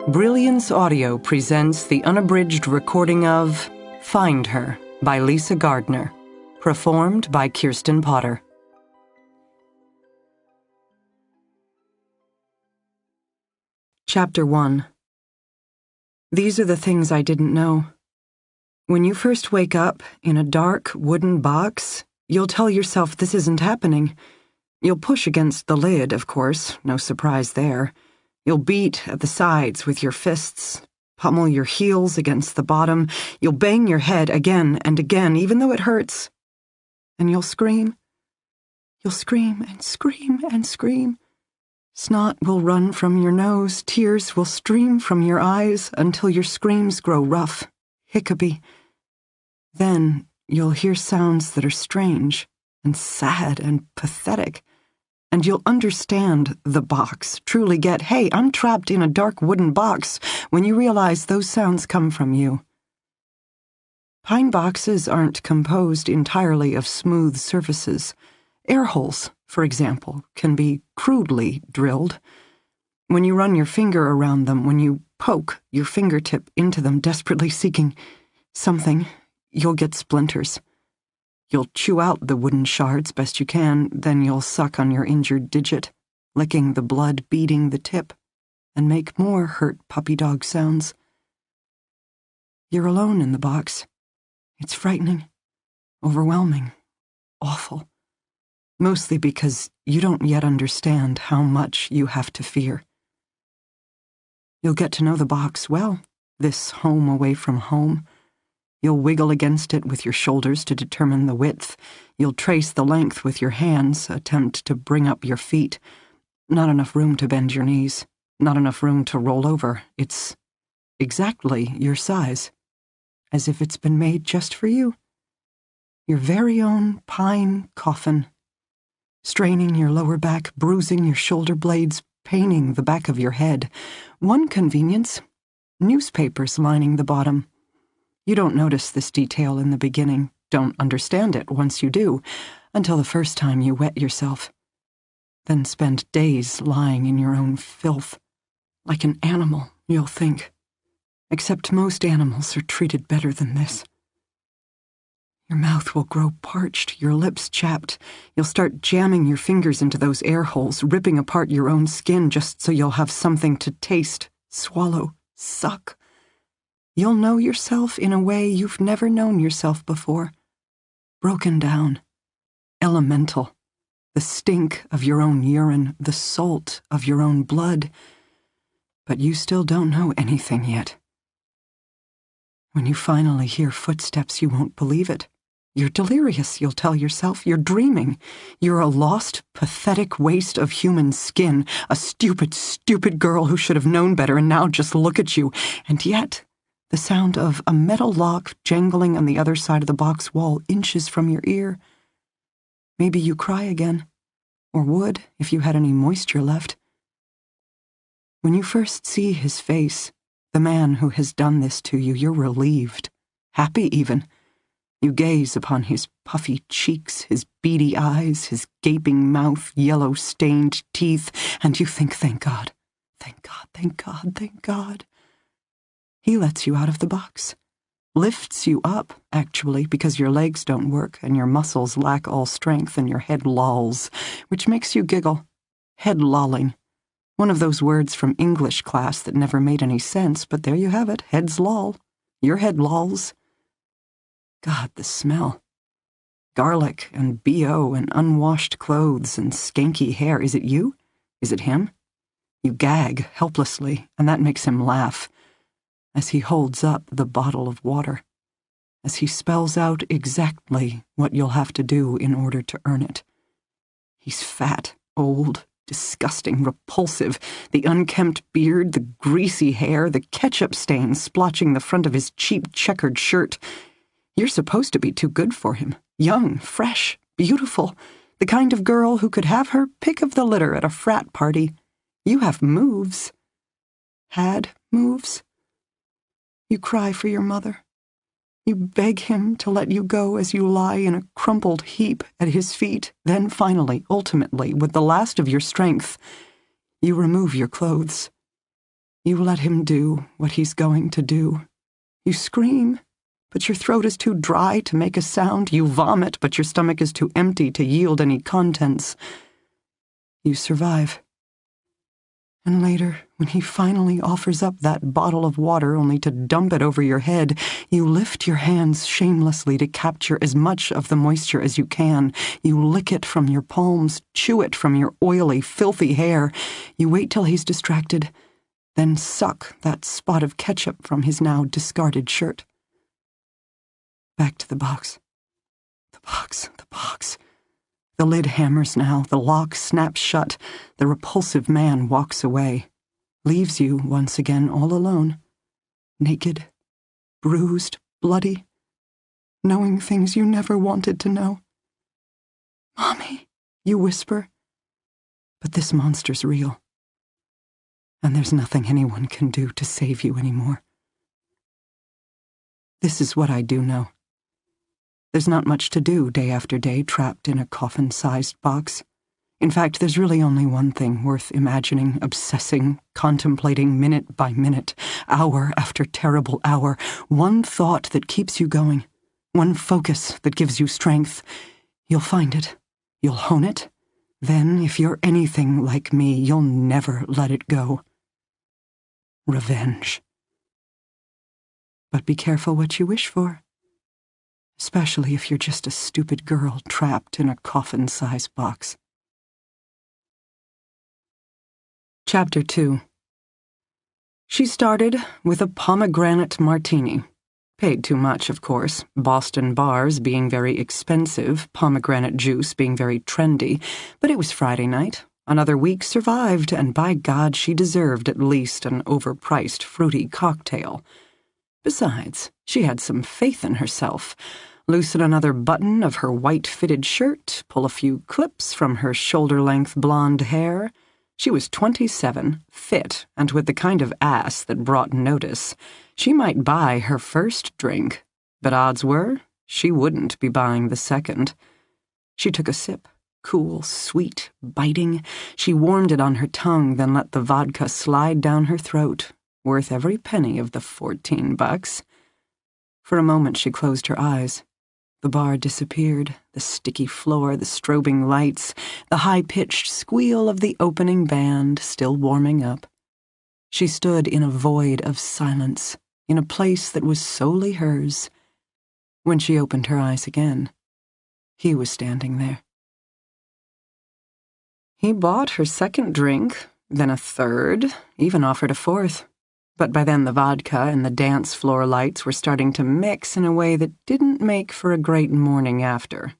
Brilliance Audio presents the unabridged recording of Find Her by Lisa Gardner, performed by Kirsten Potter. Chapter 1. These are the things I didn't know. When you first wake up in a dark wooden box, you'll tell yourself this isn't happening. You'll push against the lid, of course, no surprise there. You'll beat at the sides with your fists, pummel your heels against the bottom. You'll bang your head again and again, even though it hurts. And you'll scream. You'll scream and scream and scream. Snot will run from your nose, tears will stream from your eyes until your screams grow rough, hiccupy. Then you'll hear sounds that are strange and sad and pathetic. And you'll understand the box, truly get, hey, I'm trapped in a dark wooden box, when you realize those sounds come from you. Pine boxes aren't composed entirely of smooth surfaces. Air holes, for example, can be crudely drilled. When you run your finger around them, when you poke your fingertip into them, desperately seeking something, you'll get splinters. You'll chew out the wooden shards best you can, then you'll suck on your injured digit, licking the blood beading the tip, and make more hurt puppy dog sounds. You're alone in the box. It's frightening, overwhelming, awful. Mostly because you don't yet understand how much you have to fear. You'll get to know the box well, this home away from home. You'll wiggle against it with your shoulders to determine the width. You'll trace the length with your hands, attempt to bring up your feet. Not enough room to bend your knees. Not enough room to roll over. It's exactly your size. As if it's been made just for you. Your very own pine coffin. Straining your lower back, bruising your shoulder blades, paining the back of your head. One convenience: newspapers lining the bottom. You don't notice this detail in the beginning, don't understand it once you do, until the first time you wet yourself. Then spend days lying in your own filth. Like an animal, you'll think. Except most animals are treated better than this. Your mouth will grow parched, your lips chapped. You'll start jamming your fingers into those air holes, ripping apart your own skin just so you'll have something to taste, swallow, suck. You'll know yourself in a way you've never known yourself before. Broken down. Elemental. The stink of your own urine, the salt of your own blood. But you still don't know anything yet. When you finally hear footsteps, you won't believe it. You're delirious, you'll tell yourself. You're dreaming. You're a lost, pathetic waste of human skin. A stupid, stupid girl who should have known better and now just look at you. And yet, the sound of a metal lock jangling on the other side of the box wall inches from your ear. Maybe you cry again, or would if you had any moisture left. When you first see his face, the man who has done this to you, you're relieved, happy even. You gaze upon his puffy cheeks, his beady eyes, his gaping mouth, yellow-stained teeth, and you think, thank God, thank God, thank God, thank God. He lets you out of the box, lifts you up, actually, because your legs don't work and your muscles lack all strength and your head lolls, which makes you giggle. Head lolling. One of those words from English class that never made any sense, but there you have it, heads loll. Your head lolls. God, the smell. Garlic and BO and unwashed clothes and skanky hair. Is it you? Is it him? You gag helplessly, and that makes him laugh. As he holds up the bottle of water, as he spells out exactly what you'll have to do in order to earn it. He's fat, old, disgusting, repulsive, the unkempt beard, the greasy hair, the ketchup stains splotching the front of his cheap checkered shirt. You're supposed to be too good for him, young, fresh, beautiful, the kind of girl who could have her pick of the litter at a frat party. You have moves. Had moves. You cry for your mother. You beg him to let you go as you lie in a crumpled heap at his feet. Then finally, ultimately, with the last of your strength, you remove your clothes. You let him do what he's going to do. You scream, but your throat is too dry to make a sound. You vomit, but your stomach is too empty to yield any contents. You survive. And later, when he finally offers up that bottle of water only to dump it over your head, you lift your hands shamelessly to capture as much of the moisture as you can. You lick it from your palms, chew it from your oily, filthy hair. You wait till he's distracted, then suck that spot of ketchup from his now discarded shirt. Back to the box. The box, the box. The lid hammers now, the lock snaps shut, the repulsive man walks away, leaves you once again all alone, naked, bruised, bloody, knowing things you never wanted to know. "Mommy," you whisper, but this monster's real, and there's nothing anyone can do to save you anymore. This is what I do know. There's not much to do day after day trapped in a coffin-sized box. In fact, there's really only one thing worth imagining, obsessing, contemplating minute by minute, hour after terrible hour, one thought that keeps you going, one focus that gives you strength. You'll find it. You'll hone it. Then, if you're anything like me, you'll never let it go. Revenge. But be careful what you wish for. Especially if you're just a stupid girl trapped in a coffin-sized box. Chapter 2. She started with a pomegranate martini. Paid too much, of course, Boston bars being very expensive, pomegranate juice being very trendy, but it was Friday night. Another week survived, and by God, she deserved at least an overpriced fruity cocktail. Besides, she had some faith in herself. Loosen another button of her white-fitted shirt, pull a few clips from her shoulder-length blonde hair. She was 27, fit, and with the kind of ass that brought notice. She might buy her first drink, but odds were she wouldn't be buying the second. She took a sip, cool, sweet, biting. She warmed it on her tongue, then let the vodka slide down her throat, worth every penny of the $14. For a moment she closed her eyes. The bar disappeared, the sticky floor, the strobing lights, the high-pitched squeal of the opening band still warming up. She stood in a void of silence, in a place that was solely hers. When she opened her eyes again, he was standing there. He bought her second drink, then a third, even offered a fourth. But by then the vodka and the dance floor lights were starting to mix in a way that didn't make for a great morning after.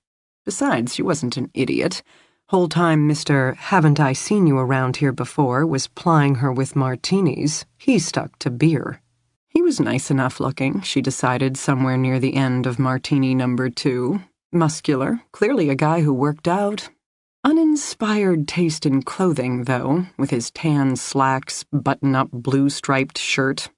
Besides, she wasn't an idiot. Whole time Mr. Haven't I Seen You Around Here Before was plying her with martinis, he stuck to beer. He was nice enough looking, she decided somewhere near the end of martini number 2. Muscular, clearly a guy who worked out. Uninspired taste in clothing, though, with his tan slacks, button-up blue-striped shirt.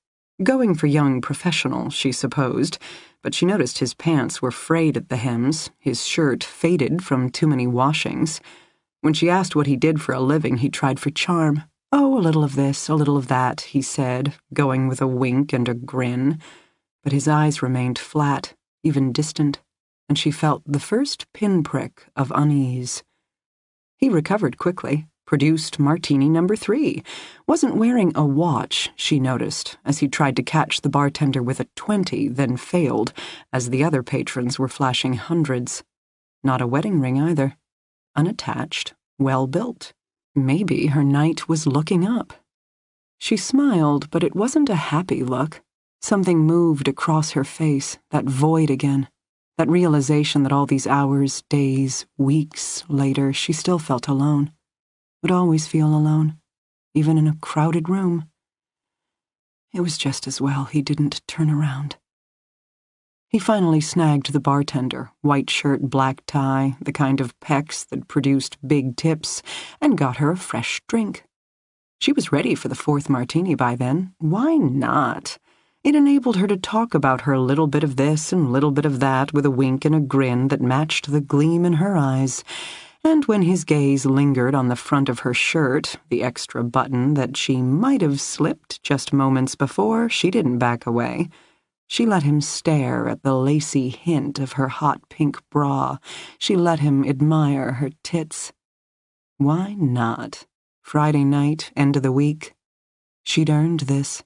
Going for young professional, she supposed, but she noticed his pants were frayed at the hems, his shirt faded from too many washings. When she asked what he did for a living, he tried for charm. "Oh, a little of this, a little of that," he said, going with a wink and a grin. But his eyes remained flat, even distant, and she felt the first pinprick of unease. He recovered quickly, produced martini number 3. Wasn't wearing a watch, she noticed, as he tried to catch the bartender with a 20, then failed, as the other patrons were flashing hundreds. Not a wedding ring either. Unattached, well-built. Maybe her night was looking up. She smiled, but it wasn't a happy look. Something moved across her face, that void again. That realization that all these hours, days, weeks later, she still felt alone. Would always feel alone, even in a crowded room. It was just as well he didn't turn around. He finally snagged the bartender, white shirt, black tie, the kind of pecs that produced big tips, and got her a fresh drink. She was ready for the 4th martini by then. Why not? It enabled her to talk about her little bit of this and little bit of that with a wink and a grin that matched the gleam in her eyes, And when his gaze lingered on the front of her shirt, the extra button that she might have slipped just moments before, she didn't back away. She let him stare at the lacy hint of her hot pink bra. She let him admire her tits. Why not? Friday night, end of the week. She'd earned this.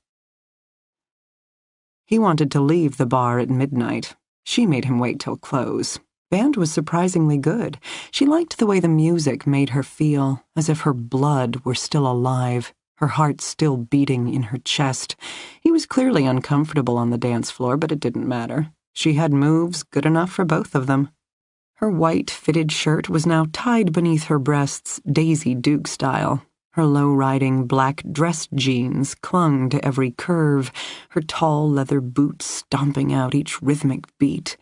He wanted to leave the bar at midnight. She made him wait till close. Band was surprisingly good. She liked the way the music made her feel, as if her blood were still alive, her heart still beating in her chest. He was clearly uncomfortable on the dance floor, but it didn't matter. She had moves good enough for both of them. Her white fitted shirt was now tied beneath her breasts, Daisy Duke style. Her low-riding black dress jeans clung to every curve, her tall leather boots stomping out each rhythmic beat.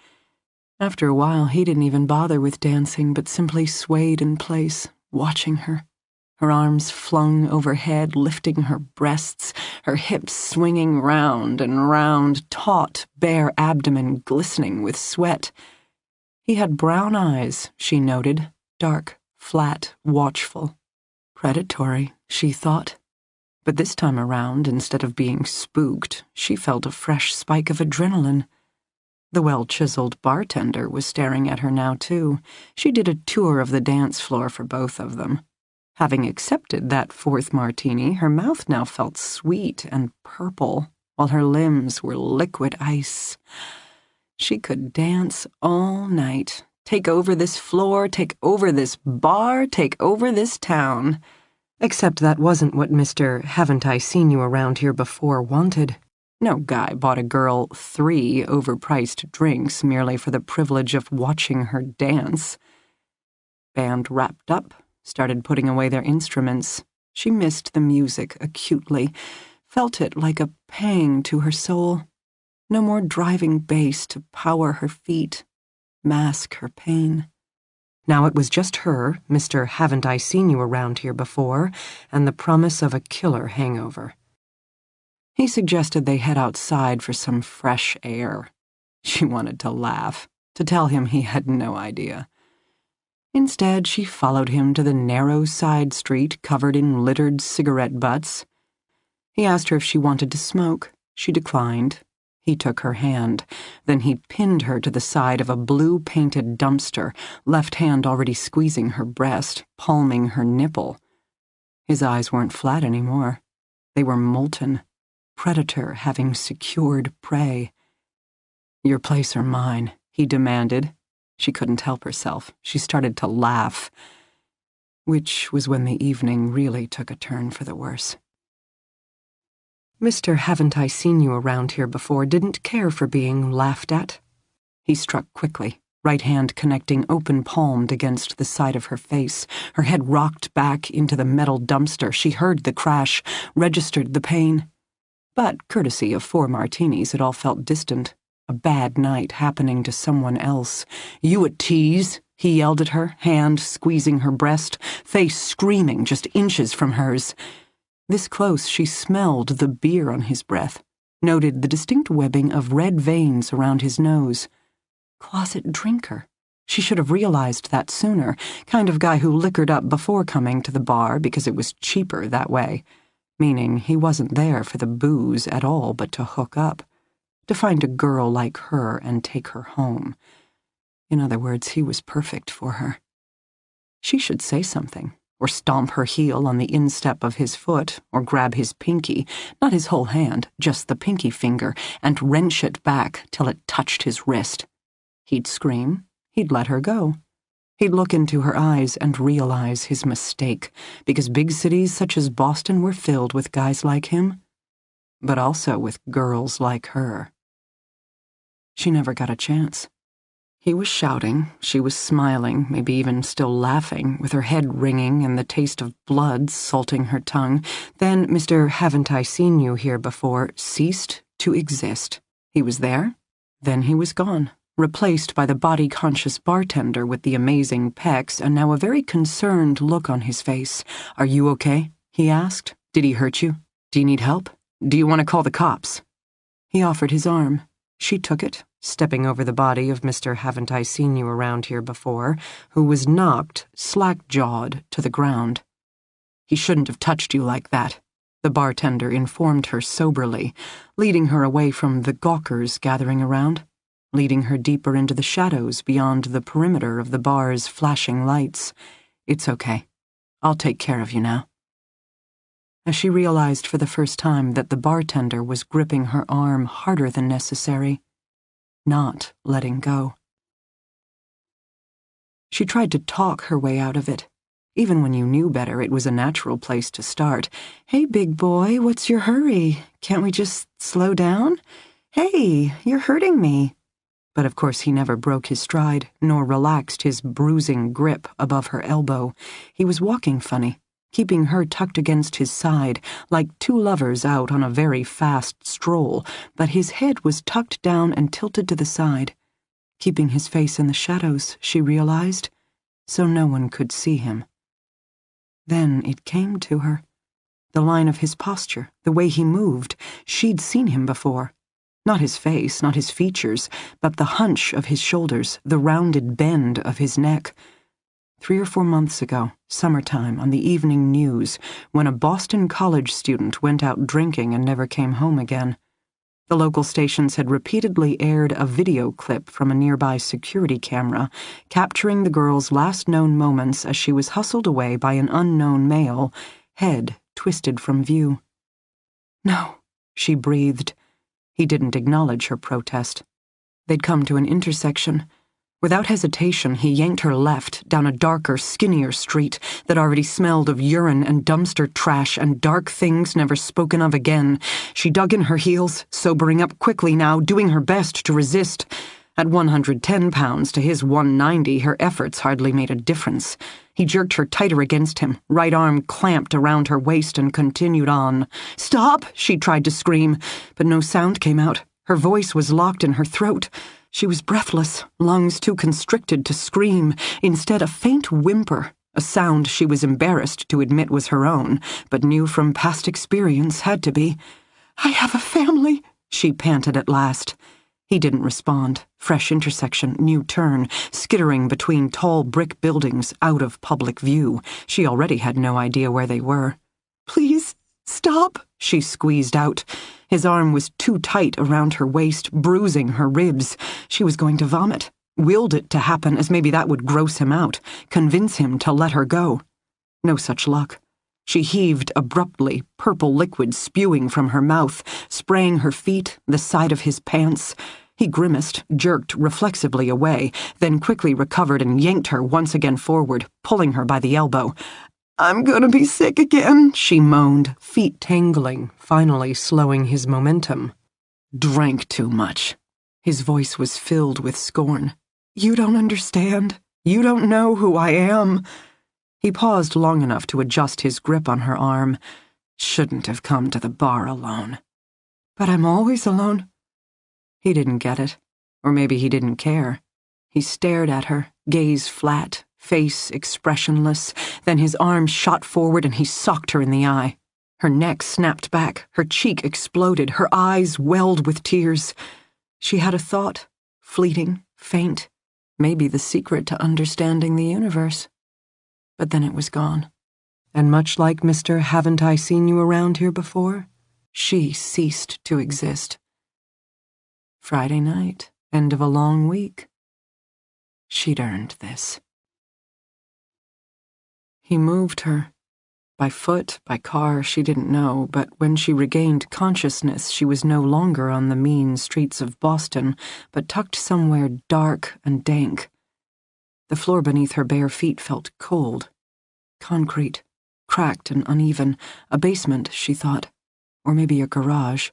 After a while, he didn't even bother with dancing, but simply swayed in place, watching her. Her arms flung overhead, lifting her breasts, her hips swinging round and round, taut, bare abdomen glistening with sweat. He had brown eyes, she noted, dark, flat, watchful. Predatory, she thought. But this time around, instead of being spooked, she felt a fresh spike of adrenaline. The well-chiseled bartender was staring at her now, too. She did a tour of the dance floor for both of them. Having accepted that fourth martini, her mouth now felt sweet and purple, while her limbs were liquid ice. She could dance all night, take over this floor, take over this bar, take over this town. Except that wasn't what Mr. Haven't I Seen You Around Here Before wanted. No guy bought a girl 3 overpriced drinks merely for the privilege of watching her dance. Band wrapped up, started putting away their instruments. She missed the music acutely, felt it like a pang to her soul. No more driving bass to power her feet, mask her pain. Now it was just her, Mr. Haven't I Seen You Around Here Before, and the promise of a killer hangover. He suggested they head outside for some fresh air. She wanted to laugh, to tell him he had no idea. Instead, she followed him to the narrow side street covered in littered cigarette butts. He asked her if she wanted to smoke. She declined. He took her hand. Then he pinned her to the side of a blue-painted dumpster, left hand already squeezing her breast, palming her nipple. His eyes weren't flat anymore. They were molten. Predator having secured prey. "Your place or mine," he demanded. She couldn't help herself. She started to laugh. Which was when the evening really took a turn for the worse. Mr. Haven't I Seen You Around Here Before didn't care for being laughed at. He struck quickly, right hand connecting open-palmed against the side of her face. Her head rocked back into the metal dumpster. She heard the crash, registered the pain. But, courtesy of 4 martinis, it all felt distant. A bad night happening to someone else. "You a tease?" he yelled at her, hand squeezing her breast, face screaming just inches from hers. This close, she smelled the beer on his breath, noted the distinct webbing of red veins around his nose. Closet drinker. She should have realized that sooner. Kind of guy who liquored up before coming to the bar because it was cheaper that way. Meaning he wasn't there for the booze at all but to hook up. To find a girl like her and take her home. In other words, he was perfect for her. She should say something. Or stomp her heel on the instep of his foot, or grab his pinky, not his whole hand, just the pinky finger, and wrench it back till it touched his wrist. He'd scream, he'd let her go. He'd look into her eyes and realize his mistake, because big cities such as Boston were filled with guys like him, but also with girls like her. She never got a chance. He was shouting, she was smiling, maybe even still laughing, with her head ringing and the taste of blood salting her tongue. Then Mr. Haven't I Seen You Here Before ceased to exist. He was there, then he was gone, replaced by the body-conscious bartender with the amazing pecs and now a very concerned look on his face. "Are you okay?" he asked. "Did he hurt you? Do you need help? Do you want to call the cops?" He offered his arm. She took it, stepping over the body of Mr. Haven't I Seen You Around Here Before, who was knocked, slack-jawed, to the ground. "He shouldn't have touched you like that," the bartender informed her soberly, leading her away from the gawkers gathering around, leading her deeper into the shadows beyond the perimeter of the bar's flashing lights. "It's okay. I'll take care of you now." As she realized for the first time that the bartender was gripping her arm harder than necessary, not letting go. She tried to talk her way out of it. Even when you knew better, it was a natural place to start. "Hey, big boy, what's your hurry? Can't we just slow down? Hey, you're hurting me." But of course he never broke his stride, nor relaxed his bruising grip above her elbow. He was walking funny, keeping her tucked against his side, like two lovers out on a very fast stroll, but his head was tucked down and tilted to the side, keeping his face in the shadows, she realized, so no one could see him. Then it came to her. The line of his posture, the way he moved, she'd seen him before. Not his face, not his features, but the hunch of his shoulders, the rounded bend of his neck. 3 or 4 months ago, summertime, on the evening news, when a Boston college student went out drinking and never came home again. The local stations had repeatedly aired a video clip from a nearby security camera, capturing the girl's last known moments as she was hustled away by an unknown male, head twisted from view. "No," she breathed. He didn't acknowledge her protest. They'd come to an intersection. Without hesitation, he yanked her left down a darker, skinnier street that already smelled of urine and dumpster trash and dark things never spoken of again. She dug in her heels, sobering up quickly now, doing her best to resist. At 110 pounds to his 190, her efforts hardly made a difference. He jerked her tighter against him, right arm clamped around her waist, and continued on. "Stop!" she tried to scream, but no sound came out. Her voice was locked in her throat. She was breathless, lungs too constricted to scream. Instead, a faint whimper, a sound she was embarrassed to admit was her own, but knew from past experience had to be. "I have a family," she panted at last. He didn't respond. Fresh intersection, new turn, skittering between tall brick buildings, out of public view. She already had no idea where they were. "Please, stop," she squeezed out. His arm was too tight around her waist, bruising her ribs. She was going to vomit. Willed it to happen, as maybe that would gross him out, convince him to let her go. No such luck. She heaved abruptly, purple liquid spewing from her mouth, spraying her feet, the side of his pants. He grimaced, jerked reflexively away, then quickly recovered and yanked her once again forward, pulling her by the elbow. "I'm gonna be sick again," she moaned, feet tangling, finally slowing his momentum. "Drank too much." His voice was filled with scorn. "You don't understand. You don't know who I am." He paused long enough to adjust his grip on her arm. "Shouldn't have come to the bar alone." "But I'm always alone." He didn't get it. Or maybe he didn't care. He stared at her, gaze flat, face expressionless, then his arm shot forward and he socked her in the eye. Her neck snapped back, her cheek exploded, her eyes welled with tears. She had a thought, fleeting, faint, maybe the secret to understanding the universe. But then it was gone. And much like Mr. Haven't I Seen You Around Here Before, she ceased to exist. Friday night, end of a long week. She'd earned this. He moved her. By foot, by car, she didn't know, but when she regained consciousness, she was no longer on the mean streets of Boston, but tucked somewhere dark and dank. The floor beneath her bare feet felt cold. Concrete, cracked and uneven, a basement, she thought, or maybe a garage.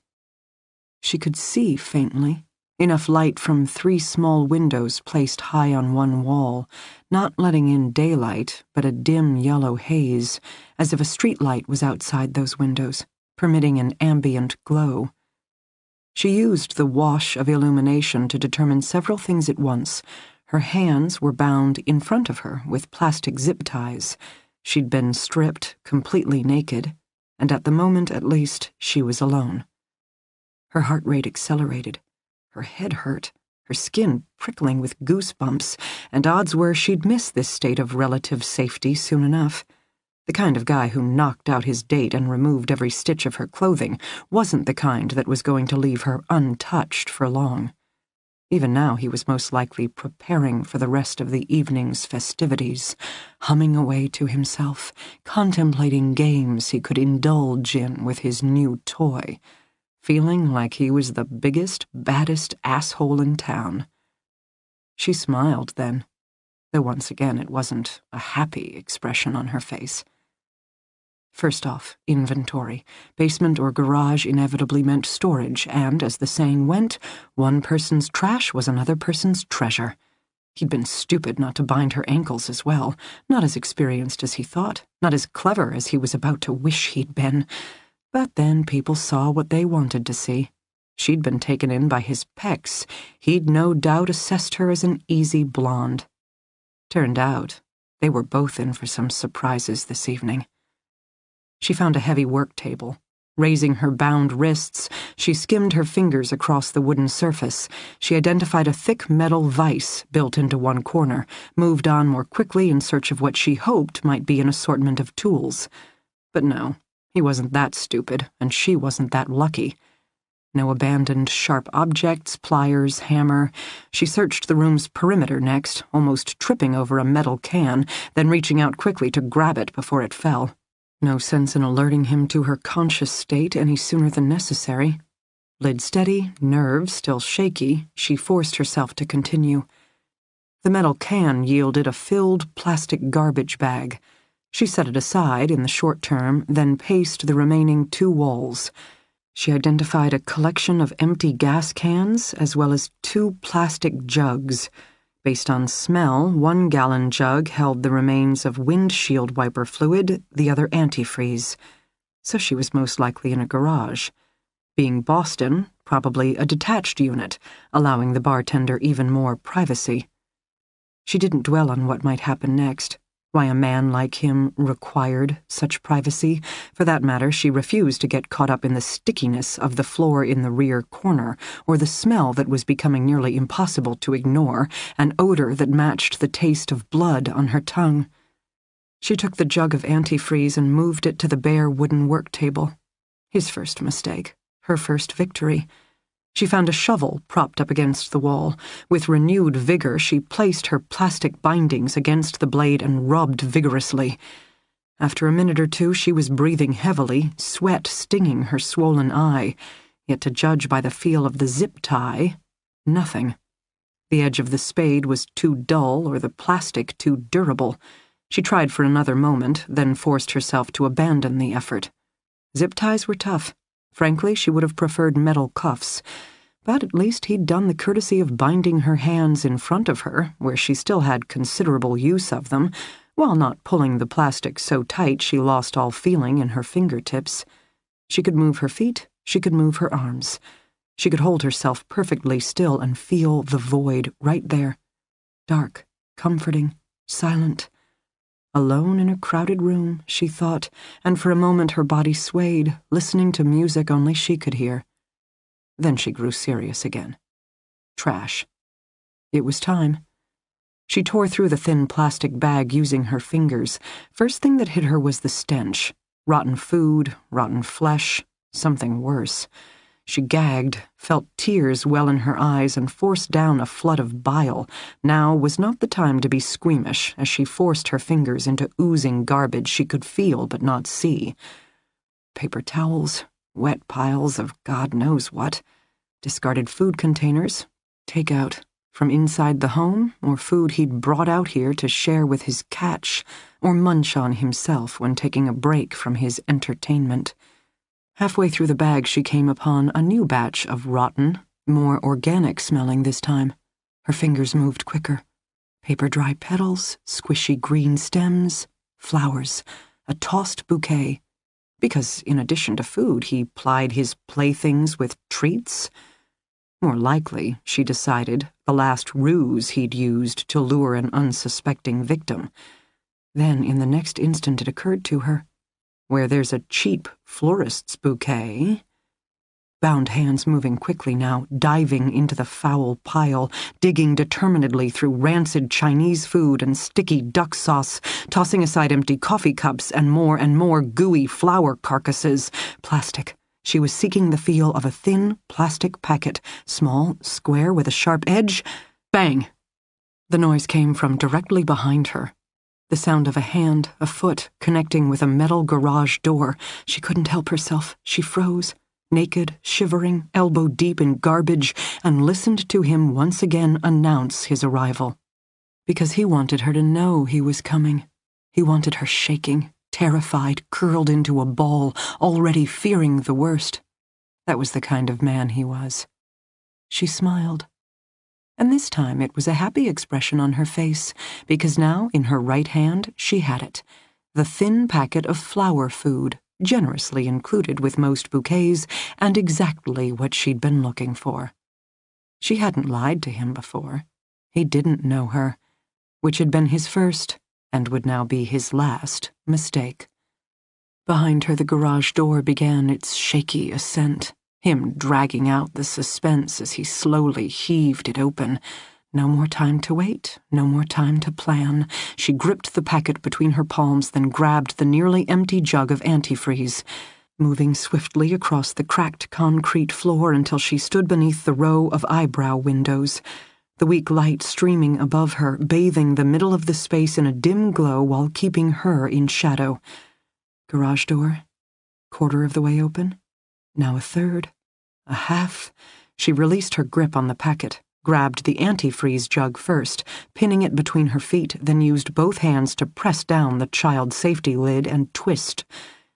She could see faintly, enough light from 3 small windows placed high on one wall, not letting in daylight, but a dim yellow haze, as if a streetlight was outside those windows, permitting an ambient glow. She used the wash of illumination to determine several things at once. Her hands were bound in front of her with plastic zip ties. She'd been stripped, completely naked, and at the moment, at least, she was alone. Her heart rate accelerated. Her head hurt. her skin prickling with goosebumps, and odds were she'd miss this state of relative safety soon enough. The kind of guy who knocked out his date and removed every stitch of her clothing wasn't the kind that was going to leave her untouched for long. Even now he was most likely preparing for the rest of the evening's festivities, humming away to himself, contemplating games he could indulge in with his new toy, feeling like he was the biggest, baddest asshole in town. She smiled then, though once again it wasn't a happy expression on her face. First off, inventory. Basement or garage inevitably meant storage, and, as the saying went, one person's trash was another person's treasure. He'd been stupid not to bind her ankles as well, not as experienced as he thought, not as clever as he was about to wish he'd been. But then people saw what they wanted to see. She'd been taken in by his pecs. He'd no doubt assessed her as an easy blonde. Turned out, they were both in for some surprises this evening. She found a heavy work table. Raising her bound wrists, she skimmed her fingers across the wooden surface. She identified a thick metal vise built into one corner, moved on more quickly in search of what she hoped might be an assortment of tools. But no, he wasn't that stupid, and she wasn't that lucky. No abandoned sharp objects, pliers, hammer. She searched the room's perimeter next, almost tripping over a metal can, then reaching out quickly to grab it before it fell. No sense in alerting him to her conscious state any sooner than necessary. Lid steady, nerves still shaky, she forced herself to continue. The metal can yielded a filled plastic garbage bag. She set it aside in the short term, then paced the remaining 2 walls. She identified a collection of empty gas cans as well as 2 plastic jugs. Based on smell, 1-gallon jug held the remains of windshield wiper fluid, the other antifreeze. So she was most likely in a garage. Being Boston, probably a detached unit, allowing the bartender even more privacy. She didn't dwell on what might happen next. Why a man like him required such privacy. For that matter, she refused to get caught up in the stickiness of the floor in the rear corner, or the smell that was becoming nearly impossible to ignore, an odor that matched the taste of blood on her tongue. She took the jug of antifreeze and moved it to the bare wooden work table. His first mistake, her first victory. She found a shovel propped up against the wall. With renewed vigor, she placed her plastic bindings against the blade and rubbed vigorously. After a minute or two, she was breathing heavily, sweat stinging her swollen eye. Yet to judge by the feel of the zip tie, nothing. The edge of the spade was too dull or the plastic too durable. She tried for another moment, then forced herself to abandon the effort. Zip ties were tough. Frankly, she would have preferred metal cuffs, but at least he'd done the courtesy of binding her hands in front of her, where she still had considerable use of them, while not pulling the plastic so tight she lost all feeling in her fingertips. She could move her feet, she could move her arms. She could hold herself perfectly still and feel the void right there. Dark, comforting, silent. Alone in a crowded room, she thought, and for a moment her body swayed, listening to music only she could hear. Then she grew serious again. Trash. It was time. She tore through the thin plastic bag using her fingers. First thing that hit her was the stench. Rotten food, rotten flesh, something worse. She gagged, felt tears well in her eyes, and forced down a flood of bile. Now was not the time to be squeamish as she forced her fingers into oozing garbage she could feel but not see. Paper towels, wet piles of God knows what, discarded food containers, takeout, from inside the home, or food he'd brought out here to share with his catch, or munch on himself when taking a break from his entertainment. Halfway through the bag, she came upon a new batch of rotten, more organic smelling this time. Her fingers moved quicker. Paper-dry petals, squishy green stems, flowers, a tossed bouquet. Because, in addition to food, he plied his playthings with treats. More likely, she decided, the last ruse he'd used to lure an unsuspecting victim. Then, in the next instant, it occurred to her. Where there's a cheap florist's bouquet, bound hands moving quickly now, diving into the foul pile, digging determinedly through rancid Chinese food and sticky duck sauce, tossing aside empty coffee cups and more gooey flour carcasses. Plastic. She was seeking the feel of a thin plastic packet, small, square, with a sharp edge. Bang! The noise came from directly behind her. The sound of a hand, a foot, connecting with a metal garage door. She couldn't help herself. She froze, naked, shivering, elbow-deep in garbage, and listened to him once again announce his arrival. Because he wanted her to know he was coming. He wanted her shaking, terrified, curled into a ball, already fearing the worst. That was the kind of man he was. She smiled. And this time it was a happy expression on her face, because now, in her right hand, she had it, the thin packet of flower food, generously included with most bouquets, and exactly what she'd been looking for. She hadn't lied to him before. He didn't know her, which had been his first, and would now be his last, mistake. Behind her the garage door began its shaky ascent, him dragging out the suspense as he slowly heaved it open. No more time to wait, no more time to plan. She gripped the packet between her palms, then grabbed the nearly empty jug of antifreeze, moving swiftly across the cracked concrete floor until she stood beneath the row of eyebrow windows, the weak light streaming above her, bathing the middle of the space in a dim glow while keeping her in shadow. Garage door, quarter of the way open, now a third, a half. She released her grip on the packet, grabbed the antifreeze jug first, pinning it between her feet, then used both hands to press down the child safety lid and twist.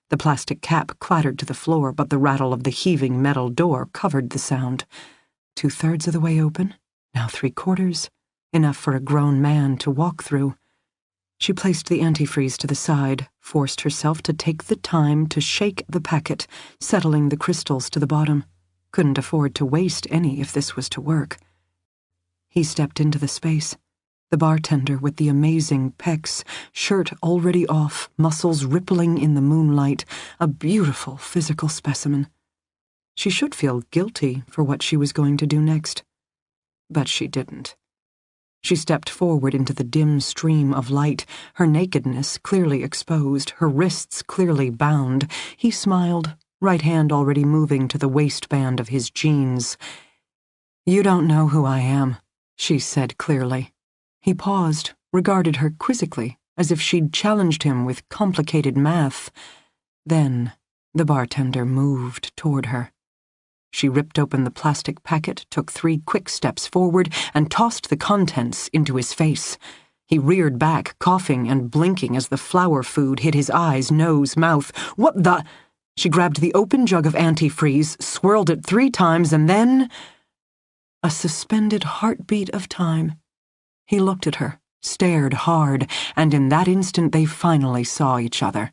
The plastic cap clattered to the floor, but the rattle of the heaving metal door covered the sound. 2/3 of the way open, now 3/4, enough for a grown man to walk through. She placed the antifreeze to the side, forced herself to take the time to shake the packet, settling the crystals to the bottom. Couldn't afford to waste any if this was to work. He stepped into the space. The bartender with the amazing pecs, shirt already off, muscles rippling in the moonlight, a beautiful physical specimen. She should feel guilty for what she was going to do next. But she didn't. She stepped forward into the dim stream of light, her nakedness clearly exposed, her wrists clearly bound. He smiled, right hand already moving to the waistband of his jeans. "You don't know who I am," she said clearly. He paused, regarded her quizzically, as if she'd challenged him with complicated math. Then the bartender moved toward her. She ripped open the plastic packet, took 3 quick steps forward, and tossed the contents into his face. He reared back, coughing and blinking as the flower food hit his eyes, nose, mouth. "What the—" She grabbed the open jug of antifreeze, swirled it 3 times, and then— a suspended heartbeat of time. He looked at her, stared hard, and in that instant they finally saw each other.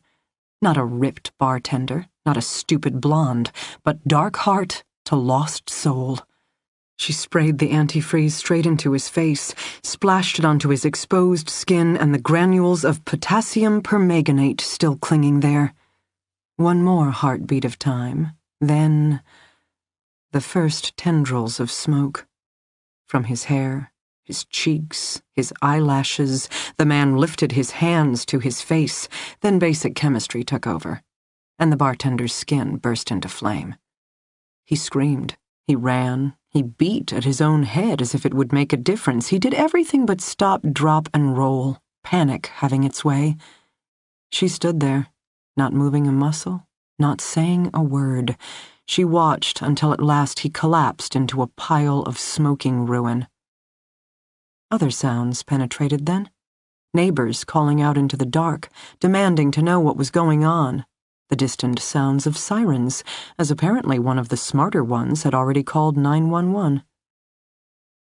Not a ripped bartender, not a stupid blonde, but dark heart to lost soul. She sprayed the antifreeze straight into his face, splashed it onto his exposed skin and the granules of potassium permanganate still clinging there. One more heartbeat of time, then the first tendrils of smoke. From his hair, his cheeks, his eyelashes, the man lifted his hands to his face, then basic chemistry took over, and the bartender's skin burst into flame. He screamed, he ran, he beat at his own head as if it would make a difference. He did everything but stop, drop, and roll, panic having its way. She stood there, not moving a muscle, not saying a word. She watched until at last he collapsed into a pile of smoking ruin. Other sounds penetrated then. Neighbors calling out into the dark, demanding to know what was going on. The distant sounds of sirens, as apparently one of the smarter ones had already called 911.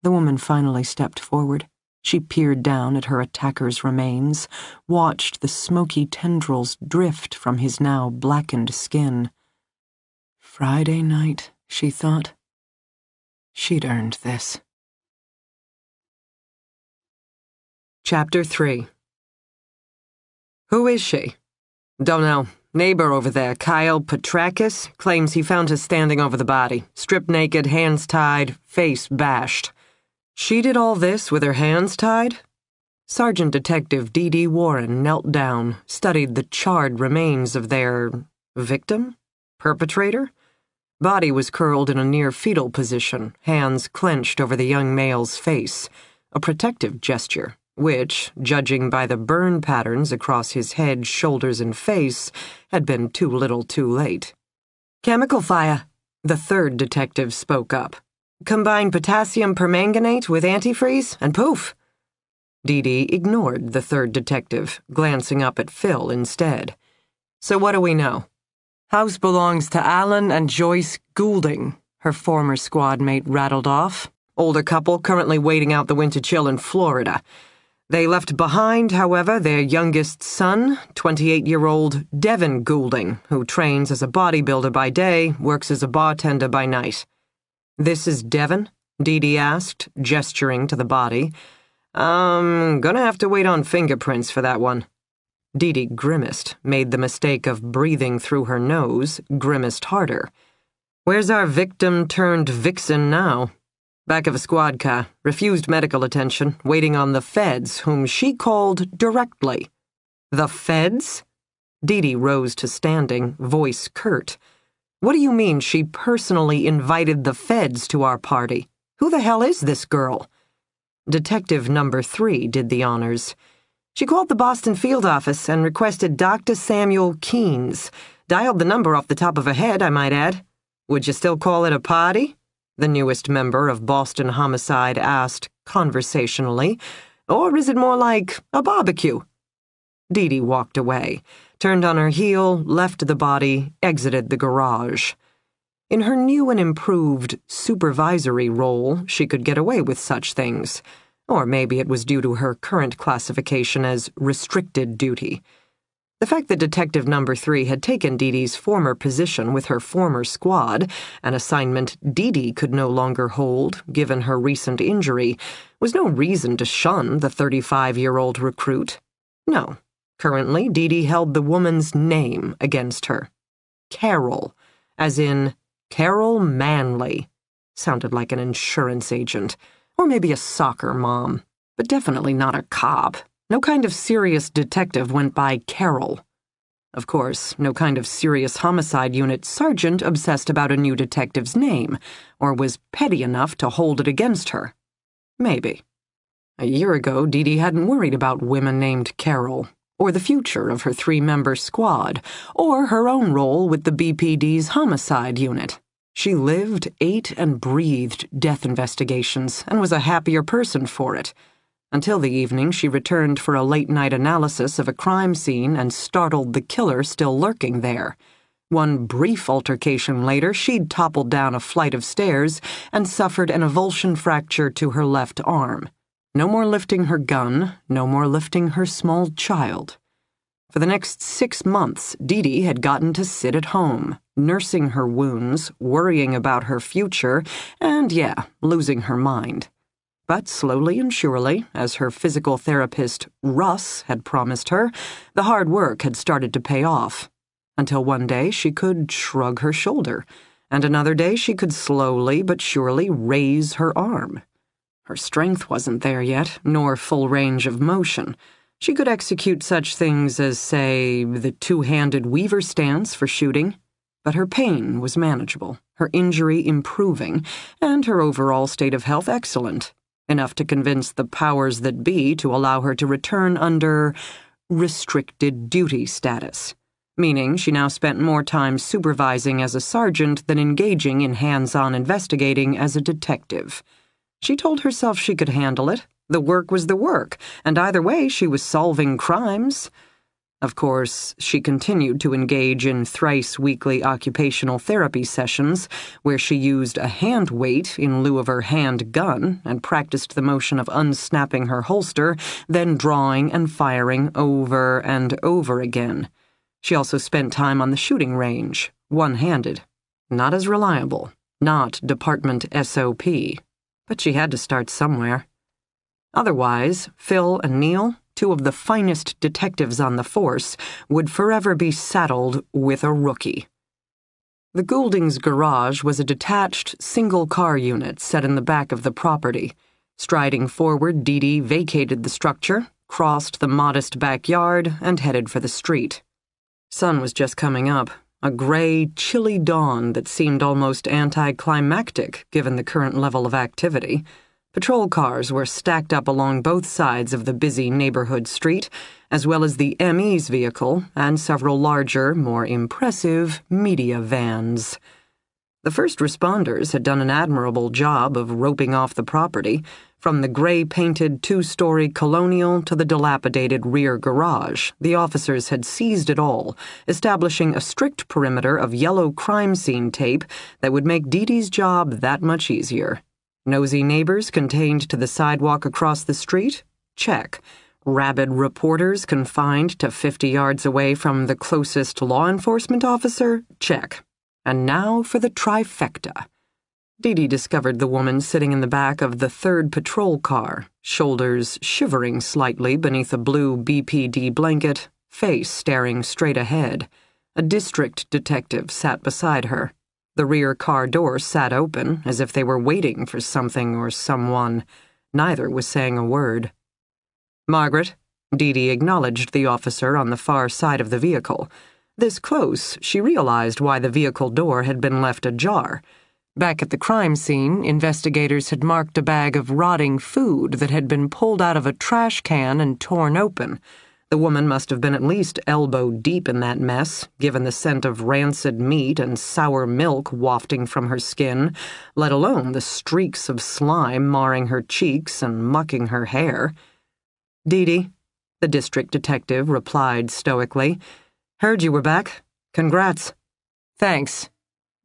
The woman finally stepped forward. She peered down at her attacker's remains, watched the smoky tendrils drift from his now blackened skin. Friday night, she thought. She'd earned this. Chapter 3. Who is she? Don't know. Neighbor over there, Kyle Petrakis, claims he found her standing over the body, stripped naked, hands tied, face bashed. She did all this with her hands tied? Sergeant Detective D.D. Warren knelt down, studied the charred remains of their victim? Perpetrator? Body was curled in a near-fetal position, hands clenched over the young male's face, a protective gesture, which, judging by the burn patterns across his head, shoulders, and face, had been too little too late. Chemical fire, the third detective spoke up. Combine potassium permanganate with antifreeze, and poof! Dee ignored the third detective, glancing up at Phil instead. So what do we know? House belongs to Alan and Joyce Goulding, her former squad mate rattled off. Older couple currently waiting out the winter chill in Florida. They left behind, however, their youngest son, 28-year-old Devin Goulding, who trains as a bodybuilder by day, works as a bartender by night. This is Devin? Dee asked, gesturing to the body. Gonna have to wait on fingerprints for that one. Dee grimaced, made the mistake of breathing through her nose, grimaced harder. Where's our victim-turned-vixen now? Back of a squad car, refused medical attention, waiting on the feds, whom she called directly. The feds? Dee rose to standing, voice curt. What do you mean she personally invited the feds to our party? Who the hell is this girl? Detective number 3 did the honors. She called the Boston field office and requested Dr. Samuel Keynes. Dialed the number off the top of her head, I might add. Would you still call it a party? The newest member of Boston Homicide asked, conversationally. Or is it more like a barbecue? Dee walked away, turned on her heel, left the body, exited the garage. In her new and improved supervisory role, she could get away with such things. Or maybe it was due to her current classification as restricted duty. The fact that Detective Number 3 had taken Dee's former position with her former squad, an assignment Dee could no longer hold, given her recent injury, was no reason to shun the 35-year-old recruit. No. Currently, Dee held the woman's name against her. Carol, as in Carol Manley. Sounded like an insurance agent, or maybe a soccer mom, but definitely not a cop. No kind of serious detective went by Carol. Of course, no kind of serious homicide unit sergeant obsessed about a new detective's name, or was petty enough to hold it against her. Maybe. A year ago, Dee hadn't worried about women named Carol, or the future of her 3-member squad, or her own role with the BPD's homicide unit. She lived, ate, and breathed death investigations, and was a happier person for it. Until the evening she returned for a late-night analysis of a crime scene and startled the killer still lurking there. One brief altercation later, she'd toppled down a flight of stairs and suffered an avulsion fracture to her left arm. No more lifting her gun, no more lifting her small child. For the next 6 months, Dee had gotten to sit at home, nursing her wounds, worrying about her future, and, losing her mind. But slowly and surely, as her physical therapist, Russ, had promised her, the hard work had started to pay off. Until one day she could shrug her shoulder, and another day she could slowly but surely raise her arm. Her strength wasn't there yet, nor full range of motion. She could execute such things as, say, the 2-handed weaver stance for shooting. But her pain was manageable, her injury improving, and her overall state of health excellent. Enough to convince the powers that be to allow her to return under restricted duty status, meaning she now spent more time supervising as a sergeant than engaging in hands-on investigating as a detective. She told herself she could handle it. The work was the work, and either way she was solving crimes. Of course, she continued to engage in thrice-weekly occupational therapy sessions where she used a hand weight in lieu of her hand gun and practiced the motion of unsnapping her holster, then drawing and firing over and over again. She also spent time on the shooting range, one-handed. Not as reliable, not Department SOP, but she had to start somewhere. Otherwise, Phil and Neil, two of the finest detectives on the force, would forever be saddled with a rookie. The Gouldings' garage was a detached, single-car unit set in the back of the property. Striding forward, Dee Dee vacated the structure, crossed the modest backyard, and headed for the street. Sun was just coming up, a gray, chilly dawn that seemed almost anticlimactic given the current level of activity. Patrol cars were stacked up along both sides of the busy neighborhood street, as well as the ME's vehicle and several larger, more impressive media vans. The first responders had done an admirable job of roping off the property, from the gray-painted two-story colonial to the dilapidated rear garage. The officers had seized it all, establishing a strict perimeter of yellow crime scene tape that would make Dee Dee's job that much easier. Nosy neighbors contained to the sidewalk across the street? Check. Rabid reporters confined to 50 yards away from the closest law enforcement officer? Check. And now for the trifecta. Dee Dee discovered the woman sitting in the back of the third patrol car, shoulders shivering slightly beneath a blue BPD blanket, face staring straight ahead. A district detective sat beside her. The rear car door sat open, as if they were waiting for something or someone. Neither was saying a word. "Margaret," Dee Dee acknowledged the officer on the far side of the vehicle. This close, she realized why the vehicle door had been left ajar. Back at the crime scene, investigators had marked a bag of rotting food that had been pulled out of a trash can and torn open. The woman must have been at least elbow-deep in that mess, given the scent of rancid meat and sour milk wafting from her skin, let alone the streaks of slime marring her cheeks and mucking her hair. "Dee Dee," the district detective replied stoically. "Heard you were back. Congrats." "Thanks."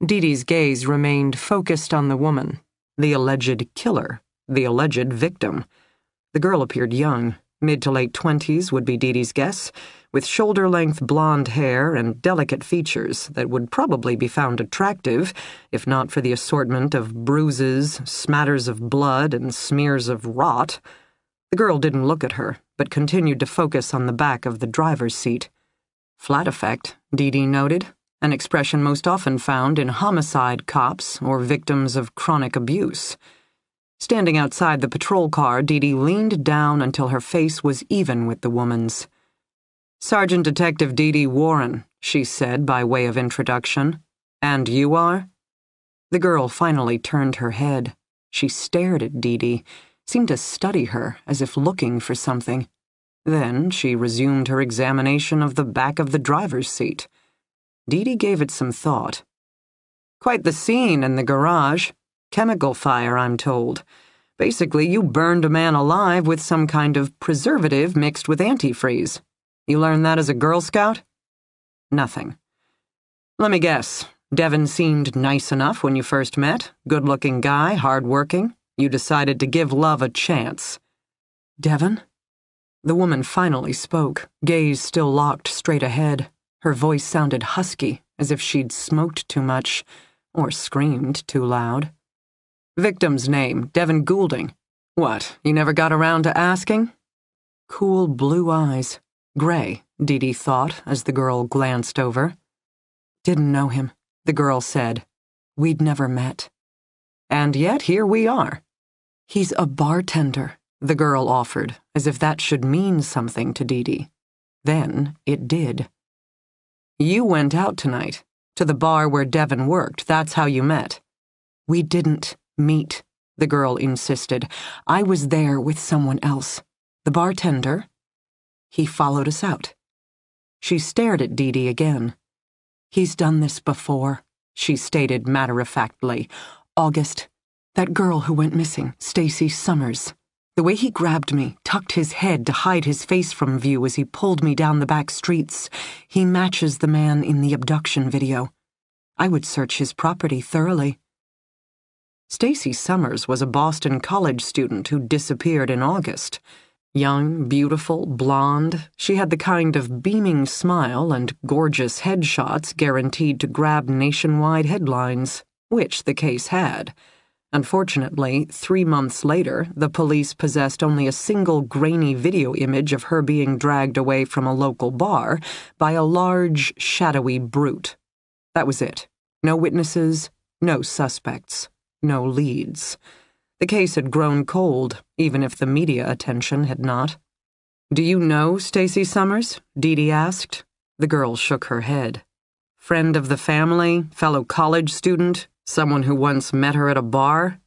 Dee Dee's gaze remained focused on the woman, the alleged killer, the alleged victim. The girl appeared young. Mid to late 20s would be Dee Dee's guess, with shoulder-length blonde hair and delicate features that would probably be found attractive, if not for the assortment of bruises, smatters of blood, and smears of rot. The girl didn't look at her, but continued to focus on the back of the driver's seat. Flat effect, Dee Dee noted, an expression most often found in homicide cops or victims of chronic abuse. Standing outside the patrol car, Dee Dee leaned down until her face was even with the woman's. "Sergeant Detective Dee Dee Warren," she said by way of introduction. "And you are?" The girl finally turned her head. She stared at Dee Dee, seemed to study her as if looking for something. Then she resumed her examination of the back of the driver's seat. Dee Dee gave it some thought. "Quite the scene in the garage. Chemical fire, I'm told. Basically, you burned a man alive with some kind of preservative mixed with antifreeze. You learned that as a Girl Scout?" "Nothing." "Let me guess. Devin seemed nice enough when you first met. Good-looking guy, hard-working. You decided to give love a chance." "Devin?" The woman finally spoke, gaze still locked straight ahead. Her voice sounded husky, as if she'd smoked too much, or screamed too loud. "Victim's name, Devin Goulding. What, you never got around to asking?" Cool blue eyes. Gray, Dee Dee thought as the girl glanced over. "Didn't know him," the girl said. "We'd never met." "And yet here we are." "He's a bartender," the girl offered, as if that should mean something to Dee Dee. Then it did. "You went out tonight, to the bar where Devin worked. That's how you met." "We didn't meet," the girl insisted. "I was there with someone else. The bartender. He followed us out." She stared at Dee Dee again. "He's done this before," she stated matter-of-factly. "August. That girl who went missing, Stacy Summers. The way he grabbed me, tucked his head to hide his face from view as he pulled me down the back streets, he matches the man in the abduction video. I would search his property thoroughly." Stacy Summers was a Boston College student who disappeared in August. Young, beautiful, blonde, she had the kind of beaming smile and gorgeous headshots guaranteed to grab nationwide headlines, which the case had. Unfortunately, 3 months later, the police possessed only a single grainy video image of her being dragged away from a local bar by a large, shadowy brute. That was it. No witnesses, no suspects, no leads. The case had grown cold, even if the media attention had not. "Do you know Stacy Summers?" Dee asked. The girl shook her head. "Friend of the family, fellow college student, someone who once met her at a bar?"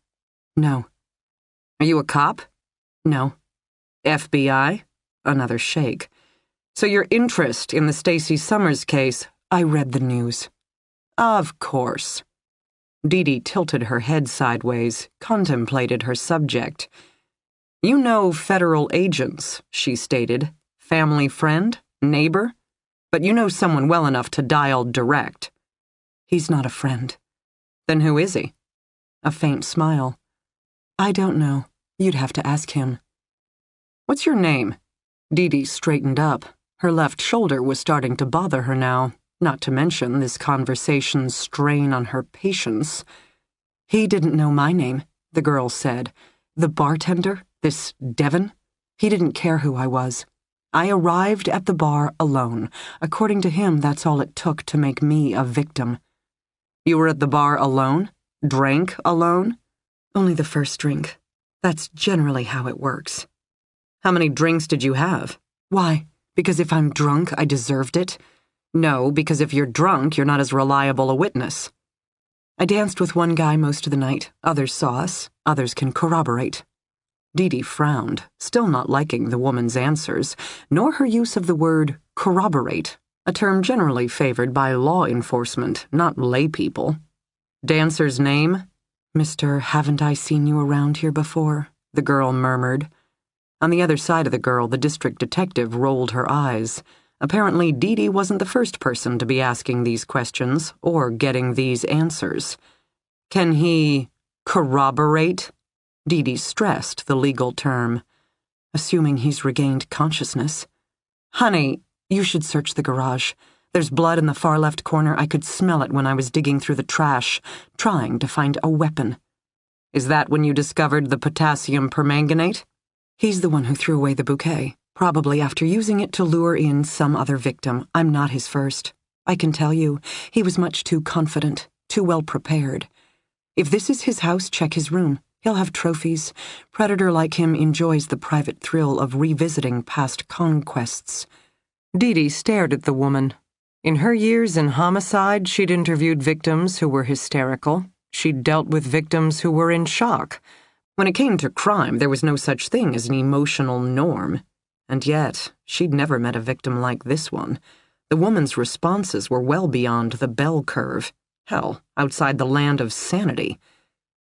"No." "Are you a cop?" "No." "FBI?" Another shake. "So your interest in the Stacy Summers case—" "I read the news." "Of course." Dee tilted her head sideways, contemplated her subject. "You know federal agents," she stated. "Family friend? Neighbor? But you know someone well enough to dial direct." "He's not a friend." "Then who is he?" A faint smile. "I don't know. You'd have to ask him." "What's your name?" Dee straightened up. Her left shoulder was starting to bother her now, not to mention this conversation's strain on her patience. "He didn't know my name," the girl said. "The bartender, this Devon, he didn't care who I was. I arrived at the bar alone. According to him, that's all it took to make me a victim." "You were at the bar alone? Drank alone?" "Only the first drink. That's generally how it works." "How many drinks did you have?" "Why? Because if I'm drunk, I deserved it?" "No, because if you're drunk, you're not as reliable a witness." "I danced with one guy most of the night. Others saw us. Others can corroborate." Dee frowned, still not liking the woman's answers, nor her use of the word corroborate, a term generally favored by law enforcement, not lay people. "Dancer's name?" "Mr. Haven't I seen you around here before?" the girl murmured. On the other side of the girl, the district detective rolled her eyes. Apparently, Dee wasn't the first person to be asking these questions or getting these answers. "Can he corroborate?" Dee stressed the legal term. "Assuming he's regained consciousness." "Honey, you should search the garage. There's blood in the far left corner. I could smell it when I was digging through the trash, trying to find a weapon." "Is that when you discovered the potassium permanganate?" "He's the one who threw away the bouquet, probably after using it to lure in some other victim. I'm not his first. I can tell you, he was much too confident, too well prepared. If this is his house, check his room. He'll have trophies. Predator like him enjoys the private thrill of revisiting past conquests." Dee stared at the woman. In her years in homicide, she'd interviewed victims who were hysterical. She'd dealt with victims who were in shock. When it came to crime, there was no such thing as an emotional norm. And yet, she'd never met a victim like this one. The woman's responses were well beyond the bell curve. Hell, outside the land of sanity.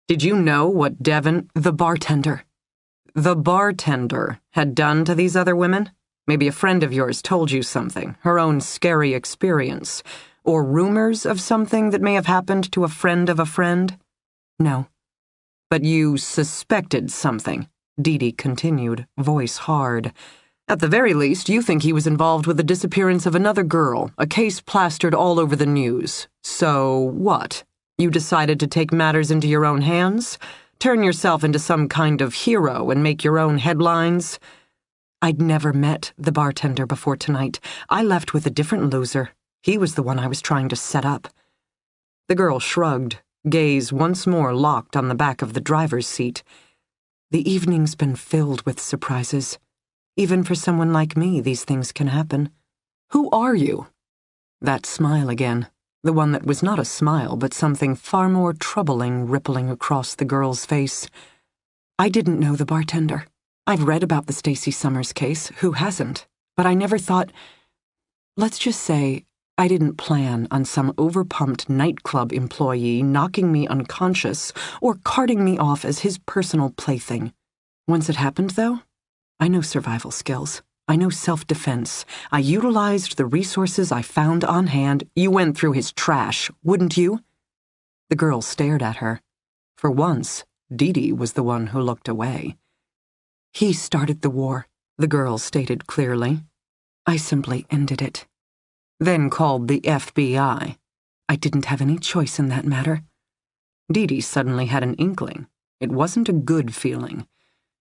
"Did you know what Devon—" "The bartender." "The bartender had done to these other women? Maybe a friend of yours told you something, her own scary experience, or rumors of something that may have happened to a friend of a friend?" "No." "But you suspected something," Dee continued, voice hard. "At the very least, you think he was involved with the disappearance of another girl, a case plastered all over the news. So, what? You decided to take matters into your own hands? Turn yourself into some kind of hero and make your own headlines?" "I'd never met the bartender before tonight. I left with a different loser. He was the one I was trying to set up." The girl shrugged, gaze once more locked on the back of the driver's seat. "The evening's been filled with surprises. Even for someone like me, these things can happen." "Who are you?" That smile again. The one that was not a smile, but something far more troubling rippling across the girl's face. "I didn't know the bartender. I've read about the Stacy Summers case, who hasn't? But I never thought— let's just say, I didn't plan on some overpumped nightclub employee knocking me unconscious or carting me off as his personal plaything. Once it happened, though, I know survival skills. I know self-defense. I utilized the resources I found on hand." "You went through his trash, wouldn't you?" The girl stared at her. For once, Dee was the one who looked away. "He started the war," the girl stated clearly. "I simply ended it." "Then called the FBI." "I didn't have any choice in that matter." Dee Dee suddenly had an inkling. It wasn't a good feeling.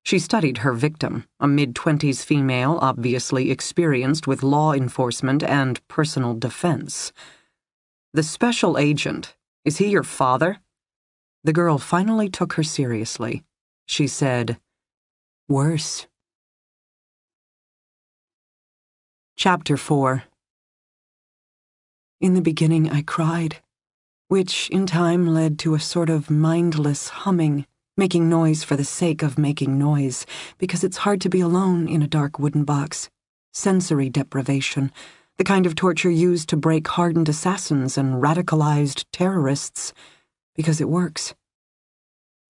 She studied her victim, a mid-20s female obviously experienced with law enforcement and personal defense. "The special agent, is he your father?" The girl finally took her seriously. She said, "Worse." Chapter 4. In the beginning I cried, which in time led to a sort of mindless humming, making noise for the sake of making noise, because it's hard to be alone in a dark wooden box. Sensory deprivation, the kind of torture used to break hardened assassins and radicalized terrorists, because it works.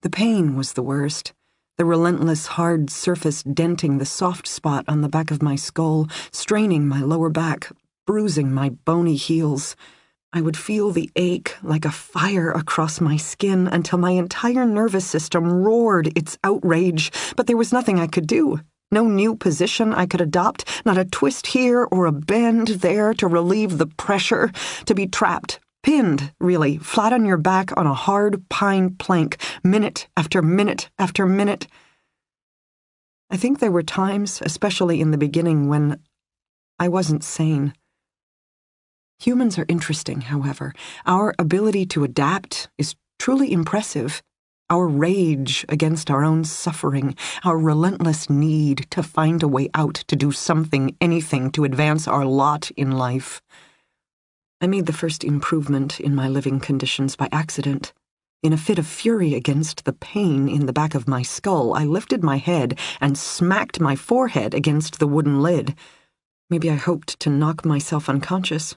The pain was the worst, the relentless hard surface denting the soft spot on the back of my skull, straining my lower back, bruising my bony heels. I would feel the ache like a fire across my skin until my entire nervous system roared its outrage, but there was nothing I could do. No new position I could adopt, not a twist here or a bend there to relieve the pressure, to be trapped, pinned, really, flat on your back on a hard pine plank, minute after minute after minute. I think there were times, especially in the beginning, when I wasn't sane. Humans are interesting, however. Our ability to adapt is truly impressive. Our rage against our own suffering, our relentless need to find a way out, to do something, anything, to advance our lot in life. I made the first improvement in my living conditions by accident. In a fit of fury against the pain in the back of my skull, I lifted my head and smacked my forehead against the wooden lid. Maybe I hoped to knock myself unconscious.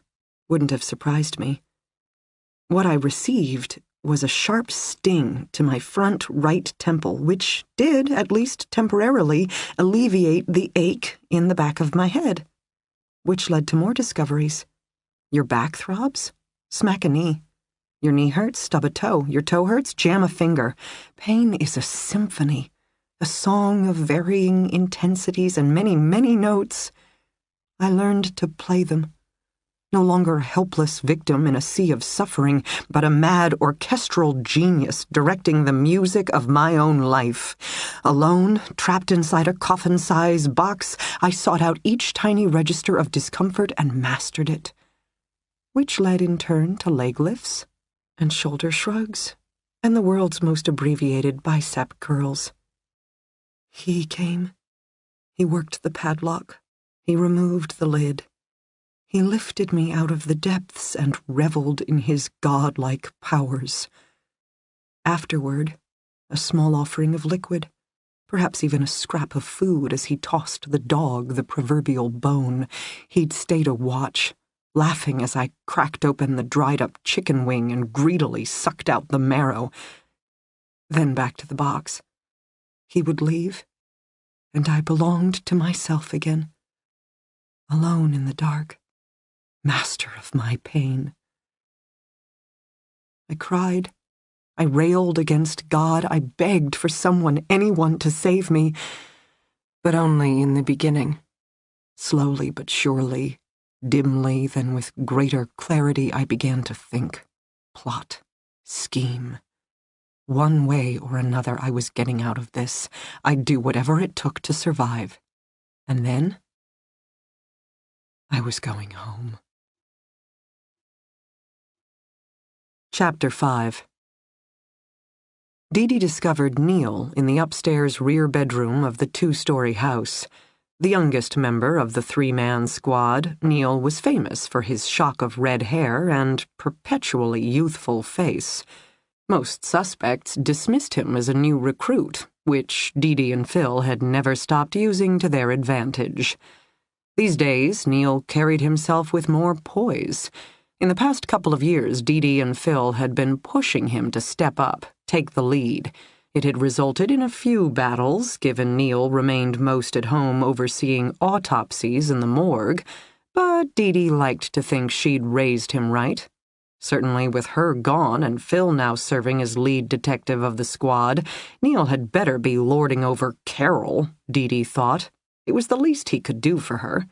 Wouldn't have surprised me. What I received was a sharp sting to my front right temple, which did, at least temporarily, alleviate the ache in the back of my head, which led to more discoveries. Your back throbs? Smack a knee. Your knee hurts? Stub a toe. Your toe hurts? Jam a finger. Pain is a symphony, a song of varying intensities and many, many notes. I learned to play them. No longer a helpless victim in a sea of suffering, but a mad orchestral genius directing the music of my own life. Alone, trapped inside a coffin-size box, I sought out each tiny register of discomfort and mastered it, which led in turn to leg lifts and shoulder shrugs and the world's most abbreviated bicep curls. He came. He worked the padlock. He removed the lid. He lifted me out of the depths and reveled in his godlike powers. Afterward, a small offering of liquid, perhaps even a scrap of food as he tossed the dog the proverbial bone. He'd stayed a watch, laughing as I cracked open the dried-up chicken wing and greedily sucked out the marrow. Then back to the box. He would leave, and I belonged to myself again, alone in the dark. Master of my pain. I cried. I railed against God. I begged for someone, anyone, to save me. But only in the beginning. Slowly but surely, dimly, then with greater clarity, I began to think, plot, scheme. One way or another, I was getting out of this. I'd do whatever it took to survive. And then I was going home. Chapter 5. Dee Dee discovered Neil in the upstairs rear bedroom of the two-story house. The youngest member of the three-man squad, Neil was famous for his shock of red hair and perpetually youthful face. Most suspects dismissed him as a new recruit, which Dee Dee and Phil had never stopped using to their advantage. These days, Neil carried himself with more poise. In the past couple of years, Dee Dee and Phil had been pushing him to step up, take the lead. It had resulted in a few battles, given Neil remained most at home overseeing autopsies in the morgue, but Dee Dee liked to think she'd raised him right. Certainly with her gone and Phil now serving as lead detective of the squad, Neil had better be lording over Carol, Dee Dee thought. It was the least he could do for her.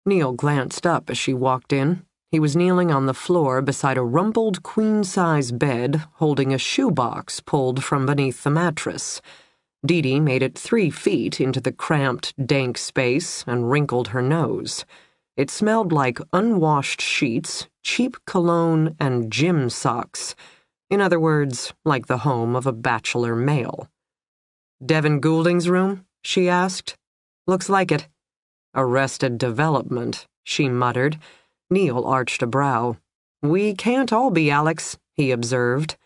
Neil glanced up as she walked in. He was kneeling on the floor beside a rumpled queen-size bed, holding a shoebox pulled from beneath the mattress. Dee Dee made it 3 feet into the cramped, dank space and wrinkled her nose. It smelled like unwashed sheets, cheap cologne, and gym socks. In other words, like the home of a bachelor male. "Devin Goulding's room?" she asked. "Looks like it." "Arrested Development," she muttered. Neil arched a brow. "We can't all be Alex," he observed.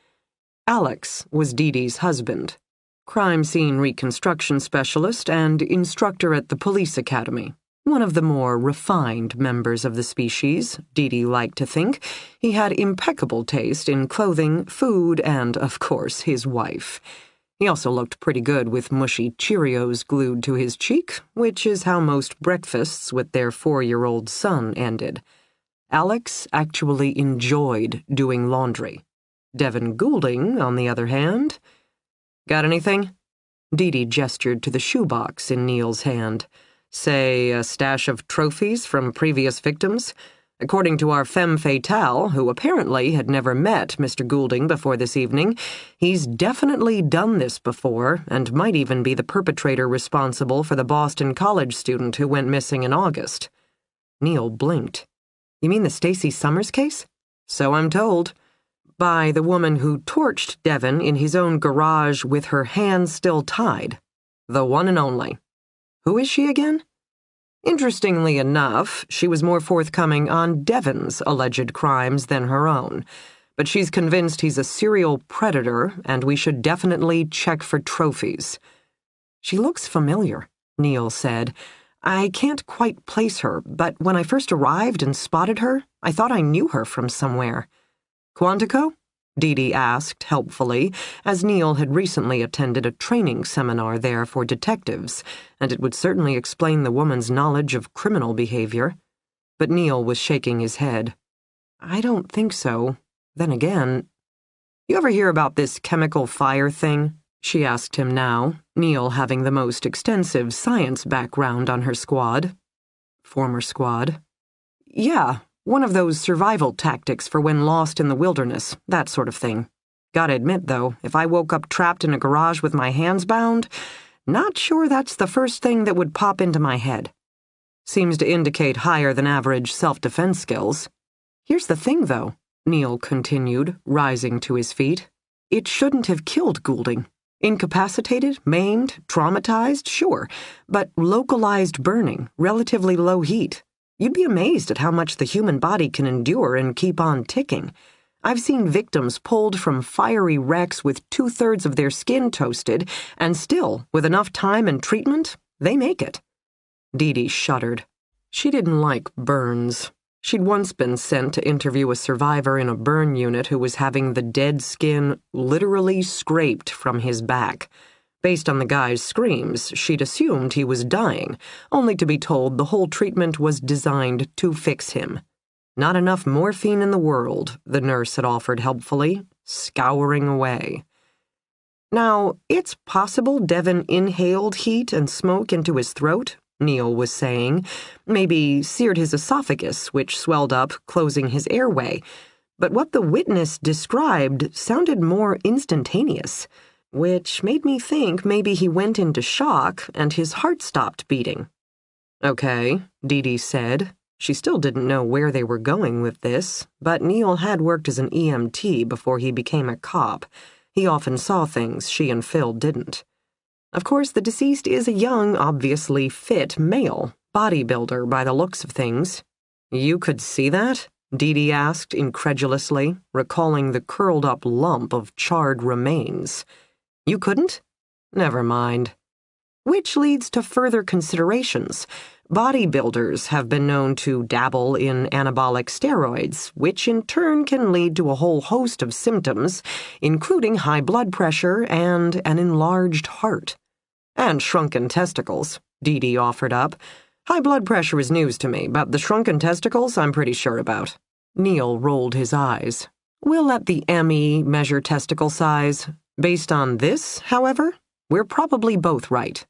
Alex was Dee Dee's husband, crime scene reconstruction specialist and instructor at the police academy. One of the more refined members of the species, Dee Dee liked to think. He had impeccable taste in clothing, food, and, of course, his wife. He also looked pretty good with mushy Cheerios glued to his cheek, which is how most breakfasts with their 4-year-old son ended. Alex actually enjoyed doing laundry. Devin Goulding, on the other hand... "Got anything?" Dee Dee gestured to the shoebox in Neil's hand. "Say, a stash of trophies from previous victims? According to our femme fatale, who apparently had never met Mr. Goulding before this evening, he's definitely done this before and might even be the perpetrator responsible for the Boston College student who went missing in August." Neil blinked. "You mean the Stacey Summers case?" "So I'm told. By the woman who torched Devin in his own garage with her hands still tied. The one and only. Who is she again?" Interestingly enough, she was more forthcoming on Devin's alleged crimes than her own. But she's convinced he's a serial predator, and we should definitely check for trophies. "She looks familiar," Neil said. "I can't quite place her, but when I first arrived and spotted her, I thought I knew her from somewhere." "Quantico?" Dee Dee asked helpfully, as Neil had recently attended a training seminar there for detectives, and it would certainly explain the woman's knowledge of criminal behavior. But Neil was shaking his head. "I don't think so. Then again—" "You ever hear about this chemical fire thing?" she asked him now, Neil having the most extensive science background on her squad. Former squad. "Yeah. One of those survival tactics for when lost in the wilderness, that sort of thing. Gotta admit, though, if I woke up trapped in a garage with my hands bound, not sure that's the first thing that would pop into my head. Seems to indicate higher than average self-defense skills. Here's the thing, though," Neil continued, rising to his feet. "It shouldn't have killed Goulding. Incapacitated, maimed, traumatized, sure, but localized burning, relatively low heat. You'd be amazed at how much the human body can endure and keep on ticking. I've seen victims pulled from fiery wrecks with 2/3 of their skin toasted, and still, with enough time and treatment, they make it." Dee Dee shuddered. She didn't like burns. She'd once been sent to interview a survivor in a burn unit who was having the dead skin literally scraped from his back. Based on the guy's screams, she'd assumed he was dying, only to be told the whole treatment was designed to fix him. Not enough morphine in the world, the nurse had offered helpfully, scouring away. "Now, it's possible Devin inhaled heat and smoke into his throat," Neil was saying. "Maybe seared his esophagus, which swelled up, closing his airway. But what the witness described sounded more instantaneous. Which made me think maybe he went into shock and his heart stopped beating." "Okay," Dee Dee said. She still didn't know where they were going with this, but Neil had worked as an EMT before he became a cop. He often saw things she and Phil didn't. Of course, the deceased is a young, obviously fit male, bodybuilder by the looks of things. "You could see that?" Dee Dee asked incredulously, recalling the curled-up lump of charred remains. "You couldn't? Never mind." Which leads to further considerations. Bodybuilders have been known to dabble in anabolic steroids, which in turn can lead to a whole host of symptoms, including high blood pressure and an enlarged heart. "And shrunken testicles," Dee Dee offered up. "High blood pressure is news to me, but the shrunken testicles I'm pretty sure about." Neil rolled his eyes. "We'll let the ME measure testicle size. Based on this, however, we're probably both right."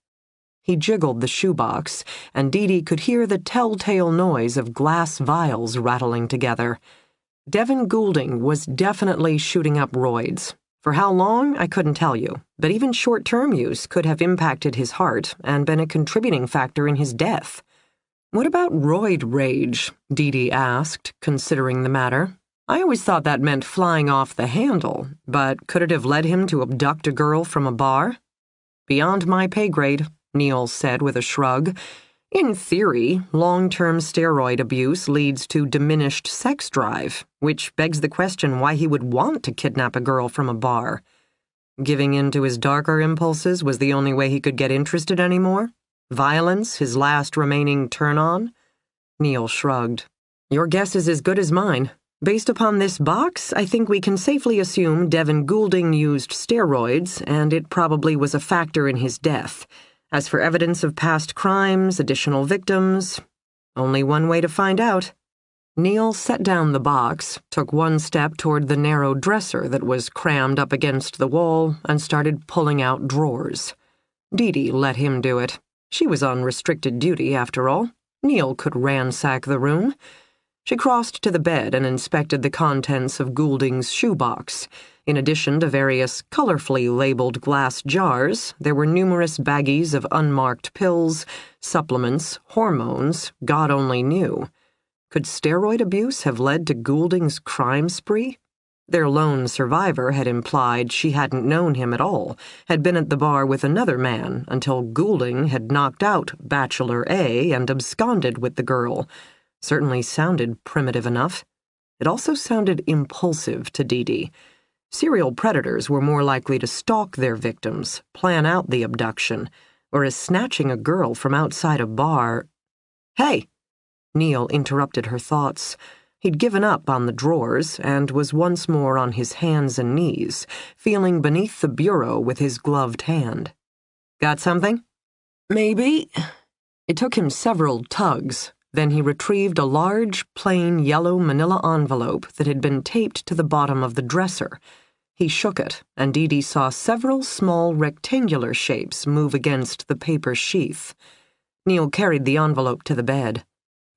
He jiggled the shoebox, and Dee Dee could hear the telltale noise of glass vials rattling together. Devin Goulding was definitely shooting up roids. For how long, I couldn't tell you, but even short-term use could have impacted his heart and been a contributing factor in his death. "What about roid rage?" Dee Dee asked, considering the matter. "I always thought that meant flying off the handle, but could it have led him to abduct a girl from a bar?" "Beyond my pay grade," Neil said with a shrug. "In theory, long-term steroid abuse leads to diminished sex drive, which begs the question why he would want to kidnap a girl from a bar. Giving in to his darker impulses was the only way he could get interested anymore? Violence, his last remaining turn-on?" Neil shrugged. "Your guess is as good as mine. Based upon this box, I think we can safely assume Devin Goulding used steroids, and it probably was a factor in his death. As for evidence of past crimes, additional victims, only one way to find out." Neil set down the box, took one step toward the narrow dresser that was crammed up against the wall, and started pulling out drawers. Dee Dee let him do it. She was on restricted duty, after all. Neil could ransack the room. She crossed to the bed and inspected the contents of Goulding's shoebox. In addition to various colorfully labeled glass jars, there were numerous baggies of unmarked pills, supplements, hormones, God only knew. Could steroid abuse have led to Goulding's crime spree? Their lone survivor had implied she hadn't known him at all, had been at the bar with another man until Goulding had knocked out Bachelor A and absconded with the girl. Certainly sounded primitive enough. It also sounded impulsive to Dee Dee. Serial predators were more likely to stalk their victims, plan out the abduction, whereas snatching a girl from outside a bar— "Hey!" Neil interrupted her thoughts. He'd given up on the drawers and was once more on his hands and knees, feeling beneath the bureau with his gloved hand. "Got something?" "Maybe." It took him several tugs. Then he retrieved a large, plain yellow manila envelope that had been taped to the bottom of the dresser. He shook it, and Dee Dee saw several small rectangular shapes move against the paper sheath. Neil carried the envelope to the bed.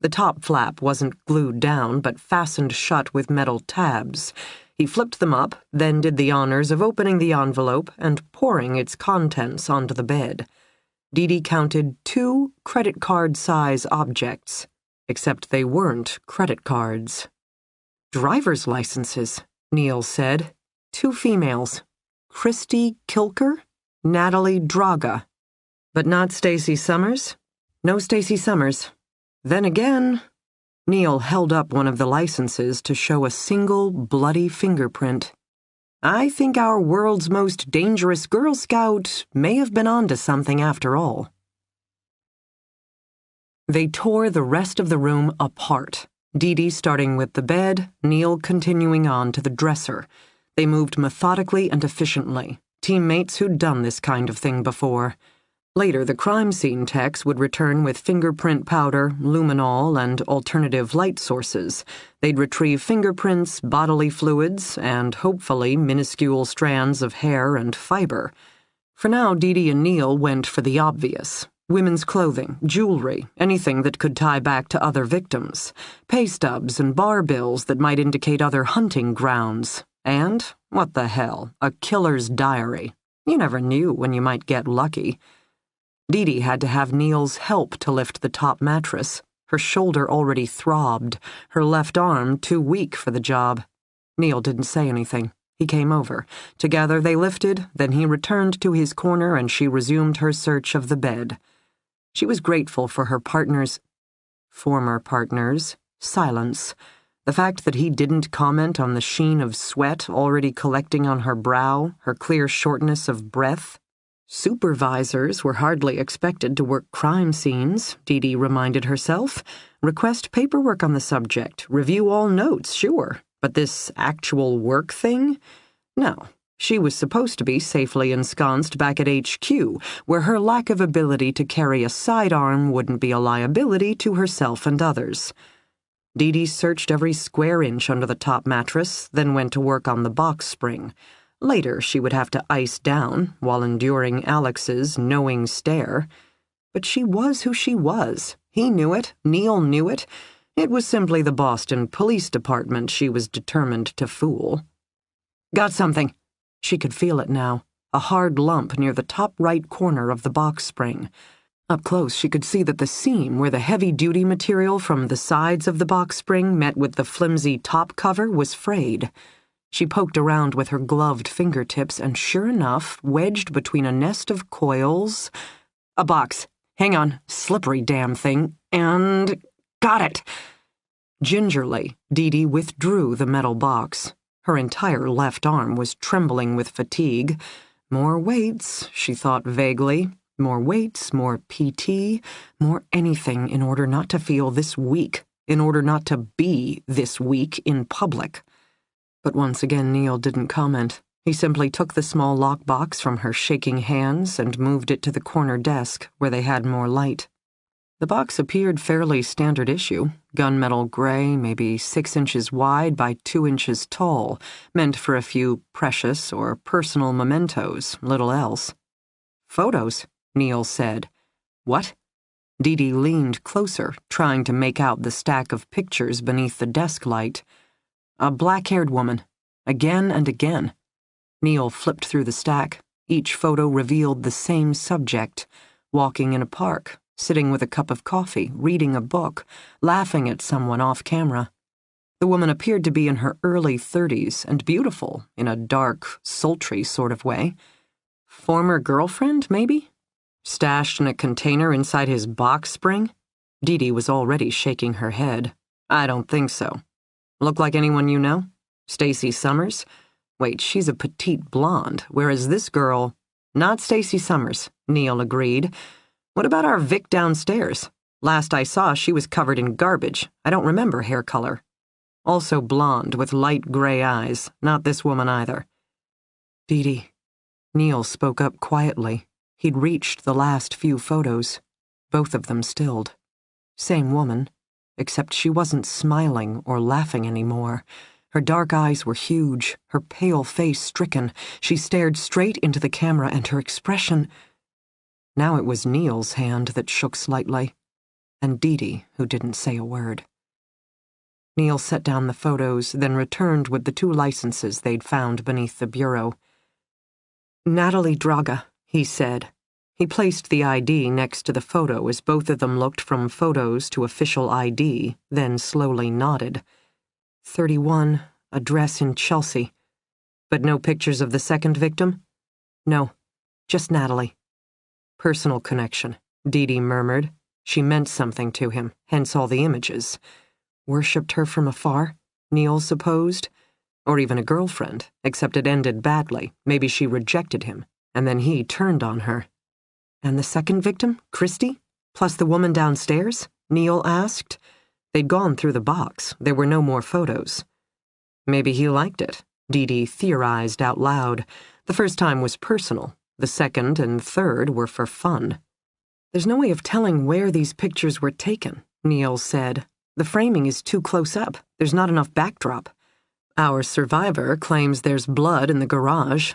The top flap wasn't glued down, but fastened shut with metal tabs. He flipped them up, then did the honors of opening the envelope and pouring its contents onto the bed. Dee Dee counted 2 credit card-size objects, except they weren't credit cards. "Driver's licenses," Neil said. 2 females. Christy Kilker, Natalie Draga. But not Stacy Summers? No Stacy Summers. Then again, Neil held up one of the licenses to show a single bloody fingerprint. "I think our world's most dangerous Girl Scout may have been onto something after all." They tore the rest of the room apart, Dee Dee starting with the bed, Neil continuing on to the dresser. They moved methodically and efficiently, teammates who'd done this kind of thing before. Later, the crime scene techs would return with fingerprint powder, luminol, and alternative light sources. They'd retrieve fingerprints, bodily fluids, and, hopefully, minuscule strands of hair and fiber. For now, Dee Dee and Neil went for the obvious. Women's clothing, jewelry, anything that could tie back to other victims. Pay stubs and bar bills that might indicate other hunting grounds. And, what the hell, a killer's diary. You never knew when you might get lucky. Dee Dee had to have Neil's help to lift the top mattress. Her shoulder already throbbed, her left arm too weak for the job. Neil didn't say anything. He came over. Together they lifted, then he returned to his corner and she resumed her search of the bed. She was grateful for her former partner's, silence. The fact that he didn't comment on the sheen of sweat already collecting on her brow, her clear shortness of breath. Supervisors were hardly expected to work crime scenes, Dee Dee reminded herself. Request paperwork on the subject, review all notes, sure. But this actual work thing? No. She was supposed to be safely ensconced back at HQ, where her lack of ability to carry a sidearm wouldn't be a liability to herself and others. Dee Dee searched every square inch under the top mattress, then went to work on the box spring. Later, she would have to ice down while enduring Alex's knowing stare. But she was who she was. He knew it. Neil knew it. It was simply the Boston Police Department she was determined to fool. Got something. She could feel it now, a hard lump near the top right corner of the box spring. Up close, she could see that the seam where the heavy-duty material from the sides of the box spring met with the flimsy top cover was frayed. She poked around with her gloved fingertips, and sure enough, wedged between a nest of coils, a box. Hang on, slippery damn thing, and got it. Gingerly, Dee Dee withdrew the metal box. Her entire left arm was trembling with fatigue. More weights, she thought vaguely. More weights, more PT, more anything in order not to feel this weak, in order not to be this weak in public. But once again, Neil didn't comment. He simply took the small lockbox from her shaking hands and moved it to the corner desk where they had more light. The box appeared fairly standard issue, gunmetal gray, maybe 6 inches wide by 2 inches tall, meant for a few precious or personal mementos, little else. Photos, Neil said. What? Dee Dee leaned closer, trying to make out the stack of pictures beneath the desk light. A black-haired woman. Again and again. Neil flipped through the stack. Each photo revealed the same subject, walking in a park, sitting with a cup of coffee, reading a book, laughing at someone off camera. The woman appeared to be in her early 30s and beautiful, in a dark, sultry sort of way. Former girlfriend, maybe? Stashed in a container inside his box spring? Dee Dee was already shaking her head. I don't think so. Look like anyone you know? Stacey Summers? Wait, she's a petite blonde, whereas this girl... Not Stacey Summers, Neil agreed. What about our Vic downstairs? Last I saw, she was covered in garbage. I don't remember hair color. Also blonde with light gray eyes. Not this woman either. Dee Dee. Neil spoke up quietly. He'd reached the last few photos, both of them stilled. Same woman, except she wasn't smiling or laughing anymore. Her dark eyes were huge, her pale face stricken. She stared straight into the camera, and her expression... Now it was Neil's hand that shook slightly, and Dee Dee who didn't say a word. Neil set down the photos, then returned with the 2 licenses they'd found beneath the bureau. Natalie Draga, he said. He placed the ID next to the photo as both of them looked from photos to official ID, then slowly nodded. 31, address in Chelsea. But no pictures of the second victim? No, just Natalie. Personal connection, Dee Dee murmured. She meant something to him, hence all the images. Worshipped her from afar, Neil supposed. Or even a girlfriend, except it ended badly. Maybe she rejected him, and then he turned on her. And the second victim, Christy? Plus the woman downstairs? Neil asked. They'd gone through the box. There were no more photos. Maybe he liked it, Dee Dee theorized out loud. The first time was personal. The second and third were for fun. There's no way of telling where these pictures were taken, Neil said. The framing is too close up. There's not enough backdrop. Our survivor claims there's blood in the garage.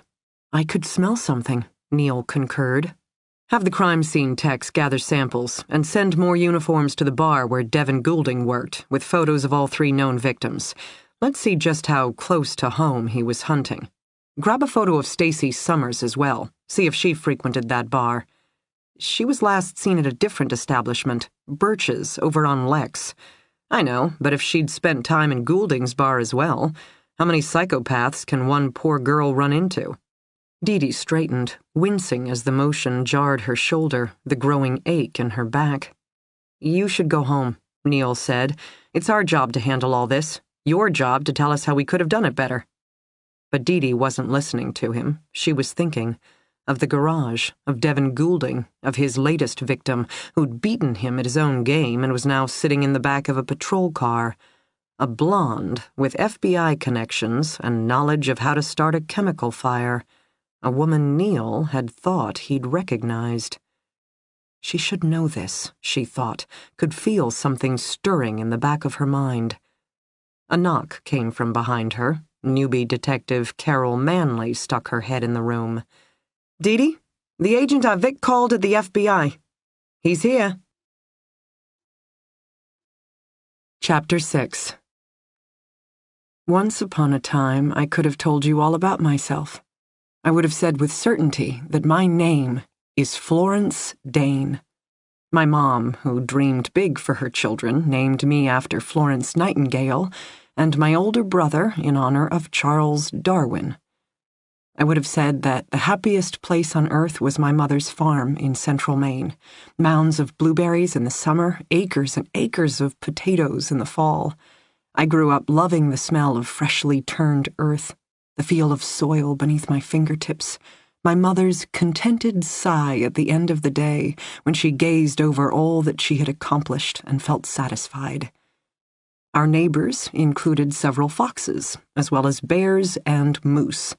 I could smell something, Neil concurred. Have the crime scene techs gather samples and send more uniforms to the bar where Devin Goulding worked, with photos of all 3 known victims. Let's see just how close to home he was hunting. Grab a photo of Stacey Summers as well. See if she frequented that bar. She was last seen at a different establishment, Birch's, over on Lex. I know, but if she'd spent time in Goulding's bar as well, how many psychopaths can one poor girl run into? Dee Dee straightened, wincing as the motion jarred her shoulder, the growing ache in her back. You should go home, Neil said. It's our job to handle all this. Your job to tell us how we could have done it better. But Dee Dee wasn't listening to him. She was thinking of the garage, of Devin Goulding, of his latest victim, who'd beaten him at his own game and was now sitting in the back of a patrol car. A blonde with FBI connections and knowledge of how to start a chemical fire. A woman Neil had thought he'd recognized. She should know this, she thought, could feel something stirring in the back of her mind. A knock came from behind her. Newbie detective Carol Manley stuck her head in the room. Dee Dee, the agent Vic called at the FBI. He's here. Chapter 6. Once upon a time, I could have told you all about myself. I would have said with certainty that my name is Florence Dane. My mom, who dreamed big for her children, named me after Florence Nightingale, and my older brother in honor of Charles Darwin. I would have said that the happiest place on earth was my mother's farm in central Maine. Mounds of blueberries in the summer, acres and acres of potatoes in the fall. I grew up loving the smell of freshly turned earth, the feel of soil beneath my fingertips, my mother's contented sigh at the end of the day when she gazed over all that she had accomplished and felt satisfied. Our neighbors included several foxes, as well as bears and moose.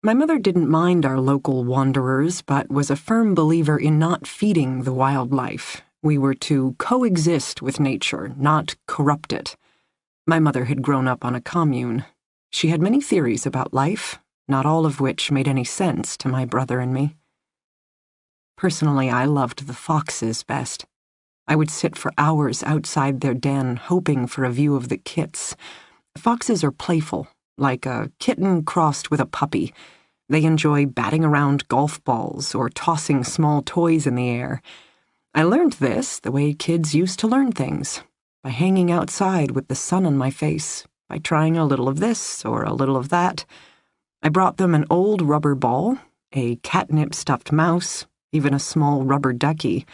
My mother didn't mind our local wanderers, but was a firm believer in not feeding the wildlife. We were to coexist with nature, not corrupt it. My mother had grown up on a commune. She had many theories about life, not all of which made any sense to my brother and me. Personally, I loved the foxes best. I would sit for hours outside their den, hoping for a view of the kits. Foxes are playful, like a kitten crossed with a puppy. They enjoy batting around golf balls or tossing small toys in the air. I learned this the way kids used to learn things, by hanging outside with the sun on my face, by trying a little of this or a little of that. I brought them an old rubber ball, a catnip stuffed mouse, even a small rubber ducky.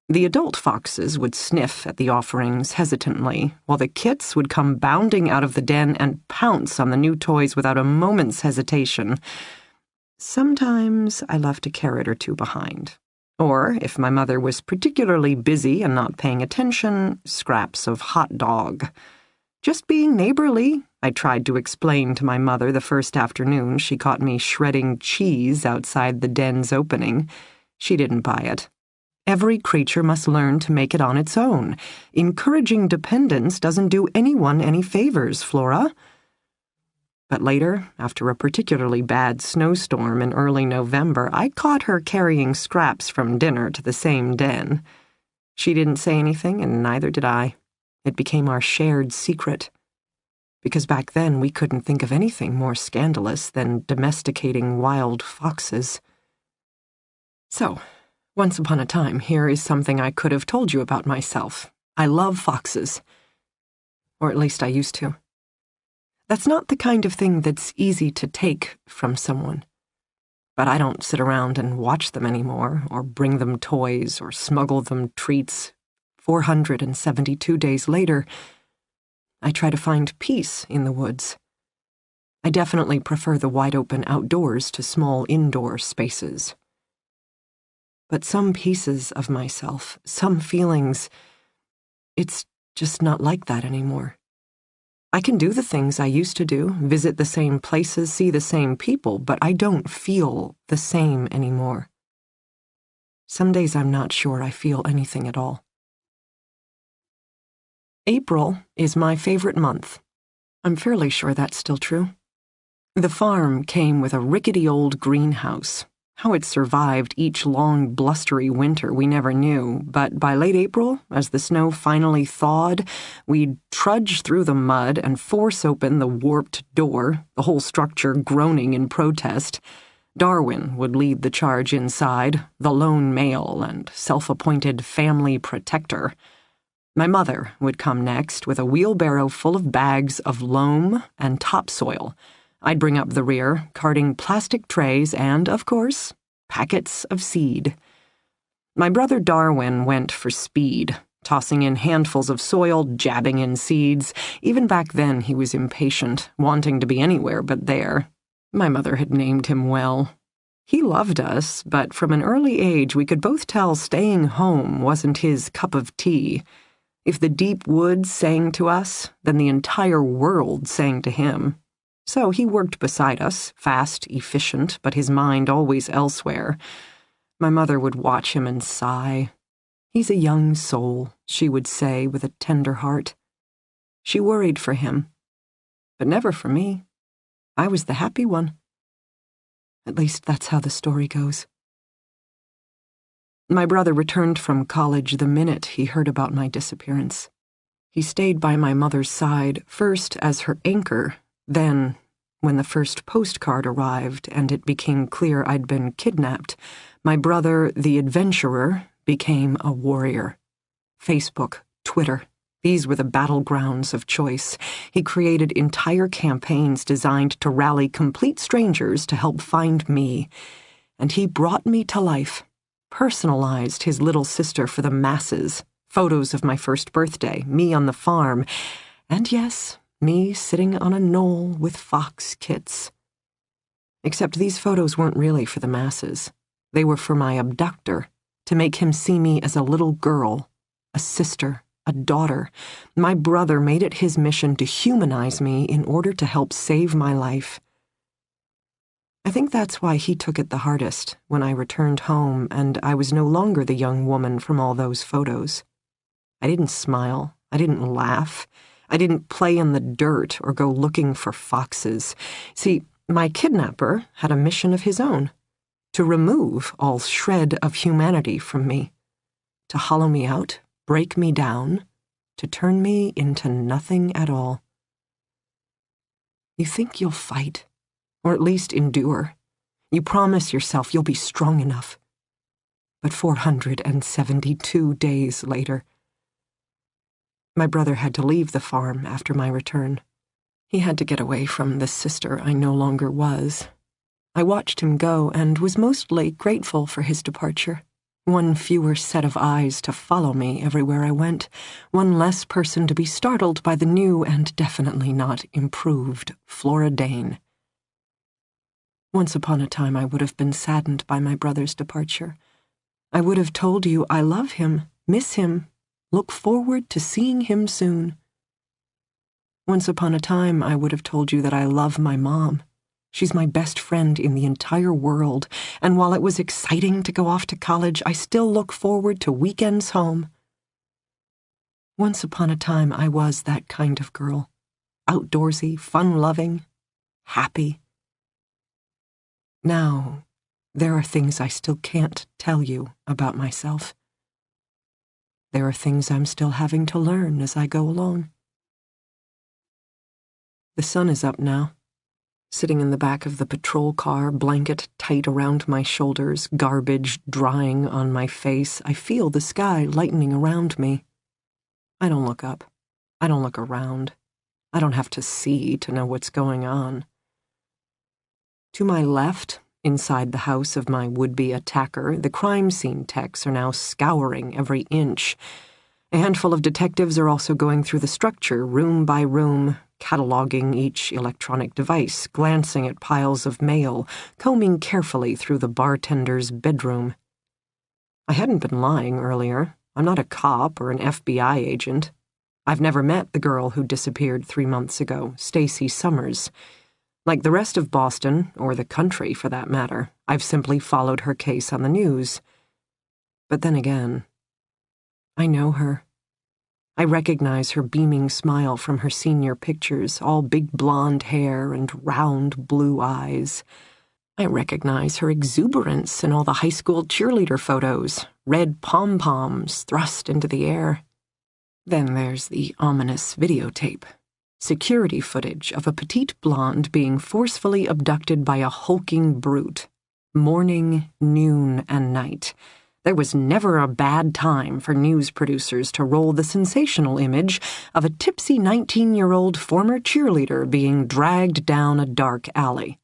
The adult foxes would sniff at the offerings hesitantly, while the kits would come bounding out of the den and pounce on the new toys without a moment's hesitation. Sometimes I left a carrot or two behind. Or, if my mother was particularly busy and not paying attention, scraps of hot dog. Just being neighborly, I tried to explain to my mother the first afternoon she caught me shredding cheese outside the den's opening. She didn't buy it. Every creature must learn to make it on its own. Encouraging dependence doesn't do anyone any favors, Flora. But later, after a particularly bad snowstorm in early November, I caught her carrying scraps from dinner to the same den. She didn't say anything, and neither did I. It became our shared secret. Because back then we couldn't think of anything more scandalous than domesticating wild foxes. So, once upon a time, here is something I could have told you about myself. I love foxes. Or at least I used to. That's not the kind of thing that's easy to take from someone. But I don't sit around and watch them anymore, or bring them toys, or smuggle them treats. 472 days later, I try to find peace in the woods. I definitely prefer the wide-open outdoors to small indoor spaces. But some pieces of myself, some feelings, it's just not like that anymore. I can do the things I used to do, visit the same places, see the same people, but I don't feel the same anymore. Some days I'm not sure I feel anything at all. April is my favorite month. I'm fairly sure that's still true. The farm came with a rickety old greenhouse. How it survived each long, blustery winter we never knew, but by late April, as the snow finally thawed, we'd trudge through the mud and force open the warped door, the whole structure groaning in protest. Darwin would lead the charge inside, the lone male and self-appointed family protector. My mother would come next with a wheelbarrow full of bags of loam and topsoil. I'd bring up the rear, carting plastic trays and, of course, packets of seed. My brother Darwin went for speed, tossing in handfuls of soil, jabbing in seeds. Even back then he was impatient, wanting to be anywhere but there. My mother had named him well. He loved us, but from an early age we could both tell staying home wasn't his cup of tea. If the deep woods sang to us, then the entire world sang to him. So he worked beside us, fast, efficient, but his mind always elsewhere. My mother would watch him and sigh. "He's a young soul," she would say with a tender heart. She worried for him, but never for me. I was the happy one. At least that's how the story goes. My brother returned from college the minute he heard about my disappearance. He stayed by my mother's side, first as her anchor, then, when the first postcard arrived and it became clear I'd been kidnapped, my brother, the adventurer, became a warrior. Facebook, Twitter, these were the battlegrounds of choice. He created entire campaigns designed to rally complete strangers to help find me. And he brought me to life, personalized his little sister for the masses, photos of my first birthday, me on the farm, and yes, me sitting on a knoll with fox kits. Except these photos weren't really for the masses. They were for my abductor, to make him see me as a little girl, a sister, a daughter. My brother made it his mission to humanize me in order to help save my life. I think that's why he took it the hardest when I returned home and I was no longer the young woman from all those photos. I didn't smile. I didn't laugh. I didn't play in the dirt or go looking for foxes. See, my kidnapper had a mission of his own, to remove all shred of humanity from me, to hollow me out, break me down, to turn me into nothing at all. You think you'll fight, or at least endure. You promise yourself you'll be strong enough. But 472 days later, my brother had to leave the farm after my return. He had to get away from the sister I no longer was. I watched him go and was mostly grateful for his departure. One fewer set of eyes to follow me everywhere I went, one less person to be startled by the new and definitely not improved Flora Dane. Once upon a time I would have been saddened by my brother's departure. I would have told you I love him, miss him, look forward to seeing him soon. Once upon a time I would have told you that I love my mom. She's my best friend in the entire world, and while it was exciting to go off to college, I still look forward to weekends home. Once upon a time, I was that kind of girl. Outdoorsy, fun-loving, happy. Now, there are things I still can't tell you about myself. There are things I'm still having to learn as I go along. The sun is up now. Sitting in the back of the patrol car, blanket tight around my shoulders, garbage drying on my face, I feel the sky lightening around me. I don't look up. I don't look around. I don't have to see to know what's going on. To my left, inside the house of my would-be attacker, the crime scene techs are now scouring every inch. A handful of detectives are also going through the structure, room by room, cataloging each electronic device, glancing at piles of mail, combing carefully through the bartender's bedroom. I hadn't been lying earlier. I'm not a cop or an FBI agent. I've never met the girl who disappeared 3 months ago, Stacy Summers. Like the rest of Boston, or the country for that matter, I've simply followed her case on the news. But then again, I know her. I recognize her beaming smile from her senior pictures, all big blonde hair and round blue eyes. I recognize her exuberance in all the high school cheerleader photos, red pom-poms thrust into the air. Then there's the ominous videotape. Security footage of a petite blonde being forcefully abducted by a hulking brute. Morning, noon, and night. There was never a bad time for news producers to roll the sensational image of a tipsy 19-year-old former cheerleader being dragged down a dark alley.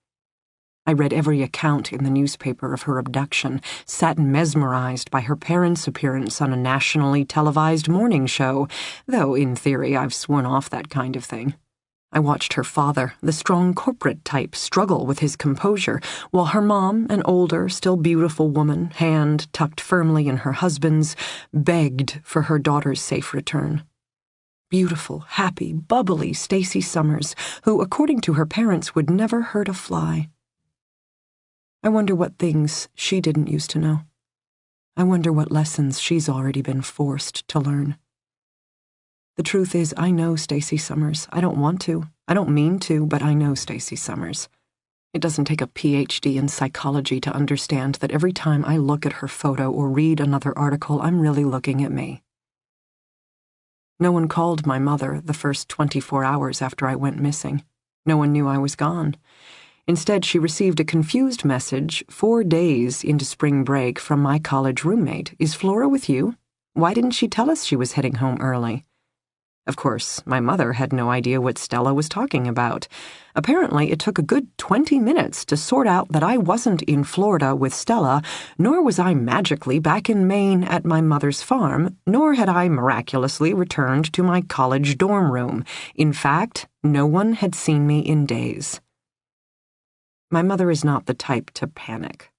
I read every account in the newspaper of her abduction, sat mesmerized by her parents' appearance on a nationally televised morning show, though in theory I've sworn off that kind of thing. I watched her father, the strong corporate type, struggle with his composure, while her mom, an older, still beautiful woman, hand tucked firmly in her husband's, begged for her daughter's safe return. Beautiful, happy, bubbly Stacy Summers, who, according to her parents, would never hurt a fly. I wonder what things she didn't used to know. I wonder what lessons she's already been forced to learn. The truth is, I know Stacy Summers. I don't want to. I don't mean to, but I know Stacy Summers. It doesn't take a PhD in psychology to understand that every time I look at her photo or read another article, I'm really looking at me. No one called my mother the first 24 hours after I went missing. No one knew I was gone. Instead, she received a confused message 4 days into spring break from my college roommate. "Is Flora with you? Why didn't she tell us she was heading home early?" Of course, my mother had no idea what Stella was talking about. Apparently, it took a good 20 minutes to sort out that I wasn't in Florida with Stella, nor was I magically back in Maine at my mother's farm, nor had I miraculously returned to my college dorm room. In fact, no one had seen me in days. My mother is not the type to panic.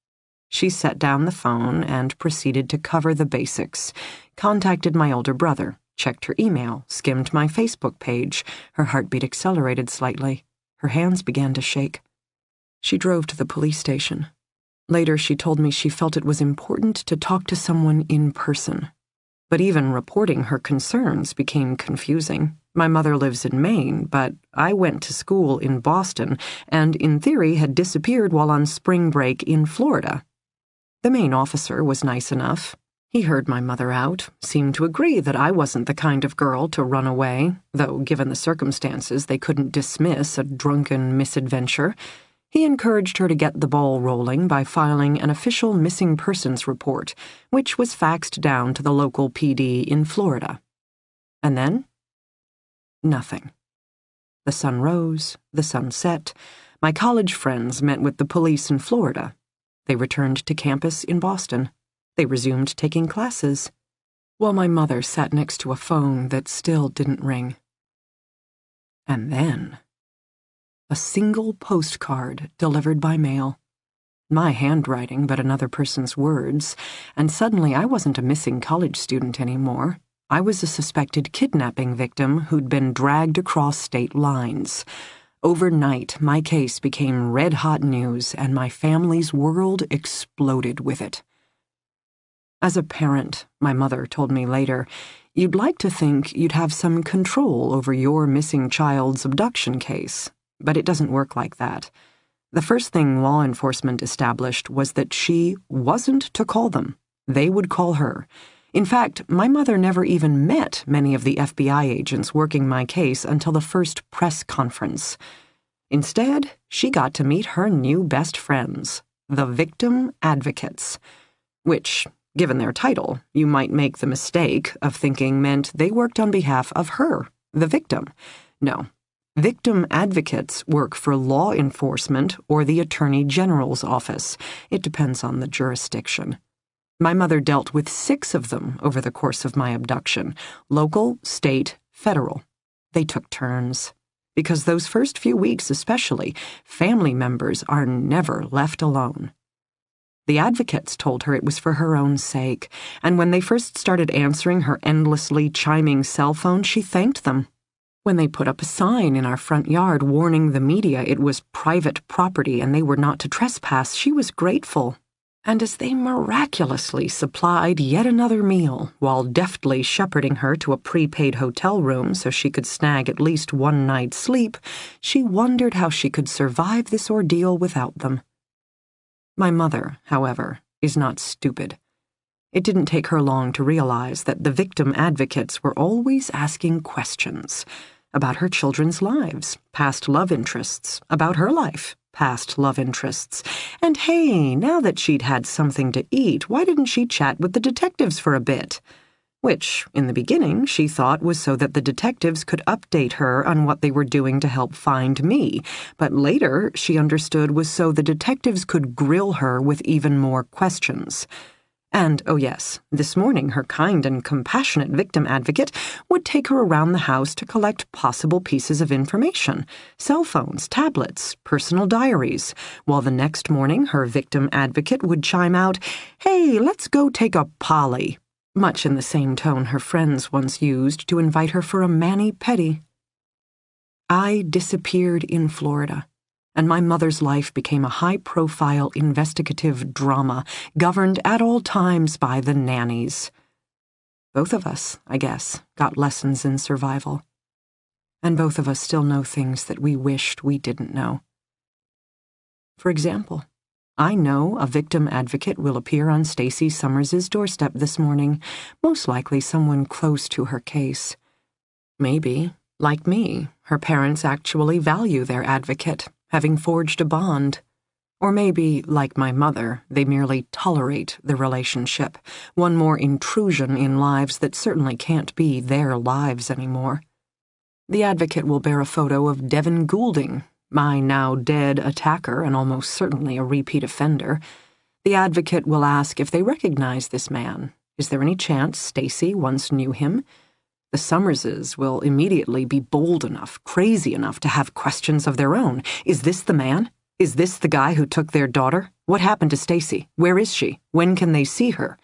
She set down the phone and proceeded to cover the basics, contacted my older brother, checked her email, skimmed my Facebook page. Her heartbeat accelerated slightly. Her hands began to shake. She drove to the police station. Later, she told me she felt it was important to talk to someone in person. But even reporting her concerns became confusing. My mother lives in Maine, but I went to school in Boston and, in theory, had disappeared while on spring break in Florida. The Maine officer was nice enough. He heard my mother out, seemed to agree that I wasn't the kind of girl to run away, though given the circumstances they couldn't dismiss a drunken misadventure. He encouraged her to get the ball rolling by filing an official missing persons report, which was faxed down to the local PD in Florida. And then? Nothing. The sun rose, the sun set. My college friends met with the police in Florida. They returned to campus in Boston. They resumed taking classes, while my mother sat next to a phone that still didn't ring. And then, a single postcard delivered by mail. My handwriting, but another person's words, and suddenly I wasn't a missing college student anymore. I was a suspected kidnapping victim who'd been dragged across state lines. Overnight, my case became red-hot news, and my family's world exploded with it. As a parent, my mother told me later, you'd like to think you'd have some control over your missing child's abduction case, but it doesn't work like that. The first thing law enforcement established was that she wasn't to call them. They would call her. In fact, my mother never even met many of the FBI agents working my case until the first press conference. Instead, she got to meet her new best friends, the victim advocates, which, given their title, you might make the mistake of thinking meant they worked on behalf of her, the victim. No. Victim advocates work for law enforcement or the Attorney General's office. It depends on the jurisdiction. My mother dealt with 6 of them over the course of my abduction: local, state, federal. They took turns. Because those first few weeks especially, family members are never left alone. The advocates told her it was for her own sake, and when they first started answering her endlessly chiming cell phone, she thanked them. When they put up a sign in our front yard warning the media it was private property and they were not to trespass, she was grateful. And as they miraculously supplied yet another meal while deftly shepherding her to a prepaid hotel room so she could snag at least one night's sleep, she wondered how she could survive this ordeal without them. My mother, however, is not stupid. It didn't take her long to realize that the victim advocates were always asking questions about her children's lives, past love interests, about her life, past love interests, and hey, now that she'd had something to eat, why didn't she chat with the detectives for a bit? Which, in the beginning, she thought was so that the detectives could update her on what they were doing to help find me, but later she understood was so the detectives could grill her with even more questions. And, oh yes, this morning her kind and compassionate victim advocate would take her around the house to collect possible pieces of information, cell phones, tablets, personal diaries, while the next morning her victim advocate would chime out, "Hey, let's go take a Polly," much in the same tone her friends once used to invite her for a mani-pedi. I disappeared in Florida, and my mother's life became a high-profile investigative drama governed at all times by the nannies. Both of us, I guess, got lessons in survival. And both of us still know things that we wished we didn't know. For example, I know a victim advocate will appear on Stacey Summers's doorstep this morning, most likely someone close to her case. Maybe, like me, her parents actually value their advocate, having forged a bond. Or maybe, like my mother, they merely tolerate the relationship, one more intrusion in lives that certainly can't be their lives anymore. The advocate will bear a photo of Devin Goulding, my now dead attacker and almost certainly a repeat offender. The advocate will ask if they recognize this man. Is there any chance Stacey once knew him? The Summerses will immediately be bold enough, crazy enough to have questions of their own. Is this the man? Is this the guy who took their daughter? What happened to Stacey? Where is she? When can they see her?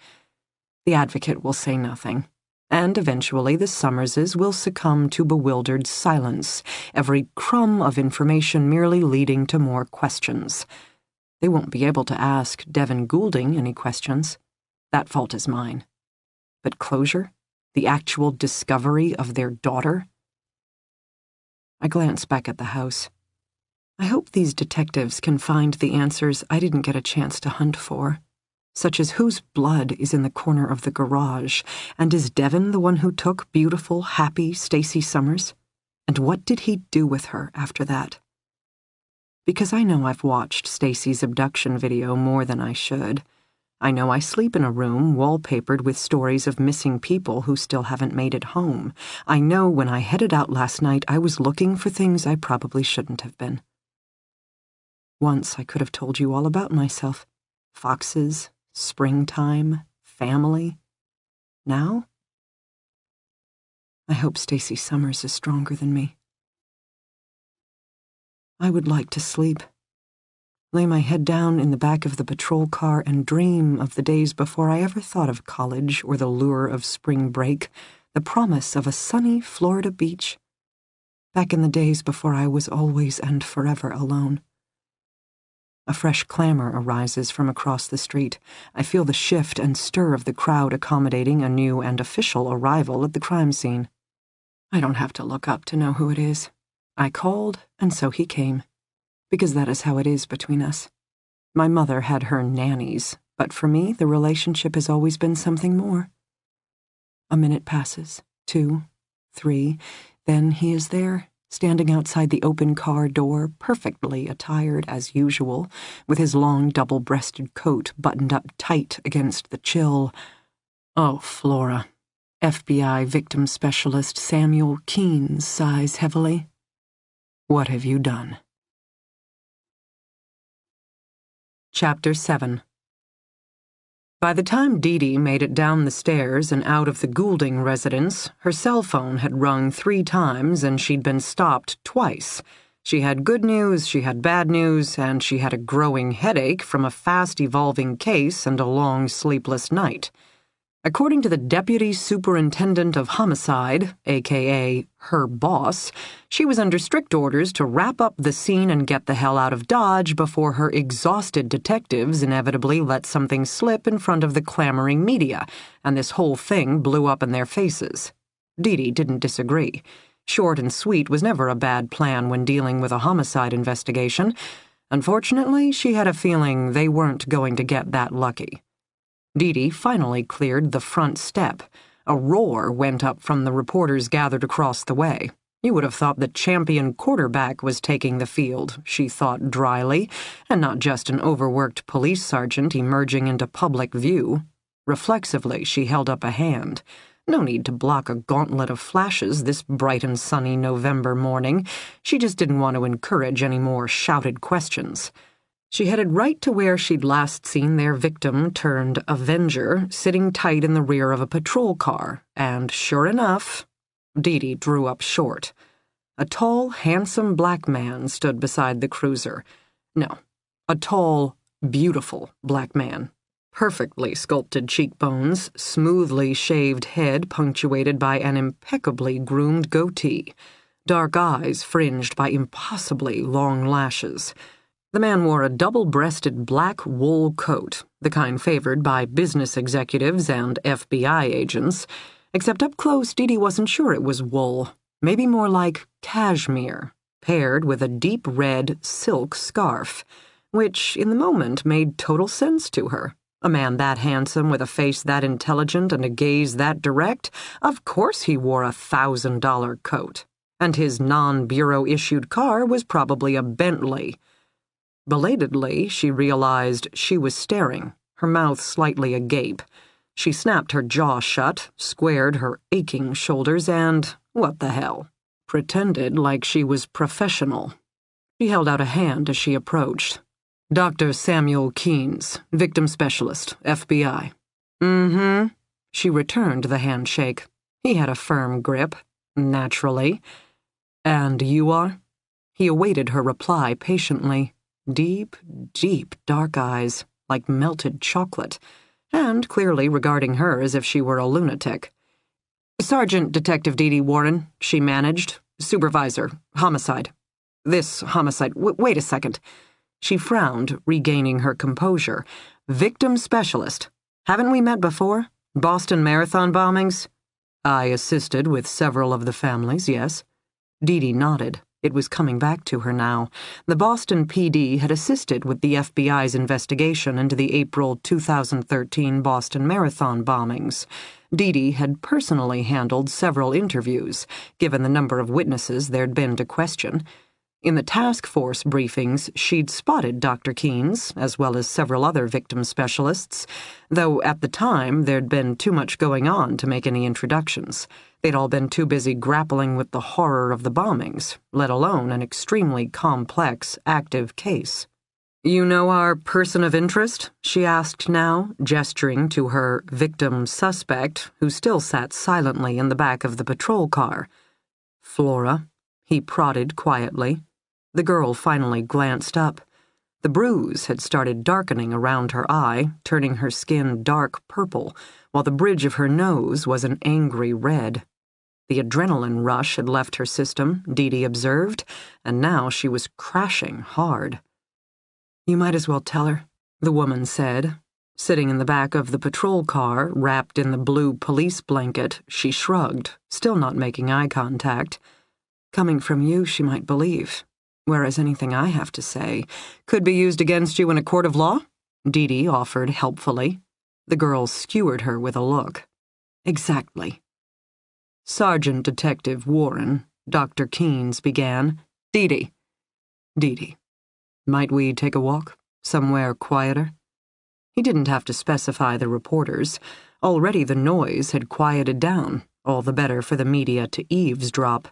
The advocate will say nothing. And eventually the Summerses will succumb to bewildered silence, every crumb of information merely leading to more questions. They won't be able to ask Devin Goulding any questions. That fault is mine. But closure? The actual discovery of their daughter? I glance back at the house. I hope these detectives can find the answers I didn't get a chance to hunt for, such as whose blood is in the corner of the garage, and is Devin the one who took beautiful, happy Stacey Summers? And what did he do with her after that? Because I know I've watched Stacey's abduction video more than I should. I know I sleep in a room wallpapered with stories of missing people who still haven't made it home. I know when I headed out last night I was looking for things I probably shouldn't have been. Once I could have told you all about myself. Foxes, springtime, family. Now? I hope Stacey Summers is stronger than me. I would like to sleep. Lay my head down in the back of the patrol car and dream of the days before I ever thought of college or the lure of spring break, the promise of a sunny Florida beach. Back in the days before I was always and forever alone. A fresh clamor arises from across the street. I feel the shift and stir of the crowd accommodating a new and official arrival at the crime scene. I don't have to look up to know who it is. I called, and so he came. Because that is how it is between us. My mother had her nannies, but for me the relationship has always been something more. A minute passes, 2, 3, then he is there, standing outside the open car door, perfectly attired as usual, with his long double-breasted coat buttoned up tight against the chill. Oh, Flora. FBI victim specialist Samuel Keynes sighs heavily. What have you done? Chapter 7. By the time Dee Dee made it down the stairs and out of the Goulding residence, her cell phone had rung 3 times and she'd been stopped twice. She had good news, she had bad news, and she had a growing headache from a fast-evolving case and a long, sleepless night. According to the Deputy Superintendent of Homicide, a.k.a. her boss, she was under strict orders to wrap up the scene and get the hell out of Dodge before her exhausted detectives inevitably let something slip in front of the clamoring media, and this whole thing blew up in their faces. Dee Dee didn't disagree. Short and sweet was never a bad plan when dealing with a homicide investigation. Unfortunately, she had a feeling they weren't going to get that lucky. Dee Dee finally cleared the front step. A roar went up from the reporters gathered across the way. You would have thought the champion quarterback was taking the field, she thought dryly, and not just an overworked police sergeant emerging into public view. Reflexively, she held up a hand. No need to block a gauntlet of flashes this bright and sunny November morning. She just didn't want to encourage any more shouted questions. She headed right to where she'd last seen their victim-turned-avenger sitting tight in the rear of a patrol car, and sure enough, Dee Dee drew up short. A tall, handsome black man stood beside the cruiser. No, a tall, beautiful black man. Perfectly sculpted cheekbones, smoothly shaved head punctuated by an impeccably groomed goatee, dark eyes fringed by impossibly long lashes. The man wore a double-breasted black wool coat, the kind favored by business executives and FBI agents, except up close Dee Dee wasn't sure it was wool, maybe more like cashmere, paired with a deep red silk scarf. which in the moment made total sense to her. A man that handsome, with a face that intelligent and a gaze that direct, of course he wore a $1,000 coat. And his non-bureau-issued car was probably a Bentley. Belatedly, she realized she was staring, her mouth slightly agape. She snapped her jaw shut, squared her aching shoulders, and, what the hell, pretended like she was professional. She held out a hand as she approached. Dr. Samuel Keynes, victim specialist, FBI. Mm-hmm. She returned the handshake. He had a firm grip, naturally. And you are? He awaited her reply patiently. Deep, deep dark eyes, like melted chocolate, and clearly regarding her as if she were a lunatic. Sergeant Detective Dee Dee Warren, she managed. Supervisor, homicide. This homicide. Wait a second. She frowned, regaining her composure. Victim specialist. Haven't we met before? Boston Marathon bombings? I assisted with several of the families, yes. Dee Dee nodded. It was coming back to her now. The Boston PD had assisted with the FBI's investigation into the April 2013 Boston Marathon bombings. Dee Dee had personally handled several interviews, given the number of witnesses there'd been to question. In the task force briefings, she'd spotted Dr. Keynes, as well as several other victim specialists, though at the time there'd been too much going on to make any introductions. They'd all been too busy grappling with the horror of the bombings, let alone an extremely complex, active case. You know our person of interest? She asked now, gesturing to her victim suspect, who still sat silently in the back of the patrol car. Flora, he prodded quietly. The girl finally glanced up. The bruise had started darkening around her eye, turning her skin dark purple, while the bridge of her nose was an angry red. The adrenaline rush had left her system, Dee Dee observed, and now she was crashing hard. You might as well tell her, the woman said. Sitting in the back of the patrol car, wrapped in the blue police blanket, she shrugged, still not making eye contact. Coming from you, she might believe, whereas anything I have to say could be used against you in a court of law, Dee Dee offered helpfully. The girl skewered her with a look. Exactly. Sergeant Detective Warren, Dr. Keynes began. Dee Dee. Dee Dee. Might we take a walk? Somewhere quieter? He didn't have to specify the reporters. Already the noise had quieted down, all the better for the media to eavesdrop.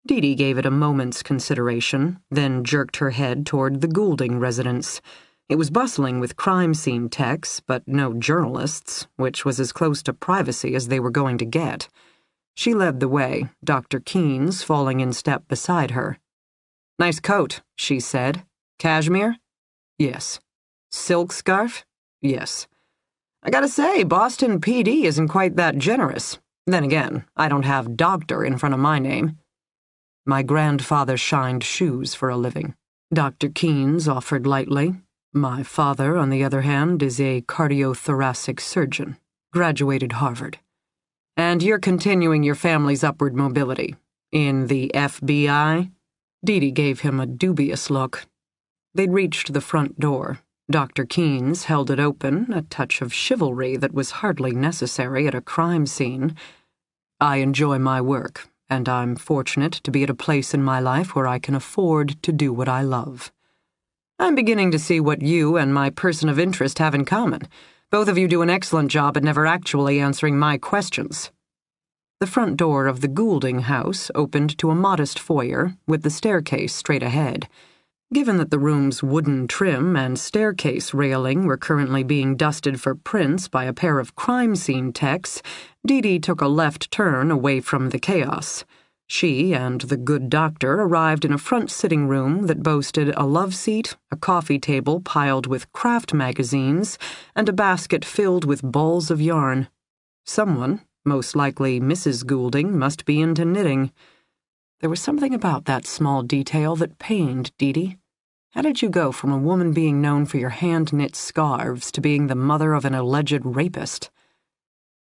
Dee Dee gave it a moment's consideration, then jerked her head toward the Goulding residence. It was bustling with crime scene techs, but no journalists, which was as close to privacy as they were going to get. She led the way, Dr. Keynes falling in step beside her. Nice coat, she said. Cashmere? Yes. Silk scarf? Yes. I gotta say, Boston PD isn't quite that generous. Then again, I don't have doctor in front of my name. My grandfather shined shoes for a living, Dr. Keynes offered lightly. My father, on the other hand, is a cardiothoracic surgeon, graduated Harvard. And you're continuing your family's upward mobility. In the FBI? Dee Dee gave him a dubious look. They'd reached the front door. Dr. Keynes held it open, a touch of chivalry that was hardly necessary at a crime scene. I enjoy my work, and I'm fortunate to be at a place in my life where I can afford to do what I love. I'm beginning to see what you and my person of interest have in common. Both of you do an excellent job at never actually answering my questions. The front door of the Goulding house opened to a modest foyer, with the staircase straight ahead. Given that the room's wooden trim and staircase railing were currently being dusted for prints by a pair of crime scene techs, Dee Dee took a left turn away from the chaos. She and the good doctor arrived in a front sitting room that boasted a love seat, a coffee table piled with craft magazines, and a basket filled with balls of yarn. Someone, most likely Mrs. Goulding, must be into knitting. There was something about that small detail that pained Dee Dee. How did you go from a woman being known for your hand-knit scarves to being the mother of an alleged rapist?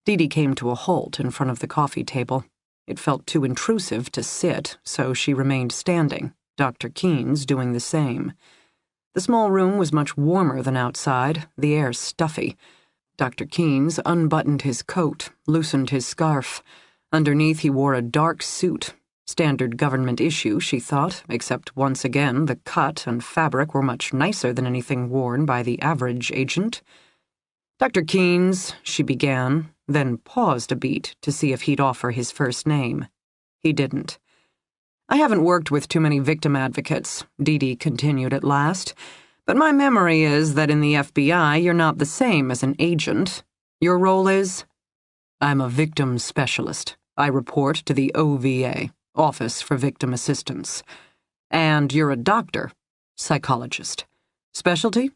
Dee Dee came to a halt in front of the coffee table. It felt too intrusive to sit, so she remained standing, Dr. Keynes doing the same. The small room was much warmer than outside, the air stuffy. Dr. Keynes unbuttoned his coat, loosened his scarf. Underneath he wore a dark suit. Standard government issue, she thought, except once again the cut and fabric were much nicer than anything worn by the average agent. "Dr. Keynes," she began, then paused a beat to see if he'd offer his first name. He didn't. "I haven't worked with too many victim advocates," Dee Dee continued at last, "but my memory is that in the FBI you're not the same as an agent. Your role is?" "I'm a victim specialist. I report to the OVA, Office for Victim Assistance. And you're a doctor, psychologist. Specialty?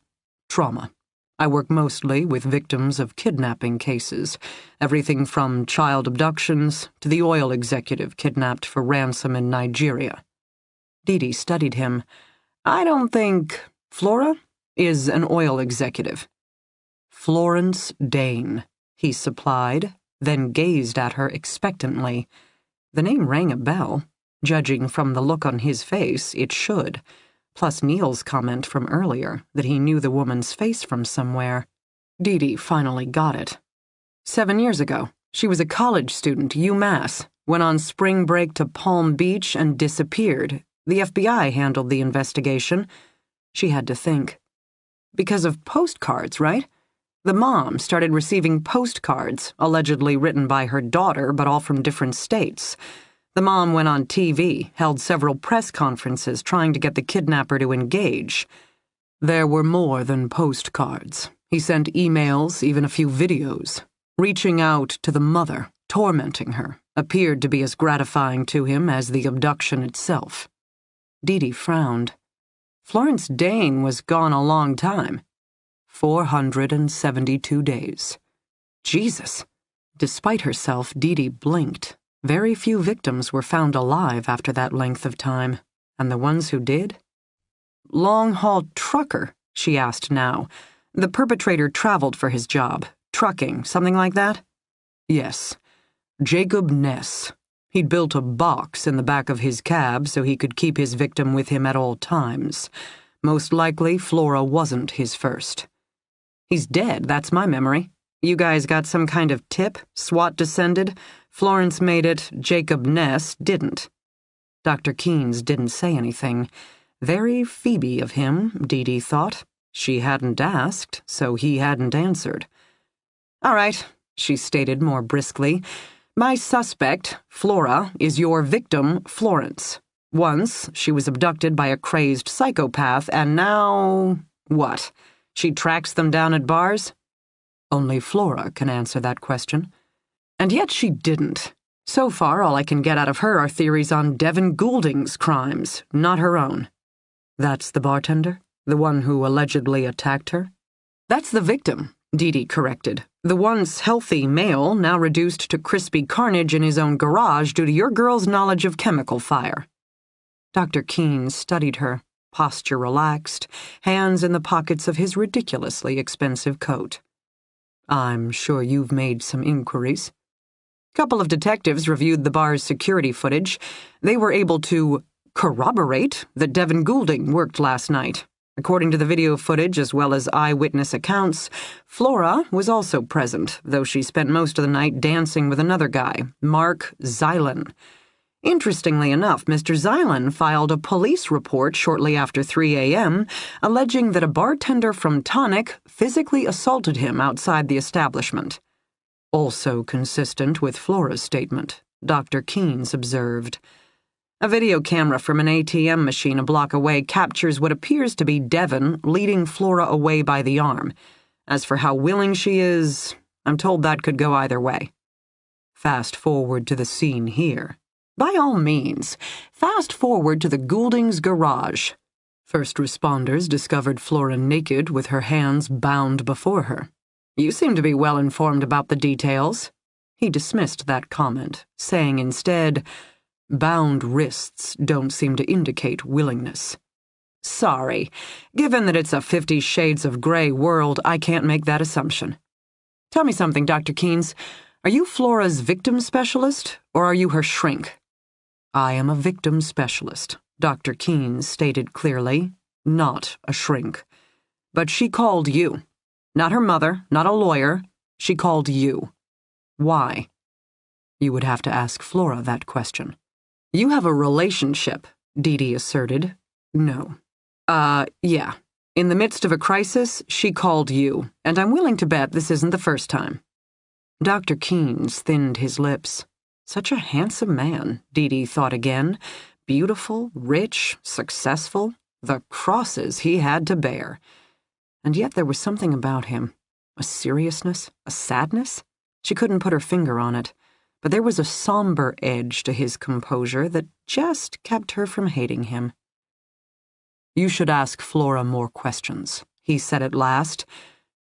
Trauma. I work mostly with victims of kidnapping cases, everything from child abductions to the oil executive kidnapped for ransom in Nigeria." Dee Dee studied him. "I don't think Flora is an oil executive." "Florence Dane," he supplied, then gazed at her expectantly. The name rang a bell. Judging from the look on his face, it should. Plus Neil's comment from earlier that he knew the woman's face from somewhere. Dee Dee finally got it. 7 years ago, she was a college student, UMass, went on spring break to Palm Beach and disappeared. The FBI handled the investigation. She had to think. Because of postcards, right? The mom started receiving postcards, allegedly written by her daughter, but all from different states. The mom went on TV, held several press conferences trying to get the kidnapper to engage. There were more than postcards. He sent emails, even a few videos. Reaching out to the mother, tormenting her, appeared to be as gratifying to him as the abduction itself. Dee Dee frowned. Florence Dane was gone a long time. 472 days. Jesus. Despite herself, Dee Dee blinked. Very few victims were found alive after that length of time, and the ones who did? "Long-haul trucker?" she asked now. "The perpetrator traveled for his job. Trucking, something like that?" "Yes. Jacob Ness. He'd built a box in the back of his cab so he could keep his victim with him at all times. Most likely, Flora wasn't his first." "He's dead, that's my memory. You guys got some kind of tip? SWAT descended? Florence made it, Jacob Ness didn't." Dr. Keynes didn't say anything. Very Phoebe of him, Dee Dee thought. She hadn't asked, so he hadn't answered. "All right," she stated more briskly. "My suspect, Flora, is your victim, Florence. Once, she was abducted by a crazed psychopath, and now... what? She tracks them down at bars?" "Only Flora can answer that question." "And yet she didn't. So far, all I can get out of her are theories on Devin Goulding's crimes, not her own." "That's the bartender? The one who allegedly attacked her?" "That's the victim," Dee Dee corrected. "The once healthy male, now reduced to crispy carnage in his own garage due to your girl's knowledge of chemical fire." Dr. Keynes studied her, posture relaxed, hands in the pockets of his ridiculously expensive coat. "I'm sure you've made some inquiries." "Couple of detectives reviewed the bar's security footage. They were able to corroborate that Devin Goulding worked last night. According to the video footage as well as eyewitness accounts, Flora was also present, though she spent most of the night dancing with another guy, Mark Zylan. Interestingly enough, Mr. Zylan filed a police report shortly after 3 a.m., alleging that a bartender from Tonic physically assaulted him outside the establishment. Also consistent with Flora's statement, Dr. Keynes observed. A video camera from an ATM machine a block away captures what appears to be Devin leading Flora away by the arm. As for how willing she is, I'm told that could go either way. Fast forward to the scene here. By all means, fast forward to the Goulding's garage. First responders discovered Flora naked with her hands bound before her. You seem to be well informed about the details. He dismissed that comment, saying instead, bound wrists don't seem to indicate willingness. Sorry, given that it's a 50 Shades of Grey world, I can't make that assumption. Tell me something, Dr. Keynes. Are you Flora's victim specialist, or are you her shrink? I am a victim specialist, Dr. Keynes stated clearly. not a shrink. But she called you. Not her mother, not a lawyer. She called you. Why? You would have to ask Flora that question. You have a relationship, Dee Dee asserted. No. Yeah. In the midst of a crisis, she called you, and I'm willing to bet this isn't the first time. Dr. Keynes thinned his lips. Such a handsome man, Dee Dee thought again. Beautiful, rich, successful. The crosses he had to bear. And yet there was something about him. A seriousness, a sadness? She couldn't put her finger on it, but there was a somber edge to his composure that just kept her from hating him. You should ask Flora more questions, he said at last.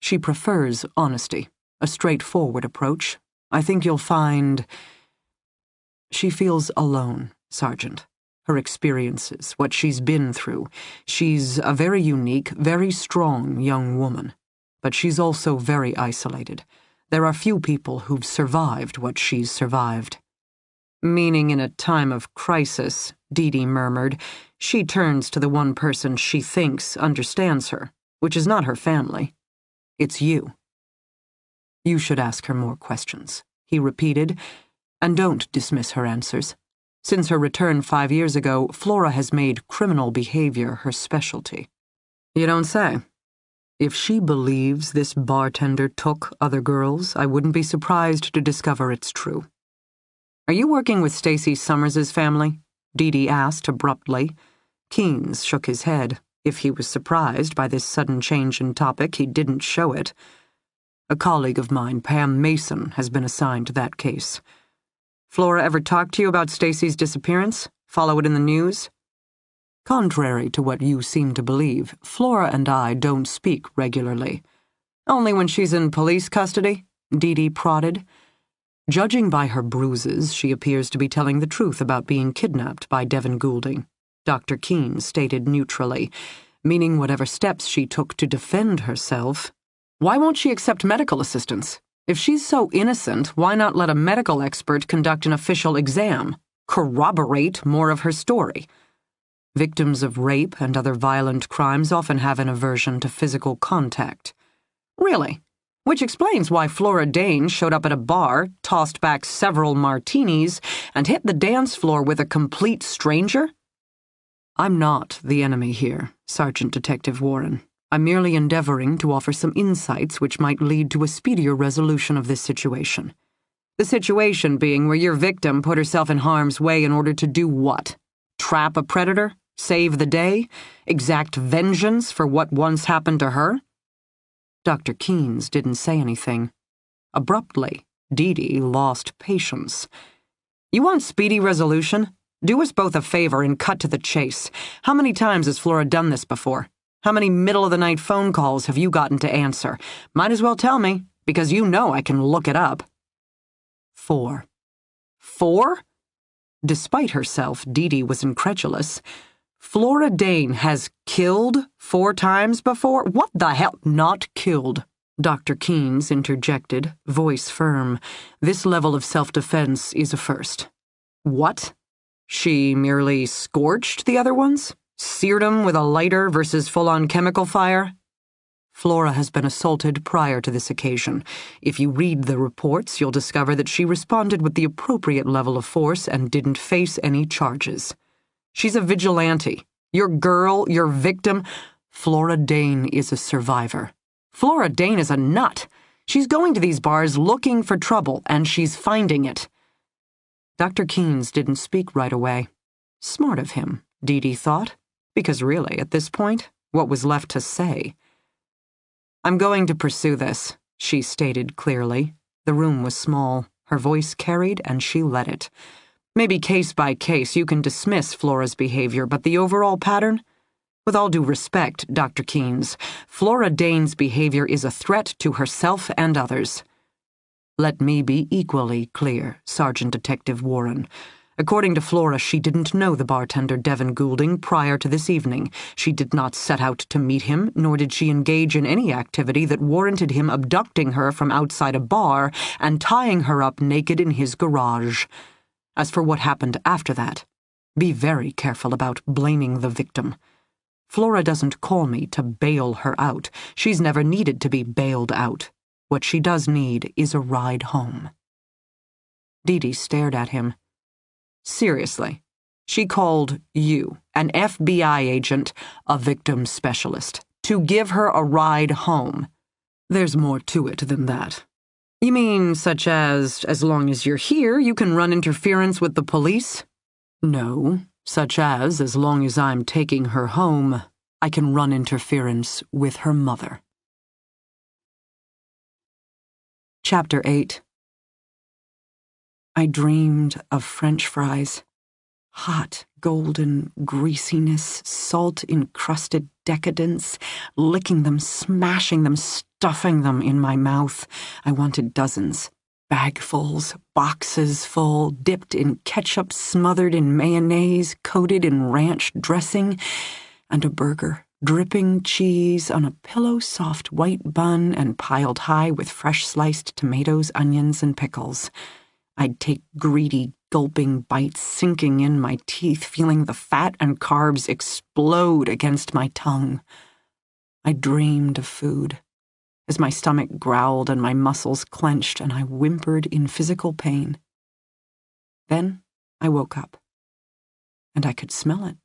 She prefers honesty, a straightforward approach. I think you'll find... She feels alone, Sergeant. Her experiences, what she's been through. She's a very unique, very strong young woman. But she's also very isolated. There are few people who've survived what she's survived. Meaning in a time of crisis, Dee Dee murmured, she turns to the one person she thinks understands her, which is not her family. It's you. You should ask her more questions, he repeated, and don't dismiss her answers. Since her return 5 years ago, Flora has made criminal behavior her specialty. You don't say. If she believes this bartender took other girls, I wouldn't be surprised to discover it's true. Are you working with Stacy Summers's family? Dee Dee asked abruptly. Keynes shook his head. If he was surprised by this sudden change in topic, he didn't show it. A colleague of mine, Pam Mason, has been assigned to that case. Flora ever talked to you about Stacy's disappearance? Follow it in the news? Contrary to what you seem to believe, Flora and I don't speak regularly. Only when she's in police custody? Dee Dee prodded. Judging by her bruises, she appears to be telling the truth about being kidnapped by Devin Goulding, Dr. Keynes stated neutrally, meaning whatever steps she took to defend herself. Why won't she accept medical assistance? If she's so innocent, why not let a medical expert conduct an official exam? Corroborate more of her story. Victims of rape and other violent crimes often have an aversion to physical contact. Really? Which explains why Flora Dane showed up at a bar, tossed back several martinis, and hit the dance floor with a complete stranger? I'm not the enemy here, Sergeant Detective Warren. I'm merely endeavoring to offer some insights which might lead to a speedier resolution of this situation. The situation being where your victim put herself in harm's way in order to do what? Trap a predator? Save the day? Exact vengeance for what once happened to her? Dr. Keynes didn't say anything. Abruptly, Dee Dee lost patience. You want speedy resolution? Do us both a favor and cut to the chase. How many times has Flora done this before? How many middle-of-the-night phone calls have you gotten to answer? Might as well tell me, because you know I can look it up. 4. 4? Despite herself, Dee Dee was incredulous. Flora Dane has killed 4 times before? What the hell? Not killed, Dr. Keynes interjected, voice firm. This level of self-defense is a first. What? She merely scorched the other ones? Seared them with a lighter versus full-on chemical fire? Flora has been assaulted prior to this occasion. If you read the reports, you'll discover that she responded with the appropriate level of force and didn't face any charges. She's a vigilante. Your girl, your victim. Flora Dane is a survivor. Flora Dane is a nut. She's going to these bars looking for trouble, and she's finding it. Dr. Keynes didn't speak right away. Smart of him, Dee Dee thought, because really, at this point, what was left to say? I'm going to pursue this, she stated clearly. The room was small. Her voice carried, and she let it. Maybe case by case you can dismiss Flora's behavior, but the overall pattern? With all due respect, Dr. Keynes, Flora Dane's behavior is a threat to herself and others. Let me be equally clear, Sergeant Detective Warren. According to Flora, she didn't know the bartender Devin Goulding prior to this evening. She did not set out to meet him, nor did she engage in any activity that warranted him abducting her from outside a bar and tying her up naked in his garage. As for what happened after that, be very careful about blaming the victim. Flora doesn't call me to bail her out. She's never needed to be bailed out. What she does need is a ride home." Dee Dee stared at him. "Seriously, she called you, an FBI agent, a victim specialist, to give her a ride home. There's more to it than that." "You mean such as long as you're here, you can run interference with the police?" "No, such as long as I'm taking her home, I can run interference with her mother." Chapter 8. I dreamed of French fries. Hot, golden greasiness, salt-encrusted decadence, licking them, smashing them, stuffing them in my mouth. I wanted dozens. Bagfuls, boxes full, dipped in ketchup, smothered in mayonnaise, coated in ranch dressing, and a burger, dripping cheese on a pillow-soft white bun and piled high with fresh sliced tomatoes, onions, and pickles. I'd take greedy, gulping bites, sinking in my teeth, feeling the fat and carbs explode against my tongue. I dreamed of food. As my stomach growled and my muscles clenched and I whimpered in physical pain. Then I woke up, and I could smell it.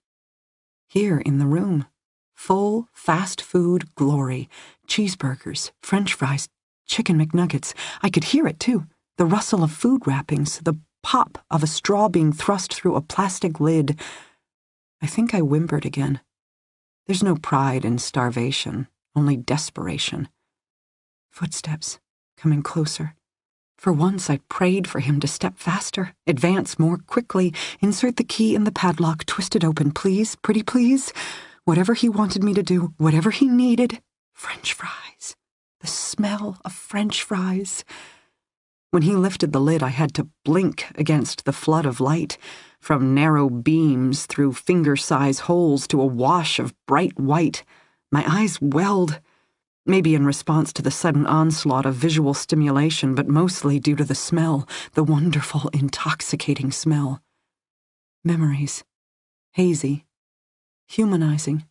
Here in the room, full fast food glory, cheeseburgers, French fries, chicken McNuggets. I could hear it too, the rustle of food wrappings, the pop of a straw being thrust through a plastic lid. I think I whimpered again. There's no pride in starvation, only desperation. Footsteps, coming closer. For once I prayed for him to step faster, advance more quickly, insert the key in the padlock, twist it open, please, pretty please. Whatever he wanted me to do, whatever he needed. French fries. The smell of French fries. When he lifted the lid, I had to blink against the flood of light, from narrow beams through finger-size holes to a wash of bright white. My eyes welled. Maybe in response to the sudden onslaught of visual stimulation, but mostly due to the smell, the wonderful, intoxicating smell. Memories. Hazy. Humanizing.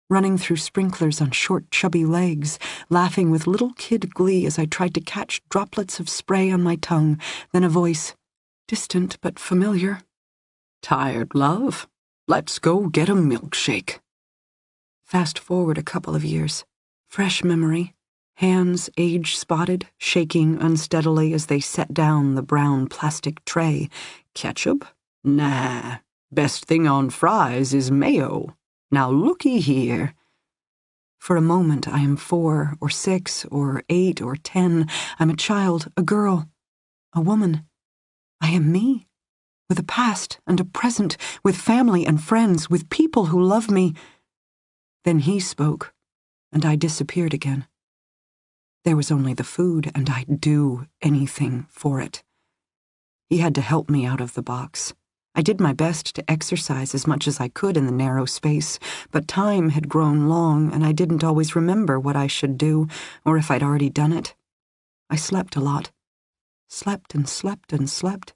Running through sprinklers on short, chubby legs, laughing with little kid glee as I tried to catch droplets of spray on my tongue, then a voice, distant but familiar. "Tired, love? Let's go get a milkshake." Fast forward a couple of years. Fresh memory, hands age-spotted, shaking unsteadily as they set down the brown plastic tray. Ketchup? Nah. Best thing on fries is mayo. Now looky here. For a moment I am 4 or 6 or 8 or 10. I'm a child, a girl, a woman. I am me, with a past and a present, with family and friends, with people who love me. Then he spoke, and I disappeared again. There was only the food, and I'd do anything for it. He had to help me out of the box. I did my best to exercise as much as I could in the narrow space, but time had grown long, and I didn't always remember what I should do, or if I'd already done it. I slept a lot. Slept and slept and slept.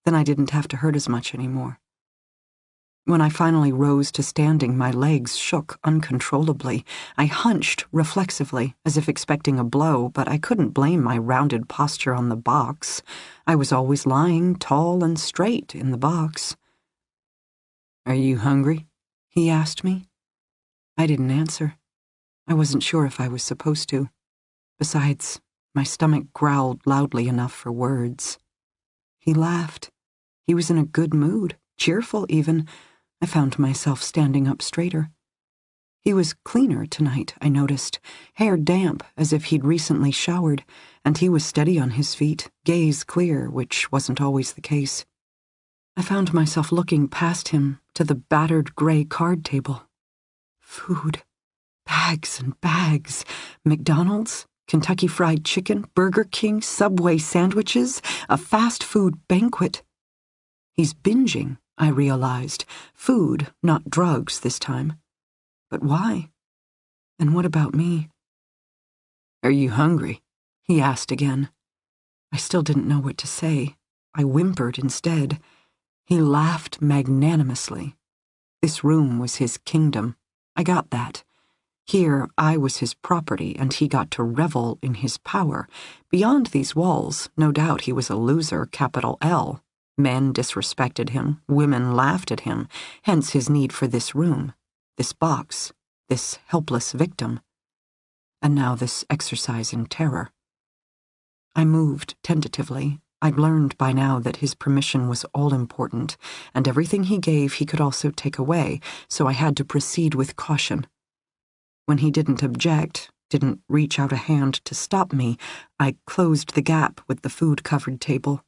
Then I didn't have to hurt as much anymore. When I finally rose to standing, my legs shook uncontrollably. I hunched reflexively, as if expecting a blow, but I couldn't blame my rounded posture on the box. I was always lying tall and straight in the box. "Are you hungry?" he asked me. I didn't answer. I wasn't sure if I was supposed to. Besides, my stomach growled loudly enough for words. He laughed. He was in a good mood, cheerful even. I found myself standing up straighter. He was cleaner tonight, I noticed, hair damp as if he'd recently showered, and he was steady on his feet, gaze clear, which wasn't always the case. I found myself looking past him to the battered gray card table. Food. Bags and bags. McDonald's, Kentucky Fried Chicken, Burger King, Subway sandwiches, a fast food banquet. He's binging, I realized. Food, not drugs this time. But why? And what about me? "Are you hungry?" he asked again. I still didn't know what to say. I whimpered instead. He laughed magnanimously. This room was his kingdom, I got that. Here, I was his property, and he got to revel in his power. Beyond these walls, no doubt he was a loser, capital L. Men disrespected him, women laughed at him, hence his need for this room, this box, this helpless victim. And now this exercise in terror. I moved tentatively. I'd learned by now that his permission was all-important, and everything he gave he could also take away, so I had to proceed with caution. When he didn't object, didn't reach out a hand to stop me, I closed the gap with the food-covered table.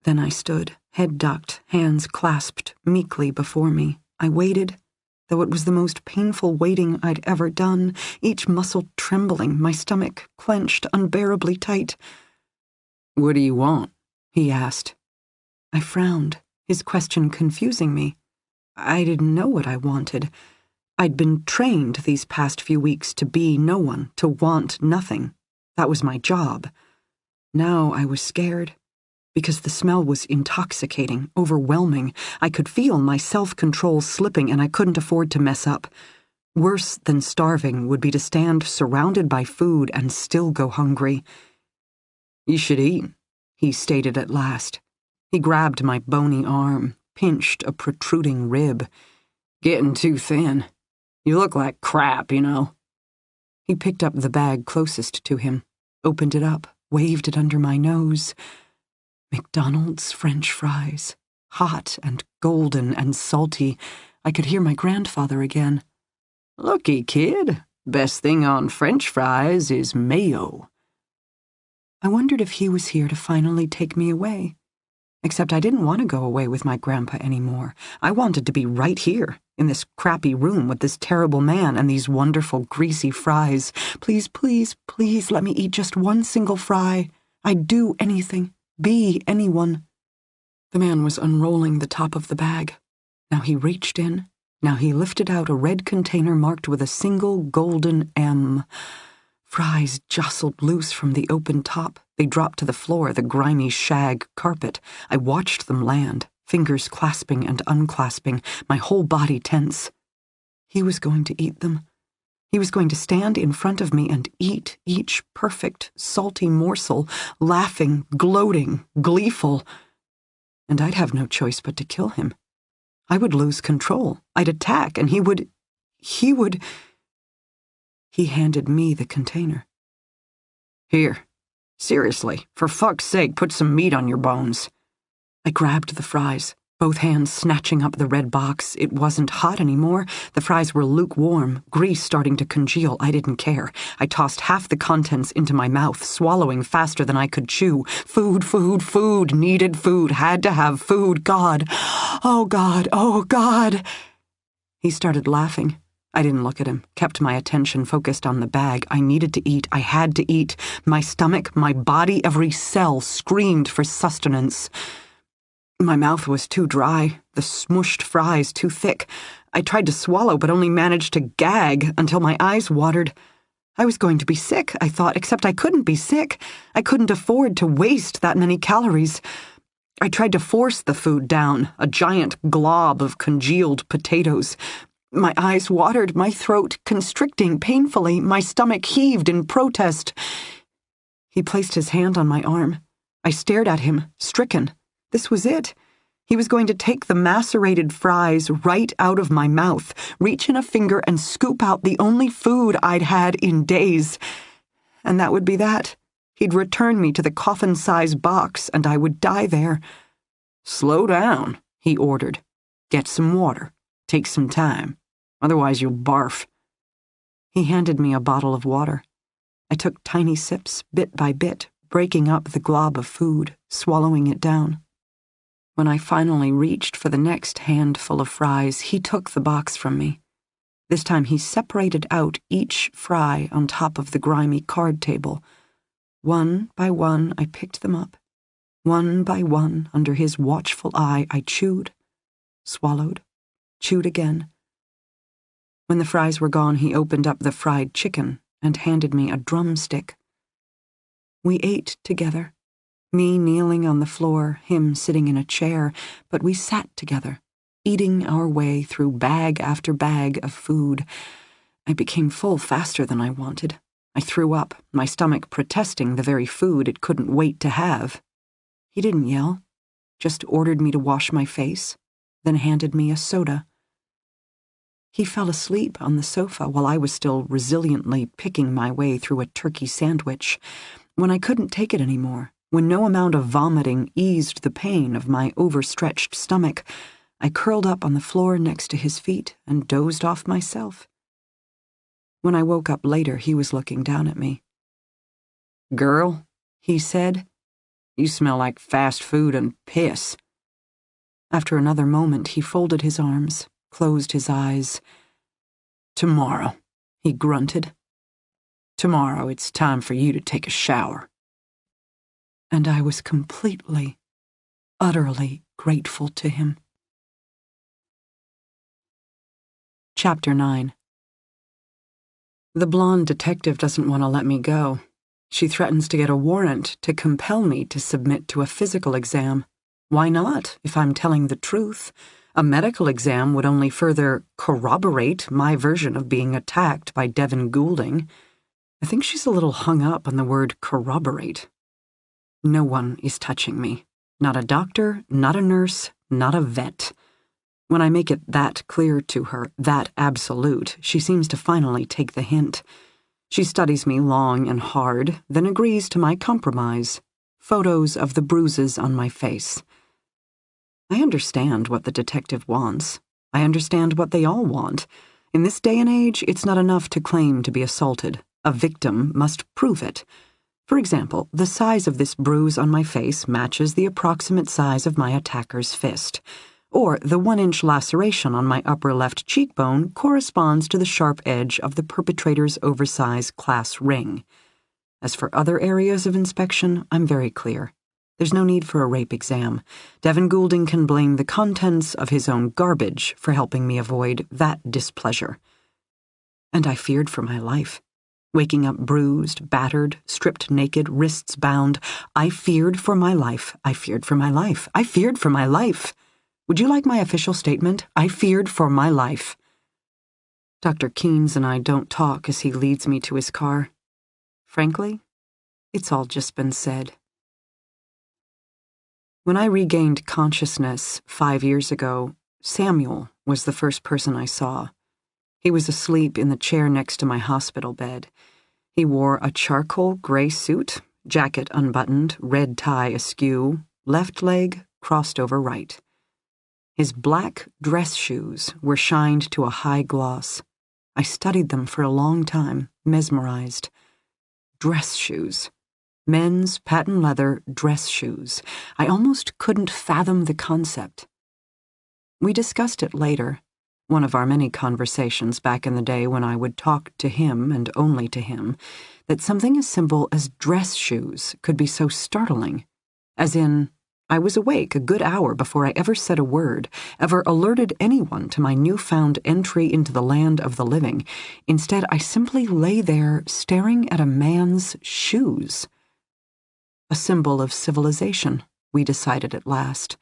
Then I stood, head ducked, hands clasped meekly before me. I waited, though it was the most painful waiting I'd ever done, each muscle trembling, my stomach clenched unbearably tight. "What do you want?" he asked. I frowned, his question confusing me. I didn't know what I wanted. I'd been trained these past few weeks to be no one, to want nothing. That was my job. Now I was scared, because the smell was intoxicating, overwhelming. I could feel my self-control slipping, and I couldn't afford to mess up. Worse than starving would be to stand surrounded by food and still go hungry. "You should eat," he stated at last. He grabbed my bony arm, pinched a protruding rib. "Getting too thin. You look like crap, you know." He picked up the bag closest to him, opened it up, waved it under my nose. McDonald's French fries, hot and golden and salty. I could hear my grandfather again. "Looky, kid, best thing on French fries is mayo." I wondered if he was here to finally take me away. Except I didn't want to go away with my grandpa anymore. I wanted to be right here, in this crappy room with this terrible man and these wonderful greasy fries. Please, please, please let me eat just one single fry. I'd do anything, be anyone. The man was unrolling the top of the bag. Now he reached in. Now he lifted out a red container marked with a single golden M. Fries jostled loose from the open top. They dropped to the floor, the grimy shag carpet. I watched them land, fingers clasping and unclasping, my whole body tense. He was going to eat them. He was going to stand in front of me and eat each perfect, salty morsel, laughing, gloating, gleeful. And I'd have no choice but to kill him. I would lose control. I'd attack, and he would... He handed me the container. "Here. Seriously, for fuck's sake, put some meat on your bones." I grabbed the fries, both hands snatching up the red box. It wasn't hot anymore. The fries were lukewarm, grease starting to congeal. I didn't care. I tossed half the contents into my mouth, swallowing faster than I could chew. Food, food, food, needed food, had to have food. God, oh God, oh God. He started laughing. I didn't look at him, kept my attention focused on the bag. I needed to eat. I had to eat. My stomach, my body, every cell screamed for sustenance. My mouth was too dry, the smooshed fries too thick. I tried to swallow, but only managed to gag until my eyes watered. I was going to be sick, I thought, except I couldn't be sick. I couldn't afford to waste that many calories. I tried to force the food down, a giant glob of congealed potatoes. My eyes watered, my throat constricting painfully, my stomach heaved in protest. He placed his hand on my arm. I stared at him, stricken. This was it. He was going to take the macerated fries right out of my mouth, reach in a finger and scoop out the only food I'd had in days. And that would be that. He'd return me to the coffin-size box, and I would die there. "Slow down," he ordered. "Get some water. Take some time. Otherwise you'll barf." He handed me a bottle of water. I took tiny sips, bit by bit, breaking up the glob of food, swallowing it down. When I finally reached for the next handful of fries, he took the box from me. This time he separated out each fry on top of the grimy card table. One by one, I picked them up. One by one, under his watchful eye, I chewed, swallowed, chewed again. When the fries were gone, he opened up the fried chicken and handed me a drumstick. We ate together, me kneeling on the floor, him sitting in a chair, but we sat together, eating our way through bag after bag of food. I became full faster than I wanted. I threw up, my stomach protesting the very food it couldn't wait to have. He didn't yell, just ordered me to wash my face, then handed me a soda. He fell asleep on the sofa while I was still resiliently picking my way through a turkey sandwich. When I couldn't take it anymore, when no amount of vomiting eased the pain of my overstretched stomach, I curled up on the floor next to his feet and dozed off myself. When I woke up later, he was looking down at me. "Girl," he said, "you smell like fast food and piss." After another moment, he folded his arms, closed his eyes. "Tomorrow," he grunted. "Tomorrow it's time for you to take a shower." And I was completely, utterly grateful to him. Chapter 9. The blonde detective doesn't want to let me go. She threatens to get a warrant to compel me to submit to a physical exam. Why not, if I'm telling the truth? A medical exam would only further corroborate my version of being attacked by Devin Goulding. I think she's a little hung up on the word corroborate. No one is touching me. Not a doctor, not a nurse, not a vet. When I make it that clear to her, that absolute, she seems to finally take the hint. She studies me long and hard, then agrees to my compromise. Photos of the bruises on my face. I understand what the detective wants. I understand what they all want. In this day and age, it's not enough to claim to be assaulted. A victim must prove it. For example, the size of this bruise on my face matches the approximate size of my attacker's fist. Or the 1-inch laceration on my upper left cheekbone corresponds to the sharp edge of the perpetrator's oversized class ring. As for other areas of inspection, I'm very clear. There's no need for a rape exam. Devin Goulding can blame the contents of his own garbage for helping me avoid that displeasure. And I feared for my life. Waking up bruised, battered, stripped naked, wrists bound, I feared for my life. I feared for my life. I feared for my life. Would you like my official statement? I feared for my life. Dr. Keynes and I don't talk as he leads me to his car. Frankly, it's all just been said. When I regained consciousness 5 years ago, Samuel was the first person I saw. He was asleep in the chair next to my hospital bed. He wore a charcoal gray suit, jacket unbuttoned, red tie askew, left leg crossed over right. His black dress shoes were shined to a high gloss. I studied them for a long time, mesmerized. Dress shoes. Men's patent leather dress shoes. I almost couldn't fathom the concept. We discussed it later, one of our many conversations back in the day when I would talk to him and only to him, that something as simple as dress shoes could be so startling, as in, I was awake a good hour before I ever said a word, ever alerted anyone to my newfound entry into the land of the living. Instead, I simply lay there staring at a man's shoes. A symbol of civilization, we decided at last.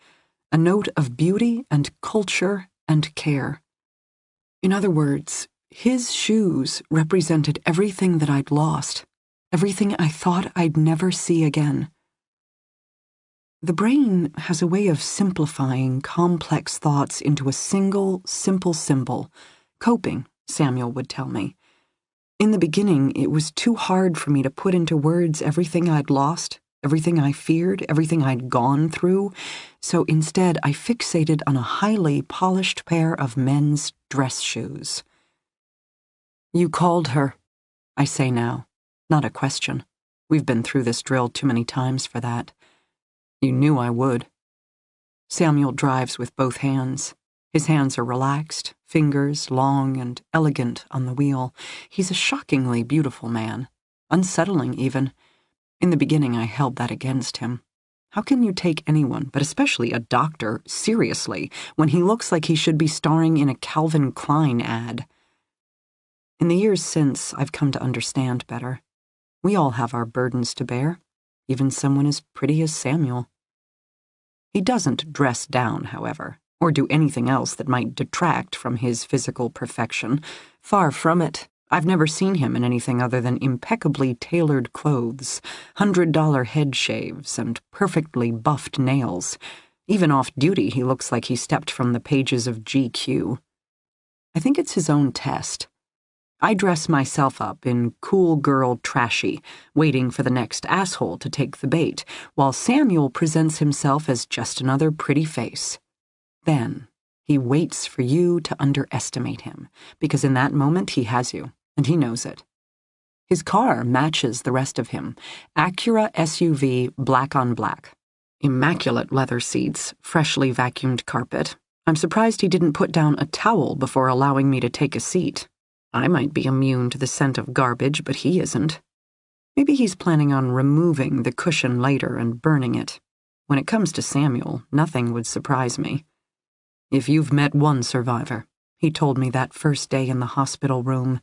A note of beauty and culture and care. In other words, his shoes represented everything that I'd lost, everything I thought I'd never see again. The brain has a way of simplifying complex thoughts into a single, simple symbol. Coping, Samuel would tell me. In the beginning, it was too hard for me to put into words everything I'd lost, everything I feared, everything I'd gone through, so instead I fixated on a highly polished pair of men's dress shoes. You called her, I say now, not a question. We've been through this drill too many times for that. You knew I would. Samuel drives with both hands. His hands are relaxed, fingers long and elegant on the wheel. He's a shockingly beautiful man, unsettling even. In the beginning, I held that against him. How can you take anyone, but especially a doctor, seriously when he looks like he should be starring in a Calvin Klein ad? In the years since, I've come to understand better. We all have our burdens to bear, even someone as pretty as Samuel. He doesn't dress down, however. or do anything else that might detract from his physical perfection. Far from it. I've never seen him in anything other than impeccably tailored clothes, $100 head shaves, and perfectly buffed nails. Even off-duty, he looks like he stepped from the pages of GQ. I think it's his own test. I dress myself up in cool girl trashy, waiting for the next asshole to take the bait, while Samuel presents himself as just another pretty face. Then, he waits for you to underestimate him, because in that moment he has you, and he knows it. His car matches the rest of him. Acura SUV, black on black. Immaculate leather seats, freshly vacuumed carpet. I'm surprised he didn't put down a towel before allowing me to take a seat. I might be immune to the scent of garbage, but he isn't. Maybe he's planning on removing the cushion later and burning it. When it comes to Samuel, nothing would surprise me. If you've met one survivor, he told me that first day in the hospital room,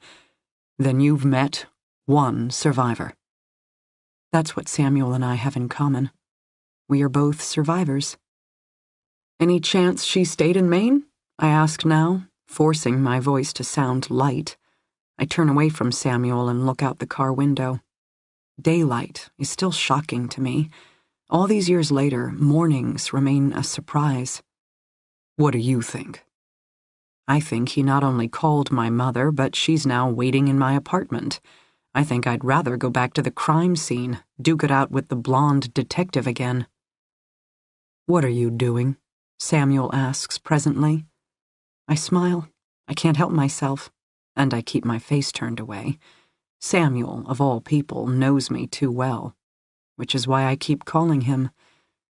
then you've met one survivor. That's what Samuel and I have in common. We are both survivors. Any chance she stayed in Maine? I ask now, forcing my voice to sound light. I turn away from Samuel and look out the car window. Daylight is still shocking to me. All these years later, mornings remain a surprise. What do you think? I think he not only called my mother, but she's now waiting in my apartment. I think I'd rather go back to the crime scene, duke it out with the blonde detective again. What are you doing? Samuel asks presently. I smile. I can't help myself. And I keep my face turned away. Samuel, of all people, knows me too well, which is why I keep calling him,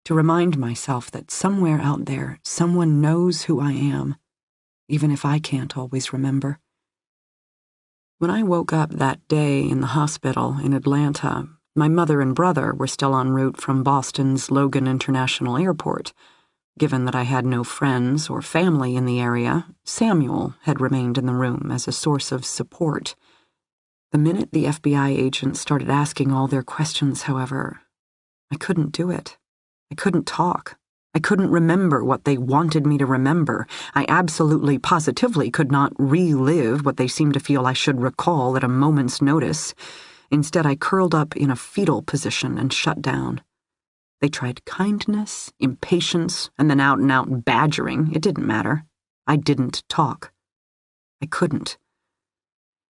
to remind myself that somewhere out there, someone knows who I am, even if I can't always remember. When I woke up that day in the hospital in Atlanta, my mother and brother were still en route from Boston's Logan International Airport. Given that I had no friends or family in the area, Samuel had remained in the room as a source of support. The minute the FBI agents started asking all their questions, however, I couldn't do it. I couldn't talk. I couldn't remember what they wanted me to remember. I absolutely, positively could not relive what they seemed to feel I should recall at a moment's notice. Instead, I curled up in a fetal position and shut down. They tried kindness, impatience, and then out-and-out badgering. It didn't matter. I didn't talk. I couldn't.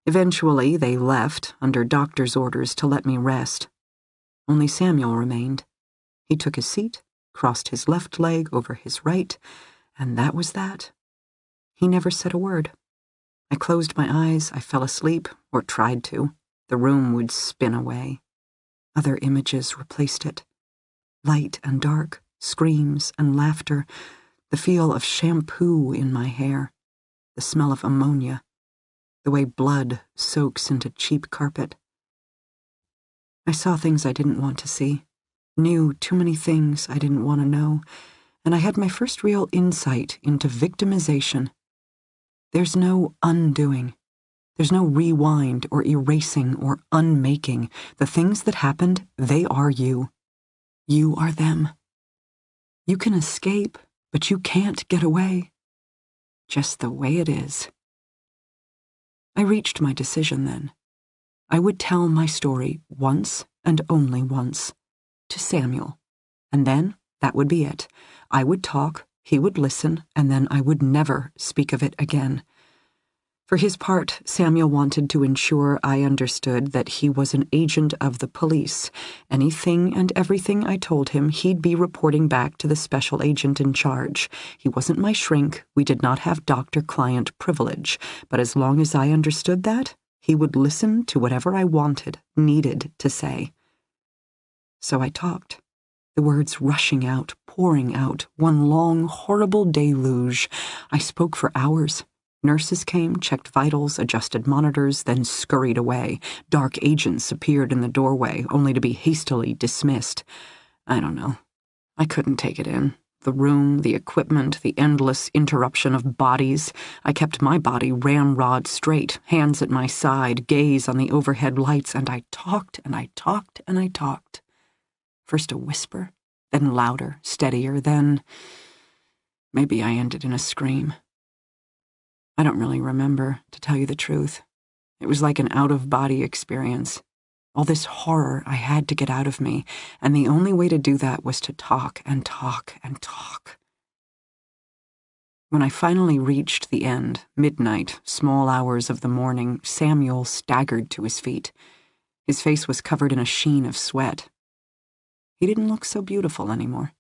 Eventually, they left, under doctor's orders to let me rest. Only Samuel remained. He took his seat, crossed his left leg over his right, and that was that. He never said a word. I closed my eyes, I fell asleep, or tried to. The room would spin away. Other images replaced it. Light and dark, screams and laughter, the feel of shampoo in my hair, the smell of ammonia, the way blood soaks into cheap carpet. I saw things I didn't want to see, knew too many things I didn't want to know, and I had my first real insight into victimization. There's no undoing. There's no rewind or erasing or unmaking. The things that happened, they are you. You are them. You can escape, but you can't get away. Just the way it is. I reached my decision then. I would tell my story once and only once, to Samuel, and then that would be it. I would talk, he would listen, and then I would never speak of it again. For his part, Samuel wanted to ensure I understood that he was an agent of the police. Anything and everything I told him, he'd be reporting back to the special agent in charge. He wasn't my shrink, we did not have doctor-client privilege, but as long as I understood that, he would listen to whatever I wanted, needed to say. So I talked, the words rushing out, pouring out, one long, horrible deluge. I spoke for hours. Nurses came, checked vitals, adjusted monitors, then scurried away. Dark agents appeared in the doorway, only to be hastily dismissed. I don't know. I couldn't take it in. The room, the equipment, the endless interruption of bodies. I kept my body ramrod straight, hands at my side, gaze on the overhead lights, and I talked and I talked and I talked. First a whisper, then louder, steadier, then... Maybe I ended in a scream. I don't really remember, to tell you the truth. It was like an out-of-body experience. All this horror I had to get out of me, and the only way to do that was to talk and talk and talk. When I finally reached the end, midnight, small hours of the morning, Samuel staggered to his feet. His face was covered in a sheen of sweat. He didn't look so beautiful anymore.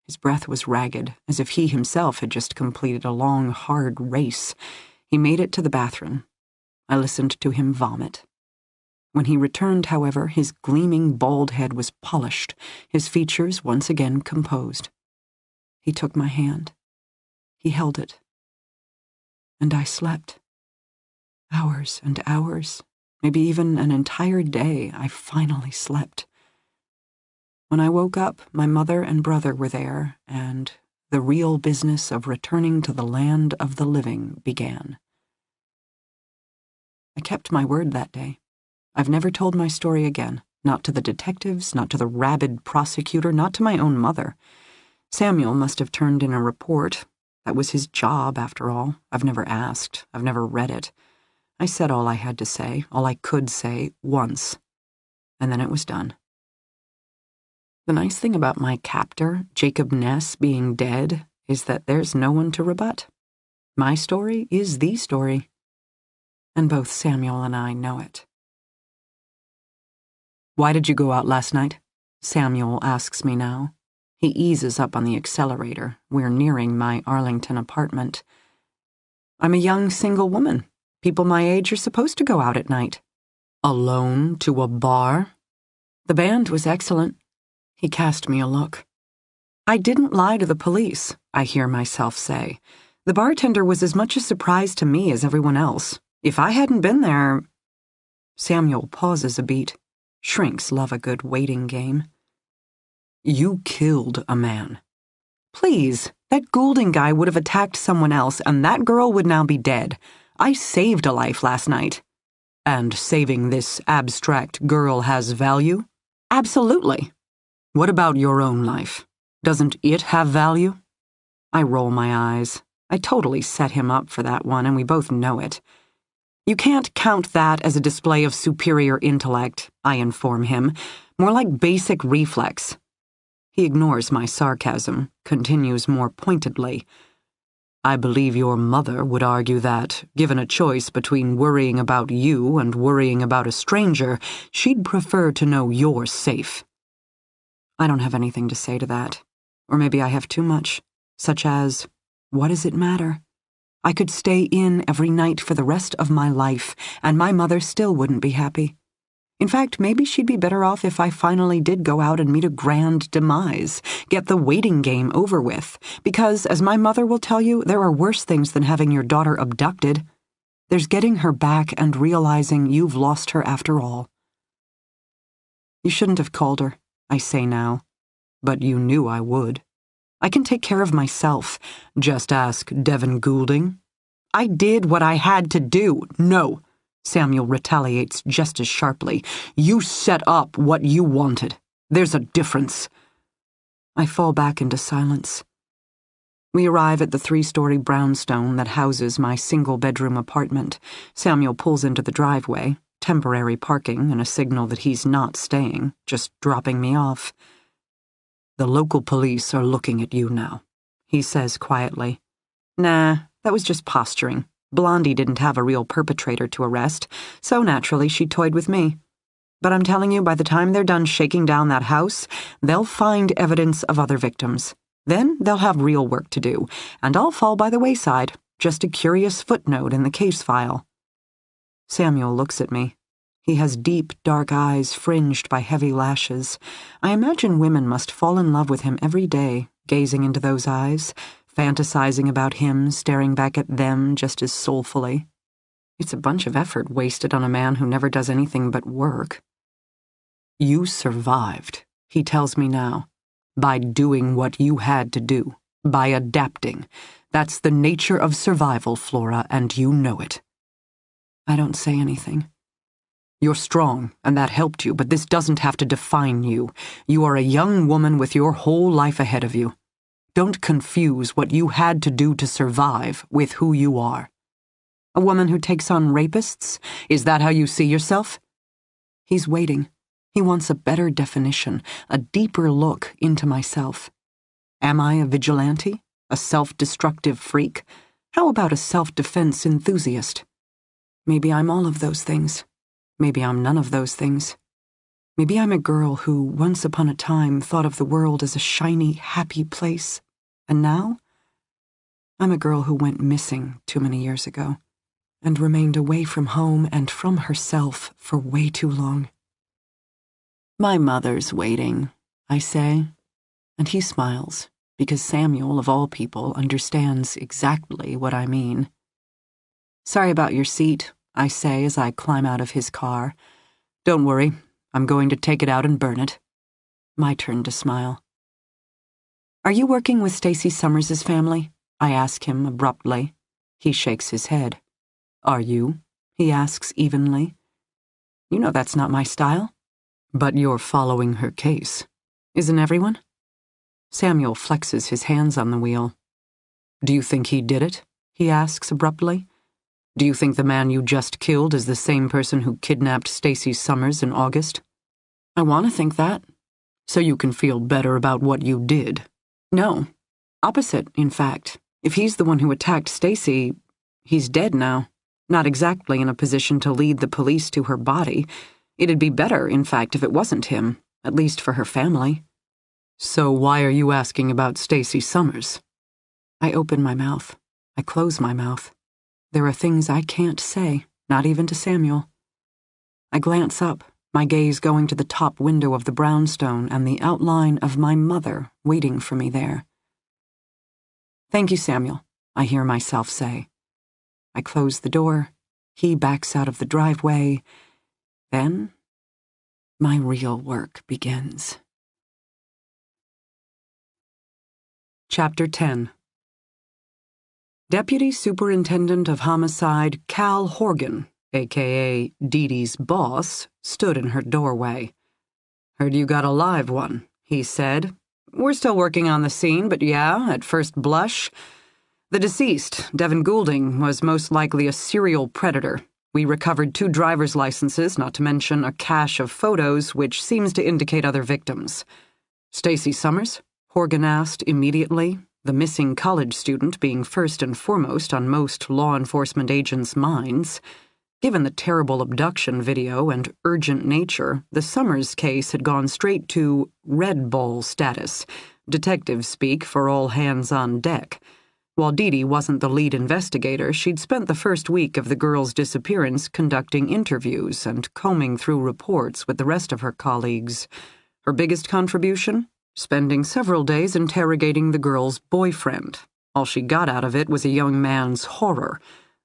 His breath was ragged, as if he himself had just completed a long, hard race. He made it to the bathroom. I listened to him vomit. When he returned, however, his gleaming bald head was polished, his features once again composed. He took my hand. He held it. And I slept. Hours and hours, maybe even an entire day, I finally slept. When I woke up, my mother and brother were there, and the real business of returning to the land of the living began. I kept my word that day. I've never told my story again, not to the detectives, not to the rabid prosecutor, not to my own mother. Samuel must have turned in a report. That was his job, after all. I've never asked. I've never read it. I said all I had to say, all I could say, once. And then it was done. The nice thing about my captor, Jacob Ness, being dead is that there's no one to rebut. My story is the story. And both Samuel and I know it. "Why did you go out last night?" Samuel asks me now. He eases up on the accelerator. We're nearing my Arlington apartment. "I'm a young single woman. People my age are supposed to go out at night." "Alone to a bar?" "The band was excellent." He cast me a look. "I didn't lie to the police," I hear myself say. "The bartender was as much a surprise to me as everyone else. If I hadn't been there—" Samuel pauses a beat. Shrinks love a good waiting game. "You killed a man." "Please, that Goulding guy would have attacked someone else, and that girl would now be dead. I saved a life last night." "And saving this abstract girl has value?" "Absolutely." "What about your own life? Doesn't it have value?" I roll my eyes. I totally set him up for that one, and we both know it. "You can't count that as a display of superior intellect," I inform him. "More like basic reflex." He ignores my sarcasm, continues more pointedly. "I believe your mother would argue that, given a choice between worrying about you and worrying about a stranger, she'd prefer to know you're safe." I don't have anything to say to that. Or maybe I have too much, such as, what does it matter? I could stay in every night for the rest of my life, and my mother still wouldn't be happy. In fact, maybe she'd be better off if I finally did go out and meet a grand demise, get the waiting game over with, because, as my mother will tell you, there are worse things than having your daughter abducted. There's getting her back and realizing you've lost her after all. "You shouldn't have called her," I say now. "But you knew I would. I can take care of myself. Just ask Devin Goulding." "I did what I had to do." "No," Samuel retaliates just as sharply. "You set up what you wanted. There's a difference." I fall back into silence. We arrive at the 3-story brownstone that houses my single-bedroom apartment. Samuel pulls into the driveway, temporary parking and a signal that he's not staying, just dropping me off. "The local police are looking at you now," he says quietly. "Nah, that was just posturing. Blondie didn't have a real perpetrator to arrest, so naturally she toyed with me. But I'm telling you, by the time they're done shaking down that house, they'll find evidence of other victims. Then they'll have real work to do, and I'll fall by the wayside, just a curious footnote in the case file." Samuel looks at me. He has deep, dark eyes fringed by heavy lashes. I imagine women must fall in love with him every day, gazing into those eyes, fantasizing about him, staring back at them just as soulfully. It's a bunch of effort wasted on a man who never does anything but work. "You survived," he tells me now, "by doing what you had to do, by adapting. That's the nature of survival, Flora, and you know it." I don't say anything. "You're strong, and that helped you, but this doesn't have to define you. You are a young woman with your whole life ahead of you. Don't confuse what you had to do to survive with who you are. A woman who takes on rapists? Is that how you see yourself? He's waiting. He wants a better definition, a deeper look into myself. Am I a vigilante? A self-destructive freak? How about a self-defense enthusiast? Maybe I'm all of those things. Maybe I'm none of those things. Maybe I'm a girl who, once upon a time, thought of the world as a shiny, happy place. And now? I'm a girl who went missing too many years ago, and remained away from home and from herself for way too long. My mother's waiting, I say, and he smiles, because Samuel, of all people, understands exactly what I mean. Sorry about your seat, I say as I climb out of his car. Don't worry, I'm going to take it out and burn it. My turn to smile. Are you working with Stacy Summers's family? I ask him abruptly. He shakes his head. Are you? He asks evenly. You know that's not my style. But you're following her case. Isn't everyone? Samuel flexes his hands on the wheel. Do you think he did it? He asks abruptly. Do you think the man you just killed is the same person who kidnapped Stacy Summers in August? I want to think that. So you can feel better about what you did. No. Opposite, in fact. If he's the one who attacked Stacy, he's dead now. Not exactly in a position to lead the police to her body. It'd be better, in fact, if it wasn't him, at least for her family. So why are you asking about Stacy Summers? I open my mouth. I close my mouth. There are things I can't say, not even to Samuel. I glance up, my gaze going to the top window of the brownstone and the outline of my mother waiting for me there. Thank you, Samuel, I hear myself say. I close the door. He backs out of the driveway. Then, my real work begins. Chapter 10. Deputy Superintendent of Homicide Cal Horgan, a.k.a. Dee Dee's boss, stood in her doorway. Heard you got a live one, he said. We're still working on the scene, but yeah, at first blush. The deceased, Devin Goulding, was most likely a serial predator. We recovered 2 driver's licenses, not to mention a cache of photos, which seems to indicate other victims. Stacy Summers? Horgan asked immediately, the missing college student being first and foremost on most law enforcement agents' minds. Given the terrible abduction video and urgent nature, the Summers case had gone straight to red ball status, detective speak for all hands on deck. While Dee Dee wasn't the lead investigator, she'd spent the first week of the girl's disappearance conducting interviews and combing through reports with the rest of her colleagues. Her biggest contribution? Spending several days interrogating the girl's boyfriend. All she got out of it was a young man's horror.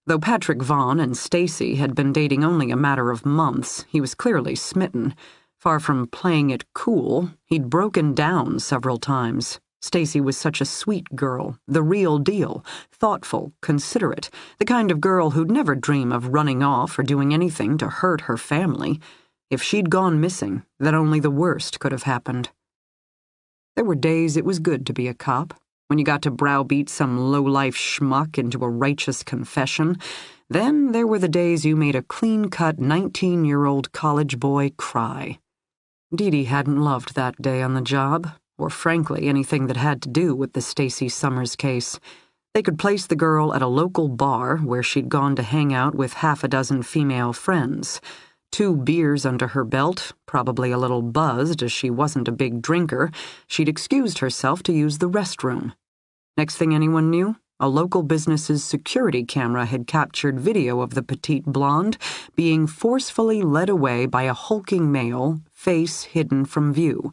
Though Patrick Vaughn and Stacy had been dating only a matter of months, he was clearly smitten. Far from playing it cool, he'd broken down several times. Stacy was such a sweet girl, the real deal, thoughtful, considerate, the kind of girl who'd never dream of running off or doing anything to hurt her family. If she'd gone missing, then only the worst could have happened. There were days it was good to be a cop, when you got to browbeat some low-life schmuck into a righteous confession. Then there were the days you made a clean-cut 19-year-old college boy cry. Dee Dee hadn't loved that day on the job, or frankly anything that had to do with the Stacy Summers case. They could place the girl at a local bar where she'd gone to hang out with 6 female friends. 2 beers under her belt, probably a little buzzed as she wasn't a big drinker, she'd excused herself to use the restroom. Next thing anyone knew, a local business's security camera had captured video of the petite blonde being forcefully led away by a hulking male, face hidden from view.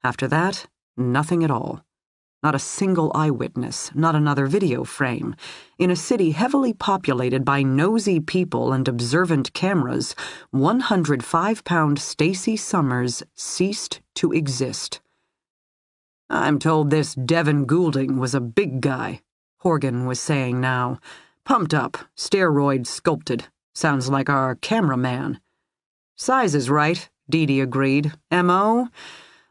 After that, nothing at all. Not a single eyewitness, not another video frame. In a city heavily populated by nosy people and observant cameras, 105-pound Stacy Summers ceased to exist. I'm told this Devin Goulding was a big guy, Horgan was saying now. Pumped up, steroid sculpted. Sounds like our cameraman. Size is right, Dee Dee agreed. M.O.?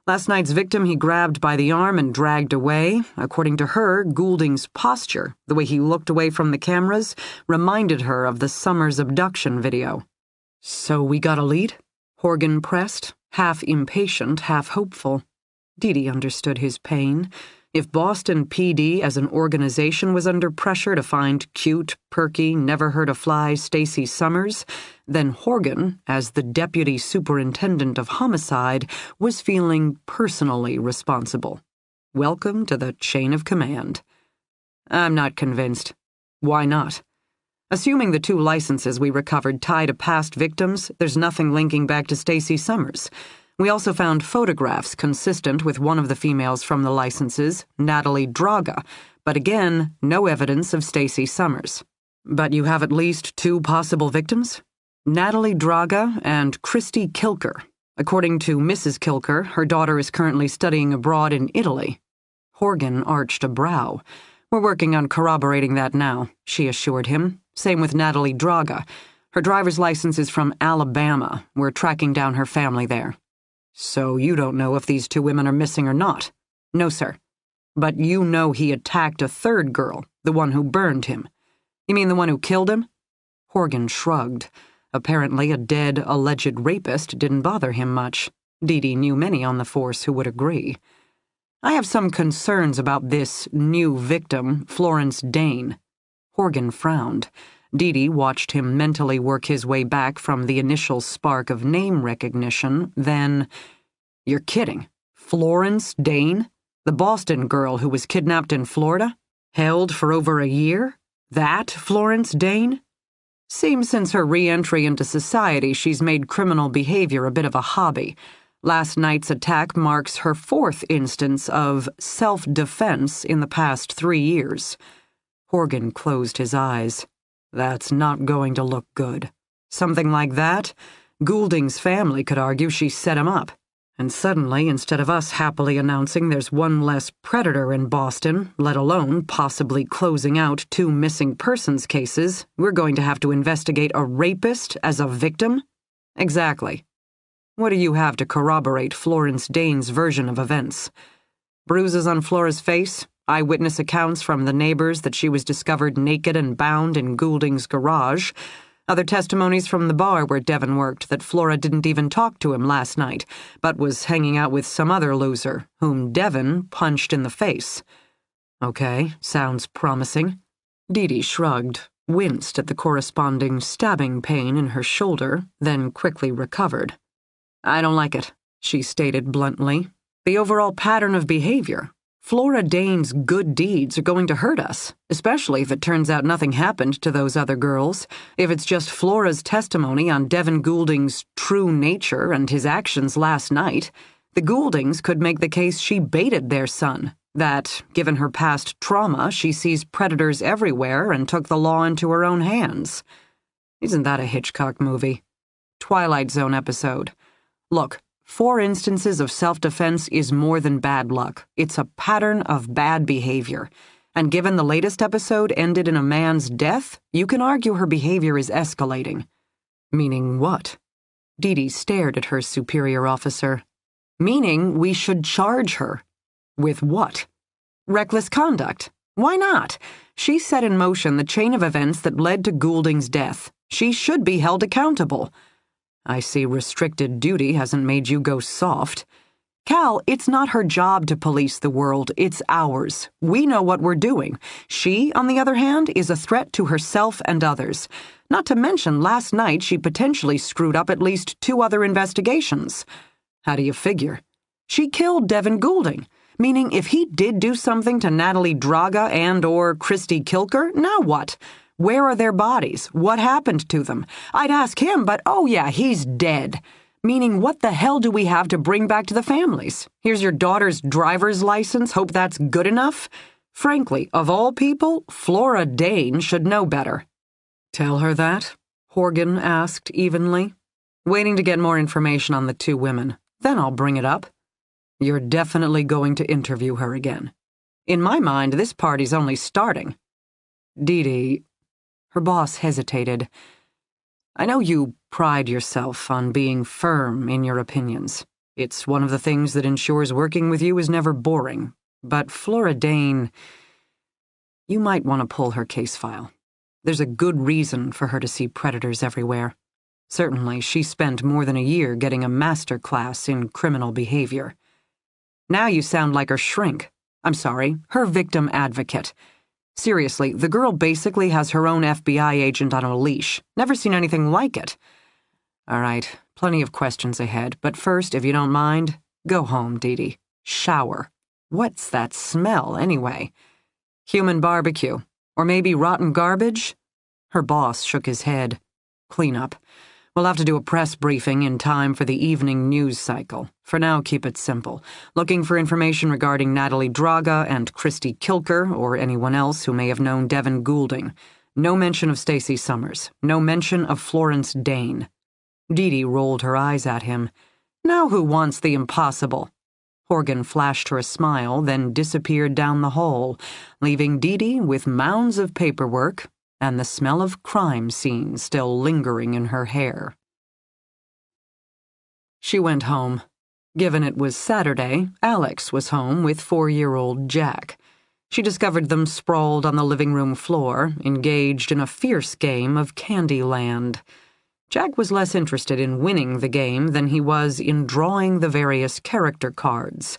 Last night's victim he grabbed by the arm and dragged away. According to her, Goulding's posture, the way he looked away from the cameras, reminded her of the Summers abduction video. So we got a lead? Horgan pressed, half impatient, half hopeful. Dee understood his pain. If Boston PD as an organization was under pressure to find cute, perky, never-heard-a-fly Stacey Summers, then Horgan, as the deputy superintendent of homicide, was feeling personally responsible. Welcome to the chain of command. I'm not convinced. Why not? Assuming the 2 licenses we recovered tie to past victims, there's nothing linking back to Stacey Summers. We also found photographs consistent with one of the females from the licenses, Natalie Draga, but again, no evidence of Stacey Summers. But you have at least 2 possible victims? Natalie Draga and Christy Kilker. According to Mrs. Kilker, her daughter is currently studying abroad in Italy. Horgan arched a brow. We're working on corroborating that now, she assured him. Same with Natalie Draga. Her driver's license is from Alabama. We're tracking down her family there. So you don't know if these 2 women are missing or not? No, sir. But you know he attacked a 3rd girl, the one who burned him. You mean the one who killed him? Horgan shrugged. Apparently a dead, alleged rapist didn't bother him much. Dee knew many on the force who would agree. I have some concerns about this new victim, Florence Dane. Horgan frowned. Dee watched him mentally work his way back from the initial spark of name recognition, then... You're kidding. Florence Dane? The Boston girl who was kidnapped in Florida? Held for over a year? That Florence Dane? Seems since her re-entry into society she's made criminal behavior a bit of a hobby. Last night's attack marks her 4th instance of self-defense in the past 3 years. Horgan closed his eyes. That's not going to look good. Something like that? Goulding's family could argue she set him up. And suddenly, instead of us happily announcing there's 1 less predator in Boston, let alone possibly closing out 2 missing persons cases, we're going to have to investigate a rapist as a victim? Exactly. What do you have to corroborate Florence Dane's version of events? Bruises on Flora's face? Eyewitness accounts from the neighbors that she was discovered naked and bound in Goulding's garage. Other testimonies from the bar where Devon worked that Flora didn't even talk to him last night, but was hanging out with some other loser, whom Devon punched in the face. Okay, sounds promising. Dee shrugged, winced at the corresponding stabbing pain in her shoulder, then quickly recovered. I don't like it, she stated bluntly. The overall pattern of behavior. Flora Dane's good deeds are going to hurt us, especially if it turns out nothing happened to those other girls, if it's just Flora's testimony on Devon Goulding's true nature and his actions last night. The Gouldings could make the case she baited their son, that, given her past trauma, she sees predators everywhere and took the law into her own hands. Isn't that a Hitchcock movie? Twilight Zone episode. Look, 4 instances of self-defense is more than bad luck. It's a pattern of bad behavior. And given the latest episode ended in a man's death, you can argue her behavior is escalating. Meaning what? Dee stared at her superior officer. Meaning we should charge her. With what? Reckless conduct. Why not? She set in motion the chain of events that led to Goulding's death. She should be held accountable. I see restricted duty hasn't made you go soft. Cal, it's not her job to police the world, it's ours. We know what we're doing. She, on the other hand, is a threat to herself and others. Not to mention, last night she potentially screwed up at least 2 other investigations. How do you figure? She killed Devon Goulding, meaning if he did do something to Natalie Draga and or Christy Kilker, now what? Where are their bodies? What happened to them? I'd ask him, but oh yeah, he's dead. Meaning, what the hell do we have to bring back to the families? Here's your daughter's driver's license, hope that's good enough? Frankly, of all people, Flora Dane should know better. Tell her that? Horgan asked evenly. Waiting to get more information on the 2 women. Then I'll bring it up. You're definitely going to interview her again. In my mind, this party's only starting. Dee. Her boss hesitated. I know you pride yourself on being firm in your opinions. It's one of the things that ensures working with you is never boring. But Flora Dane, you might want to pull her case file. There's a good reason for her to see predators everywhere. Certainly, she spent more than a year getting a master class in criminal behavior. Now you sound like her shrink. I'm sorry, her victim advocate. Seriously, the girl basically has her own FBI agent on a leash. Never seen anything like it. All right, plenty of questions ahead, but first, if you don't mind, go home, Dee Dee. Shower. What's that smell, anyway? Human barbecue. Or maybe rotten garbage? Her boss shook his head. Clean up. We'll have to do a press briefing in time for the evening news cycle. For now, keep it simple. Looking for information regarding Natalie Draga and Christy Kilker, or anyone else who may have known Devin Goulding. No mention of Stacey Summers. No mention of Florence Dane. Dee Dee rolled her eyes at him. Now who wants the impossible? Horgan flashed her a smile, then disappeared down the hall, leaving Dee Dee with mounds of paperwork and the smell of crime scene still lingering in her hair. She went home. Given it was Saturday, Alex was home with 4-year-old Jack. She discovered them sprawled on the living room floor, engaged in a fierce game of Candyland. Jack was less interested in winning the game than he was in drawing the various character cards.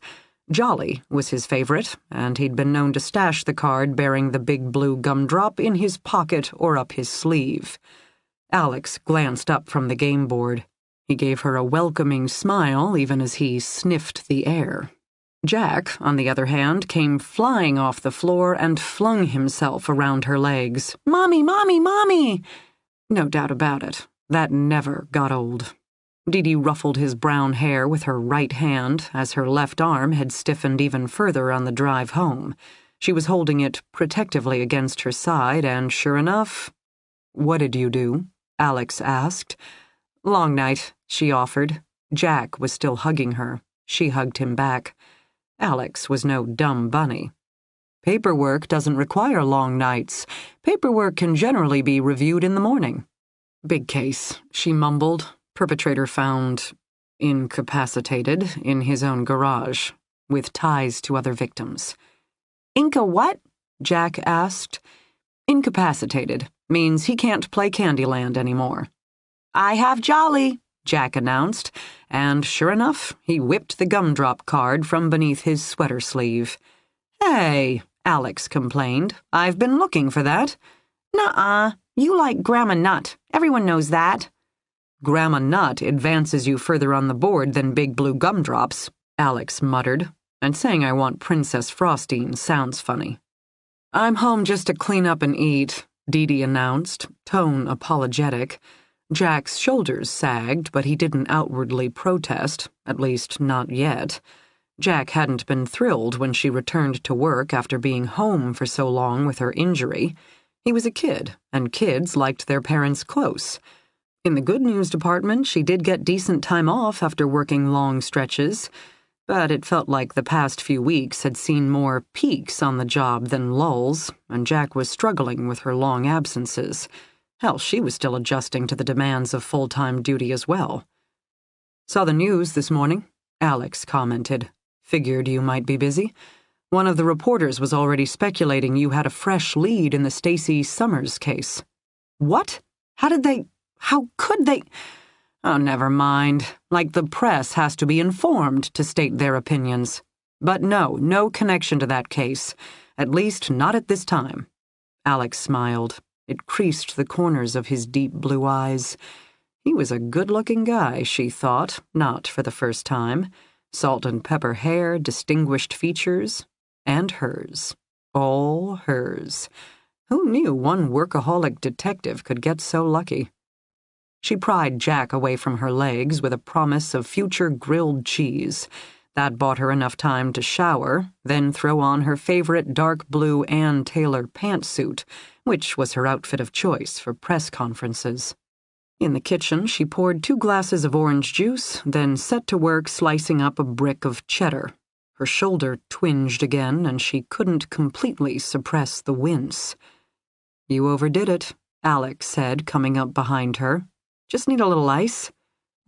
Jolly was his favorite, and he'd been known to stash the card bearing the big blue gumdrop in his pocket or up his sleeve. Alex glanced up from the game board. He gave her a welcoming smile even as he sniffed the air. Jack, on the other hand, came flying off the floor and flung himself around her legs. "Mommy, Mommy, Mommy!" No doubt about it. That never got old. Dee Dee ruffled his brown hair with her right hand as her left arm had stiffened even further on the drive home. She was holding it protectively against her side, and sure enough— "What did you do?" Alex asked. "Long night," she offered. Jack was still hugging her. She hugged him back. Alex was no dumb bunny. "Paperwork doesn't require long nights. Paperwork can generally be reviewed in the morning." "Big case," she mumbled. "Perpetrator found incapacitated in his own garage, with ties to other victims." "Inca what?" Jack asked. "Incapacitated means he can't play Candyland anymore." "I have Jolly," Jack announced, and sure enough, he whipped the gumdrop card from beneath his sweater sleeve. "Hey," Alex complained, "I've been looking for that." "Nuh-uh. You like Grandma Nut. Everyone knows that." "Grandma Nut advances you further on the board than Big Blue Gumdrops," Alex muttered, "and saying I want Princess Frostine sounds funny." "I'm home just to clean up and eat," Dee Dee announced, tone apologetic. Jack's shoulders sagged, but he didn't outwardly protest, at least not yet. Jack hadn't been thrilled when she returned to work after being home for so long with her injury. He was a kid, and kids liked their parents close. In the good news department, she did get decent time off after working long stretches, but it felt like the past few weeks had seen more peaks on the job than lulls, and Jack was struggling with her long absences. Hell, she was still adjusting to the demands of full-time duty as well. "Saw the news this morning," Alex commented. "Figured you might be busy. One of the reporters was already speculating you had a fresh lead in the Stacey Summers case." "What? How could they? Oh, never mind. Like the press has to be informed to state their opinions. But no connection to that case. At least not at this time." Alex smiled. It creased the corners of his deep blue eyes. He was a good-looking guy, she thought, not for the first time. Salt and pepper hair, distinguished features, and hers. All hers. Who knew one workaholic detective could get so lucky? She pried Jack away from her legs with a promise of future grilled cheese. That bought her enough time to shower, then throw on her favorite dark blue Ann Taylor pantsuit, which was her outfit of choice for press conferences. In the kitchen, she poured 2 glasses of orange juice, then set to work slicing up a brick of cheddar. Her shoulder twinged again, and she couldn't completely suppress the wince. "You overdid it," Alex said, coming up behind her. "Just need a little ice?"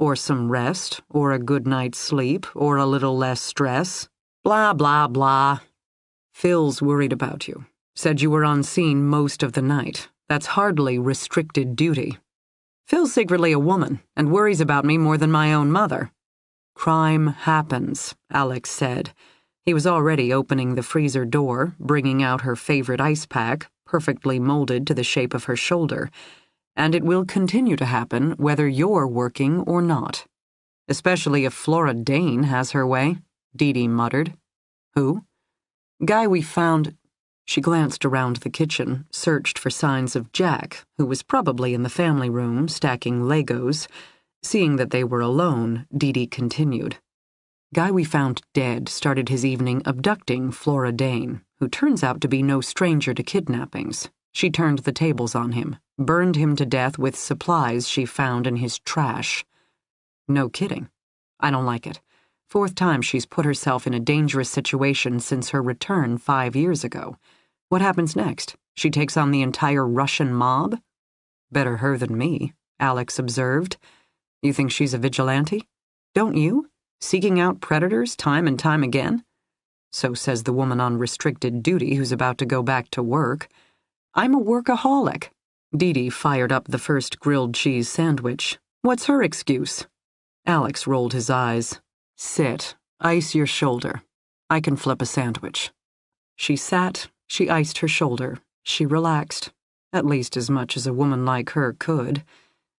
Or some rest, or a good night's sleep, or a little less stress. Blah, blah, blah. Phil's worried about you. Said you were on scene most of the night. That's hardly restricted duty. Phil's secretly a woman, and worries about me more than my own mother. Crime happens, Alex said. He was already opening the freezer door, bringing out her favorite ice pack, perfectly molded to the shape of her shoulder. And it will continue to happen whether you're working or not. Especially if Flora Dane has her way, Dee Dee muttered. Who? Guy we found. She glanced around the kitchen, searched for signs of Jack, who was probably in the family room stacking Legos. Seeing that they were alone, Dee Dee continued. Guy we found dead started his evening abducting Flora Dane, who turns out to be no stranger to kidnappings. She turned the tables on him, burned him to death with supplies she found in his trash. No kidding. I don't like it. 4th time she's put herself in a dangerous situation since her return 5 years ago. What happens next? She takes on the entire Russian mob? Better her than me, Alex observed. You think she's a vigilante? Don't you? Seeking out predators time and time again? So says the woman on restricted duty who's about to go back to work. I'm a workaholic. Dee Dee fired up the first grilled cheese sandwich. What's her excuse? Alex rolled his eyes. Sit. Ice your shoulder. I can flip a sandwich. She sat, she iced her shoulder, she relaxed, at least as much as a woman like her could.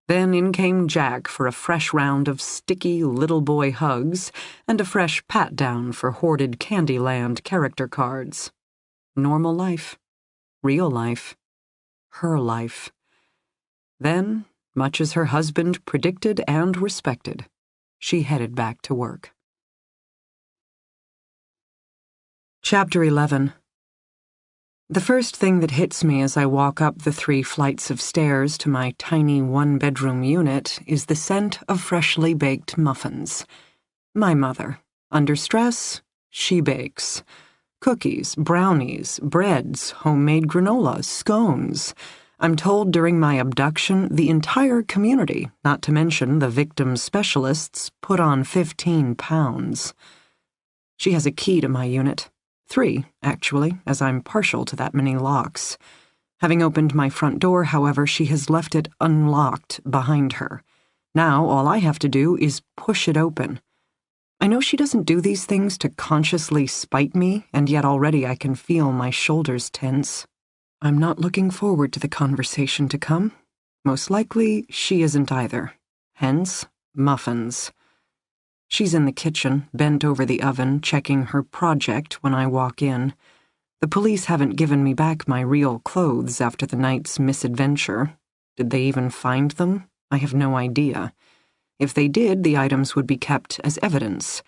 Then in came Jack for a fresh round of sticky little boy hugs and a fresh pat-down for hoarded Candyland character cards. Normal life. Real life. Her life. Then, much as her husband predicted and respected, she headed back to work. Chapter 11. The first thing that hits me as I walk up the 3 flights of stairs to my tiny 1-bedroom unit is the scent of freshly baked muffins. My mother. Under stress, she bakes. Cookies, brownies, breads, homemade granola, scones. I'm told during my abduction, the entire community, not to mention the victim specialists, put on 15 pounds. She has a key to my unit. 3, actually, as I'm partial to that many locks. Having opened my front door, however, she has left it unlocked behind her. Now all I have to do is push it open. I know she doesn't do these things to consciously spite me, and yet already I can feel my shoulders tense. I'm not looking forward to the conversation to come. Most likely, she isn't either. Hence, muffins. She's in the kitchen, bent over the oven, checking her project when I walk in. The police haven't given me back my real clothes after the night's misadventure. Did they even find them? I have no idea. If they did, the items would be kept as evidence.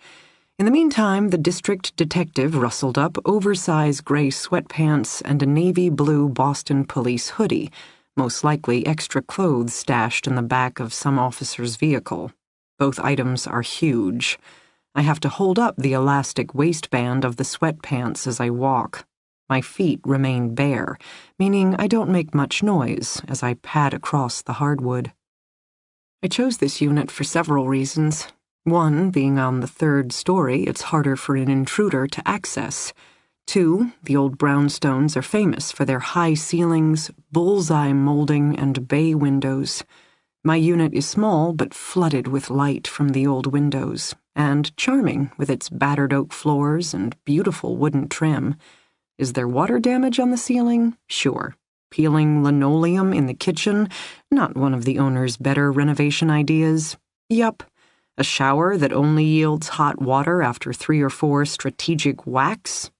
In the meantime, the district detective rustled up oversized gray sweatpants and a navy blue Boston police hoodie, most likely extra clothes stashed in the back of some officer's vehicle. Both items are huge. I have to hold up the elastic waistband of the sweatpants as I walk. My feet remain bare, meaning I don't make much noise as I pad across the hardwood. I chose this unit for several reasons. One, being on the 3rd story, it's harder for an intruder to access. 2, the old brownstones are famous for their high ceilings, bullseye molding, and bay windows. My unit is small but flooded with light from the old windows, and charming with its battered oak floors and beautiful wooden trim. Is there water damage on the ceiling? Sure. Peeling linoleum in the kitchen? Not one of the owner's better renovation ideas. Yup. A shower that only yields hot water after 3 or 4 strategic whacks?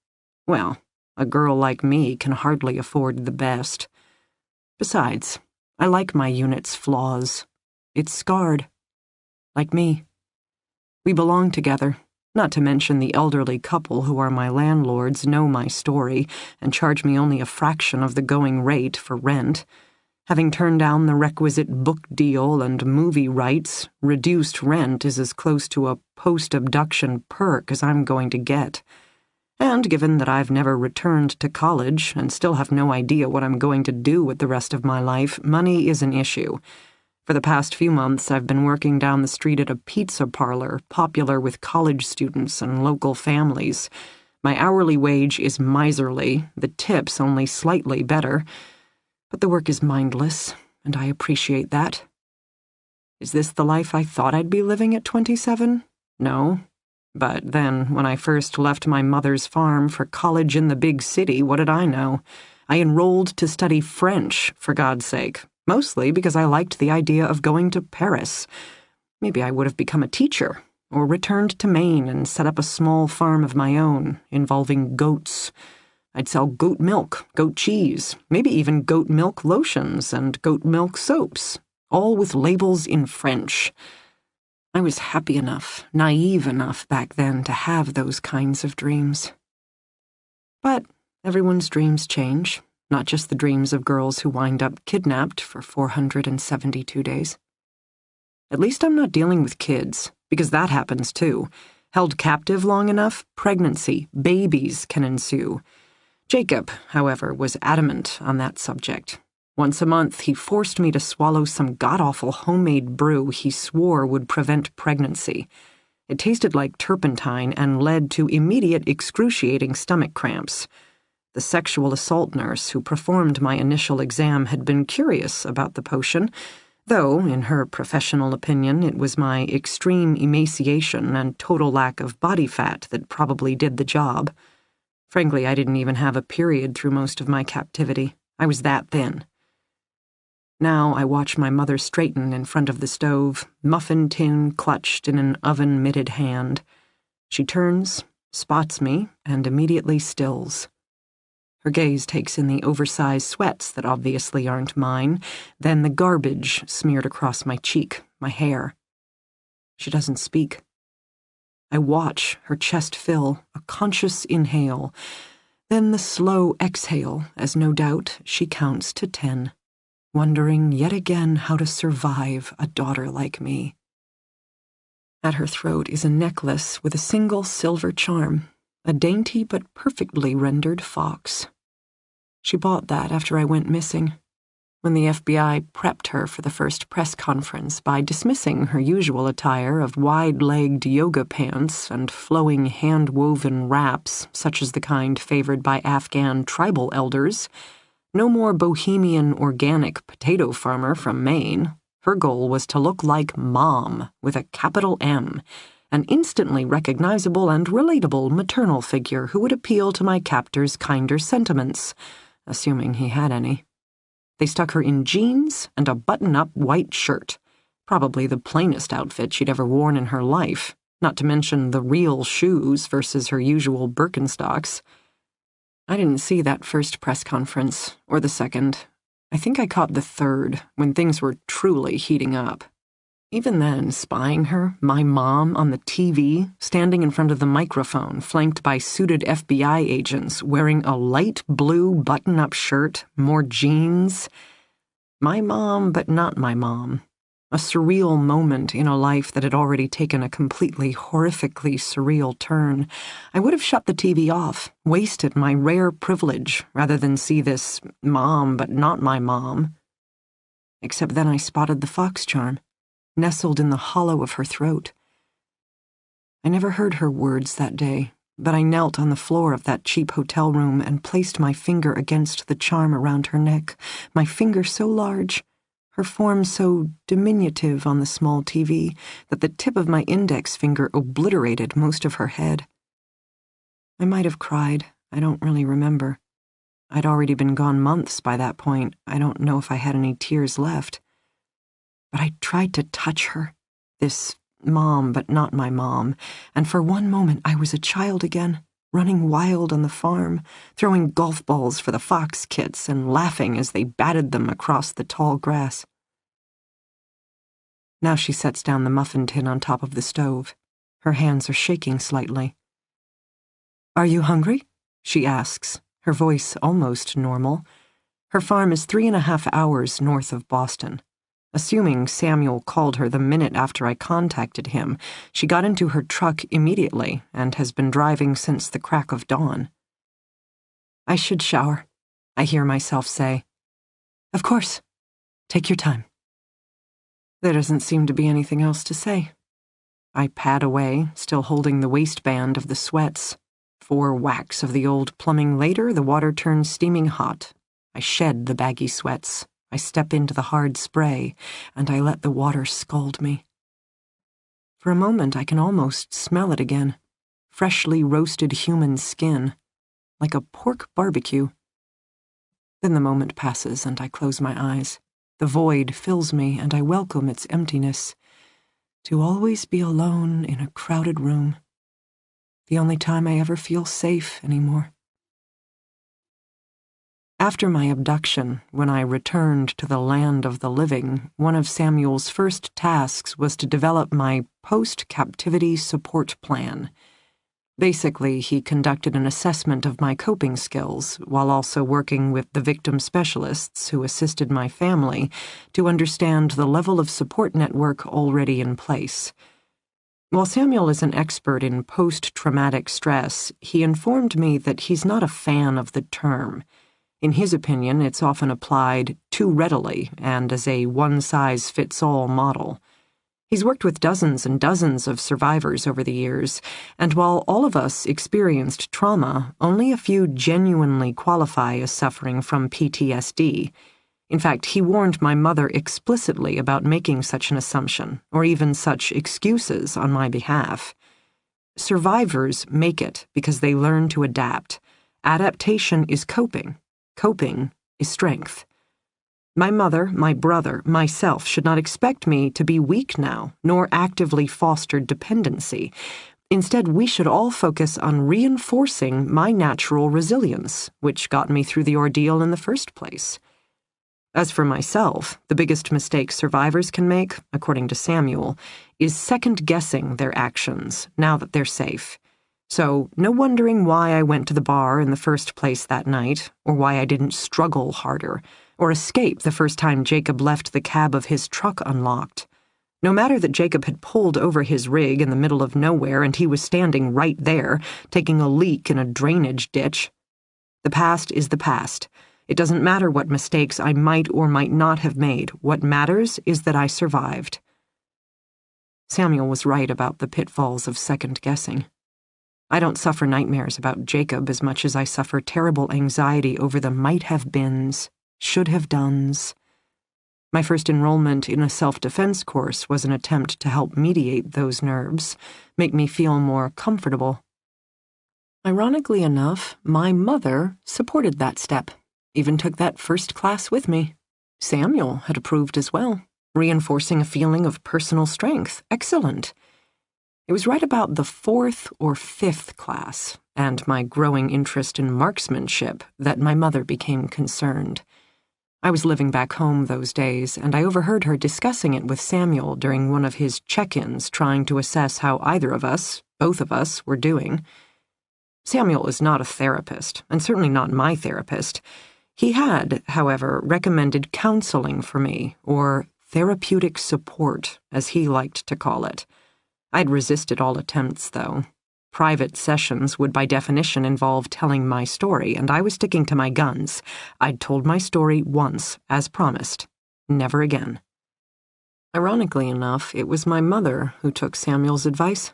Well, a girl like me can hardly afford the best. Besides, I like my unit's flaws. It's scarred. Like me. We belong together, not to mention the elderly couple who are my landlords know my story and charge me only a fraction of the going rate for rent. Having turned down the requisite book deal and movie rights, reduced rent is as close to a post-abduction perk as I'm going to get. And given that I've never returned to college and still have no idea what I'm going to do with the rest of my life, money is an issue. For the past few months, I've been working down the street at a pizza parlor popular with college students and local families. My hourly wage is miserly, the tips only slightly better, but the work is mindless, and I appreciate that. Is this the life I thought I'd be living at 27? No. But then, when I first left my mother's farm for college in the big city, what did I know? I enrolled to study French, for God's sake, mostly because I liked the idea of going to Paris. Maybe I would have become a teacher, or returned to Maine and set up a small farm of my own, involving goats. I'd sell goat milk, goat cheese, maybe even goat milk lotions and goat milk soaps, all with labels in French. I was happy enough, naive enough back then to have those kinds of dreams. But everyone's dreams change, not just the dreams of girls who wind up kidnapped for 472 days. At least I'm not dealing with kids, because that happens too. Held captive long enough, pregnancy, babies can ensue. Jacob, however, was adamant on that subject. Once a month, he forced me to swallow some god-awful homemade brew he swore would prevent pregnancy. It tasted like turpentine and led to immediate excruciating stomach cramps. The sexual assault nurse who performed my initial exam had been curious about the potion, though, in her professional opinion, it was my extreme emaciation and total lack of body fat that probably did the job. Frankly, I didn't even have a period through most of my captivity. I was that thin. Now I watch my mother straighten in front of the stove, muffin tin clutched in an oven-mitted hand. She turns, spots me, and immediately stills. Her gaze takes in the oversized sweats that obviously aren't mine, then the garbage smeared across my cheek, my hair. She doesn't speak. I watch her chest fill, a conscious inhale, then the slow exhale as no doubt she counts to 10, wondering yet again how to survive a daughter like me. At her throat is a necklace with a single silver charm, a dainty but perfectly rendered fox. She bought that after I went missing, when the FBI prepped her for the first press conference by dismissing her usual attire of wide-legged yoga pants and flowing hand-woven wraps, such as the kind favored by Afghan tribal elders. No more bohemian organic potato farmer from Maine. Her goal was to look like Mom, with a capital M, an instantly recognizable and relatable maternal figure who would appeal to my captor's kinder sentiments, assuming he had any. They stuck her in jeans and a button-up white shirt, probably the plainest outfit she'd ever worn in her life, not to mention the real shoes versus her usual Birkenstocks. I didn't see that first press conference, or the second. I think I caught the third, when things were truly heating up. Even then, spying her, my mom, on the TV, standing in front of the microphone, flanked by suited FBI agents, wearing a light blue button-up shirt, more jeans. My mom, but not my mom. A surreal moment in a life that had already taken a completely horrifically surreal turn. I would have shut the TV off, wasted my rare privilege, rather than see this mom, but not my mom. Except then I spotted the fox charm, nestled in the hollow of her throat. I never heard her words that day, but I knelt on the floor of that cheap hotel room and placed my finger against the charm around her neck, my finger so large, her form so diminutive on the small TV, that the tip of my index finger obliterated most of her head. I might have cried, I don't really remember. I'd already been gone months by that point. I don't know if I had any tears left. But I tried to touch her, this mom but not my mom, and for one moment I was a child again, running wild on the farm, throwing golf balls for the fox kits and laughing as they batted them across the tall grass. Now she sets down the muffin tin on top of the stove. Her hands are shaking slightly. "Are you hungry?" she asks, her voice almost normal. Her farm is 3.5 hours north of Boston. Assuming Samuel called her the minute after I contacted him, she got into her truck immediately and has been driving since the crack of dawn. "I should shower," I hear myself say. "Of course. Take your time." There doesn't seem to be anything else to say. I pad away, still holding the waistband of the sweats. 4 whacks of the old plumbing later, the water turns steaming hot. I shed the baggy sweats. I step into the hard spray, and I let the water scald me. For a moment, I can almost smell it again. Freshly roasted human skin, like a pork barbecue. Then the moment passes, and I close my eyes. The void fills me, and I welcome its emptiness. To always be alone in a crowded room. The only time I ever feel safe anymore. After my abduction, when I returned to the land of the living, one of Samuel's first tasks was to develop my post-captivity support plan. Basically, he conducted an assessment of my coping skills, while also working with the victim specialists who assisted my family to understand the level of support network already in place. While Samuel is an expert in post-traumatic stress, he informed me that he's not a fan of the term. In his opinion, it's often applied too readily and as a one-size-fits-all model. He's worked with dozens and dozens of survivors over the years, and while all of us experienced trauma, only a few genuinely qualify as suffering from PTSD. In fact, he warned my mother explicitly about making such an assumption, or even such excuses on my behalf. Survivors make it because they learn to adapt. Adaptation is coping. Coping is strength. My mother, my brother, myself should not expect me to be weak now, nor actively foster dependency. Instead, we should all focus on reinforcing my natural resilience, which got me through the ordeal in the first place. As for myself, the biggest mistake survivors can make, according to Samuel, is second-guessing their actions now that they're safe. So, no wondering why I went to the bar in the first place that night, or why I didn't struggle harder, or escape the first time Jacob left the cab of his truck unlocked. No matter that Jacob had pulled over his rig in the middle of nowhere and he was standing right there, taking a leak in a drainage ditch. The past is the past. It doesn't matter what mistakes I might or might not have made. What matters is that I survived. Samuel was right about the pitfalls of second-guessing. I don't suffer nightmares about Jacob as much as I suffer terrible anxiety over the might-have-beens, should-have-dones. My first enrollment in a self-defense course was an attempt to help mediate those nerves, make me feel more comfortable. Ironically enough, my mother supported that step, even took that first class with me. Samuel had approved as well, reinforcing a feeling of personal strength. Excellent. It was right about the 4th or 5th class, and my growing interest in marksmanship, that my mother became concerned. I was living back home those days, and I overheard her discussing it with Samuel during one of his check-ins, trying to assess how either of us, both of us, were doing. Samuel is not a therapist, and certainly not my therapist. He had, however, recommended counseling for me, or therapeutic support, as he liked to call it. I'd resisted all attempts, though. Private sessions would by definition involve telling my story, and I was sticking to my guns. I'd told my story once, as promised. Never again. Ironically enough, it was my mother who took Samuel's advice.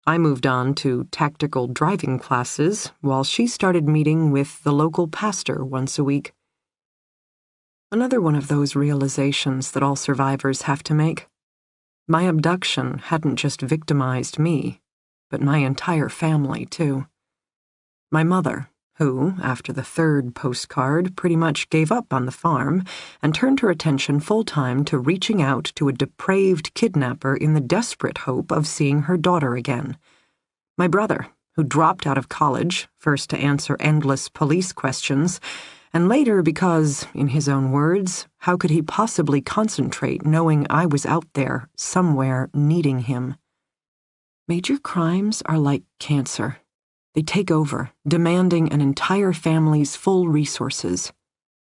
I moved on to tactical driving classes, while she started meeting with the local pastor once a week. Another one of those realizations that all survivors have to make. My abduction hadn't just victimized me, but my entire family, too. My mother, who, after the 3rd postcard, pretty much gave up on the farm and turned her attention full-time to reaching out to a depraved kidnapper in the desperate hope of seeing her daughter again. My brother, who dropped out of college, first to answer endless police questions, and later because, in his own words, how could he possibly concentrate knowing I was out there, somewhere, needing him? Major crimes are like cancer. They take over, demanding an entire family's full resources.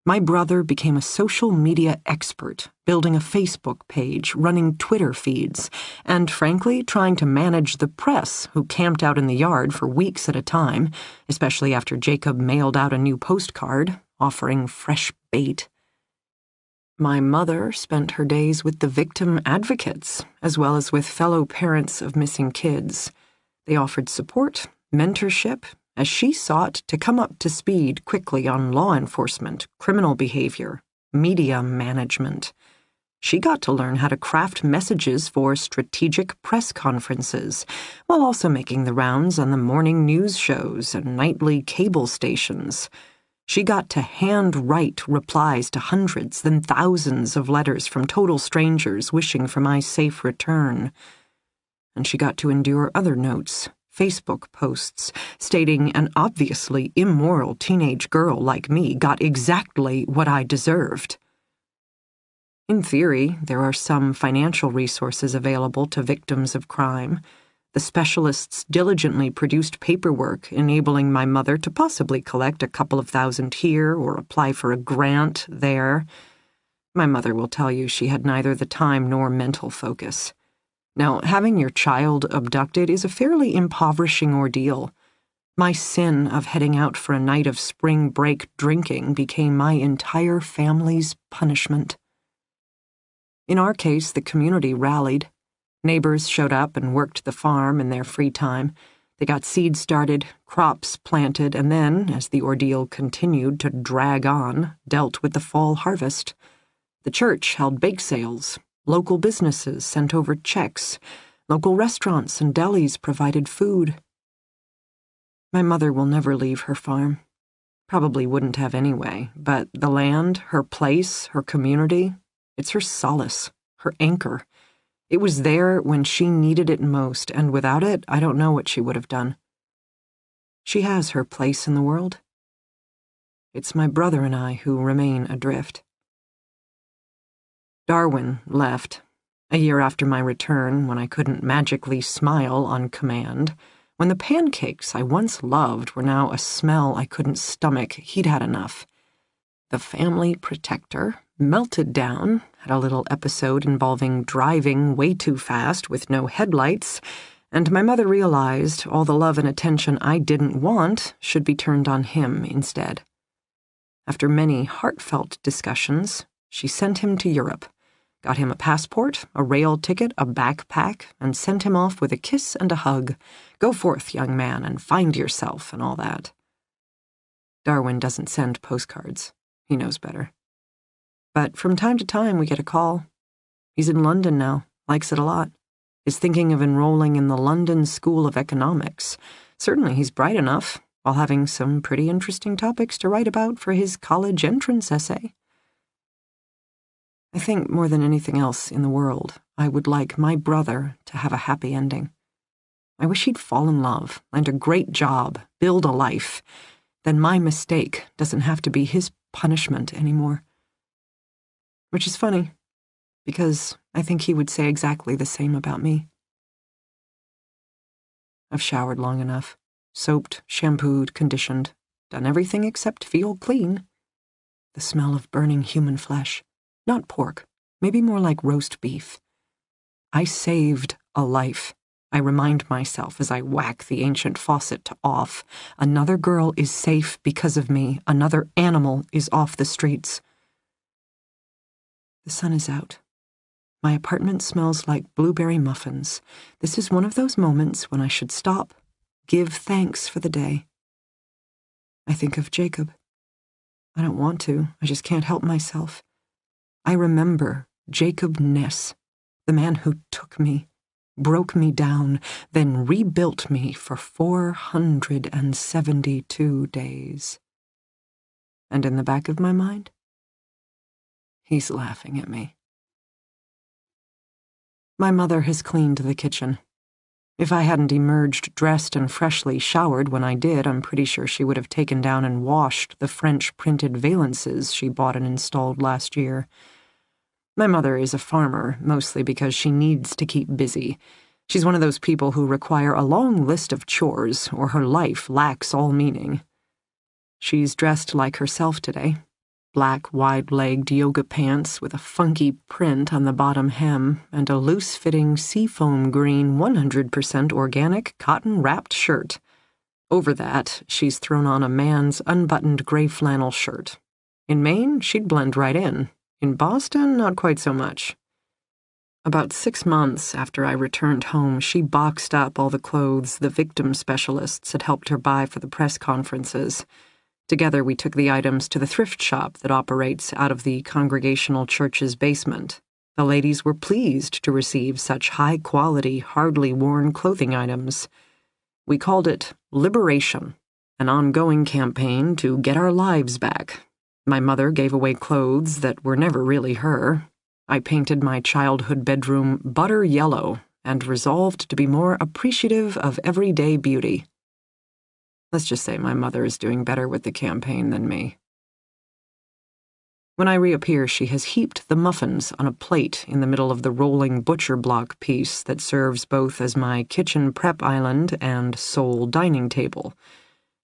My brother became a social media expert, building a Facebook page, running Twitter feeds, and, frankly, trying to manage the press who camped out in the yard for weeks at a time, especially after Jacob mailed out a new postcard, offering fresh bait. My mother spent her days with the victim advocates, as well as with fellow parents of missing kids. They offered support, mentorship, as she sought to come up to speed quickly on law enforcement, criminal behavior, media management. She got to learn how to craft messages for strategic press conferences, while also making the rounds on the morning news shows and nightly cable stations. She got to hand-write replies to hundreds, then thousands of letters from total strangers wishing for my safe return. And she got to endure other notes, Facebook posts, stating an obviously immoral teenage girl like me got exactly what I deserved. In theory, there are some financial resources available to victims of crime. The specialists diligently produced paperwork enabling my mother to possibly collect a couple of thousand here or apply for a grant there. My mother will tell you she had neither the time nor mental focus. Now, having your child abducted is a fairly impoverishing ordeal. My sin of heading out for a night of spring break drinking became my entire family's punishment. In our case, the community rallied. Neighbors showed up and worked the farm in their free time. They got seeds started, crops planted, and then, as the ordeal continued to drag on, dealt with the fall harvest. The church held bake sales. Local businesses sent over checks. Local restaurants and delis provided food. My mother will never leave her farm. Probably wouldn't have anyway, but the land, her place, her community, it's her solace, her anchor. It was there when she needed it most, and without it, I don't know what she would have done. She has her place in the world. It's my brother and I who remain adrift. Darwin left. A year after my return, when I couldn't magically smile on command, when the pancakes I once loved were now a smell I couldn't stomach, he'd had enough. The family protector melted down, had a little episode involving driving way too fast with no headlights, and my mother realized all the love and attention I didn't want should be turned on him instead. After many heartfelt discussions, she sent him to Europe, got him a passport, a rail ticket, a backpack, and sent him off with a kiss and a hug. Go forth, young man, and find yourself and all that. Darwin doesn't send postcards. He knows better. But from time to time we get a call. He's in London now, likes it a lot. Is thinking of enrolling in the London School of Economics. Certainly he's bright enough, while having some pretty interesting topics to write about for his college entrance essay. I think more than anything else in the world, I would like my brother to have a happy ending. I wish he'd fall in love, land a great job, build a life. Then my mistake doesn't have to be his punishment anymore. Which is funny, because I think he would say exactly the same about me. I've showered long enough, soaped, shampooed, conditioned, done everything except feel clean. The smell of burning human flesh, not pork, maybe more like roast beef. I saved a life. I remind myself as I whack the ancient faucet to off. Another girl is safe because of me. Another animal is off the streets. The sun is out. My apartment smells like blueberry muffins. This is one of those moments when I should stop, give thanks for the day. I think of Jacob. I don't want to. I just can't help myself. I remember Jacob Ness, the man who took me, broke me down, then rebuilt me for 472 days. And in the back of my mind, he's laughing at me. My mother has cleaned the kitchen. If I hadn't emerged dressed and freshly showered when I did, I'm pretty sure she would have taken down and washed the French-printed valances she bought and installed last year. My mother is a farmer, mostly because she needs to keep busy. She's one of those people who require a long list of chores, or her life lacks all meaning. She's dressed like herself today. Black, wide-legged yoga pants with a funky print on the bottom hem and a loose-fitting seafoam green 100% organic cotton-wrapped shirt. Over that, she's thrown on a man's unbuttoned gray flannel shirt. In Maine, she'd blend right in. In Boston, not quite so much. About 6 months after I returned home, she boxed up all the clothes the victim specialists had helped her buy for the press conferences. Together, we took the items to the thrift shop that operates out of the Congregational Church's basement. The ladies were pleased to receive such high-quality, hardly worn clothing items. We called it Liberation, an ongoing campaign to get our lives back. My mother gave away clothes that were never really her. I painted my childhood bedroom butter yellow and resolved to be more appreciative of everyday beauty. Let's just say my mother is doing better with the campaign than me. When I reappear, she has heaped the muffins on a plate in the middle of the rolling butcher block piece that serves both as my kitchen prep island and sole dining table.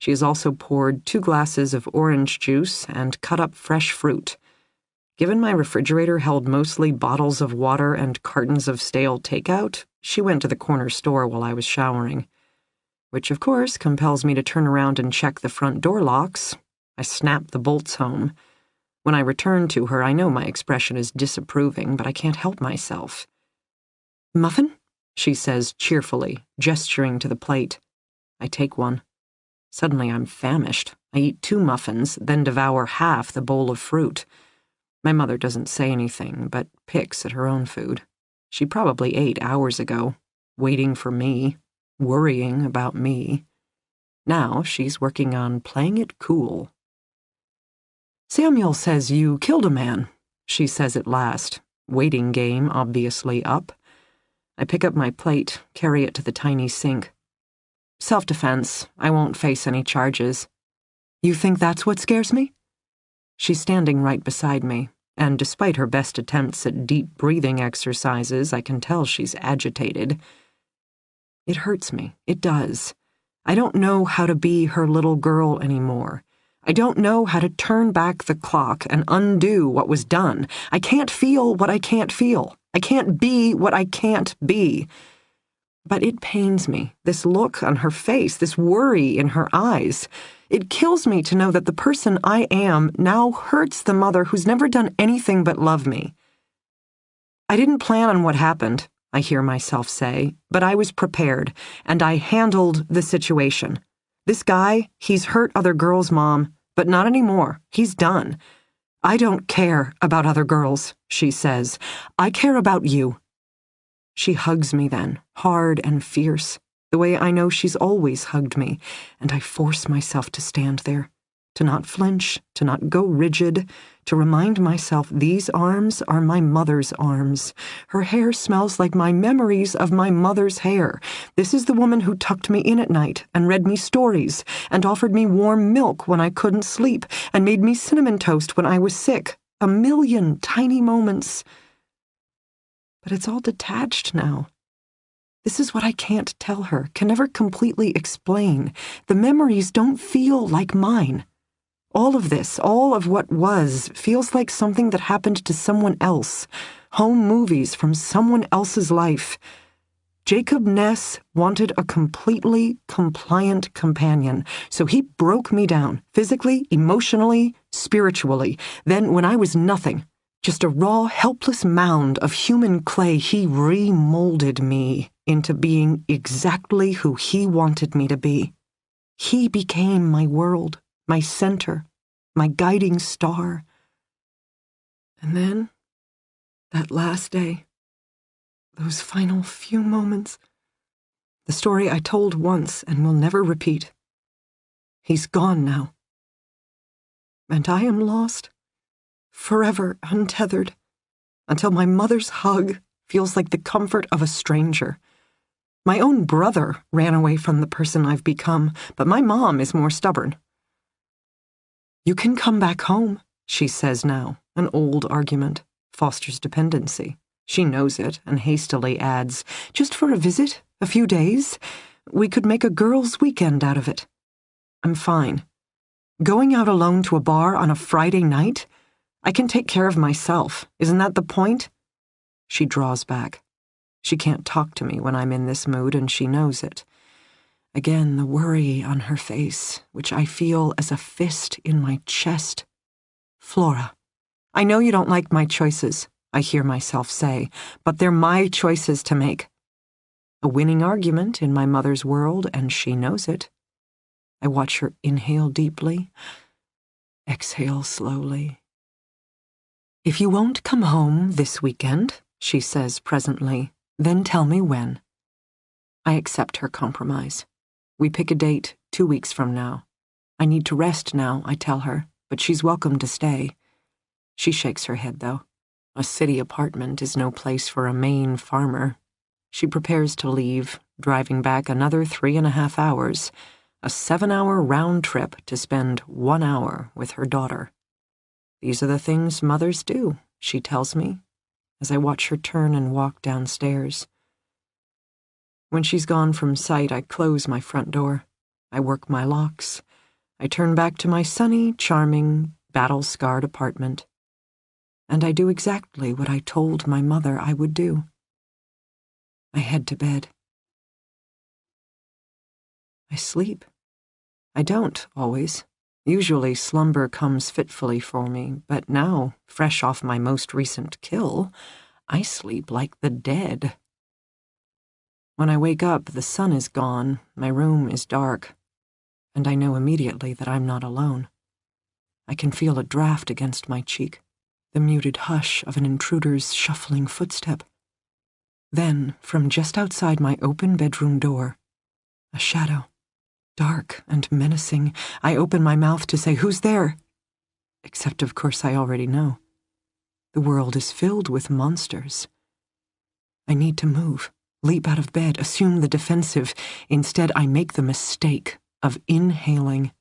She has also poured 2 glasses of orange juice and cut up fresh fruit. Given my refrigerator held mostly bottles of water and cartons of stale takeout, she went to the corner store while I was showering. Which, of course, compels me to turn around and check the front door locks. I snap the bolts home. When I return to her, I know my expression is disapproving, but I can't help myself. "Muffin?" she says cheerfully, gesturing to the plate. I take one. Suddenly I'm famished. I eat 2 muffins, then devour half the bowl of fruit. My mother doesn't say anything, but picks at her own food. She probably ate hours ago, waiting for me, worrying about me. Now she's working on playing it cool. "Samuel says you killed a man," she says at last, waiting game obviously up. I pick up my plate, carry it to the tiny sink. "Self-defense. I won't face any charges." "You think that's what scares me?" She's standing right beside me, and despite her best attempts at deep breathing exercises, I can tell she's agitated. It hurts me. It does. I don't know how to be her little girl anymore. I don't know how to turn back the clock and undo what was done. I can't feel what I can't feel. I can't be what I can't be. But it pains me, this look on her face, this worry in her eyes. It kills me to know that the person I am now hurts the mother who's never done anything but love me. "I didn't plan on what happened," I hear myself say, "but I was prepared, and I handled the situation. This guy, he's hurt other girls, Mom, but not anymore. He's done. I don't care about other girls," she says. "I care about you." She hugs me then, hard and fierce, the way I know she's always hugged me, and I force myself to stand there, to not flinch, to not go rigid, to remind myself these arms are my mother's arms. Her hair smells like my memories of my mother's hair. This is the woman who tucked me in at night and read me stories and offered me warm milk when I couldn't sleep and made me cinnamon toast when I was sick. A million tiny moments. But it's all detached now. This is what I can't tell her, can never completely explain. The memories don't feel like mine. All of this, all of what was, feels like something that happened to someone else. Home movies from someone else's life. Jacob Ness wanted a completely compliant companion, so he broke me down, physically, emotionally, spiritually. Then, when I was nothing, just a raw, helpless mound of human clay, he remolded me into being exactly who he wanted me to be. He became my world, my center, my guiding star. And then, that last day, those final few moments, the story I told once and will never repeat. He's gone now. And I am lost, forever untethered, until my mother's hug feels like the comfort of a stranger. My own brother ran away from the person I've become, but my mom is more stubborn. "You can come back home," she says now, an old argument, fosters dependency. She knows it and hastily adds, "Just for a visit, a few days. We could make a girls' weekend out of it." I'm fine. Going out alone to a bar on a Friday night? I can take care of myself. Isn't that the point? She draws back. She can't talk to me when I'm in this mood, and she knows it. Again, the worry on her face, which I feel as a fist in my chest. "Flora, I know you don't like my choices, I hear myself say, but they're my choices to make. A winning argument in my mother's world, and she knows it. I watch her inhale deeply, exhale slowly. If you won't come home this weekend, she says presently, then tell me when. I accept her compromise. We pick a date 2 weeks from now. I need to rest now, I tell her, but she's welcome to stay. She shakes her head, though. A city apartment is no place for a Maine farmer. She prepares to leave, driving back another 3.5 hours, a 7-hour round trip to spend 1 hour with her daughter. These are the things mothers do, she tells me, as I watch her turn and walk downstairs. When she's gone from sight, I close my front door. I work my locks. I turn back to my sunny, charming, battle-scarred apartment. And I do exactly what I told my mother I would do. I head to bed. I sleep. I don't, always. Usually slumber comes fitfully for me, but now, fresh off my most recent kill, I sleep like the dead. When I wake up, the sun is gone, my room is dark, and I know immediately that I'm not alone. I can feel a draft against my cheek, the muted hush of an intruder's shuffling footstep. Then, from just outside my open bedroom door, a shadow, dark and menacing. I open my mouth to say, "Who's there?" Except, of course, I already know. The world is filled with monsters. I need to move, leap out of bed, assume the defensive. Instead, I make the mistake of inhaling.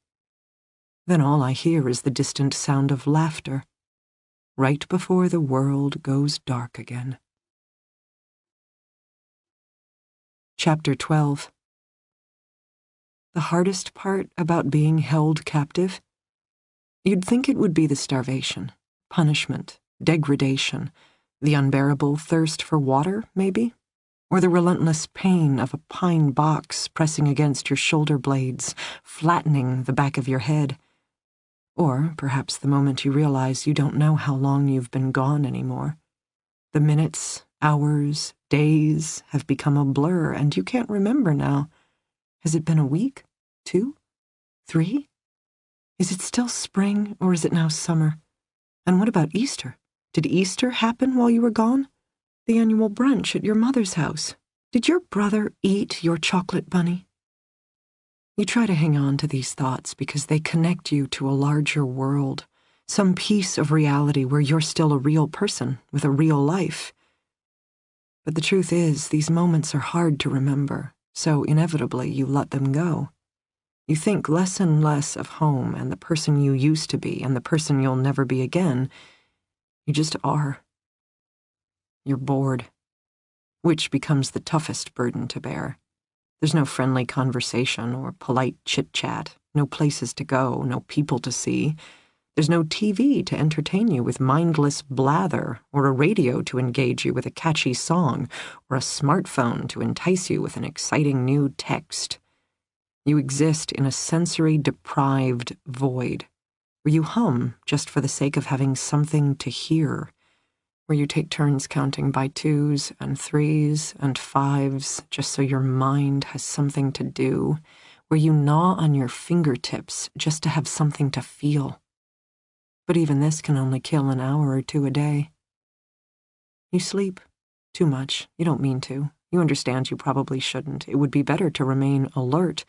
Then all I hear is the distant sound of laughter, right before the world goes dark again. Chapter 12. The hardest part about being held captive? You'd think it would be the starvation, punishment, degradation, the unbearable thirst for water, maybe? Or the relentless pain of a pine box pressing against your shoulder blades, flattening the back of your head. Or perhaps the moment you realize you don't know how long you've been gone anymore. The minutes, hours, days have become a blur, and you can't remember now. Has it been a week? 2? 3? Is it still spring, or is it now summer? And what about Easter? Did Easter happen while you were gone? The annual brunch at your mother's house? Did your brother eat your chocolate bunny? You try to hang on to these thoughts because they connect you to a larger world, some piece of reality where you're still a real person with a real life. But the truth is, these moments are hard to remember, so inevitably you let them go. You think less and less of home and the person you used to be and the person you'll never be again. You just are. You're bored, which becomes the toughest burden to bear. There's no friendly conversation or polite chit-chat, no places to go, no people to see. There's no TV to entertain you with mindless blather, or a radio to engage you with a catchy song, or a smartphone to entice you with an exciting new text. You exist in a sensory-deprived void, where you hum just for the sake of having something to hear, where you take turns counting by 2s and 3s and 5s just so your mind has something to do, where you gnaw on your fingertips just to have something to feel. But even this can only kill an hour or 2 a day. You sleep. Too much. You don't mean to. You understand you probably shouldn't. It would be better to remain alert.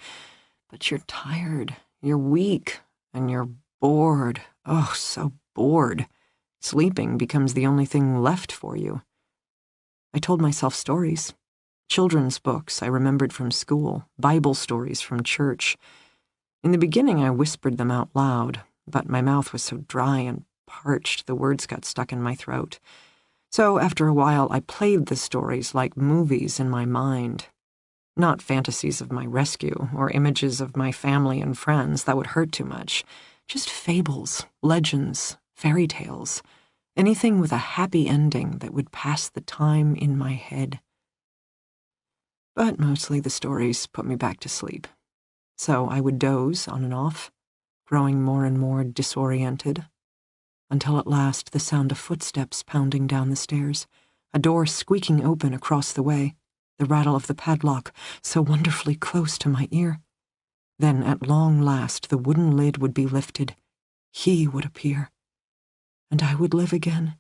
But you're tired. You're weak. And you're bored. Oh, so bored. Sleeping becomes the only thing left for you. I told myself stories. Children's books I remembered from school. Bible stories from church. In the beginning, I whispered them out loud, but my mouth was so dry and parched the words got stuck in my throat. So after a while, I played the stories like movies in my mind. Not fantasies of my rescue or images of my family and friends, that would hurt too much. Just fables, legends, fairy tales, anything with a happy ending that would pass the time in my head. But mostly the stories put me back to sleep. So I would doze on and off, growing more and more disoriented, until at last the sound of footsteps pounding down the stairs, a door squeaking open across the way, the rattle of the padlock so wonderfully close to my ear. Then, at long last, the wooden lid would be lifted. He would appear. And I would live again,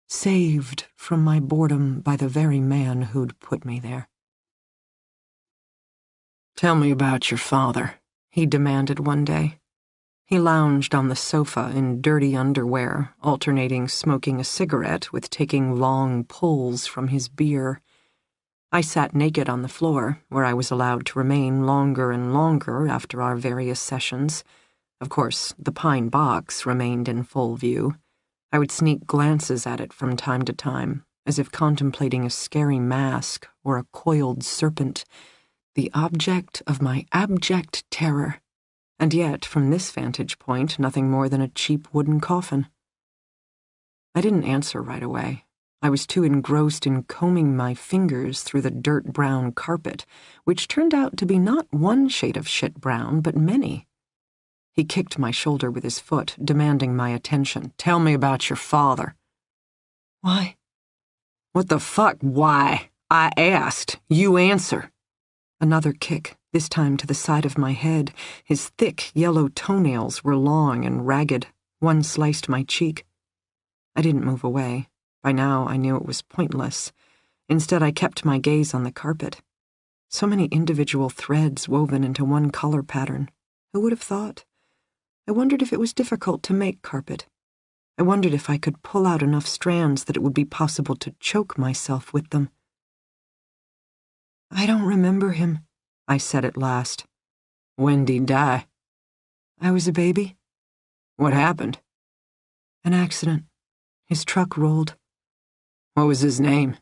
saved from my boredom by the very man who'd put me there. "Tell me about your father," he demanded one day. He lounged on the sofa in dirty underwear, alternating smoking a cigarette with taking long pulls from his beer. I sat naked on the floor, where I was allowed to remain longer and longer after our various sessions. Of course, the pine box remained in full view. I would sneak glances at it from time to time, as if contemplating a scary mask or a coiled serpent, the object of my abject terror, and yet, from this vantage point, nothing more than a cheap wooden coffin. I didn't answer right away. I was too engrossed in combing my fingers through the dirt-brown carpet, which turned out to be not one shade of shit brown, but many. He kicked my shoulder with his foot, demanding my attention. "Tell me about your father." Why? "What the fuck, why? I asked. You answer." Another kick, this time to the side of my head. His thick, yellow toenails were long and ragged. One sliced my cheek. I didn't move away. By now, I knew it was pointless. Instead, I kept my gaze on the carpet. So many individual threads woven into one color pattern. Who would have thought? I wondered if it was difficult to make carpet. I wondered if I could pull out enough strands that it would be possible to choke myself with them. "I don't remember him," I said at last. "When'd he die?" "I was a baby." "What happened?" "An accident. His truck rolled." "What was his name?"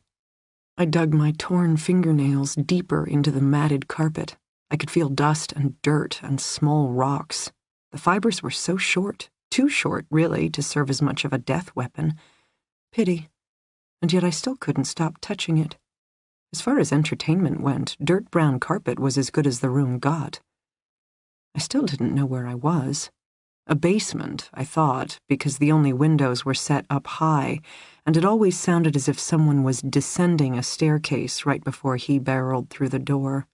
I dug my torn fingernails deeper into the matted carpet. I could feel dust and dirt and small rocks. The fibers were so short, too short, really, to serve as much of a death weapon. Pity. And yet I still couldn't stop touching it. As far as entertainment went, dirt-brown carpet was as good as the room got. I still didn't know where I was. A basement, I thought, because the only windows were set up high, and it always sounded as if someone was descending a staircase right before he barreled through the door.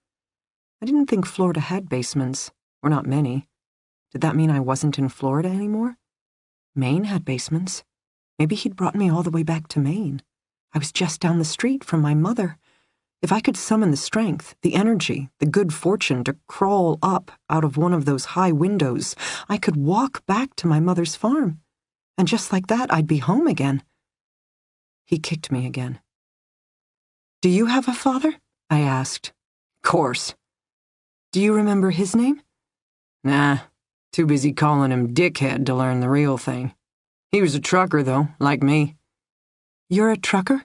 I didn't think Florida had basements, or not many. Did that mean I wasn't in Florida anymore? Maine had basements. Maybe he'd brought me all the way back to Maine. I was just down the street from my mother. If I could summon the strength, the energy, the good fortune to crawl up out of one of those high windows, I could walk back to my mother's farm. And just like that, I'd be home again. He kicked me again. "Do you have a father?" I asked. "Course." "Do you remember his name?" "Nah, too busy calling him Dickhead to learn the real thing. He was a trucker, though, like me." "You're a trucker?"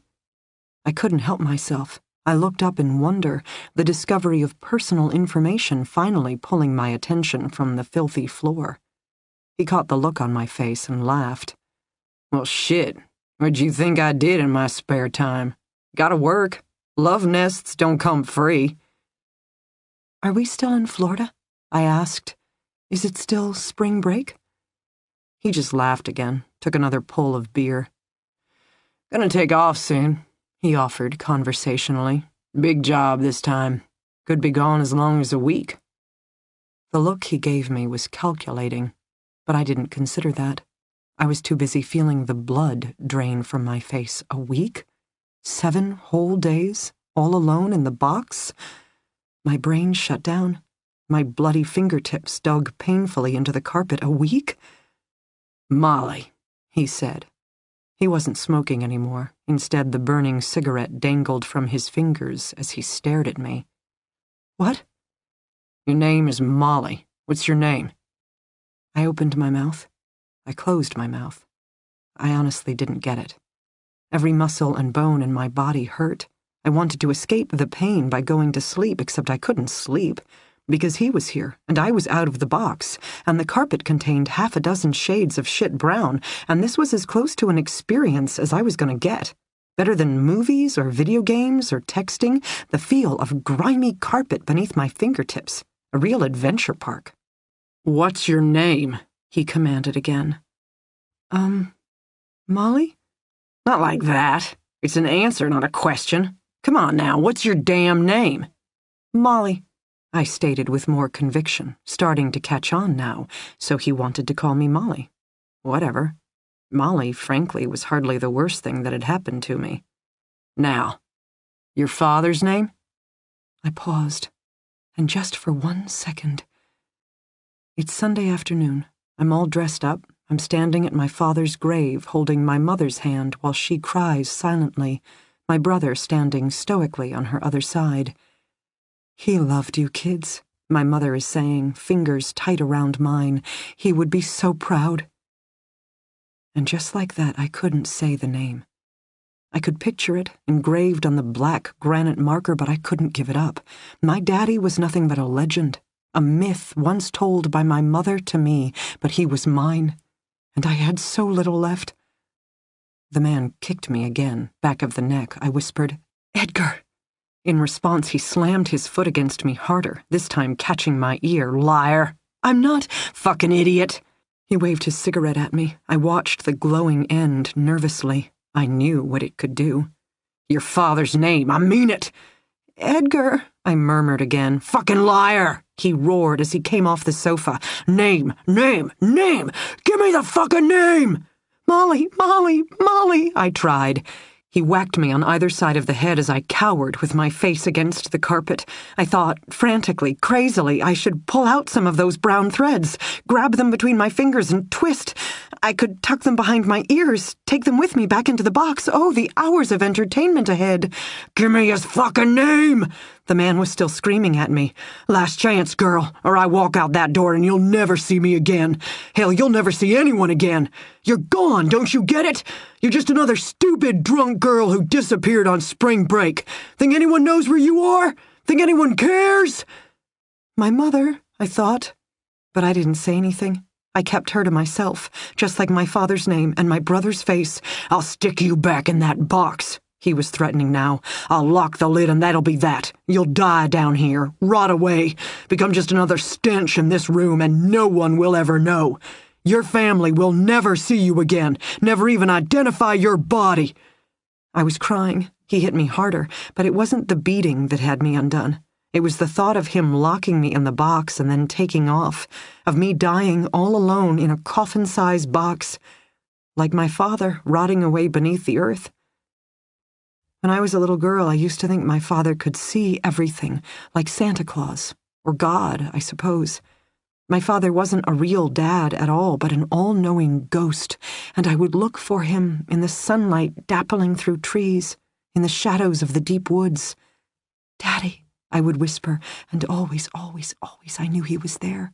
I couldn't help myself. I looked up in wonder, the discovery of personal information finally pulling my attention from the filthy floor. He caught the look on my face and laughed. "Well, shit. What'd you think I did in my spare time? Gotta work. Love nests don't come free." "Are we still in Florida?" I asked. "Is it still spring break?" He just laughed again, took another pull of beer. "Gonna take off soon," he offered conversationally. "Big job this time. Could be gone as long as a week." The look he gave me was calculating, but I didn't consider that. I was too busy feeling the blood drain from my face. A week? 7 whole days? All alone in the box? My brain shut down. My bloody fingertips dug painfully into the carpet. A week? "Molly," he said. He wasn't smoking anymore. Instead, the burning cigarette dangled from his fingers as he stared at me. "What?" "Your name is Molly. What's your name?" I opened my mouth. I closed my mouth. I honestly didn't get it. Every muscle and bone in my body hurt. I wanted to escape the pain by going to sleep, except I couldn't sleep, because he was here, and I was out of the box, and the carpet contained 6 shades of shit brown, and this was as close to an experience as I was going to get. Better than movies or video games or texting, the feel of grimy carpet beneath my fingertips. A real adventure park. "What's your name?" He commanded again. Molly? Not like that. It's an answer, not a question. Come on now, what's your damn name? Molly, I stated with more conviction, starting to catch on now, so he wanted to call me Molly. Whatever. Molly, frankly, was hardly the worst thing that had happened to me. Now, your father's name? I paused, and just for 1 second. It's Sunday afternoon. I'm all dressed up. I'm standing at my father's grave, holding my mother's hand while she cries silently, my brother standing stoically on her other side. He loved you, kids, my mother is saying, fingers tight around mine. He would be so proud. And just like that, I couldn't say the name. I could picture it, engraved on the black granite marker, but I couldn't give it up. My daddy was nothing but a legend, a myth once told by my mother to me, but he was mine, and I had so little left. The man kicked me again, back of the neck. I whispered, "Edgar." In response, he slammed his foot against me harder, this time catching my ear. "Liar! I'm not." "Fucking idiot!" He waved his cigarette at me. I watched the glowing end nervously. I knew what it could do. "Your father's name, I mean it!" "Edgar," I murmured again. "Fucking liar!" he roared as he came off the sofa. "Name, name, name! Give me the fucking name!" "Molly, Molly, Molly," I tried. He whacked me on either side of the head as I cowered with my face against the carpet. I thought, frantically, crazily, I should pull out some of those brown threads, grab them between my fingers and twist. I could tuck them behind my ears, take them with me back into the box. Oh, the hours of entertainment ahead. "Give me his fucking name!" The man was still screaming at me. "Last chance, girl, or I walk out that door and you'll never see me again. Hell, you'll never see anyone again. You're gone, don't you get it? You're just another stupid, drunk girl who disappeared on spring break. Think anyone knows where you are? Think anyone cares?" My mother, I thought. But I didn't say anything. I kept her to myself, just like my father's name and my brother's face. "I'll stick you back in that box," he was threatening now. "I'll lock the lid and that'll be that. You'll die down here, rot away, become just another stench in this room, and no one will ever know. Your family will never see you again, never even identify your body." I was crying. He hit me harder, but it wasn't the beating that had me undone. It was the thought of him locking me in the box and then taking off, of me dying all alone in a coffin-sized box, like my father rotting away beneath the earth. When I was a little girl, I used to think my father could see everything, like Santa Claus, or God, I suppose. My father wasn't a real dad at all, but an all-knowing ghost, and I would look for him in the sunlight dappling through trees, in the shadows of the deep woods. "Daddy," I would whisper, and always, always, always I knew he was there,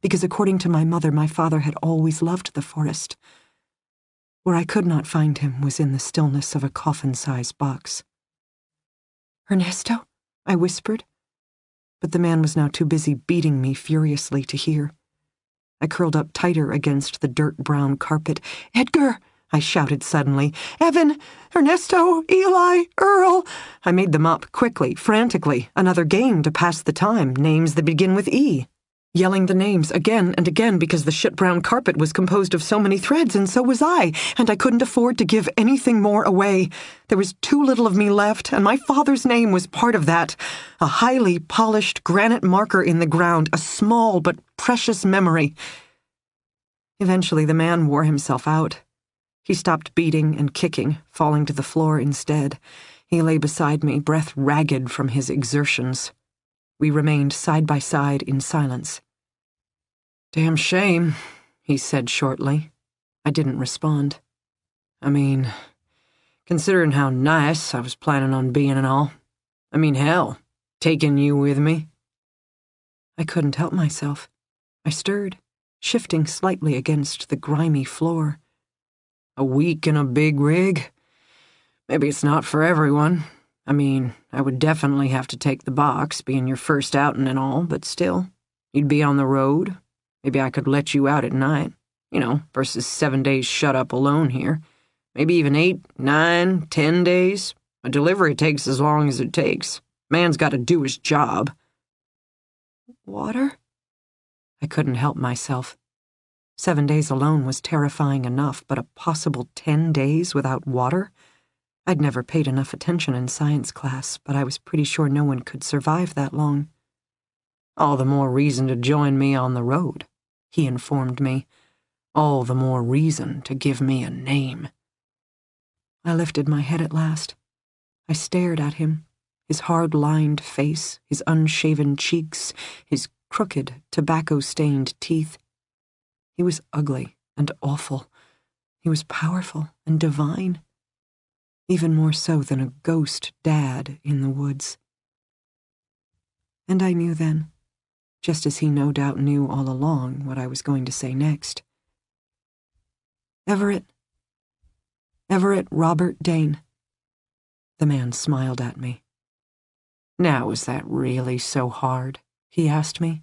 because according to my mother, my father had always loved the forest. Where I could not find him was in the stillness of a coffin-sized box. "Ernesto?" I whispered, but the man was now too busy beating me furiously to hear. I curled up tighter against the dirt-brown carpet. "Edgar!" I shouted suddenly. "Evan! Ernesto! Eli! Earl!" I made them up, quickly, frantically, another game to pass the time, names that begin with E. Yelling the names again and again because the shit-brown carpet was composed of so many threads, and so was I, and I couldn't afford to give anything more away. There was too little of me left, and my father's name was part of that. A highly polished granite marker in the ground, a small but precious memory. Eventually the man wore himself out. He stopped beating and kicking, falling to the floor instead. He lay beside me, breath ragged from his exertions. We remained side by side in silence. "Damn shame," he said shortly. I didn't respond. "I mean, considering how nice I was planning on being and all. I mean, hell, taking you with me." I couldn't help myself. I stirred, shifting slightly against the grimy floor. "A week in a big rig? Maybe it's not for everyone. I mean, I would definitely have to take the box, being your first outing and all, but still, you'd be on the road. Maybe I could let you out at night, versus 7 days shut up alone here. Maybe even 8, 9, 10 days. A delivery takes as long as it takes. Man's got to do his job." "Water?" I couldn't help myself. 7 days alone was terrifying enough, but a possible 10 days without water? I'd never paid enough attention in science class, but I was pretty sure no one could survive that long. All the more reason to join me on the road, he informed me. All the more reason to give me a name. I lifted my head at last. I stared at him, his hard-lined face, his unshaven cheeks, his crooked, tobacco-stained teeth. He was ugly and awful. He was powerful and divine. Even more so than a ghost dad in the woods. And I knew then, just as he no doubt knew all along what I was going to say next. Everett Robert Dane. The man smiled at me. Now, is that really so hard? He asked me.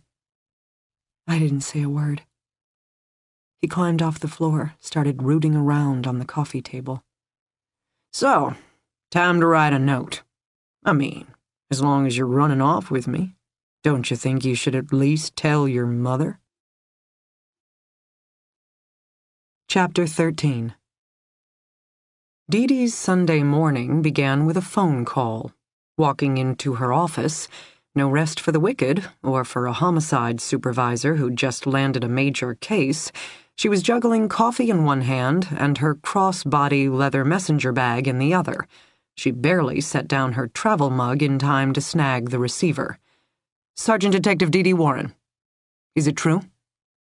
I didn't say a word. He climbed off the floor, started rooting around on the coffee table. So, time to write a note. I mean, as long as you're running off with me, don't you think you should at least tell your mother? Chapter 13. Dee Dee's Sunday morning began with a phone call. Walking into her office, no rest for the wicked, or for a homicide supervisor who'd just landed a major case, she was juggling coffee in one hand and her cross-body leather messenger bag in the other. She barely set down her travel mug in time to snag the receiver. Sergeant Detective Dee Dee Warren. Is it true?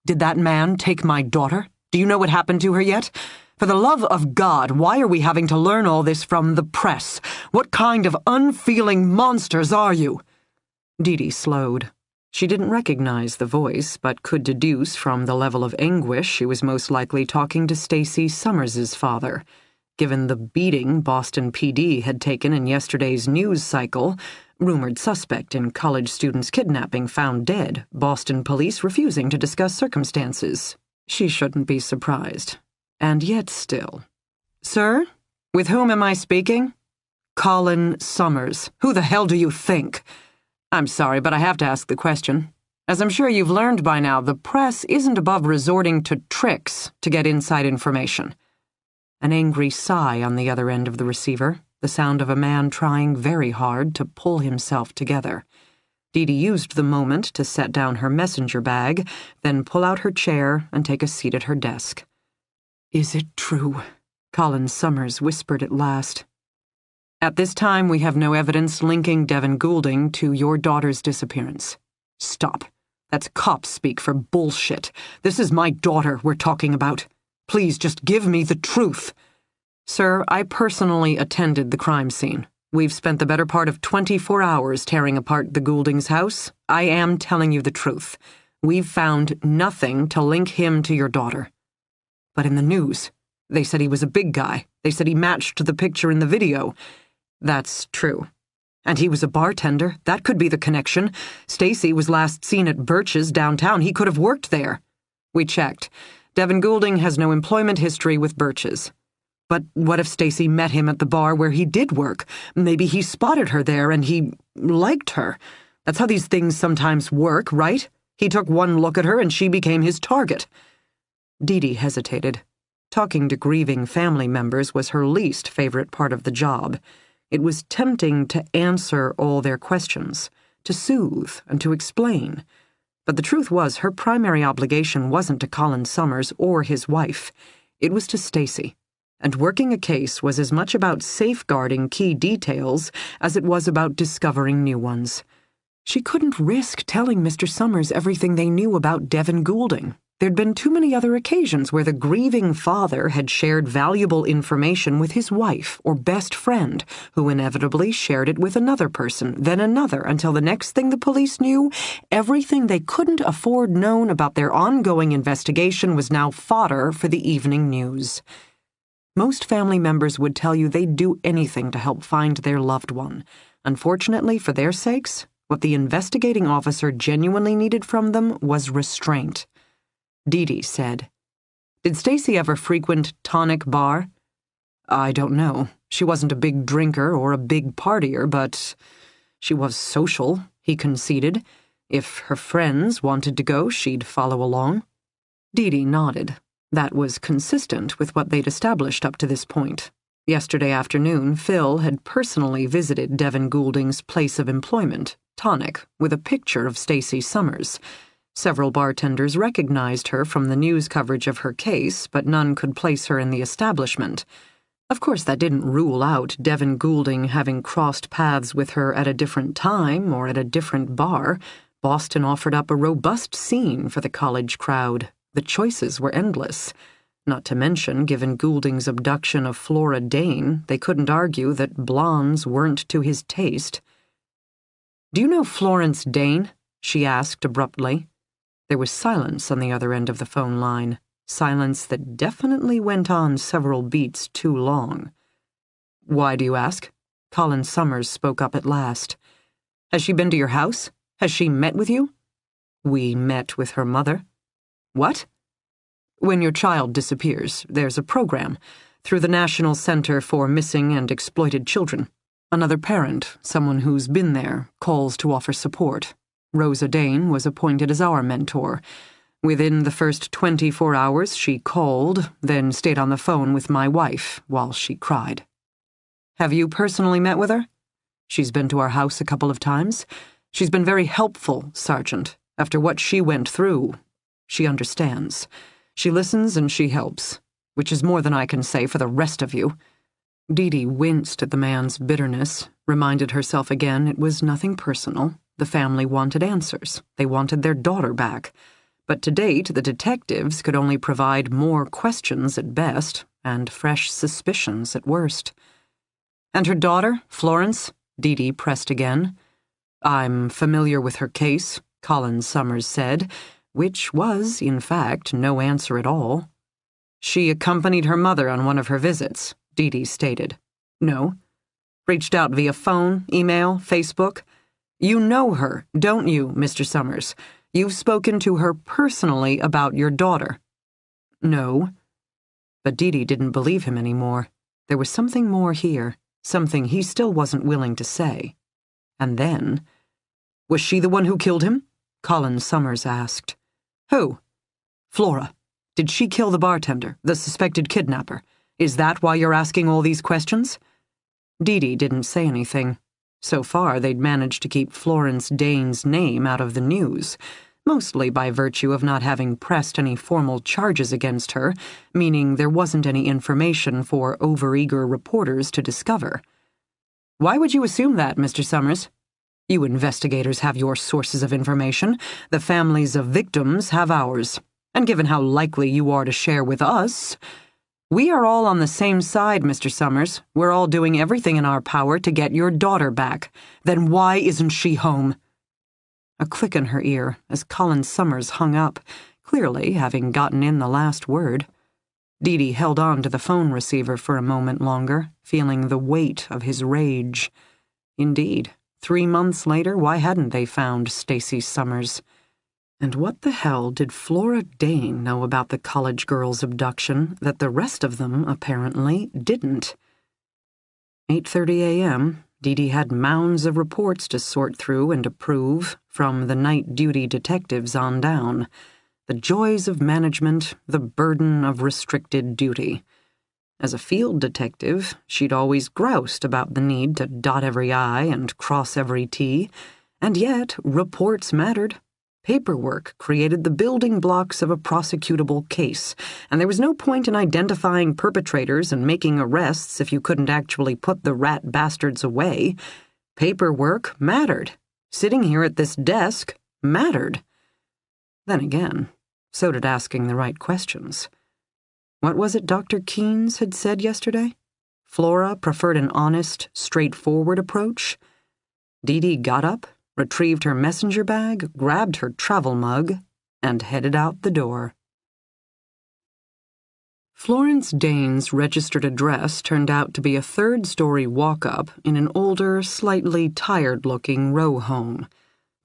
Did that man take my daughter? Do you know what happened to her yet? For the love of God, why are we having to learn all this from the press? What kind of unfeeling monsters are you? Dee Dee slowed. She didn't recognize the voice, but could deduce from the level of anguish she was most likely talking to Stacy Summers's father. Given the beating Boston PD had taken in yesterday's news cycle, rumored suspect in college student's kidnapping found dead, Boston police refusing to discuss circumstances. She shouldn't be surprised. And yet still. Sir? With whom am I speaking? Colin Summers. Who the hell do you think? I'm sorry, but I have to ask the question. As I'm sure you've learned by now, the press isn't above resorting to tricks to get inside information. An angry sigh on the other end of the receiver, the sound of a man trying very hard to pull himself together. Dee Dee used the moment to set down her messenger bag, then pull out her chair and take a seat at her desk. Is it true? Colin Summers whispered at last. At this time, we have no evidence linking Devin Goulding to your daughter's disappearance. Stop. That's cop speak for bullshit. This is my daughter we're talking about. Please just give me the truth. Sir, I personally attended the crime scene. We've spent the better part of 24 hours tearing apart the Goulding's house. I am telling you the truth. We've found nothing to link him to your daughter. But in the news, they said he was a big guy. They said he matched the picture in the video. That's true. And he was a bartender. That could be the connection. Stacy was last seen at Birch's downtown. He could have worked there. We checked. Devin Goulding has no employment history with Birch's. But what if Stacy met him at the bar where he did work? Maybe he spotted her there and he liked her. That's how these things sometimes work, right? He took one look at her and she became his target. Dee Dee hesitated. Talking to grieving family members was her least favorite part of the job. It was tempting to answer all their questions, to soothe and to explain. But the truth was her primary obligation wasn't to Colin Summers or his wife. It was to Stacy. And working a case was as much about safeguarding key details as it was about discovering new ones. She couldn't risk telling Mr. Summers everything they knew about Devin Goulding. There'd been too many other occasions where the grieving father had shared valuable information with his wife or best friend, who inevitably shared it with another person, then another, until the next thing the police knew, everything they couldn't afford known about their ongoing investigation was now fodder for the evening news. Most family members would tell you they'd do anything to help find their loved one. Unfortunately, for their sakes, what the investigating officer genuinely needed from them was restraint. Dee Dee said, Did Stacy ever frequent Tonic Bar? I don't know. She wasn't a big drinker or a big partier, but she was social, he conceded. If her friends wanted to go, she'd follow along. Dee nodded. That was consistent with what they'd established up to this point. Yesterday afternoon, Phil had personally visited Devin Goulding's place of employment, Tonic, with a picture of Stacey Summers. Several bartenders recognized her from the news coverage of her case, but none could place her in the establishment. Of course, that didn't rule out Devin Goulding having crossed paths with her at a different time or at a different bar. Boston offered up a robust scene for the college crowd. The choices were endless. Not to mention, given Goulding's abduction of Flora Dane, they couldn't argue that blondes weren't to his taste. "Do you know Florence Dane?" she asked abruptly. There was silence on the other end of the phone line, silence that definitely went on several beats too long. "Why do you ask?" Colin Summers spoke up at last. "Has she been to your house? Has she met with you?" "We met with her mother." "What?" "When your child disappears, there's a program through the National Center for Missing and Exploited Children. Another parent, someone who's been there, calls to offer support. Rosa Dane was appointed as our mentor. Within the first 24 hours, she called, then stayed on the phone with my wife while she cried." "Have you personally met with her?" "She's been to our house a couple of times. She's been very helpful, Sergeant. After what she went through, she understands. She listens and she helps, which is more than I can say for the rest of you." Dee winced at the man's bitterness, reminded herself again it was nothing personal. The family wanted answers. They wanted their daughter back. But to date, the detectives could only provide more questions at best, and fresh suspicions at worst. "And her daughter, Florence?" Dee pressed again. "I'm familiar with her case," Colin Summers said, which was, in fact, no answer at all. "She accompanied her mother on one of her visits," Dee stated. "No." "Reached out via phone, email, Facebook? You know her, don't you, Mr. Summers? You've spoken to her personally about your daughter." "No." But Dee didn't believe him anymore. There was something more here, something he still wasn't willing to say. And then, "Was she the one who killed him?" Colin Summers asked. "Who?" "Flora. Did she kill the bartender, the suspected kidnapper? Is that why you're asking all these questions?" Dee didn't say anything. So far, they'd managed to keep Florence Dane's name out of the news, mostly by virtue of not having pressed any formal charges against her, meaning there wasn't any information for overeager reporters to discover. "Why would you assume that, Mr. Summers? You investigators have your sources of information. The families of victims have ours. And given how likely you are to share with us, we are all on the same side, Mr. Summers. We're all doing everything in our power to get your daughter back. Then why isn't she home?" A click in her ear as Colin Summers hung up, clearly having gotten in the last word. Dee held on to the phone receiver for a moment longer, feeling the weight of his rage. Indeed, 3 months later, why hadn't they found Stacey Summers? And what the hell did Flora Dane know about the college girl's abduction that the rest of them, apparently, didn't? 8:30 a.m., Dee had mounds of reports to sort through and approve, from the night duty detectives on down. The joys of management, the burden of restricted duty. As a field detective, she'd always groused about the need to dot every I and cross every T, and yet reports mattered. Paperwork created the building blocks of a prosecutable case, and there was no point in identifying perpetrators and making arrests if you couldn't actually put the rat bastards away. Paperwork mattered. Sitting here at this desk mattered. Then again, so did asking the right questions. What was it Dr. Keynes had said yesterday? Flora preferred an honest, straightforward approach? Dee got up, retrieved her messenger bag, grabbed her travel mug, and headed out the door. Florence Dane's registered address turned out to be a third-story walk-up in an older, slightly tired-looking row home.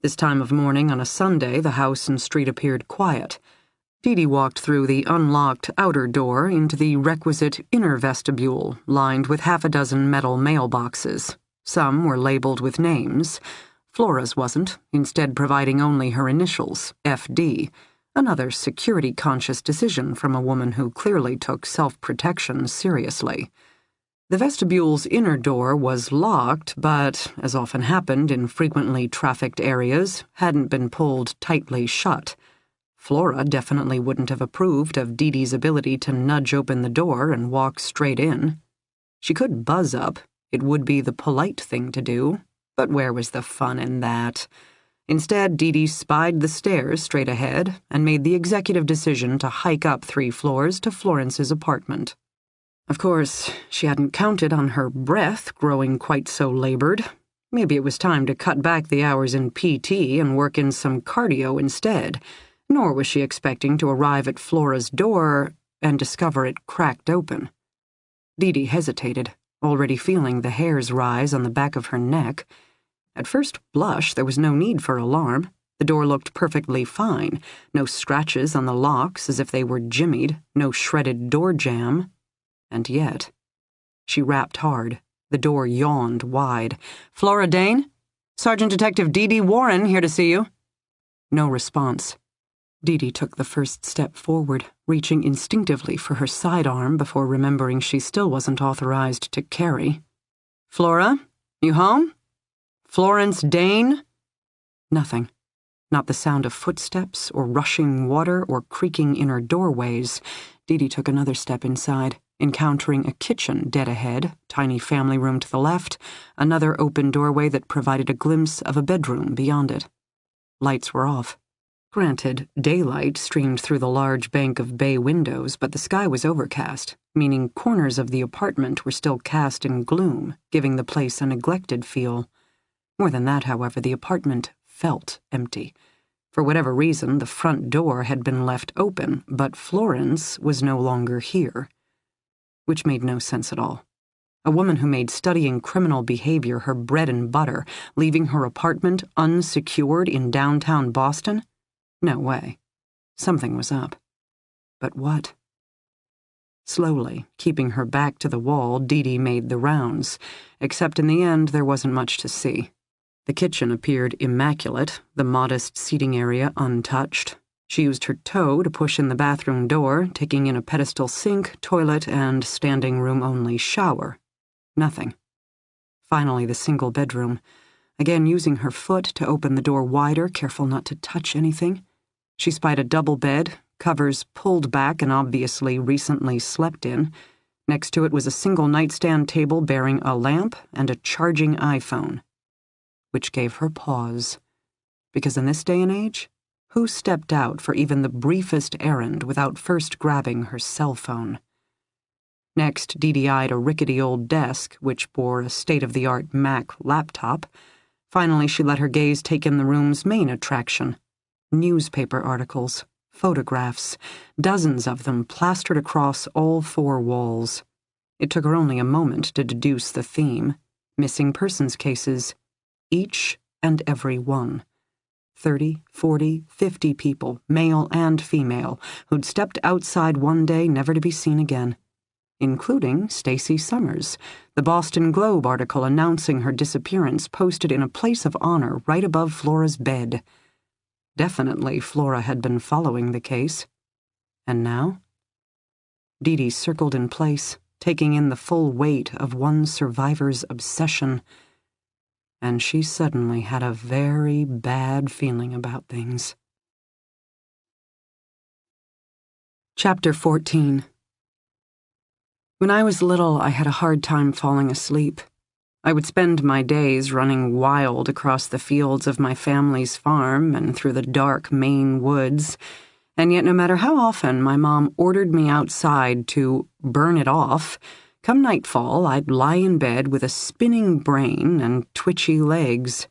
This time of morning on a Sunday, the house and street appeared quiet. Dee walked through the unlocked outer door into the requisite inner vestibule, lined with half a dozen metal mailboxes. Some were labeled with names. Flora's wasn't, instead providing only her initials, FD. Another security-conscious decision from a woman who clearly took self-protection seriously. The vestibule's inner door was locked, but, as often happened in frequently trafficked areas, hadn't been pulled tightly shut. Flora definitely wouldn't have approved of Dee Dee's ability to nudge open the door and walk straight in. She could buzz up. It would be the polite thing to do, but where was the fun in that? Instead, Dee Dee spied the stairs straight ahead and made the executive decision to hike up 3 floors to Florence's apartment. Of course, she hadn't counted on her breath growing quite so labored. Maybe it was time to cut back the hours in PT and work in some cardio instead, nor was she expecting to arrive at Flora's door and discover it cracked open. Dee Dee hesitated, already feeling the hairs rise on the back of her neck. At first blush, there was no need for alarm. The door looked perfectly fine. No scratches on the locks as if they were jimmied, no shredded door jamb. And yet, she rapped hard. The door yawned wide. "Flora Dane? Sergeant Detective Dee Dee Warren here to see you." No response. Dee Dee took the first step forward, reaching instinctively for her sidearm before remembering she still wasn't authorized to carry. "Flora, you home? Florence Dane?" Nothing. Not the sound of footsteps or rushing water or creaking inner doorways. Dee Dee took another step inside, encountering a kitchen dead ahead, tiny family room to the left, another open doorway that provided a glimpse of a bedroom beyond it. Lights were off. Granted, daylight streamed through the large bank of bay windows, but the sky was overcast, meaning corners of the apartment were still cast in gloom, giving the place a neglected feel. More than that, however, the apartment felt empty. For whatever reason, the front door had been left open, but Florence was no longer here. Which made no sense at all. A woman who made studying criminal behavior her bread and butter, leaving her apartment unsecured in downtown Boston? No way. Something was up. But what? Slowly, keeping her back to the wall, Dee Dee made the rounds, except in the end there wasn't much to see. The kitchen appeared immaculate, the modest seating area untouched. She used her toe to push in the bathroom door, taking in a pedestal sink, toilet, and standing room-only shower. Nothing. Finally, the single bedroom. Again, using her foot to open the door wider, careful not to touch anything. She spied a double bed, covers pulled back and obviously recently slept in. Next to it was a single nightstand table bearing a lamp and a charging iPhone. Which gave her pause. Because in this day and age, who stepped out for even the briefest errand without first grabbing her cell phone? Next, Dee Dee eyed a rickety old desk, which bore a state-of-the-art Mac laptop. Finally, she let her gaze take in the room's main attraction. Newspaper articles, photographs, dozens of them plastered across all 4 walls. It took her only a moment to deduce the theme. Missing persons cases. Each and every one. 30, 40, 50 people, male and female, who'd stepped outside one day never to be seen again. Including Stacey Summers, the Boston Globe article announcing her disappearance posted in a place of honor right above Flora's bed. Definitely Flora had been following the case. And now? Dee Dee circled in place, taking in the full weight of one survivor's obsession. And she suddenly had a very bad feeling about things. Chapter 14. When I was little, I had a hard time falling asleep. I would spend my days running wild across the fields of my family's farm and through the dark Maine woods, and yet no matter how often my mom ordered me outside to burn it off, come nightfall, I'd lie in bed with a spinning brain and twitchy legs.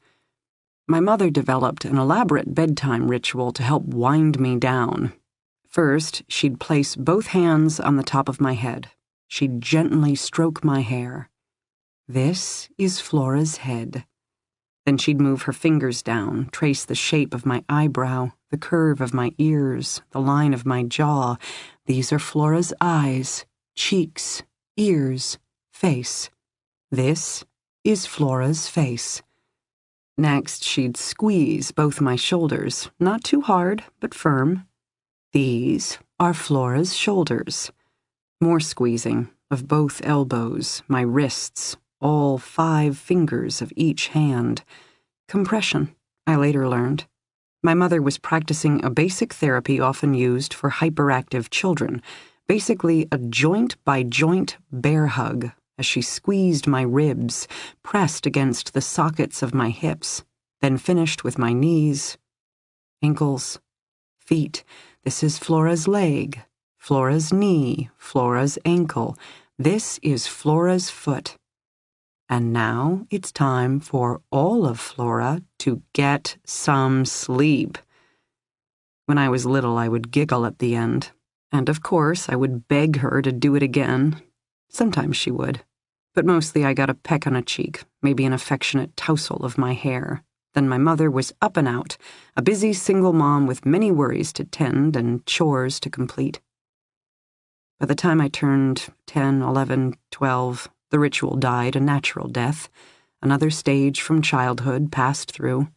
My mother developed an elaborate bedtime ritual to help wind me down. First, she'd place both hands on the top of my head. She'd gently stroke my hair. "This is Flora's head." Then she'd move her fingers down, trace the shape of my eyebrow, the curve of my ears, the line of my jaw. "These are Flora's eyes, cheeks, ears, face. This is Flora's face." Next, she'd squeeze both my shoulders, not too hard, but firm. These are Flora's shoulders. More squeezing of both elbows, my wrists, all 5 fingers of each hand. Compression, I later learned. My mother was practicing a basic therapy often used for hyperactive children, basically a joint-by-joint bear hug as she squeezed my ribs, pressed against the sockets of my hips, then finished with my knees, ankles, feet. This is Flora's leg, Flora's knee, Flora's ankle. This is Flora's foot. And now it's time for all of Flora to get some sleep. When I was little, I would giggle at the end. And of course, I would beg her to do it again. Sometimes she would. But mostly I got a peck on a cheek, maybe an affectionate tousle of my hair. Then my mother was up and out, a busy single mom with many worries to tend and chores to complete. By the time I turned 10, 11, 12, the ritual died a natural death. Another stage from childhood passed through.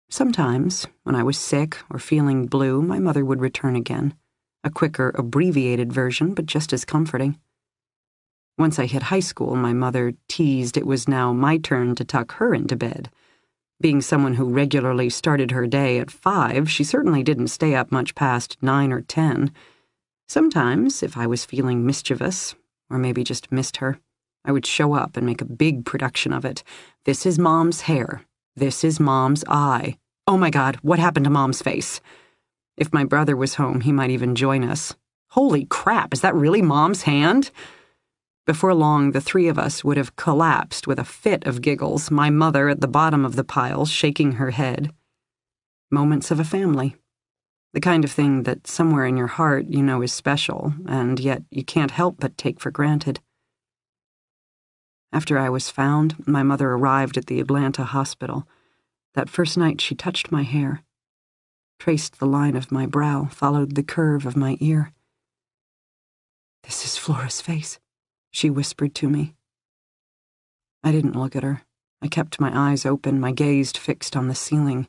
Sometimes, when I was sick or feeling blue, my mother would return again. A quicker, abbreviated version, but just as comforting. Once I hit high school, my mother teased it was now my turn to tuck her into bed. Being someone who regularly started her day at 5, she certainly didn't stay up much past 9 or 10. Sometimes, if I was feeling mischievous, or maybe just missed her, I would show up and make a big production of it. This is Mom's hair. This is Mom's eye. Oh my God, what happened to Mom's face? If my brother was home, he might even join us. Holy crap, is that really Mom's hand? Before long, the 3 of us would have collapsed with a fit of giggles, my mother at the bottom of the pile, shaking her head. Moments of a family. The kind of thing that somewhere in your heart you know is special, and yet you can't help but take for granted. After I was found, my mother arrived at the Atlanta hospital. That first night she touched my hair, traced the line of my brow, followed the curve of my ear. "This is Flora's face," she whispered to me. I didn't look at her. I kept my eyes open, my gaze fixed on the ceiling.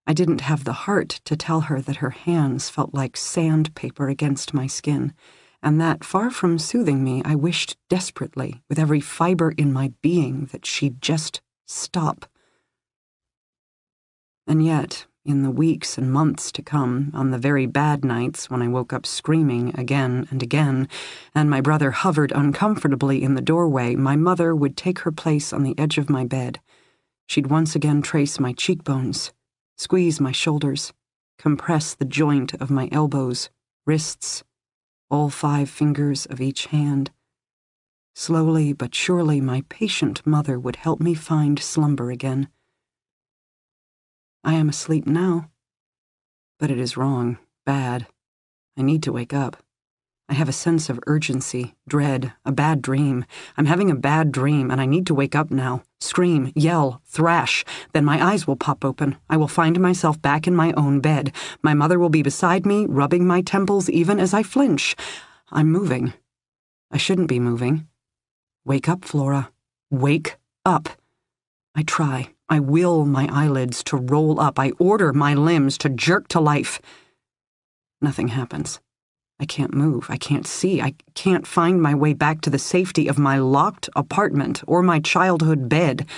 I didn't have the heart to tell her that her hands felt like sandpaper against my skin, and that, far from soothing me, I wished desperately, with every fiber in my being, that she'd just stop. And yet, in the weeks and months to come, on the very bad nights when I woke up screaming again and again, and my brother hovered uncomfortably in the doorway, my mother would take her place on the edge of my bed. She'd once again trace my cheekbones, squeeze my shoulders, compress the joint of my elbows, wrists, all 5 fingers of each hand. Slowly but surely, my patient mother would help me find slumber again. I am asleep now, but it is wrong, bad. I need to wake up. I have a sense of urgency, dread, a bad dream. I'm having a bad dream, and I need to wake up now. Scream, yell, thrash. Then my eyes will pop open. I will find myself back in my own bed. My mother will be beside me, rubbing my temples even as I flinch. I'm moving. I shouldn't be moving. Wake up, Flora. Wake up. I try. I will my eyelids to roll up. I order my limbs to jerk to life. Nothing happens. I can't move. I can't see. I can't find my way back to the safety of my locked apartment or my childhood bed.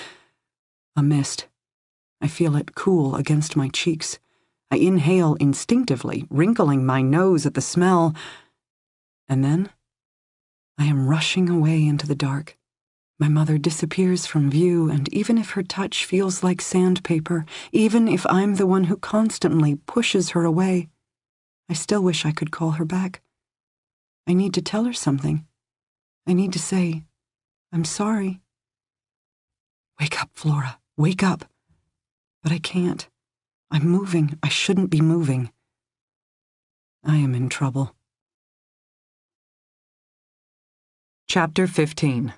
A mist. I feel it cool against my cheeks. I inhale instinctively, wrinkling my nose at the smell. And then I am rushing away into the dark. My mother disappears from view, and even if her touch feels like sandpaper, even if I'm the one who constantly pushes her away, I still wish I could call her back. I need to tell her something. I need to say, I'm sorry. Wake up, Flora. Wake up. But I can't. I'm moving. I shouldn't be moving. I am in trouble. Chapter 15.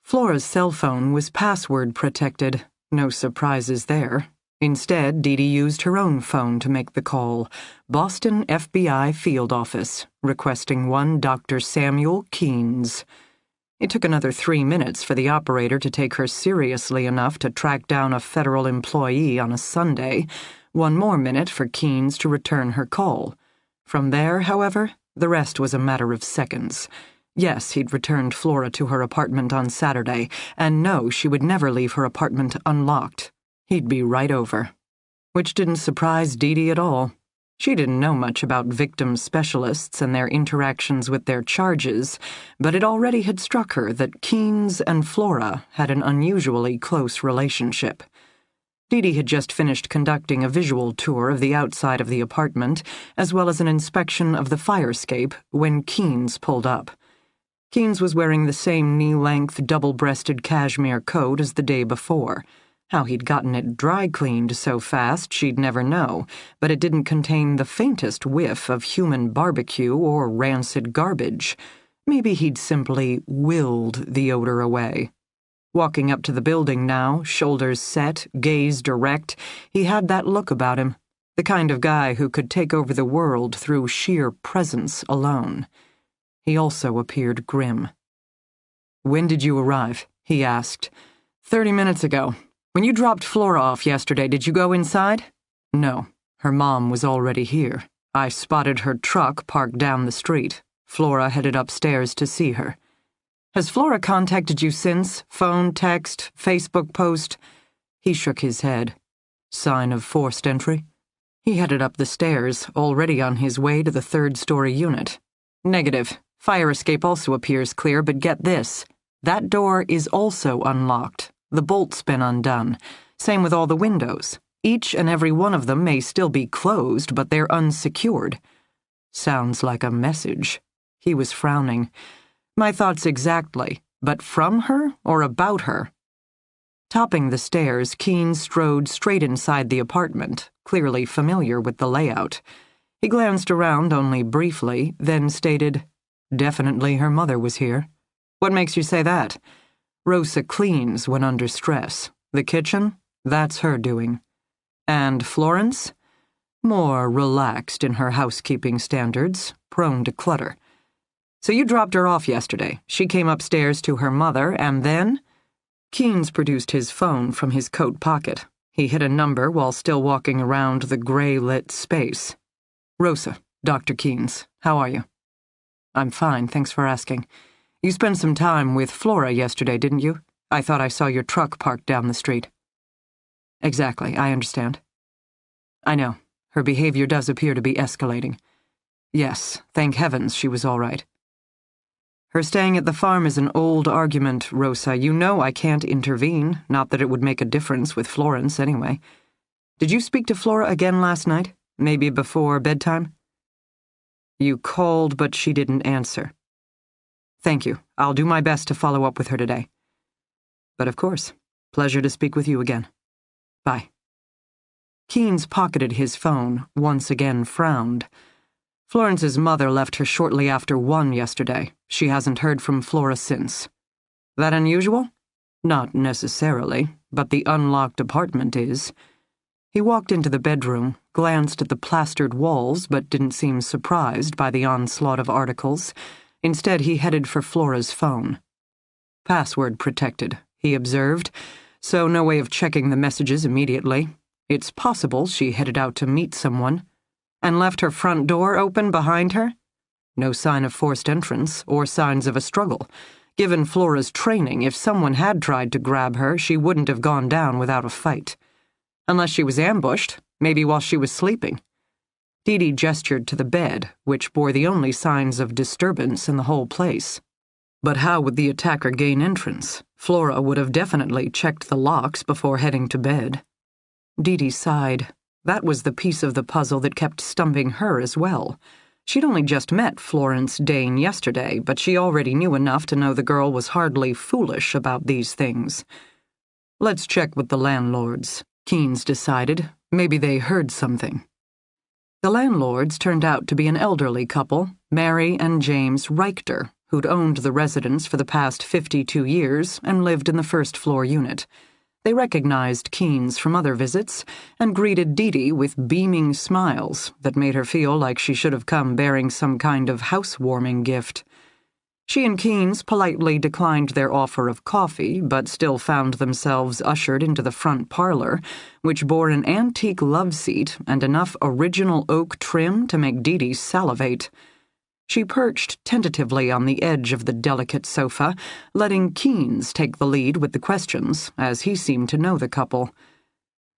Flora's cell phone was password protected. No surprises there. Instead, Dee Dee used her own phone to make the call. Boston FBI Field Office, requesting one Dr. Samuel Keynes. It took another 3 minutes for the operator to take her seriously enough to track down a federal employee on a Sunday, One more minute for Keynes to return her call. From there, however, the rest was a matter of seconds. Yes, he'd returned Flora to her apartment on Saturday, and no, she would never leave her apartment unlocked. He'd be right over. Which didn't surprise Dee Dee at all. She didn't know much about victim specialists and their interactions with their charges, but it already had struck her that Keynes and Flora had an unusually close relationship. Dee Dee had just finished conducting a visual tour of the outside of the apartment, as well as an inspection of the fire escape, when Keynes pulled up. Keynes was wearing the same knee-length, double-breasted cashmere coat as the day before. How he'd gotten it dry-cleaned so fast she'd never know, but it didn't contain the faintest whiff of human barbecue or rancid garbage. Maybe he'd simply willed the odor away. Walking up to the building now, shoulders set, gaze direct, he had that look about him, the kind of guy who could take over the world through sheer presence alone. He also appeared grim. "When did you arrive?" he asked. 30 minutes ago. When you dropped Flora off yesterday, did you go inside?" "No. Her mom was already here. I spotted her truck parked down the street. Flora headed upstairs to see her." "Has Flora contacted you since? Phone, text, Facebook post?" He shook his head. "Sign of forced entry?" He headed up the stairs, already on his way to the third-story unit. "Negative. Fire escape also appears clear, but get this. That door is also unlocked. The bolt's been undone. Same with all the windows. Each and every one of them may still be closed, but they're unsecured." "Sounds like a message." He was frowning. "My thoughts exactly, but from her or about her?" Topping the stairs, Keynes strode straight inside the apartment, clearly familiar with the layout. He glanced around only briefly, then stated, "Definitely her mother was here." "What makes you say that?" "Rosa cleans when under stress. The kitchen? That's her doing. And Florence? More relaxed in her housekeeping standards, prone to clutter. So you dropped her off yesterday. She came upstairs to her mother, and then?" Keynes produced his phone from his coat pocket. He hit a number while still walking around the gray-lit space. "Rosa, Dr. Keynes. How are you?" "I'm fine, thanks for asking. You spent some time with Flora yesterday, didn't you? I thought I saw your truck parked down the street." "Exactly, I understand." "I know. Her behavior does appear to be escalating." "Yes, thank heavens she was all right." "Her staying at the farm is an old argument, Rosa. You know I can't intervene, not that it would make a difference with Florence anyway. Did you speak to Flora again last night? Maybe before bedtime?" "You called, but she didn't answer." "Thank you. I'll do my best to follow up with her today." "But of course. Pleasure to speak with you again. Bye." Keynes pocketed his phone, once again frowned. "Florence's mother left her shortly after 1 yesterday. She hasn't heard from Flora since." "That unusual?" "Not necessarily, but the unlocked apartment is." He walked into the bedroom, glanced at the plastered walls, but didn't seem surprised by the onslaught of articles. Instead, he headed for Flora's phone. "Password protected," he observed, so no way of checking the messages immediately. It's possible she headed out to meet someone. And left her front door open behind her? No sign of forced entrance, or signs of a struggle. Given Flora's training, if someone had tried to grab her, she wouldn't have gone down without a fight. Unless she was ambushed, maybe while she was sleeping. Dee Dee gestured to the bed, which bore the only signs of disturbance in the whole place. But how would the attacker gain entrance? Flora would have definitely checked the locks before heading to bed. Dee Dee sighed. That was the piece of the puzzle that kept stumping her as well. She'd only just met Flora Dane yesterday, but she already knew enough to know the girl was hardly foolish about these things. "Let's check with the landlords," Keynes decided. Maybe they heard something. The landlords turned out to be an elderly couple, Mary and James Richter, who'd owned the residence for the past 52 years and lived in the first-floor unit. They recognized Keynes from other visits and greeted Dee Dee with beaming smiles that made her feel like she should have come bearing some kind of housewarming gift. She and Keynes politely declined their offer of coffee, but still found themselves ushered into the front parlor, which bore an antique love seat and enough original oak trim to make Dee Dee salivate. She perched tentatively on the edge of the delicate sofa, letting Keynes take the lead with the questions, as he seemed to know the couple.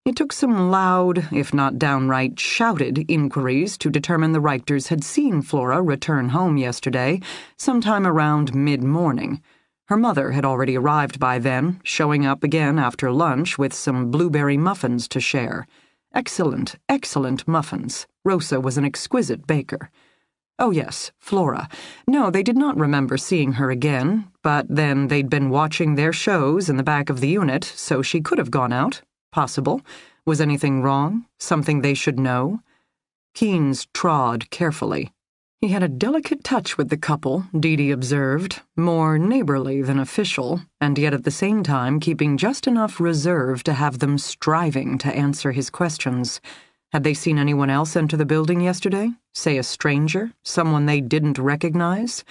It took some loud, if not downright shouted, inquiries to determine the Reichters had seen Flora return home yesterday, sometime around mid-morning. Her mother had already arrived by then, showing up again after lunch with some blueberry muffins to share. Excellent, excellent muffins. Rosa was an exquisite baker. Oh yes, Flora. No, they did not remember seeing her again, but then they'd been watching their shows in the back of the unit, so she could have gone out. Possible. Was anything wrong? Something they should know? Keynes trod carefully. He had a delicate touch with the couple, Dee Dee observed, more neighborly than official, and yet at the same time keeping just enough reserve to have them striving to answer his questions. Had they seen anyone else enter the building yesterday? Say a stranger? Someone they didn't recognize?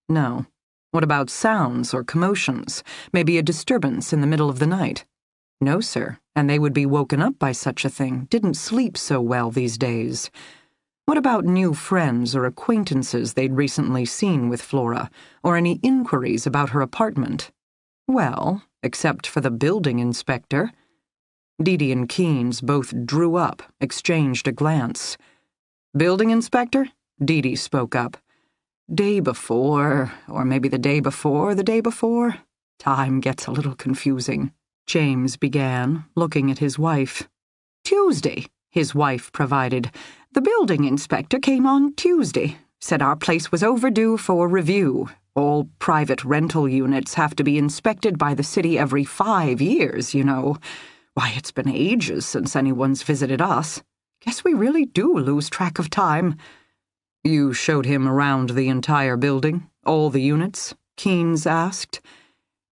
No. What about sounds or commotions? Maybe a disturbance in the middle of the night? No, sir, and they would be woken up by such a thing. Didn't sleep so well these days. What about new friends or acquaintances they'd recently seen with Flora, or any inquiries about her apartment? Well, except for the building inspector. Dee Dee and Keynes both drew up, exchanged a glance. Building inspector? Dee Dee spoke up. Day before, or maybe the day before the day before? Time gets a little confusing. James began, looking at his wife. Tuesday, his wife provided. The building inspector came on Tuesday, said our place was overdue for review. All private rental units have to be inspected by the city every 5 years, you know. Why, it's been ages since anyone's visited us. Guess we really do lose track of time. You showed him around the entire building, all the units? Keynes asked.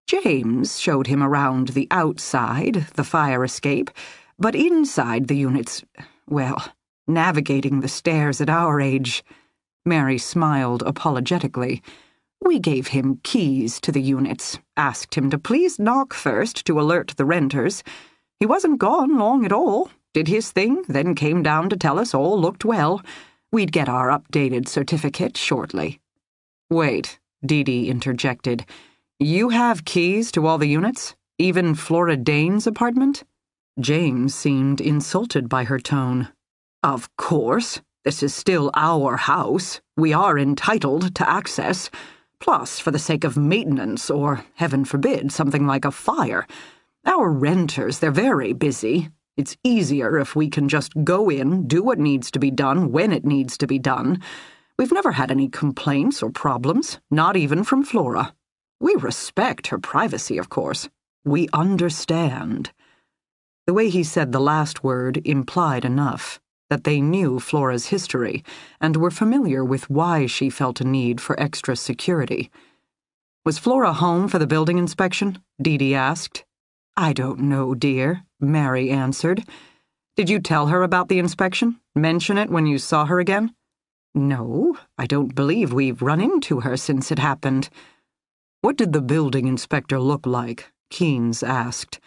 James showed him around the outside, the fire escape, but inside the units, well, navigating the stairs at our age. Mary smiled apologetically. We gave him keys to the units, asked him to please knock first to alert the renters. He wasn't gone long at all, did his thing, then came down to tell us all looked well. We'd get our updated certificate shortly. Wait, Dee Dee interjected. You have keys to all the units? Even Flora Dane's apartment? James seemed insulted by her tone. Of course. This is still our house. We are entitled to access. Plus, for the sake of maintenance, or, heaven forbid, something like a fire. Our renters, they're very busy. It's easier if we can just go in, do what needs to be done when it needs to be done. We've never had any complaints or problems, not even from Flora. We respect her privacy, of course. We understand. The way he said the last word implied enough, that they knew Flora's history and were familiar with why she felt a need for extra security. Was Flora home for the building inspection? Dee Dee asked. I don't know, dear, Mary answered. Did you tell her about the inspection? Mention it when you saw her again? No, I don't believe we've run into her since it happened. What did the building inspector look like? Keynes asked.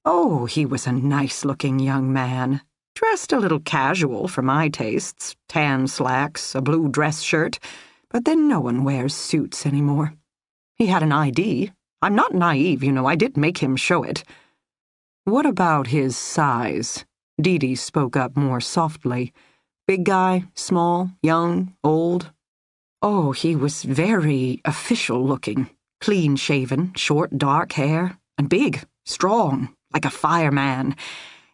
Oh, he was a nice-looking young man. Dressed a little casual for my tastes. Tan slacks, a blue dress shirt. But then no one wears suits anymore. He had an ID. I'm not naive, you know. I did make him show it. What about his size? Dee Dee spoke up more softly. Big guy, small, young, old? Oh, he was very official-looking. Clean-shaven, short, dark hair, and big, strong, like a fireman.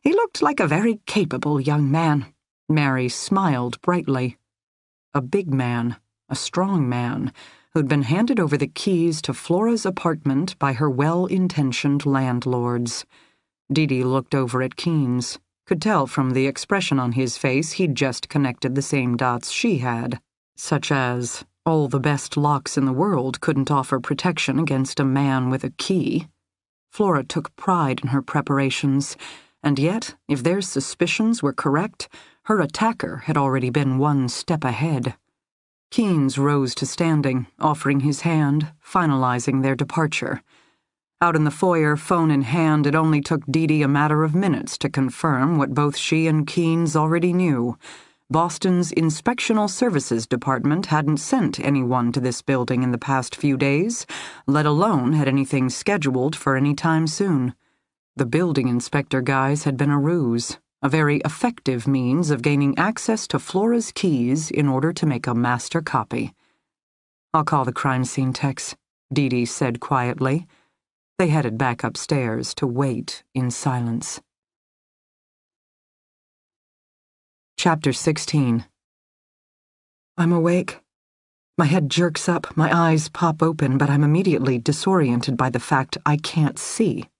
He looked like a very capable young man. Mary smiled brightly. A big man, a strong man, who'd been handed over the keys to Flora's apartment by her well-intentioned landlords. Dee Dee looked over at Keynes. Could tell from the expression on his face he'd just connected the same dots she had, such as, all the best locks in the world couldn't offer protection against a man with a key. Flora took pride in her preparations, and yet, if their suspicions were correct, her attacker had already been one step ahead. Keynes rose to standing, offering his hand, finalizing their departure. Out in the foyer, phone in hand, it only took Dee Dee a matter of minutes to confirm what both she and Keynes already knew. Boston's Inspectional Services Department hadn't sent anyone to this building in the past few days, let alone had anything scheduled for any time soon. The building inspector guys had been a ruse, a very effective means of gaining access to Flora's keys in order to make a master copy. "I'll call the crime scene techs," Dee Dee said quietly. They headed back upstairs to wait in silence. Chapter 16. I'm awake. My head jerks up, my eyes pop open, but I'm immediately disoriented by the fact I can't see.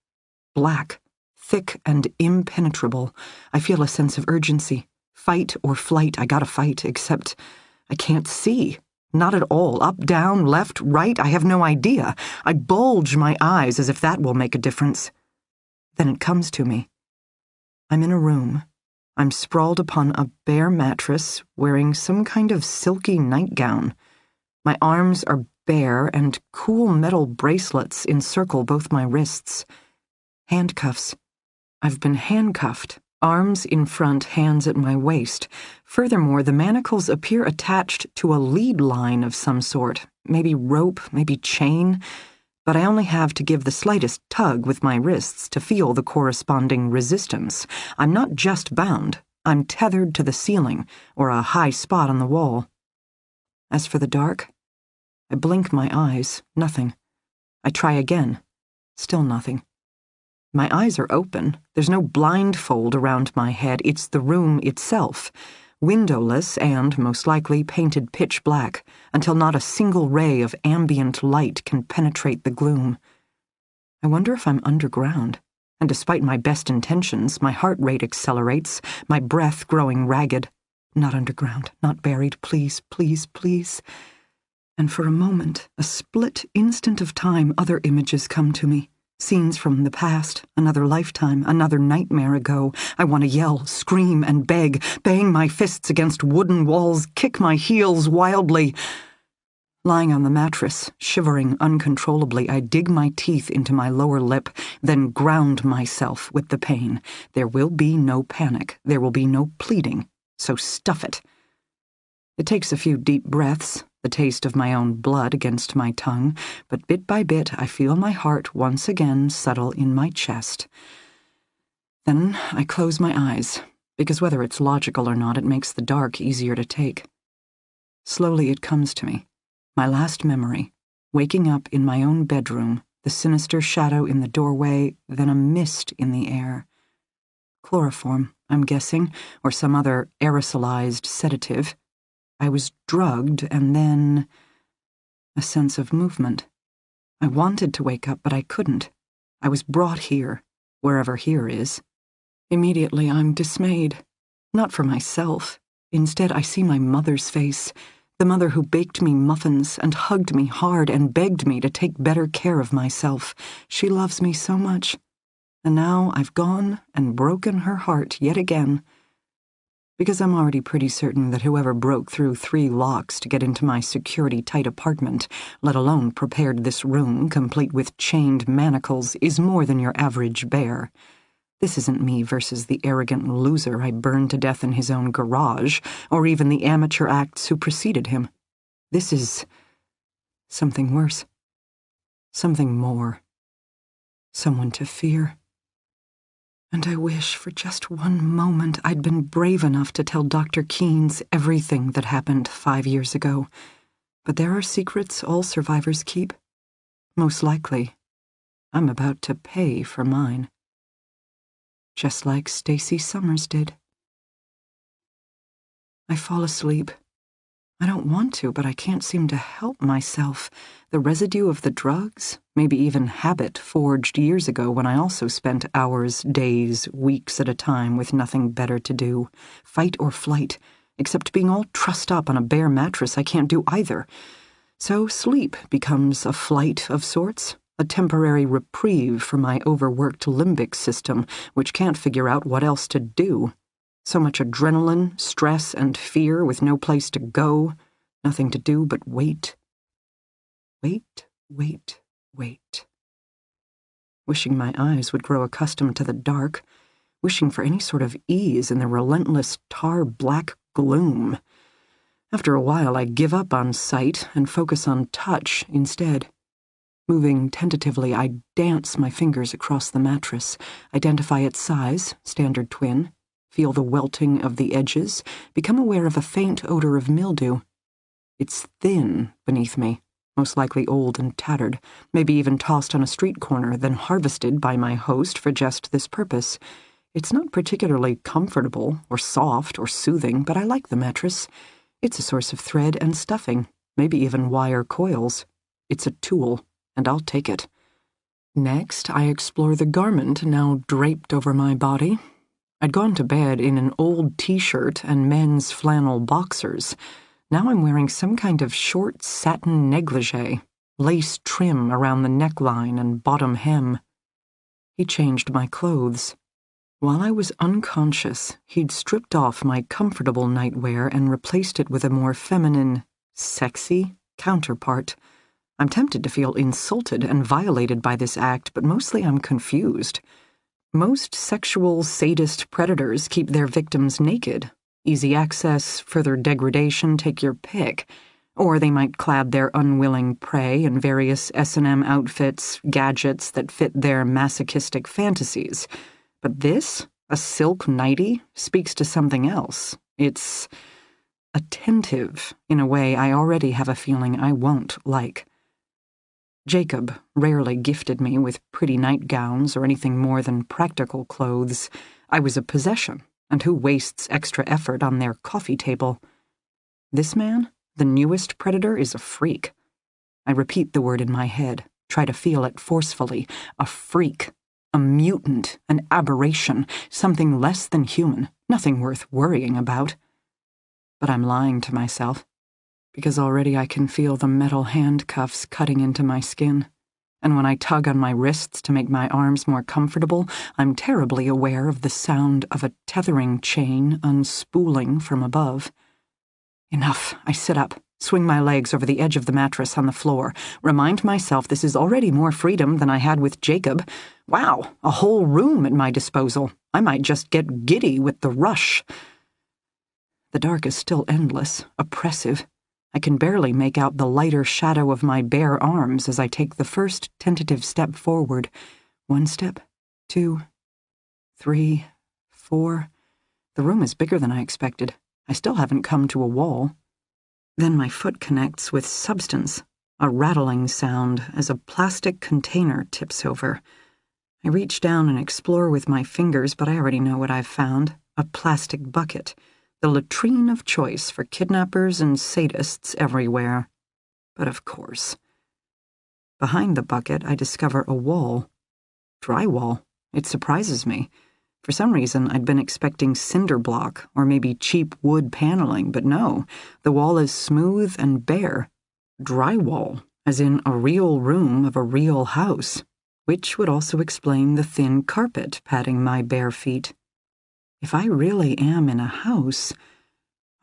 Black, thick and impenetrable. I feel a sense of urgency. Fight or flight, I gotta fight, except I can't see. Not at all. Up, down, left, right, I have no idea. I bulge my eyes as if that will make a difference. Then it comes to me. I'm in a room. I'm sprawled upon a bare mattress, wearing some kind of silky nightgown. My arms are bare, and cool metal bracelets encircle both my wrists. Handcuffs. I've been handcuffed, arms in front, hands at my waist. Furthermore, the manacles appear attached to a lead line of some sort, maybe rope, maybe chain, but I only have to give the slightest tug with my wrists to feel the corresponding resistance. I'm not just bound, I'm tethered to the ceiling or a high spot on the wall. As for the dark, I blink my eyes, nothing. I try again, still nothing. My eyes are open. There's no blindfold around my head. It's the room itself, windowless and, most likely, painted pitch black, until not a single ray of ambient light can penetrate the gloom. I wonder if I'm underground, and despite my best intentions, my heart rate accelerates, my breath growing ragged. Not underground, not buried, please, please, please. And for a moment, a split instant of time, other images come to me. Scenes from the past, another lifetime, another nightmare ago. I want to yell, scream, and beg, bang my fists against wooden walls, kick my heels wildly. Lying on the mattress, shivering uncontrollably, I dig my teeth into my lower lip, then ground myself with the pain. There will be no panic. There will be no pleading. So stuff it. It takes a few deep breaths, the taste of my own blood against my tongue, but bit by bit I feel my heart once again settle in my chest. Then I close my eyes, because whether it's logical or not, it makes the dark easier to take. Slowly it comes to me, my last memory, waking up in my own bedroom, the sinister shadow in the doorway, then a mist in the air. Chloroform, I'm guessing, or some other aerosolized sedative. I was drugged, and then a sense of movement. I wanted to wake up, but I couldn't. I was brought here, wherever here is. Immediately I'm dismayed. Not for myself. Instead, I see my mother's face, the mother who baked me muffins and hugged me hard and begged me to take better care of myself. She loves me so much. And now I've gone and broken her heart yet again. Because I'm already pretty certain that whoever broke through 3 locks to get into my security-tight apartment, let alone prepared this room complete with chained manacles, is more than your average bear. This isn't me versus the arrogant loser I burned to death in his own garage, or even the amateur acts who preceded him. This is something worse. Something more. Someone to fear. And I wish for just one moment I'd been brave enough to tell Dr. Keynes everything that happened 5 years ago. But there are secrets all survivors keep. Most likely, I'm about to pay for mine. Just like Stacy Summers did. I fall asleep. I don't want to, but I can't seem to help myself. The residue of the drugs, maybe even habit forged years ago when I also spent hours, days, weeks at a time with nothing better to do. Fight or flight. Except being all trussed up on a bare mattress, I can't do either. So sleep becomes a flight of sorts, a temporary reprieve for my overworked limbic system, which can't figure out what else to do. So much adrenaline, stress, and fear with no place to go. Nothing to do but wait. Wait, wait, wait. Wishing my eyes would grow accustomed to the dark, wishing for any sort of ease in the relentless tar-black gloom. After a while, I give up on sight and focus on touch instead. Moving tentatively, I dance my fingers across the mattress, identify its size, standard twin, feel the welting of the edges, become aware of a faint odor of mildew. It's thin beneath me, most likely old and tattered, maybe even tossed on a street corner, then harvested by my host for just this purpose. It's not particularly comfortable or soft or soothing, but I like the mattress. It's a source of thread and stuffing, maybe even wire coils. It's a tool, and I'll take it. Next, I explore the garment now draped over my body. I'd gone to bed in an old t-shirt and men's flannel boxers. Now I'm wearing some kind of short satin negligee, lace trim around the neckline and bottom hem. He changed my clothes. While I was unconscious, he'd stripped off my comfortable nightwear and replaced it with a more feminine, sexy counterpart. I'm tempted to feel insulted and violated by this act, but mostly I'm confused. Most sexual sadist predators keep their victims naked. Easy access, further degradation, take your pick. Or they might clad their unwilling prey in various S&M outfits, gadgets that fit their masochistic fantasies. But this, a silk nightie, speaks to something else. It's attentive in a way I already have a feeling I won't like. Jacob rarely gifted me with pretty nightgowns or anything more than practical clothes. I was a possession, and who wastes extra effort on their coffee table? This man, the newest predator, is a freak. I repeat the word in my head, try to feel it forcefully. A freak. A mutant, an aberration, something less than human, nothing worth worrying about. But I'm lying to myself, because already I can feel the metal handcuffs cutting into my skin, and when I tug on my wrists to make my arms more comfortable, I'm terribly aware of the sound of a tethering chain unspooling from above. Enough. I sit up, swing my legs over the edge of the mattress on the floor, remind myself this is already more freedom than I had with Jacob. Wow, a whole room at my disposal. I might just get giddy with the rush. The dark is still endless, oppressive. I can barely make out the lighter shadow of my bare arms as I take the first tentative step forward. 1 step, 2, 3, 4. The room is bigger than I expected. I still haven't come to a wall. Then my foot connects with substance, a rattling sound as a plastic container tips over. I reach down and explore with my fingers, but I already know what I've found. A plastic bucket. The latrine of choice for kidnappers and sadists everywhere. But of course. Behind the bucket, I discover a wall. Drywall. It surprises me. For some reason, I'd been expecting cinder block or maybe cheap wood paneling, but no, the wall is smooth and bare. Drywall, as in a real room of a real house, which would also explain the thin carpet padding my bare feet. If I really am in a house,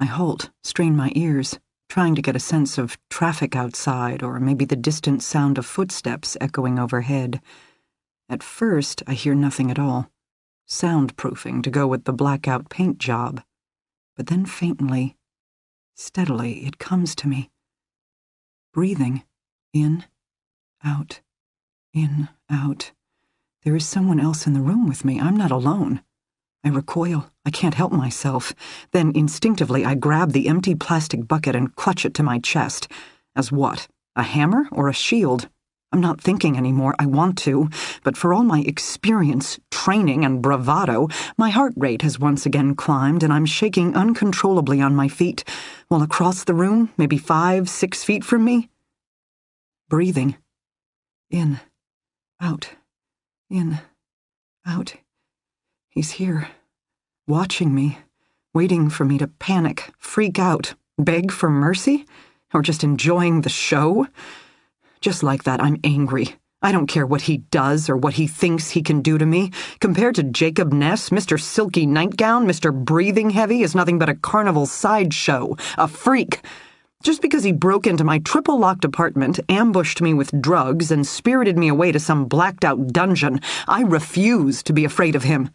I halt, strain my ears, trying to get a sense of traffic outside or maybe the distant sound of footsteps echoing overhead. At first, I hear nothing at all. Soundproofing to go with the blackout paint job. But then faintly, steadily, it comes to me. Breathing. In, out, in, out. There is someone else in the room with me. I'm not alone. I recoil. I can't help myself. Then instinctively I grab the empty plastic bucket and clutch it to my chest. As what? A hammer or a shield? I'm not thinking anymore. I want to, but for all my experience, training, and bravado, my heart rate has once again climbed and I'm shaking uncontrollably on my feet, while across the room, maybe 5, 6 feet from me, breathing. In, out, in, out. He's here, watching me, waiting for me to panic, freak out, beg for mercy, or just enjoying the show. Just like that, I'm angry. I don't care what he does or what he thinks he can do to me. Compared to Jacob Ness, Mr. Silky Nightgown, Mr. Breathing Heavy is nothing but a carnival sideshow, a freak. Just because he broke into my triple-locked apartment, ambushed me with drugs, and spirited me away to some blacked-out dungeon, I refuse to be afraid of him.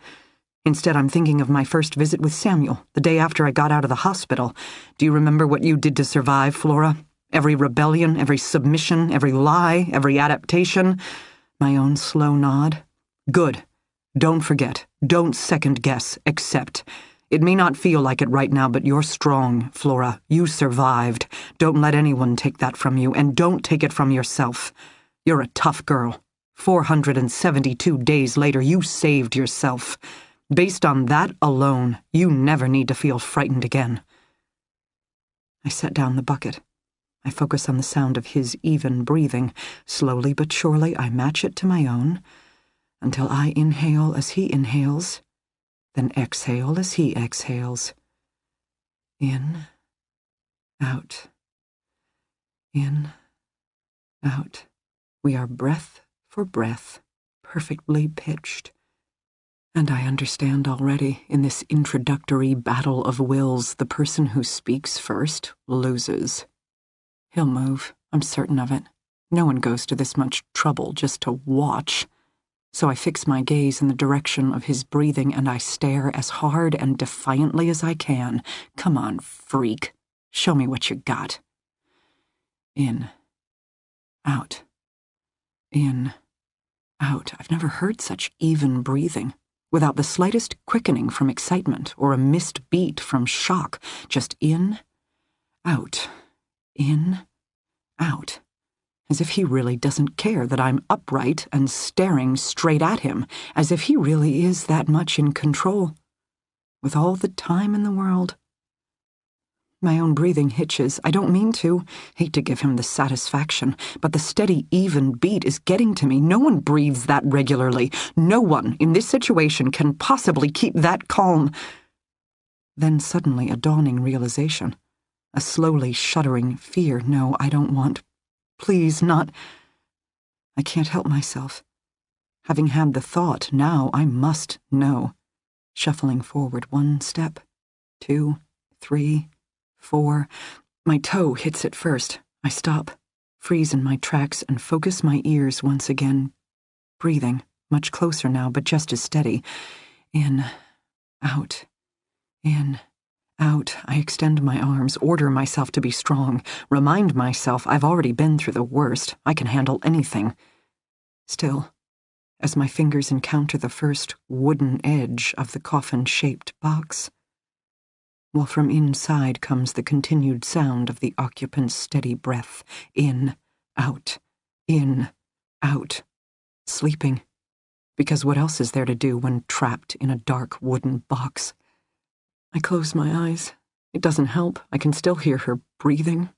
Instead, I'm thinking of my first visit with Samuel, the day after I got out of the hospital. Do you remember what you did to survive, Flora? Every rebellion, every submission, every lie, every adaptation. My own slow nod. Good. Don't forget. Don't second-guess. Accept. It may not feel like it right now, but you're strong, Flora. You survived. Don't let anyone take that from you, and don't take it from yourself. You're a tough girl. 472 days later, you saved yourself. Based on that alone, you never need to feel frightened again. I set down the bucket. I focus on the sound of his even breathing. Slowly but surely, I match it to my own, until I inhale as he inhales, then exhale as he exhales. In, out. In, out. We are breath for breath, perfectly pitched. And I understand already, in this introductory battle of wills, the person who speaks first loses. He'll move, I'm certain of it. No one goes to this much trouble just to watch. So I fix my gaze in the direction of his breathing, and I stare as hard and defiantly as I can. Come on, freak. Show me what you got. In. Out. In. Out. I've never heard such even breathing, without the slightest quickening from excitement or a missed beat from shock. Just in, out, in, out. As if he really doesn't care that I'm upright and staring straight at him, as if he really is that much in control. With all the time in the world. My own breathing hitches. I don't mean to. Hate to give him the satisfaction, but the steady, even beat is getting to me. No one breathes that regularly. No one in this situation can possibly keep that calm. Then suddenly a dawning realization. A slowly shuddering fear. No, I don't want. Please, not. I can't help myself. Having had the thought, now I must know. Shuffling forward 1 step, 2, 3, 4. My toe hits it first. I stop, freeze in my tracks, and focus my ears once again. Breathing, much closer now, but just as steady. In, out, in, out. I extend my arms, order myself to be strong, remind myself I've already been through the worst. I can handle anything. Still, as my fingers encounter the first wooden edge of the coffin-shaped box, while from inside comes the continued sound of the occupant's steady breath. In, out, sleeping. Because what else is there to do when trapped in a dark wooden box? I close my eyes. It doesn't help. I can still hear her breathing.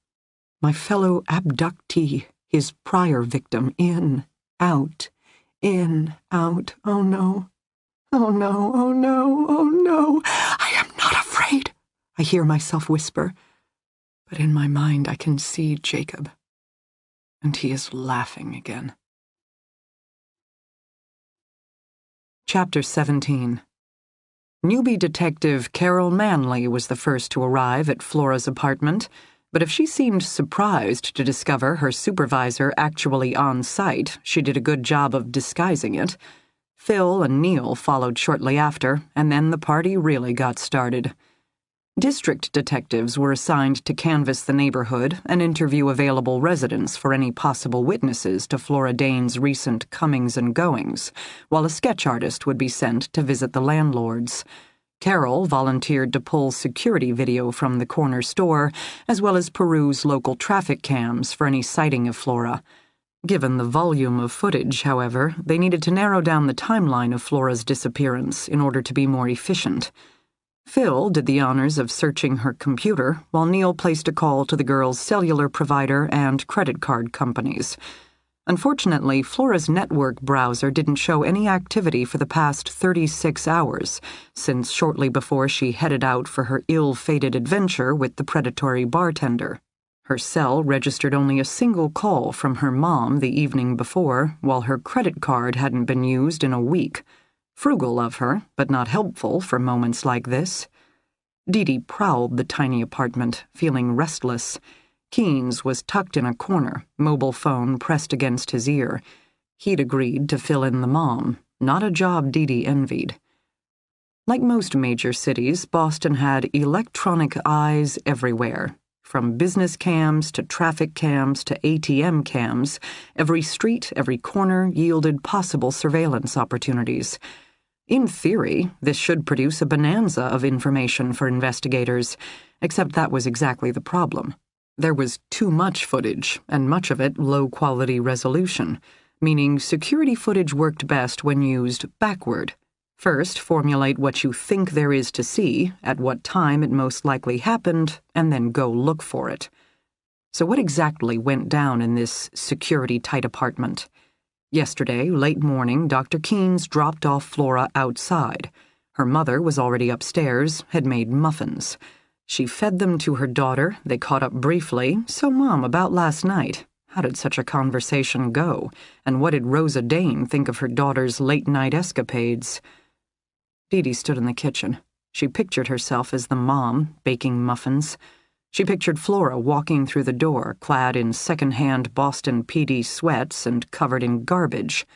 My fellow abductee, his prior victim. In, out, oh no. Oh no, oh no, oh no. I am not afraid. I hear myself whisper, but in my mind I can see Jacob, and he is laughing again. Chapter 17. Newbie detective Carol Manley was the first to arrive at Flora's apartment, but if she seemed surprised to discover her supervisor actually on site, she did a good job of disguising it. Phil and Neil followed shortly after, and then the party really got started. District detectives were assigned to canvass the neighborhood and interview available residents for any possible witnesses to Flora Dane's recent comings and goings, while a sketch artist would be sent to visit the landlords. Carol volunteered to pull security video from the corner store, as well as peruse local traffic cams for any sighting of Flora. Given the volume of footage, however, they needed to narrow down the timeline of Flora's disappearance in order to be more efficient. Phil did the honors of searching her computer, while Neil placed a call to the girl's cellular provider and credit card companies. Unfortunately, Flora's network browser didn't show any activity for the past 36 hours, since shortly before she headed out for her ill-fated adventure with the predatory bartender. Her cell registered only a single call from her mom the evening before, while her credit card hadn't been used in a week. Frugal of her, but not helpful for moments like this. Dee Dee prowled the tiny apartment, feeling restless. Keynes was tucked in a corner, mobile phone pressed against his ear. He'd agreed to fill in the mom, not a job Dee Dee envied. Like most major cities, Boston had electronic eyes everywhere. From business cams to traffic cams to ATM cams, every street, every corner yielded possible surveillance opportunities. In theory, this should produce a bonanza of information for investigators, except that was exactly the problem. There was too much footage, and much of it low-quality resolution, meaning security footage worked best when used backward. First, formulate what you think there is to see, at what time it most likely happened, and then go look for it. So what exactly went down in this security-tight apartment? Yesterday, late morning, Dr. Keynes dropped off Flora outside. Her mother was already upstairs, had made muffins. She fed them to her daughter, they caught up briefly. "So, Mom, about last night. How did such a conversation go? And what did Rosa Dane think of her daughter's late-night escapades?" Dee Dee stood in the kitchen. She pictured herself as the mom, baking muffins. She pictured Flora walking through the door, clad in second-hand Boston PD sweats and covered in garbage.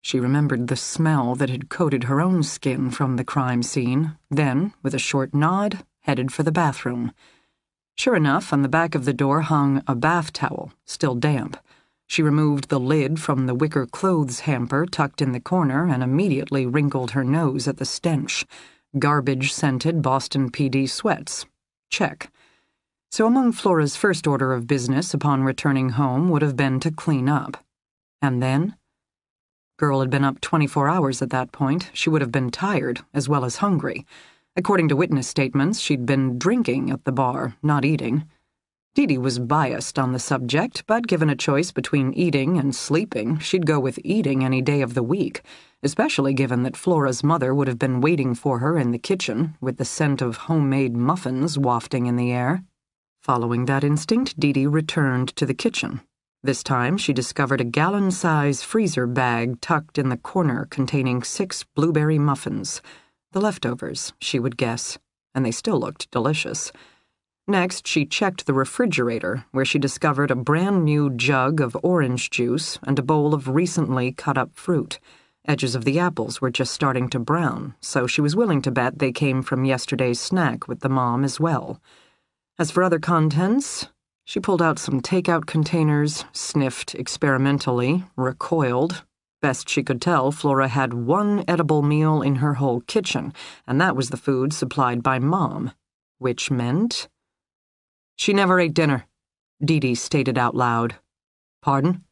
She remembered the smell that had coated her own skin from the crime scene, then, with a short nod, headed for the bathroom. Sure enough, on the back of the door hung a bath towel, still damp. She removed the lid from the wicker clothes hamper tucked in the corner and immediately wrinkled her nose at the stench. Garbage-scented Boston PD sweats. Check. So among Flora's first order of business upon returning home would have been to clean up. And then? Girl had been up 24 hours at that point. She would have been tired, as well as hungry. According to witness statements, she'd been drinking at the bar, not eating. Dee Dee was biased on the subject, but given a choice between eating and sleeping, she'd go with eating any day of the week, especially given that Flora's mother would have been waiting for her in the kitchen, with the scent of homemade muffins wafting in the air. Following that instinct, Dee Dee returned to the kitchen. This time, she discovered a gallon-size freezer bag tucked in the corner containing 6 blueberry muffins. The leftovers, she would guess, and they still looked delicious. Next, she checked the refrigerator, where she discovered a brand-new jug of orange juice and a bowl of recently cut-up fruit. Edges of the apples were just starting to brown, so she was willing to bet they came from yesterday's snack with the mom as well. As for other contents, she pulled out some takeout containers, sniffed experimentally, recoiled. Best she could tell, Flora had one edible meal in her whole kitchen, and that was the food supplied by Mom, which meant... "She never ate dinner," Dee Dee stated out loud. "Pardon?"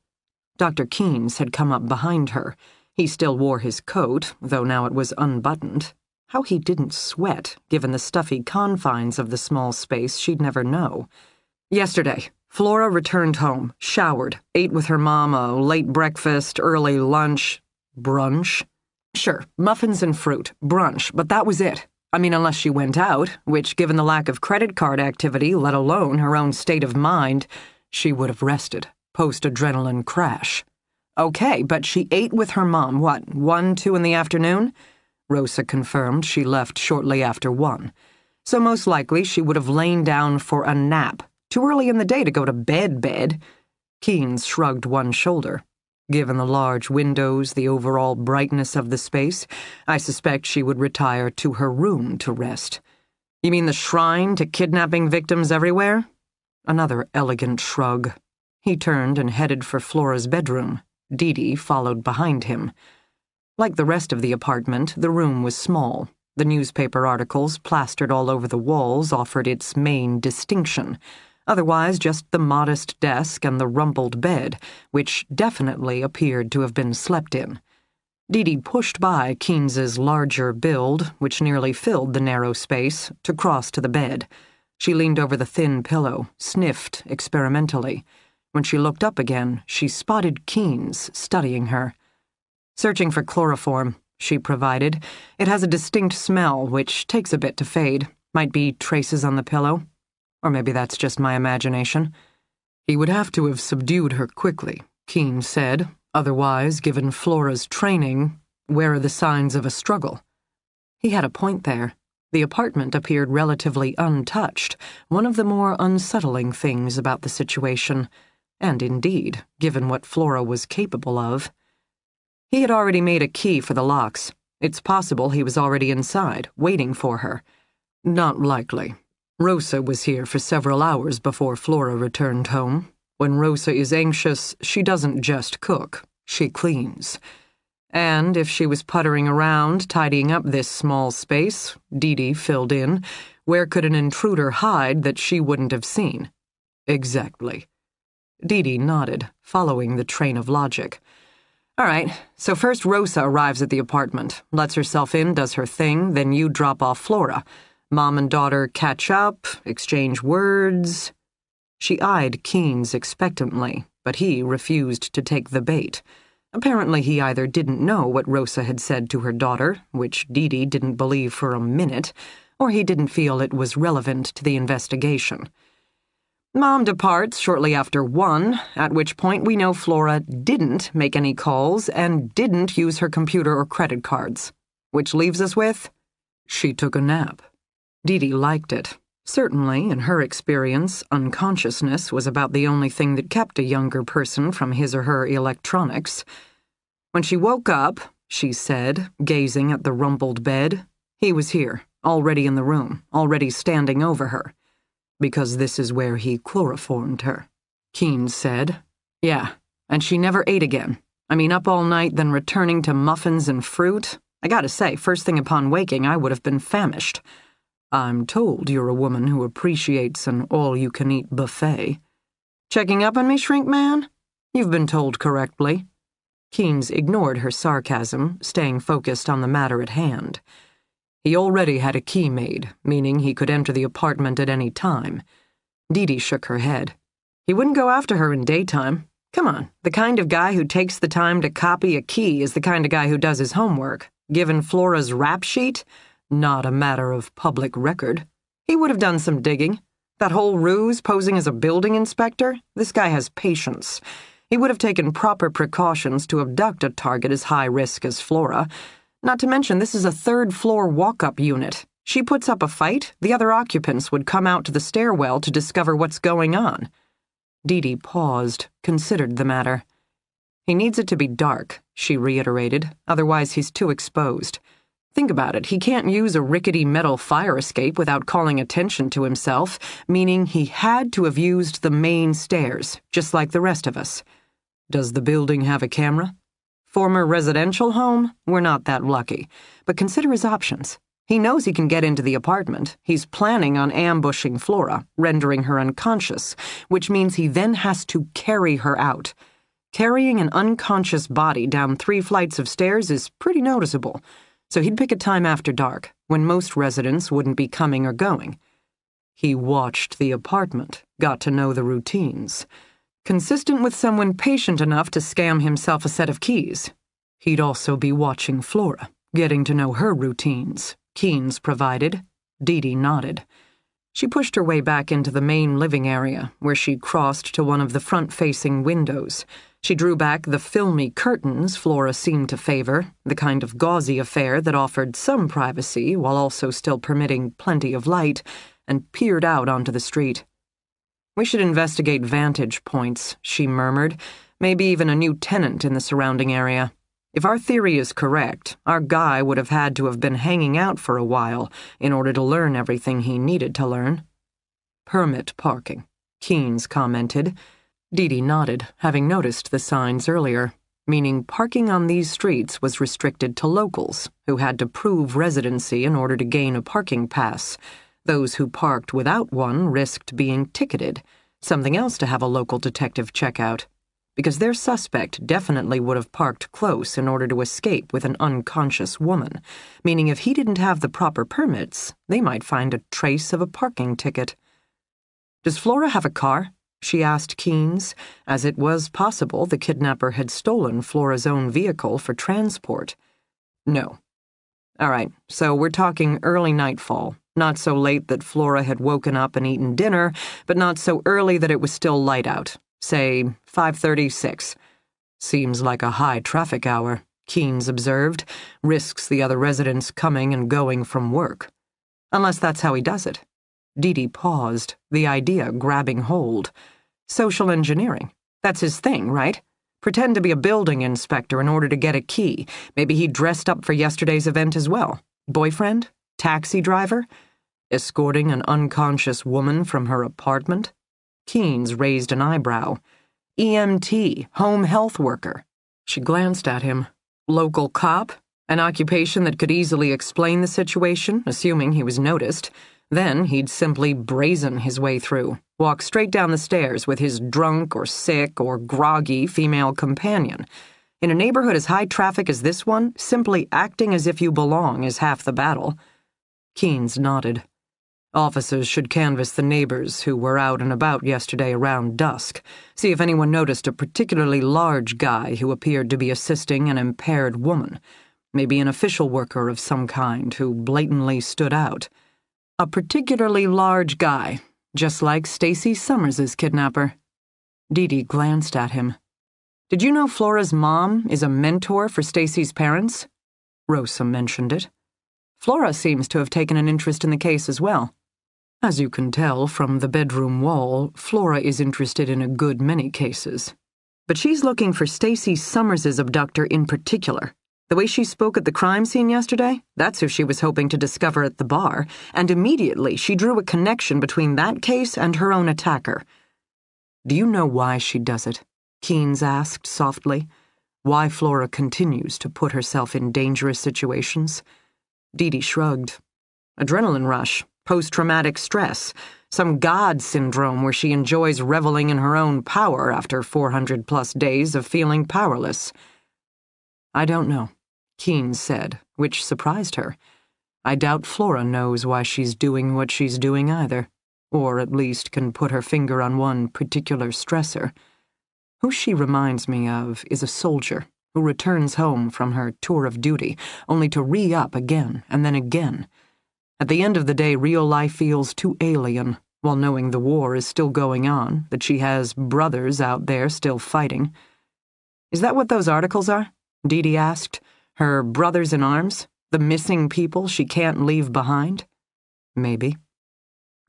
Dr. Keynes had come up behind her. He still wore his coat, though now it was unbuttoned. How he didn't sweat, given the stuffy confines of the small space, she'd never know. "Yesterday, Flora returned home, showered, ate with her mom a late breakfast, early lunch, brunch. Sure, muffins and fruit, brunch, but that was it. I mean, unless she went out, which, given the lack of credit card activity, let alone her own state of mind, she would have rested, post-adrenaline crash. Okay, but she ate with her mom, what, 1, 2 in the afternoon? Rosa confirmed she left shortly after 1. So most likely she would have lain down for a nap. Too early in the day to go to bed. Keynes shrugged one shoulder. Given the large windows, the overall brightness of the space, I suspect she would retire to her room to rest. You mean the shrine to kidnapping victims everywhere? Another elegant shrug. He turned and headed for Flora's bedroom. Dee Dee followed behind him. Like the rest of the apartment, the room was small. The newspaper articles plastered all over the walls offered its main distinction. Otherwise, just the modest desk and the rumpled bed, which definitely appeared to have been slept in. Dee Dee pushed by Keynes's larger build, which nearly filled the narrow space, to cross to the bed. She leaned over the thin pillow, sniffed experimentally. When she looked up again, she spotted Keynes studying her. "Searching for chloroform," she provided. "It has a distinct smell, which takes a bit to fade. Might be traces on the pillow. Or maybe that's just my imagination." "He would have to have subdued her quickly," Keynes said. "Otherwise, given Flora's training, where are the signs of a struggle?" He had a point there. The apartment appeared relatively untouched, one of the more unsettling things about the situation, and indeed, given what Flora was capable of. He had already made a key for the locks. It's possible he was already inside, waiting for her. Not likely. Rosa was here for several hours before Flora returned home. When Rosa is anxious, she doesn't just cook, she cleans. And if she was puttering around, tidying up this small space, Dee filled in, where could an intruder hide that she wouldn't have seen? Exactly. Dee nodded, following the train of logic. All right, so first Rosa arrives at the apartment, lets herself in, does her thing, then you drop off Flora. Mom and daughter catch up, exchange words. She eyed Keynes expectantly, but he refused to take the bait. Apparently he either didn't know what Rosa had said to her daughter, which Dee didn't believe for a minute, or he didn't feel it was relevant to the investigation. Mom departs shortly after 1, at which point we know Flora didn't make any calls and didn't use her computer or credit cards. Which leaves us with, she took a nap. Dee liked it. Certainly, in her experience, unconsciousness was about the only thing that kept a younger person from his or her electronics. When she woke up, she said, gazing at the rumpled bed, he was here, already in the room, already standing over her. Because this is where he chloroformed her. Keynes said, yeah, and she never ate again. I mean, up all night, then returning to muffins and fruit. I gotta say, first thing upon waking, I would have been famished. I'm told you're a woman who appreciates an all-you-can-eat buffet. Checking up on me, shrink man? You've been told correctly. Keynes ignored her sarcasm, staying focused on the matter at hand. He already had a key made, meaning he could enter the apartment at any time. Dee shook her head. He wouldn't go after her in daytime. Come on, the kind of guy who takes the time to copy a key is the kind of guy who does his homework. Given Flora's rap sheet, not a matter of public record. He would have done some digging. That whole ruse posing as a building inspector, this guy has patience. He would have taken proper precautions to abduct a target as high risk as Flora. Not to mention, this is a third-floor walk-up unit. She puts up a fight, the other occupants would come out to the stairwell to discover what's going on. Dee paused, considered the matter. He needs it to be dark, she reiterated, otherwise he's too exposed. Think about it, he can't use a rickety metal fire escape without calling attention to himself, meaning he had to have used the main stairs, just like the rest of us. Does the building have a camera? Former residential home? We're not that lucky. But consider his options. He knows he can get into the apartment. He's planning on ambushing Flora, rendering her unconscious, which means he then has to carry her out. Carrying an unconscious body down 3 flights of stairs is pretty noticeable, so he'd pick a time after dark, when most residents wouldn't be coming or going. He watched the apartment, got to know the routines. Consistent with someone patient enough to scam himself a set of keys. He'd also be watching Flora, getting to know her routines. Keynes provided. Dee nodded. She pushed her way back into the main living area, where she crossed to one of the front-facing windows. She drew back the filmy curtains Flora seemed to favor, the kind of gauzy affair that offered some privacy while also still permitting plenty of light, and peered out onto the street. We should investigate vantage points, she murmured, maybe even a new tenant in the surrounding area. If our theory is correct, our guy would have had to have been hanging out for a while in order to learn everything he needed to learn. Permit parking, Keynes commented. Dee nodded, having noticed the signs earlier, meaning parking on these streets was restricted to locals, who had to prove residency in order to gain a parking pass. Those who parked without one risked being ticketed, something else to have a local detective check out, because their suspect definitely would have parked close in order to escape with an unconscious woman, meaning if he didn't have the proper permits, they might find a trace of a parking ticket. Does Flora have a car? She asked Keynes, as it was possible the kidnapper had stolen Flora's own vehicle for transport. No. All right, so we're talking early nightfall. Not so late that Flora had woken up and eaten dinner, but not so early that it was still light out. Say, 5:36. Seems like a high traffic hour, Keynes observed. Risks the other residents coming and going from work. Unless that's how he does it. Dee paused, the idea grabbing hold. Social engineering. That's his thing, right? Pretend to be a building inspector in order to get a key. Maybe he dressed up for yesterday's event as well. Boyfriend? Taxi driver? Escorting an unconscious woman from her apartment? Keynes raised an eyebrow. EMT, home health worker. She glanced at him. Local cop? An occupation that could easily explain the situation, assuming he was noticed. Then he'd simply brazen his way through, walk straight down the stairs with his drunk or sick or groggy female companion. In a neighborhood as high traffic as this one, simply acting as if you belong is half the battle. Keynes nodded. Officers should canvass the neighbors who were out and about yesterday around dusk, see if anyone noticed a particularly large guy who appeared to be assisting an impaired woman, maybe an official worker of some kind who blatantly stood out. A particularly large guy, just like Stacey Summers's kidnapper. Dee glanced at him. Did you know Flora's mom is a mentor for Stacey's parents? Rosa mentioned it. Flora seems to have taken an interest in the case as well. As you can tell from the bedroom wall, Flora is interested in a good many cases. But she's looking for Stacey Summers's abductor in particular. The way she spoke at the crime scene yesterday, that's who she was hoping to discover at the bar, and immediately she drew a connection between that case and her own attacker. Do you know why she does it? Keynes asked softly. Why Flora continues to put herself in dangerous situations? Dee shrugged. Adrenaline rush, post-traumatic stress, some God syndrome where she enjoys reveling in her own power after 400-plus days of feeling powerless. I don't know. Keynes said, which surprised her. I doubt Flora knows why she's doing what she's doing either, or at least can put her finger on one particular stressor. Who she reminds me of is a soldier who returns home from her tour of duty, only to re-up again and then again. At the end of the day, real life feels too alien, while knowing the war is still going on, that she has brothers out there still fighting. Is that what those articles are? Dee asked. Her brothers in arms? The missing people she can't leave behind? Maybe.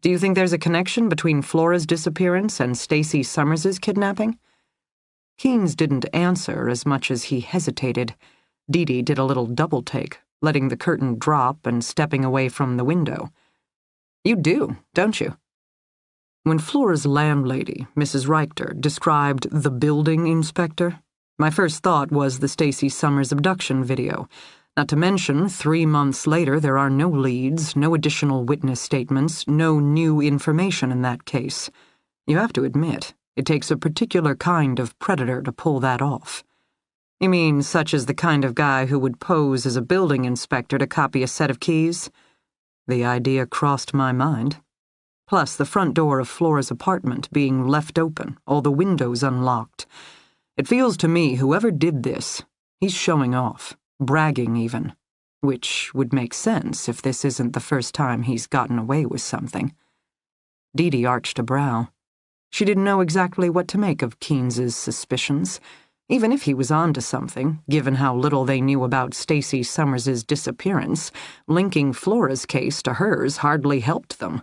Do you think there's a connection between Flora's disappearance and Stacey Summers's kidnapping? Keynes didn't answer as much as he hesitated. Dee did a little double-take, letting the curtain drop and stepping away from the window. You do, don't you? When Flora's landlady, Mrs. Richter, described the building inspector, my first thought was the Stacey Summers abduction video. Not to mention, 3 months later, there are no leads, no additional witness statements, no new information in that case. You have to admit, it takes a particular kind of predator to pull that off. You mean such as the kind of guy who would pose as a building inspector to copy a set of keys? The idea crossed my mind. Plus the front door of Flora's apartment being left open, all the windows unlocked. It feels to me whoever did this, he's showing off, bragging even, which would make sense if this isn't the first time he's gotten away with something. Dee arched a brow. She didn't know exactly what to make of Keynes's suspicions, even if he was onto something, given how little they knew about Stacey Summers's disappearance. Linking Flora's case to hers hardly helped them.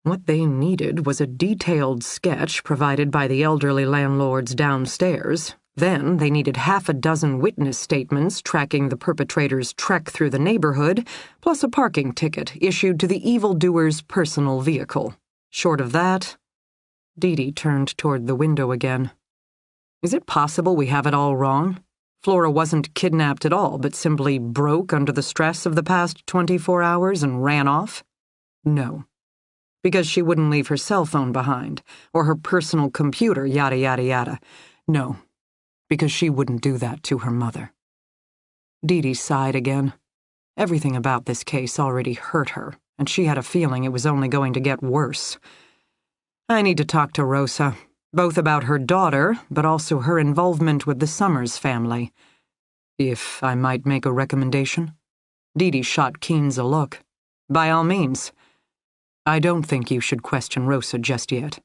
What they needed was a detailed sketch provided by the elderly landlords downstairs. Then they needed 6 witness statements tracking the perpetrator's trek through the neighborhood, plus a parking ticket issued to the evildoer's personal vehicle. Short of that, Dee turned toward the window again. Is it possible we have it all wrong? Flora wasn't kidnapped at all, but simply broke under the stress of the past 24 hours and ran off? No. Because she wouldn't leave her cell phone behind, or her personal computer, yada yada yada. No, because she wouldn't do that to her mother. Dee sighed again. Everything about this case already hurt her, and she had a feeling it was only going to get worse. I need to talk to Rosa, both about her daughter, but also her involvement with the Summers family. If I might make a recommendation? Dee shot Keynes a look. By all means. I don't think you should question Rosa just yet.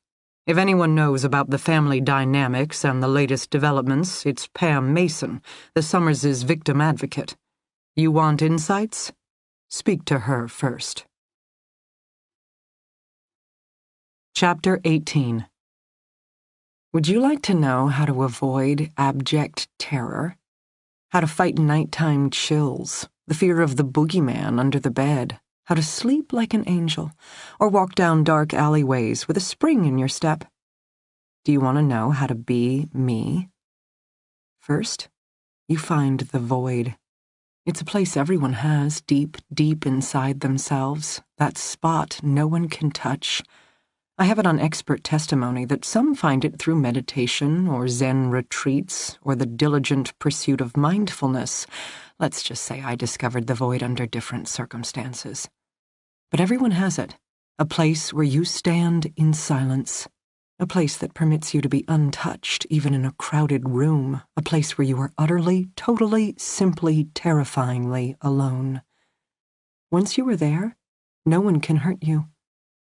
If anyone knows about the family dynamics and the latest developments, it's Pam Mason, the Summers' victim advocate. You want insights? Speak to her first. Chapter 18. Would you like to know how to avoid abject terror? How to fight nighttime chills, the fear of the boogeyman under the bed, how to sleep like an angel, or walk down dark alleyways with a spring in your step? Do you want to know how to be me? First, you find the void. It's a place everyone has deep, deep inside themselves, that spot no one can touch. I have it on expert testimony that some find it through meditation or Zen retreats or the diligent pursuit of mindfulness. Let's just say I discovered the void under different circumstances. But everyone has it, a place where you stand in silence, a place that permits you to be untouched even in a crowded room, a place where you are utterly, totally, simply, terrifyingly alone. Once you are there, no one can hurt you.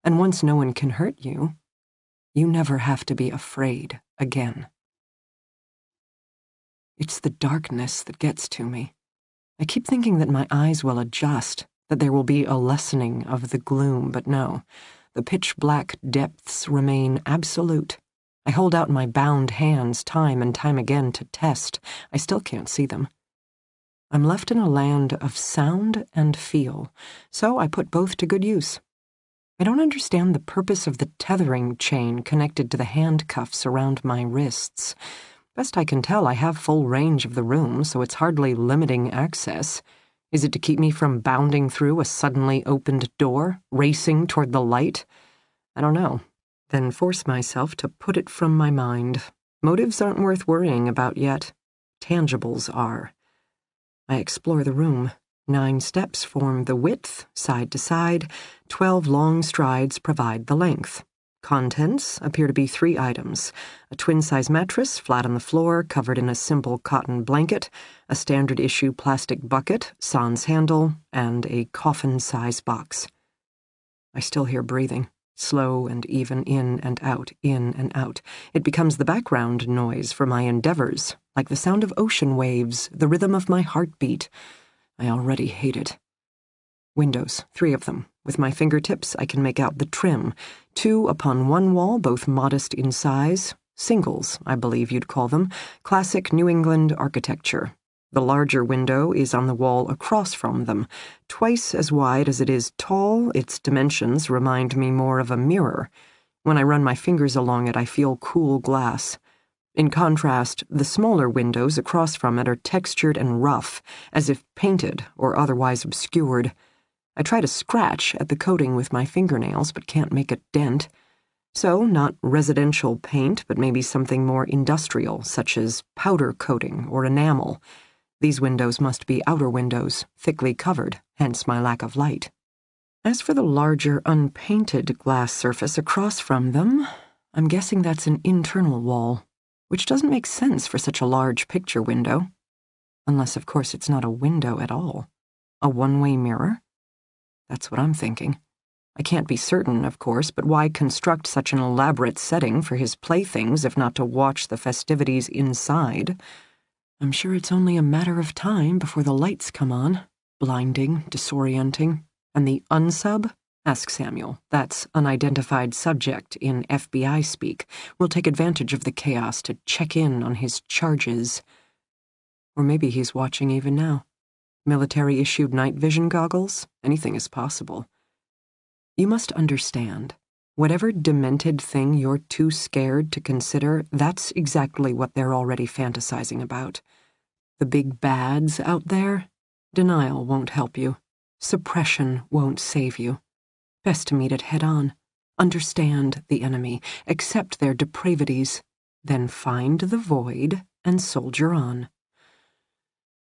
And once no one can hurt you, you never have to be afraid again. It's the darkness that gets to me. I keep thinking that my eyes will adjust, that there will be a lessening of the gloom, but no, the pitch-black depths remain absolute. I hold out my bound hands time and time again to test. I still can't see them. I'm left in a land of sound and feel, so I put both to good use. I don't understand the purpose of the tethering chain connected to the handcuffs around my wrists. Best I can tell, I have full range of the room, so it's hardly limiting access. Is it to keep me from bounding through a suddenly opened door, racing toward the light? I don't know. Then force myself to put it from my mind. Motives aren't worth worrying about yet. Tangibles are. I explore the room. 9 steps form the width, side to side. 12 long strides provide the length. Contents appear to be 3 items: a twin-size mattress flat on the floor, covered in a simple cotton blanket, a standard-issue plastic bucket, sans handle, and a coffin-size box. I still hear breathing, slow and even, in and out, in and out. It becomes the background noise for my endeavors, like the sound of ocean waves, the rhythm of my heartbeat. I already hate it. Windows, 3 of them. With my fingertips, I can make out the trim. 2 upon one wall, both modest in size. Singles, I believe you'd call them. Classic New England architecture. The larger window is on the wall across from them. Twice as wide as it is tall, its dimensions remind me more of a mirror. When I run my fingers along it, I feel cool glass. In contrast, the smaller windows across from it are textured and rough, as if painted or otherwise obscured. I try to scratch at the coating with my fingernails, but can't make a dent. So, not residential paint, but maybe something more industrial, such as powder coating or enamel. These windows must be outer windows, thickly covered, hence my lack of light. As for the larger, unpainted glass surface across from them, I'm guessing that's an internal wall, which doesn't make sense for such a large picture window. Unless, of course, it's not a window at all. A one-way mirror? That's what I'm thinking. I can't be certain, of course, but why construct such an elaborate setting for his playthings if not to watch the festivities inside? I'm sure it's only a matter of time before the lights come on. Blinding, disorienting. And the unsub? Ask Samuel. That's unidentified subject in FBI speak. Will take advantage of the chaos to check in on his charges. Or maybe he's watching even now. Military-issued night vision goggles? Anything is possible. You must understand, whatever demented thing you're too scared to consider, that's exactly what they're already fantasizing about. The big bads out there? Denial won't help you. Suppression won't save you. Best to meet it head-on. Understand the enemy, accept their depravities, then find the void and soldier on.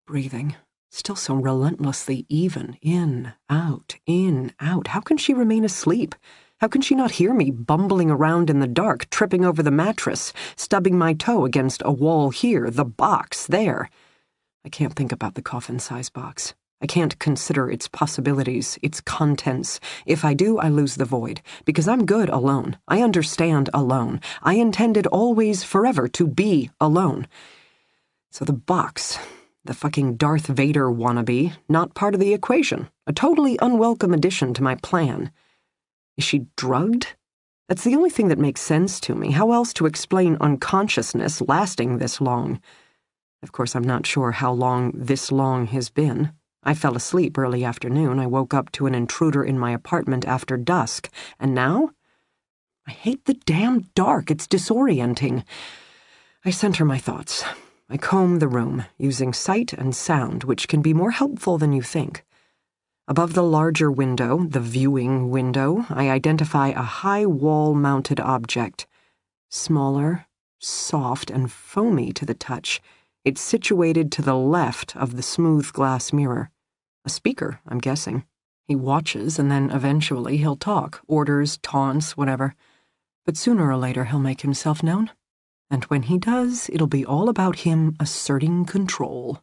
Breathing. Still so relentlessly even. In, out, in, out. How can she remain asleep? How can she not hear me bumbling around in the dark, tripping over the mattress, stubbing my toe against a wall here, the box there? I can't think about the coffin-size box. I can't consider its possibilities, its contents. If I do, I lose the void, because I'm good alone. I understand alone. I intended always, forever, to be alone. So the box... the fucking Darth Vader wannabe, not part of the equation. A totally unwelcome addition to my plan. Is she drugged? That's the only thing that makes sense to me. How else to explain unconsciousness lasting this long? Of course, I'm not sure how long this long has been. I fell asleep early afternoon. I woke up to an intruder in my apartment after dusk. And now? I hate the damn dark. It's disorienting. I center my thoughts. I comb the room, using sight and sound, which can be more helpful than you think. Above the larger window, the viewing window, I identify a high wall-mounted object. Smaller, soft, and foamy to the touch. It's situated to the left of the smooth glass mirror. A speaker, I'm guessing. He watches, and then eventually he'll talk, orders, taunts, whatever. But sooner or later he'll make himself known. And when he does, it'll be all about him asserting control.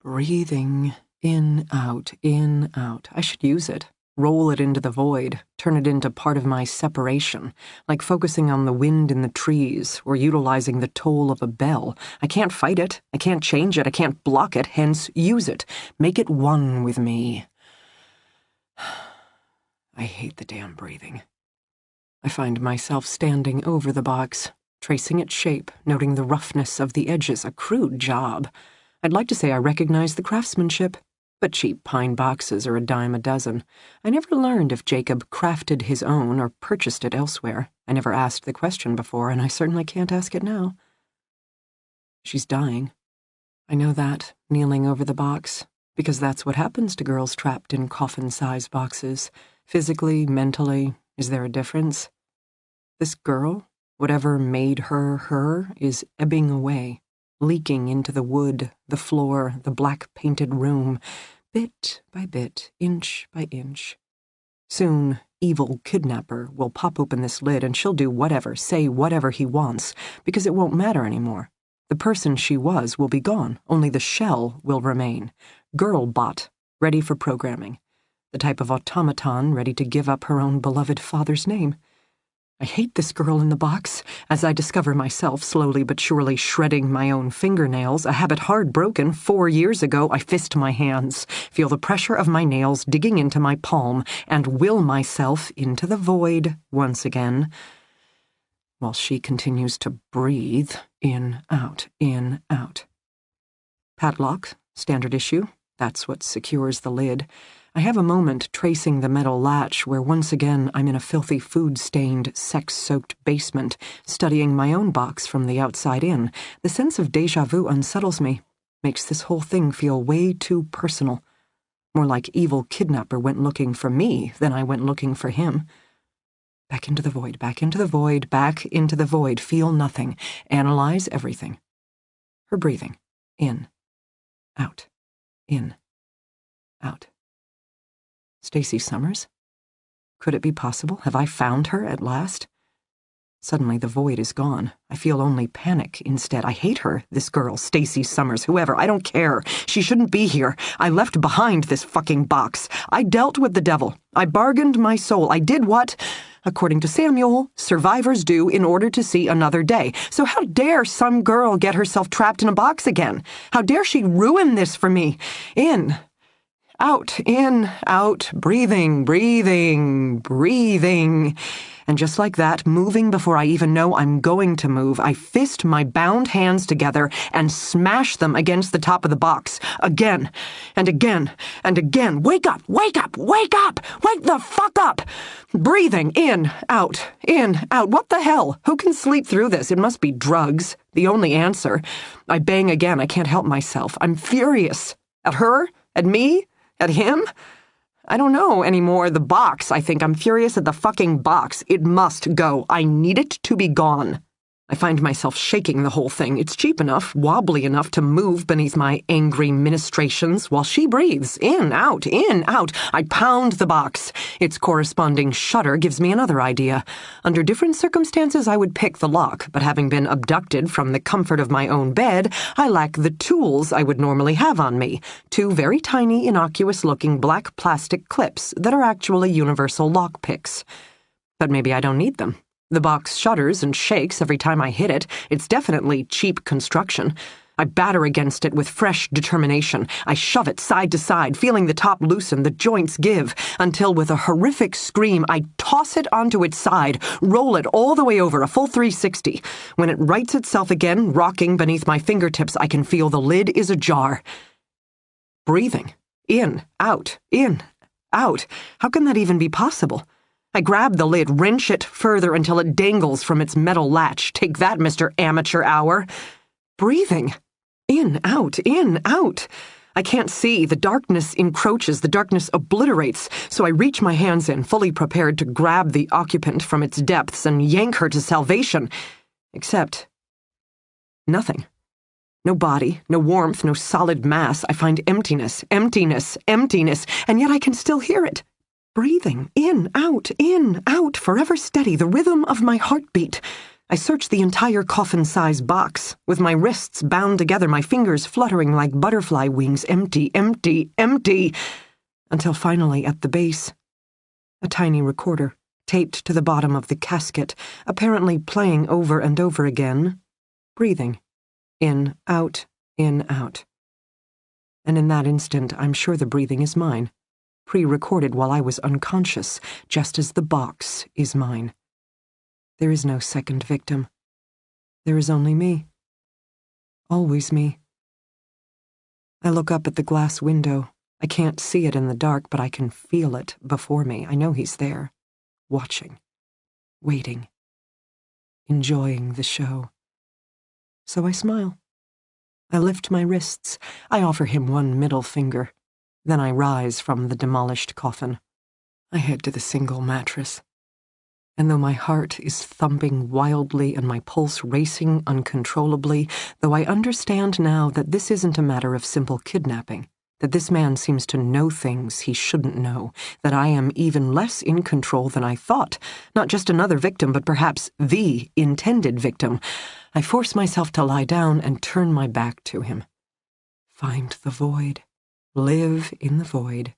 Breathing. In, out, in, out. I should use it. Roll it into the void. Turn it into part of my separation. Like focusing on the wind in the trees, or utilizing the toll of a bell. I can't fight it. I can't change it. I can't block it. Hence, use it. Make it one with me. I hate the damn breathing. I find myself standing over the box, tracing its shape, noting the roughness of the edges. A crude job. I'd like to say I recognize the craftsmanship. But cheap pine boxes are a dime a dozen. I never learned if Jacob crafted his own or purchased it elsewhere. I never asked the question before, and I certainly can't ask it now. She's dying. I know that, kneeling over the box, because that's what happens to girls trapped in coffin-size boxes. Physically, mentally, is there a difference? This girl, whatever made her her, is ebbing away. Leaking into the wood, the floor, the black-painted room, bit by bit, inch by inch. Soon, evil kidnapper will pop open this lid and she'll do whatever, say whatever he wants, because it won't matter anymore. The person she was will be gone, only the shell will remain. Girl bot, ready for programming. The type of automaton ready to give up her own beloved father's name. I hate this girl in the box, as I discover myself slowly but surely shredding my own fingernails, a habit hard broken 4 years ago. I fist my hands, feel the pressure of my nails digging into my palm, and will myself into the void once again, while she continues to breathe in, out, in, out. Padlock, standard issue, that's what secures the lid. I have a moment tracing the metal latch where once again I'm in a filthy food-stained, sex-soaked basement, studying my own box from the outside in. The sense of déjà vu unsettles me, makes this whole thing feel way too personal. More like evil kidnapper went looking for me than I went looking for him. Back into the void, back into the void, back into the void. Feel nothing. Analyze everything. Her breathing. In. Out. In. Out. Stacey Summers? Could it be possible? Have I found her at last? Suddenly the void is gone. I feel only panic instead. I hate her, this girl, Stacey Summers, whoever. I don't care. She shouldn't be here. I left behind this fucking box. I dealt with the devil. I bargained my soul. I did what, according to Samuel, survivors do in order to see another day. So how dare some girl get herself trapped in a box again? How dare she ruin this for me? In, out, breathing, breathing, breathing. And just like that, moving before I even know I'm going to move, I fist my bound hands together and smash them against the top of the box. Again, and again, and again. Wake up, wake up, wake up! Wake the fuck up! Breathing, in, out, in, out. What the hell? Who can sleep through this? It must be drugs. The only answer. I bang again. I can't help myself. I'm furious. At her? At me? At him? I don't know anymore. The box, I think. I'm furious at the fucking box. It must go. I need it to be gone. I find myself shaking the whole thing. It's cheap enough, wobbly enough to move beneath my angry ministrations while she breathes. In, out, in, out. I pound the box. Its corresponding shudder gives me another idea. Under different circumstances, I would pick the lock, but having been abducted from the comfort of my own bed, I lack the tools I would normally have on me. 2 very tiny, innocuous-looking black plastic clips that are actually universal lock picks. But maybe I don't need them. The box shudders and shakes every time I hit it. It's definitely cheap construction. I batter against it with fresh determination. I shove it side to side, feeling the top loosen, the joints give, until with a horrific scream, I toss it onto its side, roll it all the way over, a full 360. When it rights itself again, rocking beneath my fingertips, I can feel the lid is ajar. Breathing. In, out, in, out. How can that even be possible? I grab the lid, wrench it further until it dangles from its metal latch. Take that, Mr. Amateur Hour. Breathing. In, out, in, out. I can't see. The darkness encroaches. The darkness obliterates. So I reach my hands in, fully prepared to grab the occupant from its depths and yank her to salvation. Except nothing. No body, no warmth, no solid mass. I find emptiness, emptiness, emptiness, and yet I can still hear it. Breathing, in, out, forever steady, the rhythm of my heartbeat. I search the entire coffin-size box, with my wrists bound together, my fingers fluttering like butterfly wings, empty, empty, empty, until finally at the base, a tiny recorder, taped to the bottom of the casket, apparently playing over and over again, breathing, in, out, in, out. And in that instant, I'm sure the breathing is mine. Pre-recorded while I was unconscious, just as the box is mine. There is no second victim. There is only me. Always me. I look up at the glass window. I can't see it in the dark, but I can feel it before me. I know he's there, watching, waiting, enjoying the show. So I smile. I lift my wrists. I offer him one middle finger. Then I rise from the demolished coffin. I head to the single mattress. And though my heart is thumping wildly and my pulse racing uncontrollably, though I understand now that this isn't a matter of simple kidnapping, that this man seems to know things he shouldn't know, that I am even less in control than I thought, not just another victim, but perhaps the intended victim, I force myself to lie down and turn my back to him. Find the void. Live in the void.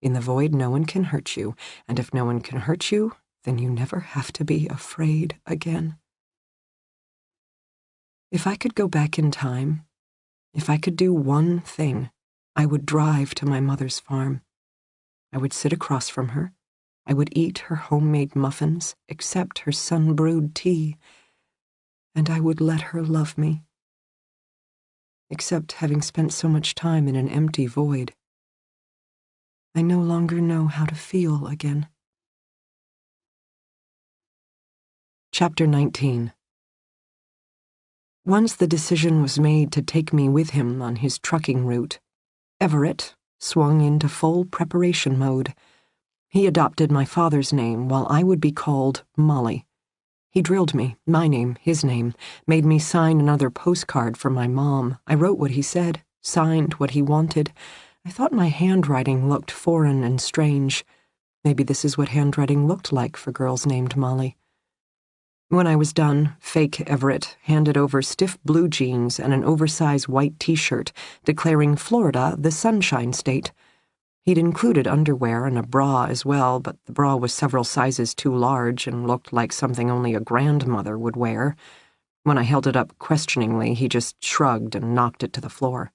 In the void, no one can hurt you, and if no one can hurt you, then you never have to be afraid again. If I could go back in time, if I could do one thing, I would drive to my mother's farm. I would sit across from her. I would eat her homemade muffins, accept her sun-brewed tea, and I would let her love me. Except having spent so much time in an empty void, I no longer know how to feel again. Chapter 19. Once the decision was made to take me with him on his trucking route, Everett swung into full preparation mode. He adopted my father's name while I would be called Molly. He drilled me, my name, his name, made me sign another postcard for my mom. I wrote what he said, signed what he wanted. I thought my handwriting looked foreign and strange. Maybe this is what handwriting looked like for girls named Molly. When I was done, fake Everett handed over stiff blue jeans and an oversized white t-shirt, declaring Florida the Sunshine State. He'd included underwear and a bra as well, but the bra was several sizes too large and looked like something only a grandmother would wear. When I held it up questioningly, he just shrugged and knocked it to the floor.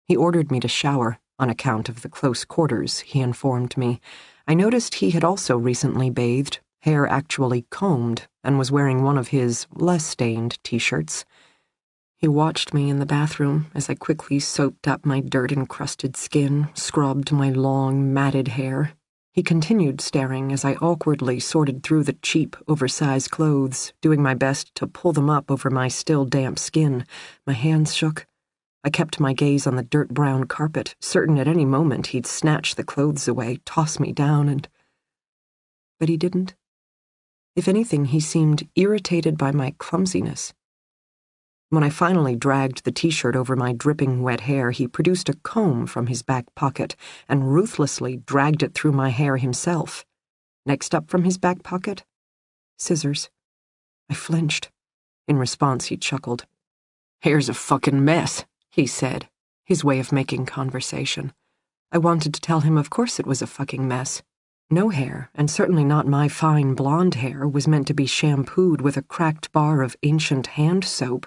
He ordered me to shower, on account of the close quarters, he informed me. I noticed he had also recently bathed, hair actually combed, and was wearing one of his less stained t-shirts. He watched me in the bathroom as I quickly soaped up my dirt-encrusted skin, scrubbed my long, matted hair. He continued staring as I awkwardly sorted through the cheap, oversized clothes, doing my best to pull them up over my still damp skin. My hands shook. I kept my gaze on the dirt-brown carpet, certain at any moment he'd snatch the clothes away, toss me down, and... But he didn't. If anything, he seemed irritated by my clumsiness. When I finally dragged the t-shirt over my dripping wet hair, he produced a comb from his back pocket and ruthlessly dragged it through my hair himself. Next up from his back pocket, scissors. I flinched. In response, he chuckled. "Hair's a fucking mess," he said, his way of making conversation. I wanted to tell him of course it was a fucking mess. No hair, and certainly not my fine blonde hair, was meant to be shampooed with a cracked bar of ancient hand soap.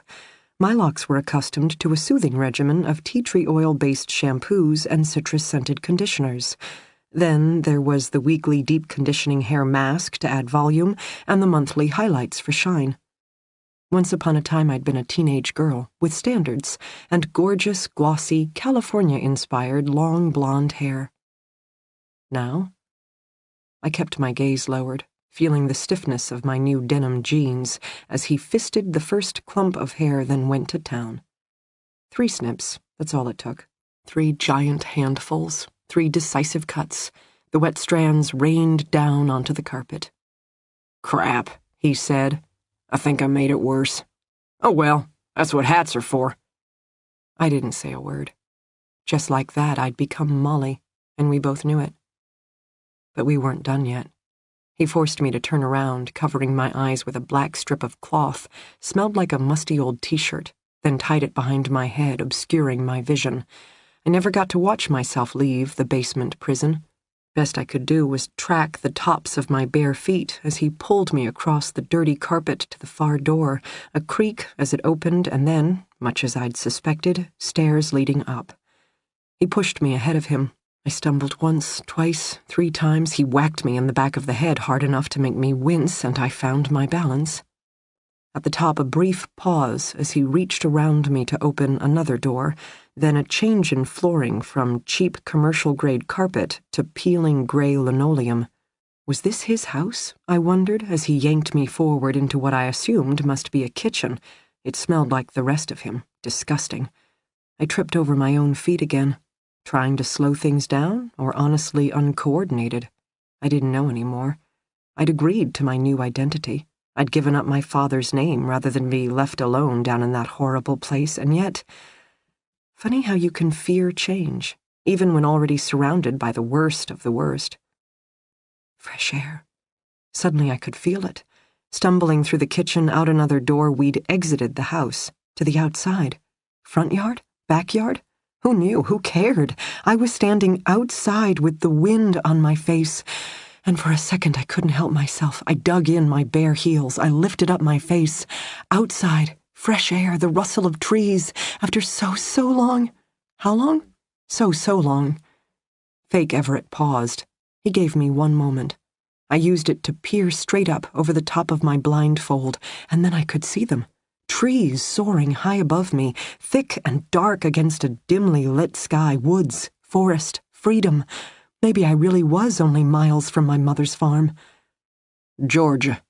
My locks were accustomed to a soothing regimen of tea tree oil-based shampoos and citrus-scented conditioners. Then there was the weekly deep conditioning hair mask to add volume and the monthly highlights for shine. Once upon a time I'd been a teenage girl with standards and gorgeous, glossy, California-inspired long blonde hair. Now, I kept my gaze lowered, feeling the stiffness of my new denim jeans as he fisted the first clump of hair, then went to town. 3 snips, that's all it took. 3 giant handfuls, 3 decisive cuts. The wet strands rained down onto the carpet. "Crap," he said. "I think I made it worse. Oh well, that's what hats are for." I didn't say a word. Just like that, I'd become Molly, and we both knew it. But we weren't done yet. He forced me to turn around, covering my eyes with a black strip of cloth, smelled like a musty old t-shirt, then tied it behind my head, obscuring my vision. I never got to watch myself leave the basement prison. Best I could do was track the tops of my bare feet as he pulled me across the dirty carpet to the far door, a creak as it opened, and then, much as I'd suspected, stairs leading up. He pushed me ahead of him. I stumbled once, twice, 3 times. He whacked me in the back of the head hard enough to make me wince, and I found my balance. At the top, a brief pause as he reached around me to open another door, then a change in flooring from cheap commercial-grade carpet to peeling gray linoleum. Was this his house, I wondered, as he yanked me forward into what I assumed must be a kitchen. It smelled like the rest of him, disgusting. I tripped over my own feet again. Trying to slow things down, or honestly uncoordinated? I didn't know anymore. I'd agreed to my new identity. I'd given up my father's name rather than be left alone down in that horrible place, and yet... Funny how you can fear change, even when already surrounded by the worst of the worst. Fresh air. Suddenly I could feel it. Stumbling through the kitchen, out another door, we'd exited the house. To the outside. Front yard? Backyard? Who knew? Who cared? I was standing outside with the wind on my face, and for a second I couldn't help myself. I dug in my bare heels. I lifted up my face. Outside, fresh air, the rustle of trees, after so long. How long? So long. Fake Everett paused. He gave me 1 moment. I used it to peer straight up over the top of my blindfold, and then I could see them. Trees soaring high above me, thick and dark against a dimly lit sky, woods, forest, freedom. Maybe I really was only miles from my mother's farm. "Georgia,"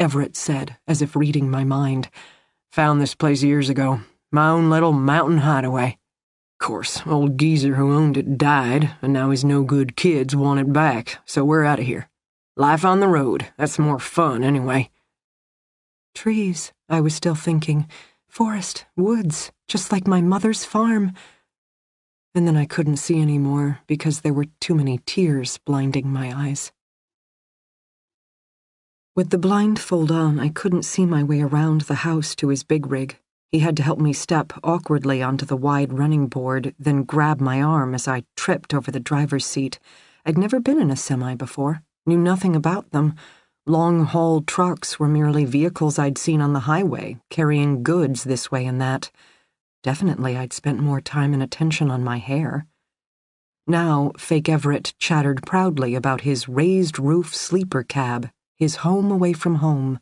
Everett said, as if reading my mind. "Found this place years ago. My own little mountain hideaway. Course, old geezer who owned it died, and now his no-good kids want it back, so we're out of here. Life on the road, that's more fun anyway." Trees, I was still thinking. Forest, woods, just like my mother's farm. And then I couldn't see any more because there were too many tears blinding my eyes. With the blindfold on, I couldn't see my way around the house to his big rig. He had to help me step awkwardly onto the wide running board, then grab my arm as I tripped over the driver's seat. I'd never been in a semi before, knew nothing about them. Long-haul trucks were merely vehicles I'd seen on the highway, carrying goods this way and that. Definitely I'd spent more time and attention on my hair. Now, Fake Everett chattered proudly about his raised-roof sleeper cab, his home away from home.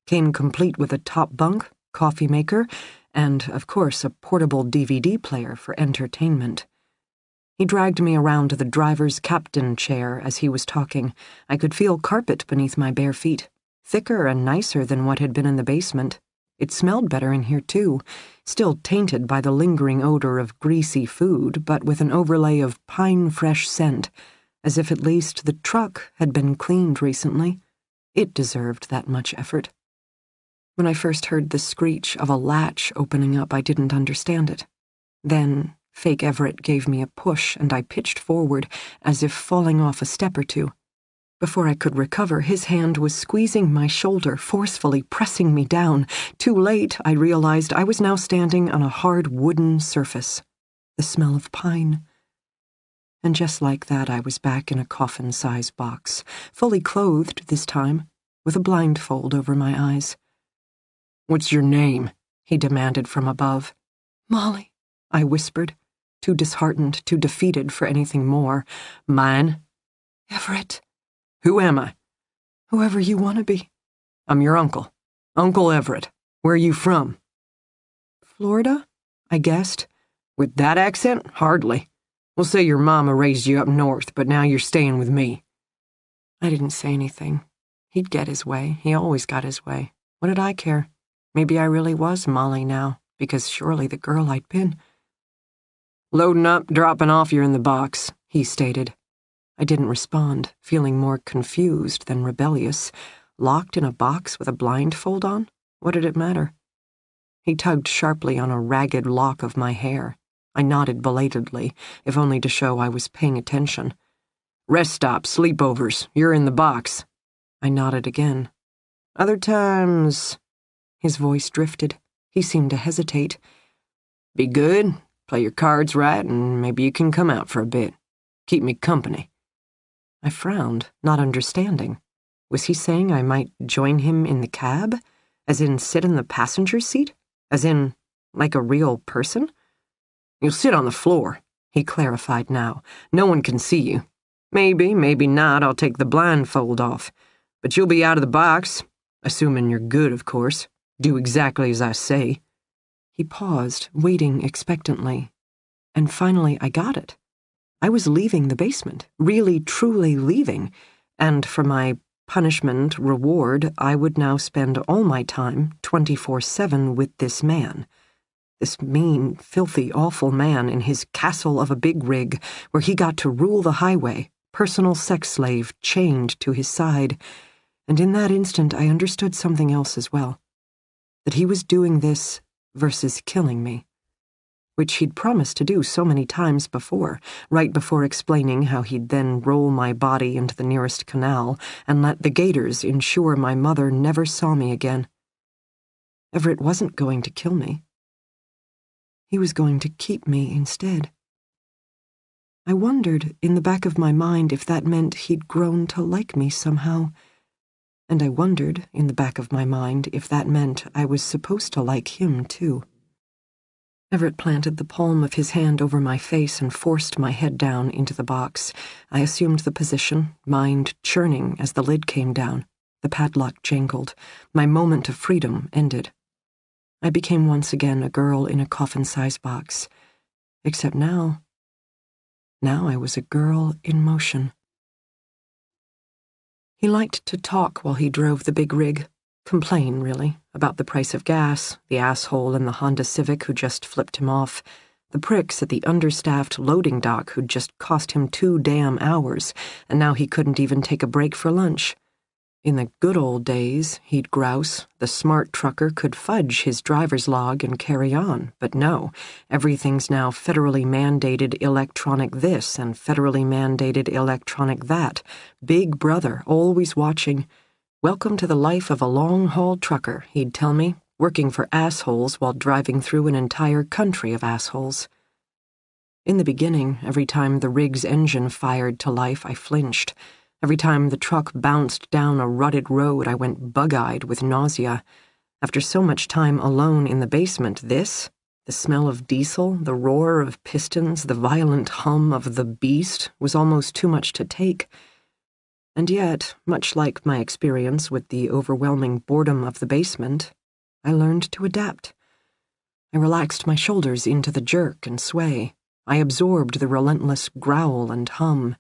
Came complete with a top bunk, coffee maker, and, of course, a portable DVD player for entertainment. He dragged me around to the driver's captain chair as he was talking. I could feel carpet beneath my bare feet, thicker and nicer than what had been in the basement. It smelled better in here, too, still tainted by the lingering odor of greasy food, but with an overlay of pine-fresh scent, as if at least the truck had been cleaned recently. It deserved that much effort. When I first heard the screech of a latch opening up, I didn't understand it. Then Fake Everett gave me a push, and I pitched forward, as if falling off a step or two. Before I could recover, his hand was squeezing my shoulder, forcefully pressing me down. Too late, I realized I was now standing on a hard wooden surface. The smell of pine. And just like that, I was back in a coffin-size box, fully clothed this time, with a blindfold over my eyes. "What's your name?" he demanded from above. Molly, I whispered, too disheartened, too defeated for anything more. Mine? Everett. Who am I? Whoever you want to be. I'm your uncle. Uncle Everett. Where are you from? Florida? I guessed. With that accent? Hardly. We'll say your mama raised you up north, but now you're staying with me. I didn't say anything. He'd get his way. He always got his way. What did I care? Maybe I really was Molly now, because surely the girl I'd been. Loading up, dropping off, you're in the box, he stated. I didn't respond, feeling more confused than rebellious. Locked in a box with a blindfold on? What did it matter? He tugged sharply on a ragged lock of my hair. I nodded belatedly, if only to show I was paying attention. Rest stop, sleepovers. You're in the box. I nodded again. Other times... His voice drifted. He seemed to hesitate. Be good, play your cards right, and maybe you can come out for a bit. Keep me company. I frowned, not understanding. Was he saying I might join him in the cab? As in sit in the passenger seat? As in, like a real person? You'll sit on the floor, he clarified now. No one can see you. Maybe, maybe not, I'll take the blindfold off. But you'll be out of the box, assuming you're good, of course. Do exactly as I say. He paused, waiting expectantly. And finally I got it. I was leaving the basement, really, truly leaving, and for my punishment, reward, I would now spend all my time, 24/7, with this man. This mean, filthy, awful man in his castle of a big rig, where he got to rule the highway, personal sex slave chained to his side. And in that instant I understood something else as well. That he was doing this versus killing me. Which he'd promised to do so many times before, right before explaining how he'd then roll my body into the nearest canal and let the gators ensure my mother never saw me again. Everett wasn't going to kill me. He was going to keep me instead. I wondered in the back of my mind if that meant he'd grown to like me somehow. And I wondered in the back of my mind if that meant I was supposed to like him too. Everett planted the palm of his hand over my face and forced my head down into the box. I assumed the position, mind churning as the lid came down. The padlock jangled. My moment of freedom ended. I became once again a girl in a coffin-size box. Except now I was a girl in motion. He liked to talk while he drove the big rig. Complain, really, about the price of gas, the asshole in the Honda Civic who just flipped him off, the pricks at the understaffed loading dock who'd just cost him 2 damn hours, and now he couldn't even take a break for lunch. In the good old days, he'd grouse, the smart trucker could fudge his driver's log and carry on, but no, everything's now federally mandated electronic this and federally mandated electronic that. Big brother, always watching. Welcome to the life of a long-haul trucker, he'd tell me, working for assholes while driving through an entire country of assholes. In the beginning, every time the rig's engine fired to life, I flinched. Every time the truck bounced down a rutted road, I went bug-eyed with nausea. After so much time alone in the basement, the smell of diesel, the roar of pistons, the violent hum of the beast, was almost too much to take. And yet, much like my experience with the overwhelming boredom of the basement, I learned to adapt. I relaxed my shoulders into the jerk and sway. I absorbed the relentless growl and hum.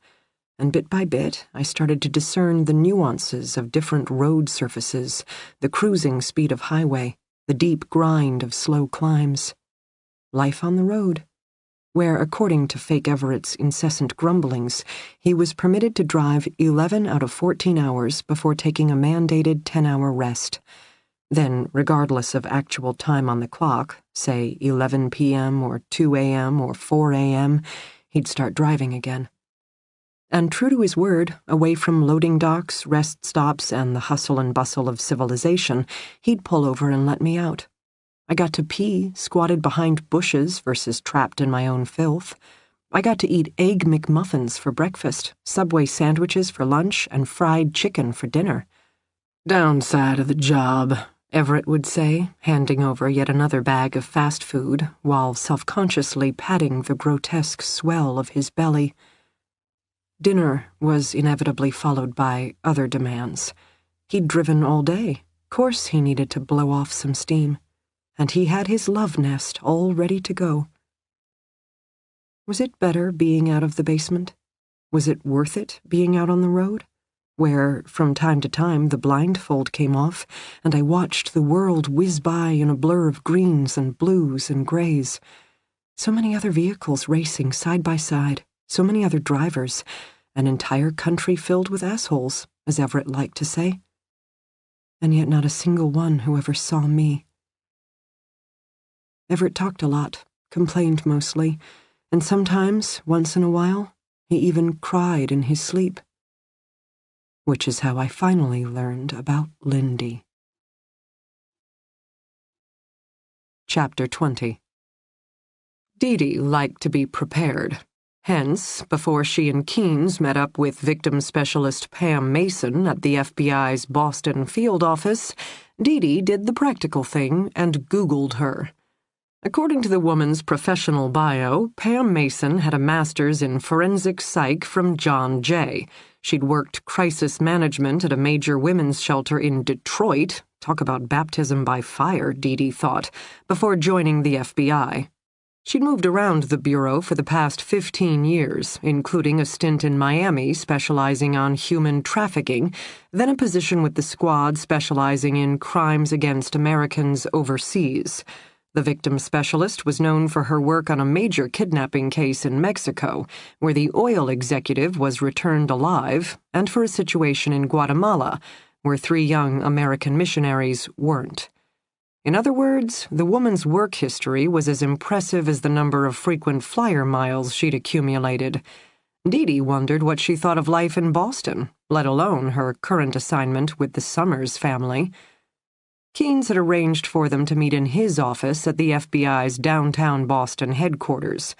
And bit by bit, I started to discern the nuances of different road surfaces, the cruising speed of highway, the deep grind of slow climbs. Life on the road, where, according to fake Everett's incessant grumblings, he was permitted to drive 11 out of 14 hours before taking a mandated 10-hour rest. Then, regardless of actual time on the clock, say 11 p.m. or 2 a.m. or 4 a.m., he'd start driving again. And true to his word, away from loading docks, rest stops, and the hustle and bustle of civilization, he'd pull over and let me out. I got to pee, squatted behind bushes versus trapped in my own filth. I got to eat Egg McMuffins for breakfast, Subway sandwiches for lunch, and fried chicken for dinner. Downside of the job, Everett would say, handing over yet another bag of fast food while self-consciously patting the grotesque swell of his belly. Dinner was inevitably followed by other demands. He'd driven all day. Of course he needed to blow off some steam. And he had his love nest all ready to go. Was it better being out of the basement? Was it worth it being out on the road, where, from time to time, the blindfold came off, and I watched the world whiz by in a blur of greens and blues and grays? So many other vehicles racing side by side, so many other drivers, an entire country filled with assholes, as Everett liked to say. And yet not a single one who ever saw me. Everett talked a lot, complained mostly, and sometimes, once in a while, he even cried in his sleep. Which is how I finally learned about Lindy. Chapter 20. Dee Dee liked to be prepared. Hence, before she and Keynes met up with victim specialist Pam Mason at the FBI's Boston field office, Dee Dee did the practical thing and Googled her. According to the woman's professional bio, Pam Mason had a master's in forensic psych from John Jay. She'd worked crisis management at a major women's shelter in Detroit. Talk about baptism by fire, Dee Dee thought, before joining the FBI. She'd moved around the bureau for the past 15 years, including a stint in Miami specializing on human trafficking, then a position with the squad specializing in crimes against Americans overseas. The victim specialist was known for her work on a major kidnapping case in Mexico, where the oil executive was returned alive, and for a situation in Guatemala, where 3 young American missionaries weren't. In other words, the woman's work history was as impressive as the number of frequent flyer miles she'd accumulated. Dee Dee wondered what she thought of life in Boston, let alone her current assignment with the Summers family. Keynes had arranged for them to meet in his office at the FBI's downtown Boston headquarters.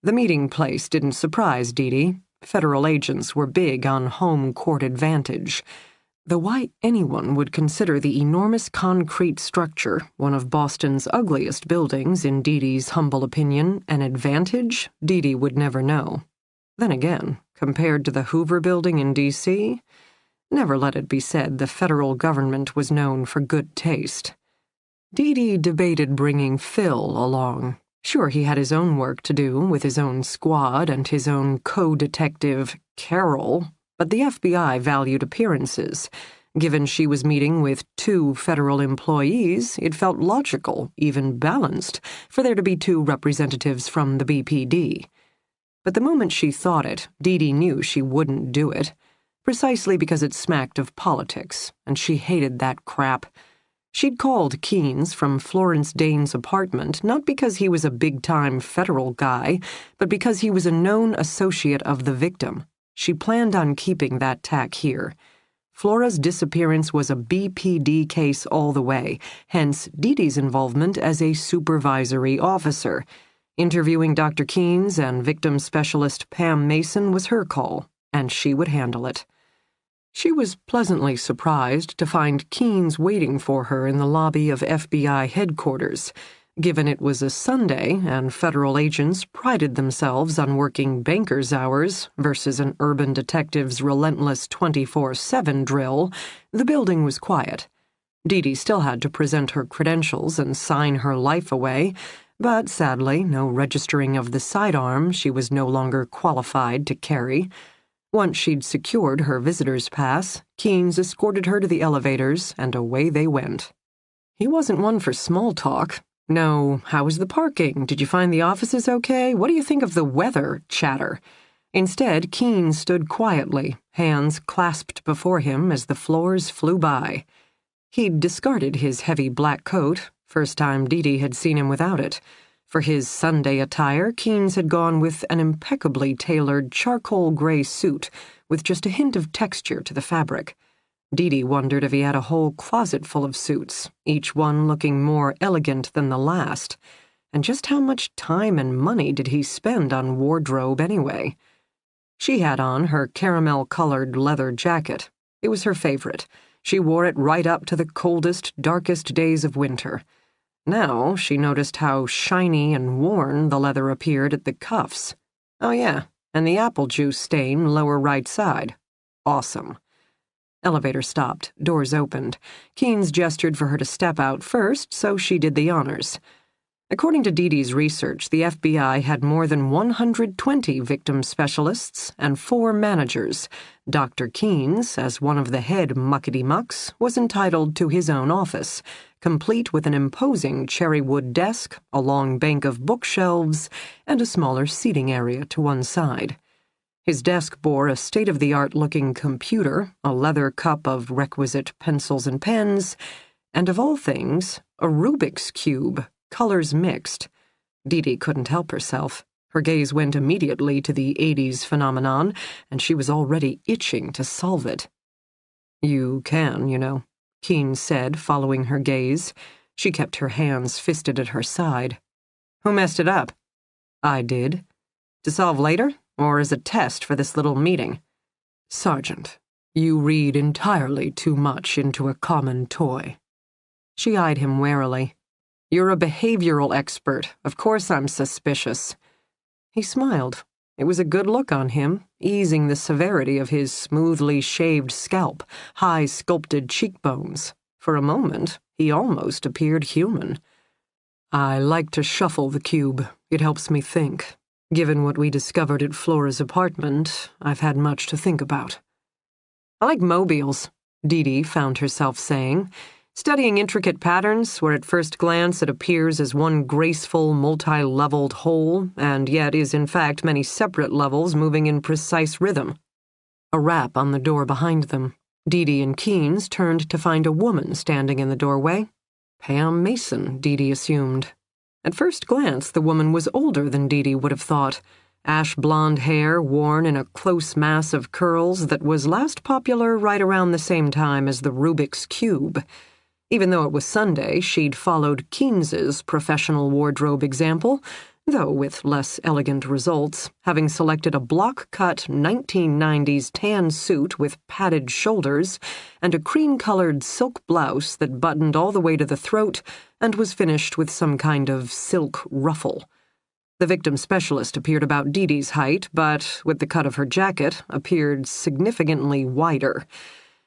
The meeting place didn't surprise Dee Dee. Federal agents were big on home court advantage. Though why anyone would consider the enormous concrete structure, one of Boston's ugliest buildings in Dee Dee's humble opinion, an advantage, Dee Dee would never know. Then again, compared to the Hoover Building in D.C., never let it be said the federal government was known for good taste. Dee Dee debated bringing Phil along. Sure, he had his own work to do with his own squad and his own co-detective, Carol, but the FBI valued appearances. Given she was meeting with 2 federal employees, it felt logical, even balanced, for there to be 2 representatives from the BPD. But the moment she thought it, Dee Dee knew she wouldn't do it. Precisely because it smacked of politics, and she hated that crap. She'd called Keynes from Flora Dane's apartment not because he was a big-time federal guy, but because he was a known associate of the victim. She planned on keeping that tack here. Flora's disappearance was a BPD case all the way, hence Dee Dee's involvement as a supervisory officer. Interviewing Dr. Keynes and victim specialist Pam Mason was her call, and she would handle it. She was pleasantly surprised to find Keynes waiting for her in the lobby of FBI headquarters, given it was a Sunday and federal agents prided themselves on working banker's hours versus an urban detective's relentless 24/7 drill. The building was quiet. Dee Dee still had to present her credentials and sign her life away, but sadly, no registering of the sidearm she was no longer qualified to carry. Once she'd secured her visitor's pass, Keynes escorted her to the elevators, and away they went. He wasn't one for small talk. No, how was the parking? Did you find the offices okay? What do you think of the weather? Chatter. Instead, Keynes stood quietly, hands clasped before him as the floors flew by. He'd discarded his heavy black coat, first time Dee Dee had seen him without it. For his Sunday attire, Keynes had gone with an impeccably tailored charcoal gray suit with just a hint of texture to the fabric. Dee Dee wondered if he had a whole closet full of suits, each one looking more elegant than the last. And just how much time and money did he spend on wardrobe anyway? She had on her caramel-colored leather jacket. It was her favorite. She wore it right up to the coldest, darkest days of winter. Now she noticed how shiny and worn the leather appeared at the cuffs. Oh yeah, and the apple juice stain lower right side. Awesome. Elevator stopped, doors opened. Keynes gestured for her to step out first, so she did the honors. According to Dee Dee's research, the FBI had more than 120 victim specialists and 4 managers. Dr. Keynes, as one of the head muckety-mucks, was entitled to his own office, complete with an imposing cherry-wood desk, a long bank of bookshelves, and a smaller seating area to one side. His desk bore a state-of-the-art-looking computer, a leather cup of requisite pencils and pens, and, of all things, a Rubik's Cube, colors mixed. Dee Dee couldn't help herself. Her gaze went immediately to the 80s phenomenon, and she was already itching to solve it. "You can, you know," Keynes said, following her gaze. She kept her hands fisted at her side. "Who messed it up?" "I did." "To solve later, or as a test for this little meeting?" "Sergeant, you read entirely too much into a common toy." She eyed him warily. "You're a behavioral expert. Of course I'm suspicious." He smiled. It was a good look on him, easing the severity of his smoothly shaved scalp, high sculpted cheekbones. For a moment, he almost appeared human. "I like to shuffle the cube. It helps me think. Given what we discovered at Flora's apartment, I've had much to think about." "I like mobiles," Dee Dee found herself saying, studying intricate patterns where at first glance it appears as one graceful, multi-leveled whole, and yet is in fact many separate levels moving in precise rhythm. A rap on the door behind them. Dee Dee and Keynes turned to find a woman standing in the doorway. Pam Mason, Dee Dee assumed. At first glance, the woman was older than Dee Dee would have thought. Ash-blonde hair worn in a close mass of curls that was last popular right around the same time as the Rubik's Cube. Even though it was Sunday, she'd followed Keynes's professional wardrobe example, though with less elegant results, having selected a block-cut 1990s tan suit with padded shoulders and a cream-colored silk blouse that buttoned all the way to the throat and was finished with some kind of silk ruffle. The victim specialist appeared about Dee Dee's height, but, with the cut of her jacket, appeared significantly wider.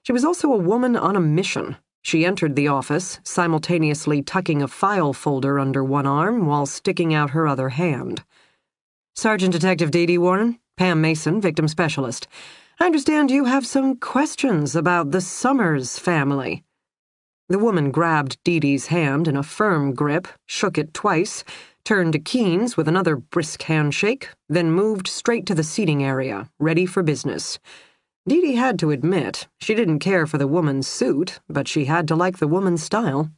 She was also a woman on a mission. She entered the office, simultaneously tucking a file folder under one arm while sticking out her other hand. "Sergeant Detective Dee Dee Warren, Pam Mason, victim specialist. I understand you have some questions about the Summers family." The woman grabbed Dee Dee's hand in a firm grip, shook it twice, turned to Keynes with another brisk handshake, then moved straight to the seating area, ready for business. Dee Dee had to admit, she didn't care for the woman's suit, but she had to like the woman's style.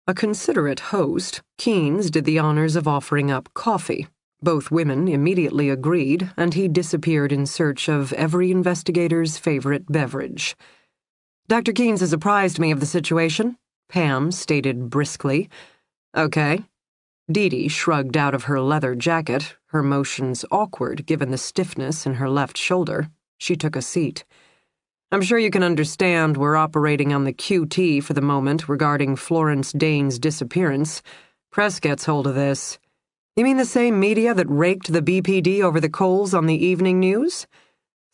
A considerate host, Keynes did the honors of offering up coffee. Both women immediately agreed, and he disappeared in search of every investigator's favorite beverage. "Dr. Keynes has apprised me of the situation," Pam stated briskly. "Okay." Dee Dee shrugged out of her leather jacket, her motions awkward given the stiffness in her left shoulder. She took a seat. "I'm sure you can understand we're operating on the QT for the moment regarding Florence Dane's disappearance. Press gets hold of this." "You mean the same media that raked the BPD over the coals on the evening news?"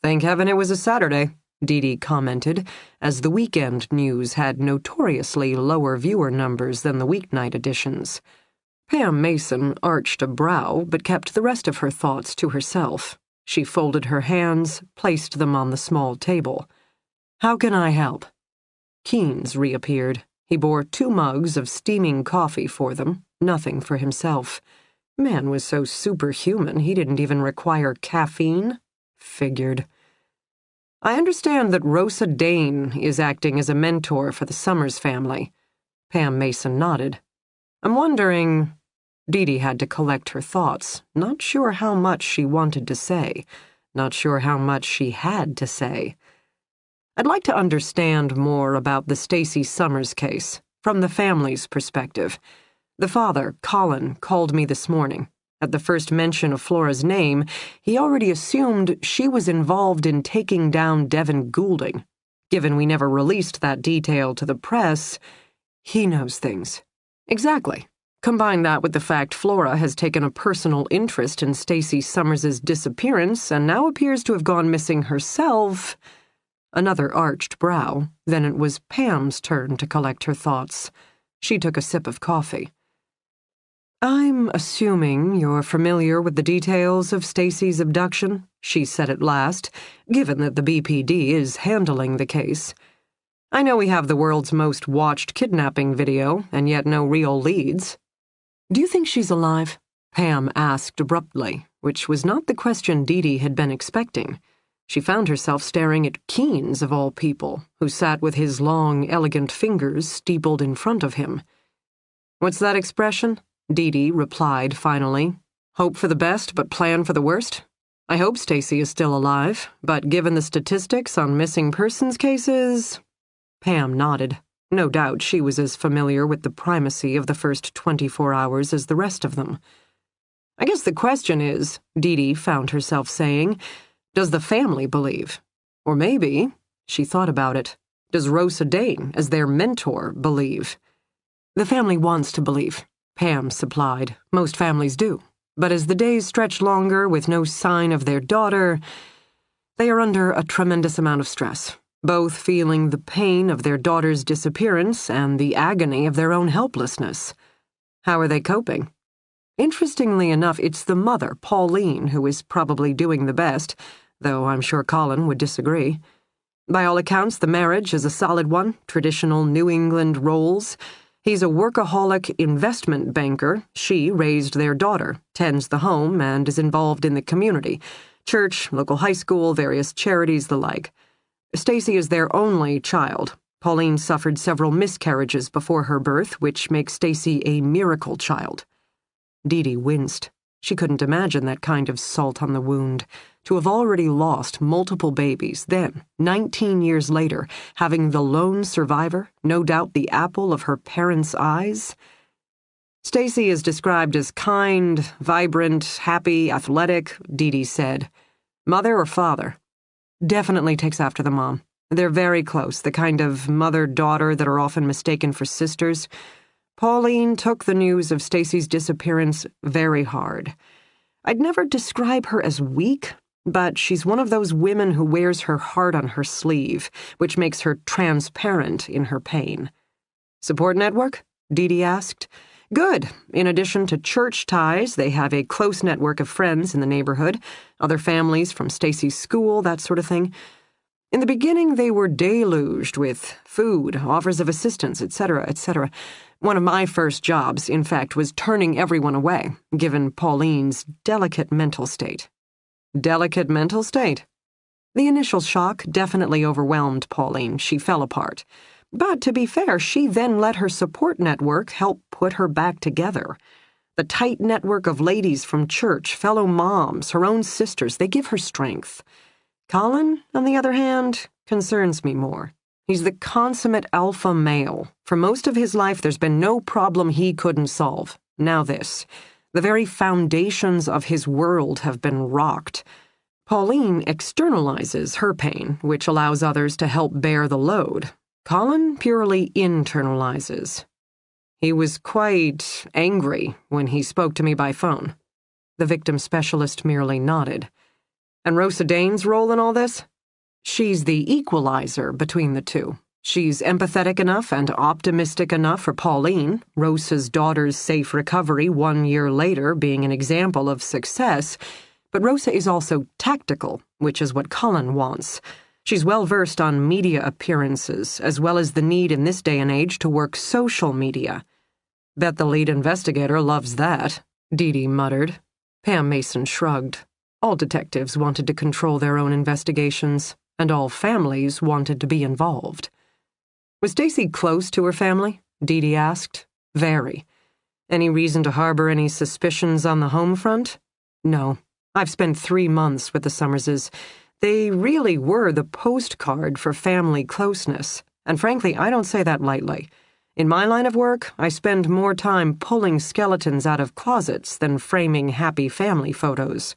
"Thank heaven it was a Saturday," Dee Dee commented, as the weekend news had notoriously lower viewer numbers than the weeknight editions. Pam Mason arched a brow but kept the rest of her thoughts to herself. She folded her hands, placed them on the small table. "How can I help?" Keynes reappeared. He bore 2 mugs of steaming coffee for them, nothing for himself. Man was so superhuman he didn't even require caffeine. Figured. "I understand that Rosa Dane is acting as a mentor for the Summers family." Pam Mason nodded. "I'm wondering—" Dee Dee had to collect her thoughts, not sure how much she wanted to say, not sure how much she had to say. "I'd like to understand more about the Stacy Summers case, from the family's perspective. The father, Colin, called me this morning. At the first mention of Flora's name, he already assumed she was involved in taking down Devin Goulding. Given we never released that detail to the press, he knows things. Exactly. Combine that with the fact Flora has taken a personal interest in Stacey Summers's disappearance and now appears to have gone missing herself. Another arched brow. Then it was Pam's turn to collect her thoughts. She took a sip of coffee. "I'm assuming you're familiar with the details of Stacey's abduction," she said at last, given that the BPD is handling the case. "I know we have the world's most watched kidnapping video, and yet no real leads." "Do you think she's alive?" Pam asked abruptly, which was not the question Dee had been expecting. She found herself staring at Keynes, of all people, who sat with his long, elegant fingers steepled in front of him. "What's that expression?" Dee replied finally. "Hope for the best, but plan for the worst? I hope Stacey is still alive, but given the statistics on missing persons cases—" Pam nodded. No doubt she was as familiar with the primacy of the first 24 hours as the rest of them. "I guess the question is," Dee found herself saying, "does the family believe? Or maybe," she thought about it, "does Rosa Dane, as their mentor, believe?" "The family wants to believe," Pam supplied. "Most families do. But as the days stretch longer with no sign of their daughter, they are under a tremendous amount of stress, both feeling the pain of their daughter's disappearance and the agony of their own helplessness. How are they coping? Interestingly enough, it's the mother, Pauline, who is probably doing the best, though I'm sure Colin would disagree. By all accounts, the marriage is a solid one, traditional New England roles. He's a workaholic investment banker. She raised their daughter, tends the home, and is involved in the community. Church, local high school, various charities, the like. Stacey is their only child. Pauline suffered several miscarriages before her birth, which makes Stacey a miracle child. Dee winced. She couldn't imagine that kind of salt on the wound. To have already lost multiple babies, then, 19 years later, having the lone survivor, no doubt the apple of her parents' eyes. "Stacey is described as kind, vibrant, happy, athletic," Dee said. "Mother or father?" "Definitely takes after the mom. They're very close, the kind of mother-daughter that are often mistaken for sisters. Pauline took the news of Stacey's disappearance very hard. I'd never describe her as weak, but she's one of those women who wears her heart on her sleeve, which makes her transparent in her pain." "Support network?" Dee asked. "Good. In addition to church ties, they have a close network of friends in the neighborhood, other families from Stacey's school, that sort of thing. In the beginning, they were deluged with food, offers of assistance, etc., etc. One of my first jobs, in fact, was turning everyone away, given Pauline's delicate mental state." "Delicate mental state?" "The initial shock definitely overwhelmed Pauline. She fell apart. But to be fair, she then let her support network help put her back together. The tight network of ladies from church, fellow moms, her own sisters, they give her strength. Colin, on the other hand, concerns me more. He's the consummate alpha male. For most of his life, there's been no problem he couldn't solve. Now this. The very foundations of his world have been rocked. Pauline externalizes her pain, which allows others to help bear the load. Colin purely internalizes. He was quite angry when he spoke to me by phone." The victim specialist merely nodded. "And Rosa Dane's role in all this?" "She's the equalizer between the two. She's empathetic enough and optimistic enough for Pauline, Rosa's daughter's safe recovery 1 year later being an example of success, but Rosa is also tactical, which is what Colin wants. She's well-versed on media appearances, as well as the need in this day and age to work social media." "Bet the lead investigator loves that," Dee muttered. Pam Mason shrugged. All detectives wanted to control their own investigations, and all families wanted to be involved. "Was Stacey close to her family?" Dee asked. "Very. Any reason to harbor any suspicions on the home front?" "No. I've spent 3 months with the Summerses. They really were the postcard for family closeness, and frankly, I don't say that lightly. In my line of work, I spend more time pulling skeletons out of closets than framing happy family photos."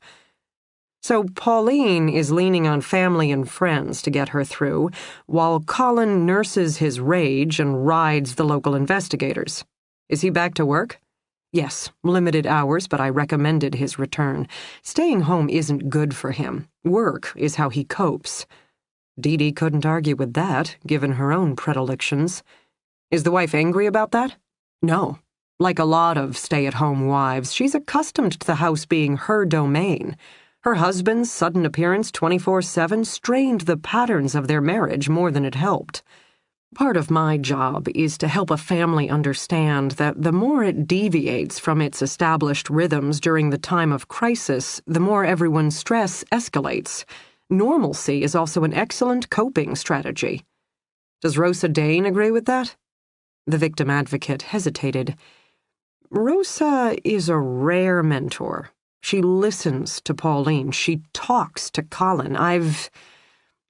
So Pauline is leaning on family and friends to get her through, while Colin nurses his rage and rides the local investigators. Is he back to work? Yes, limited hours, but I recommended his return. Staying home isn't good for him. Work is how he copes. Dee Dee couldn't argue with that, given her own predilections. Is the wife angry about that? No. Like a lot of stay-at-home wives, she's accustomed to the house being her domain. Her husband's sudden appearance 24/7 strained the patterns of their marriage more than it helped. Part of my job is to help a family understand that the more it deviates from its established rhythms during the time of crisis, the more everyone's stress escalates. Normalcy is also an excellent coping strategy. Does Rosa Dane agree with that? The victim advocate hesitated. Rosa is a rare mentor. She listens to Pauline. She talks to Colin. I've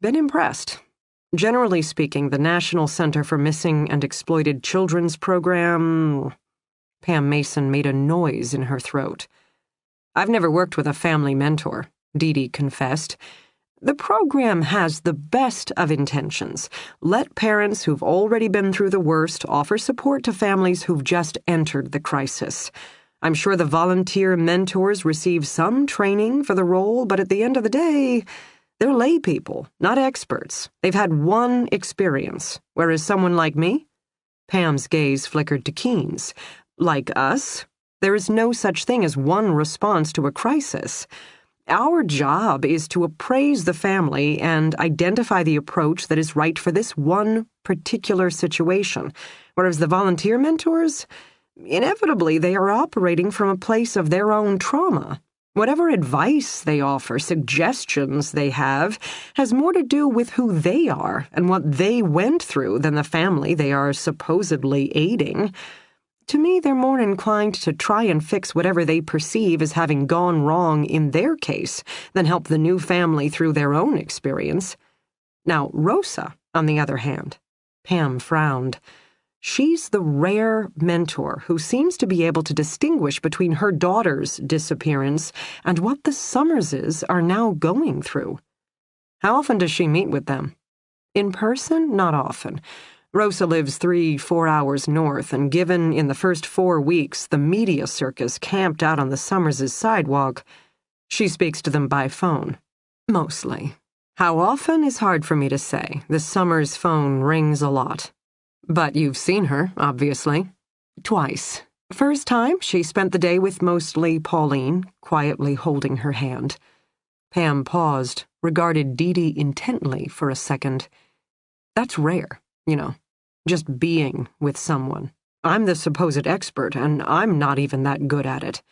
been impressed. Generally speaking, the National Center for Missing and Exploited Children's program... Pam Mason made a noise in her throat. I've never worked with a family mentor, Dee Dee confessed. The program has the best of intentions. Let parents who've already been through the worst offer support to families who've just entered the crisis. I'm sure the volunteer mentors receive some training for the role, but at the end of the day, they're lay people, not experts. They've had one experience, whereas someone like me? Pam's gaze flickered to Keynes. Like us, there is no such thing as one response to a crisis. Our job is to appraise the family and identify the approach that is right for this one particular situation, whereas the volunteer mentors, inevitably they are operating from a place of their own trauma. Whatever advice they offer, suggestions they have, has more to do with who they are and what they went through than the family they are supposedly aiding. To me, they're more inclined to try and fix whatever they perceive as having gone wrong in their case than help the new family through their own experience. Now, Rosa, on the other hand, Pam frowned. She's the rare mentor who seems to be able to distinguish between her daughter's disappearance and what the Summerses are now going through. How often does she meet with them? In person? Not often. Rosa lives 3-4 hours north, and given in the first 4 weeks the media circus camped out on the Summerses' sidewalk, she speaks to them by phone. Mostly. How often is hard for me to say. The Summers phone rings a lot. But you've seen her, obviously. Twice. First time, she spent the day with mostly Pauline, quietly holding her hand. Pam paused, regarded Dee Dee intently for a second. That's rare, you know, just being with someone. I'm the supposed expert, and I'm not even that good at it.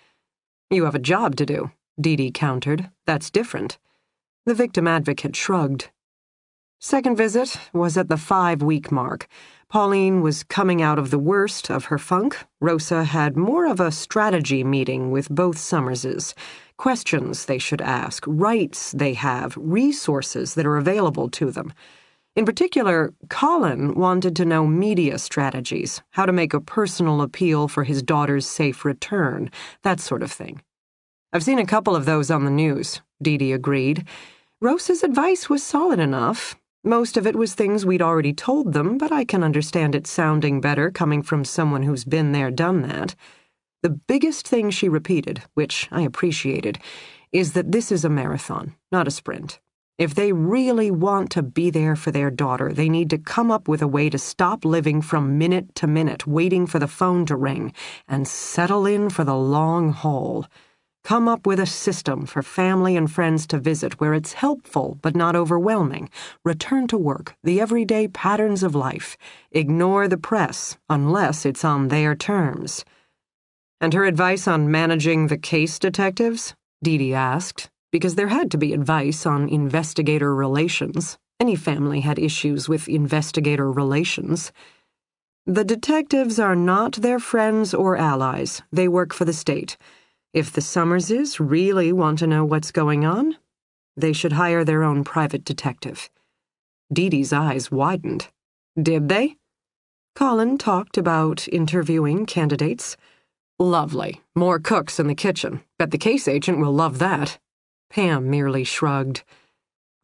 You have a job to do, Dee Dee countered. That's different. The victim advocate shrugged. Second visit was at the 5-week mark. Pauline was coming out of the worst of her funk. Rosa had more of a strategy meeting with both Summerses. Questions they should ask, rights they have, resources that are available to them. In particular, Colin wanted to know media strategies, how to make a personal appeal for his daughter's safe return, that sort of thing. I've seen a couple of those on the news, Dee Dee agreed. Rosa's advice was solid enough. Most of it was things we'd already told them, but I can understand it sounding better coming from someone who's been there, done that. The biggest thing she repeated, which I appreciated, is that this is a marathon, not a sprint. If they really want to be there for their daughter, they need to come up with a way to stop living from minute to minute, waiting for the phone to ring, and settle in for the long haul. Come up with a system for family and friends to visit where it's helpful but not overwhelming. Return to work, the everyday patterns of life. Ignore the press, unless it's on their terms. And her advice on managing the case detectives? Dee Dee asked, because there had to be advice on investigator relations. Any family had issues with investigator relations. The detectives are not their friends or allies. They work for the state. If the Summerses really want to know what's going on, they should hire their own private detective. Dee Dee's eyes widened. Did they? Colin talked about interviewing candidates. Lovely. More cooks in the kitchen. Bet the case agent will love that. Pam merely shrugged.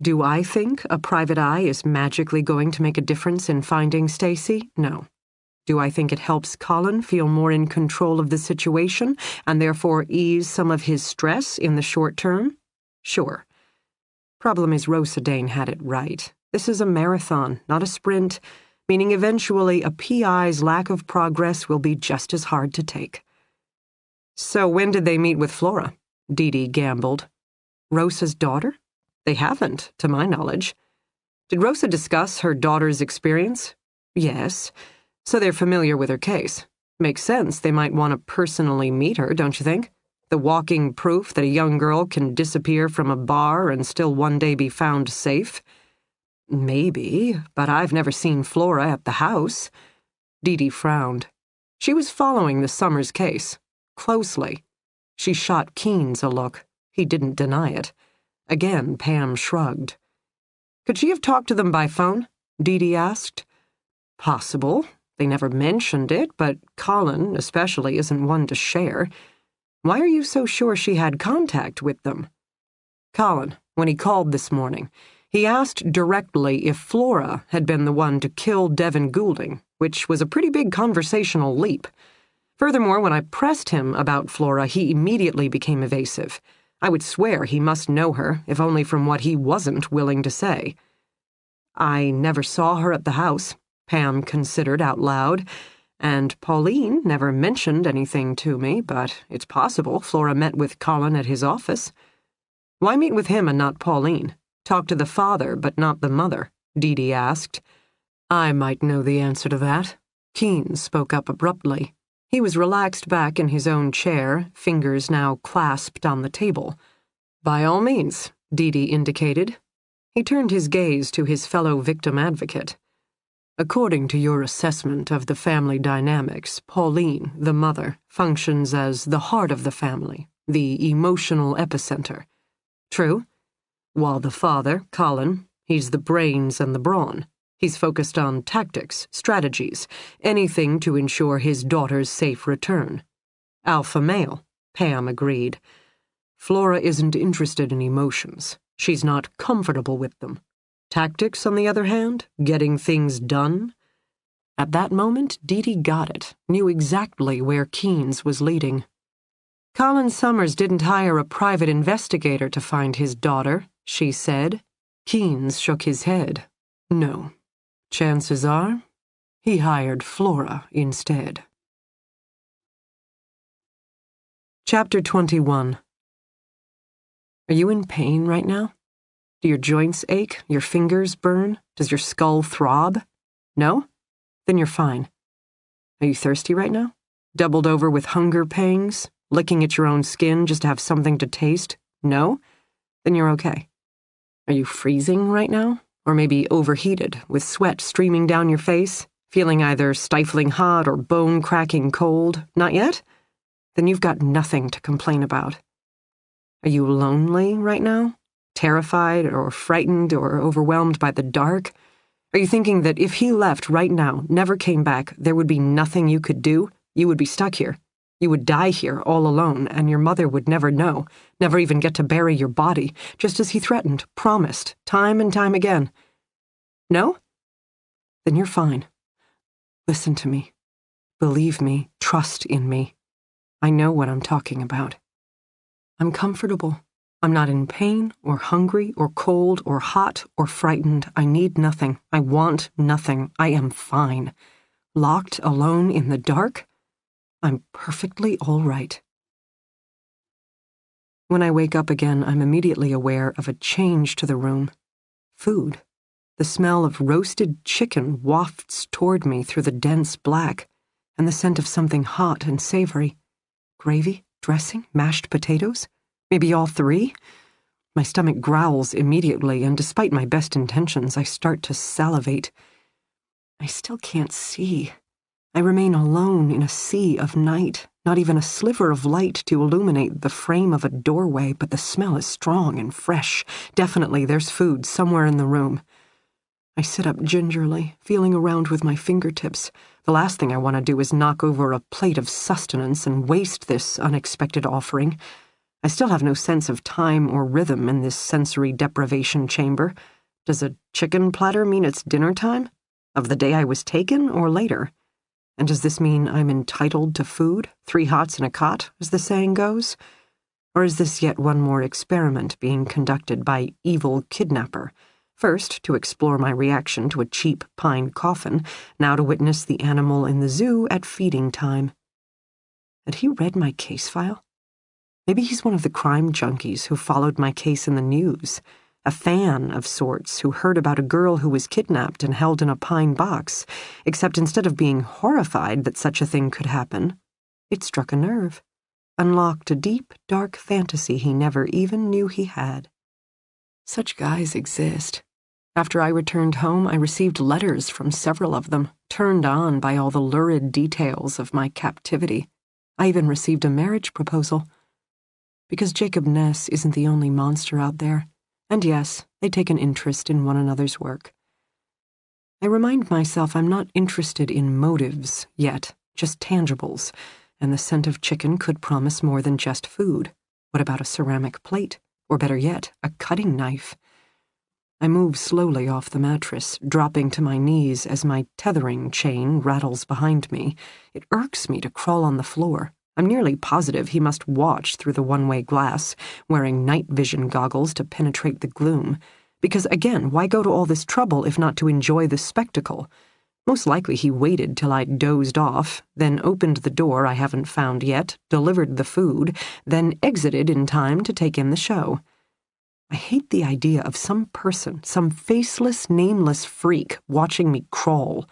Do I think a private eye is magically going to make a difference in finding Stacy? No. Do I think it helps Colin feel more in control of the situation and therefore ease some of his stress in the short term? Sure. Problem is Rosa Dane had it right. This is a marathon, not a sprint, meaning eventually a PI's lack of progress will be just as hard to take. So when did they meet with Flora? Dee Dee gambled. Rosa's daughter? They haven't, to my knowledge. Did Rosa discuss her daughter's experience? Yes. So they're familiar with her case. Makes sense they might want to personally meet her, don't you think? The walking proof that a young girl can disappear from a bar and still one day be found safe? Maybe, but I've never seen Flora at the house. Dee Dee frowned. She was following the Summers case. Closely. She shot Keynes a look. He didn't deny it. Again, Pam shrugged. Could she have talked to them by phone? Dee Dee asked. Possible. They never mentioned it, but Colin, especially, isn't one to share. Why are you so sure she had contact with them? Colin, when he called this morning, he asked directly if Flora had been the one to kill Devin Goulding, which was a pretty big conversational leap. Furthermore, when I pressed him about Flora, he immediately became evasive. I would swear he must know her, if only from what he wasn't willing to say. I never saw her at the house, Pam considered out loud, and Pauline never mentioned anything to me, but it's possible Flora met with Colin at his office. Why meet with him and not Pauline? Talk to the father, but not the mother, Dee Dee asked. I might know the answer to that. Keynes spoke up abruptly. He was relaxed back in his own chair, fingers now clasped on the table. By all means, Dee Dee indicated. He turned his gaze to his fellow victim advocate. According to your assessment of the family dynamics, Pauline, the mother, functions as the heart of the family, the emotional epicenter. True? While the father, Colin, he's the brains and the brawn. He's focused on tactics, strategies, anything to ensure his daughter's safe return. Alpha male, Pam agreed. Flora isn't interested in emotions. She's not comfortable with them. Tactics, on the other hand, getting things done. At that moment, Dee Dee got it, knew exactly where Keynes was leading. Colin Summers didn't hire a private investigator to find his daughter, she said. Keynes shook his head. No. Chances are, he hired Flora instead. Chapter 21. Are you in pain right now? Do your joints ache? Your fingers burn? Does your skull throb? No? Then you're fine. Are you thirsty right now? Doubled over with hunger pangs? Licking at your own skin just to have something to taste? No? Then you're okay. Are you freezing right now? Or maybe overheated, with sweat streaming down your face? Feeling either stifling hot or bone-cracking cold? Not yet? Then you've got nothing to complain about. Are you lonely right now? Terrified or frightened or overwhelmed by the dark? Are you thinking that if he left right now, never came back, there would be nothing you could do? You would be stuck here. You would die here all alone, and your mother would never know, never even get to bury your body, just as he threatened, promised, time and time again. No? Then you're fine. Listen to me. Believe me, trust in me. I know what I'm talking about. I'm comfortable. I'm not in pain, or hungry, or cold, or hot, or frightened. I need nothing. I want nothing. I am fine. Locked alone in the dark? I'm perfectly all right. When I wake up again, I'm immediately aware of a change to the room. Food. The smell of roasted chicken wafts toward me through the dense black, and the scent of something hot and savory. Gravy, dressing, mashed potatoes? Maybe all three? My stomach growls immediately, and despite my best intentions, I start to salivate. I still can't see. I remain alone in a sea of night, not even a sliver of light to illuminate the frame of a doorway, but the smell is strong and fresh. Definitely there's food somewhere in the room. I sit up gingerly, feeling around with my fingertips. The last thing I want to do is knock over a plate of sustenance and waste this unexpected offering. I still have no sense of time or rhythm in this sensory deprivation chamber. Does a chicken platter mean it's dinner time? Of the day I was taken, or later? And does this mean I'm entitled to food, 3 hots and a cot, as the saying goes? Or is this yet one more experiment being conducted by evil kidnapper? First, to explore my reaction to a cheap pine coffin, now to witness the animal in the zoo at feeding time. Had he read my case file? Maybe he's one of the crime junkies who followed my case in the news, a fan of sorts who heard about a girl who was kidnapped and held in a pine box, except instead of being horrified that such a thing could happen, it struck a nerve, unlocked a deep, dark fantasy he never even knew he had. Such guys exist. After I returned home, I received letters from several of them, turned on by all the lurid details of my captivity. I even received a marriage proposal. Because Jacob Ness isn't the only monster out there, and yes, they take an interest in one another's work. I remind myself I'm not interested in motives yet, just tangibles, and the scent of chicken could promise more than just food. What about a ceramic plate? Or better yet, a cutting knife? I move slowly off the mattress, dropping to my knees as my tethering chain rattles behind me. It irks me to crawl on the floor. I'm nearly positive he must watch through the one-way glass, wearing night vision goggles to penetrate the gloom. Because again, why go to all this trouble if not to enjoy the spectacle? Most likely he waited till I'd dozed off, then opened the door I haven't found yet, delivered the food, then exited in time to take in the show. I hate the idea of some person, some faceless, nameless freak, watching me crawl.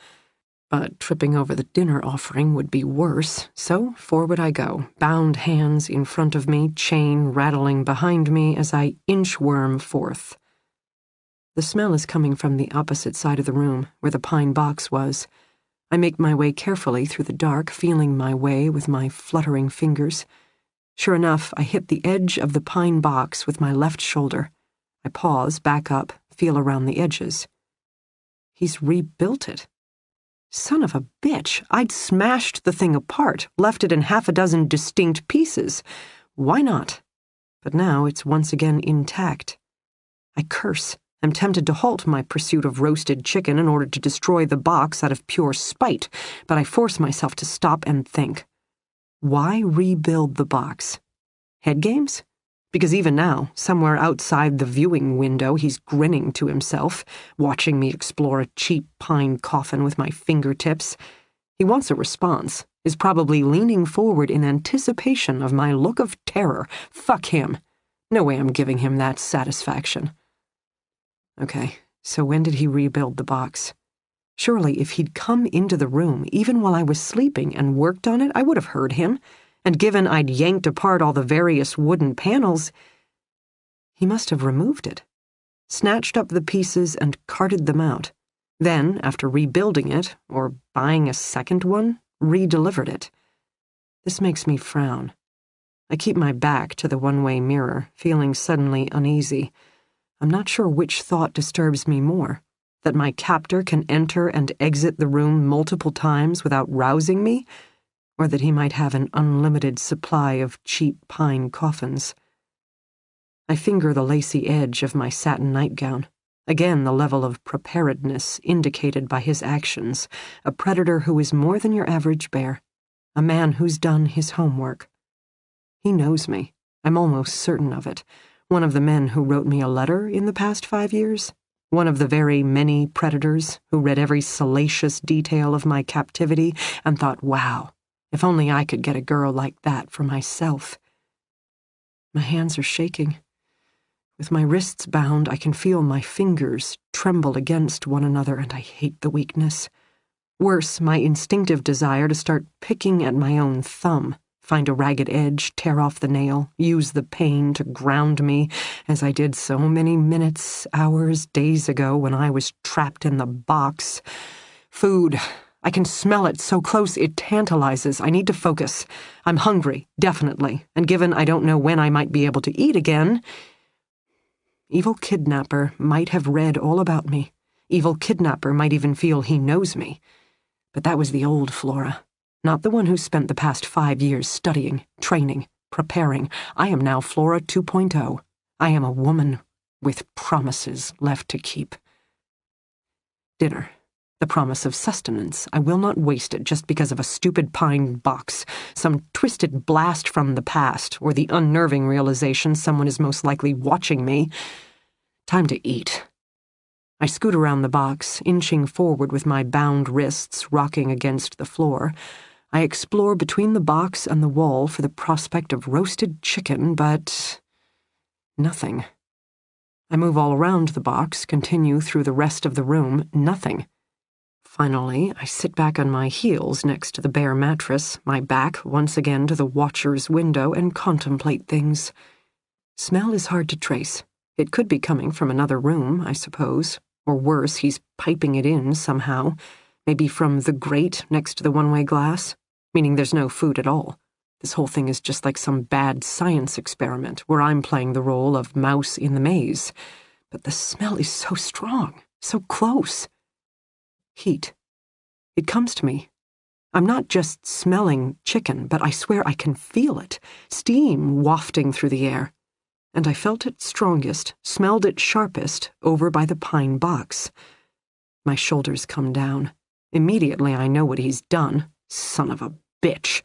But tripping over the dinner offering would be worse, so forward I go, bound hands in front of me, chain rattling behind me as I inchworm forth. The smell is coming from the opposite side of the room, where the pine box was. I make my way carefully through the dark, feeling my way with my fluttering fingers. Sure enough, I hit the edge of the pine box with my left shoulder. I pause, back up, feel around the edges. He's rebuilt it. Son of a bitch, I'd smashed the thing apart, left it in 6 distinct pieces. Why not? But now it's once again intact. I curse. I'm tempted to halt my pursuit of roasted chicken in order to destroy the box out of pure spite, but I force myself to stop and think. Why rebuild the box? Head games? Because even now, somewhere outside the viewing window, he's grinning to himself, watching me explore a cheap pine coffin with my fingertips. He wants a response, is probably leaning forward in anticipation of my look of terror. Fuck him. No way I'm giving him that satisfaction. Okay, so when did he rebuild the box? Surely if he'd come into the room, even while I was sleeping, and worked on it, I would have heard him. And given I'd yanked apart all the various wooden panels, he must have removed it, snatched up the pieces and carted them out. Then, after rebuilding it, or buying a second one, re-delivered it. This makes me frown. I keep my back to the one-way mirror, feeling suddenly uneasy. I'm not sure which thought disturbs me more, that my captor can enter and exit the room multiple times without rousing me, or that he might have an unlimited supply of cheap pine coffins. I finger the lacy edge of my satin nightgown. Again, the level of preparedness indicated by his actions, a predator who is more than your average bear, a man who's done his homework. He knows me. I'm almost certain of it. One of the men who wrote me a letter in the past 5 years. One of the very many predators who read every salacious detail of my captivity and thought, wow, if only I could get a girl like that for myself. My hands are shaking. With my wrists bound, I can feel my fingers tremble against one another, and I hate the weakness. Worse, my instinctive desire to start picking at my own thumb, find a ragged edge, tear off the nail, use the pain to ground me, as I did so many minutes, hours, days ago when I was trapped in the box. Food. I can smell it so close it tantalizes. I need to focus. I'm hungry, definitely, and given I don't know when I might be able to eat again, evil kidnapper might have read all about me. Evil kidnapper might even feel he knows me. But that was the old Flora, not the one who spent the past 5 years studying, training, preparing. I am now Flora 2.0. I am a woman with promises left to keep. Dinner. The promise of sustenance. I will not waste it just because of a stupid pine box, some twisted blast from the past, or the unnerving realization someone is most likely watching me. Time to eat. I scoot around the box, inching forward with my bound wrists rocking against the floor. I explore between the box and the wall for the prospect of roasted chicken, but nothing. I move all around the box, continue through the rest of the room, nothing. Finally, I sit back on my heels next to the bare mattress, my back once again to the watcher's window, and contemplate things. Smell is hard to trace. It could be coming from another room, I suppose. Or worse, he's piping it in somehow. Maybe from the grate next to the one-way glass, meaning there's no food at all. This whole thing is just like some bad science experiment where I'm playing the role of mouse in the maze. But the smell is so strong, so close. Heat. It comes to me. I'm not just smelling chicken, but I swear I can feel it. Steam wafting through the air. And I felt it strongest, smelled it sharpest, over by the pine box. My shoulders come down. Immediately I know what he's done. Son of a bitch.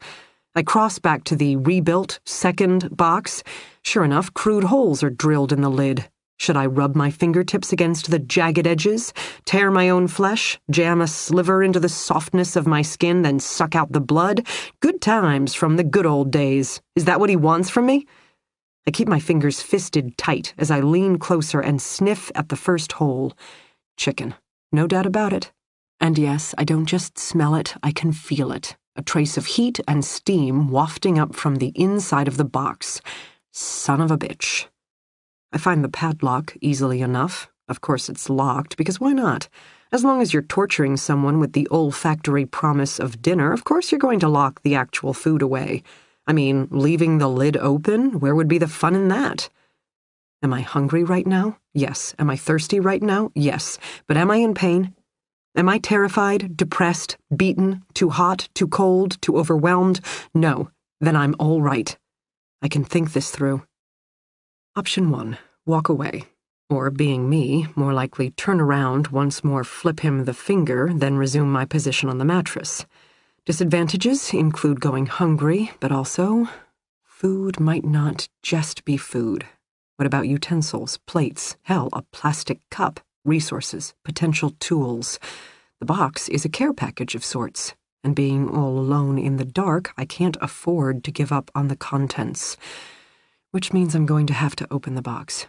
I cross back to the rebuilt second box. Sure enough, crude holes are drilled in the lid. Should I rub my fingertips against the jagged edges, tear my own flesh, jam a sliver into the softness of my skin, then suck out the blood? Good times from the good old days. Is that what he wants from me? I keep my fingers fisted tight as I lean closer and sniff at the first hole. Chicken. No doubt about it. And yes, I don't just smell it, I can feel it. A trace of heat and steam wafting up from the inside of the box. Son of a bitch. I find the padlock easily enough. Of course it's locked, because why not? As long as you're torturing someone with the olfactory promise of dinner, of course you're going to lock the actual food away. I mean, leaving the lid open, where would be the fun in that? Am I hungry right now? Yes. Am I thirsty right now? Yes. But am I in pain? Am I terrified, depressed, beaten, too hot, too cold, too overwhelmed? No. Then I'm all right. I can think this through. Option 1, walk away. Or, being me, more likely turn around, once more flip him the finger, then resume my position on the mattress. Disadvantages include going hungry, but also, food might not just be food. What about utensils, plates, hell, a plastic cup, resources, potential tools? The box is a care package of sorts, and being all alone in the dark, I can't afford to give up on the contents. Which means I'm going to have to open the box.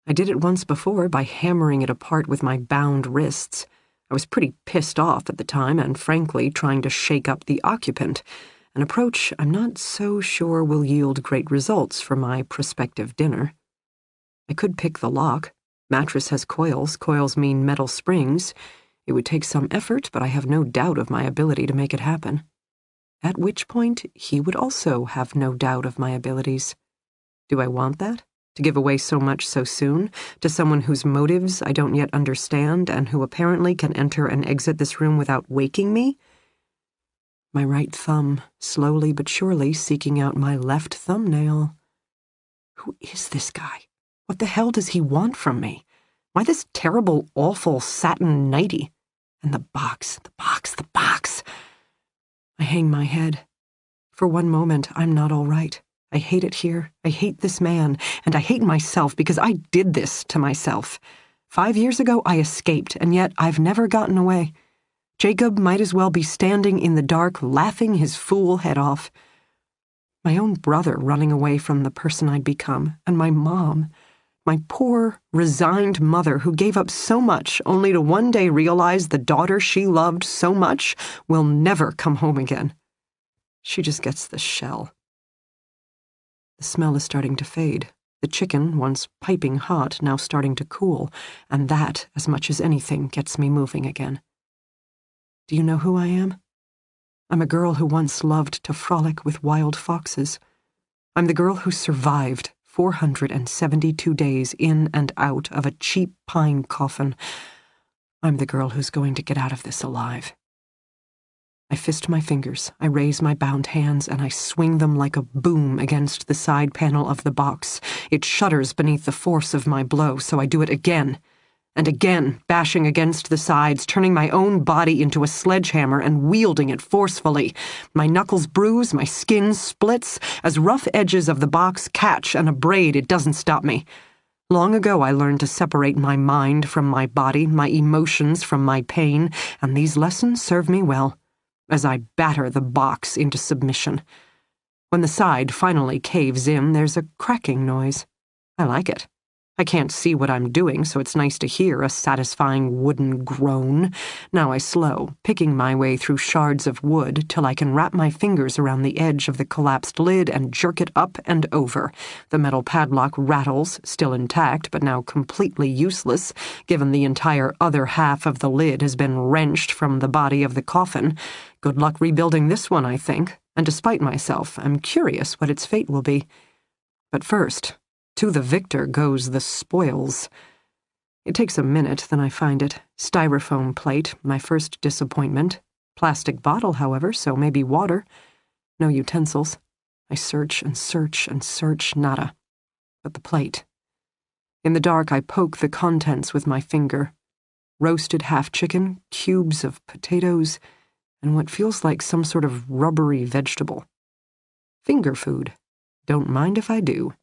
I did it once before by hammering it apart with my bound wrists. I was pretty pissed off at the time and, frankly, trying to shake up the occupant, an approach I'm not so sure will yield great results for my prospective dinner. I could pick the lock. Mattress has coils. Coils mean metal springs. It would take some effort, but I have no doubt of my ability to make it happen. At which point, he would also have no doubt of my abilities. Do I want that? To give away so much so soon? To someone whose motives I don't yet understand and who apparently can enter and exit this room without waking me? My right thumb, slowly but surely seeking out my left thumbnail. Who is this guy? What the hell does he want from me? Why this terrible, awful satin nightie? And the box, the box, the box. I hang my head. For one moment, I'm not all right. I hate it here. I hate this man. And I hate myself because I did this to myself. 5 years ago, I escaped, and yet I've never gotten away. Jacob might as well be standing in the dark, laughing his fool head off. My own brother running away from the person I'd become, and my mom. My poor, resigned mother who gave up so much only to one day realize the daughter she loved so much will never come home again. She just gets the shell. The smell is starting to fade. The chicken, once piping hot, now starting to cool, and that, as much as anything, gets me moving again. Do you know who I am? I'm a girl who once loved to frolic with wild foxes. I'm the girl who survived 472 days in and out of a cheap pine coffin. I'm the girl who's going to get out of this alive. I fist my fingers, I raise my bound hands, and I swing them like a boom against the side panel of the box. It shudders beneath the force of my blow, so I do it again and again, bashing against the sides, turning my own body into a sledgehammer and wielding it forcefully. My knuckles bruise, my skin splits. As rough edges of the box catch and abrade, it doesn't stop me. Long ago I learned to separate my mind from my body, my emotions from my pain, and these lessons serve me well as I batter the box into submission. When the side finally caves in, there's a cracking noise. I like it. I can't see what I'm doing, so it's nice to hear a satisfying wooden groan. Now I slow, picking my way through shards of wood till I can wrap my fingers around the edge of the collapsed lid and jerk it up and over. The metal padlock rattles, still intact, but now completely useless, given the entire other half of the lid has been wrenched from the body of the coffin. Good luck rebuilding this one, I think, and despite myself, I'm curious what its fate will be. But first, to the victor goes the spoils. It takes a minute, then I find it. Styrofoam plate, my first disappointment. Plastic bottle, however, so maybe water. No utensils. I search and search and search, nada. But the plate. In the dark, I poke the contents with my finger. Roasted half chicken, cubes of potatoes, and what feels like some sort of rubbery vegetable. Finger food. Don't mind if I do.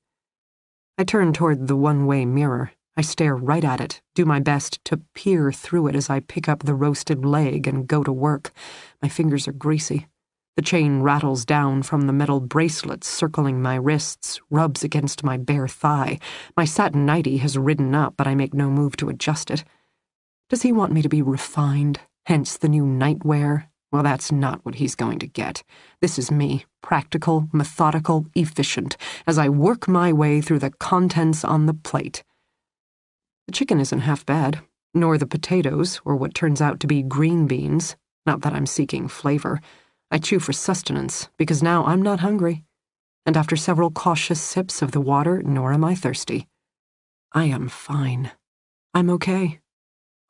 I turn toward the one-way mirror. I stare right at it, do my best to peer through it as I pick up the roasted leg and go to work. My fingers are greasy. The chain rattles down from the metal bracelets circling my wrists, rubs against my bare thigh. My satin nightie has ridden up, but I make no move to adjust it. Does he want me to be refined, hence the new nightwear? Well, that's not what he's going to get. This is me, practical, methodical, efficient, as I work my way through the contents on the plate. The chicken isn't half bad, nor the potatoes, or what turns out to be green beans. Not that I'm seeking flavor. I chew for sustenance, because now I'm not hungry. And after several cautious sips of the water, nor am I thirsty. I am fine. I'm okay.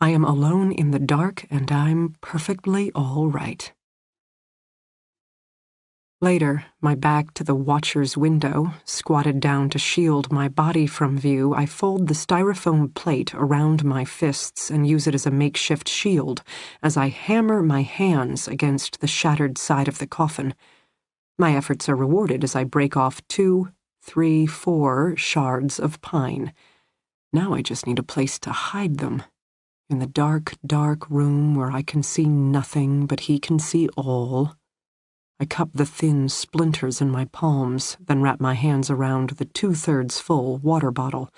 I am alone in the dark, and I'm perfectly all right. Later, my back to the watcher's window, squatted down to shield my body from view, I fold the styrofoam plate around my fists and use it as a makeshift shield as I hammer my hands against the shattered side of the coffin. My efforts are rewarded as I break off 2, 3, 4 shards of pine. Now I just need a place to hide them. In the dark, dark room where I can see nothing but he can see all. I cup the thin splinters in my palms, then wrap my hands around the 2/3 full water bottle.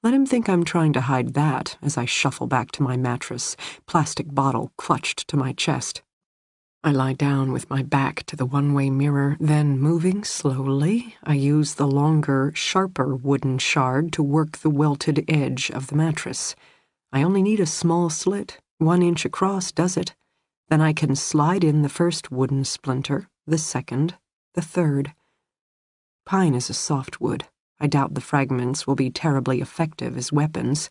Let him think I'm trying to hide that as I shuffle back to my mattress, plastic bottle clutched to my chest. I lie down with my back to the one-way mirror, then, moving slowly, I use the longer, sharper wooden shard to work the welted edge of the mattress. I only need a small slit, 1 inch across does it. Then I can slide in the first wooden splinter, the second, the third. Pine is a soft wood. I doubt the fragments will be terribly effective as weapons,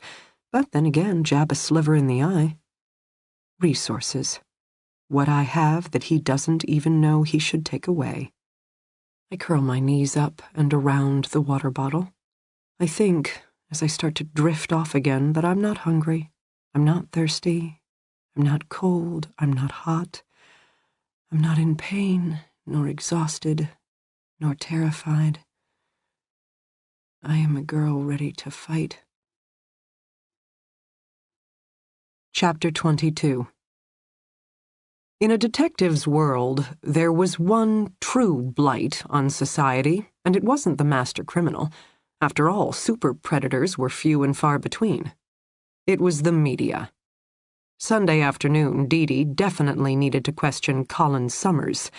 but then again, jab a sliver in the eye. Resources. What I have that he doesn't even know he should take away. I curl my knees up and around the water bottle. I think, as I start to drift off again, that I'm not hungry, I'm not thirsty, I'm not cold, I'm not hot, I'm not in pain, nor exhausted, nor terrified. I am a girl ready to fight. Chapter 22. In a detective's world, there was one true blight on society, and it wasn't the master criminal. After all, super predators were few and far between. It was the media. Sunday afternoon, Dee definitely needed to question Colin Summers.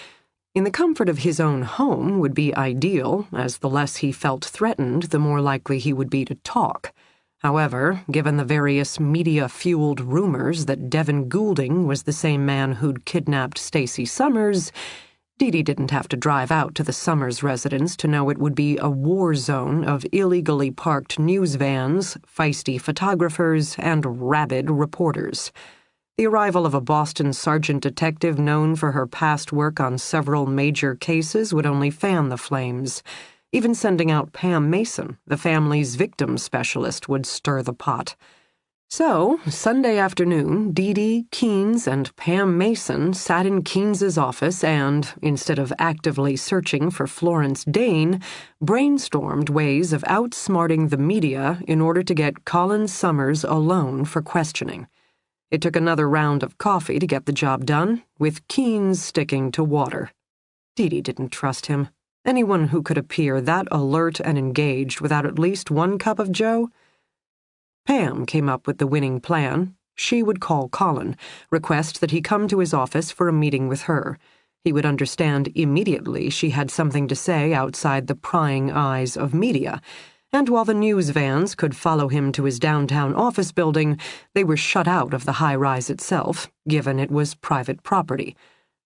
In the comfort of his own home would be ideal, as the less he felt threatened, the more likely he would be to talk. However, given the various media-fueled rumors that Devin Goulding was the same man who'd kidnapped Stacey Summers, Dee didn't have to drive out to the Summers residence to know it would be a war zone of illegally parked news vans, feisty photographers, and rabid reporters. The arrival of a Boston sergeant detective known for her past work on several major cases would only fan the flames. Even sending out Pam Mason, the family's victim specialist, would stir the pot. So, Sunday afternoon, Dee, Keynes, and Pam Mason sat in Keynes's office and, instead of actively searching for Florence Dane, brainstormed ways of outsmarting the media in order to get Colin Summers alone for questioning. It took another round of coffee to get the job done, with Keynes sticking to water. Dee didn't trust him. Anyone who could appear that alert and engaged without at least one cup of joe? Pam came up with the winning plan. She would call Colin, request that he come to his office for a meeting with her. He would understand immediately she had something to say outside the prying eyes of media, and while the news vans could follow him to his downtown office building, they were shut out of the high-rise itself, given it was private property.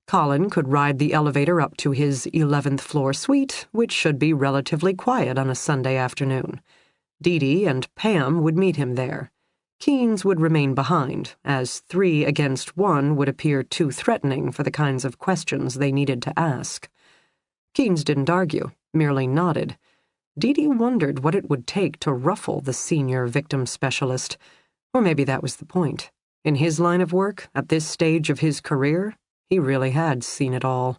Colin could ride the elevator up to his 11th floor suite, which should be relatively quiet on a Sunday afternoon. Dee and Pam would meet him there. Keynes would remain behind, as 3 against 1 would appear too threatening for the kinds of questions they needed to ask. Keynes didn't argue, merely nodded. Dee wondered what it would take to ruffle the senior victim specialist. Or maybe that was the point. In his line of work, at this stage of his career, he really had seen it all.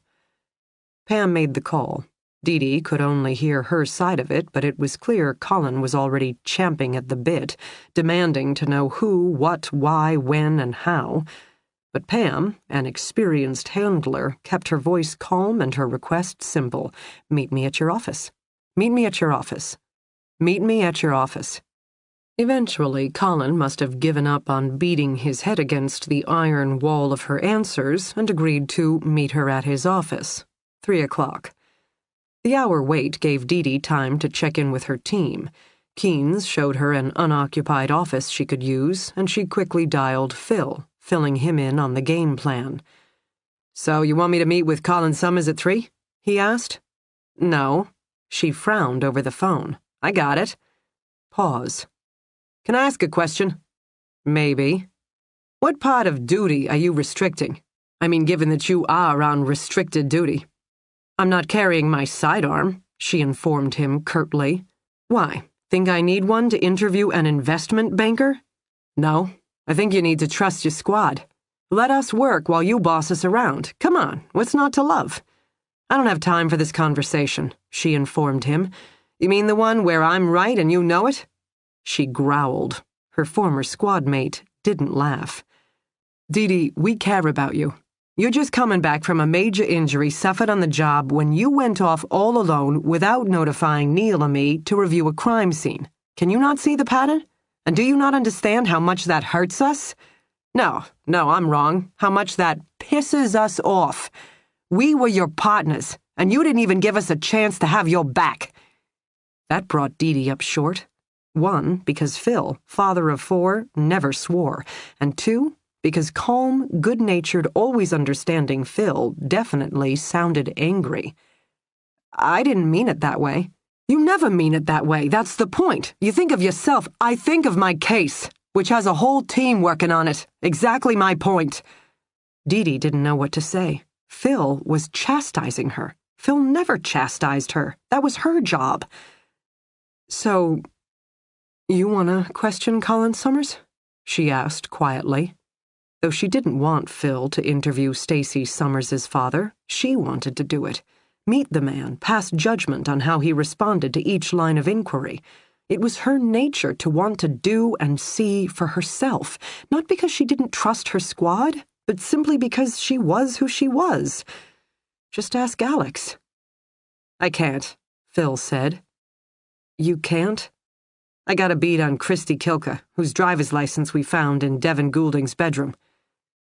Pam made the call. Dee could only hear her side of it, but it was clear Colin was already champing at the bit, demanding to know who, what, why, when, and how. But Pam, an experienced handler, kept her voice calm and her request simple. Meet me at your office. Meet me at your office. Meet me at your office. Eventually, Colin must have given up on beating his head against the iron wall of her answers and agreed to meet her at his office. 3 o'clock. The hour wait gave Dee time to check in with her team. Keynes showed her an unoccupied office she could use, and she quickly dialed Phil, filling him in on the game plan. "So you want me to meet with Colin Summers at 3? He asked. "No." She frowned over the phone. "I got it." Pause. "Can I ask a question?" "Maybe." "What part of duty are you restricting? I mean, given that you are on restricted duty." "I'm not carrying my sidearm," she informed him curtly. "Why, think I need one to interview an investment banker?" "No, I think you need to trust your squad. Let us work while you boss us around. Come on, what's not to love?" "I don't have time for this conversation," she informed him. "You mean the one where I'm right and you know it?" She growled. Her former squad mate didn't laugh. "Dee, we care about you. You're just coming back from a major injury suffered on the job when you went off all alone without notifying Neil or me to review a crime scene. Can you not see the pattern? And do you not understand how much that hurts us? No, I'm wrong. How much that pisses us off. We were your partners, and you didn't even give us a chance to have your back." That brought Dee up short. 1, because Phil, father of 4, never swore, and 2, because calm, good-natured, always understanding Phil definitely sounded angry. "I didn't mean it that way." "You never mean it that way, that's the point. You think of yourself, I think of my case, which has a whole team working on it. Exactly my point." Dee didn't know what to say. Phil was chastising her. Phil never chastised her. That was her job. "So, you want to question Colin Summers?" she asked quietly. Though she didn't want Phil to interview Stacy Summers's father, she wanted to do it. Meet the man, pass judgment on how he responded to each line of inquiry. It was her nature to want to do and see for herself, not because she didn't trust her squad, but simply because she was who she was. Just ask Alex. "I can't," Phil said. "You can't?" "I got a beat on Christy Kilka, whose driver's license we found in Devin Goulding's bedroom."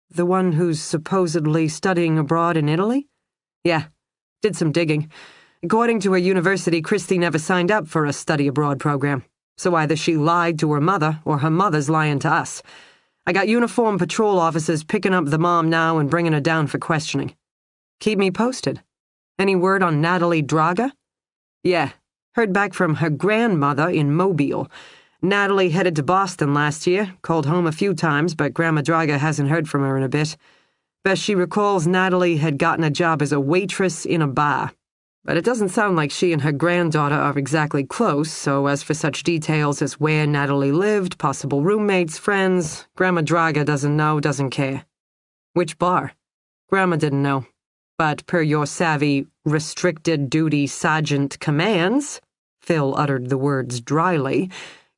"The one who's supposedly studying abroad in Italy?" "Yeah, did some digging. According to her university, Christy never signed up for a study abroad program. So either she lied to her mother or her mother's lying to us. I got uniformed patrol officers picking up the mom now and bringing her down for questioning." "Keep me posted. Any word on Natalie Draga?" "Yeah, heard back from her grandmother in Mobile. Natalie headed to Boston last year, called home a few times, but Grandma Draga hasn't heard from her in a bit. Best she recalls, Natalie had gotten a job as a waitress in a bar. But it doesn't sound like she and her granddaughter are exactly close, so as for such details as where Natalie lived, possible roommates, friends, Grandma Draga doesn't know, doesn't care. Which bar? Grandma didn't know. But per your savvy, restricted duty sergeant commands, Phil uttered the words dryly,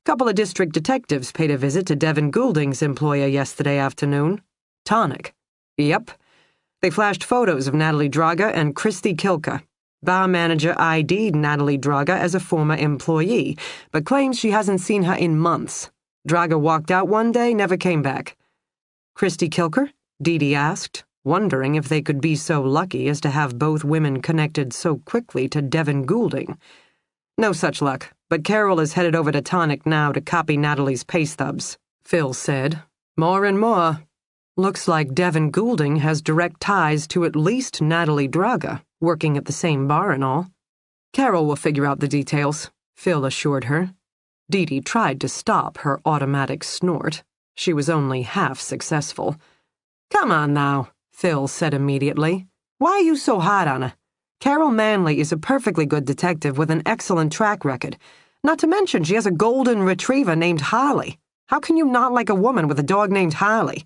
couple of district detectives paid a visit to Devin Goulding's employer yesterday afternoon. Tonic. Yep. They flashed photos of Natalie Draga and Christy Kilka. Bar manager ID'd Natalie Draga as a former employee, but claims she hasn't seen her in months. Draga walked out one day, never came back. Christy Kilker? Dee Dee asked, wondering if they could be so lucky as to have both women connected so quickly to Devin Goulding. No such luck, but Carol is headed over to Tonic now to copy Natalie's pay stubs, Phil said. More and more. Looks like Devin Goulding has direct ties to at least Natalie Draga, working at the same bar and all. Carol will figure out the details, Phil assured her. Dee Dee tried to stop her automatic snort. She was only half successful. Come on now, Phil said immediately. Why are you so hard on her? Carol Manley is a perfectly good detective with an excellent track record. Not to mention she has a golden retriever named Harley. How can you not like a woman with a dog named Harley?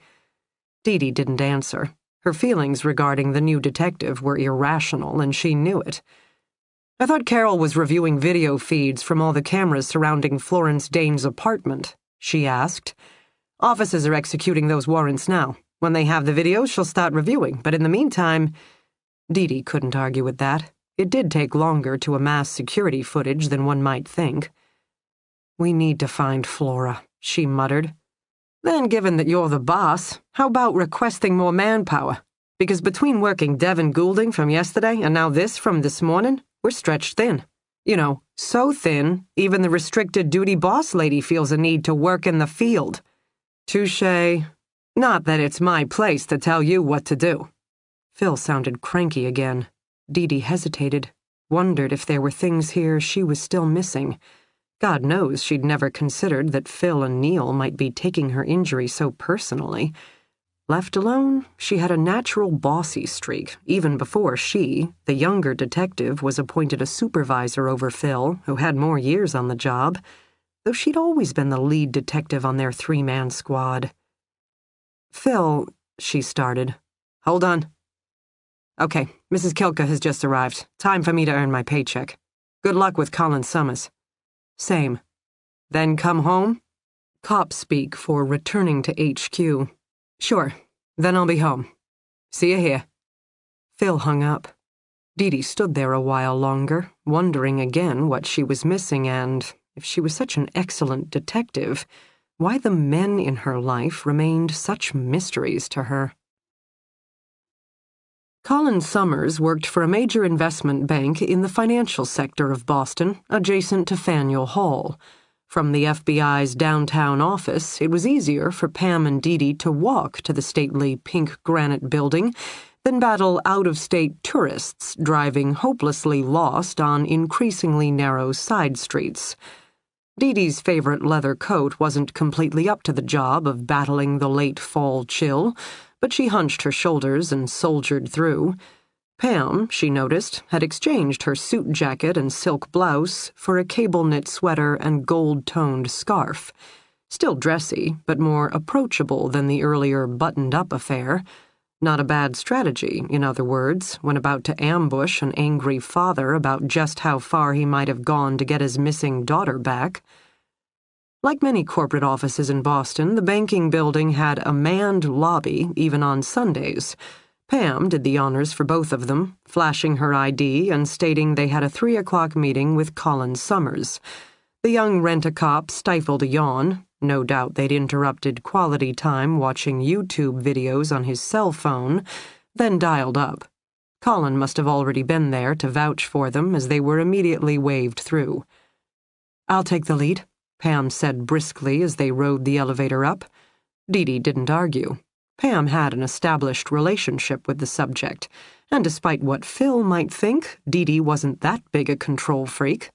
Dee Dee didn't answer. Her feelings regarding the new detective were irrational, and she knew it. I thought Carol was reviewing video feeds from all the cameras surrounding Florence Dane's apartment, she asked. Officers are executing those warrants now. When they have the videos, she'll start reviewing, but in the meantime... Dee Dee couldn't argue with that. It did take longer to amass security footage than one might think. We need to find Flora, she muttered. Then, given that you're the boss, how about requesting more manpower? Because between working Devin Goulding from yesterday and now this from this morning, we're stretched thin. You know, so thin, even the restricted duty boss lady feels a need to work in the field. Touché. Not that it's my place to tell you what to do. Phil sounded cranky again. Dee Dee hesitated, wondered if there were things here she was still missing. God knows she'd never considered that Phil and Neil might be taking her injury so personally. Left alone, she had a natural bossy streak, even before she, the younger detective, was appointed a supervisor over Phil, who had more years on the job, though she'd always been the lead detective on their three-man squad. Phil, she started. Hold on. Okay, Mrs. Kilka has just arrived. Time for me to earn my paycheck. Good luck with Colin Summers. Same. Then come home? Cop speak for returning to HQ. Sure, then I'll be home. See you here. Phil hung up. Dee Dee stood there a while longer, wondering again what she was missing and, if she was such an excellent detective, why the men in her life remained such mysteries to her. Colin Summers worked for a major investment bank in the financial sector of Boston, adjacent to Faneuil Hall. From the FBI's downtown office, it was easier for Pam and Dee Dee to walk to the stately pink granite building than battle out-of-state tourists driving hopelessly lost on increasingly narrow side streets. Dee Dee's favorite leather coat wasn't completely up to the job of battling the late fall chill, but she hunched her shoulders and soldiered through. Pam, she noticed, had exchanged her suit jacket and silk blouse for a cable-knit sweater and gold-toned scarf. Still dressy, but more approachable than the earlier buttoned-up affair. Not a bad strategy, in other words, when about to ambush an angry father about just how far he might have gone to get his missing daughter back. Like many corporate offices in Boston, the banking building had a manned lobby, even on Sundays. Pam did the honors for both of them, flashing her ID and stating they had a 3:00 meeting with Colin Summers. The young rent-a-cop stifled a yawn. No doubt they'd interrupted quality time watching YouTube videos on his cell phone, then dialed up. Colin must have already been there to vouch for them as they were immediately waved through. "I'll take the lead," Pam said briskly as they rode the elevator up. Dee Dee didn't argue. Pam had an established relationship with the subject, and despite what Phil might think, Dee Dee wasn't that big a control freak.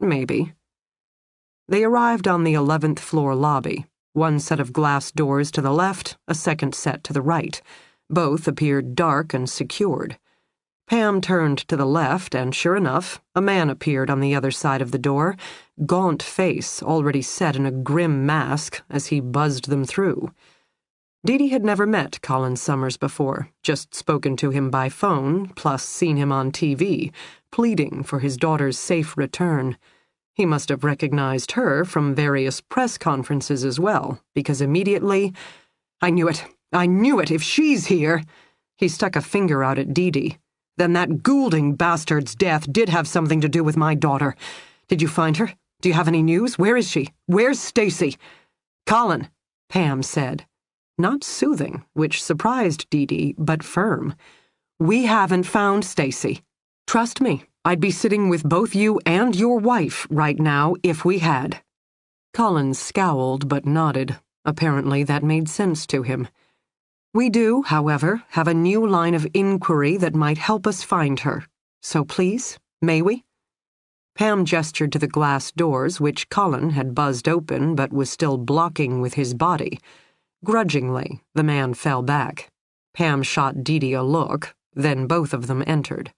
Maybe. They arrived on the 11th floor lobby, one set of glass doors to the left, a second set to the right. Both appeared dark and secured. Pam turned to the left, and sure enough, a man appeared on the other side of the door, gaunt face already set in a grim mask as he buzzed them through. Dee had never met Colin Summers before, just spoken to him by phone, plus seen him on TV, pleading for his daughter's safe return. He must have recognized her from various press conferences as well, because immediately, "I knew it! I knew it! If she's here!" He stuck a finger out at Dee. "Then that Goulding bastard's death did have something to do with my daughter. Did you find her? Do you have any news? Where is she? Where's Stacy?" "Colin," Pam said. Not soothing, which surprised Dee, but firm. "We haven't found Stacy. Trust me, I'd be sitting with both you and your wife right now if we had." Colin scowled but nodded. Apparently that made sense to him. "We do, however, have a new line of inquiry that might help us find her. So please, may we?" Pam gestured to the glass doors, which Colin had buzzed open but was still blocking with his body. Grudgingly, the man fell back. Pam shot Dee a look, then both of them entered.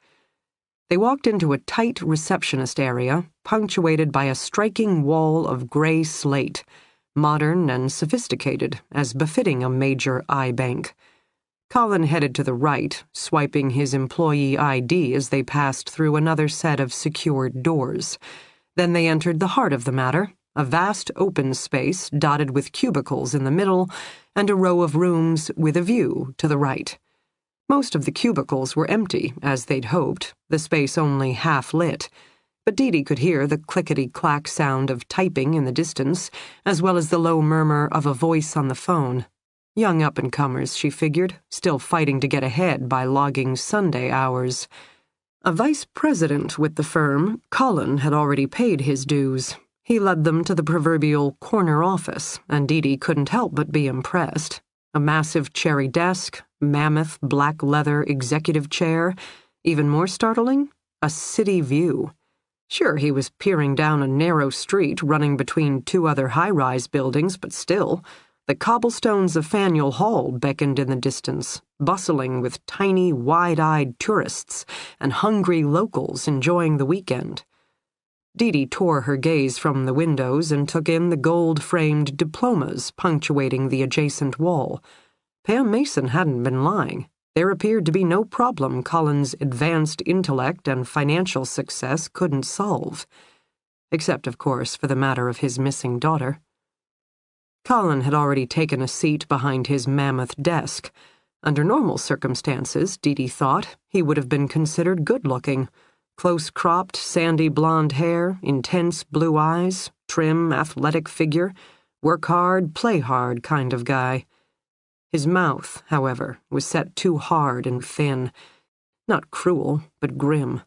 They walked into a tight receptionist area, punctuated by a striking wall of gray slate, modern and sophisticated, as befitting a major eye bank. Colin headed to the right, swiping his employee ID as they passed through another set of secured doors. Then they entered the heart of the matter, a vast open space dotted with cubicles in the middle and a row of rooms with a view to the right. Most of the cubicles were empty, as they'd hoped, the space only half lit, but Dee could hear the clickety-clack sound of typing in the distance, as well as the low murmur of a voice on the phone. Young up-and-comers, she figured, still fighting to get ahead by logging Sunday hours. A vice president with the firm, Colin had already paid his dues. He led them to the proverbial corner office, and Dee couldn't help but be impressed. A massive cherry desk, mammoth black leather executive chair, even more startling, a city view. Sure, he was peering down a narrow street running between two other high-rise buildings, but still, the cobblestones of Faneuil Hall beckoned in the distance, bustling with tiny, wide-eyed tourists and hungry locals enjoying the weekend. Dee tore her gaze from the windows and took in the gold-framed diplomas punctuating the adjacent wall. Pam Mason hadn't been lying. There appeared to be no problem Colin's advanced intellect and financial success couldn't solve. Except, of course, for the matter of his missing daughter. Colin had already taken a seat behind his mammoth desk. Under normal circumstances, Dee thought, he would have been considered good-looking. Close-cropped, sandy blonde hair, intense blue eyes, trim, athletic figure, work hard, play hard kind of guy. His mouth, however, was set too hard and thin. Not cruel, but grim.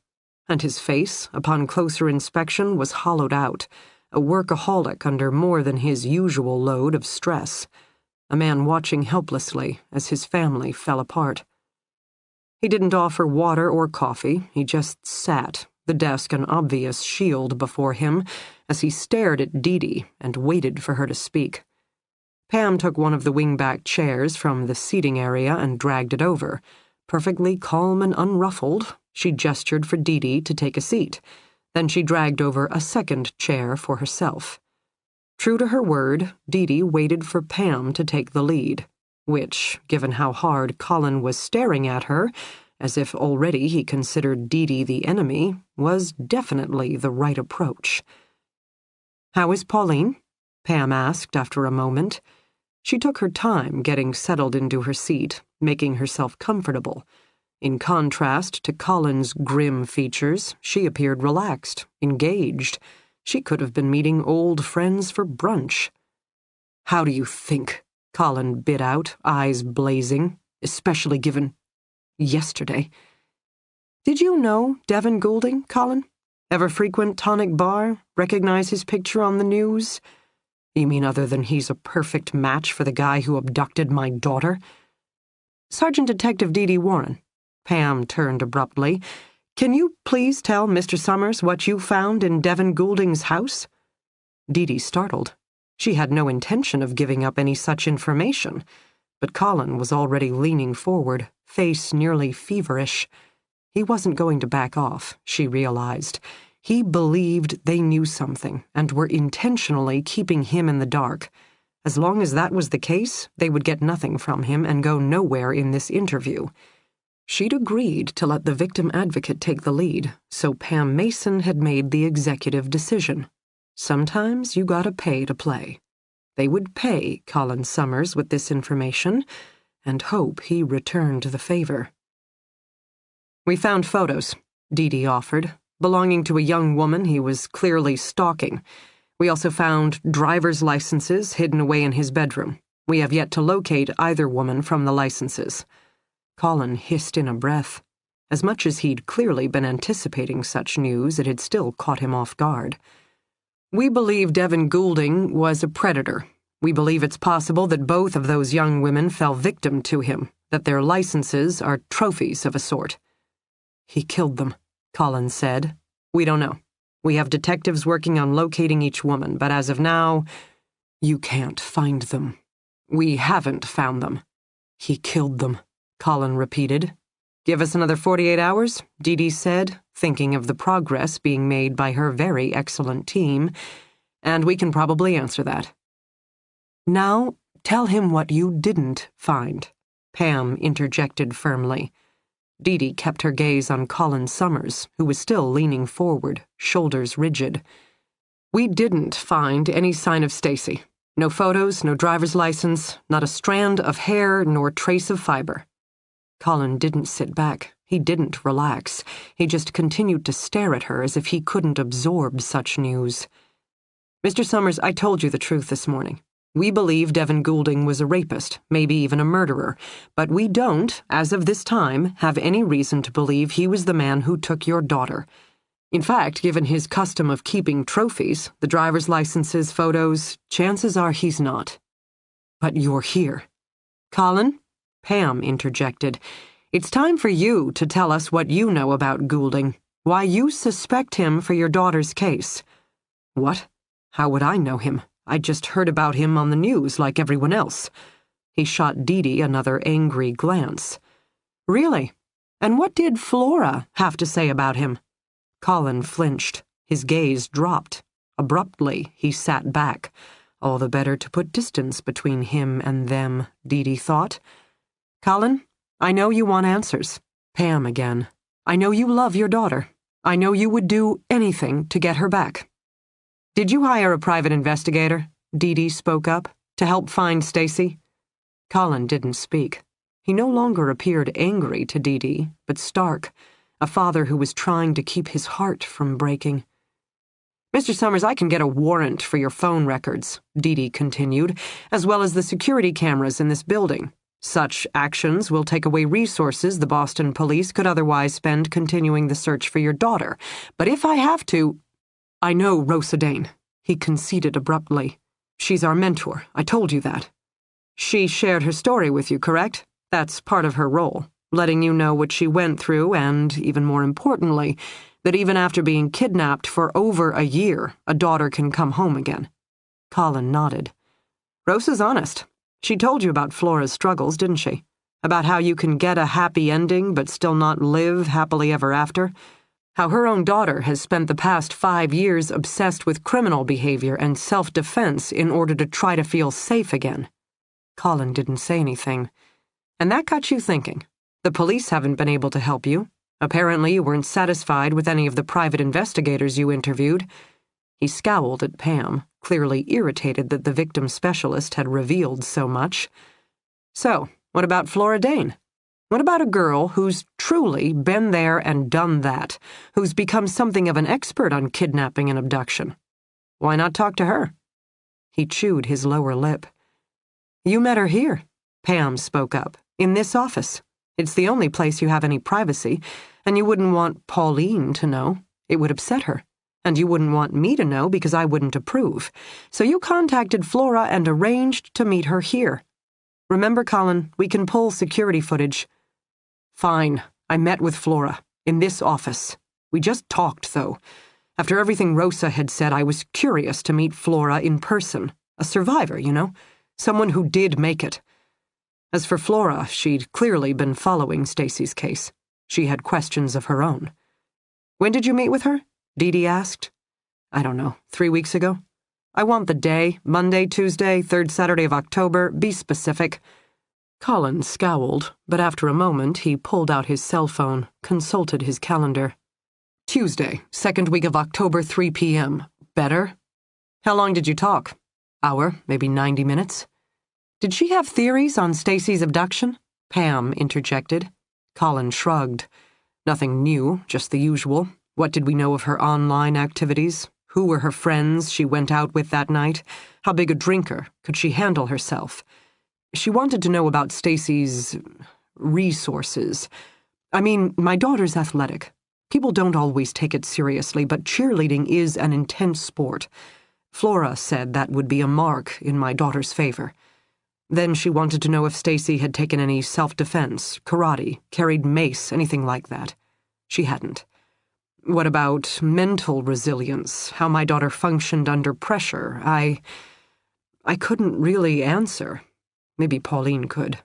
And his face, upon closer inspection, was hollowed out, a workaholic under more than his usual load of stress. A man watching helplessly as his family fell apart. He didn't offer water or coffee, he just sat, the desk an obvious shield before him, as he stared at Dee and waited for her to speak. Pam took one of the wingback chairs from the seating area and dragged it over. Perfectly calm and unruffled, she gestured for Dee to take a seat. Then she dragged over a second chair for herself. True to her word, Dee waited for Pam to take the lead, which, given how hard Colin was staring at her, as if already he considered Dee the enemy, was definitely the right approach. "How is Pauline?" Pam asked after a moment. She took her time getting settled into her seat, making herself comfortable. In contrast to Colin's grim features, she appeared relaxed, engaged. She could have been meeting old friends for brunch. "How do you think?" Colin bit out, eyes blazing, especially given yesterday. "Did you know Devin Goulding, Colin? Ever frequent Tonic Bar? Recognize his picture on the news? You mean other than he's a perfect match for the guy who abducted my daughter?" "Sergeant Detective Dee Warren." Pam turned abruptly. "Can you please tell Mr. Summers what you found in Devin Goulding's house?" Dee startled. She had no intention of giving up any such information, but Colin was already leaning forward, face nearly feverish. He wasn't going to back off, she realized. He believed they knew something and were intentionally keeping him in the dark. As long as that was the case, they would get nothing from him and go nowhere in this interview. She'd agreed to let the victim advocate take the lead, so Pam Mason had made the executive decision. Sometimes you gotta pay to play. They would pay Colin Summers with this information and hope he returned the favor. "We found photos," Dee offered, belonging to a young woman he was clearly stalking. We also found driver's licenses hidden away in his bedroom. We have yet to locate either woman from the licenses. Colin hissed in a breath. As much as he'd clearly been anticipating such news, it had still caught him off guard. "We believe Devin Goulding was a predator. We believe it's possible that both of those young women fell victim to him, that their licenses are trophies of a sort." "He killed them," Colin said. "We don't know. We have detectives working on locating each woman, but as of now, you can't find them." "We haven't found them." "He killed them," Colin repeated. "Give us another 48 hours, Dee said, thinking of the progress being made by her very excellent team, "and we can probably answer that." "Now, tell him what you didn't find," Pam interjected firmly. Dee kept her gaze on Colin Summers, who was still leaning forward, shoulders rigid. "We didn't find any sign of Stacy. No photos, no driver's license, not a strand of hair nor trace of fiber." Colin didn't sit back. He didn't relax. He just continued to stare at her as if he couldn't absorb such news. "Mr. Summers, I told you the truth this morning. We believe Devin Goulding was a rapist, maybe even a murderer, but we don't, as of this time, have any reason to believe he was the man who took your daughter. In fact, given his custom of keeping trophies, the driver's licenses, photos, chances are he's not." "But you're here." "Colin," Pam interjected, "it's time for you to tell us what you know about Goulding, why you suspect him for your daughter's case." "What? How would I know him? I just heard about him on the news like everyone else." He shot Dee another angry glance. "Really? And what did Flora have to say about him?" Colin flinched. His gaze dropped. Abruptly, he sat back. All the better to put distance between him and them, Dee thought. "Colin, I know you want answers." Pam again. "I know you love your daughter. I know you would do anything to get her back." "Did you hire a private investigator?" Dee spoke up, "to help find Stacy?" Colin didn't speak. He no longer appeared angry to Dee, but stark, a father who was trying to keep his heart from breaking. "Mr. Summers, I can get a warrant for your phone records," Dee continued, "as well as the security cameras in this building. Such actions will take away resources the Boston police could otherwise spend continuing the search for your daughter. But if I have to—" "I know Rosa Dane," he conceded abruptly. "She's our mentor. I told you that." "She shared her story with you, correct? That's part of her role, letting you know what she went through and, even more importantly, that even after being kidnapped for over a year, a daughter can come home again." Colin nodded. "Rosa's honest. She told you about Flora's struggles, didn't she? About how you can get a happy ending but still not live happily ever after? How her own daughter has spent the past 5 years obsessed with criminal behavior and self-defense in order to try to feel safe again." Colin didn't say anything. "And that got you thinking. The police haven't been able to help you. Apparently you weren't satisfied with any of the private investigators you interviewed." He scowled at Pam, clearly irritated that the victim specialist had revealed so much. "So, what about Flora Dane? What about a girl who's truly been there and done that, who's become something of an expert on kidnapping and abduction? Why not talk to her?" He chewed his lower lip. "You met her here," Pam spoke up, "in this office. It's the only place you have any privacy, and you wouldn't want Pauline to know. It would upset her. And you wouldn't want me to know because I wouldn't approve. So you contacted Flora and arranged to meet her here. Remember, Colin, we can pull security footage." "Fine. I met with Flora. In this office. We just talked, though. After everything Rosa had said, I was curious to meet Flora in person. A survivor, you know? Someone who did make it. As for Flora, she'd clearly been following Stacy's case. She had questions of her own. "When did you meet with her?" Dee Dee asked. "I don't know, 3 weeks ago." "I want the day, Monday, Tuesday, 3rd Saturday of October, be specific." Colin scowled, but after a moment he pulled out his cell phone, consulted his calendar. "Tuesday, 2nd week of October, 3 p.m. Better?" "How long did you talk?" "Hour, maybe 90 minutes. "Did she have theories on Stacy's abduction?" Pam interjected. Colin shrugged. "Nothing new, just the usual. What did we know of her online activities? Who were her friends she went out with that night? How big a drinker? Could she handle herself? She wanted to know about Stacy's resources. I mean, my daughter's athletic. People don't always take it seriously, but cheerleading is an intense sport. Flora said that would be a mark in my daughter's favor. Then she wanted to know if Stacy had taken any self-defense, karate, carried mace, anything like that. She hadn't. What about mental resilience, how my daughter functioned under pressure? I couldn't really answer. Maybe Pauline could.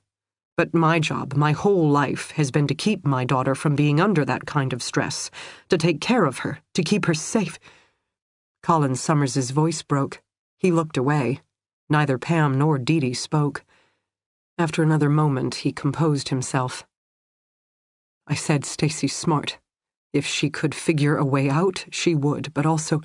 But my job, my whole life, has been to keep my daughter from being under that kind of stress, to take care of her, to keep her safe." Colin Summers's voice broke. He looked away. Neither Pam nor Dee Dee spoke. After another moment, he composed himself. "I said Stacy's smart. If she could figure a way out, she would, but also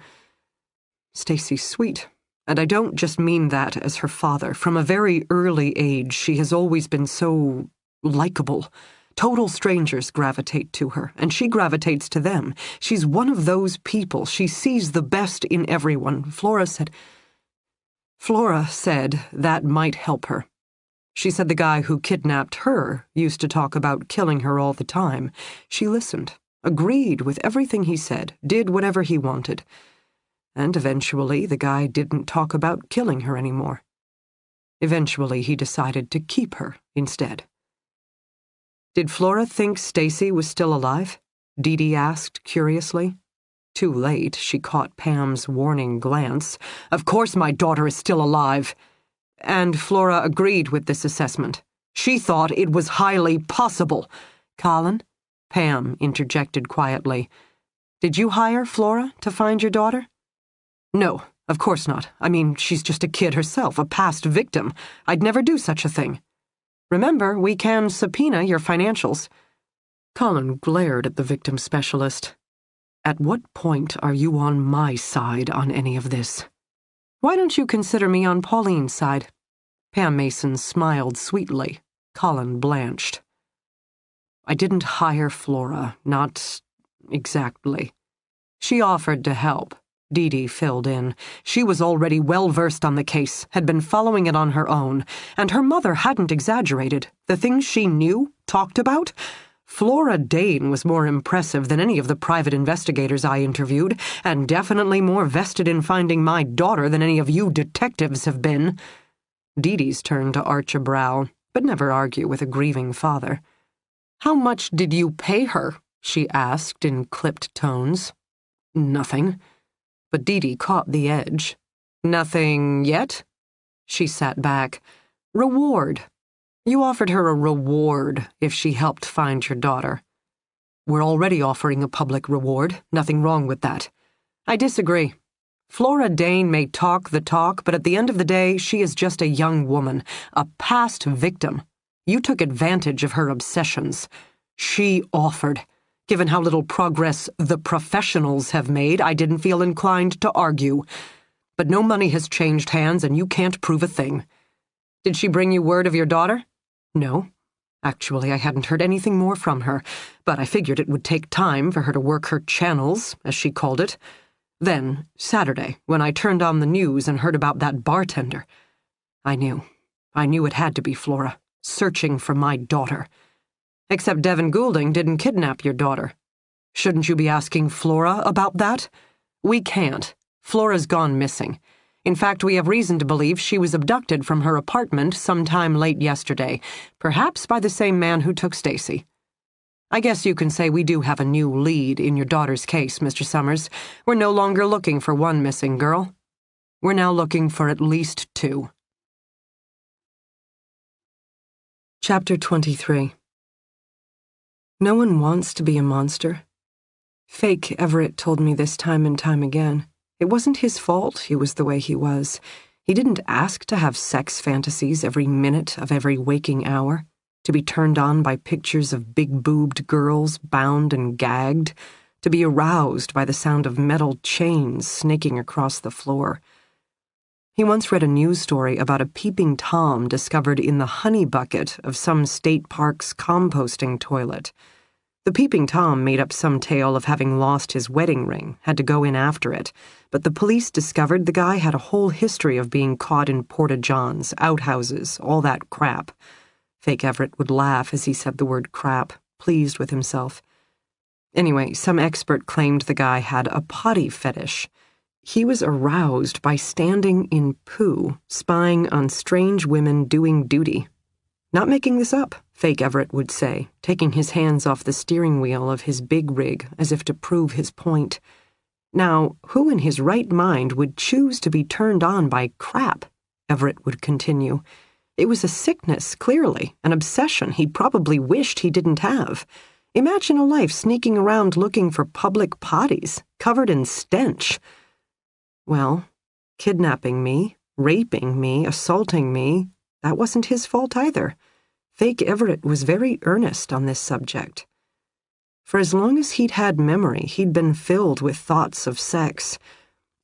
Stacy's sweet. And I don't just mean that as her father. From a very early age, she has always been so likable. Total strangers gravitate to her, and she gravitates to them. She's one of those people. She sees the best in everyone. Flora said that might help her. She said the guy who kidnapped her used to talk about killing her all the time. She listened, agreed with everything he said, did whatever he wanted. And eventually the guy didn't talk about killing her anymore. Eventually he decided to keep her instead." "Did Flora think Stacy was still alive?" Dee Dee asked curiously. Too late, she caught Pam's warning glance. "Of course my daughter is still alive." And Flora agreed with this assessment. "She thought it was highly possible." "Colin?" Pam interjected quietly. "Did you hire Flora to find your daughter?" "No, of course not. I mean, she's just a kid herself, a past victim. I'd never do such a thing. Remember, we can subpoena your financials." Colin glared at the victim specialist. "At what point are you on my side on any of this?" "Why don't you consider me on Pauline's side?" Pam Mason smiled sweetly. Colin blanched. "I didn't hire Flora, not exactly. She offered to help." Dee Dee filled in. "She was already well-versed on the case, had been following it on her own, and her mother hadn't exaggerated. The things she knew, talked about. Flora Dane was more impressive than any of the private investigators I interviewed, and definitely more vested in finding my daughter than any of you detectives have been." Dee Dee's turn to arch a brow, but never argue with a grieving father. "How much did you pay her?" she asked in clipped tones. "Nothing." But Dee Dee caught the edge. "Nothing yet?" She sat back. "Reward. You offered her a reward if she helped find your daughter." "We're already offering a public reward. Nothing wrong with that." "I disagree. Flora Dane may talk the talk, but at the end of the day, she is just a young woman, a past victim. You took advantage of her obsessions. She offered. Given how little progress the professionals have made, I didn't feel inclined to argue. But no money has changed hands, and you can't prove a thing." "Did she bring you word of your daughter?" "No. Actually, I hadn't heard anything more from her, but I figured it would take time for her to work her channels, as she called it. Then, Saturday, when I turned on the news and heard about that bartender, I knew it had to be Flora, searching for my daughter. Except Devin Goulding didn't kidnap your daughter. Shouldn't you be asking Flora about that? We can't. Flora's gone missing. In fact, we have reason to believe she was abducted from her apartment sometime late yesterday, perhaps by the same man who took Stacy." I guess you can say we do have a new lead in your daughter's case, Mr. Summers. We're no longer looking for one missing girl. We're now looking for at least 2. Chapter 23. No one wants to be a monster. Fake Everett told me this time and time again. It wasn't his fault he was the way he was. He didn't ask to have sex fantasies every minute of every waking hour, to be turned on by pictures of big-boobed girls bound and gagged, to be aroused by the sound of metal chains snaking across the floor. He once read a news story about a peeping Tom discovered in the honey bucket of some state park's composting toilet. The peeping Tom made up some tale of having lost his wedding ring, had to go in after it, but the police discovered the guy had a whole history of being caught in porta-johns, outhouses, all that crap. Fake Everett would laugh as he said the word crap, pleased with himself. Anyway, some expert claimed the guy had a potty fetish. He was aroused by standing in poo, spying on strange women doing duty. Not making this up, Fake Everett would say, taking his hands off the steering wheel of his big rig as if to prove his point. Now, who in his right mind would choose to be turned on by crap? Everett would continue. It was a sickness, clearly, an obsession he probably wished he didn't have. Imagine a life sneaking around looking for public potties, covered in stench. Well, kidnapping me, raping me, assaulting me, that wasn't his fault either. Fake Everett was very earnest on this subject. For as long as he'd had memory, he'd been filled with thoughts of sex.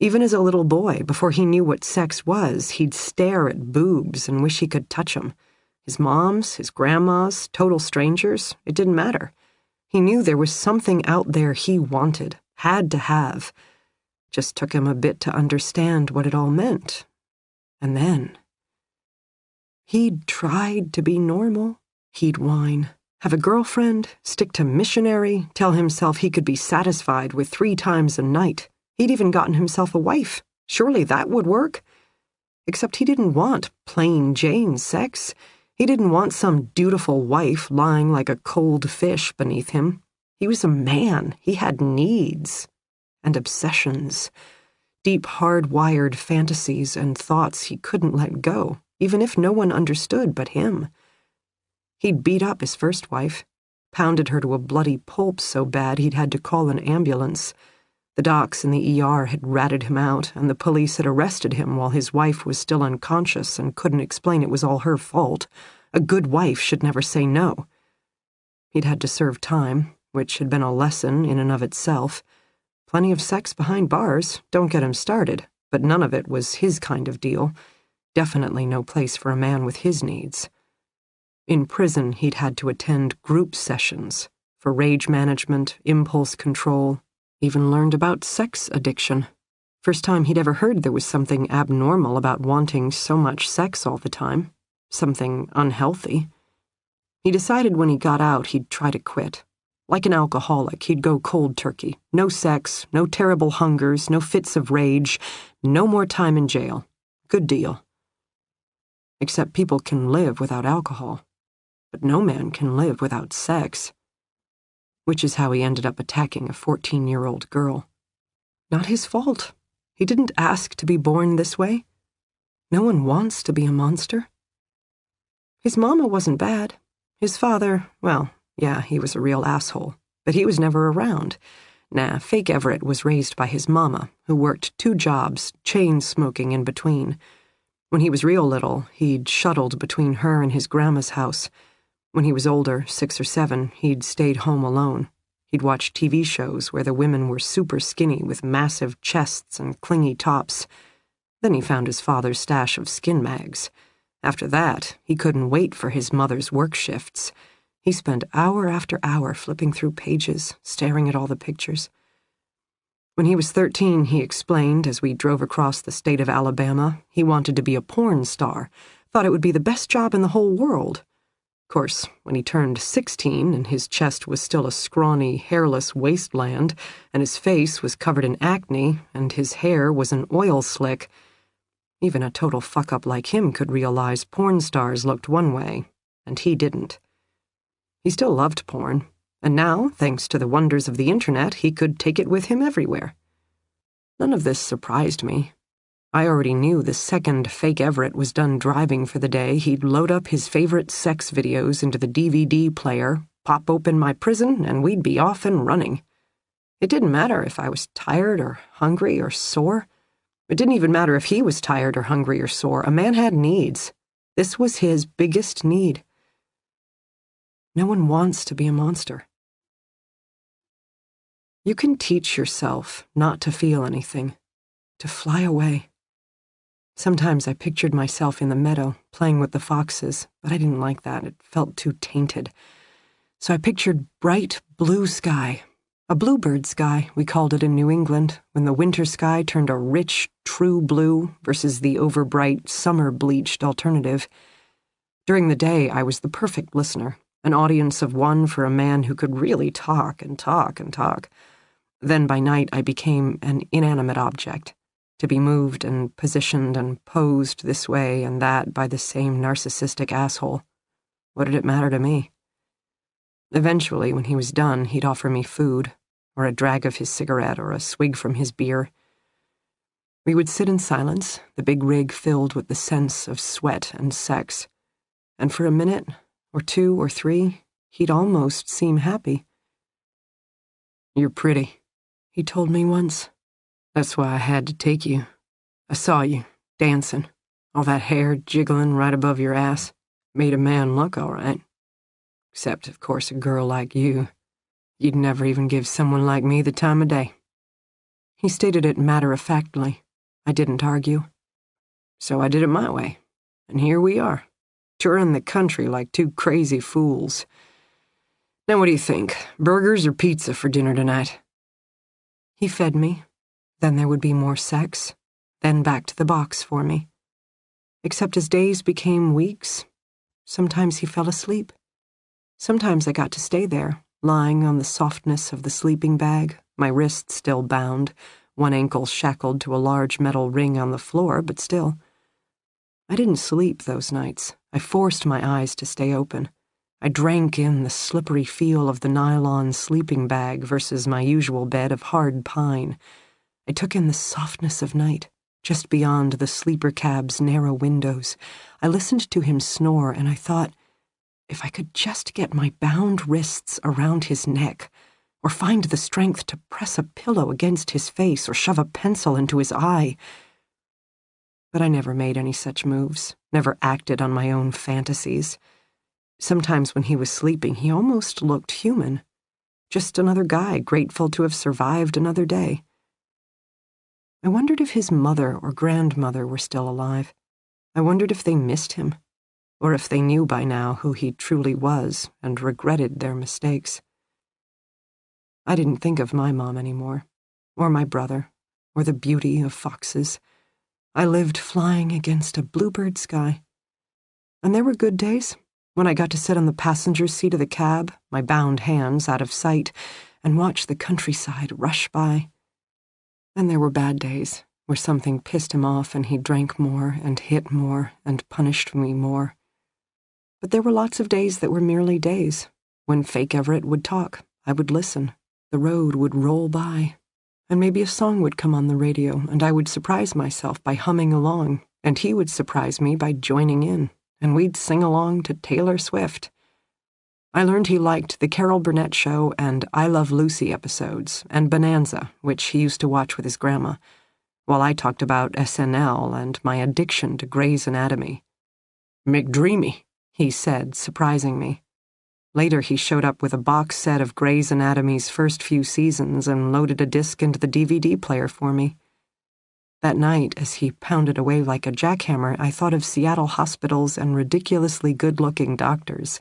Even as a little boy, before he knew what sex was, he'd stare at boobs and wish he could touch them. His mom's, his grandma's, total strangers, it didn't matter. He knew there was something out there he wanted, had to have. Just took him a bit to understand what it all meant. And then he'd tried to be normal. He'd whine, have a girlfriend, stick to missionary, tell himself he could be satisfied with 3 times a night. He'd even gotten himself a wife. Surely that would work. Except he didn't want plain Jane sex. He didn't want some dutiful wife lying like a cold fish beneath him. He was a man. He had needs and obsessions, deep hard-wired fantasies and thoughts he couldn't let go, even if no one understood but him. He'd beat up his first wife, pounded her to a bloody pulp so bad he'd had to call an ambulance. The docs in the ER had ratted him out, and the police had arrested him while his wife was still unconscious and couldn't explain it was all her fault. A good wife should never say no. He'd had to serve time, which had been a lesson in and of itself. Plenty of sex behind bars, don't get him started, but none of it was his kind of deal. Definitely no place for a man with his needs. In prison, he'd had to attend group sessions for rage management, impulse control, even learned about sex addiction. First time he'd ever heard there was something abnormal about wanting so much sex all the time, something unhealthy. He decided when he got out he'd try to quit. Like an alcoholic, he'd go cold turkey. No sex, no terrible hungers, no fits of rage, no more time in jail. Good deal. Except people can live without alcohol. But no man can live without sex. Which is how he ended up attacking a 14-year-old girl. Not his fault. He didn't ask to be born this way. No one wants to be a monster. His mama wasn't bad. His father, well, yeah, he was a real asshole. But he was never around. Nah, Fake Everett was raised by his mama, who worked 2 jobs, chain smoking in between. When he was real little, he'd shuttled between her and his grandma's house. When he was older, 6 or 7, he'd stayed home alone. He'd watched TV shows where the women were super skinny with massive chests and clingy tops. Then he found his father's stash of skin mags. After that, he couldn't wait for his mother's work shifts. He spent hour after hour flipping through pages, staring at all the pictures. When he was 13, he explained, as we drove across the state of Alabama, he wanted to be a porn star, thought it would be the best job in the whole world. Of course, when he turned 16 and his chest was still a scrawny, hairless wasteland, and his face was covered in acne, and his hair was an oil slick, even a total fuck-up like him could realize porn stars looked one way, and he didn't. He still loved porn. And now, thanks to the wonders of the internet, he could take it with him everywhere. None of this surprised me. I already knew the second fake Everett was done driving for the day, he'd load up his favorite sex videos into the DVD player, pop open my prison, and we'd be off and running. It didn't matter if I was tired or hungry or sore. It didn't even matter if he was tired or hungry or sore. A man had needs. This was his biggest need. No one wants to be a monster. You can teach yourself not to feel anything, to fly away. Sometimes I pictured myself in the meadow, playing with the foxes, but I didn't like that. It felt too tainted. So I pictured bright blue sky, a bluebird sky, we called it in New England, when the winter sky turned a rich, true blue versus the overbright, summer-bleached alternative. During the day, I was the perfect listener, an audience of one for a man who could really talk and talk and talk. Then by night, I became an inanimate object, to be moved and positioned and posed this way and that by the same narcissistic asshole. What did it matter to me? Eventually, when he was done, he'd offer me food, or a drag of his cigarette, or a swig from his beer. We would sit in silence, the big rig filled with the sense of sweat and sex, and for a minute, or two or three, he'd almost seem happy. "You're pretty," he told me once. "That's why I had to take you. I saw you, dancing, all that hair jiggling right above your ass. Made a man look all right. Except, of course, a girl like you. You'd never even give someone like me the time of day." He stated it matter-of-factly. I didn't argue. So I did it my way, and here we are, touring the country like two crazy fools. Now what do you think, burgers or pizza for dinner tonight? He fed me. Then there would be more sex, then back to the box for me. Except as days became weeks, sometimes he fell asleep. Sometimes I got to stay there, lying on the softness of the sleeping bag, my wrist still bound, one ankle shackled to a large metal ring on the floor, but still. I didn't sleep those nights. I forced my eyes to stay open. I drank in the slippery feel of the nylon sleeping bag versus my usual bed of hard pine. I took in the softness of night, just beyond the sleeper cab's narrow windows. I listened to him snore, and I thought, if I could just get my bound wrists around his neck, or find the strength to press a pillow against his face or shove a pencil into his eye. But I never made any such moves, never acted on my own fantasies. Sometimes when he was sleeping, he almost looked human. Just another guy grateful to have survived another day. I wondered if his mother or grandmother were still alive. I wondered if they missed him, or if they knew by now who he truly was and regretted their mistakes. I didn't think of my mom anymore, or my brother, or the beauty of foxes. I lived flying against a bluebird sky. And there were good days, when I got to sit on the passenger's seat of the cab, my bound hands out of sight, and watch the countryside rush by. And there were bad days, where something pissed him off and he drank more and hit more and punished me more. But there were lots of days that were merely days. When fake Everett would talk, I would listen. The road would roll by. And maybe a song would come on the radio, and I would surprise myself by humming along, and he would surprise me by joining in, and we'd sing along to Taylor Swift. I learned he liked the Carol Burnett Show and I Love Lucy episodes, and Bonanza, which he used to watch with his grandma, while I talked about SNL and my addiction to Grey's Anatomy. "McDreamy," he said, surprising me. Later he showed up with a box set of Grey's Anatomy's first few seasons and loaded a disc into the DVD player for me. That night, as he pounded away like a jackhammer, I thought of Seattle hospitals and ridiculously good-looking doctors.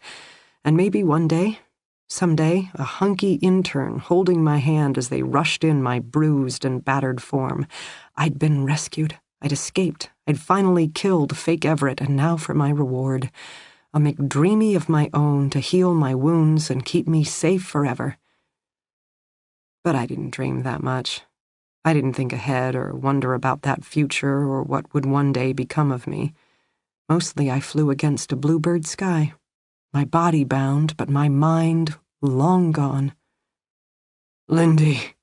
And maybe one day, someday, a hunky intern holding my hand as they rushed in my bruised and battered form. I'd been rescued. I'd escaped. I'd finally killed fake Everett, and now for my reward. A McDreamy of my own to heal my wounds and keep me safe forever. But I didn't dream that much. I didn't think ahead or wonder about that future or what would one day become of me. Mostly I flew against a bluebird sky. My body bound, but my mind long gone. "Lindy."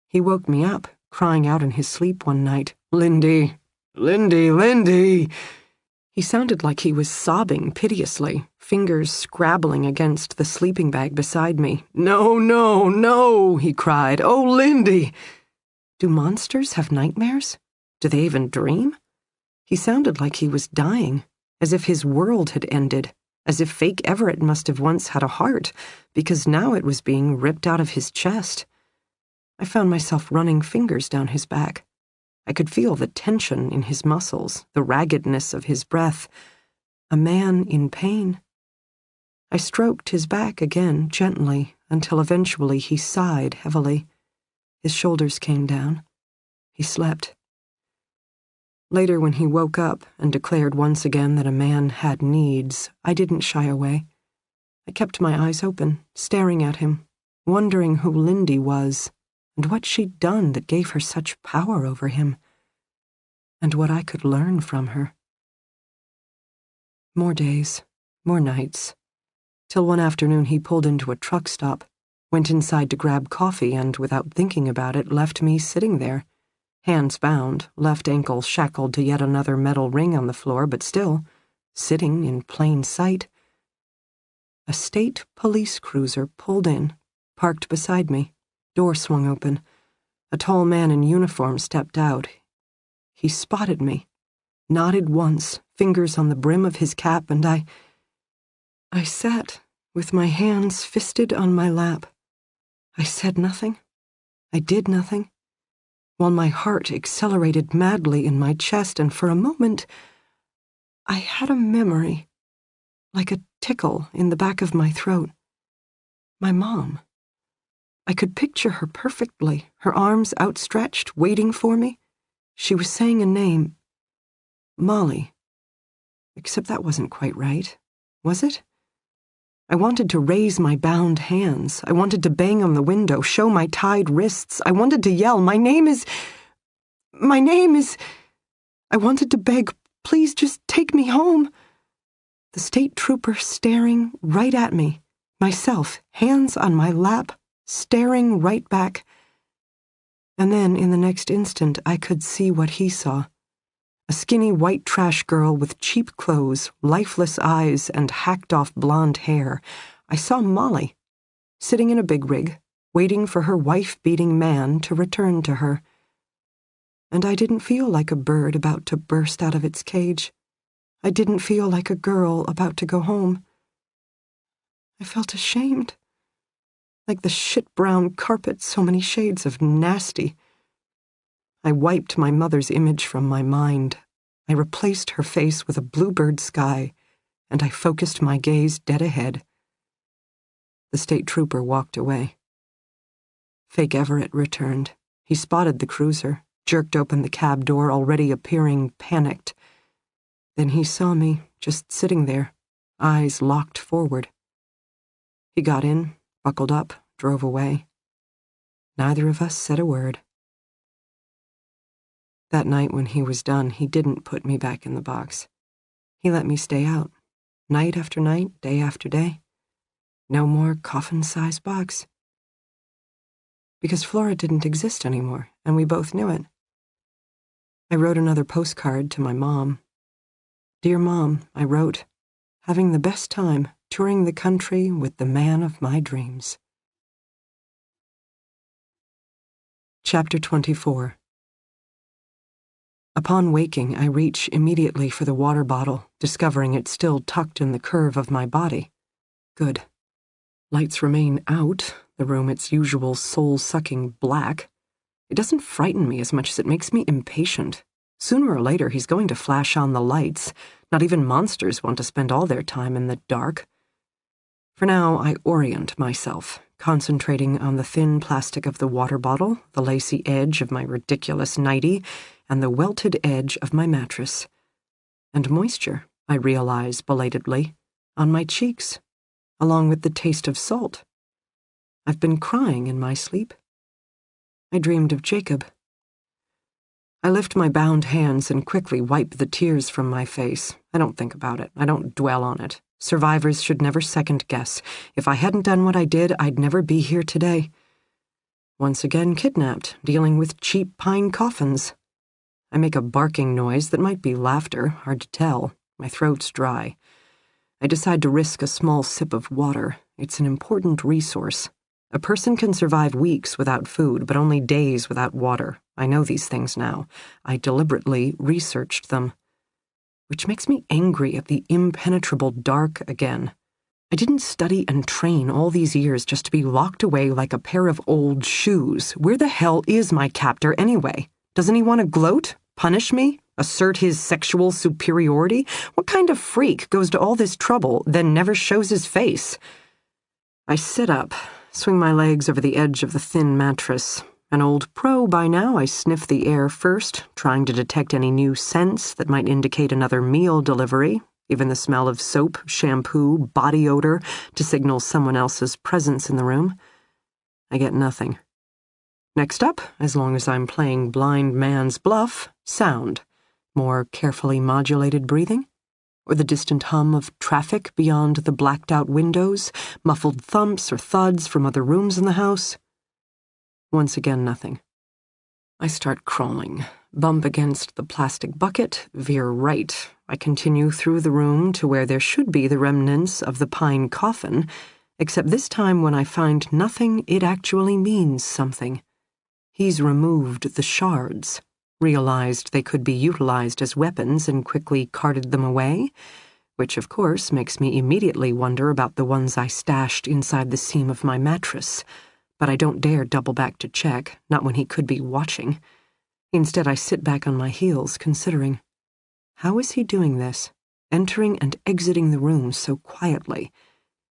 He woke me up, crying out in his sleep one night, "Lindy, Lindy, Lindy." He sounded like he was sobbing piteously, fingers scrabbling against the sleeping bag beside me. "No, no, no," he cried. "Oh, Lindy." Do monsters have nightmares? Do they even dream? He sounded like he was dying, as if his world had ended, as if fake Everett must have once had a heart, because now it was being ripped out of his chest. I found myself running fingers down his back. I could feel the tension in his muscles, the raggedness of his breath. A man in pain. I stroked his back again, gently, until eventually he sighed heavily. His shoulders came down. He slept. Later, when he woke up and declared once again that a man had needs, I didn't shy away. I kept my eyes open, staring at him, wondering who Lindy was, and what she'd done that gave her such power over him, and what I could learn from her. More days, more nights, till one afternoon he pulled into a truck stop, went inside to grab coffee, and, without thinking about it, left me sitting there, hands bound, left ankle shackled to yet another metal ring on the floor, but still, sitting in plain sight. A state police cruiser pulled in, parked beside me. Door swung open. A tall man in uniform stepped out. He spotted me, nodded once, fingers on the brim of his cap, and I sat with my hands fisted on my lap. I said nothing. I did nothing, while my heart accelerated madly in my chest, and for a moment I had a memory, like a tickle in the back of my throat. My mom. I could picture her perfectly, her arms outstretched, waiting for me. She was saying a name. Molly. Except that wasn't quite right, was it? I wanted to raise my bound hands. I wanted to bang on the window, show my tied wrists. I wanted to yell, My name is... I wanted to beg, please just take me home. The state trooper staring right at me, myself, hands on my lap, staring right back. And then, in the next instant, I could see what he saw. A skinny white trash girl with cheap clothes, lifeless eyes, and hacked-off blonde hair. I saw Molly, sitting in a big rig, waiting for her wife-beating man to return to her. And I didn't feel like a bird about to burst out of its cage. I didn't feel like a girl about to go home. I felt ashamed. Like the shit-brown carpet, so many shades of nasty. I wiped my mother's image from my mind. I replaced her face with a bluebird sky, and I focused my gaze dead ahead. The state trooper walked away. Fake Everett returned. He spotted the cruiser, jerked open the cab door, already appearing panicked. Then he saw me, just sitting there, eyes locked forward. He got in, buckled up, drove away. Neither of us said a word. That night when he was done, he didn't put me back in the box. He let me stay out, night after night, day after day. No more coffin-sized box. Because Flora didn't exist anymore, and we both knew it. I wrote another postcard to my mom. Dear Mom, I wrote, having the best time touring the country with the man of my dreams. Chapter 24. Upon waking, I reach immediately for the water bottle, discovering it still tucked in the curve of my body. Good. Lights remain out, the room its usual soul-sucking black. It doesn't frighten me as much as it makes me impatient. Sooner or later, he's going to flash on the lights. Not even monsters want to spend all their time in the dark. For now, I orient myself, concentrating on the thin plastic of the water bottle, the lacy edge of my ridiculous nightie, and the welted edge of my mattress. And moisture, I realize belatedly, on my cheeks, along with the taste of salt. I've been crying in my sleep. I dreamed of Jacob. I lift my bound hands and quickly wipe the tears from my face. I don't think about it. I don't dwell on it. Survivors should never second guess. If I hadn't done what I did, I'd never be here today. Once again kidnapped, dealing with cheap pine coffins. I make a barking noise that might be laughter, hard to tell. My throat's dry. I decide to risk a small sip of water. It's an important resource. A person can survive weeks without food, but only days without water. I know these things now. I deliberately researched them. Which makes me angry at the impenetrable dark again. I didn't study and train all these years just to be locked away like a pair of old shoes. Where the hell is my captor anyway? Doesn't he want to gloat? Punish me? Assert his sexual superiority? What kind of freak goes to all this trouble, then never shows his face? I sit up, swing my legs over the edge of the thin mattress. An old pro by now, I sniff the air first, trying to detect any new scents that might indicate another meal delivery, even the smell of soap, shampoo, body odor to signal someone else's presence in the room. I get nothing. Next up, as long as I'm playing blind man's bluff, sound. More carefully modulated breathing? Or the distant hum of traffic beyond the blacked-out windows, muffled thumps or thuds from other rooms in the house? Once again, nothing. I start crawling, bump against the plastic bucket, veer right. I continue through the room to where there should be the remnants of the pine coffin, except this time when I find nothing, it actually means something. He's removed the shards, realized they could be utilized as weapons and quickly carted them away, which of course makes me immediately wonder about the ones I stashed inside the seam of my mattress. But I don't dare double back to check, not when he could be watching. Instead, I sit back on my heels, considering, how is he doing this, entering and exiting the room so quietly?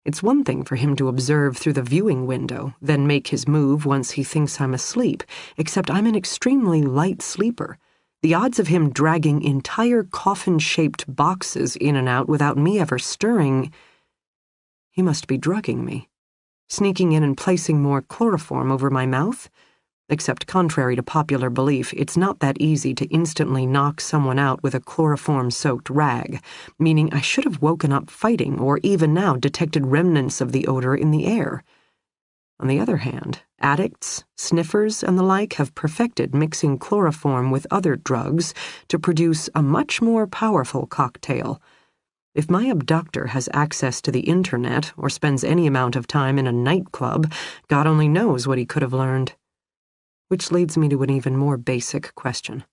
It's one thing for him to observe through the viewing window, then make his move once he thinks I'm asleep, except I'm an extremely light sleeper. The odds of him dragging entire coffin-shaped boxes in and out without me ever stirring... He must be drugging me. Sneaking in and placing more chloroform over my mouth? Except contrary to popular belief, it's not that easy to instantly knock someone out with a chloroform-soaked rag, meaning I should have woken up fighting or even now detected remnants of the odor in the air. On the other hand, addicts, sniffers, and the like have perfected mixing chloroform with other drugs to produce a much more powerful cocktail. If my abductor has access to the internet or spends any amount of time in a nightclub, God only knows what he could have learned. Which leads me to an even more basic question.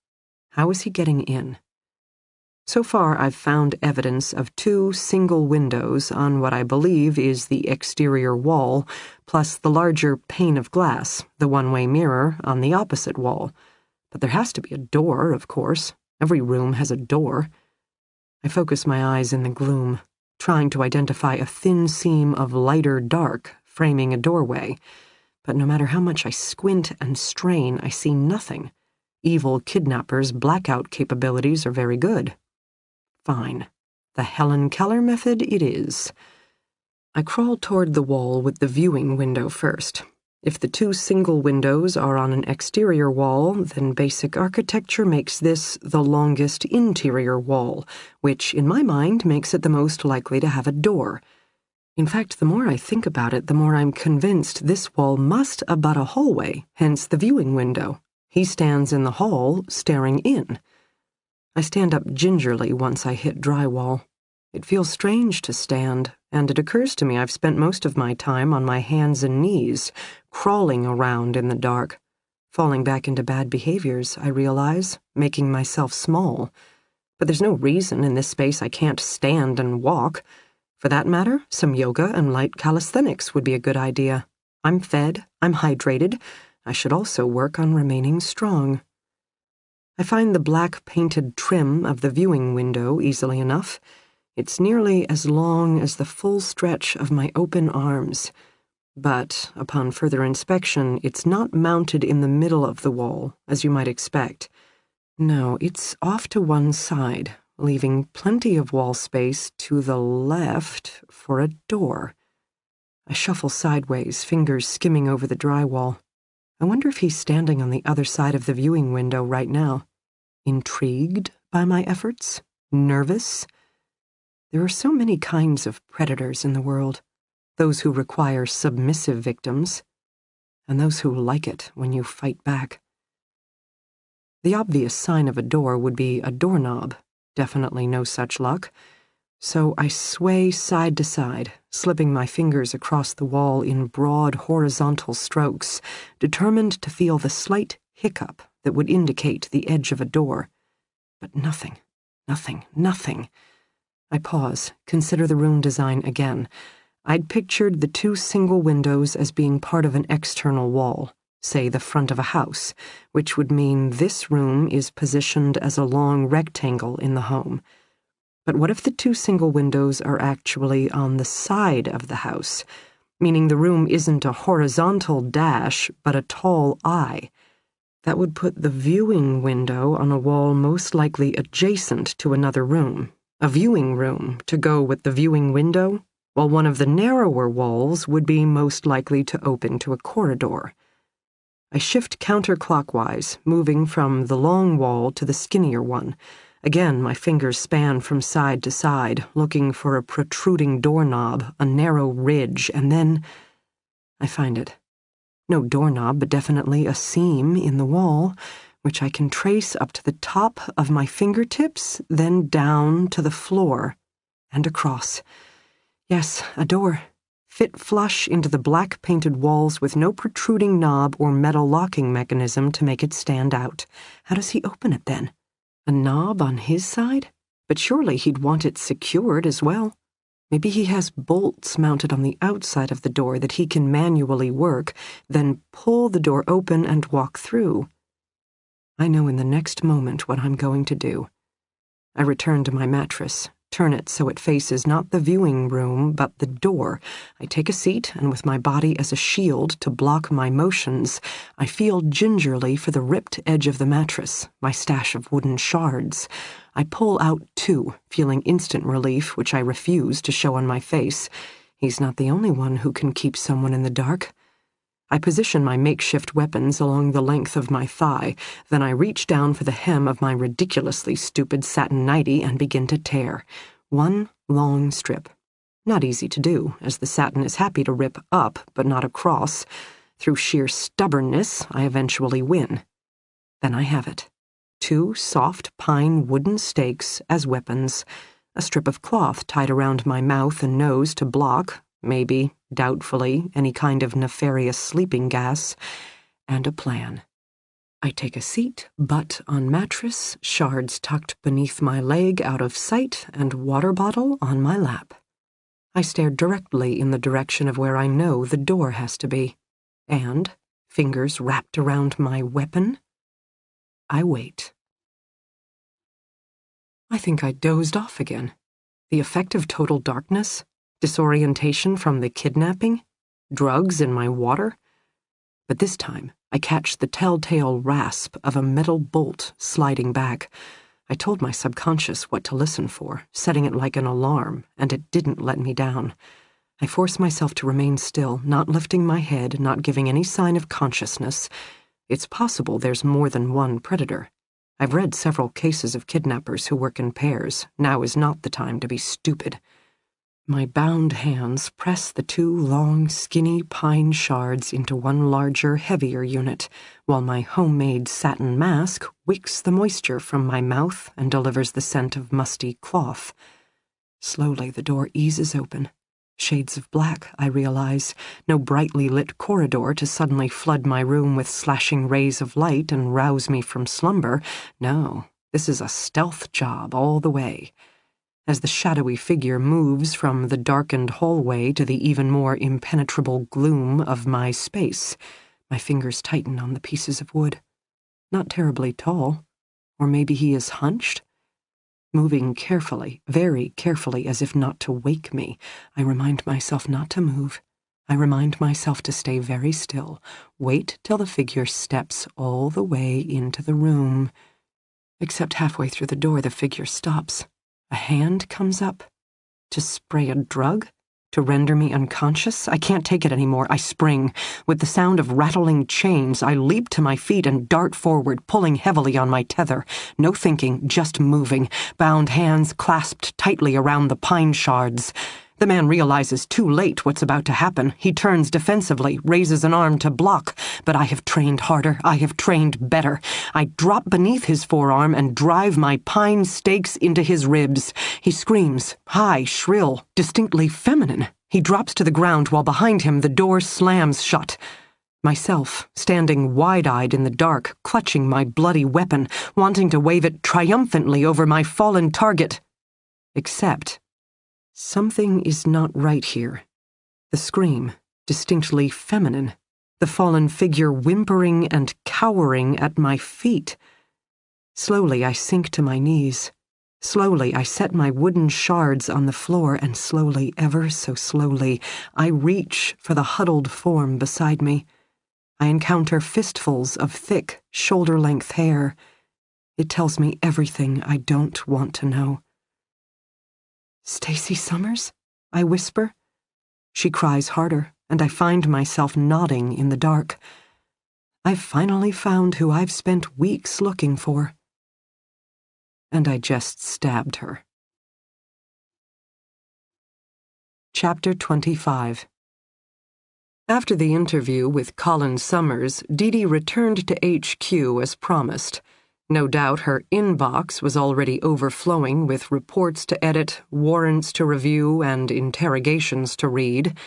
How is he getting in? So far, I've found evidence of 2 single windows on what I believe is the exterior wall, plus the larger pane of glass, the one-way mirror, on the opposite wall. But there has to be a door, of course. Every room has a door. I focus my eyes in the gloom, trying to identify a thin seam of lighter dark framing a doorway. But no matter how much I squint and strain, I see nothing. Evil kidnappers' blackout capabilities are very good. Fine. The Helen Keller method it is. I crawl toward the wall with the viewing window first. If the 2 single windows are on an exterior wall, then basic architecture makes this the longest interior wall, which, in my mind, makes it the most likely to have a door. In fact, the more I think about it, the more I'm convinced this wall must abut a hallway, hence the viewing window. He stands in the hall, staring in. I stand up gingerly once I hit drywall. It feels strange to stand, and it occurs to me I've spent most of my time on my hands and knees, crawling around in the dark. Falling back into bad behaviors, I realize, making myself small. But there's no reason in this space I can't stand and walk. For that matter, some yoga and light calisthenics would be a good idea. I'm fed, I'm hydrated. I should also work on remaining strong. I find the black painted trim of the viewing window easily enough. It's nearly as long as the full stretch of my open arms. But, upon further inspection, it's not mounted in the middle of the wall, as you might expect. No, it's off to one side, leaving plenty of wall space to the left for a door. I shuffle sideways, fingers skimming over the drywall. I wonder if he's standing on the other side of the viewing window right now. Intrigued by my efforts? Nervous? There are so many kinds of predators in the world. Those who require submissive victims, and those who like it when you fight back. The obvious sign of a door would be a doorknob. Definitely no such luck. So I sway side to side, slipping my fingers across the wall in broad horizontal strokes, determined to feel the slight hiccup that would indicate the edge of a door. But nothing, nothing, nothing. I pause, consider the room design again. I'd pictured the 2 single windows as being part of an external wall, say the front of a house, which would mean this room is positioned as a long rectangle in the home. But what if the 2 single windows are actually on the side of the house, meaning the room isn't a horizontal dash, but a tall I? That would put the viewing window on a wall most likely adjacent to another room, a viewing room to go with the viewing window, while one of the narrower walls would be most likely to open to a corridor. I shift counterclockwise, moving from the long wall to the skinnier one. Again, my fingers span from side to side, looking for a protruding doorknob, a narrow ridge, and then I find it. No doorknob, but definitely a seam in the wall, which I can trace up to the top of my fingertips, then down to the floor, and across. Yes, a door. Fit flush into the black painted walls with no protruding knob or metal locking mechanism to make it stand out. How does he open it then? A knob on his side? But surely he'd want it secured as well. Maybe he has bolts mounted on the outside of the door that he can manually work, then pull the door open and walk through. I know in the next moment what I'm going to do. I return to my mattress, turn it so it faces not the viewing room, but the door. I take a seat, and with my body as a shield to block my motions, I feel gingerly for the ripped edge of the mattress, my stash of wooden shards. I pull out 2, feeling instant relief, which I refuse to show on my face. He's not the only one who can keep someone in the dark. I position my makeshift weapons along the length of my thigh, then I reach down for the hem of my ridiculously stupid satin nightie and begin to tear. One long strip. Not easy to do, as the satin is happy to rip up, but not across. Through sheer stubbornness, I eventually win. Then I have it. 2 soft pine wooden stakes as weapons, a strip of cloth tied around my mouth and nose to block, maybe, doubtfully, any kind of nefarious sleeping gas, and a plan. I take a seat, butt on mattress, shards tucked beneath my leg out of sight, and water bottle on my lap. I stare directly in the direction of where I know the door has to be, and, fingers wrapped around my weapon, I wait. I think I dozed off again. The effect of total darkness, disorientation from the kidnapping, drugs in my water. But this time, I catch the telltale rasp of a metal bolt sliding back. I told my subconscious what to listen for, setting it like an alarm, and it didn't let me down. I force myself to remain still, not lifting my head, not giving any sign of consciousness. It's possible there's more than one predator. I've read several cases of kidnappers who work in pairs. Now is not the time to be stupid. My bound hands press the 2 long, skinny pine shards into one larger, heavier unit, while my homemade satin mask wicks the moisture from my mouth and delivers the scent of musty cloth. Slowly the door eases open. Shades of black, I realize. No brightly lit corridor to suddenly flood my room with slashing rays of light and rouse me from slumber. No, this is a stealth job all the way. As the shadowy figure moves from the darkened hallway to the even more impenetrable gloom of my space, my fingers tighten on the pieces of wood. Not terribly tall. Or maybe he is hunched? Moving carefully, very carefully, as if not to wake me, I remind myself not to move. I remind myself to stay very still, wait till the figure steps all the way into the room. Except halfway through the door, the figure stops. A hand comes up. To spray a drug? To render me unconscious? I can't take it anymore. I spring. With the sound of rattling chains, I leap to my feet and dart forward, pulling heavily on my tether. No thinking, just moving, bound hands clasped tightly around the pine shards. The man realizes too late what's about to happen. He turns defensively, raises an arm to block. But I have trained harder. I have trained better. I drop beneath his forearm and drive my pine stakes into his ribs. He screams, high, shrill, distinctly feminine. He drops to the ground while behind him the door slams shut. Myself, standing wide-eyed in the dark, clutching my bloody weapon, wanting to wave it triumphantly over my fallen target. Except something is not right here. The scream, distinctly feminine. The fallen figure whimpering and cowering at my feet. Slowly I sink to my knees. Slowly I set my wooden shards on the floor, and slowly, ever so slowly, I reach for the huddled form beside me. I encounter fistfuls of thick, shoulder-length hair. It tells me everything I don't want to know. "Stacy Summers?" I whisper. She cries harder, and I find myself nodding in the dark. I've finally found who I've spent weeks looking for. And I just stabbed her. Chapter 25. After the interview with Colin Summers, Dee Dee returned to HQ as promised. No doubt her inbox was already overflowing with reports to edit, warrants to review, and interrogations to read.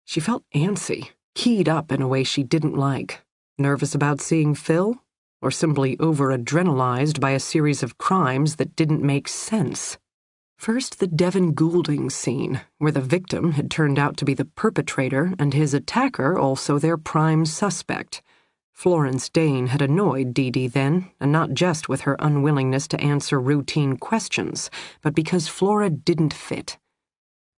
She felt antsy, keyed up in a way she didn't like. Nervous about seeing Phil? Or simply over-adrenalized by a series of crimes that didn't make sense? First, the Devin Goulding scene, where the victim had turned out to be the perpetrator and his attacker also their prime suspect. Florence Dane had annoyed Dee Dee then, and not just with her unwillingness to answer routine questions, but because Flora didn't fit.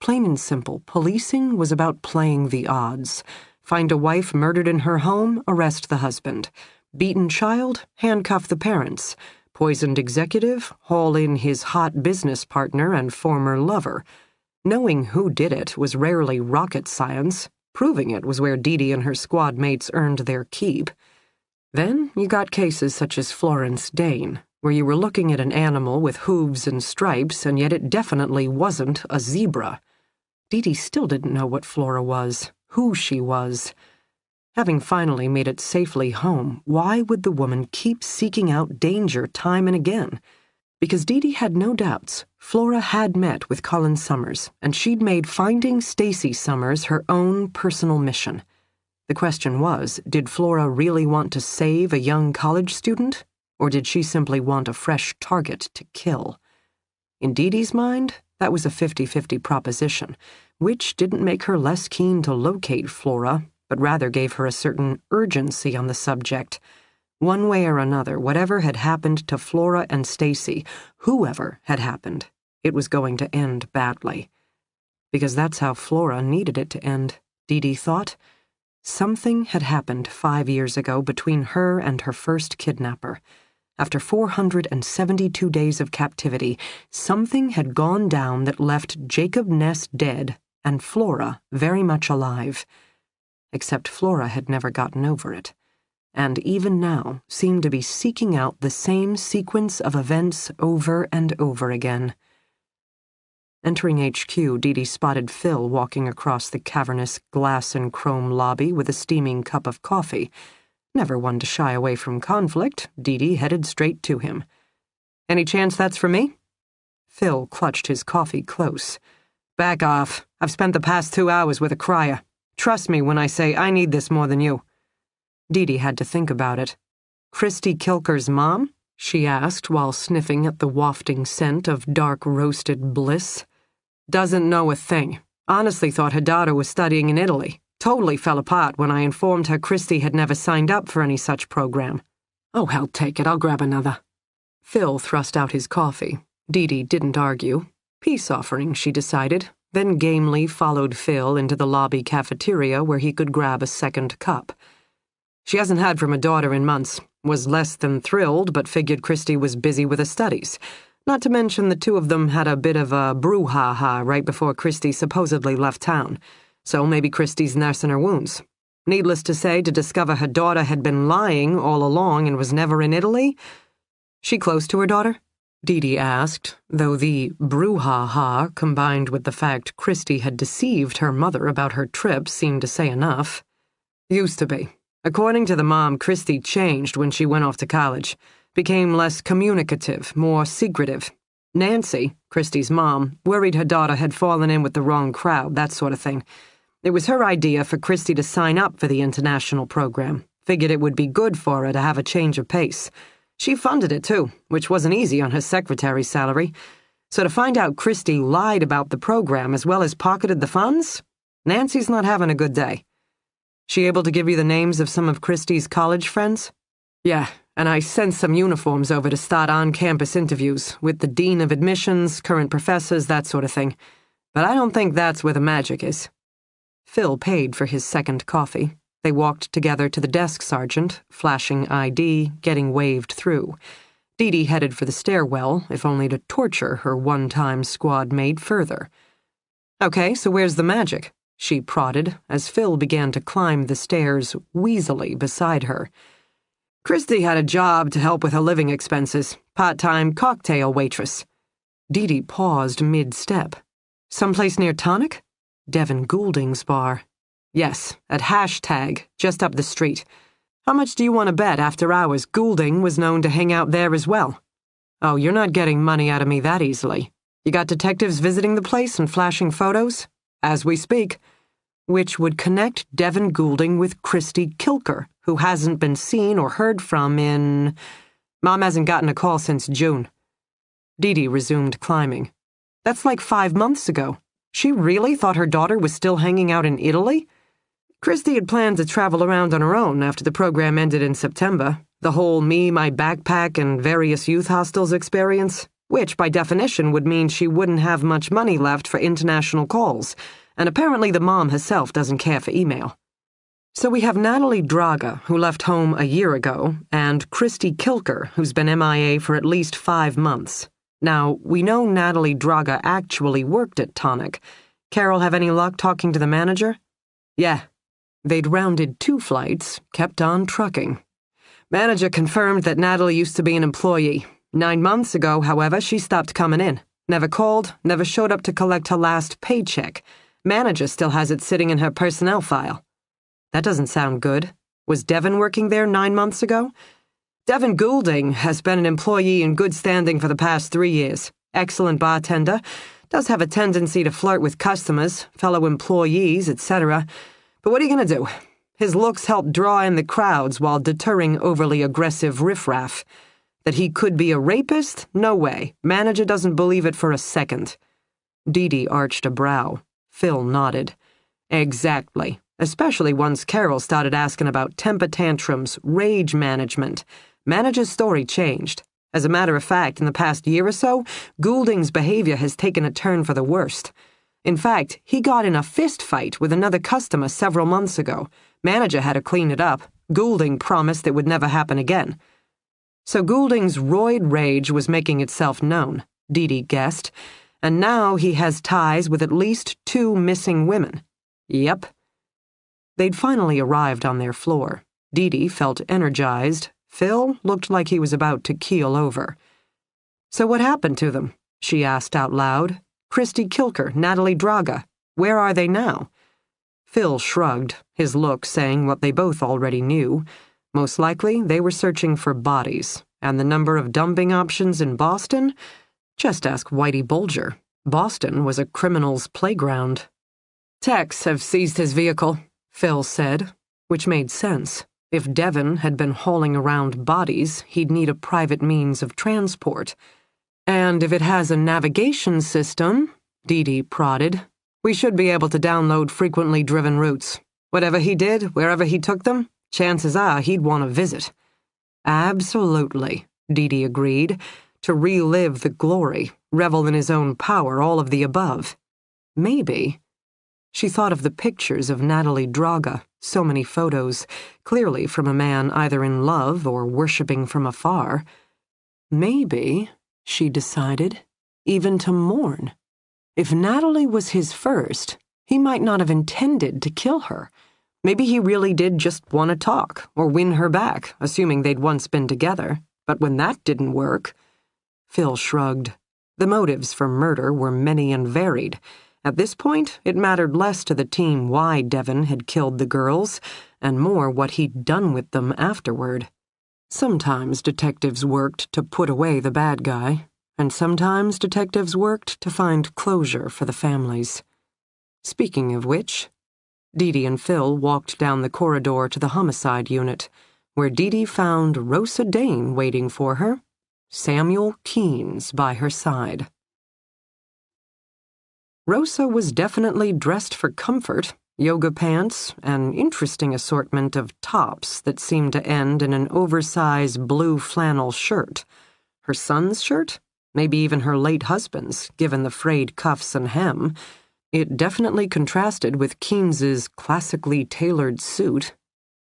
Plain and simple, policing was about playing the odds. Find a wife murdered in her home, arrest the husband. Beaten child, handcuff the parents. Poisoned executive, haul in his hot business partner and former lover. Knowing who did it was rarely rocket science. Proving it was where Dee Dee and her squad mates earned their keep. Then you got cases such as Florence Dane, where you were looking at an animal with hooves and stripes, and yet it definitely wasn't a zebra. Dee Dee still didn't know what Flora was, who she was. Having finally made it safely home, why would the woman keep seeking out danger time and again? Because Dee Dee had no doubts. Flora had met with Colin Summers, and she'd made finding Stacy Summers her own personal mission. The question was, did Flora really want to save a young college student, or did she simply want a fresh target to kill? In Dee Dee's mind, that was a 50-50 proposition, which didn't make her less keen to locate Flora, but rather gave her a certain urgency on the subject. One way or another, whatever had happened to Flora and Stacy, whoever had happened, it was going to end badly. Because that's how Flora needed it to end, Dee Dee thought. Something had happened 5 years ago between her and her first kidnapper. After 472 days of captivity, something had gone down that left Jacob Ness dead and Flora very much alive. Except Flora had never gotten over it, and even now seemed to be seeking out the same sequence of events over and over again. Entering HQ, Dee Dee spotted Phil walking across the cavernous glass and chrome lobby with a steaming cup of coffee. Never one to shy away from conflict, Dee Dee headed straight to him. "Any chance that's for me?" Phil clutched his coffee close. "Back off. I've spent the past 2 hours with a crier. Trust me when I say I need this more than you." Dee Dee had to think about it. "Christy Kilker's mom?" she asked while sniffing at the wafting scent of dark roasted bliss. "Doesn't know a thing. Honestly thought her daughter was studying in Italy. Totally fell apart when I informed her Christy had never signed up for any such program." "Oh, hell, take it. I'll grab another." Phil thrust out his coffee. Dee Dee didn't argue. Peace offering, she decided, then gamely followed Phil into the lobby cafeteria where he could grab a second cup. She hasn't had from her daughter in months. Was less than thrilled, but figured Christy was busy with her studies. Not to mention the two of them had a bit of a brouhaha right before Christy supposedly left town, so maybe Christy's nursing her wounds. Needless to say, to discover her daughter had been lying all along and was never in Italy. She close to her daughter? Dee Dee asked, though the brouhaha, combined with the fact Christy had deceived her mother about her trip, seemed to say enough. Used to be. According to the mom, Christy changed when she went off to college. Became less communicative, more secretive. Nancy, Christy's mom, worried her daughter had fallen in with the wrong crowd, that sort of thing. It was her idea for Christy to sign up for the international program. Figured it would be good for her to have a change of pace. She funded it, too, which wasn't easy on her secretary's salary. So to find out Christy lied about the program as well as pocketed the funds, Nancy's not having a good day. She able to give you the names of some of Christy's college friends? Yeah, and I sent some uniforms over to start on-campus interviews with the dean of admissions, current professors, that sort of thing. But I don't think that's where the magic is. Phil paid for his second coffee. They walked together to the desk sergeant, flashing ID, getting waved through. Dee Dee headed for the stairwell, if only to torture her one-time squad mate further. Okay, so where's the magic? She prodded, as Phil began to climb the stairs wheezily beside her. Christy had a job to help with her living expenses, part-time cocktail waitress. Dee Dee paused mid-step. Someplace near Tonic? Devin Goulding's bar. Yes, at Hashtag, just up the street. How much do you want to bet after hours Goulding was known to hang out there as well? Oh, you're not getting money out of me that easily. You got detectives visiting the place and flashing photos? As we speak. Which would connect Devin Goulding with Christy Kilker, who hasn't been seen or heard from in... Mom hasn't gotten a call since June. Dee Dee resumed climbing. That's like 5 months ago. She really thought her daughter was still hanging out in Italy? Christy had planned to travel around on her own after the program ended in September. The whole me, my backpack, and various youth hostels experience, which by definition would mean she wouldn't have much money left for international calls, and apparently the mom herself doesn't care for email. So we have Natalie Draga, who left home a year ago, and Christy Kilker, who's been MIA for at least 5 months. Now, we know Natalie Draga actually worked at Tonic. Carol have any luck talking to the manager? Yeah. They'd rounded 2 flights, kept on trucking. Manager confirmed that Natalie used to be an employee. 9 months ago, however, she stopped coming in. Never called, never showed up to collect her last paycheck. Manager still has it sitting in her personnel file. That doesn't sound good. Was Devin working there 9 months ago? Devin Goulding has been an employee in good standing for the past 3 years. Excellent bartender. Does have a tendency to flirt with customers, fellow employees, etc. But what are you going to do? His looks help draw in the crowds while deterring overly aggressive riffraff. That he could be a rapist? No way. Manager doesn't believe it for a second. Dee Dee arched a brow. Phil nodded. Exactly. Especially once Carol started asking about temper tantrums, rage management. Manager's story changed. As a matter of fact, in the past year or so, Goulding's behavior has taken a turn for the worst. In fact, he got in a fist fight with another customer several months ago. Manager had to clean it up. Goulding promised it would never happen again. So Goulding's roid rage was making itself known, Dee Dee guessed, and now he has ties with at least 2 missing women. Yep. They'd finally arrived on their floor. Dee Dee felt energized. Phil looked like he was about to keel over. So what happened to them? She asked out loud. Christy Kilker, Natalie Draga. Where are they now? Phil shrugged, his look saying what they both already knew. Most likely, they were searching for bodies, and the number of dumping options in Boston? Just ask Whitey Bulger. Boston was a criminal's playground. Techs have seized his vehicle, Phil said, which made sense. If Devin had been hauling around bodies, he'd need a private means of transport. And if it has a navigation system, Dee Dee prodded, we should be able to download frequently driven routes. Whatever he did, wherever he took them, chances are he'd want to visit. Absolutely, Dee Dee agreed, to relive the glory, revel in his own power, all of the above. Maybe. She thought of the pictures of Natalie Draga, so many photos, clearly from a man either in love or worshipping from afar. Maybe... she decided, even to mourn. If Natalie was his first, he might not have intended to kill her. Maybe he really did just want to talk or win her back, assuming they'd once been together. But when that didn't work... Phil shrugged. The motives for murder were many and varied. At this point, it mattered less to the team why Devon had killed the girls, and more what he'd done with them afterward. Sometimes detectives worked to put away the bad guy, and sometimes detectives worked to find closure for the families. Speaking of which, Dee and Phil walked down the corridor to the homicide unit, where Dee found Rosa Dane waiting for her, Samuel Keynes by her side. Rosa was definitely dressed for comfort, yoga pants, an interesting assortment of tops that seemed to end in an oversized blue flannel shirt. Her son's shirt? Maybe even her late husband's, given the frayed cuffs and hem. It definitely contrasted with Keynes's classically tailored suit.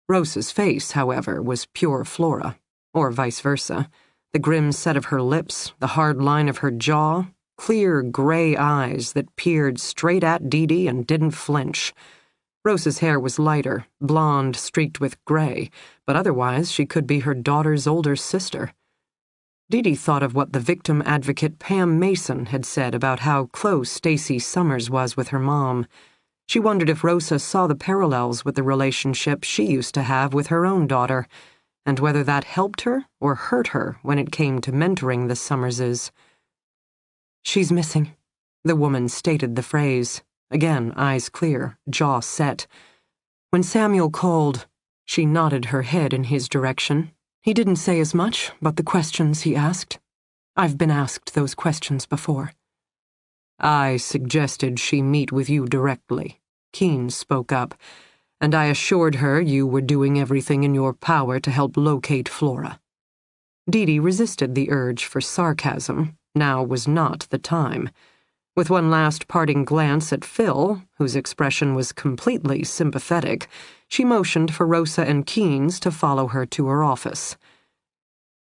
Rosa's face, however, was pure Flora, or vice versa. The grim set of her lips, the hard line of her jaw, clear gray eyes that peered straight at Dee and didn't flinch. Rosa's hair was lighter, blonde streaked with gray, but otherwise she could be her daughter's older sister. Dee thought of what the victim advocate Pam Mason had said about how close Stacey Summers was with her mom. She wondered if Rosa saw the parallels with the relationship she used to have with her own daughter, and whether that helped her or hurt her when it came to mentoring the Summerses. "She's missing," the woman stated the phrase, again eyes clear, jaw set. When Samuel called, she nodded her head in his direction. He didn't say as much, but the questions he asked. I've been asked those questions before. "I suggested she meet with you directly," Keynes spoke up, "and I assured her you were doing everything in your power to help locate Flora." Dee resisted the urge for sarcasm. Now was not the time. With one last parting glance at Phil, whose expression was completely sympathetic, she motioned for Rosa and Keynes to follow her to her office.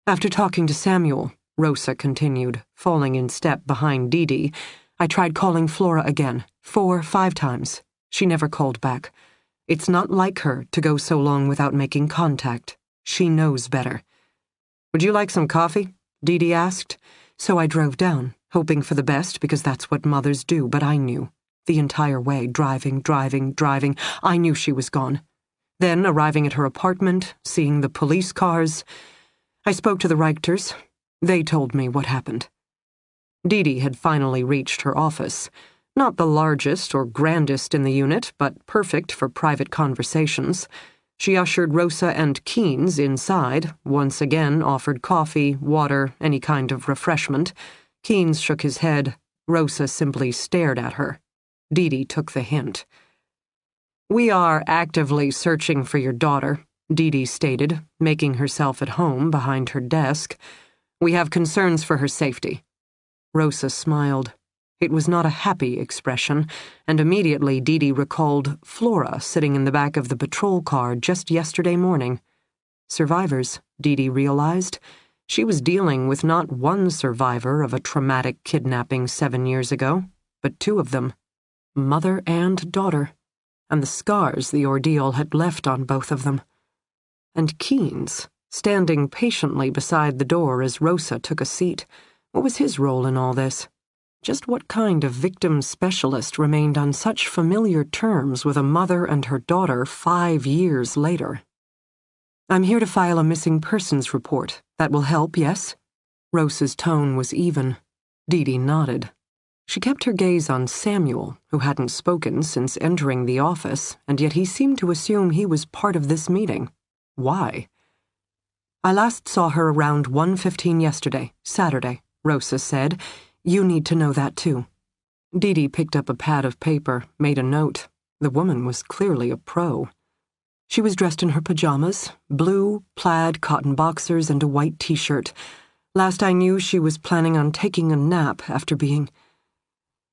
"After talking to Samuel," Rosa continued, falling in step behind Dee, "I tried calling Flora again, 4-5 times. She never called back. It's not like her to go so long without making contact. She knows better." "Would you like some coffee?" Dee asked. "So I drove down, hoping for the best because that's what mothers do, but I knew. The entire way, driving, I knew she was gone. Then, arriving at her apartment, seeing the police cars, I spoke to the Reichters. They told me what happened." Dee had finally reached her office. Not the largest or grandest in the unit, but perfect for private conversations. She ushered Rosa and Keynes inside, once again offered coffee, water, any kind of refreshment. Keynes shook his head. Rosa simply stared at her. Dee took the hint. "We are actively searching for your daughter," Dee stated, making herself at home behind her desk. "We have concerns for her safety." Rosa smiled. It was not a happy expression, and immediately Dee recalled Flora sitting in the back of the patrol car just yesterday morning. Survivors, Dee realized. She was dealing with not one survivor of a traumatic kidnapping 7 years ago, but 2 of them, mother and daughter, and the scars the ordeal had left on both of them. And Keynes, standing patiently beside the door as Rosa took a seat. What was his role in all this? Just what kind of victim specialist remained on such familiar terms with a mother and her daughter 5 years later? "I'm here to file a missing persons report. That will help, yes?" Rosa's tone was even. Dee nodded. She kept her gaze on Samuel, who hadn't spoken since entering the office, and yet he seemed to assume he was part of this meeting. Why? "I last saw her around 1:15 yesterday, Saturday," Rosa said. "You need to know that, too." Dee picked up a pad of paper, made a note. The woman was clearly a pro. She was dressed in her pajamas, blue, plaid cotton boxers and a white t-shirt. Last I knew, she was planning on taking a nap after being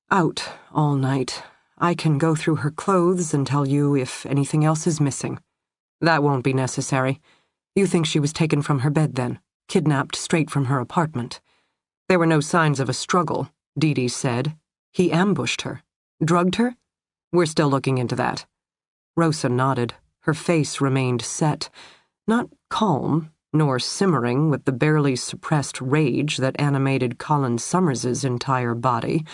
out all night. I can go through her clothes and tell you if anything else is missing. That won't be necessary. You think she was taken from her bed then, kidnapped straight from her apartment? There were no signs of a struggle, Dee said. He ambushed her. Drugged her? We're still looking into that. Rosa nodded. Her face remained set, not calm, nor simmering with the barely suppressed rage that animated Colin Summers's entire body.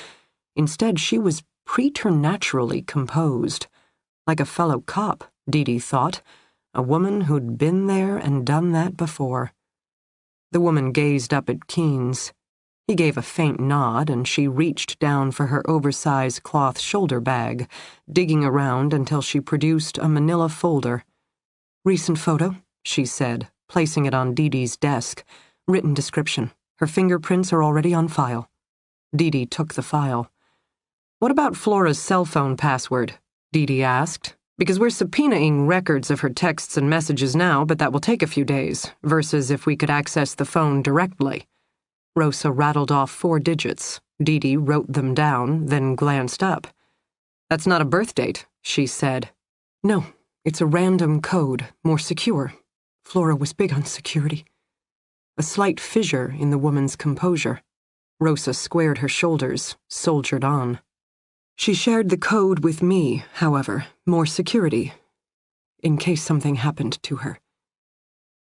Instead, she was preternaturally composed. Like a fellow cop, Dee thought, a woman who'd been there and done that before. The woman gazed up at Keynes. He gave a faint nod, and she reached down for her oversized cloth shoulder bag, digging around until she produced a manila folder. "Recent photo," she said, placing it on Dee's desk. "Written description. Her fingerprints are already on file." Dee took the file. "What about Flora's cell phone password?" Dee asked. "Because we're subpoenaing records of her texts and messages now, but that will take a few days, versus if we could access the phone directly." Rosa rattled off 4 digits. Dee wrote them down, then glanced up. "That's not a birth date," she said. "No, it's a random code, more secure. Flora was big on security." A slight fissure in the woman's composure. Rosa squared her shoulders, soldiered on. "She shared the code with me, however, more security, in case something happened to her."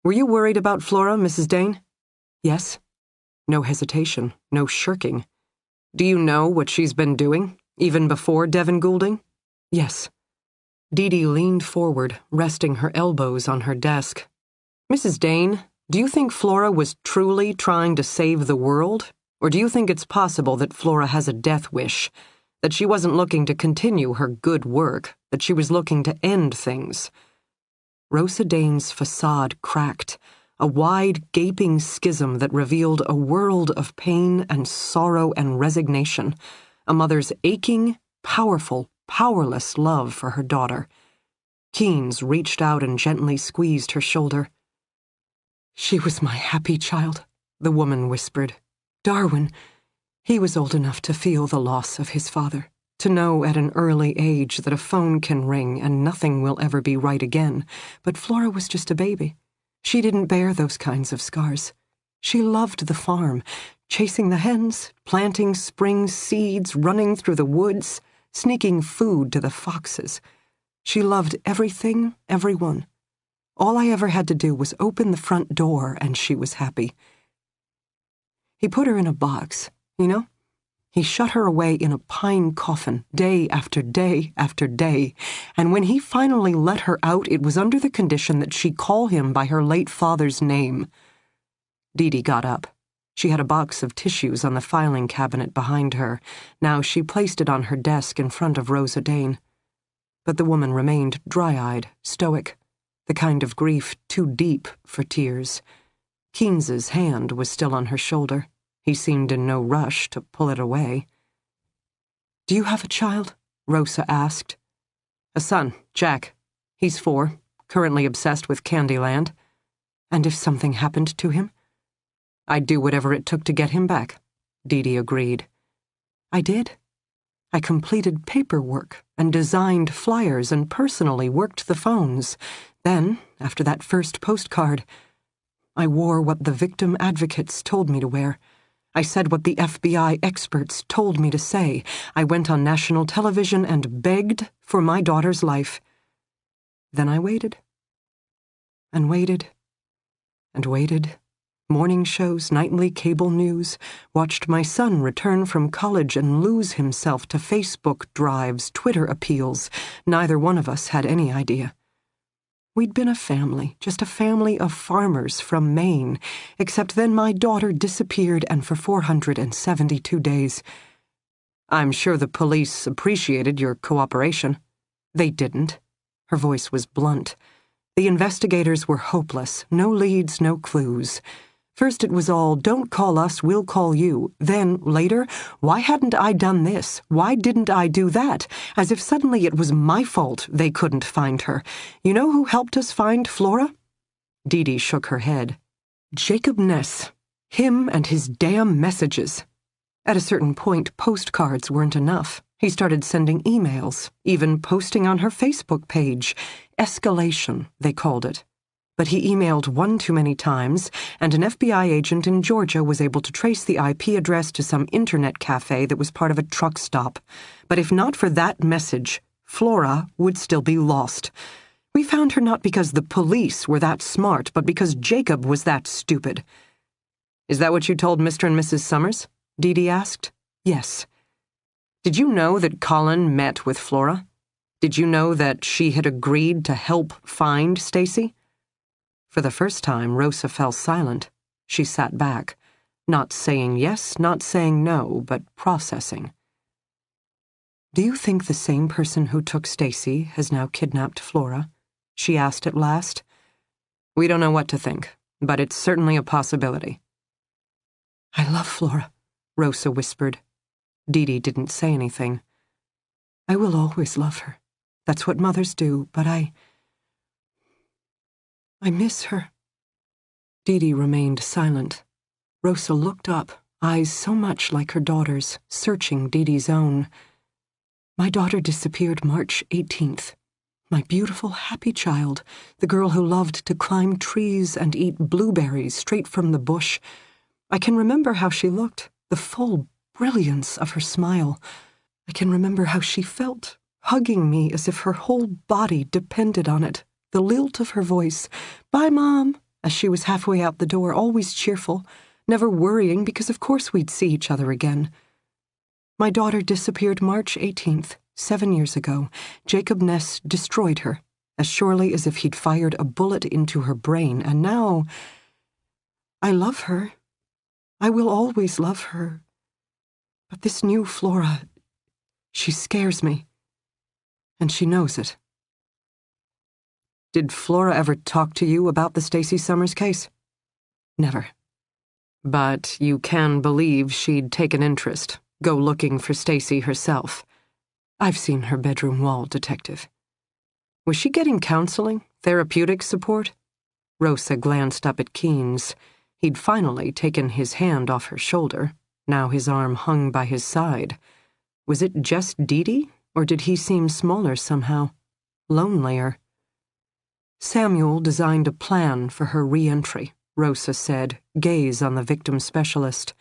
"Were you worried about Flora, Mrs. Dane?" "Yes." No hesitation, no shirking. "Do you know what she's been doing, even before Devon Goulding?" "Yes." Dee leaned forward, resting her elbows on her desk. "Mrs. Dane, do you think Flora was truly trying to save the world? Or do you think it's possible that Flora has a death wish? That she wasn't looking to continue her good work, that she was looking to end things?" Rosa Dane's facade cracked, a wide, gaping schism that revealed a world of pain and sorrow and resignation, a mother's aching, powerful, powerless love for her daughter. Keynes reached out and gently squeezed her shoulder. "She was my happy child," the woman whispered. "Darwin, he was old enough to feel the loss of his father, to know at an early age that a phone can ring and nothing will ever be right again, but Flora was just a baby. She didn't bear those kinds of scars. She loved the farm, chasing the hens, planting spring seeds, running through the woods, sneaking food to the foxes. She loved everything, everyone. All I ever had to do was open the front door and she was happy. He put her in a box, you know? He shut her away in a pine coffin, day after day after day, and when he finally let her out, it was under the condition that she call him by her late father's name." Dee got up. She had a box of tissues on the filing cabinet behind her. Now she placed it on her desk in front of Rosa Dane. But the woman remained dry-eyed, stoic, the kind of grief too deep for tears. Keynes's hand was still on her shoulder. He seemed in no rush to pull it away. "Do you have a child?" Rosa asked. "A son, Jack. He's 4, currently obsessed with Candyland." "And if something happened to him?" "I'd do whatever it took to get him back," Dee agreed. "I did. I completed paperwork and designed flyers and personally worked the phones. Then, after that first postcard, I wore what the victim advocates told me to wear. I said what the FBI experts told me to say. I went on national television and begged for my daughter's life. Then I waited. And waited. And waited. Morning shows, nightly cable news. Watched my son return from college and lose himself to Facebook drives, Twitter appeals. Neither one of us had any idea. We'd been a family, just a family of farmers from Maine, except then my daughter disappeared and for 472 days. I'm sure the police appreciated your cooperation. They didn't. Her voice was blunt. The investigators were hopeless. No leads, no clues. First it was all, don't call us, we'll call you. Then, later, why hadn't I done this? Why didn't I do that? As if suddenly it was my fault they couldn't find her. You know who helped us find Flora? Dee shook her head. Jacob Ness. Him and his damn messages. At a certain point, postcards weren't enough. He started sending emails, even posting on her Facebook page. Escalation, they called it. but he emailed one too many times, and an FBI agent in Georgia was able to trace the IP address to some internet cafe that was part of a truck stop. But if not for that message, Flora would still be lost. We found her not because the police were that smart, but because Jacob was that stupid. Is that what you told Mr. and Mrs. Summers? Dee Dee asked. Yes. Did you know that Colin met with Flora? Did you know that she had agreed to help find Stacy? For the first time, Rosa fell silent. She sat back, not saying yes, not saying no, but processing. Do you think the same person who took Stacy has now kidnapped Flora? She asked at last. We don't know what to think, but it's certainly a possibility. I love Flora, Rosa whispered. Dee Dee didn't say anything. I will always love her. That's what mothers do, but I miss her. Dee Dee remained silent. Rosa looked up, eyes so much like her daughter's, searching Dee Dee's own. My daughter disappeared March 18th. My beautiful, happy child, the girl who loved to climb trees and eat blueberries straight from the bush. I can remember how she looked, the full brilliance of her smile. I can remember how she felt, hugging me as if her whole body depended on it, the lilt of her voice, "Bye, Mom," as she was halfway out the door, always cheerful, never worrying because of course we'd see each other again. My daughter disappeared March 18th, 7 years ago. Jacob Ness destroyed her, as surely as if he'd fired a bullet into her brain, and now I love her. I will always love her. But this new Flora, she scares me. And she knows it. Did Flora ever talk to you about the Stacy Summers case? Never. But you can believe she'd take an interest, go looking for Stacy herself. I've seen her bedroom wall, Detective. Was she getting counseling, therapeutic support? Rosa glanced up at Keynes. He'd finally taken his hand off her shoulder. Now his arm hung by his side. Was it just Dee Dee, or did he seem smaller somehow? Lonelier? Samuel designed a plan for her re-entry, Rosa said, gaze on the victim specialist.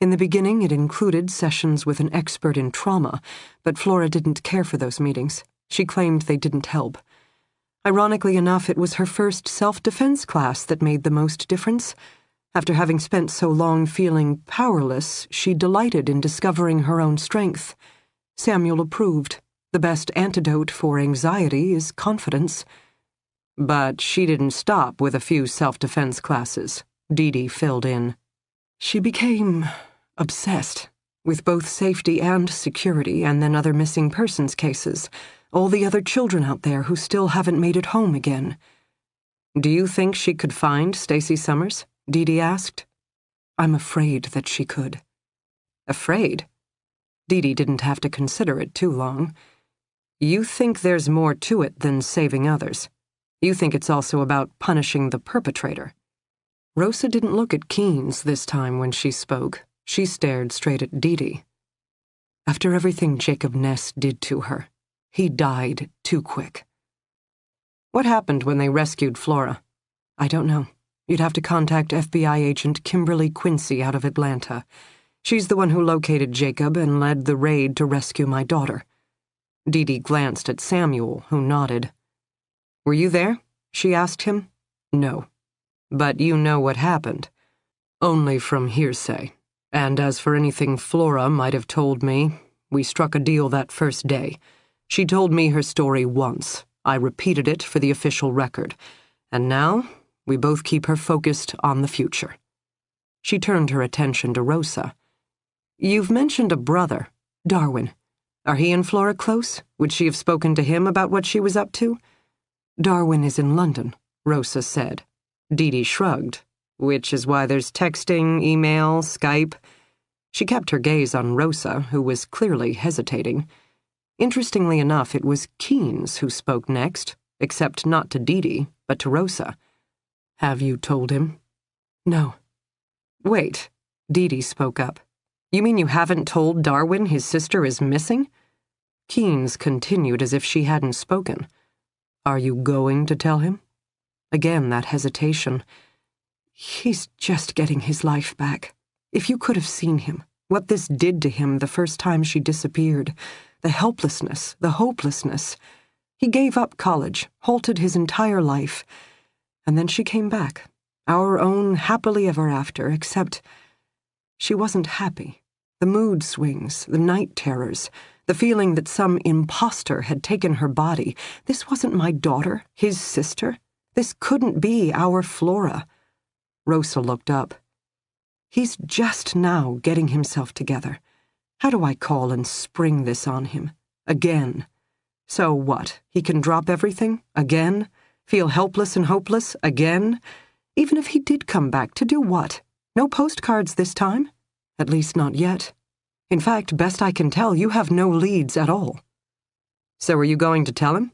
In the beginning, it included sessions with an expert in trauma, but Flora didn't care for those meetings. She claimed they didn't help. Ironically enough, it was her first self-defense class that made the most difference. After having spent so long feeling powerless, she delighted in discovering her own strength. Samuel approved. The best antidote for anxiety is confidence. But she didn't stop with a few self-defense classes. Dee Dee filled in. She became obsessed with both safety and security, and then other missing persons cases, all the other children out there who still haven't made it home again. Do you think she could find Stacy Summers? Dee Dee asked. I'm afraid that she could. Afraid? Dee Dee didn't have to consider it too long. You think there's more to it than saving others. You think it's also about punishing the perpetrator. Rosa didn't look at Keynes this time when she spoke. She stared straight at Dee Dee. After everything Jacob Ness did to her, he died too quick. What happened when they rescued Flora? I don't know. You'd have to contact FBI agent Kimberly Quincy out of Atlanta. She's the one who located Jacob and led the raid to rescue my daughter. Dee Dee glanced at Samuel, who nodded. Were you there? She asked him. No. But you know what happened. Only from hearsay. And as for anything Flora might have told me, we struck a deal that first day. She told me her story once. I repeated it for the official record. And now, we both keep her focused on the future. She turned her attention to Rosa. You've mentioned a brother, Darwin. Are he and Flora close? Would she have spoken to him about what she was up to? Darwin is in London, Rosa said. Dee Dee shrugged, which is why there's texting, email, Skype. She kept her gaze on Rosa, who was clearly hesitating. Interestingly enough, it was Keynes who spoke next, except not to Dee Dee, but to Rosa. Have you told him? No. Wait, Dee Dee spoke up. You mean you haven't told Darwin his sister is missing? Keynes continued as if she hadn't spoken. Are you going to tell him? Again, that hesitation. He's just getting his life back. If you could have seen him, what this did to him the first time she disappeared, the helplessness, the hopelessness. He gave up college, halted his entire life, and then she came back, our own happily ever after, except she wasn't happy. The mood swings, the night terrors, the feeling that some imposter had taken her body. This wasn't my daughter, his sister. This couldn't be our Flora. Rosa looked up. He's just now getting himself together. How do I call and spring this on him? Again. So what? He can drop everything? Again? Feel helpless and hopeless? Again? Even if he did come back, to do what? No postcards this time? At least not yet. In fact, best I can tell, you have no leads at all. So are you going to tell him?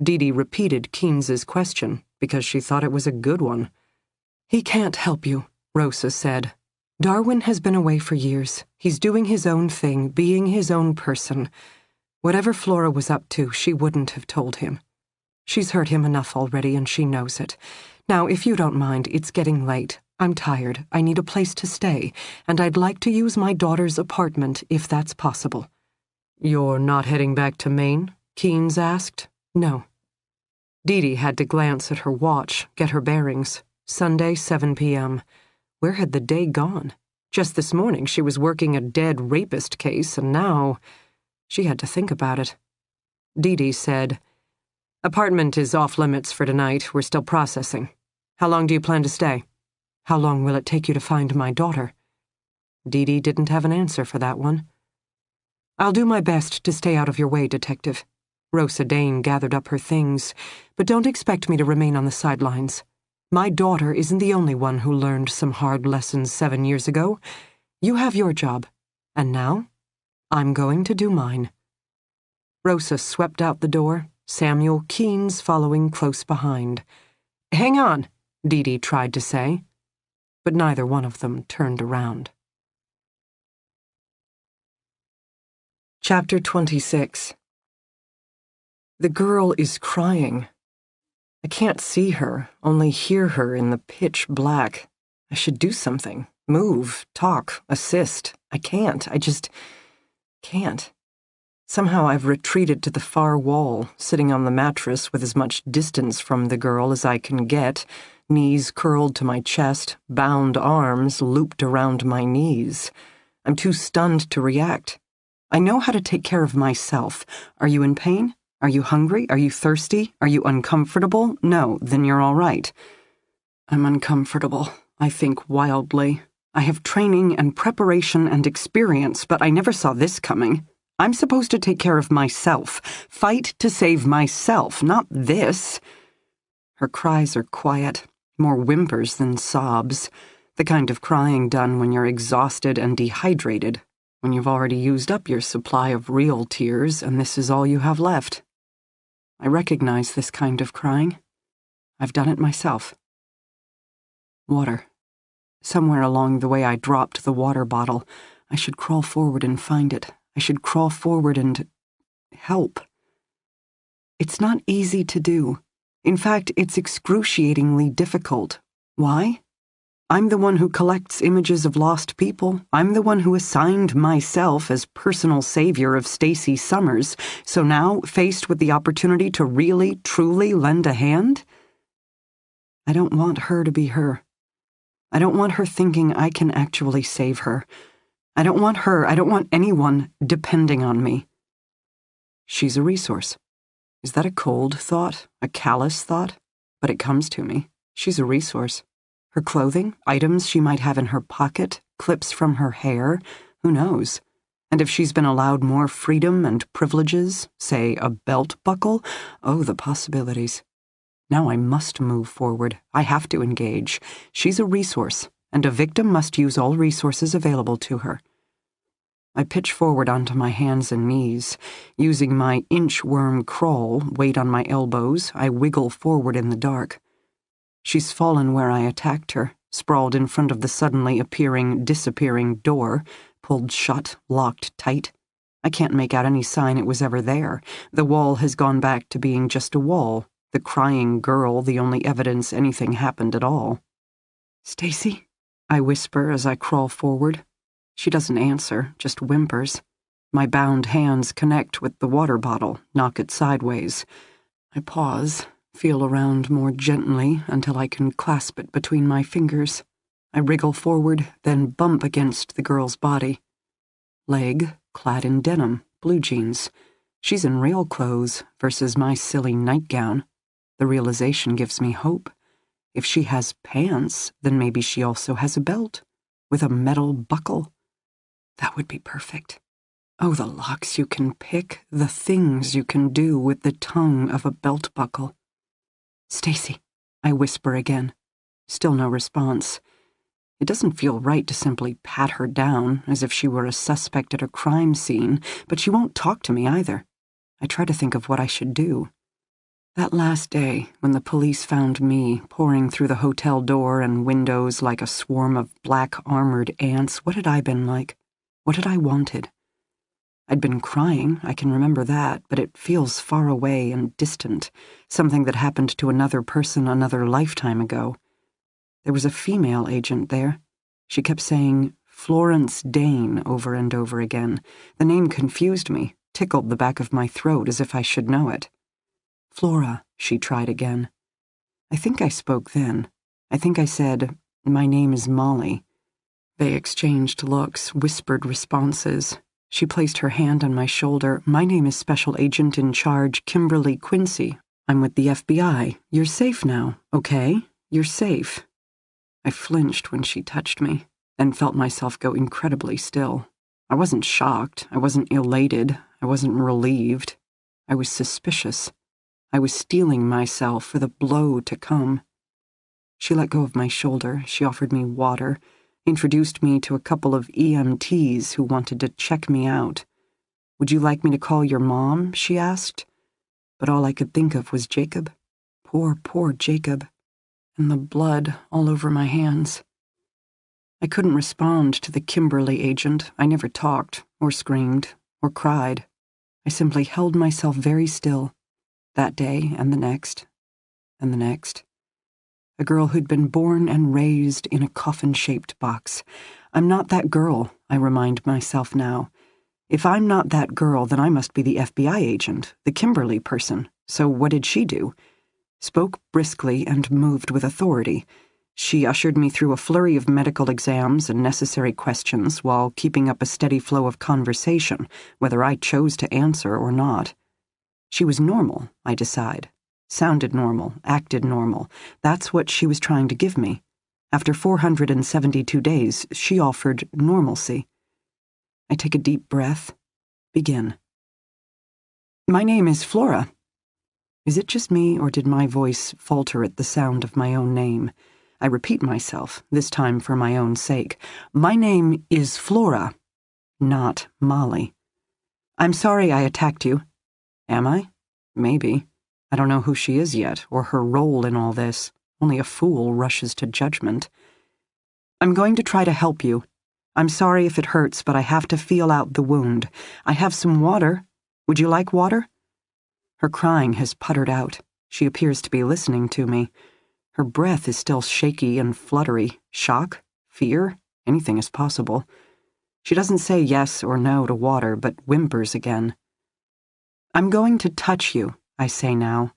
Dee repeated Keynes's question because she thought it was a good one. He can't help you, Rosa said. Darwin has been away for years. He's doing his own thing, being his own person. Whatever Flora was up to, she wouldn't have told him. She's hurt him enough already, and she knows it. Now, if you don't mind, it's getting late. I'm tired. I need a place to stay, and I'd like to use my daughter's apartment, if that's possible. You're not heading back to Maine? Keynes asked. No. Dee had to glance at her watch, get her bearings. Sunday, 7 p.m. Where had the day gone? Just this morning she was working a dead rapist case, and now she had to think about it. Dee said, Apartment is off limits for tonight. We're still processing. How long do you plan to stay? How long will it take you to find my daughter? Dee didn't have an answer for that one. I'll do my best to stay out of your way, Detective. Rosa Dane gathered up her things, but don't expect me to remain on the sidelines. My daughter isn't the only one who learned some hard lessons 7 years ago. You have your job, and now I'm going to do mine. Rosa swept out the door, Samuel Keynes following close behind. Hang on, Dee tried to say, but neither one of them turned around. Chapter 26. The girl is crying. I can't see her, only hear her in the pitch black. I should do something. Move, talk, assist. I can't. I just can't. Somehow I've retreated to the far wall, sitting on the mattress with as much distance from the girl as I can get, knees curled to my chest, bound arms looped around my knees. I'm too stunned to react. I know how to take care of myself. Are you in pain? Are you hungry? Are you thirsty? Are you uncomfortable? No, then you're all right. I'm uncomfortable, I think wildly. I have training and preparation and experience, but I never saw this coming. I'm supposed to take care of myself, fight to save myself, not this. Her cries are quiet, more whimpers than sobs, the kind of crying done when you're exhausted and dehydrated, when you've already used up your supply of real tears and this is all you have left. I recognize this kind of crying. I've done it myself. Water. Somewhere along the way I dropped the water bottle. I should crawl forward and find it. I should crawl forward and help. It's not easy to do. In fact, it's excruciatingly difficult. Why? I'm the one who collects images of lost people. I'm the one who assigned myself as personal savior of Stacy Summers. So now, faced with the opportunity to really, truly lend a hand? I don't want her to be her. I don't want her thinking I can actually save her. I don't want anyone depending on me. She's a resource. Is that a cold thought? A callous thought? But it comes to me. She's a resource. Her clothing, items she might have in her pocket, clips from her hair, who knows? And if she's been allowed more freedom and privileges, say a belt buckle, oh, the possibilities. Now I must move forward. I have to engage. She's a resource, and a victim must use all resources available to her. I pitch forward onto my hands and knees. Using my inchworm crawl, weight on my elbows, I wiggle forward in the dark. She's fallen where I attacked her, sprawled in front of the suddenly appearing, disappearing door, pulled shut, locked tight. I can't make out any sign it was ever there. The wall has gone back to being just a wall, The crying girl, the only evidence anything happened at all. Stacy? I whisper as I crawl forward. She doesn't answer, just whimpers. My bound hands connect with the water bottle, knock it sideways. I pause, feel around more gently until I can clasp it between my fingers. I wriggle forward, then bump against the girl's body. Leg, clad in denim, blue jeans. She's in real clothes versus my silly nightgown. The realization gives me hope. If she has pants, then maybe she also has a belt, with a metal buckle. That would be perfect. Oh, the locks you can pick, the things you can do with the tongue of a belt buckle. Stacy, I whisper again. Still no response. It doesn't feel right to simply pat her down as if she were a suspect at a crime scene, but she won't talk to me either. I try to think of what I should do. That last day, when the police found me pouring through the hotel door and windows like a swarm of black armored ants, what had I been like? What had I wanted? I'd been crying, I can remember that, but it feels far away and distant, something that happened to another person another lifetime ago. There was a female agent there. She kept saying Flora Dane over and over again. The name confused me, tickled the back of my throat as if I should know it. Flora, she tried again. I think I spoke then. I think I said, "My name is Molly." They exchanged looks, whispered responses. She placed her hand on my shoulder. "My name is Special Agent in Charge Kimberly Quincy. I'm with the FBI. You're safe now, okay? You're safe." I flinched when she touched me, then felt myself go incredibly still. I wasn't shocked. I wasn't elated. I wasn't relieved. I was suspicious. I was steeling myself for the blow to come. She let go of my shoulder. She offered me water, introduced me to a couple of EMTs who wanted to check me out. "Would you like me to call your mom?" she asked. But all I could think of was Jacob. Poor, poor Jacob. And the blood all over my hands. I couldn't respond to the Kimberly agent. I never talked, or screamed, or cried. I simply held myself very still. That day, and the next, and the next. A girl who'd been born and raised in a coffin-shaped box. I'm not that girl, I remind myself now. If I'm not that girl, then I must be the FBI agent, the Kimberly person. So what did she do? Spoke briskly and moved with authority. She ushered me through a flurry of medical exams and necessary questions while keeping up a steady flow of conversation, whether I chose to answer or not. She was normal, I decide. Sounded normal, acted normal. That's what she was trying to give me. After 472 days, she offered normalcy. I take a deep breath. Begin. "My name is Flora." Is it just me, or did my voice falter at the sound of my own name? I repeat myself, this time for my own sake. "My name is Flora, not Molly. I'm sorry I attacked you." Am I? Maybe. I don't know who she is yet, or her role in all this. Only a fool rushes to judgment. "I'm going to try to help you. I'm sorry if it hurts, but I have to feel out the wound. I have some water. Would you like water?" Her crying has puttered out. She appears to be listening to me. Her breath is still shaky and fluttery. Shock? Fear? Anything is possible. She doesn't say yes or no to water, but whimpers again. "I'm going to touch you," I say now.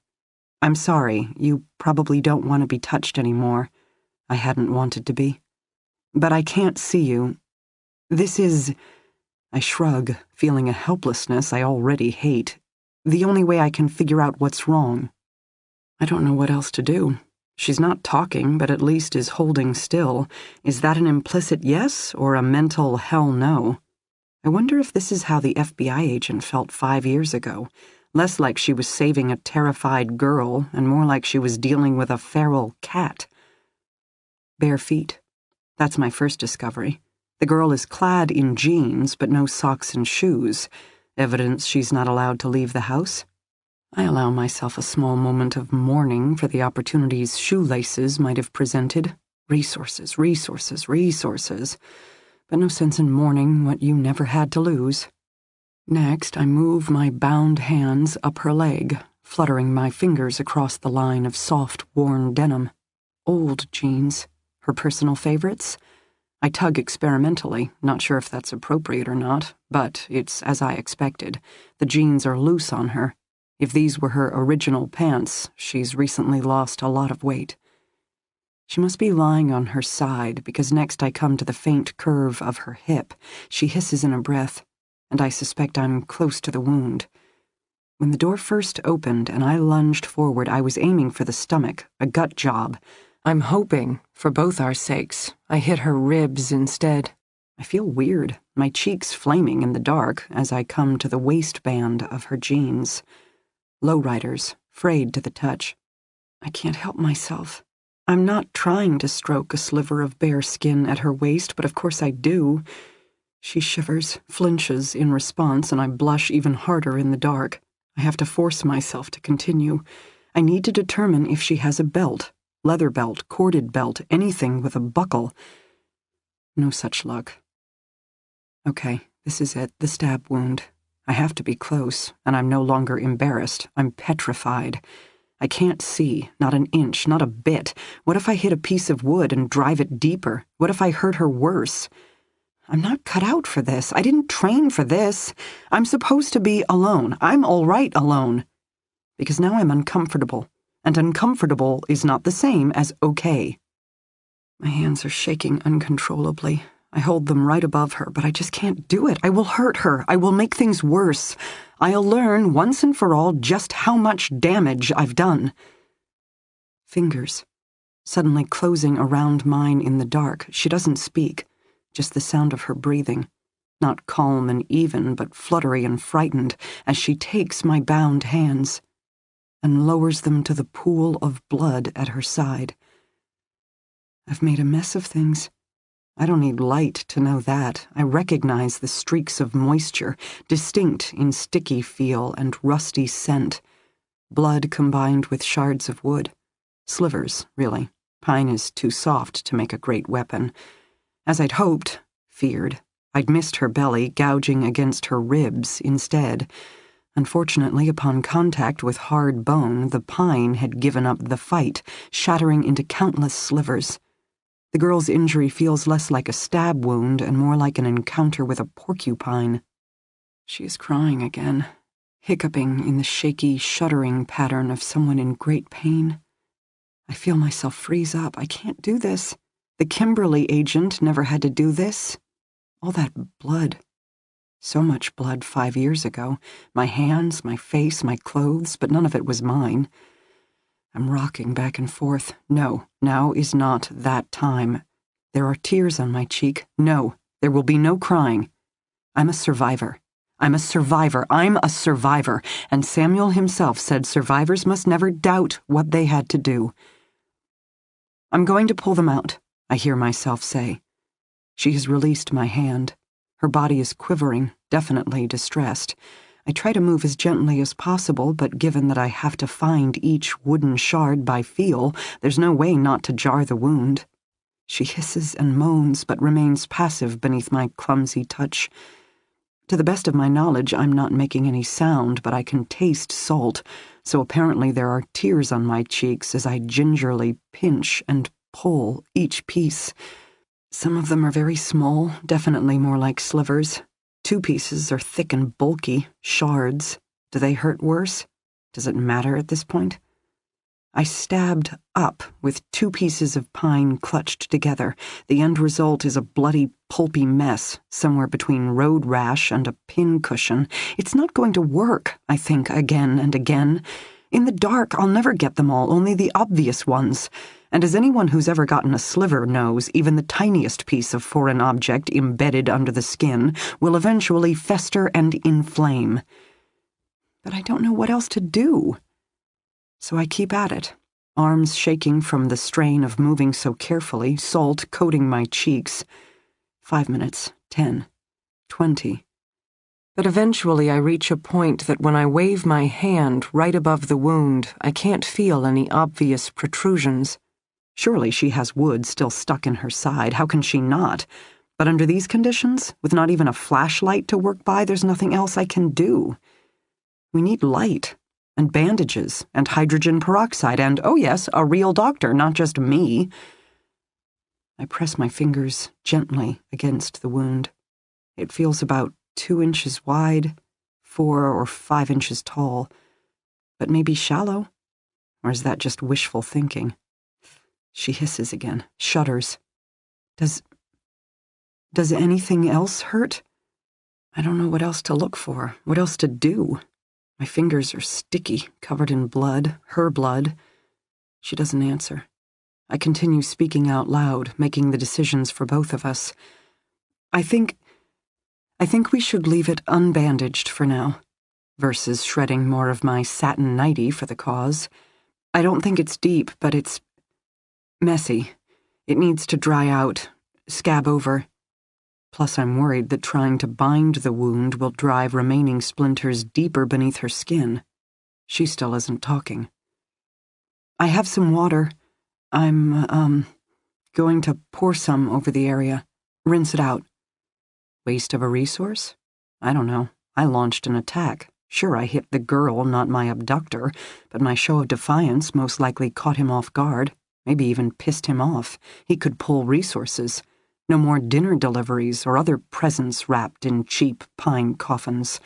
"I'm sorry, you probably don't want to be touched anymore. I hadn't wanted to be. But I can't see you. This is—" I shrug, feeling a helplessness I already hate. "The only way I can figure out what's wrong." I don't know what else to do. She's not talking, but at least is holding still. Is that an implicit yes or a mental hell no? I wonder if this is how the FBI agent felt 5 years ago. Less like she was saving a terrified girl, and more like she was dealing with a feral cat. Bare feet. That's my first discovery. The girl is clad in jeans, but no socks and shoes. Evidence she's not allowed to leave the house. I allow myself a small moment of mourning for the opportunities shoelaces might have presented. Resources, resources, resources. But no sense in mourning what you never had to lose. Next, I move my bound hands up her leg, fluttering my fingers across the line of soft, worn denim. Old jeans. Her personal favorites? I tug experimentally, not sure if that's appropriate or not, but it's as I expected. The jeans are loose on her. If these were her original pants, she's recently lost a lot of weight. She must be lying on her side, because next I come to the faint curve of her hip. She hisses in a breath, and I suspect I'm close to the wound. When the door first opened and I lunged forward, I was aiming for the stomach, a gut job. I'm hoping, for both our sakes, I hit her ribs instead. I feel weird, my cheeks flaming in the dark as I come to the waistband of her jeans. Lowriders, frayed to the touch. I can't help myself. I'm not trying to stroke a sliver of bare skin at her waist, but of course I do. She shivers, flinches in response, and I blush even harder in the dark. I have to force myself to continue. I need to determine if she has a belt. Leather belt, corded belt, anything with a buckle. No such luck. Okay, this is it, the stab wound. I have to be close, and I'm no longer embarrassed. I'm petrified. I can't see, not an inch, not a bit. What if I hit a piece of wood and drive it deeper? What if I hurt her worse? I'm not cut out for this. I didn't train for this. I'm supposed to be alone. I'm all right alone. Because now I'm uncomfortable. And uncomfortable is not the same as okay. My hands are shaking uncontrollably. I hold them right above her, but I just can't do it. I will hurt her. I will make things worse. I'll learn once and for all just how much damage I've done. Fingers, suddenly closing around mine in the dark. She doesn't speak, just the sound of her breathing. Not calm and even, but fluttery and frightened, as she takes my bound hands and lowers them to the pool of blood at her side. I've made a mess of things. I don't need light to know that. I recognize the streaks of moisture, distinct in sticky feel and rusty scent. Blood combined with shards of wood. Slivers, really. Pine is too soft to make a great weapon. As I'd hoped, feared, I'd missed her belly, gouging against her ribs instead. Unfortunately, upon contact with hard bone, the pine had given up the fight, shattering into countless slivers. The girl's injury feels less like a stab wound and more like an encounter with a porcupine. She is crying again, hiccuping in the shaky, shuddering pattern of someone in great pain. I feel myself freeze up. I can't do this. The Kimberly agent never had to do this. All that blood. So much blood 5 years ago. My hands, my face, my clothes, but none of it was mine. I'm rocking back and forth. No, now is not that time. There are tears on my cheek. No, there will be no crying. I'm a survivor. I'm a survivor. I'm a survivor. And Samuel himself said survivors must never doubt what they had to do. I'm going to pull them out, I hear myself say. She has released my hand. Her body is quivering, definitely distressed. I try to move as gently as possible, but given that I have to find each wooden shard by feel, there's no way not to jar the wound. She hisses and moans, but remains passive beneath my clumsy touch. To the best of my knowledge, I'm not making any sound, but I can taste salt, so apparently there are tears on my cheeks as I gingerly pinch and pull each piece. Some of them are very small, definitely more like slivers. 2 pieces are thick and bulky, shards. Do they hurt worse? Does it matter at this point? I stabbed up with 2 pieces of pine clutched together. The end result is a bloody, pulpy mess, somewhere between road rash and a pin cushion. It's not going to work, I think again and again. In the dark, I'll never get them all, only the obvious ones. And as anyone who's ever gotten a sliver knows, even the tiniest piece of foreign object embedded under the skin will eventually fester and inflame. But I don't know what else to do. So I keep at it, arms shaking from the strain of moving so carefully, salt coating my cheeks. 5 minutes, 10, 20. But eventually I reach a point that when I wave my hand right above the wound, I can't feel any obvious protrusions. Surely she has wood still stuck in her side. How can she not? But under these conditions, with not even a flashlight to work by, there's nothing else I can do. We need light. and bandages, and hydrogen peroxide, and, oh yes, a real doctor, not just me. I press my fingers gently against the wound. It feels about 2 inches wide, 4 or 5 inches tall, but maybe shallow, or is that just wishful thinking? She hisses again, shudders. Does anything else hurt? I don't know what else to look for, what else to do. My fingers are sticky, covered in blood, her blood. She doesn't answer. I continue speaking out loud, making the decisions for both of us. I think we should leave it unbandaged for now, versus shredding more of my satin nightie for the cause. I don't think it's deep, but it's messy. It needs to dry out, scab over. Plus, I'm worried that trying to bind the wound will drive remaining splinters deeper beneath her skin. She still isn't talking. I have some water. I'm, going to pour some over the area. Rinse it out. Waste of a resource? I don't know. I launched an attack. Sure, I hit the girl, not my abductor, but my show of defiance most likely caught him off guard, maybe even pissed him off. He could pull resources. No more dinner deliveries or other presents wrapped in cheap pine coffins.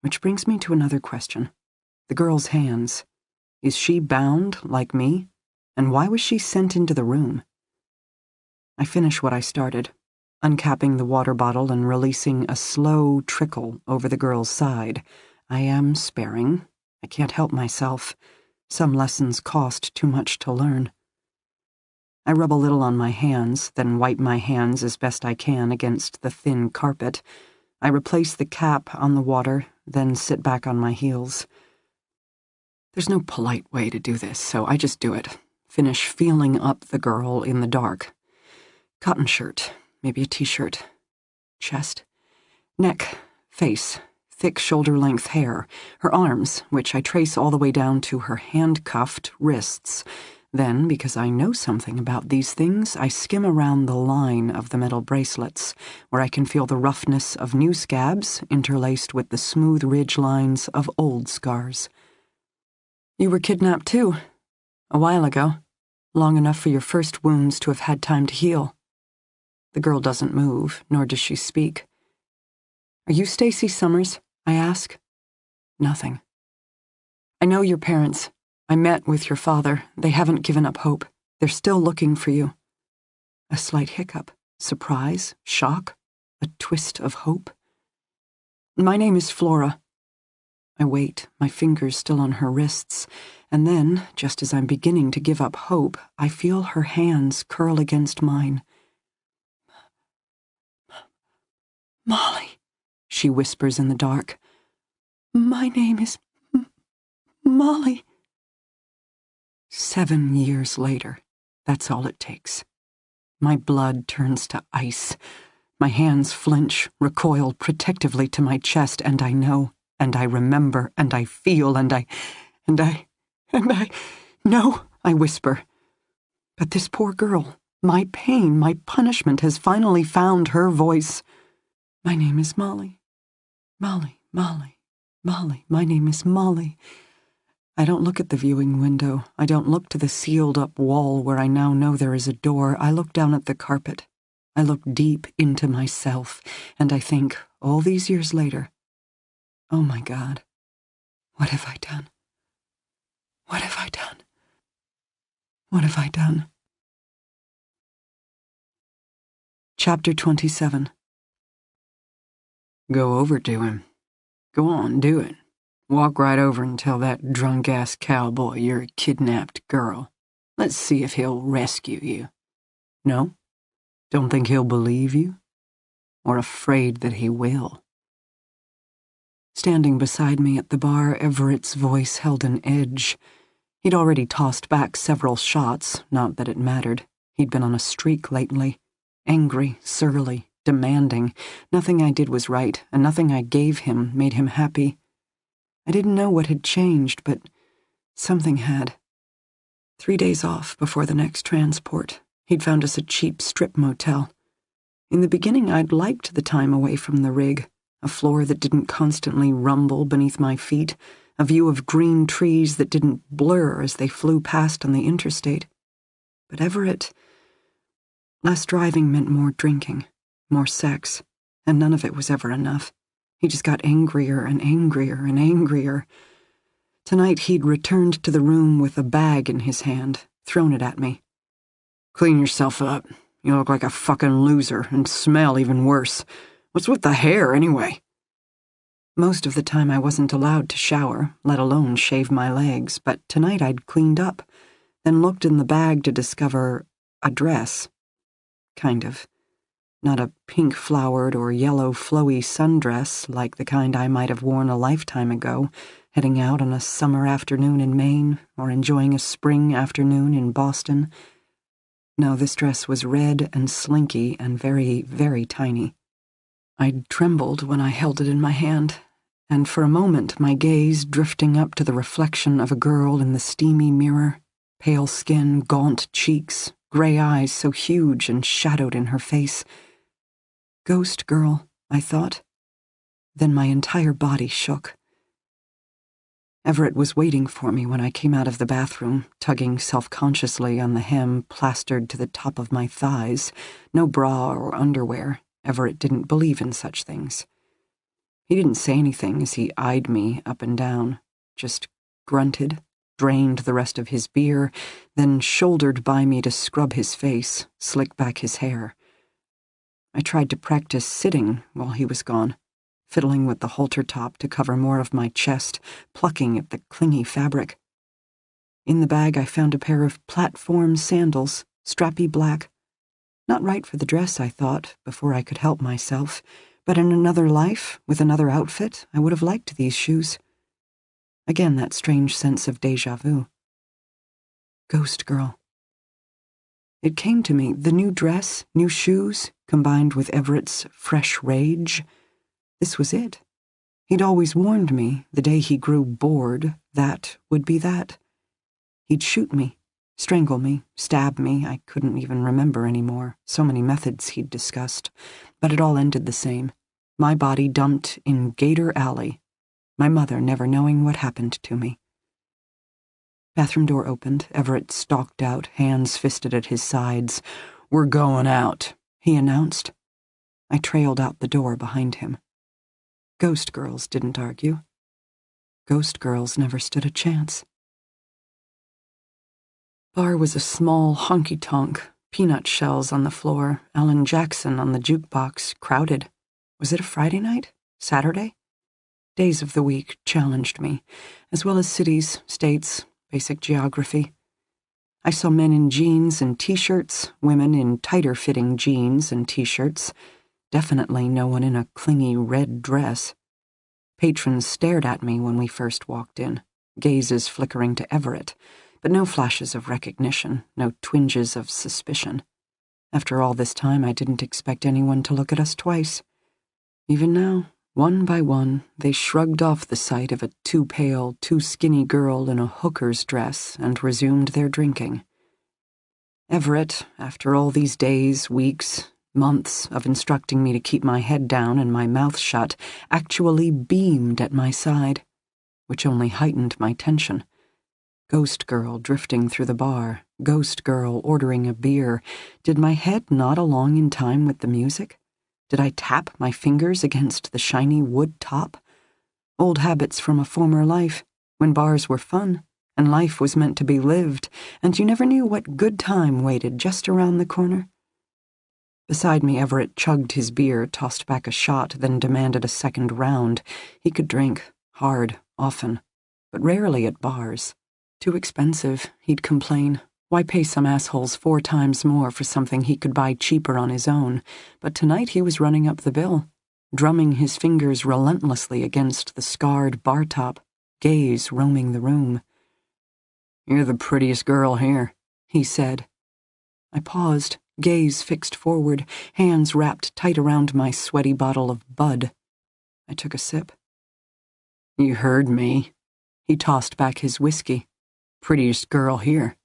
Which brings me to another question. The girl's hands. Is she bound, like me? And why was she sent into the room? I finish what I started, uncapping the water bottle and releasing a slow trickle over the girl's side. I am sparing. I can't help myself. Some lessons cost too much to learn. I rub a little on my hands, then wipe my hands as best I can against the thin carpet. I replace the cap on the water, then sit back on my heels. There's no polite way to do this, so I just do it. Finish feeling up the girl in the dark. Cotton shirt, maybe a t-shirt. Chest. Neck. Face. Thick shoulder-length hair. Her arms, which I trace all the way down to her handcuffed wrists. Then, because I know something about these things, I skim around the line of the metal bracelets, where I can feel the roughness of new scabs interlaced with the smooth ridge lines of old scars. You were kidnapped too, a while ago, long enough for your first wounds to have had time to heal. The girl doesn't move, nor does she speak. Are you Stacy Summers? I ask. Nothing. I know your parents. I met with your father. They haven't given up hope. They're still looking for you. A slight hiccup, surprise, shock, a twist of hope. My name is Flora. I wait, my fingers still on her wrists, and then, just as I'm beginning to give up hope, I feel her hands curl against mine. Molly, she whispers in the dark. My name is Molly. 7 years later, that's all it takes. My blood turns to ice. My hands flinch, recoil protectively to my chest, and I know, and I remember, and I feel, and I... No, I whisper. But this poor girl, my pain, my punishment has finally found her voice. My name is Molly. Molly, Molly, Molly, my name is Molly. I don't look at the viewing window. I don't look to the sealed-up wall where I now know there is a door. I look down at the carpet. I look deep into myself, and I think, all these years later, oh my God, what have I done? What have I done? What have I done? Chapter 27. Go over to him. Go on, do it. Walk right over and tell that drunk-ass cowboy you're a kidnapped girl. Let's see if he'll rescue you. No? Don't think he'll believe you? Or afraid that he will? Standing beside me at the bar, Everett's voice held an edge. He'd already tossed back several shots, not that it mattered. He'd been on a streak lately. Angry, surly, demanding. Nothing I did was right, and nothing I gave him made him happy. I didn't know what had changed, but something had. 3 days off before the next transport. He'd found us a cheap strip motel. In the beginning, I'd liked the time away from the rig, a floor that didn't constantly rumble beneath my feet, a view of green trees that didn't blur as they flew past on the interstate. But Everett... Less driving meant more drinking, more sex, and none of it was ever enough. He just got angrier and angrier and angrier. Tonight he'd returned to the room with a bag in his hand, thrown it at me. "Clean yourself up. You look like a fucking loser and smell even worse. What's with the hair, anyway?" Most of the time I wasn't allowed to shower, let alone shave my legs, but tonight I'd cleaned up, then looked in the bag to discover a dress. Kind of. Not a pink-flowered or yellow flowy sundress like the kind I might have worn a lifetime ago, heading out on a summer afternoon in Maine or enjoying a spring afternoon in Boston. No, this dress was red and slinky and very, very tiny. I trembled when I held it in my hand, and for a moment my gaze drifting up to the reflection of a girl in the steamy mirror, pale skin, gaunt cheeks, gray eyes so huge and shadowed in her face. Ghost girl, I thought. Then my entire body shook. Everett was waiting for me when I came out of the bathroom, tugging self-consciously on the hem plastered to the top of my thighs. No bra or underwear. Everett didn't believe in such things. He didn't say anything as he eyed me up and down, just grunted, drained the rest of his beer, then shouldered by me to scrub his face, slick back his hair. I tried to practice sitting while he was gone, fiddling with the halter top to cover more of my chest, plucking at the clingy fabric. In the bag I found a pair of platform sandals, strappy black. Not right for the dress, I thought, before I could help myself, but in another life, with another outfit, I would have liked these shoes. Again that strange sense of déjà vu. Ghost girl. It came to me, the new dress, new shoes, combined with Everett's fresh rage. This was it. He'd always warned me, the day he grew bored, that would be that. He'd shoot me, strangle me, stab me, I couldn't even remember anymore, so many methods he'd discussed, but it all ended the same. My body dumped in Gator Alley, my mother never knowing what happened to me. Bathroom door opened. Everett stalked out, hands fisted at his sides. "We're going out," he announced. I trailed out the door behind him. Ghost girls didn't argue. Ghost girls never stood a chance. Bar was a small honky-tonk, peanut shells on the floor, Alan Jackson on the jukebox, crowded. Was it a Friday night? Saturday? Days of the week challenged me, as well as cities, states, basic geography. I saw men in jeans and t-shirts, women in tighter-fitting jeans and t-shirts, definitely no one in a clingy red dress. Patrons stared at me when we first walked in, gazes flickering to Everett, but no flashes of recognition, no twinges of suspicion. After all this time, I didn't expect anyone to look at us twice. Even now, one by one, they shrugged off the sight of a too pale, too skinny girl in a hooker's dress and resumed their drinking. Everett, after all these days, weeks, months of instructing me to keep my head down and my mouth shut, actually beamed at my side, which only heightened my tension. Ghost girl drifting through the bar, ghost girl ordering a beer. Did my head nod along in time with the music? Did I tap my fingers against the shiny wood top? Old habits from a former life, when bars were fun, and life was meant to be lived, and you never knew what good time waited just around the corner. Beside me, Everett chugged his beer, tossed back a shot, then demanded a second round. He could drink, hard, often, but rarely at bars. Too expensive, he'd complain. Why pay some assholes 4 times more for something he could buy cheaper on his own? But tonight he was running up the bill, drumming his fingers relentlessly against the scarred bar top, gaze roaming the room. "You're the prettiest girl here," he said. I paused, gaze fixed forward, hands wrapped tight around my sweaty bottle of Bud. I took a sip. "You heard me." He tossed back his whiskey. "Prettiest girl here.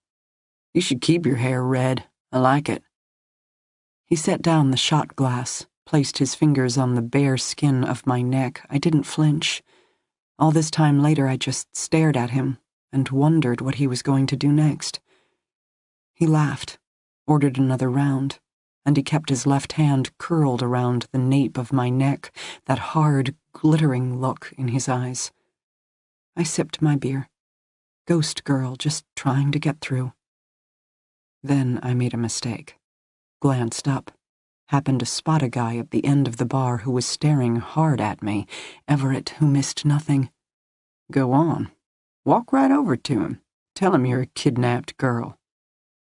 You should keep your hair red. I like it." He set down the shot glass, placed his fingers on the bare skin of my neck. I didn't flinch. All this time later, I just stared at him and wondered what he was going to do next. He laughed, ordered another round, and he kept his left hand curled around the nape of my neck, that hard, glittering look in his eyes. I sipped my beer. Ghost girl just trying to get through. Then I made a mistake. Glanced up. Happened to spot a guy at the end of the bar who was staring hard at me, Everett, who missed nothing. Go on. Walk right over to him. Tell him you're a kidnapped girl.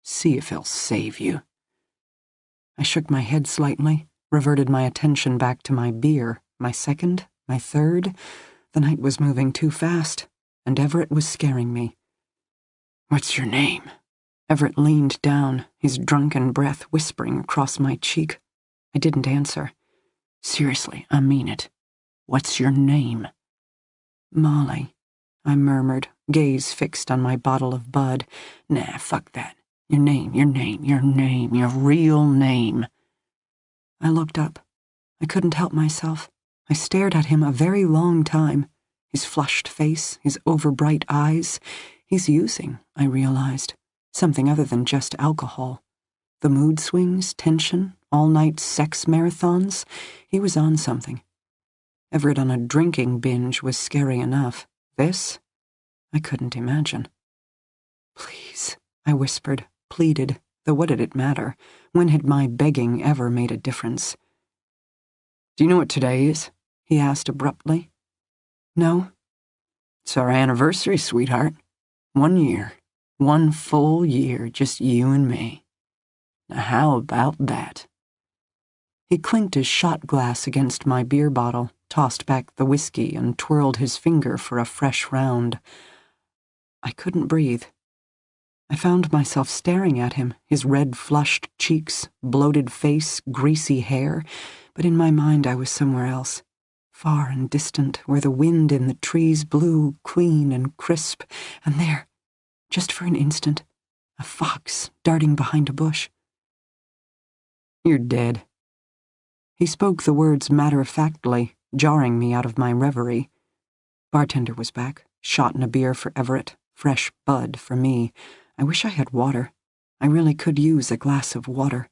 See if he'll save you. I shook my head slightly, reverted my attention back to my beer, my second, my third. The night was moving too fast, and Everett was scaring me. What's your name? Everett leaned down, his drunken breath whispering across my cheek. I didn't answer. Seriously, I mean it. What's your name? Molly, I murmured, gaze fixed on my bottle of Bud. Nah, fuck that. Your name, your real name. I looked up. I couldn't help myself. I stared at him a very long time. His flushed face, his overbright eyes. He's using, I realized, something other than just alcohol. The mood swings, tension, all-night sex marathons. He was on something. Everett on a drinking binge was scary enough. This? I couldn't imagine. Please, I whispered, pleaded, though what did it matter? When had my begging ever made a difference? Do you know what today is? He asked abruptly. No. It's our anniversary, sweetheart. 1 year. 1 full year, just you and me. Now how about that? He clinked his shot glass against my beer bottle, tossed back the whiskey, and twirled his finger for a fresh round. I couldn't breathe. I found myself staring at him, his red flushed cheeks, bloated face, greasy hair, but in my mind I was somewhere else, far and distant, where the wind in the trees blew clean and crisp, and there, just for an instant, a fox darting behind a bush. You're dead. He spoke the words matter-of-factly, jarring me out of my reverie. Bartender was back, shot in a beer for Everett, fresh Bud for me. I wish I had water. I really could use a glass of water.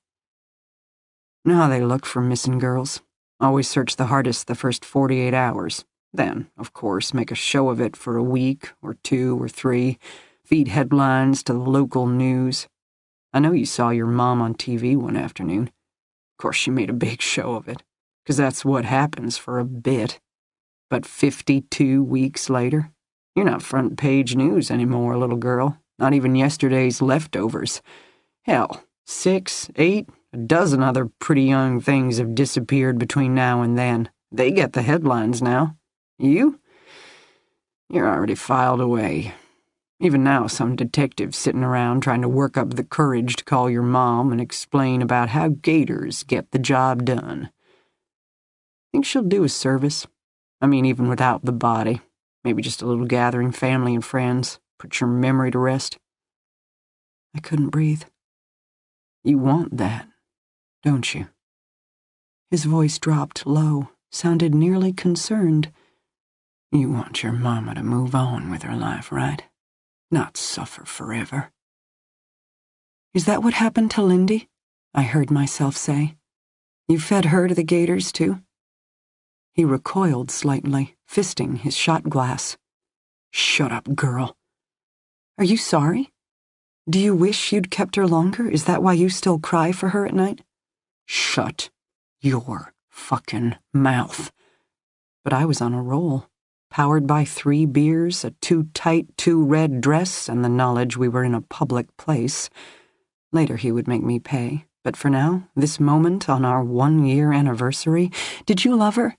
Know how they look for missing girls? Always search the hardest the first 48 hours. Then, of course, make a show of it for a week, or 2 or 3, feed headlines to the local news. I know you saw your mom on TV one afternoon. Of course, she made a big show of it, 'cause that's what happens for a bit. But 52 weeks later, you're not front page news anymore, little girl. Not even yesterday's leftovers. Hell, 6, 8, a dozen other pretty young things have disappeared between now and then. They get the headlines now. You're already filed away. Even now, some detective's sitting around trying to work up the courage to call your mom and explain about how gators get the job done. Think she'll do a service? I mean, even without the body. Maybe just a little gathering, family and friends. Put your memory to rest. I couldn't breathe. You want that, don't you? His voice dropped low, sounded nearly concerned. You want your mama to move on with her life, right? Not suffer forever. Is that what happened to Lindy? I heard myself say. You fed her to the gators, too? He recoiled slightly, fisting his shot glass. Shut up, girl. Are you sorry? Do you wish you'd kept her longer? Is that why you still cry for her at night? Shut your fucking mouth. But I was on a roll, powered by 3 beers, a too tight, too red dress, and the knowledge we were in a public place. Later he would make me pay, but for now, this moment on our 1-year anniversary, did you love her?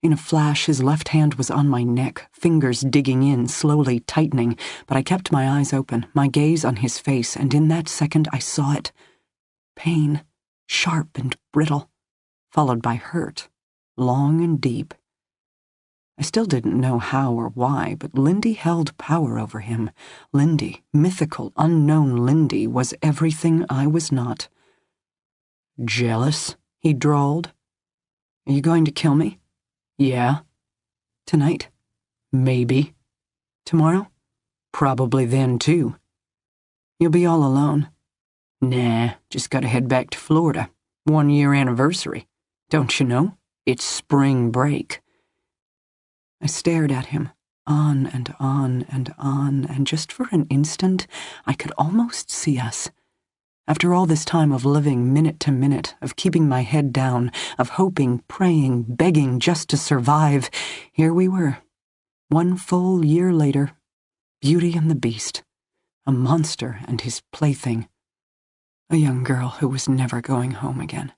In a flash, his left hand was on my neck, fingers digging in, slowly tightening, but I kept my eyes open, my gaze on his face, and in that second I saw it. Pain, sharp and brittle, followed by hurt, long and deep. I still didn't know how or why, but Lindy held power over him. Lindy, mythical, unknown Lindy, was everything I was not. Jealous? He drawled. Are you going to kill me? Yeah. Tonight? Maybe. Tomorrow? Probably then, too. You'll be all alone. Nah, just gotta head back to Florida. 1-year anniversary. Don't you know? It's spring break. I stared at him, on and on and on, and just for an instant, I could almost see us. After all this time of living minute to minute, of keeping my head down, of hoping, praying, begging just to survive, here we were, 1 full year later, Beauty and the Beast, a monster and his plaything, a young girl who was never going home again.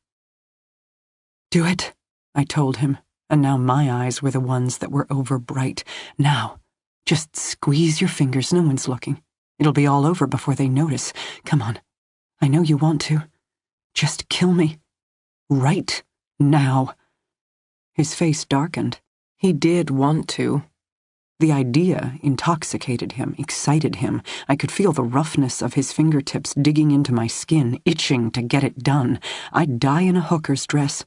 Do it, I told him, and now my eyes were the ones that were over bright. Now, just squeeze your fingers, no one's looking. It'll be all over before they notice. Come on. I know you want to. Just kill me. Right now. His face darkened. He did want to. The idea intoxicated him, excited him. I could feel the roughness of his fingertips digging into my skin, itching to get it done. I'd die in a hooker's dress.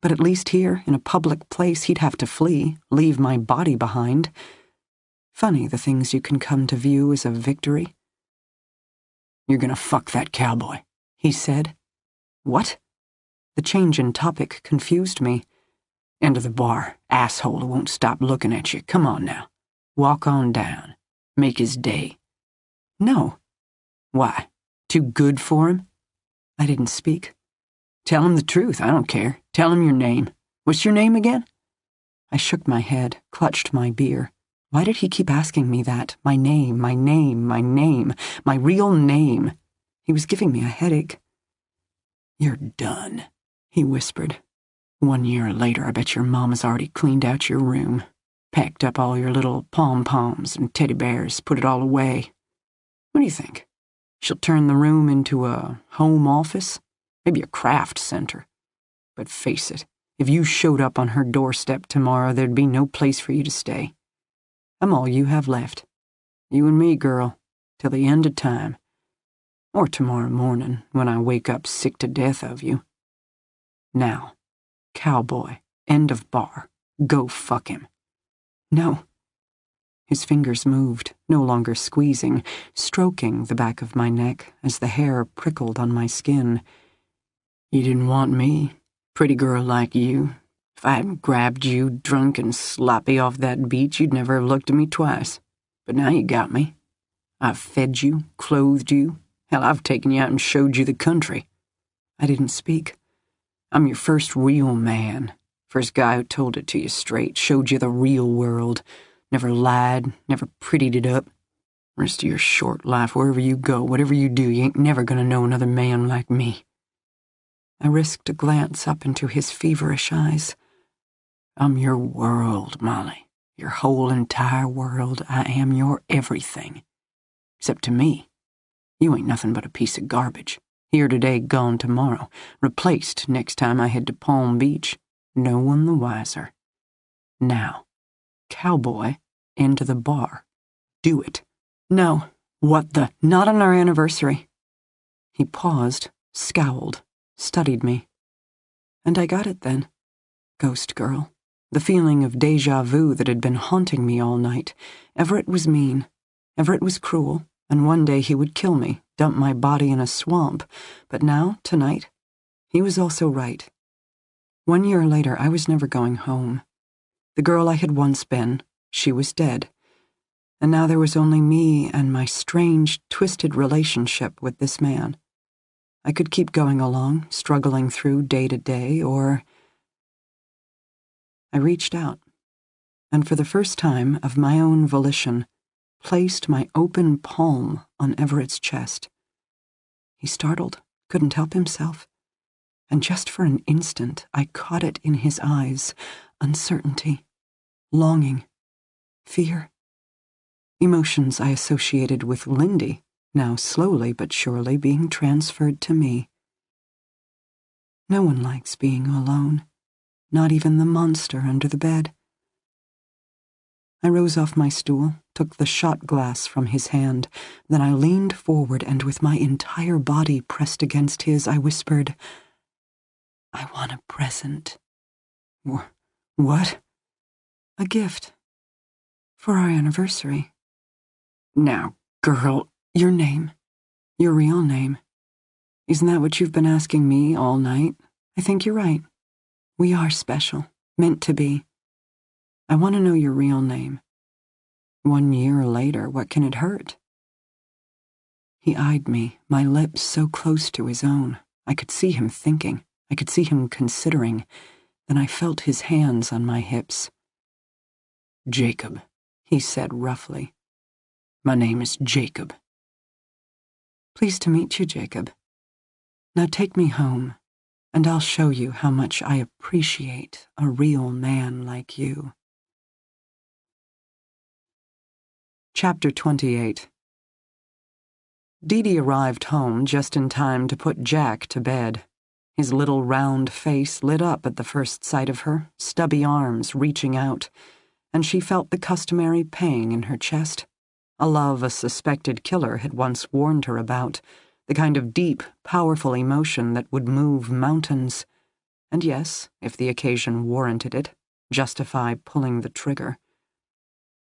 But at least here, in a public place, he'd have to flee, leave my body behind. Funny the things you can come to view as a victory. You're gonna fuck that cowboy, he said. What? The change in topic confused me. End of the bar. Asshole who won't stop looking at you. Come on now. Walk on down. Make his day. No. Why? Too good for him? I didn't speak. Tell him the truth, I don't care. Tell him your name. What's your name again? I shook my head, clutched my beer. Why did he keep asking me that? My name, my name, my name, my real name. He was giving me a headache. You're done, he whispered. 1 year later, I bet your mama's already cleaned out your room, packed up all your little pom-poms and teddy bears, put it all away. What do you think? She'll turn the room into a home office? Maybe a craft center. But face it, if you showed up on her doorstep tomorrow, there'd be no place for you to stay. I'm all you have left. You and me, girl, till the end of time. Or tomorrow morning, when I wake up sick to death of you. Now, cowboy, end of bar, go fuck him. No. His fingers moved, no longer squeezing, stroking the back of my neck as the hair prickled on my skin. You didn't want me, pretty girl like you. If I hadn't grabbed you drunk and sloppy off that beach, you'd never have looked at me twice. But now you got me. I've fed you, clothed you. Hell, I've taken you out and showed you the country. I didn't speak. I'm your first real man. First guy who told it to you straight, showed you the real world. Never lied, never prettied it up. Rest of your short life, wherever you go, whatever you do, you ain't never gonna know another man like me. I risked a glance up into his feverish eyes. I'm your world, Molly. Your whole entire world. I am your everything. Except to me. You ain't nothing but a piece of garbage. Here today, gone tomorrow. Replaced next time I head to Palm Beach. No one the wiser. Now, cowboy, into the bar. Do it. No. What the? Not on our anniversary. He paused, scowled, studied me. And I got it then. Ghost girl. The feeling of déjà vu that had been haunting me all night. Everett was mean. Everett was cruel, and one day he would kill me, dump my body in a swamp. But now, tonight, he was also right. 1 year later, I was never going home. The girl I had once been, she was dead. And now there was only me and my strange, twisted relationship with this man. I could keep going along, struggling through day to day, or... I reached out, and for the first time of my own volition, placed my open palm on Everett's chest. He startled, couldn't help himself, and just for an instant I caught it in his eyes, uncertainty, longing, fear. Emotions I associated with Lindy, now slowly but surely being transferred to me. No one likes being alone. Not even the monster under the bed. I rose off my stool, took the shot glass from his hand, then I leaned forward and with my entire body pressed against his, I whispered, I want a present. What? A gift. For our anniversary. Now, girl, your name. Your real name. Isn't that what you've been asking me all night? I think you're right. We are special. Meant to be. I want to know your real name. 1 year later, what can it hurt? He eyed me, my lips so close to his own. I could see him thinking. I could see him considering. Then I felt his hands on my hips. Jacob, he said roughly. My name is Jacob. Pleased to meet you, Jacob. Now take me home, and I'll show you how much I appreciate a real man like you. Chapter 28. Dee arrived home just in time to put Jack to bed. His little round face lit up at the first sight of her, stubby arms reaching out, and she felt the customary pang in her chest, a love a suspected killer had once warned her about, the kind of deep, powerful emotion that would move mountains, and yes, if the occasion warranted it, justify pulling the trigger.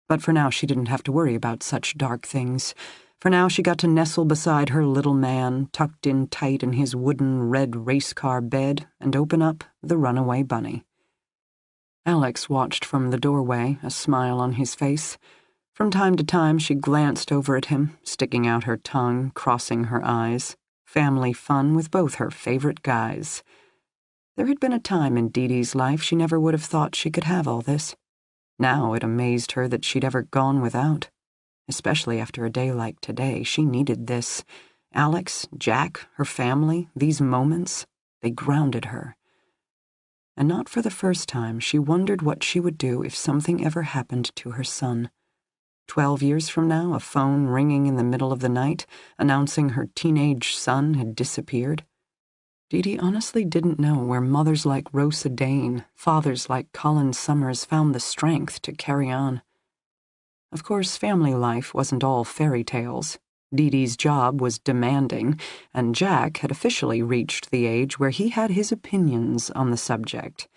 But for now she didn't have to worry about such dark things. For now she got to nestle beside her little man, tucked in tight in his wooden red race car bed, and open up the runaway bunny. Alex watched from the doorway, a smile on his face. From time to time she glanced over at him, sticking out her tongue, crossing her eyes. Family fun with both her favorite guys. There had been a time in Dee's life she never would have thought she could have all this. Now it amazed her that she'd ever gone without. Especially after a day like today, she needed this. Alex, Jack, her family, these moments, they grounded her. And not for the first time, she wondered what she would do if something ever happened to her son. 12 years from now, a phone ringing in the middle of the night, announcing her teenage son had disappeared. Dee honestly didn't know where mothers like Rosa Dane, fathers like Colin Summers found the strength to carry on. Of course, family life wasn't all fairy tales. Dee's job was demanding, and Jack had officially reached the age where he had his opinions on the subject.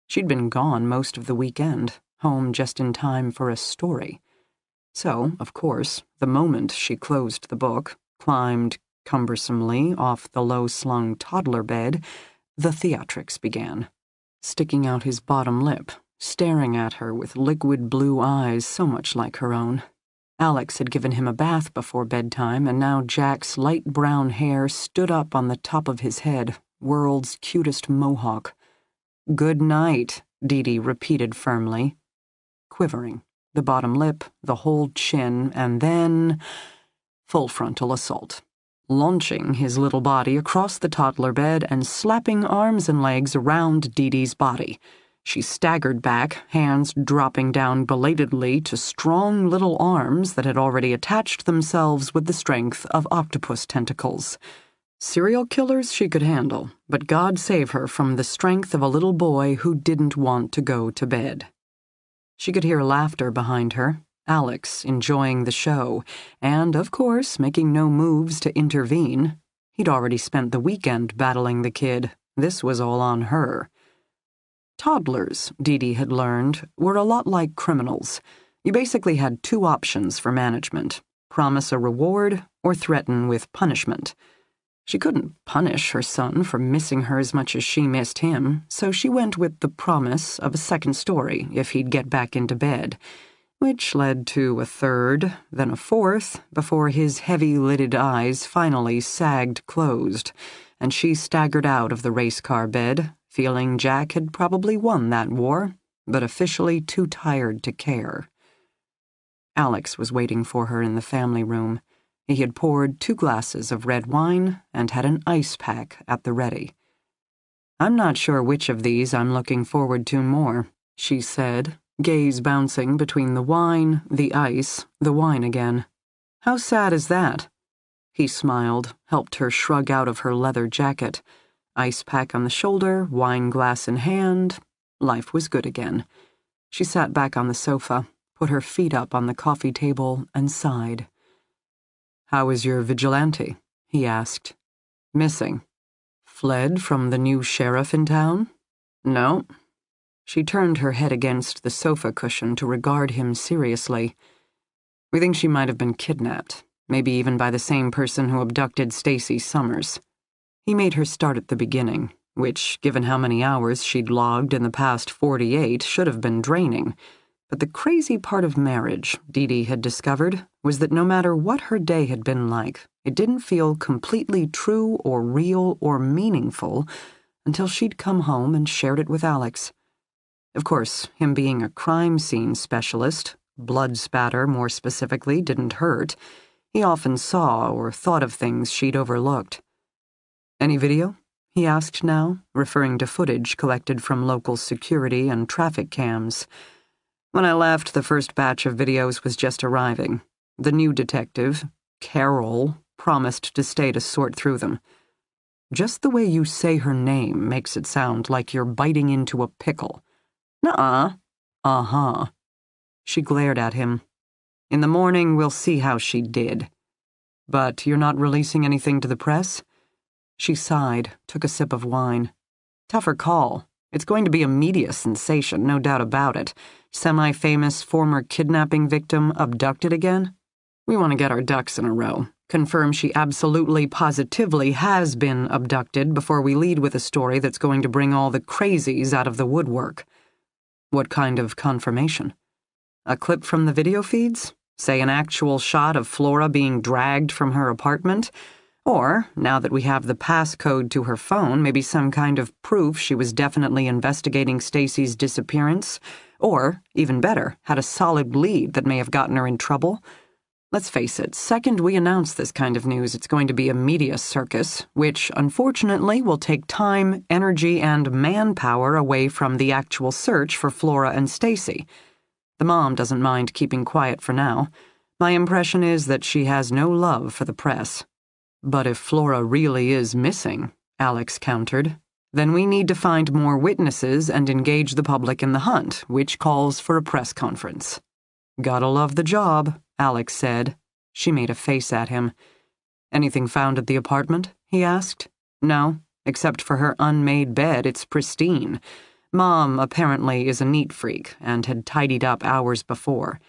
She'd been gone most of the weekend, home just in time for a story. So, of course, the moment she closed the book, climbed cumbersomely off the low-slung toddler bed, the theatrics began. Sticking out his bottom lip, staring at her with liquid blue eyes so much like her own. Alex had given him a bath before bedtime, and now Jack's light brown hair stood up on the top of his head, world's cutest mohawk. "Good night," Dee repeated firmly, quivering, the bottom lip, the whole chin, and then full frontal assault. Launching his little body across the toddler bed and slapping arms and legs around Dee's body. She staggered back, hands dropping down belatedly to strong little arms that had already attached themselves with the strength of octopus tentacles. Serial killers she could handle, but God save her from the strength of a little boy who didn't want to go to bed. She could hear laughter behind her, Alex enjoying the show, and, of course, making no moves to intervene. He'd already spent the weekend battling the kid. This was all on her. Toddlers, Dee had learned, were a lot like criminals. You basically had two options for management: promise a reward or threaten with punishment. She couldn't punish her son for missing her as much as she missed him, so she went with the promise of a second story if he'd get back into bed, which led to a third, then a fourth, before his heavy-lidded eyes finally sagged closed, and she staggered out of the race car bed, feeling Jack had probably won that war, but officially too tired to care. Alex was waiting for her in the family room. He had poured 2 glasses of red wine and had an ice pack at the ready. "I'm not sure which of these I'm looking forward to more," she said, gaze bouncing between the wine, the ice, the wine again. "How sad is that?" He smiled, helped her shrug out of her leather jacket. Ice pack on the shoulder, wine glass in hand. Life was good again. She sat back on the sofa, put her feet up on the coffee table, and sighed. "How is your vigilante?" he asked. "Missing. Fled from the new sheriff in town?" "No." She turned her head against the sofa cushion to regard him seriously. We think she might have been kidnapped, maybe even by the same person who abducted Stacy Summers. He made her start at the beginning, which, given how many hours she'd logged in the past 48, should have been draining. But the crazy part of marriage, Dee Dee had discovered, was that no matter what her day had been like, it didn't feel completely true or real or meaningful until she'd come home and shared it with Alex. Of course, him being a crime scene specialist, blood spatter more specifically, didn't hurt. He often saw or thought of things she'd overlooked. "Any video?" he asked now, referring to footage collected from local security and traffic cams. When I left, the first batch of videos was just arriving. The new detective, Carol, promised to stay to sort through them. Just the way you say her name makes it sound like you're biting into a pickle. Nuh-uh. Uh-huh. She glared at him. In the morning, we'll see how she did. But you're not releasing anything to the press? She sighed, took a sip of wine. Tougher call. It's going to be a media sensation, no doubt about it. Semi-famous former kidnapping victim abducted again? We want to get our ducks in a row. Confirm she absolutely, positively has been abducted before we lead with a story that's going to bring all the crazies out of the woodwork. What kind of confirmation? A clip from the video feeds? Say an actual shot of Flora being dragged from her apartment? Or, now that we have the passcode to her phone, maybe some kind of proof she was definitely investigating Stacy's disappearance? Or, even better, had a solid lead that may have gotten her in trouble? Let's face it, second we announce this kind of news, it's going to be a media circus, which, unfortunately, will take time, energy, and manpower away from the actual search for Flora and Stacy. The mom doesn't mind keeping quiet for now. My impression is that she has no love for the press. But if Flora really is missing, Alex countered, then we need to find more witnesses and engage the public in the hunt, which calls for a press conference. Gotta love the job, Alex said. She made a face at him. Anything found at the apartment? He asked. No, except for her unmade bed, it's pristine. Mom, apparently, is a neat freak and had tidied up hours before.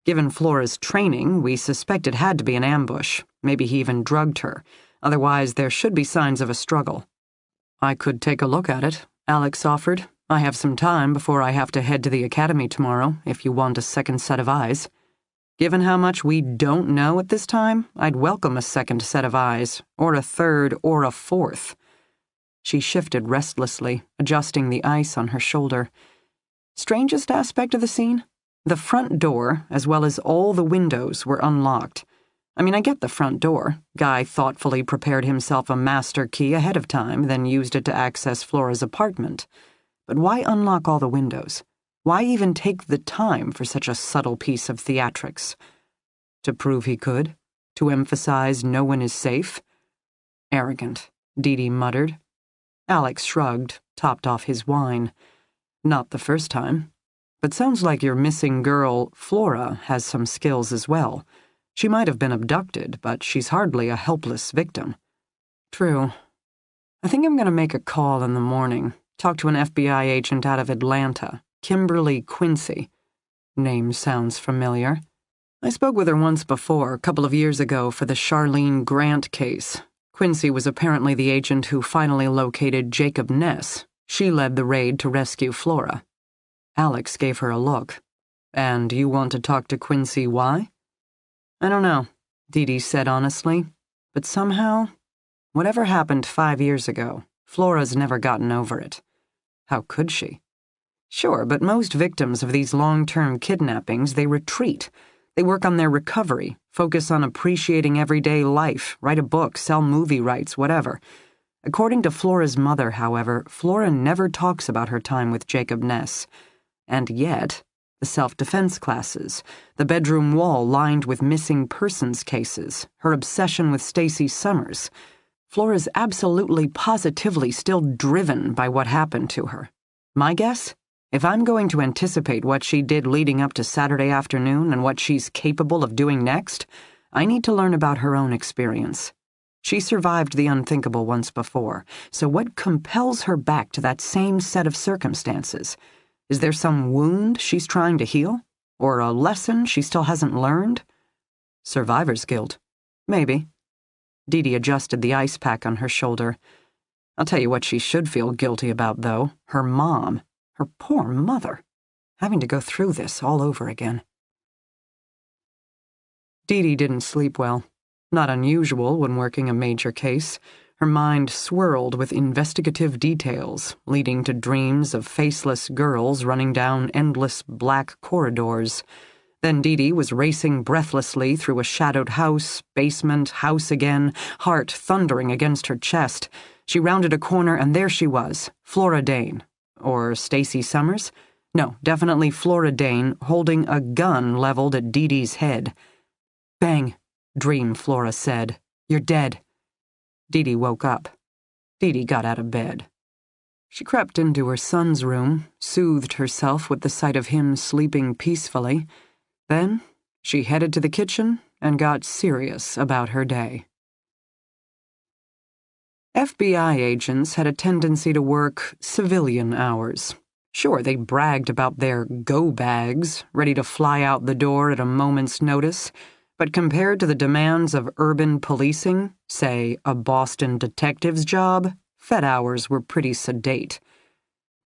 Given Flora's training, we suspect it had to be an ambush. Maybe he even drugged her. Otherwise, there should be signs of a struggle. I could take a look at it, Alex offered. I have some time before I have to head to the academy tomorrow, if you want a second set of eyes. Given how much we don't know at this time, I'd welcome a second set of eyes, or a third, or a fourth. She shifted restlessly, adjusting the ice on her shoulder. Strangest aspect of the scene? The front door, as well as all the windows, were unlocked. I mean, I get the front door. Guy thoughtfully prepared himself a master key ahead of time, then used it to access Flora's apartment. But why unlock all the windows? Why even take the time for such a subtle piece of theatrics? To prove he could? To emphasize no one is safe? Arrogant, Dee Dee muttered. Alex shrugged, topped off his wine. Not the first time. But sounds like your missing girl, Flora, has some skills as well. She might have been abducted, but she's hardly a helpless victim. True. I think I'm going to make a call in the morning. Talk to an FBI agent out of Atlanta, Kimberly Quincy. Name sounds familiar. I spoke with her once before, a couple of years ago, for the Charlene Grant case. Quincy was apparently the agent who finally located Jacob Ness. She led the raid to rescue Flora. Alex gave her a look. And you want to talk to Quincy why? I don't know, Dee Dee said honestly. But somehow, whatever happened 5 years ago, Flora's never gotten over it. How could she? Sure, but most victims of these long-term kidnappings, they retreat. They work on their recovery, focus on appreciating everyday life, write a book, sell movie rights, whatever. According to Flora's mother, however, Flora never talks about her time with Jacob Ness. And yet, the self-defense classes, the bedroom wall lined with missing persons cases, her obsession with Stacy Summers. Flora's absolutely positively still driven by what happened to her. My guess? If I'm going to anticipate what she did leading up to Saturday afternoon and what she's capable of doing next, I need to learn about her own experience. She survived the unthinkable once before, so what compels her back to that same set of circumstances? Is there some wound she's trying to heal? Or a lesson she still hasn't learned? Survivor's guilt. Maybe. Dee Dee adjusted the ice pack on her shoulder. I'll tell you what she should feel guilty about, though. Her mom. Her poor mother. Having to go through this all over again. Dee Dee didn't sleep well. Not unusual when working a major case. Her mind swirled with investigative details, leading to dreams of faceless girls running down endless black corridors. Then Dee Dee was racing breathlessly through a shadowed house, basement, house again, heart thundering against her chest. She rounded a corner and there she was, Flora Dane. Or Stacy Summers? No, definitely Flora Dane, holding a gun leveled at Dee Dee's head. Bang, Dream Flora said. You're dead. Dee Dee woke up. Dee Dee got out of bed. She crept into her son's room, soothed herself with the sight of him sleeping peacefully. Then she headed to the kitchen and got serious about her day. FBI agents had a tendency to work civilian hours. Sure, they bragged about their go bags, ready to fly out the door at a moment's notice, but compared to the demands of urban policing, say a Boston detective's job, Fed hours were pretty sedate.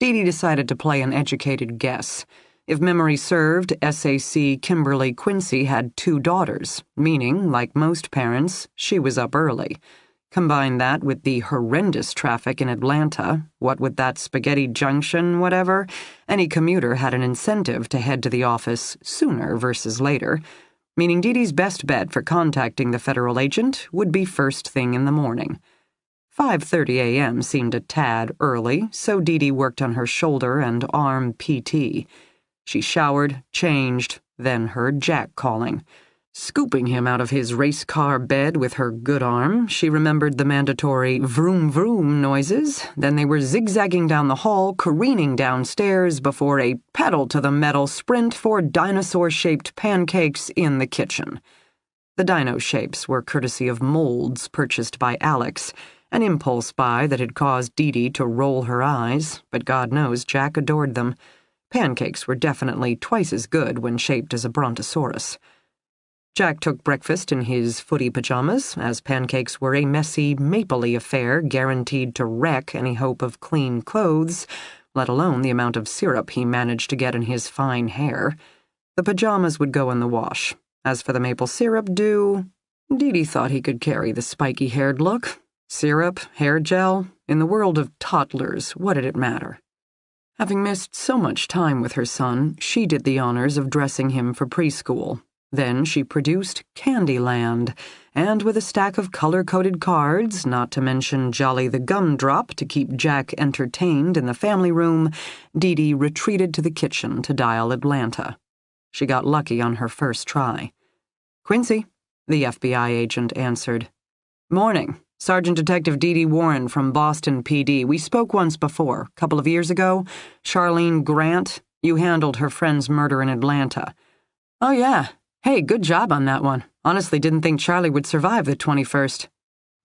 Dee Dee decided to play an educated guess. If memory served, SAC Kimberly Quincy had 2 daughters, meaning, like most parents, she was up early. Combine that with the horrendous traffic in Atlanta, what with that Spaghetti Junction, whatever, any commuter had an incentive to head to the office sooner versus later, meaning Dee Dee's best bet for contacting the federal agent would be first thing in the morning. 5:30 a.m. seemed a tad early, so Dee Dee worked on her shoulder and arm PT. She showered, changed, then heard Jack calling. Scooping him out of his race car bed with her good arm, she remembered the mandatory vroom vroom noises, then they were zigzagging down the hall, careening downstairs before a pedal-to-the-metal sprint for dinosaur-shaped pancakes in the kitchen. The dino shapes were courtesy of molds purchased by Alex, an impulse buy that had caused Dee Dee to roll her eyes, but God knows Jack adored them. Pancakes were definitely twice as good when shaped as a brontosaurus. Jack took breakfast in his footy pajamas, as pancakes were a messy, mapley affair guaranteed to wreck any hope of clean clothes, let alone the amount of syrup he managed to get in his fine hair. The pajamas would go in the wash. As for the maple syrup Dee Dee thought he could carry the spiky-haired look. Syrup, hair gel, in the world of toddlers, what did it matter? Having missed so much time with her son, she did the honors of dressing him for preschool. Then she produced Candyland, and with a stack of color-coded cards, not to mention Jolly the Gumdrop to keep Jack entertained in the family room, Dee Dee retreated to the kitchen to dial Atlanta. She got lucky on her first try. Quincy, the FBI agent answered. Morning. Sergeant Detective Dee Dee Warren from Boston PD. We spoke once before, a couple of years ago. Charlene Grant, you handled her friend's murder in Atlanta. Oh, yeah. Hey, good job on that one. Honestly didn't think Charlie would survive the 21st.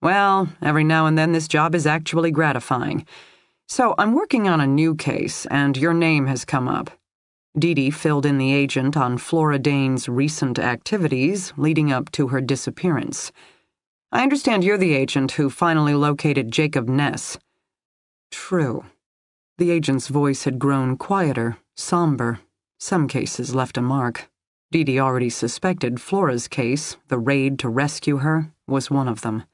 Well, every now and then this job is actually gratifying. So I'm working on a new case, and your name has come up. Dee Dee filled in the agent on Flora Dane's recent activities leading up to her disappearance. I understand you're the agent who finally located Jacob Ness. True. The agent's voice had grown quieter, somber. Some cases left a mark. Dee Dee already suspected Flora's case, the raid to rescue her, was one of them.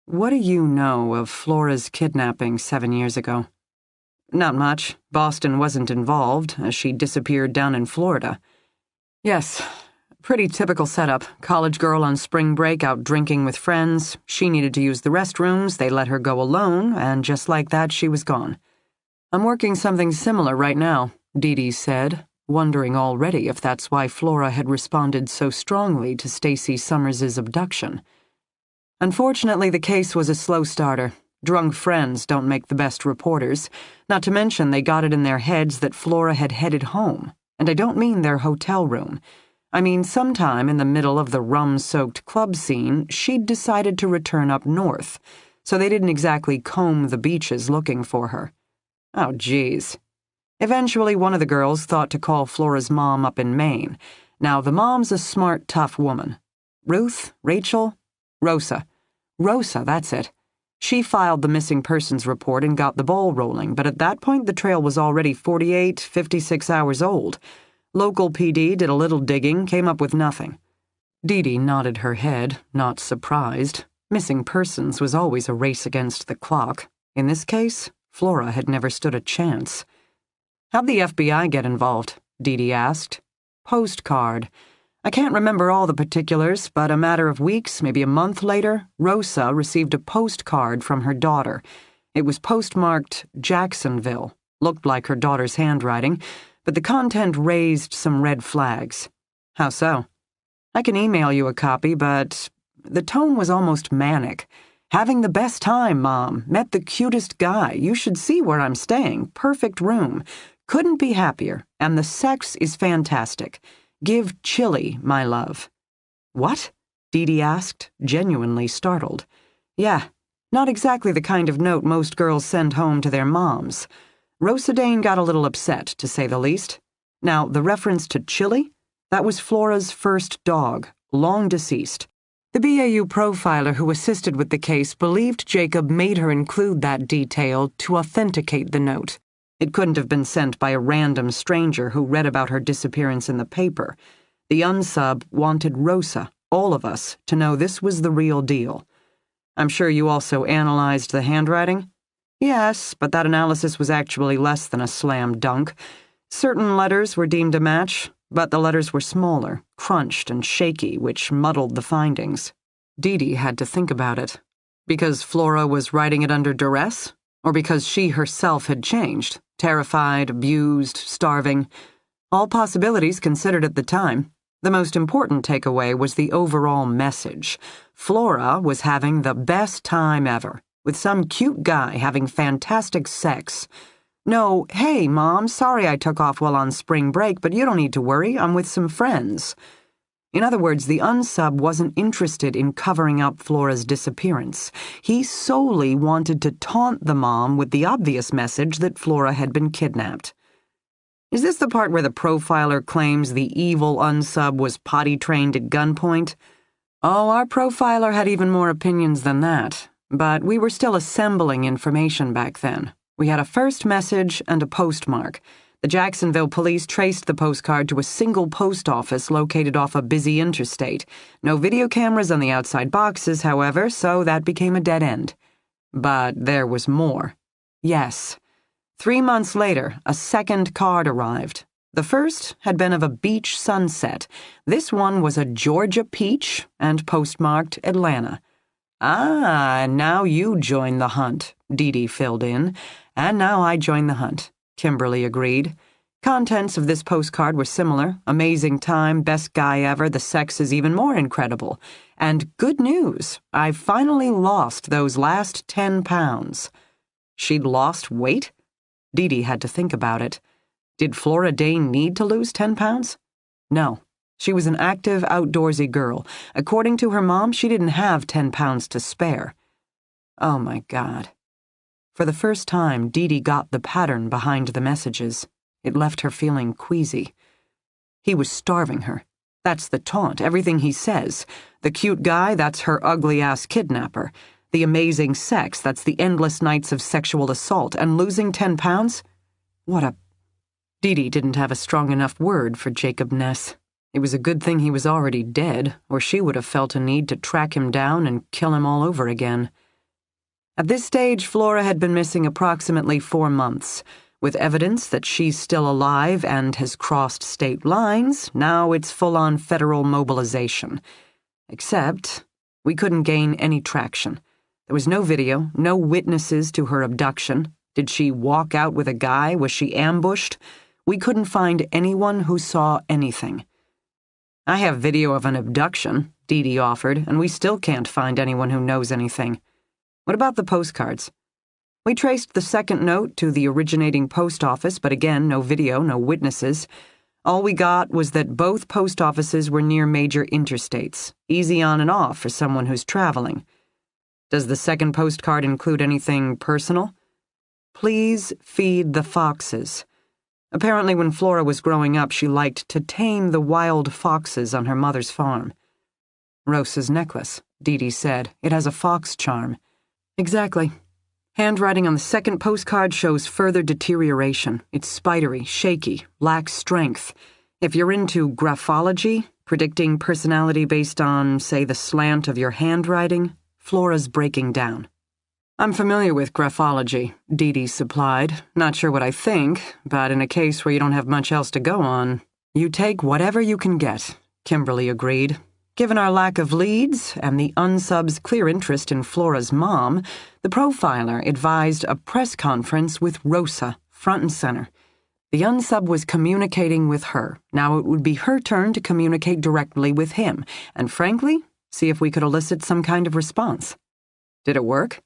What do you know of Flora's kidnapping 7 years ago? Not much. Boston wasn't involved, as she disappeared down in Florida. Yes, pretty typical setup. College girl on spring break out drinking with friends. She needed to use the restrooms, they let her go alone, and just like that she was gone. I'm working something similar right now, Dee Dee said, wondering already if that's why Flora had responded so strongly to Stacy Summers' abduction. Unfortunately, the case was a slow starter. Drunk friends don't make the best reporters, not to mention they got it in their heads that Flora had headed home, and I don't mean their hotel room. I mean sometime in the middle of the rum-soaked club scene, she'd decided to return up north, so they didn't exactly comb the beaches looking for her. Oh, geez. Eventually, one of the girls thought to call Flora's mom up in Maine. Now, the mom's a smart, tough woman. Ruth? Rachel? Rosa. Rosa, that's it. She filed the missing persons report and got the ball rolling, but at that point the trail was already 56 hours old. Local PD did a little digging, came up with nothing. Dee nodded her head, not surprised. Missing persons was always a race against the clock. In this case, Flora had never stood a chance. How'd the FBI get involved? Dee asked. Postcard. I can't remember all the particulars, but a matter of weeks, maybe a month later, Rosa received a postcard from her daughter. It was postmarked Jacksonville. Looked like her daughter's handwriting, but the content raised some red flags. How so? I can email you a copy, but the tone was almost manic. Having the best time, Mom. Met the cutest guy. You should see where I'm staying. Perfect room. Couldn't be happier. And the sex is fantastic. Give chili, my love. What? Dee asked, genuinely startled. Yeah, not exactly the kind of note most girls send home to their moms. Rosa Dane got a little upset, to say the least. Now, the reference to chili? That was Flora's first dog, long deceased. The BAU profiler who assisted with the case believed Jacob made her include that detail to authenticate the note. It couldn't have been sent by a random stranger who read about her disappearance in the paper. The unsub wanted Rosa, all of us, to know this was the real deal. I'm sure you also analyzed the handwriting? Yes, but that analysis was actually less than a slam dunk. Certain letters were deemed a match, but the letters were smaller, crunched and shaky, which muddled the findings. Dee had to think about it. Because Flora was writing it under duress? Or because she herself had changed? Terrified, abused, starving. All possibilities considered at the time. The most important takeaway was the overall message. Flora was having the best time ever, with some cute guy having fantastic sex. No, hey, Mom, sorry I took off while on spring break, but you don't need to worry, I'm with some friends. In other words, the unsub wasn't interested in covering up Flora's disappearance. He solely wanted to taunt the mom with the obvious message that Flora had been kidnapped. Is this the part where the profiler claims the evil unsub was potty-trained at gunpoint? Oh, our profiler had even more opinions than that. But we were still assembling information back then. We had a first message and a postmark. The Jacksonville police traced the postcard to a single post office located off a busy interstate. No video cameras on the outside boxes, however, so that became a dead end. But there was more. Yes. 3 months later, a second card arrived. The first had been of a beach sunset. This one was a Georgia peach and postmarked Atlanta. Ah, now you join the hunt, Dee filled in. And now I join the hunt. Kimberly agreed. Contents of this postcard were similar. Amazing time, best guy ever, the sex is even more incredible. And good news, I've finally lost those last 10 pounds. She'd lost weight? Dee had to think about it. Did Flora Dane need to lose 10 pounds? No. She was an active, outdoorsy girl. According to her mom, she didn't have 10 pounds to spare. Oh my God. For the first time, Dee got the pattern behind the messages. It left her feeling queasy. He was starving her. That's the taunt, everything he says. The cute guy, that's her ugly-ass kidnapper. The amazing sex, that's the endless nights of sexual assault. And losing 10 pounds? What a... Dee didn't have a strong enough word for Jacob Ness. It was a good thing he was already dead, or she would have felt a need to track him down and kill him all over again. At this stage, Flora had been missing approximately 4 months. With evidence that she's still alive and has crossed state lines, now it's full-on federal mobilization. Except, we couldn't gain any traction. There was no video, no witnesses to her abduction. Did she walk out with a guy? Was she ambushed? We couldn't find anyone who saw anything. I have video of an abduction, Dee offered, and we still can't find anyone who knows anything. What about the postcards? We traced the second note to the originating post office, but again, no video, no witnesses. All we got was that both post offices were near major interstates, easy on and off for someone who's traveling. Does the second postcard include anything personal? Please feed the foxes. Apparently when Flora was growing up, she liked to tame the wild foxes on her mother's farm. Rosa's necklace, Dee said. It has a fox charm. Exactly. Handwriting on the second postcard shows further deterioration. It's spidery, shaky, lacks strength. If you're into graphology, predicting personality based on, say, the slant of your handwriting, Flora's breaking down. I'm familiar with graphology, Dee supplied. Not sure what I think, but in a case where you don't have much else to go on, you take whatever you can get, Kimberly agreed. Given our lack of leads and the unsub's clear interest in Flora's mom, the profiler advised a press conference with Rosa, front and center. The unsub was communicating with her. Now it would be her turn to communicate directly with him, and frankly, see if we could elicit some kind of response. Did it work?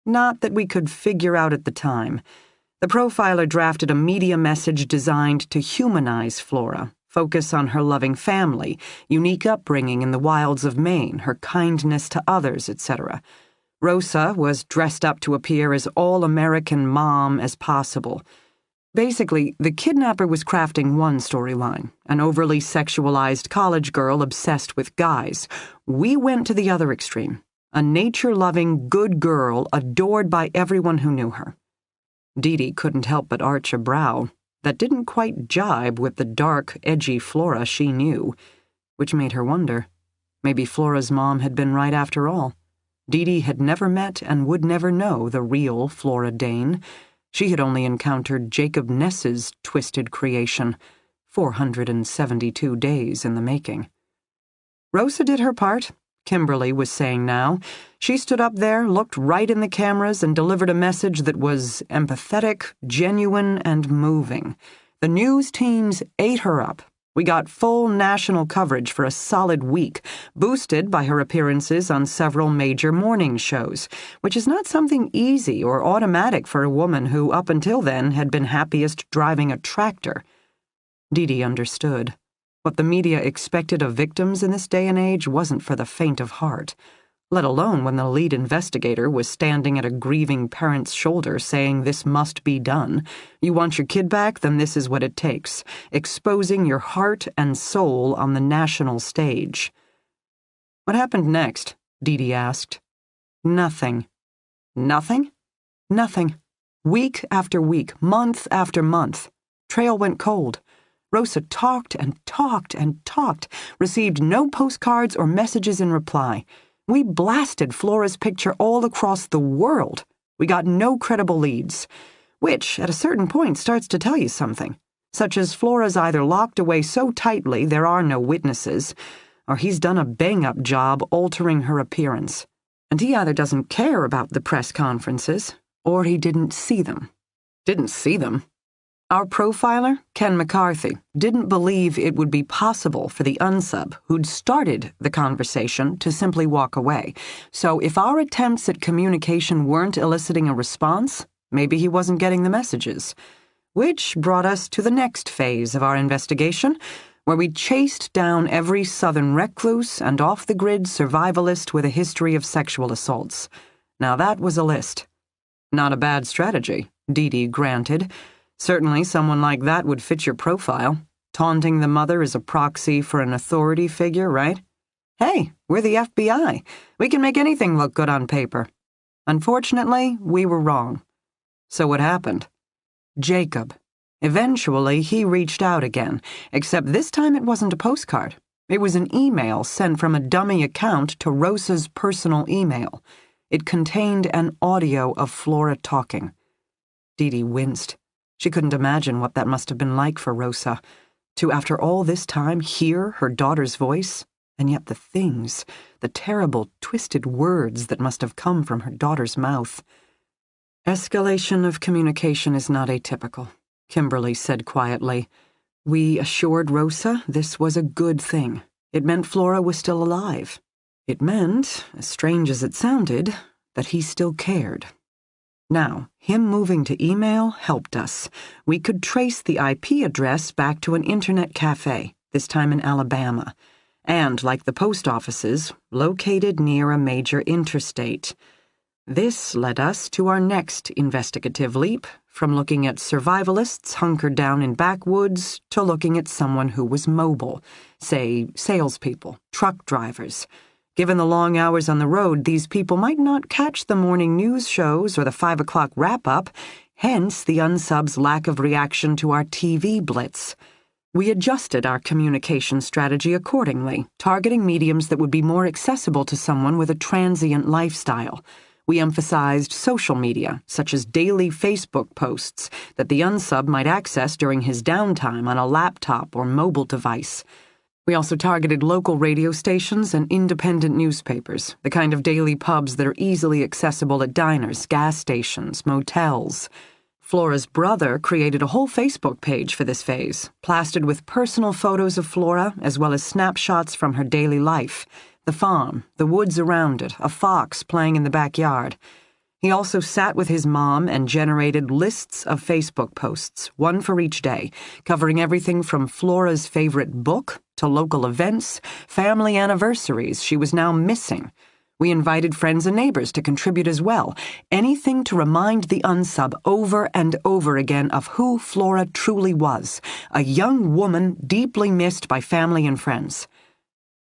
Not that we could figure out at the time. The profiler drafted a media message designed to humanize Flora, focus on her loving family, unique upbringing in the wilds of Maine, her kindness to others, etc. Rosa was dressed up to appear as all-American mom as possible. Basically, the kidnapper was crafting one storyline, an overly sexualized college girl obsessed with guys. We went to the other extreme, a nature-loving, good girl adored by everyone who knew her. Dee couldn't help but arch a brow that didn't quite jibe with the dark, edgy Flora she knew, which made her wonder. Maybe Flora's mom had been right after all. Dee had never met and would never know the real Flora Dane. She had only encountered Jacob Ness's twisted creation, 472 days in the making. Rosa did her part, Kimberly was saying now. She stood up there, looked right in the cameras, and delivered a message that was empathetic, genuine, and moving. The news teams ate her up. We got full national coverage for a solid week, boosted by her appearances on several major morning shows, which is not something easy or automatic for a woman who, up until then, had been happiest driving a tractor. Dee understood. What the media expected of victims in this day and age wasn't for the faint of heart, let alone when the lead investigator was standing at a grieving parent's shoulder saying this must be done. You want your kid back? Then this is what it takes. Exposing your heart and soul on the national stage. What happened next? Dee asked. Nothing. Nothing? Nothing. Week after week, month after month. Trail went cold. Rosa talked and talked and talked, received no postcards or messages in reply. We blasted Flora's picture all across the world. We got no credible leads, which, at a certain point, starts to tell you something, such as Flora's either locked away so tightly there are no witnesses, or he's done a bang-up job altering her appearance. And he either doesn't care about the press conferences, or he didn't see them. Didn't see them? Our profiler, Ken McCarthy, didn't believe it would be possible for the unsub who'd started the conversation to simply walk away. So if our attempts at communication weren't eliciting a response, maybe he wasn't getting the messages. Which brought us to the next phase of our investigation, where we chased down every southern recluse and off-the-grid survivalist with a history of sexual assaults. Now that was a list. Not a bad strategy, Dee granted. Certainly someone like that would fit your profile. Taunting the mother is a proxy for an authority figure, right? Hey, we're the FBI. We can make anything look good on paper. Unfortunately, we were wrong. So what happened? Jacob. Eventually, he reached out again, except this time it wasn't a postcard. It was an email sent from a dummy account to Rosa's personal email. It contained an audio of Flora talking. Dee winced. She couldn't imagine what that must have been like for Rosa, to, after all this time, hear her daughter's voice, and yet the things, the terrible, twisted words that must have come from her daughter's mouth. Escalation of communication is not atypical, Kimberly said quietly. We assured Rosa this was a good thing. It meant Flora was still alive. It meant, as strange as it sounded, that he still cared. Now, him moving to email helped us. We could trace the IP address back to an internet cafe, this time in Alabama, and, like the post offices, located near a major interstate. This led us to our next investigative leap, from looking at survivalists hunkered down in backwoods to looking at someone who was mobile, say salespeople, truck drivers. Given the long hours on the road, these people might not catch the morning news shows or the 5 o'clock wrap-up, hence the unsub's lack of reaction to our TV blitz. We adjusted our communication strategy accordingly, targeting mediums that would be more accessible to someone with a transient lifestyle. We emphasized social media, such as daily Facebook posts that the unsub might access during his downtime on a laptop or mobile device. We also targeted local radio stations and independent newspapers, the kind of daily pubs that are easily accessible at diners, gas stations, motels. Flora's brother created a whole Facebook page for this phase, plastered with personal photos of Flora as well as snapshots from her daily life. The farm, the woods around it, a fox playing in the backyard. He also sat with his mom and generated lists of Facebook posts, one for each day, covering everything from Flora's favorite book to local events, family anniversaries she was now missing. We invited friends and neighbors to contribute as well, anything to remind the unsub over and over again of who Flora truly was, a young woman deeply missed by family and friends.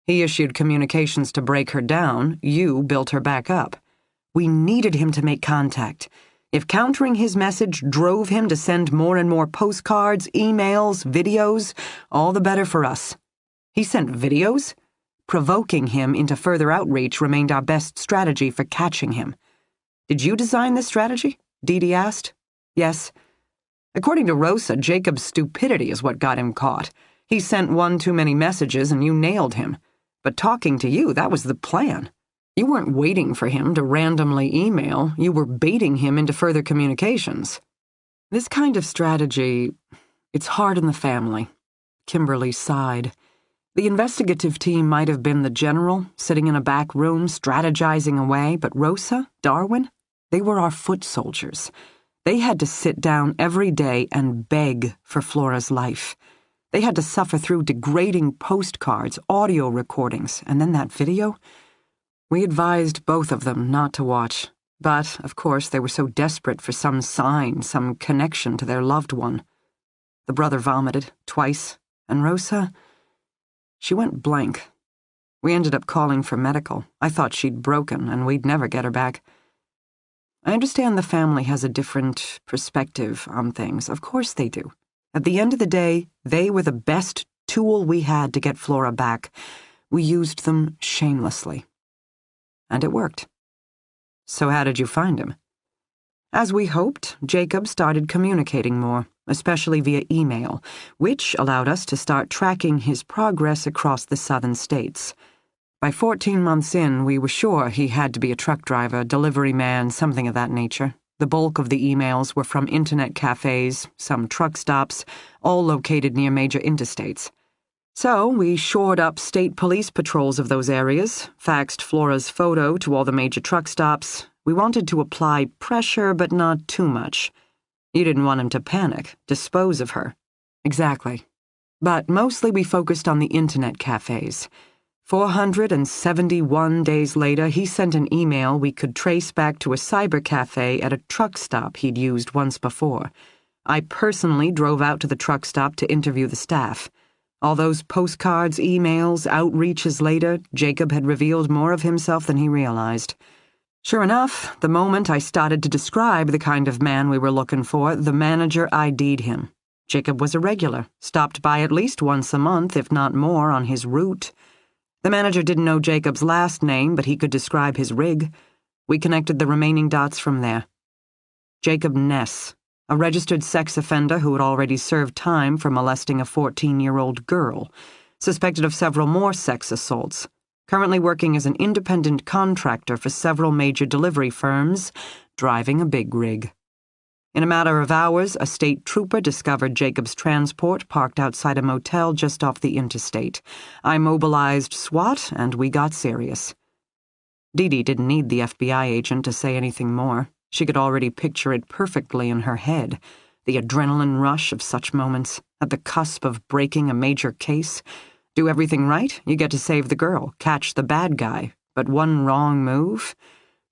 He issued communications to break her down, you built her back up. We needed him to make contact. If countering his message drove him to send more and more postcards, emails, videos, all the better for us. He sent videos? Provoking him into further outreach remained our best strategy for catching him. Did you design this strategy? Dee Dee asked. Yes. According to Rosa, Jacob's stupidity is what got him caught. He sent one too many messages and you nailed him. But talking to you, that was the plan. You weren't waiting for him to randomly email, you were baiting him into further communications. This kind of strategy, it's hard in the family. Kimberly sighed. The investigative team might have been the general, sitting in a back room, strategizing away, but Rosa, Darwin, they were our foot soldiers. They had to sit down every day and beg for Flora's life. They had to suffer through degrading postcards, audio recordings, and then that video. We advised both of them not to watch, but, of course, they were so desperate for some sign, some connection to their loved one. The brother vomited, twice, and Rosa, she went blank. We ended up calling for medical. I thought she'd broken, and we'd never get her back. I understand the family has a different perspective on things. Of course they do. At the end of the day, they were the best tool we had to get Flora back. We used them shamelessly. And it worked. So how did you find him? As we hoped, Jacob started communicating more, especially via email, which allowed us to start tracking his progress across the southern states. By 14 months in, we were sure he had to be a truck driver, delivery man, something of that nature. The bulk of the emails were from internet cafes, some truck stops, all located near major interstates. So we shored up state police patrols of those areas, faxed Flora's photo to all the major truck stops. We wanted to apply pressure, but not too much. You didn't want him to panic, dispose of her. Exactly. But mostly we focused on the internet cafes. 471 days later, he sent an email we could trace back to a cyber cafe at a truck stop he'd used once before. I personally drove out to the truck stop to interview the staff. All those postcards, emails, outreaches later, Jacob had revealed more of himself than he realized. Sure enough, the moment I started to describe the kind of man we were looking for, the manager ID'd him. Jacob was a regular, stopped by at least once a month, if not more, on his route. The manager didn't know Jacob's last name, but he could describe his rig. We connected the remaining dots from there. Jacob Ness, a registered sex offender who had already served time for molesting a 14-year-old girl, suspected of several more sex assaults, currently working as an independent contractor for several major delivery firms, driving a big rig. In a matter of hours, a state trooper discovered Jacob's transport parked outside a motel just off the interstate. I mobilized SWAT, and we got serious. Dee Dee didn't need the FBI agent to say anything more. She could already picture it perfectly in her head, the adrenaline rush of such moments, at the cusp of breaking a major case. Do everything right, you get to save the girl, catch the bad guy, but one wrong move?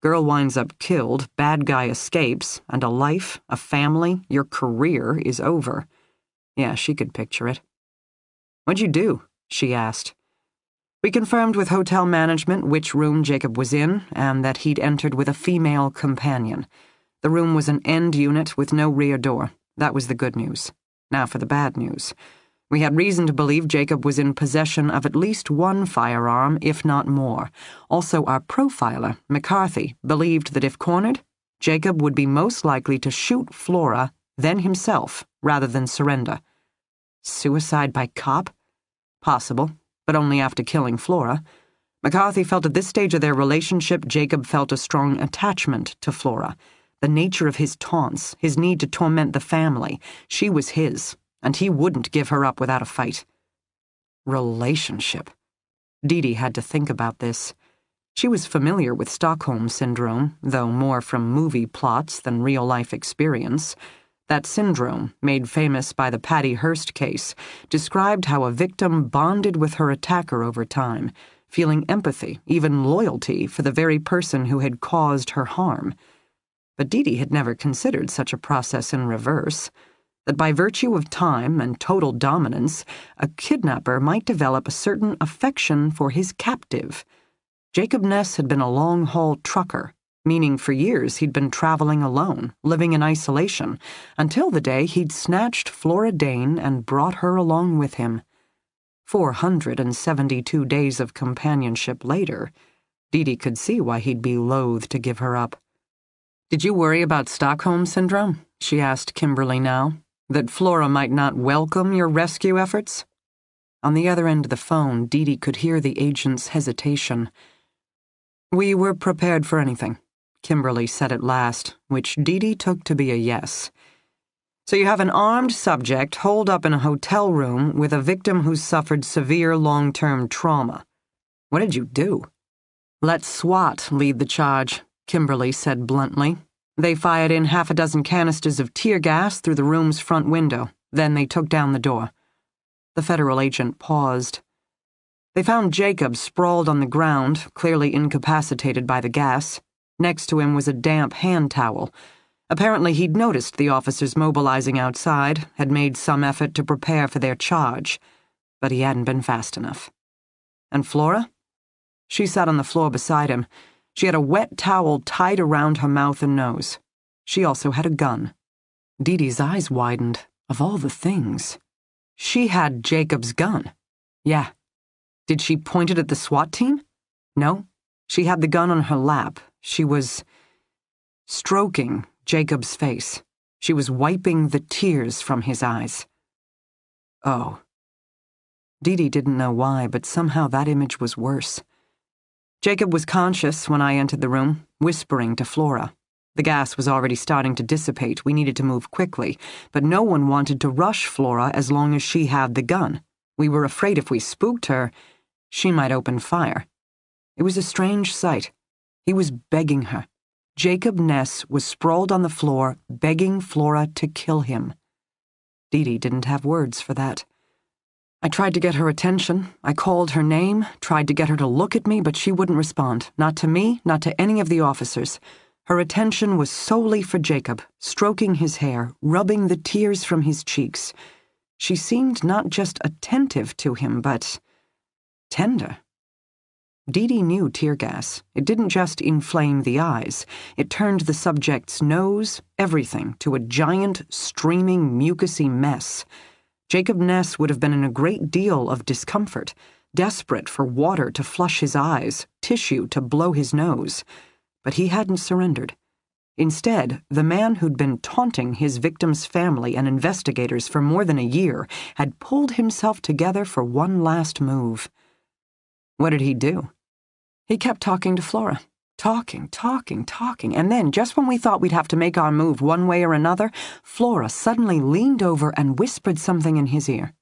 Girl winds up killed, bad guy escapes, and a life, a family, your career is over. Yeah, she could picture it. "What'd you do?" she asked. We confirmed with hotel management which room Jacob was in and that he'd entered with a female companion. The room was an end unit with no rear door. That was the good news. Now for the bad news. We had reason to believe Jacob was in possession of at least one firearm, if not more. Also, our profiler, McCarthy, believed that if cornered, Jacob would be most likely to shoot Flora, then himself, rather than surrender. Suicide by cop? Possible, but only after killing Flora. McCarthy felt at this stage of their relationship Jacob felt a strong attachment to Flora. The nature of his taunts, his need to torment the family, she was his, and he wouldn't give her up without a fight. Relationship. Dee had to think about this. She was familiar with Stockholm Syndrome, though more from movie plots than real-life experience. That syndrome, made famous by the Patty Hearst case, described how a victim bonded with her attacker over time, feeling empathy, even loyalty, for the very person who had caused her harm. But Dee had never considered such a process in reverse, that by virtue of time and total dominance, a kidnapper might develop a certain affection for his captive. Jacob Ness had been a long-haul trucker, meaning for years he'd been traveling alone, living in isolation, until the day he'd snatched Flora Dane and brought her along with him. 472 days of companionship later, Dee could see why he'd be loath to give her up. "Did you worry about Stockholm Syndrome?" she asked Kimberly now. "That Flora might not welcome your rescue efforts?" On the other end of the phone, Dee could hear the agent's hesitation. "We were prepared for anything," Kimberly said at last, which Dee took to be a yes. "So you have an armed subject holed up in a hotel room with a victim who's suffered severe long-term trauma. What did you do?" "Let SWAT lead the charge," Kimberly said bluntly. "They fired in 6 canisters of tear gas through the room's front window. Then they took down the door." The federal agent paused. "They found Jacob sprawled on the ground, clearly incapacitated by the gas. Next to him was a damp hand towel. Apparently he'd noticed the officers mobilizing outside, had made some effort to prepare for their charge, but he hadn't been fast enough." "And Flora?" "She sat on the floor beside him. She had a wet towel tied around her mouth and nose. She also had a gun." Dee's eyes widened. Of all the things. She had Jacob's gun. "Yeah." "Did she point it at the SWAT team?" "No. She had the gun on her lap. She was stroking Jacob's face. She was wiping the tears from his eyes." "Oh." Dee didn't know why, but somehow that image was worse. "Jacob was conscious when I entered the room, whispering to Flora. The gas was already starting to dissipate. We needed to move quickly, but no one wanted to rush Flora as long as she had the gun. We were afraid if we spooked her, she might open fire. It was a strange sight. He was begging her. Jacob Ness was sprawled on the floor, begging Flora to kill him." Dee didn't have words for that. "I tried to get her attention. I called her name, tried to get her to look at me, but she wouldn't respond. Not to me, not to any of the officers. Her attention was solely for Jacob, stroking his hair, rubbing the tears from his cheeks. She seemed not just attentive to him, but tender." Dee knew tear gas. It didn't just inflame the eyes. It turned the subject's nose, everything, to a giant, streaming, mucousy mess. Jacob Ness would have been in a great deal of discomfort, desperate for water to flush his eyes, tissue to blow his nose. But he hadn't surrendered. Instead, the man who'd been taunting his victim's family and investigators for more than a year had pulled himself together for one last move. What did he do? He kept talking to Flora. Talking, and then, just when we thought we'd have to make our move one way or another, Flora suddenly leaned over and whispered something in his ear.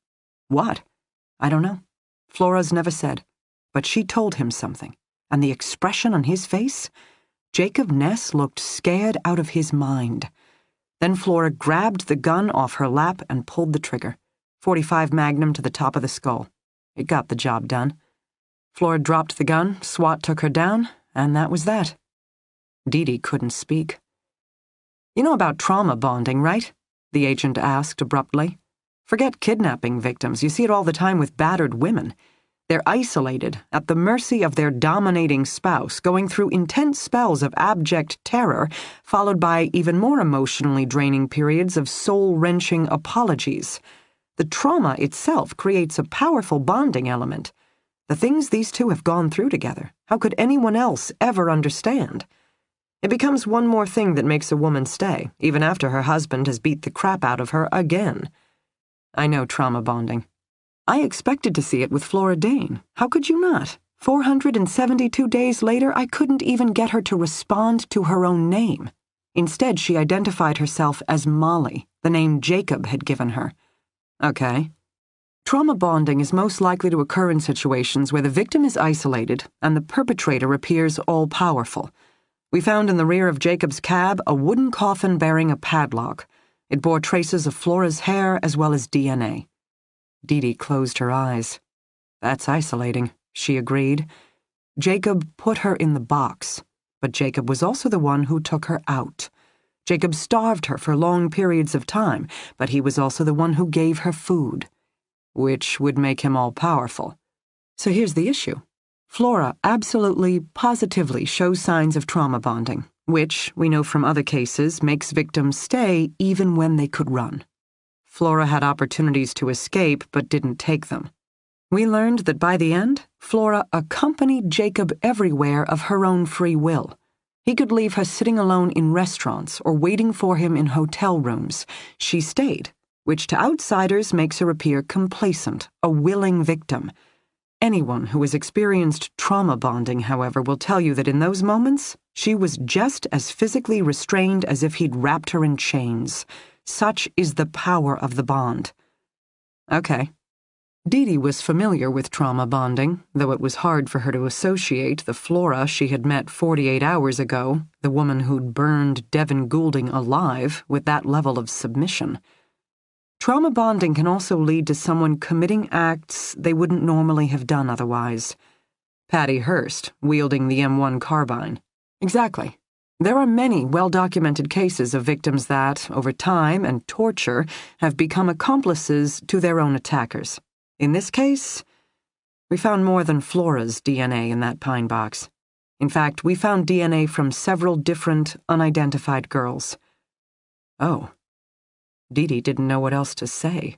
What? I don't know. Flora's never said. But she told him something, and the expression on his face? Jacob Ness looked scared out of his mind. Then Flora grabbed the gun off her lap and pulled the trigger. .45 Magnum to the top of the skull. It got the job done. Flora dropped the gun, SWAT took her down, and that was that. Dee couldn't speak. "You know about trauma bonding, right?" the agent asked abruptly. "Forget kidnapping victims. You see it all the time with battered women. They're isolated, at the mercy of their dominating spouse, going through intense spells of abject terror, followed by even more emotionally draining periods of soul-wrenching apologies. The trauma itself creates a powerful bonding element. The things these two have gone through together, how could anyone else ever understand? It becomes one more thing that makes a woman stay, even after her husband has beat the crap out of her again. I know trauma bonding. I expected to see it with Flora Dane. How could you not? 472 days later, I couldn't even get her to respond to her own name. Instead, she identified herself as Molly, the name Jacob had given her. Okay. Trauma bonding is most likely to occur in situations where the victim is isolated and the perpetrator appears all-powerful. We found in the rear of Jacob's cab a wooden coffin bearing a padlock. It bore traces of Flora's hair as well as DNA. Dee closed her eyes. "That's isolating," she agreed. Jacob put her in the box, but Jacob was also the one who took her out. Jacob starved her for long periods of time, but he was also the one who gave her food, which would make him all-powerful. So here's the issue. Flora absolutely, positively shows signs of trauma bonding, which, we know from other cases, makes victims stay even when they could run. Flora had opportunities to escape but didn't take them. We learned that by the end, Flora accompanied Jacob everywhere of her own free will. He could leave her sitting alone in restaurants or waiting for him in hotel rooms. She stayed, which to outsiders makes her appear complacent, a willing victim. Anyone who has experienced trauma bonding, however, will tell you that in those moments, she was just as physically restrained as if he'd wrapped her in chains. Such is the power of the bond. Okay. Dee was familiar with trauma bonding, though it was hard for her to associate the Flora she had met 48 hours ago, the woman who'd burned Devin Goulding alive, with that level of submission. Trauma bonding can also lead to someone committing acts they wouldn't normally have done otherwise. Patty Hearst, wielding the M1 carbine. Exactly. There are many well-documented cases of victims that, over time and torture, have become accomplices to their own attackers. In this case, we found more than Flora's DNA in that pine box. In fact, we found DNA from several different, unidentified girls. Oh. Dee didn't know what else to say.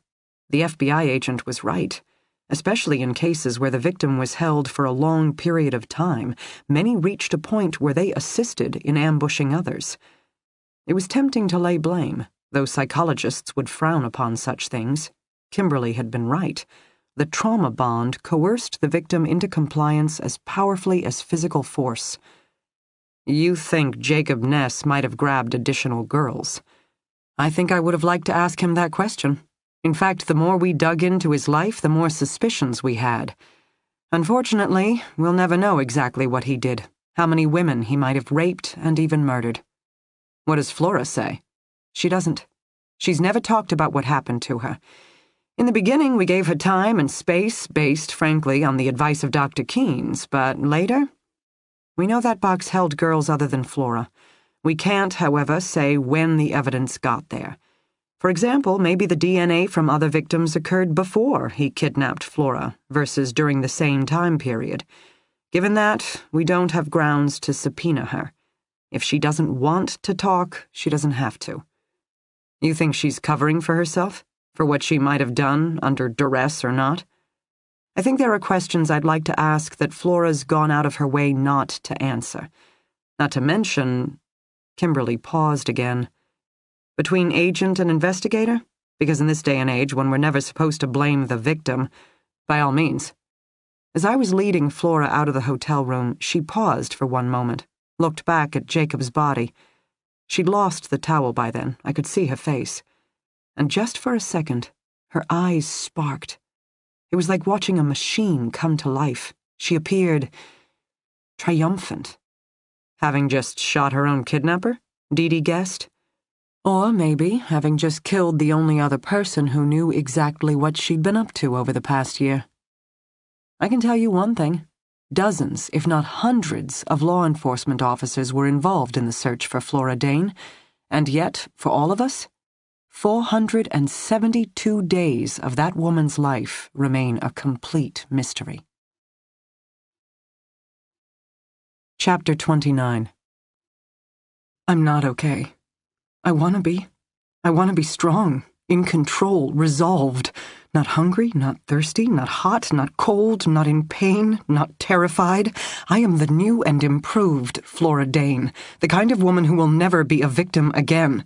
The FBI agent was right. Especially in cases where the victim was held for a long period of time, many reached a point where they assisted in ambushing others. It was tempting to lay blame, though psychologists would frown upon such things. Kimberly had been right. The trauma bond coerced the victim into compliance as powerfully as physical force. You think Jacob Ness might have grabbed additional girls. I think I would have liked to ask him that question. In fact, the more we dug into his life, the more suspicions we had. Unfortunately, we'll never know exactly what he did, how many women he might have raped and even murdered. What does Flora say? She doesn't. She's never talked about what happened to her. In the beginning, we gave her time and space based, frankly, on the advice of Dr. Keynes, but later? We know that box held girls other than Flora. We can't, however, say when the evidence got there. For example, maybe the DNA from other victims occurred before he kidnapped Flora versus during the same time period. Given that, we don't have grounds to subpoena her. If she doesn't want to talk, she doesn't have to. You think she's covering for herself? For what she might have done, under duress or not? I think there are questions I'd like to ask that Flora's gone out of her way not to answer. Not to mention... Kimberly paused again. Between agent and investigator? Because in this day and age, when we're never supposed to blame the victim, by all means. As I was leading Flora out of the hotel room, she paused for one moment, looked back at Jacob's body. She'd lost the towel by then. I could see her face. And just for a second, her eyes sparked. It was like watching a machine come to life. She appeared triumphant. Having just shot her own kidnapper? Dee guessed. Or maybe having just killed the only other person who knew exactly what she'd been up to over the past year. I can tell you one thing. Dozens, if not hundreds, of law enforcement officers were involved in the search for Flora Dane, and yet, for all of us, 472 days of that woman's life remain a complete mystery. Chapter 29. I'm not okay. I want to be. I want to be strong, in control, resolved. Not hungry, not thirsty, not hot, not cold, not in pain, not terrified. I am the new and improved Flora Dane, the kind of woman who will never be a victim again.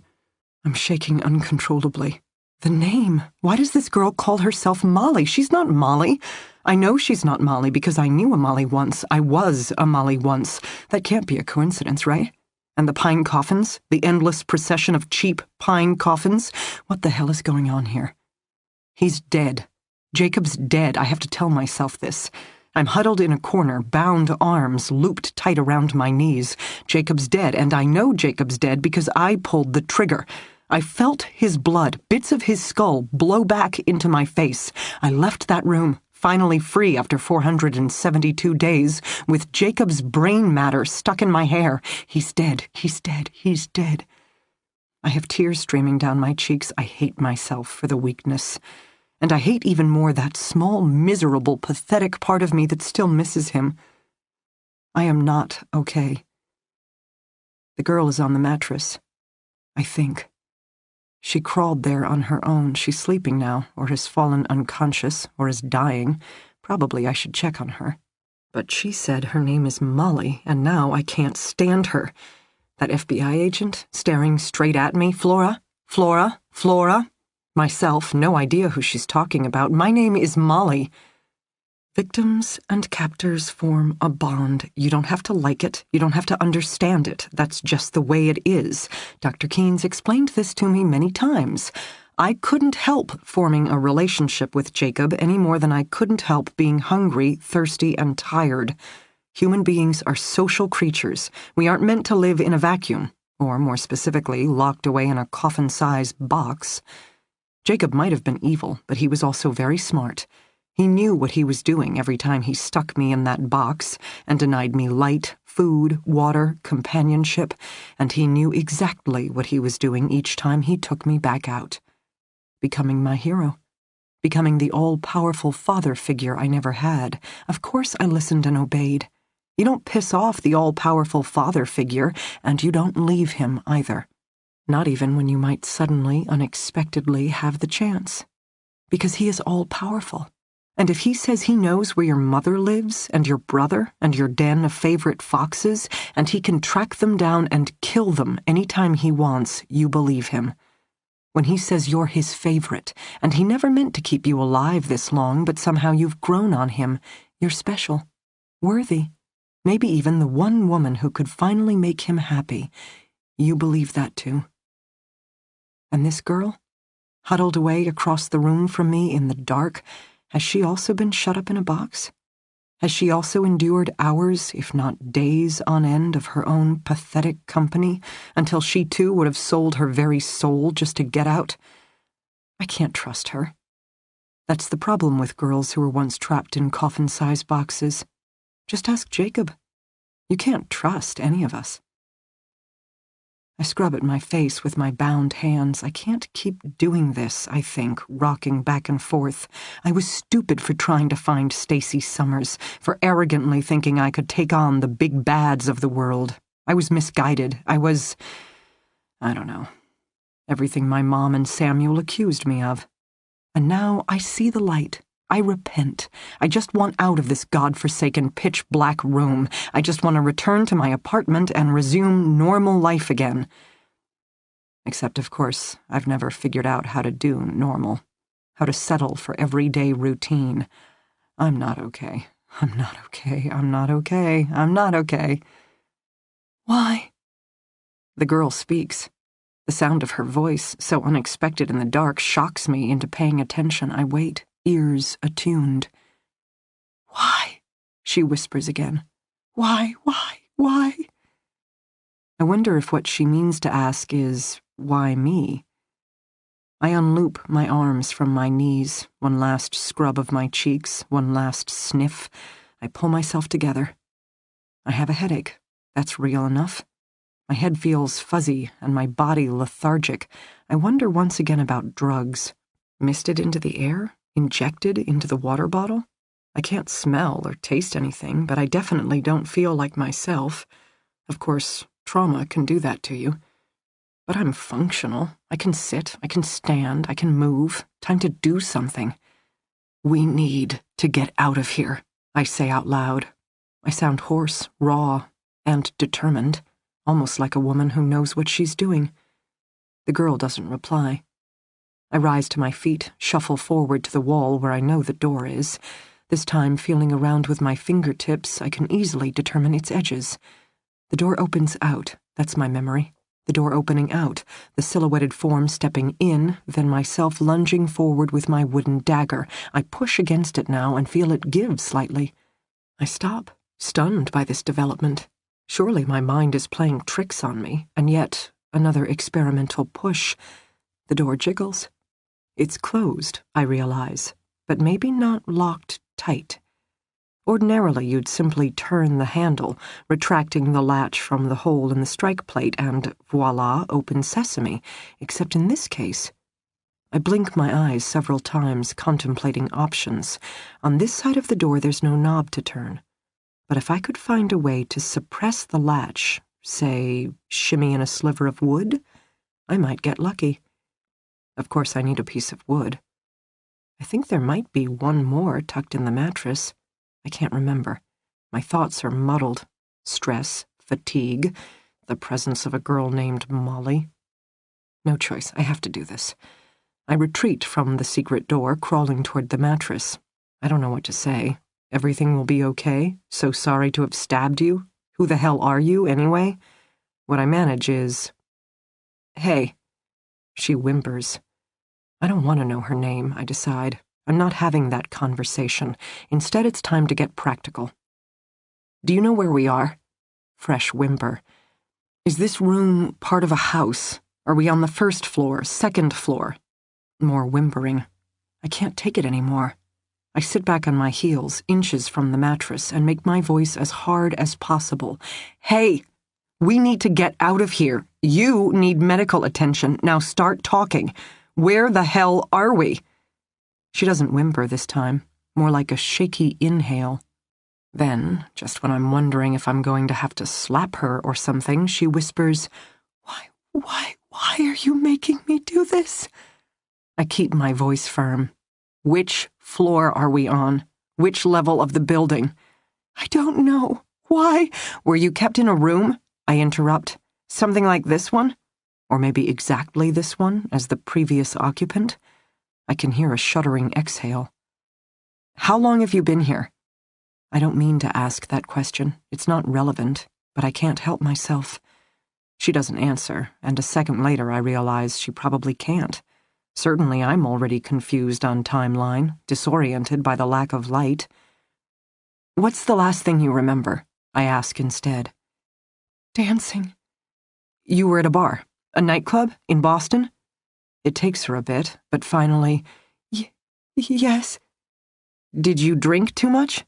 I'm shaking uncontrollably. The name. Why does this girl call herself Molly? She's not Molly. I know she's not Molly because I knew a Molly once. I was a Molly once. That can't be a coincidence, right? And the pine coffins? The endless procession of cheap pine coffins? What the hell is going on here? He's dead. Jacob's dead. I have to tell myself this. I'm huddled in a corner, bound arms looped tight around my knees. Jacob's dead, and I know Jacob's dead because I pulled the trigger. I felt his blood, bits of his skull, blow back into my face. I left that room, finally free after 472 days, with Jacob's brain matter stuck in my hair. He's dead. He's dead. He's dead. I have tears streaming down my cheeks. I hate myself for the weakness. And I hate even more that small, miserable, pathetic part of me that still misses him. I am not okay. The girl is on the mattress. I think. She crawled there on her own. She's sleeping now, or has fallen unconscious, or is dying. Probably I should check on her. But she said her name is Molly, and now I can't stand her. That FBI agent, staring straight at me. Flora? Flora? Flora? Myself, no idea who she's talking about. My name is Molly. Victims and captors form a bond. You don't have to like it. You don't have to understand it. That's just the way it is. Dr. Keynes explained this to me many times. I couldn't help forming a relationship with Jacob any more than I couldn't help being hungry, thirsty, and tired. Human beings are social creatures. We aren't meant to live in a vacuum, or more specifically, locked away in a coffin-sized box. Jacob might have been evil, but he was also very smart. He knew what he was doing every time he stuck me in that box and denied me light, food, water, companionship, and he knew exactly what he was doing each time he took me back out. Becoming my hero. Becoming the all-powerful father figure I never had. Of course I listened and obeyed. You don't piss off the all-powerful father figure, and you don't leave him either. Not even when you might suddenly, unexpectedly have the chance. Because he is all-powerful. And if he says he knows where your mother lives, and your brother, and your den of favorite foxes, and he can track them down and kill them anytime he wants, you believe him. When he says you're his favorite, and he never meant to keep you alive this long, but somehow you've grown on him, you're special, worthy, maybe even the one woman who could finally make him happy, you believe that too. And this girl, huddled away across the room from me in the dark, has she also been shut up in a box? Has she also endured hours, if not days on end, of her own pathetic company, until she too would have sold her very soul just to get out? I can't trust her. That's the problem with girls who were once trapped in coffin-sized boxes. Just ask Jacob. You can't trust any of us. I scrub at my face with my bound hands. I can't keep doing this, I think, rocking back and forth. I was stupid for trying to find Stacy Summers, for arrogantly thinking I could take on the big bads of the world. I was misguided. I don't know. Everything my mom and Samuel accused me of. And now I see the light. I repent. I just want out of this godforsaken pitch-black room. I just want to return to my apartment and resume normal life again. Except, of course, I've never figured out how to do normal. How to settle for everyday routine. I'm not okay. I'm not okay. I'm not okay. I'm not okay. Why? The girl speaks. The sound of her voice, so unexpected in the dark, shocks me into paying attention. I wait. Ears attuned. Why? She whispers again. Why? I wonder if what she means to ask is, why me? I unloop my arms from my knees, one last scrub of my cheeks, one last sniff. I pull myself together. I have a headache. That's real enough. My head feels fuzzy and my body lethargic. I wonder once again about drugs. Misted into the air? Injected into the water bottle? I can't smell or taste anything, but I definitely don't feel like myself. Of course, trauma can do that to you. But I'm functional. I can sit, I can stand, I can move. Time to do something. We need to get out of here, I say out loud. I sound hoarse, raw, and determined, almost like a woman who knows what she's doing. The girl doesn't reply. I rise to my feet, shuffle forward to the wall where I know the door is. This time, feeling around with my fingertips, I can easily determine its edges. The door opens out, that's my memory. The door opening out, the silhouetted form stepping in, then myself lunging forward with my wooden dagger. I push against it now and feel it give slightly. I stop, stunned by this development. Surely my mind is playing tricks on me, and yet another experimental push. The door jiggles. It's closed, I realize, but maybe not locked tight. Ordinarily, you'd simply turn the handle, retracting the latch from the hole in the strike plate, and voila, open sesame, except in this case. I blink my eyes several times, contemplating options. On this side of the door, there's no knob to turn. But if I could find a way to suppress the latch, say, shimmy in a sliver of wood, I might get lucky. Of course, I need a piece of wood. I think there might be one more tucked in the mattress. I can't remember. My thoughts are muddled. Stress, fatigue, the presence of a girl named Molly. No choice, I have to do this. I retreat from the secret door, crawling toward the mattress. I don't know what to say. Everything will be okay? So sorry to have stabbed you? Who the hell are you, anyway? What I manage is... Hey. She whimpers. I don't want to know her name, I decide. I'm not having that conversation. Instead, it's time to get practical. Do you know where we are? Fresh whimper. Is this room part of a house? Are we on the first floor, second floor? More whimpering. I can't take it anymore. I sit back on my heels, inches from the mattress, and make my voice as hard as possible. Hey, we need to get out of here. You need medical attention. Now start talking. Where the hell are we? She doesn't whimper this time, more like a shaky inhale. Then, just when I'm wondering if I'm going to have to slap her or something, she whispers, Why are you making me do this? I keep my voice firm. Which floor are we on? Which level of the building? I don't know. Why? Were you kept in a room? I interrupt. Something like this one? Or maybe exactly this one, as the previous occupant? I can hear a shuddering exhale. How long have you been here? I don't mean to ask that question. It's not relevant, but I can't help myself. She doesn't answer, and a second later I realize she probably can't. Certainly I'm already confused on timeline, disoriented by the lack of light. What's the last thing you remember? I ask instead. Dancing. You were at a bar, a nightclub in Boston? It takes her a bit, but finally, yes. Did you drink too much?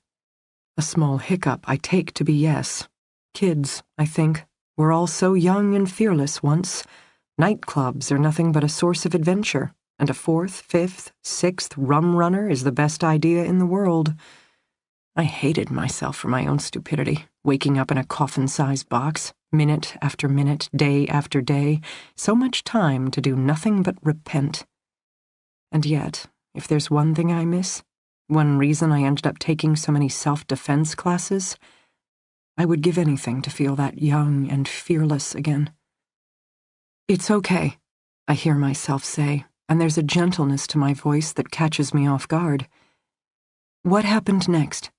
A small hiccup I take to be yes. Kids, I think. We're all so young and fearless once. Nightclubs are nothing but a source of adventure, and a fourth, fifth, sixth rum runner is the best idea in the world. I hated myself for my own stupidity, waking up in a coffin-sized box, minute after minute, day after day, so much time to do nothing but repent. And yet, if there's one thing I miss, one reason I ended up taking so many self-defense classes, I would give anything to feel that young and fearless again. It's okay, I hear myself say, and there's a gentleness to my voice that catches me off guard. What happened next?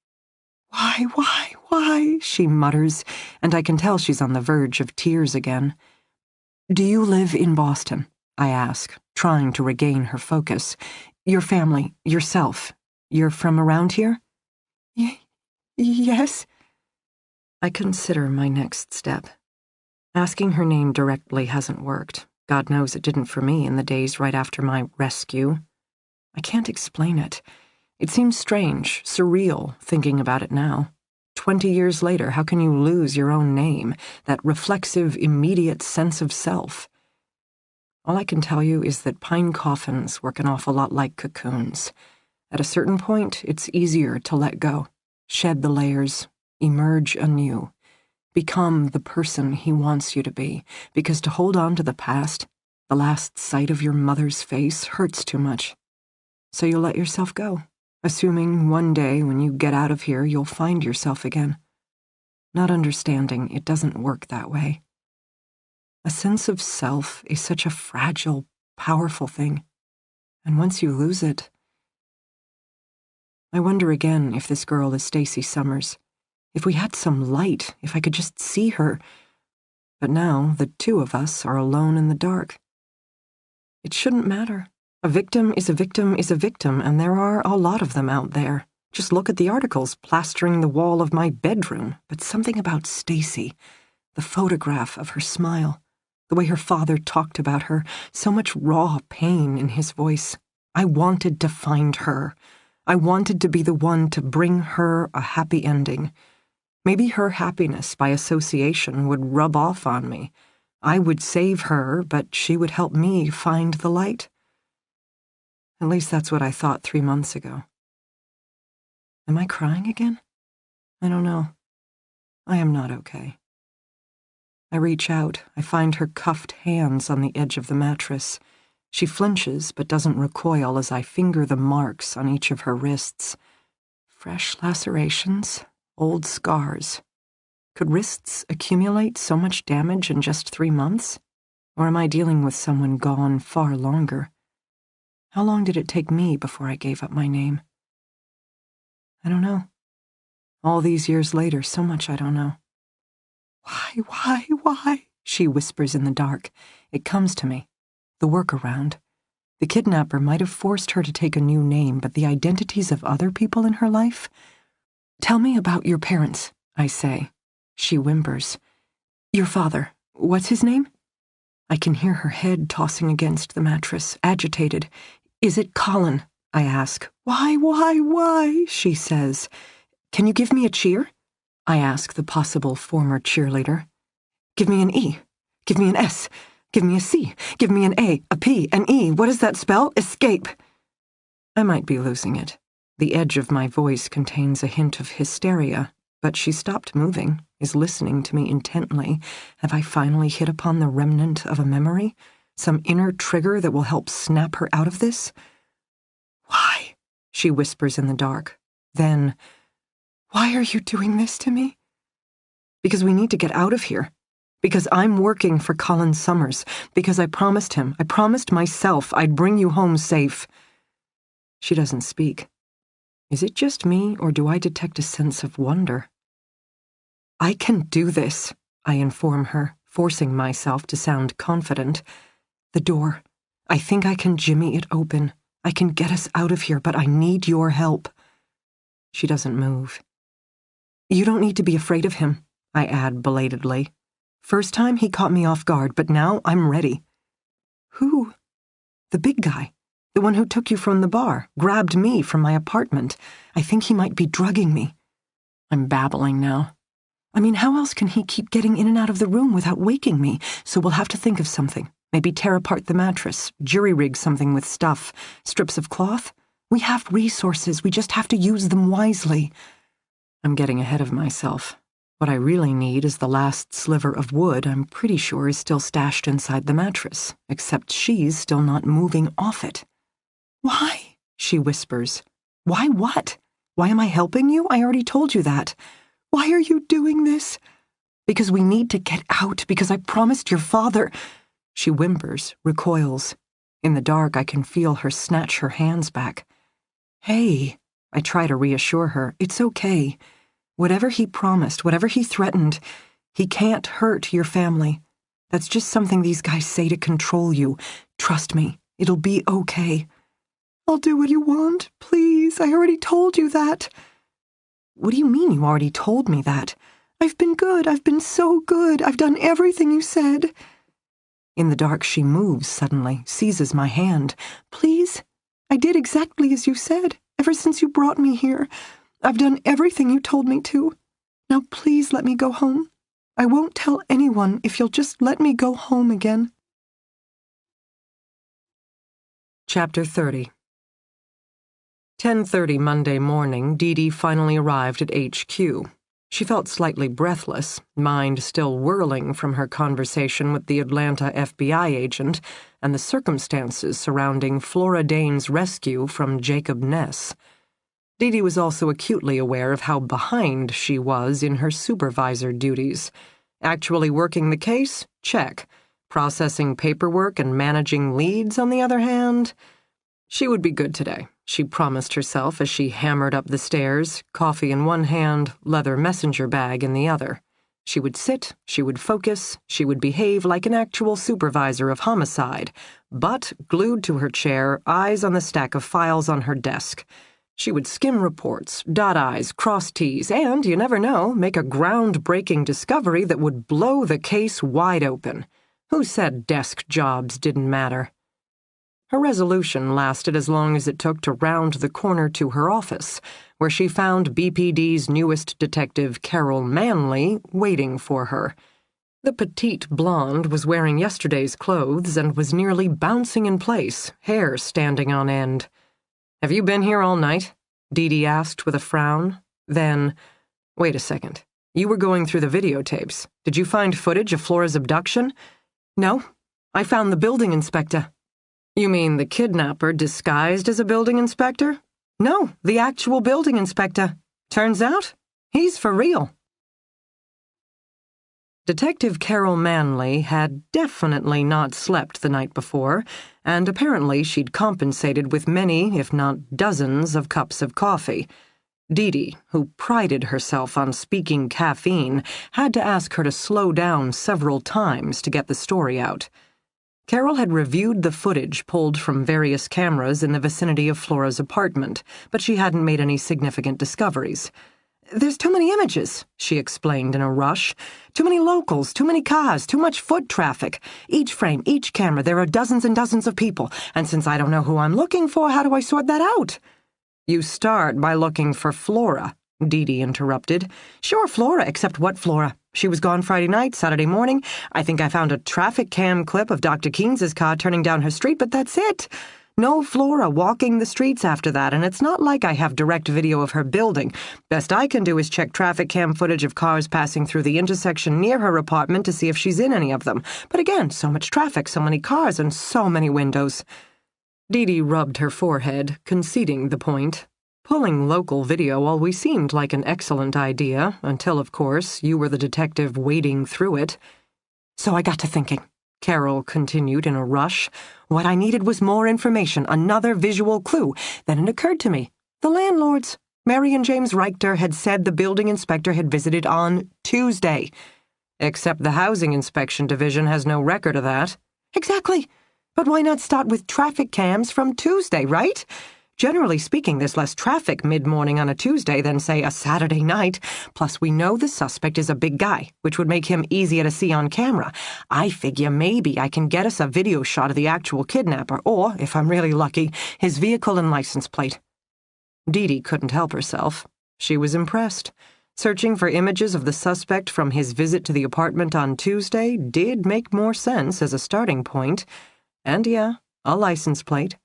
Why, she mutters, and I can tell she's on the verge of tears again. Do you live in Boston? I ask, trying to regain her focus. Your family, yourself, you're from around here? Yes. I consider my next step. Asking her name directly hasn't worked. God knows it didn't for me in the days right after my rescue. I can't explain it. It seems strange, surreal, thinking about it now. 20 years later, how can you lose your own name, that reflexive, immediate sense of self? All I can tell you is that pine coffins work an awful lot like cocoons. At a certain point, it's easier to let go, shed the layers, emerge anew, become the person he wants you to be, because to hold on to the past, the last sight of your mother's face, hurts too much. So you let yourself go, assuming one day when you get out of here you'll find yourself again. Not understanding it doesn't work that way. A sense of self is such a fragile, powerful thing, and once you lose it... I wonder again if this girl is Stacy Summers, if we had some light, if I could just see her. But now the two of us are alone in the dark. It shouldn't matter. A victim is a victim is a victim, and there are a lot of them out there. Just look at the articles plastering the wall of my bedroom. But something about Stacy, the photograph of her smile, the way her father talked about her, so much raw pain in his voice. I wanted to find her. I wanted to be the one to bring her a happy ending. Maybe her happiness by association would rub off on me. I would save her, but she would help me find the light. At least that's what I thought 3 months ago. Am I crying again? I don't know. I am not okay. I reach out. I find her cuffed hands on the edge of the mattress. She flinches but doesn't recoil as I finger the marks on each of her wrists. Fresh lacerations, old scars. Could wrists accumulate so much damage in just 3 months? Or am I dealing with someone gone far longer? How long did it take me before I gave up my name? I don't know. All these years later, so much I don't know. Why? She whispers in the dark. It comes to me. The workaround. The kidnapper might have forced her to take a new name, but the identities of other people in her life? Tell me about your parents, I say. She whimpers. Your father, what's his name? I can hear her head tossing against the mattress, agitated. Is it Colin? I ask. Why? She says. Can you give me a cheer? I ask the possible former cheerleader. Give me an E. Give me an S. Give me a C. Give me an A, a P, an E. What does that spell? Escape. I might be losing it. The edge of my voice contains a hint of hysteria, but she stopped moving, is listening to me intently. Have I finally hit upon the remnant of a memory? Some inner trigger that will help snap her out of this? Why? She whispers in the dark. Then, why are you doing this to me? Because we need to get out of here. Because I'm working for Colin Summers. Because I promised him, I promised myself I'd bring you home safe. She doesn't speak. Is it just me, or do I detect a sense of wonder? I can do this, I inform her, forcing myself to sound confident. The door. I think I can jimmy it open. I can get us out of here, but I need your help. She doesn't move. You don't need to be afraid of him, I add belatedly. First time he caught me off guard, but now I'm ready. Who? The big guy. The one who took you from the bar, grabbed me from my apartment. I think he might be drugging me. I'm babbling now. I mean, how else can he keep getting in and out of the room without waking me? So we'll have to think of something. Maybe tear apart the mattress, jury-rig something with stuff, strips of cloth. We have resources, we just have to use them wisely. I'm getting ahead of myself. What I really need is the last sliver of wood I'm pretty sure is still stashed inside the mattress, except she's still not moving off it. Why? She whispers. Why what? Why am I helping you? I already told you that. Why are you doing this? Because we need to get out, because I promised your father... She whimpers, recoils. In the dark, I can feel her snatch her hands back. Hey, I try to reassure her. It's okay. Whatever he promised, whatever he threatened, he can't hurt your family. That's just something these guys say to control you. Trust me, it'll be okay. I'll do what you want, please. I already told you that. What do you mean you already told me that? I've been good. I've been so good. I've done everything you said. In the dark, she moves suddenly, seizes my hand. Please? I did exactly as you said. ever since you brought me here. I've done everything you told me to. Now please let me go home. I won't tell anyone if you'll just let me go home again. Chapter 30. 10:30 Monday morning, Dee finally arrived at HQ. She felt slightly breathless, mind still whirling from her conversation with the Atlanta FBI agent and the circumstances surrounding Flora Dane's rescue from Jacob Ness. Dee was also acutely aware of how behind she was in her supervisor duties. Actually working the case? Check. Processing paperwork and managing leads, on the other hand? She would be good today, she promised herself as she hammered up the stairs, coffee in one hand, leather messenger bag in the other. She would sit, she would focus, she would behave like an actual supervisor of homicide, but glued to her chair, eyes on the stack of files on her desk. She would skim reports, dot I's, cross T's, and, you never know, make a groundbreaking discovery that would blow the case wide open. Who said desk jobs didn't matter? Her resolution lasted as long as it took to round the corner to her office, where she found BPD's newest detective, Carol Manley, waiting for her. The petite blonde was wearing yesterday's clothes and was nearly bouncing in place, hair standing on end. "Have you been here all night?" Dee asked with a frown. Then, "Wait a second. You were going through the videotapes. Did you find footage of Flora's abduction?" "No. I found the building inspector." "You mean the kidnapper disguised as a building inspector?" "No, the actual building inspector. Turns out, he's for real." Detective Carol Manley had definitely not slept the night before, and apparently she'd compensated with many, if not dozens, of cups of coffee. Dee, who prided herself on speaking caffeine, had to ask her to slow down several times to get the story out. Carol had reviewed the footage pulled from various cameras in the vicinity of Flora's apartment, but she hadn't made any significant discoveries. "There's too many images," she explained in a rush. "Too many locals, too many cars, too much foot traffic. Each frame, each camera, there are dozens and dozens of people, and since I don't know who I'm looking for, how do I sort that out?" "You start by looking for Flora," Dee interrupted. "Sure, Flora, except what Flora? She was gone Friday night, Saturday morning. I think I found a traffic cam clip of Dr. Keynes' car turning down her street, but that's it. No Flora walking the streets after that, and it's not like I have direct video of her building. Best I can do is check traffic cam footage of cars passing through the intersection near her apartment to see if she's in any of them. But again, so much traffic, so many cars, and so many windows." Dee rubbed her forehead, conceding the point. Pulling local video always seemed like an excellent idea, until, of course, you were the detective wading through it. "So I got to thinking," Carol continued in a rush. "What I needed was more information, another visual clue. Then it occurred to me. The landlords, Mary and James Richter, had said the building inspector had visited on Tuesday. Except the Housing Inspection Division has no record of that. Exactly. But why not start with traffic cams from Tuesday, right? Generally speaking, there's less traffic mid-morning on a Tuesday than, say, a Saturday night. Plus, we know the suspect is a big guy, which would make him easier to see on camera. I figure maybe I can get us a video shot of the actual kidnapper, or, if I'm really lucky, his vehicle and license plate." Dee couldn't help herself. She was impressed. Searching for images of the suspect from his visit to the apartment on Tuesday did make more sense as a starting point. And yeah, a license plate.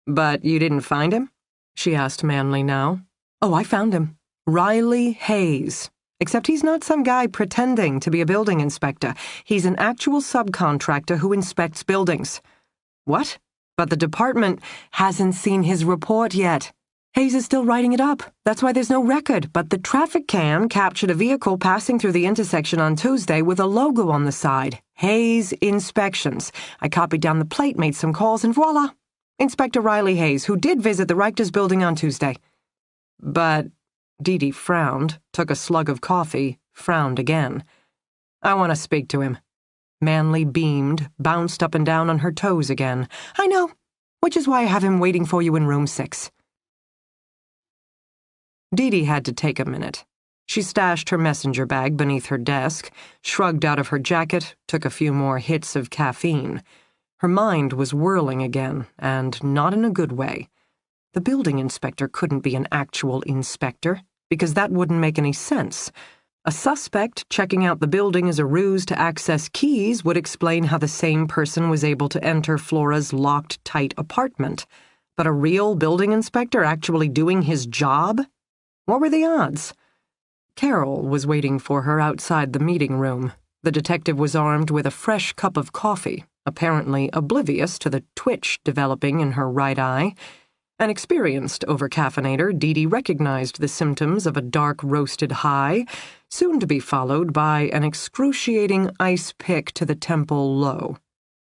"But you didn't find him?" she asked Manley now. "Oh, I found him. Riley Hayes. Except he's not some guy pretending to be a building inspector. He's an actual subcontractor who inspects buildings." "What? But the department hasn't seen his report yet. Hayes is still writing it up. That's why there's no record. But the traffic cam captured a vehicle passing through the intersection on Tuesday with a logo on the side. Hayes Inspections. I copied down the plate, made some calls, and voila. Inspector Riley Hayes, who did visit the Richters building on Tuesday." "But," Dee frowned, took a slug of coffee, frowned again. "I want to speak to him." Manley beamed, bounced up and down on her toes again. "I know, which is why I have him waiting for you in room 6. Dee had to take a minute. She stashed her messenger bag beneath her desk, shrugged out of her jacket, took a few more hits of caffeine. Her mind was whirling again, and not in a good way. The building inspector couldn't be an actual inspector, because that wouldn't make any sense. A suspect checking out the building as a ruse to access keys would explain how the same person was able to enter Flora's locked, tight apartment. But a real building inspector actually doing his job? What were the odds? Carol was waiting for her outside the meeting room. The detective was armed with a fresh cup of coffee, apparently oblivious to the twitch developing in her right eye. An experienced overcaffeinator, Dee recognized the symptoms of a dark roasted high, soon to be followed by an excruciating ice pick to the temple low.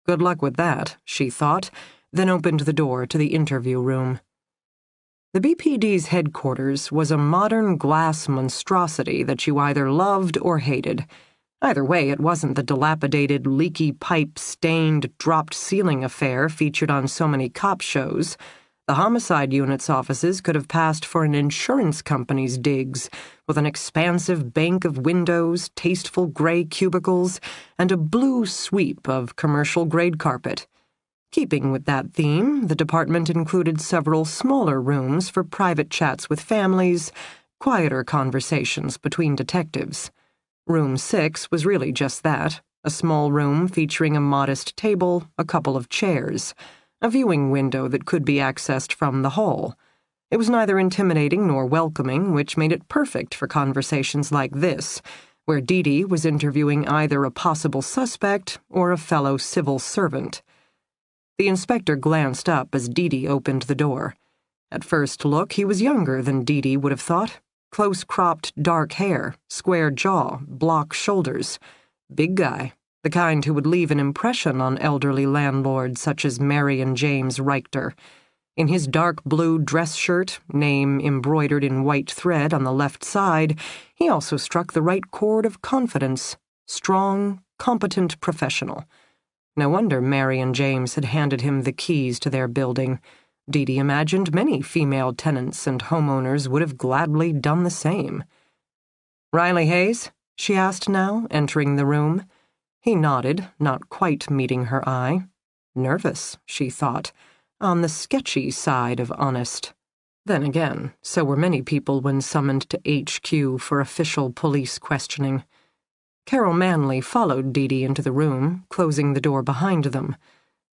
Good luck with that, she thought, then opened the door to the interview room. The BPD's headquarters was a modern glass monstrosity that you either loved or hated. Either way, it wasn't the dilapidated, leaky pipe, stained, dropped ceiling affair featured on so many cop shows. The homicide unit's offices could have passed for an insurance company's digs, with an expansive bank of windows, tasteful gray cubicles, and a blue sweep of commercial-grade carpet. Keeping with that theme, the department included several smaller rooms for private chats with families, quieter conversations between detectives. Room 6 was really just that, a small room featuring a modest table, a couple of chairs, a viewing window that could be accessed from the hall. It was neither intimidating nor welcoming, which made it perfect for conversations like this, where Dee was interviewing either a possible suspect or a fellow civil servant. The inspector glanced up as Dee opened the door. At first look, he was younger than Dee would have thought. Close-cropped dark hair, square jaw, block shoulders. Big guy, the kind who would leave an impression on elderly landlords such as Mary and James Richter. In his dark blue dress shirt, name embroidered in white thread on the left side, he also struck the right chord of confidence. Strong, competent professional. No wonder Mary and James had handed him the keys to their building. Dee imagined many female tenants and homeowners would have gladly done the same. "Riley Hayes?" she asked now, entering the room. He nodded, not quite meeting her eye. Nervous, she thought, on the sketchy side of honest. Then again, so were many people when summoned to HQ for official police questioning. Carol Manley followed Dee into the room, closing the door behind them.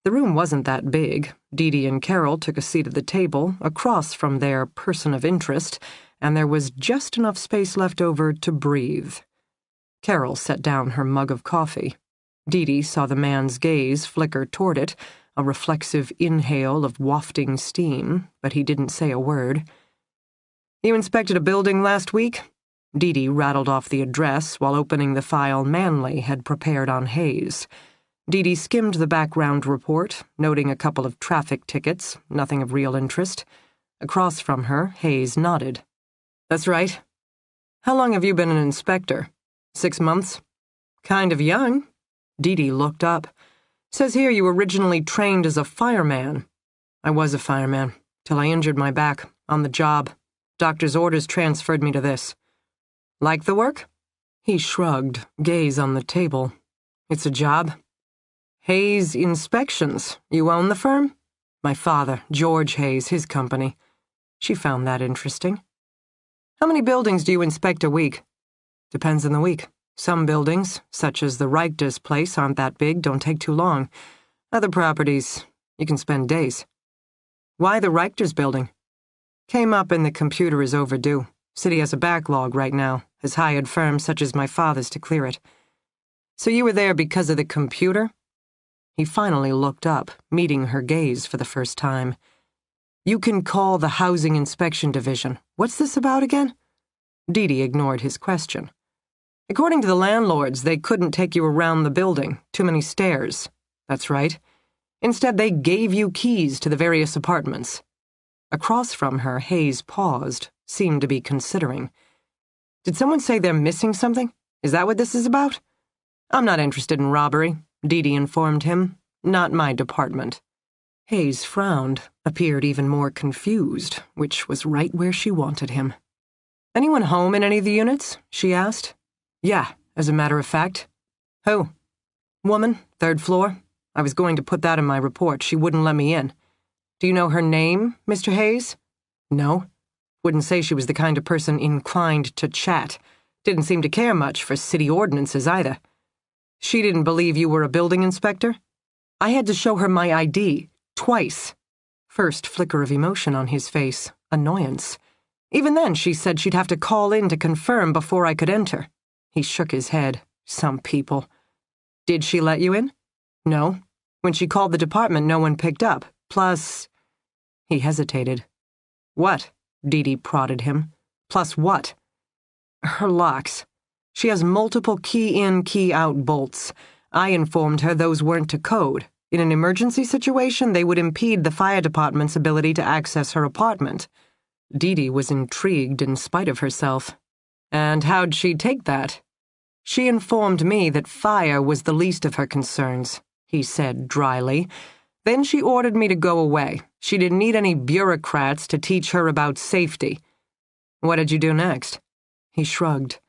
The room wasn't that big. Dee and Carol took a seat at the table, across from their person of interest, and there was just enough space left over to breathe. Carol set down her mug of coffee. Dee saw the man's gaze flicker toward it, a reflexive inhale of wafting steam, but he didn't say a word. "You inspected a building last week?" Dee rattled off the address while opening the file Manley had prepared on Hayes. Dee skimmed the background report, noting a couple of traffic tickets, nothing of real interest. Across from her, Hayes nodded. "That's right. How long have you been an inspector? 6 months? Kind of young." Dee looked up. "Says here you originally trained as a fireman." "I was a fireman, till I injured my back, on the job. Doctor's orders transferred me to this." "Like the work?" He shrugged, gaze on the table. "It's a job." "Hayes Inspections. You own the firm?" "My father, George Hayes, his company." She found that interesting. "How many buildings do you inspect a week?" "Depends on the week. Some buildings, such as the Reichter's place, aren't that big, don't take too long. Other properties, you can spend days." "Why the Reichter's building?" "Came up and the computer is overdue. City has a backlog right now, has hired firms such as my father's to clear it." "So you were there because of the computer?" He finally looked up, meeting her gaze for the first time. "You can call the Housing Inspection Division. What's this about again?" Dee ignored his question. "According to the landlords, they couldn't take you around the building. Too many stairs." "That's right. Instead, they gave you keys to the various apartments." Across from her, Hayes paused, seemed to be considering. "Did someone say they're missing something? Is that what this is about?" "I'm not interested in robbery," Dee informed him. "Not my department." Hayes frowned, appeared even more confused, which was right where she wanted him. "Anyone home in any of the units?" she asked. "Yeah, as a matter of fact." "Who?" "Woman, 3rd floor. I was going to put that in my report. She wouldn't let me in." "Do you know her name, Mr. Hayes?" No. Wouldn't say she was the kind of person inclined to chat. Didn't seem to care much for city ordinances either. She didn't believe you were a building inspector? I had to show her my ID, twice. First flicker of emotion on his face, annoyance. Even then, she said she'd have to call in to confirm before I could enter. He shook his head. Some people. Did she let you in? No. When she called the department, no one picked up. Plus... He hesitated. What? Dee prodded him. Plus what? Her locks. She has multiple key-in, key-out bolts. I informed her those weren't to code. In an emergency situation, they would impede the fire department's ability to access her apartment. Dee was intrigued in spite of herself. And how'd she take that? She informed me that fire was the least of her concerns, he said dryly. Then she ordered me to go away. She didn't need any bureaucrats to teach her about safety. What did you do next? He shrugged.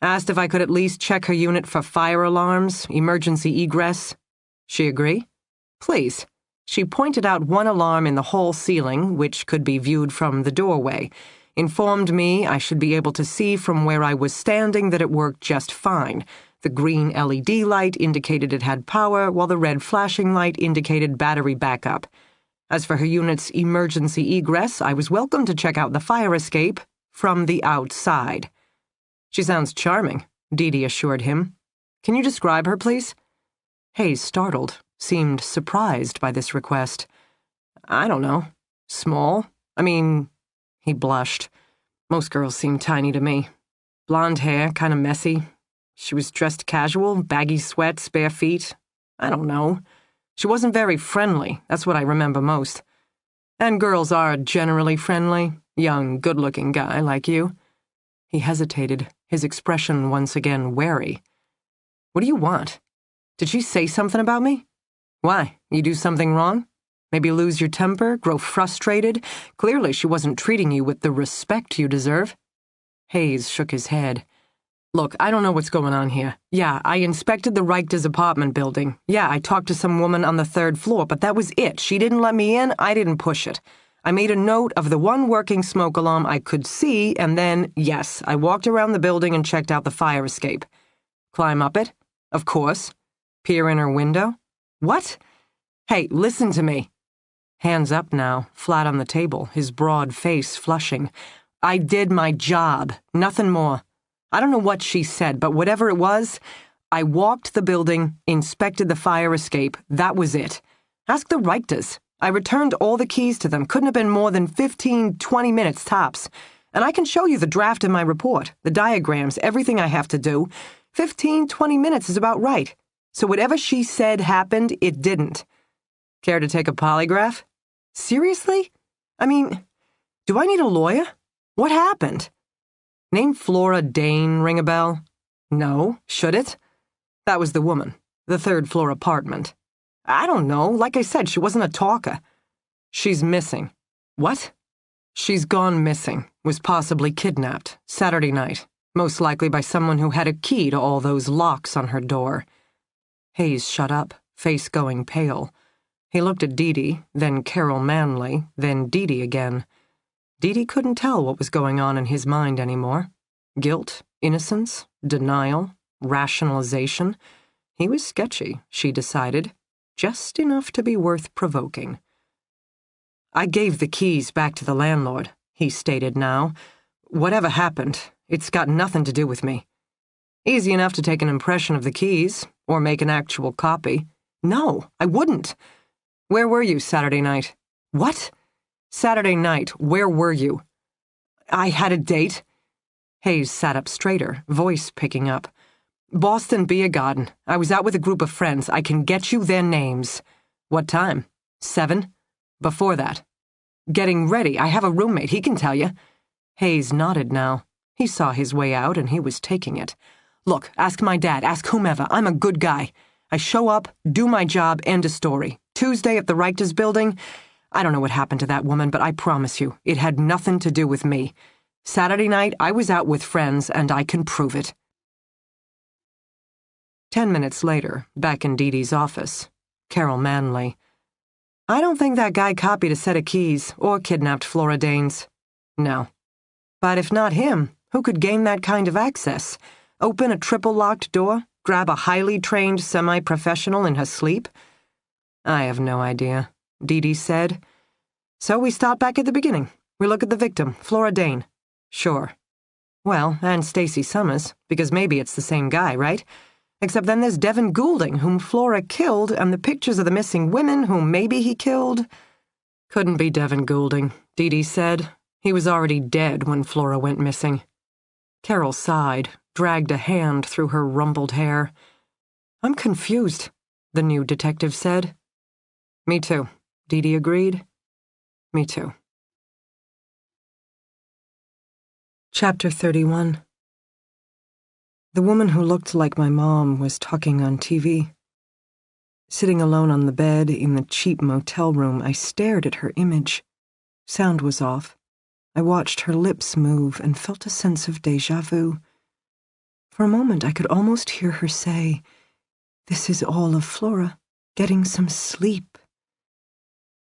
Asked if I could at least check her unit for fire alarms, emergency egress. She agree? Please. She pointed out one alarm in the hall ceiling, which could be viewed from the doorway. Informed me I should be able to see from where I was standing that it worked just fine. The green LED light indicated it had power, while the red flashing light indicated battery backup. As for her unit's emergency egress, I was welcome to check out the fire escape from the outside. She sounds charming, Dee assured him. Can you describe her, please? Hayes, startled, seemed surprised by this request. I don't know. Small? He blushed. Most girls seem tiny to me. Blonde hair, kind of messy. She was dressed casual, baggy sweats, bare feet. I don't know. She wasn't very friendly, that's what I remember most. And girls are generally friendly, young, good-looking guy like you. He hesitated, his expression once again wary. What do you want? Did she say something about me? Why? You do something wrong? Maybe lose your temper, grow frustrated? Clearly she wasn't treating you with the respect you deserve. Hayes shook his head. Look, I don't know what's going on here. Yeah, I inspected the Reichter's apartment building. Yeah, I talked to some woman on the 3rd floor, but that was it. She didn't let me in, I didn't push it. I made a note of the one working smoke alarm I could see, and then, yes, I walked around the building and checked out the fire escape. Climb up it? Of course. Peer in her window? What? Hey, listen to me. Hands up now, flat on the table, his broad face flushing. I did my job, nothing more. I don't know what she said, but whatever it was, I walked the building, inspected the fire escape, that was it. Ask the Reichters. I returned all the keys to them, couldn't have been more than 15, 20 minutes tops. And I can show you the draft of my report, the diagrams, everything I have to do. 15, 20 minutes is about right. So whatever she said happened, it didn't. Care to take a polygraph? Seriously? Do I need a lawyer? What happened? Name Flora Dane ring a bell? No, should it? That was the woman, the 3rd floor apartment. I don't know, like I said, she wasn't a talker. She's missing. What? She's gone missing, was possibly kidnapped, Saturday night, most likely by someone who had a key to all those locks on her door. Hayes shut up, face going pale. He looked at Dee, then Carol Manley, then Dee again. Dee couldn't tell what was going on in his mind anymore. Guilt, innocence, denial, rationalization. He was sketchy, she decided, just enough to be worth provoking. I gave the keys back to the landlord, he stated now. Whatever happened, it's got nothing to do with me. Easy enough to take an impression of the keys, or make an actual copy. No, I wouldn't. Where were you Saturday night? What? Saturday night, where were you? I had a date. Hayes sat up straighter, voice picking up. Boston Beer Garden. I was out with a group of friends. I can get you their names. What time? 7? Before that. Getting ready. I have a roommate. He can tell you. Hayes nodded now. He saw his way out and he was taking it. Look, ask my dad. Ask whomever. I'm a good guy. I show up, do my job, end of story. Tuesday at the Reichters building. I don't know what happened to that woman, but I promise you, it had nothing to do with me. Saturday night, I was out with friends, and I can prove it. 10 minutes later, back in Dee's office, Carol Manley. I don't think that guy copied a set of keys or kidnapped Flora Dane's. No. But if not him, who could gain that kind of access? Open a triple-locked door? Grab a highly trained semi-professional in her sleep? I have no idea, Dee Dee said. So we start back at the beginning. We look at the victim, Flora Dane. Sure. Well, and Stacey Summers, because maybe it's the same guy, right? Except then there's Devin Goulding, whom Flora killed, and the pictures of the missing women whom maybe he killed. Couldn't be Devin Goulding, Dee Dee said. He was already dead when Flora went missing. Carol sighed, dragged a hand through her rumpled hair. I'm confused, the new detective said. Me too, Dee Dee agreed. Me too. Chapter 31. The woman who looked like my mom was talking on TV. Sitting alone on the bed in the cheap motel room, I stared at her image. Sound was off. I watched her lips move and felt a sense of déjà vu. For a moment, I could almost hear her say, "This is all of Flora, getting some sleep."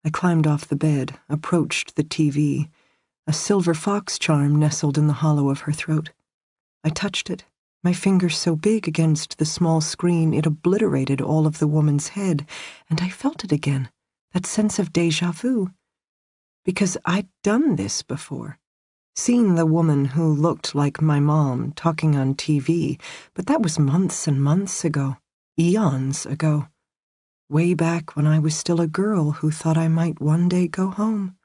I climbed off the bed, approached the TV. A silver fox charm nestled in the hollow of her throat. I touched it, my finger so big against the small screen it obliterated all of the woman's head, and I felt it again, that sense of déjà vu. Because I'd done this before. Seen the woman who looked like my mom talking on TV, but that was months and months ago, eons ago. Way back when I was still a girl who thought I might one day go home.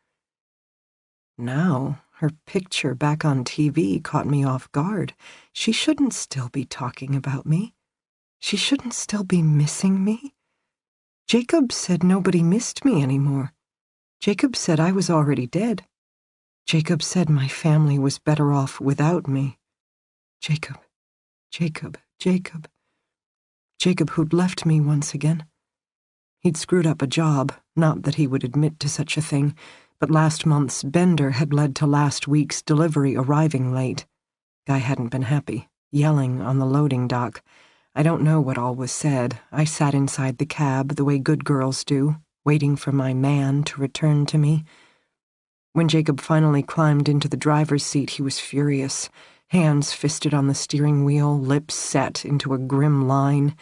Now, her picture back on TV caught me off guard. She shouldn't still be talking about me. She shouldn't still be missing me. Jacob said nobody missed me anymore. Jacob said I was already dead. Jacob said my family was better off without me. Jacob, Jacob, Jacob. Jacob who'd left me once again. He'd screwed up a job, not that he would admit to such a thing, but last month's bender had led to last week's delivery arriving late. Guy hadn't been happy, yelling on the loading dock. I don't know what all was said. I sat inside the cab the way good girls do, waiting for my man to return to me. When Jacob finally climbed into the driver's seat, he was furious, hands fisted on the steering wheel, lips set into a grim line.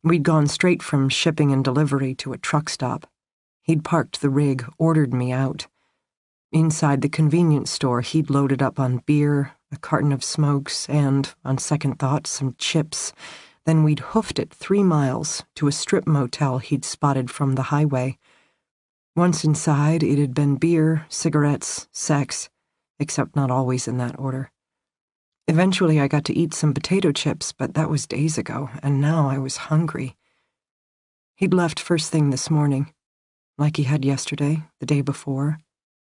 We'd gone straight from shipping and delivery to a truck stop. He'd parked the rig, ordered me out. Inside the convenience store, he'd loaded up on beer, a carton of smokes, and, on second thought, some chips. Then we'd hoofed it 3 miles to a strip motel he'd spotted from the highway. Once inside, it had been beer, cigarettes, sex, except not always in that order. Eventually, I got to eat some potato chips, but that was days ago, and now I was hungry. He'd left first thing this morning, like he had yesterday, the day before.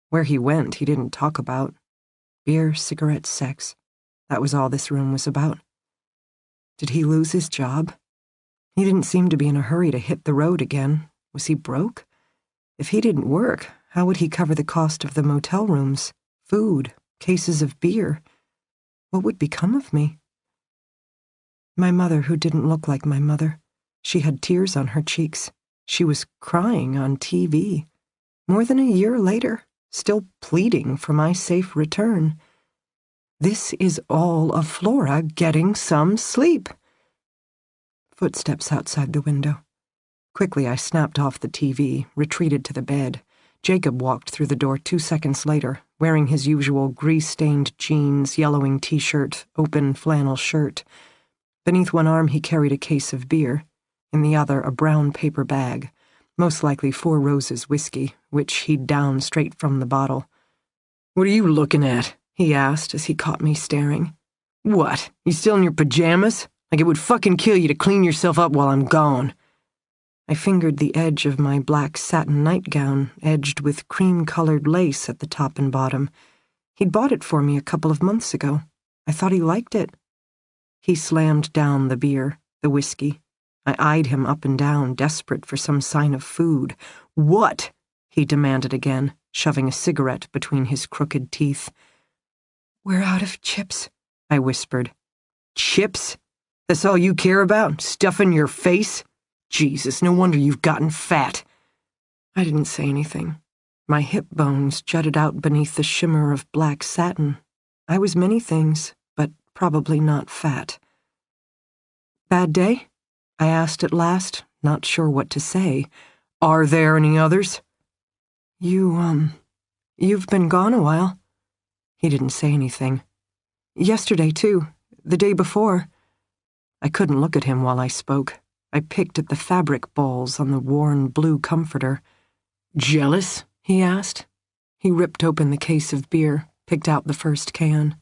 Where he went, he didn't talk about. Beer, cigarettes, sex. That was all this room was about. Did he lose his job? He didn't seem to be in a hurry to hit the road again. Was he broke? If he didn't work, how would he cover the cost of the motel rooms, food, cases of beer? What would become of me? My mother, who didn't look like my mother. She had tears on her cheeks. She was crying on TV. More than a year later, still pleading for my safe return. This is all of Flora getting some sleep. Footsteps outside the window. Quickly, I snapped off the TV, retreated to the bed. Jacob walked through the door 2 seconds later, wearing his usual grease-stained jeans, yellowing t-shirt, open flannel shirt. Beneath one arm, he carried a case of beer. In the other, a brown paper bag. Most likely 4 Roses whiskey, which he'd downed straight from the bottle. "What are you looking at?" he asked as he caught me staring. "What, you still in your pajamas? Like it would fucking kill you to clean yourself up while I'm gone." I fingered the edge of my black satin nightgown, edged with cream-colored lace at the top and bottom. He'd bought it for me a couple of months ago. I thought he liked it. He slammed down the beer, the whiskey. I eyed him up and down, desperate for some sign of food. "What?" he demanded again, shoving a cigarette between his crooked teeth. "We're out of chips," I whispered. "Chips? That's all you care about? Stuffing your face? Jesus, no wonder you've gotten fat." I didn't say anything. My hip bones jutted out beneath the shimmer of black satin. I was many things, but probably not fat. "Bad day?" I asked at last, not sure what to say. "Are there any others?" You've been gone a while." He didn't say anything. "Yesterday, too. The day before." I couldn't look at him while I spoke. I picked at the fabric balls on the worn blue comforter. "Jealous?" he asked. He ripped open the case of beer, picked out the first can.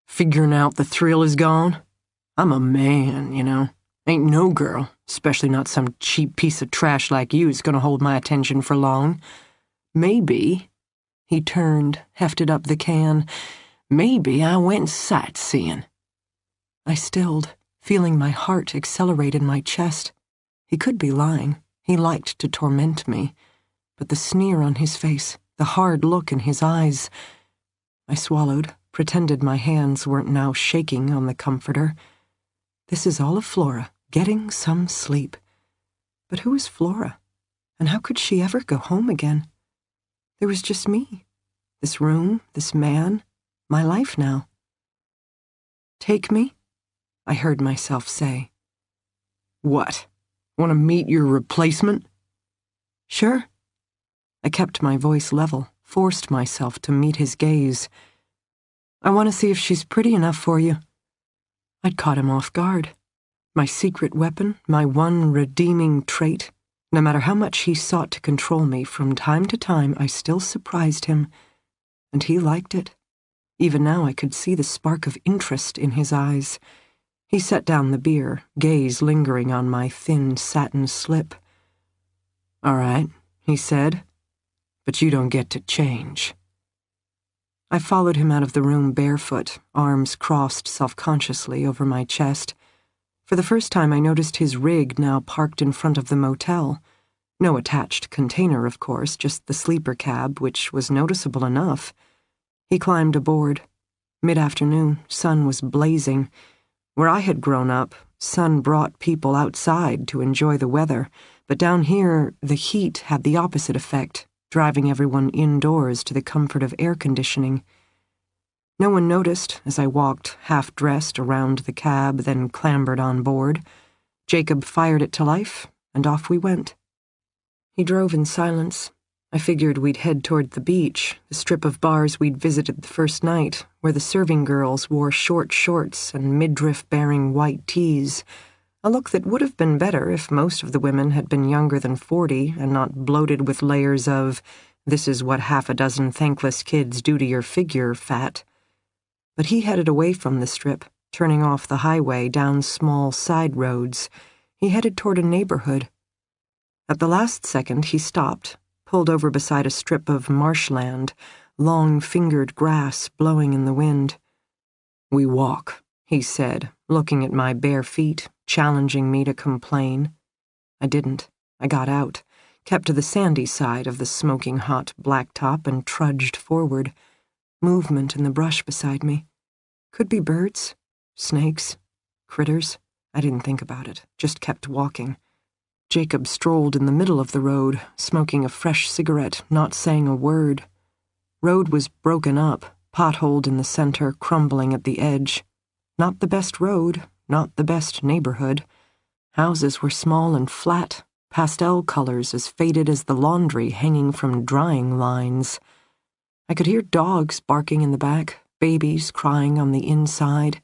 "Figuring out the thrill is gone? I'm a man, you know. Ain't no girl, especially not some cheap piece of trash like you, is gonna hold my attention for long. Maybe," he turned, hefted up the can, "maybe I went sightseeing." I stilled, feeling my heart accelerate in my chest. He could be lying. He liked to torment me. But the sneer on his face, the hard look in his eyes. I swallowed, pretended my hands weren't now shaking on the comforter. This is all of Flora, getting some sleep. But who is Flora? And how could she ever go home again? There was just me. This room, this man, my life now. "Take me?" I heard myself say. "What? Want to meet your replacement?" "Sure." I kept my voice level, forced myself to meet his gaze. "I want to see if she's pretty enough for you." I'd caught him off guard. My secret weapon, my one redeeming trait. No matter how much he sought to control me, from time to time I still surprised him. And he liked it. Even now I could see the spark of interest in his eyes. He set down the beer, gaze lingering on my thin satin slip. "All right," he said, "but you don't get to change." I followed him out of the room barefoot, arms crossed self-consciously over my chest. For the first time I noticed his rig now parked in front of the motel. No attached container, of course, just the sleeper cab, which was noticeable enough. He climbed aboard. Mid-afternoon, sun was blazing. Where I had grown up, sun brought people outside to enjoy the weather, but down here, the heat had the opposite effect, driving everyone indoors to the comfort of air conditioning. No one noticed as I walked, half-dressed, around the cab, then clambered on board. Jacob fired it to life, and off we went. He drove in silence. I figured we'd head toward the beach, the strip of bars we'd visited the first night, where the serving girls wore short shorts and midriff-bearing white tees, a look that would have been better if most of the women had been younger than 40 and not bloated with layers of, "This is what half a dozen thankless kids do to your figure," fat. But he headed away from the strip, turning off the highway down small side roads. He headed toward a neighborhood. At the last second, he stopped, pulled over beside a strip of marshland, long-fingered grass blowing in the wind. "We walk," he said, looking at my bare feet, challenging me to complain. I didn't. I got out, kept to the sandy side of the smoking hot blacktop and trudged forward. Movement in the brush beside me. Could be birds, snakes, critters. I didn't think about it, just kept walking. Jacob strolled in the middle of the road, smoking a fresh cigarette, not saying a word. Road was broken up, potholed in the center, crumbling at the edge. Not the best road, not the best neighborhood. Houses were small and flat, pastel colors as faded as the laundry hanging from drying lines. I could hear dogs barking in the back, babies crying on the inside.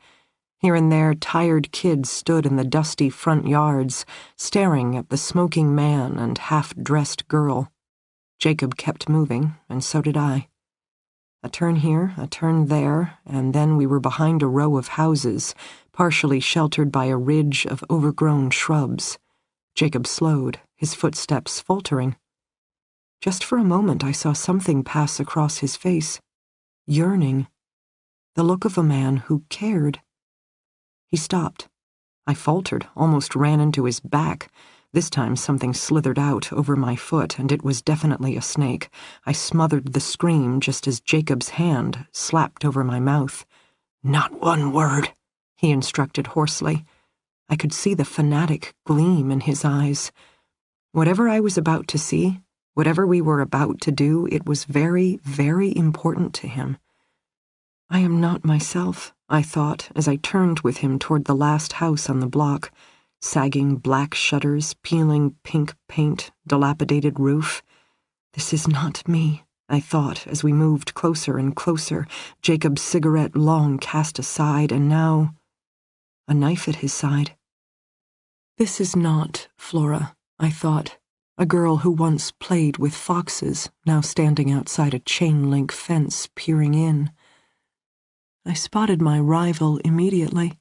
Here and there, tired kids stood in the dusty front yards, staring at the smoking man and half-dressed girl. Jacob kept moving, and so did I. A turn here, a turn there, and then we were behind a row of houses, partially sheltered by a ridge of overgrown shrubs. Jacob slowed, his footsteps faltering. Just for a moment I saw something pass across his face. Yearning. The look of a man who cared. He stopped. I faltered, almost ran into his back. This time something slithered out over my foot, and it was definitely a snake. I smothered the scream just as Jacob's hand slapped over my mouth. "Not one word," he instructed hoarsely. I could see the fanatic gleam in his eyes. Whatever I was about to see Whatever we were about to do, it was very, very important to him. I am not myself, I thought, as I turned with him toward the last house on the block, sagging black shutters, peeling pink paint, dilapidated roof. This is not me, I thought, as we moved closer and closer, Jacob's cigarette long cast aside, and now a knife at his side. This is not Flora, I thought, a girl who once played with foxes, now standing outside a chain-link fence, peering in. I spotted my rival immediately.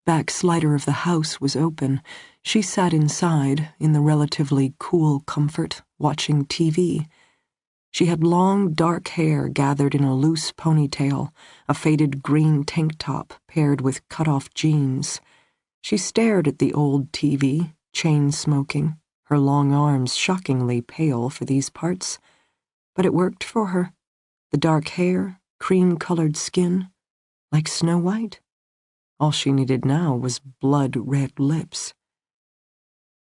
Back slider of the house was open. She sat inside, in the relatively cool comfort, watching TV. She had long, dark hair gathered in a loose ponytail, a faded green tank top paired with cut-off jeans. She stared at the old TV, chain-smoking, her long arms shockingly pale for these parts. But it worked for her. The dark hair, cream-colored skin, like Snow White. All she needed now was blood-red lips.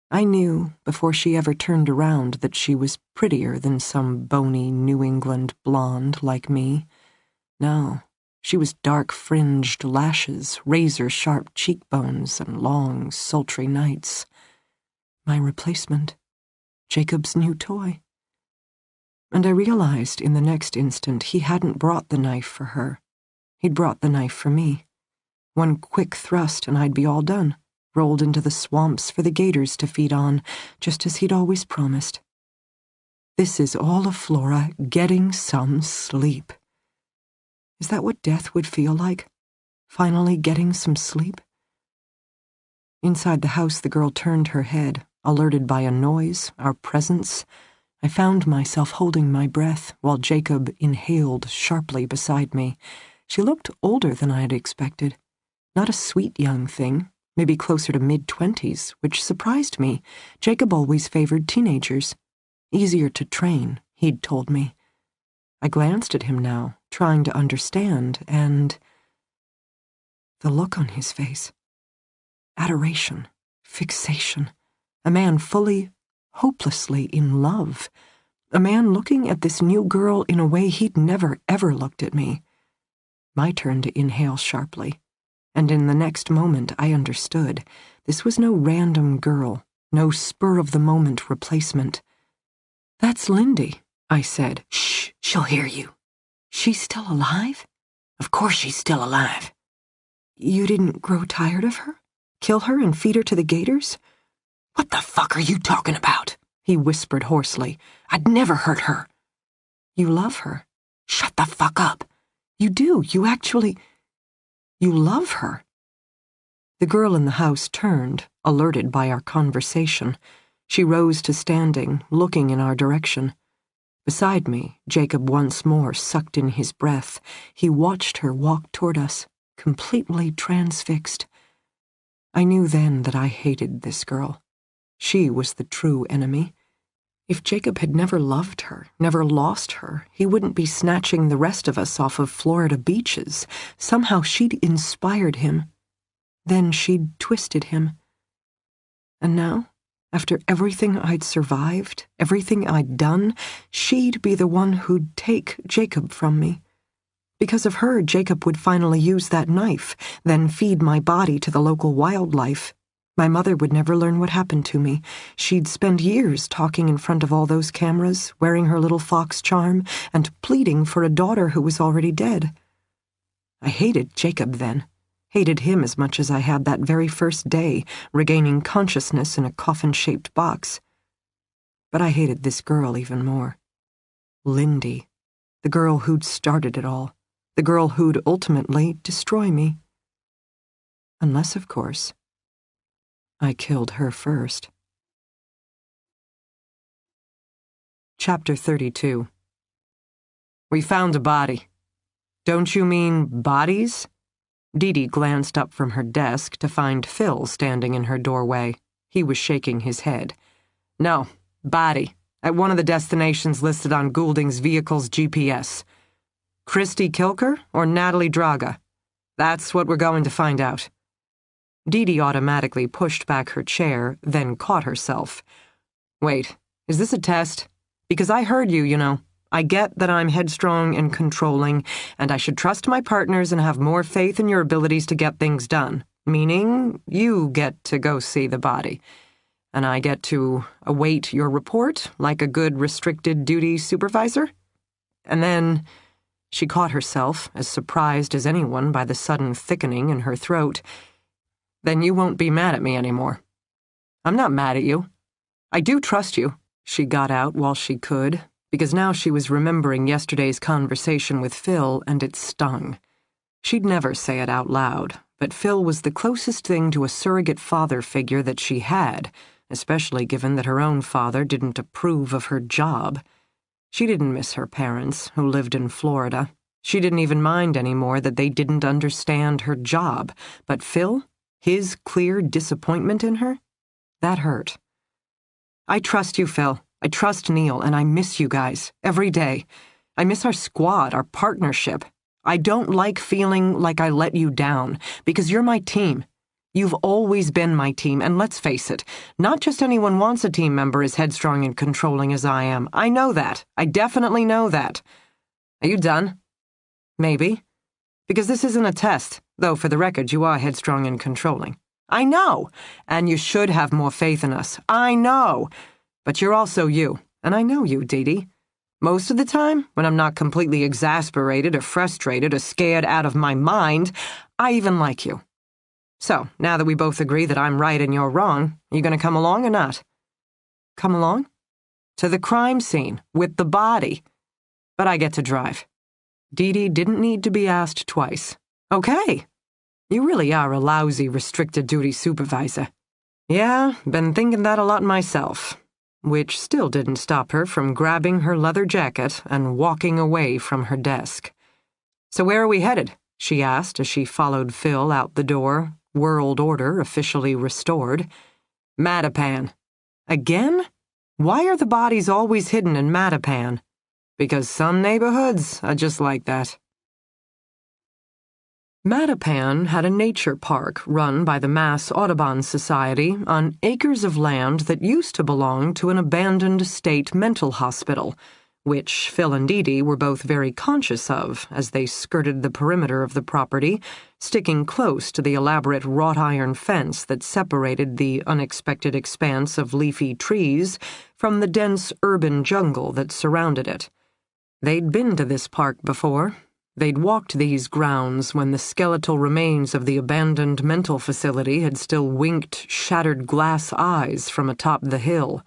I knew, before she ever turned around, that she was prettier than some bony New England blonde like me. No, she was dark-fringed lashes, razor-sharp cheekbones, and long, sultry nights. My replacement. Jacob's new toy. And I realized in the next instant he hadn't brought the knife for her. He'd brought the knife for me. One quick thrust and I'd be all done, rolled into the swamps for the gators to feed on, just as he'd always promised. This is all of Flora getting some sleep. Is that what death would feel like? Finally getting some sleep? Inside the house, the girl turned her head, alerted by a noise, our presence. I found myself holding my breath while Jacob inhaled sharply beside me. She looked older than I had expected. Not a sweet young thing, maybe closer to mid-20s, which surprised me. Jacob always favored teenagers. Easier to train, he'd told me. I glanced at him now, trying to understand, and the look on his face. Adoration, fixation, a man fully, hopelessly in love, a man looking at this new girl in a way he'd never, ever looked at me. My turn to inhale sharply, and in the next moment I understood. This was no random girl, no spur-of-the-moment replacement. "That's Lindy," I said. "Shh, she'll hear you." "She's still alive?" "Of course she's still alive." "You didn't grow tired of her? Kill her and feed her to the gators?" "What the fuck are you talking about?" he whispered hoarsely. "I'd never hurt her." "You love her." "Shut the fuck up." "You do. You actually... You love her." The girl in the house turned, alerted by our conversation. She rose to standing, looking in our direction. Beside me, Jacob once more sucked in his breath. He watched her walk toward us, completely transfixed. I knew then that I hated this girl. She was the true enemy. If Jacob had never loved her, never lost her, he wouldn't be snatching the rest of us off of Florida beaches. Somehow she'd inspired him. Then she'd twisted him. And now, after everything I'd survived, everything I'd done, she'd be the one who'd take Jacob from me. Because of her, Jacob would finally use that knife, then feed my body to the local wildlife. My mother would never learn what happened to me. She'd spend years talking in front of all those cameras, wearing her little fox charm, and pleading for a daughter who was already dead. I hated Jacob then. Hated him as much as I had that very first day, regaining consciousness in a coffin-shaped box. But I hated this girl even more. Lindy. The girl who'd started it all. The girl who'd ultimately destroy me. Unless, of course, I killed her first. Chapter 32. We found a body. Don't you mean bodies? Dee glanced up from her desk to find Phil standing in her doorway. He was shaking his head. No, body. At one of the destinations listed on Goulding's vehicle's GPS. Christy Kilker or Natalie Draga? That's what we're going to find out. Dee automatically pushed back her chair, then caught herself. Wait, is this a test? Because I heard you, you know. I get that I'm headstrong and controlling, and I should trust my partners and have more faith in your abilities to get things done. Meaning, you get to go see the body. And I get to await your report like a good restricted duty supervisor? And then she caught herself, as surprised as anyone by the sudden thickening in her throat. Then you won't be mad at me anymore. I'm not mad at you. I do trust you, she got out while she could, because now she was remembering yesterday's conversation with Phil, and it stung. She'd never say it out loud, but Phil was the closest thing to a surrogate father figure that she had, especially given that her own father didn't approve of her job. She didn't miss her parents, who lived in Florida. She didn't even mind anymore that they didn't understand her job, but Phil, his clear disappointment in her, that hurt. I trust you, Phil. I trust Neil, and I miss you guys, every day. I miss our squad, our partnership. I don't like feeling like I let you down, because you're my team. You've always been my team, and let's face it, not just anyone wants a team member as headstrong and controlling as I am. I know that. I definitely know that. Are you done? Maybe. Because this isn't a test, though for the record you are headstrong and controlling. I know, and you should have more faith in us. I know. But you're also you, and I know you, Dee Dee. Most of the time, when I'm not completely exasperated or frustrated or scared out of my mind, I even like you. So, now that we both agree that I'm right and you're wrong, are you going to come along or not? Come along? To the crime scene, with the body. But I get to drive. Dee Dee didn't need to be asked twice. Okay. You really are a lousy restricted duty supervisor. Yeah, been thinking that a lot myself. Which still didn't stop her from grabbing her leather jacket and walking away from her desk. So where are we headed? She asked as she followed Phil out the door, world order officially restored. Mattapan. Again? Why are the bodies always hidden in Mattapan? Because some neighborhoods are just like that. Mattapan had a nature park run by the Mass Audubon Society on acres of land that used to belong to an abandoned state mental hospital, which Phil and Dee Dee were both very conscious of as they skirted the perimeter of the property, sticking close to the elaborate wrought iron fence that separated the unexpected expanse of leafy trees from the dense urban jungle that surrounded it. They'd been to this park before. They'd walked these grounds when the skeletal remains of the abandoned mental facility had still winked shattered glass eyes from atop the hill.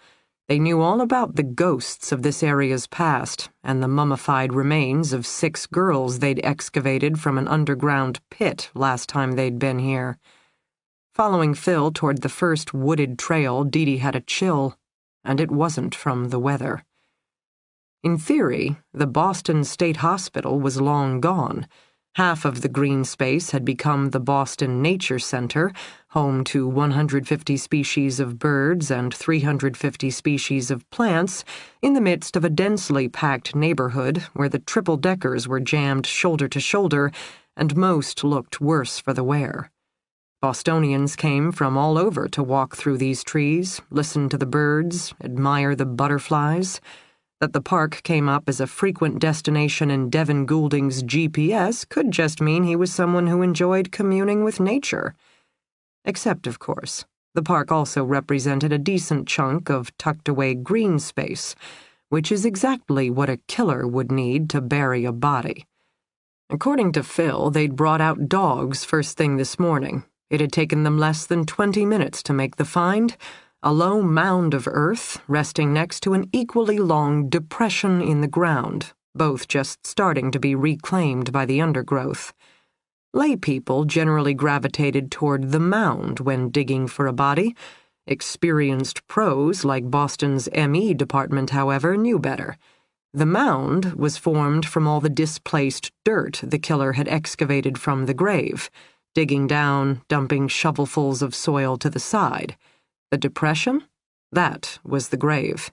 They knew all about the ghosts of this area's past and the mummified remains of 6 girls they'd excavated from an underground pit last time they'd been here. Following Phil toward the first wooded trail, Dee Dee had a chill, and it wasn't from the weather. In theory, the Boston State Hospital was long gone. Half of the green space had become the Boston Nature Center, home to 150 species of birds and 350 species of plants, in the midst of a densely packed neighborhood where the triple-deckers were jammed shoulder to shoulder, and most looked worse for the wear. Bostonians came from all over to walk through these trees, listen to the birds, admire the butterflies. That the park came up as a frequent destination in Devin Goulding's GPS could just mean he was someone who enjoyed communing with nature. Except, of course, the park also represented a decent chunk of tucked-away green space, which is exactly what a killer would need to bury a body. According to Phil, they'd brought out dogs first thing this morning. It had taken them less than 20 minutes to make the find, a low mound of earth resting next to an equally long depression in the ground, both just starting to be reclaimed by the undergrowth. Lay people generally gravitated toward the mound when digging for a body. Experienced pros like Boston's ME department, however, knew better. The mound was formed from all the displaced dirt the killer had excavated from the grave, digging down, dumping shovelfuls of soil to the side. The depression? That was the grave,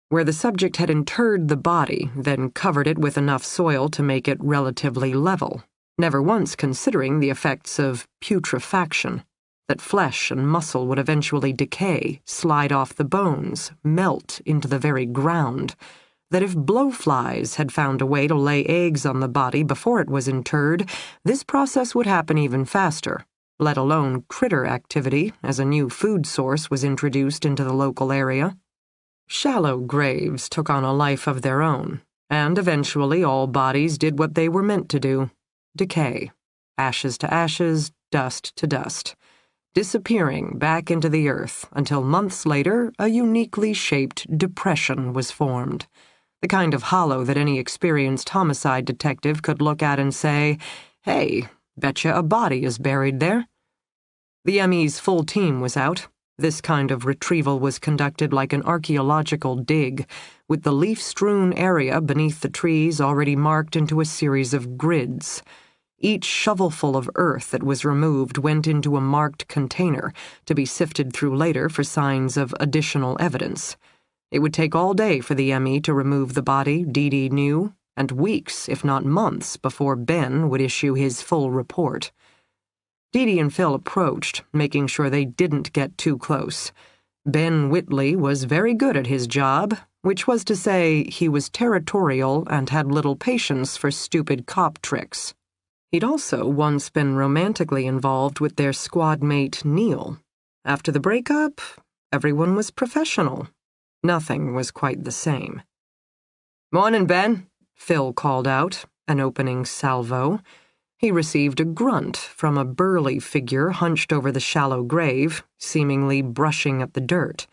where the subject had interred the body, then covered it with enough soil to make it relatively level, never once considering the effects of putrefaction, that flesh and muscle would eventually decay, slide off the bones, melt into the very ground, that if blowflies had found a way to lay eggs on the body before it was interred, this process would happen even faster, let alone critter activity as a new food source was introduced into the local area. Shallow graves took on a life of their own, and eventually all bodies did what they were meant to do: decay, ashes to ashes, dust to dust, disappearing back into the earth until months later a uniquely shaped depression was formed, the kind of hollow that any experienced homicide detective could look at and say, "Hey, betcha a body is buried there." The ME's full team was out. This kind of retrieval was conducted like an archaeological dig, with the leaf-strewn area beneath the trees already marked into a series of grids. Each shovelful of earth that was removed went into a marked container to be sifted through later for signs of additional evidence. It would take all day for the ME to remove the body, Dee Dee knew, and weeks, if not months, before Ben would issue his full report. Dee Dee and Phil approached, making sure they didn't get too close. Ben Whitley was very good at his job, which was to say he was territorial and had little patience for stupid cop tricks. He'd also once been romantically involved with their squad mate, Neil. After the breakup, everyone was professional. Nothing was quite the same. "Morning, Ben," Phil called out, an opening salvo. He received a grunt from a burly figure hunched over the shallow grave, seemingly brushing at the dirt.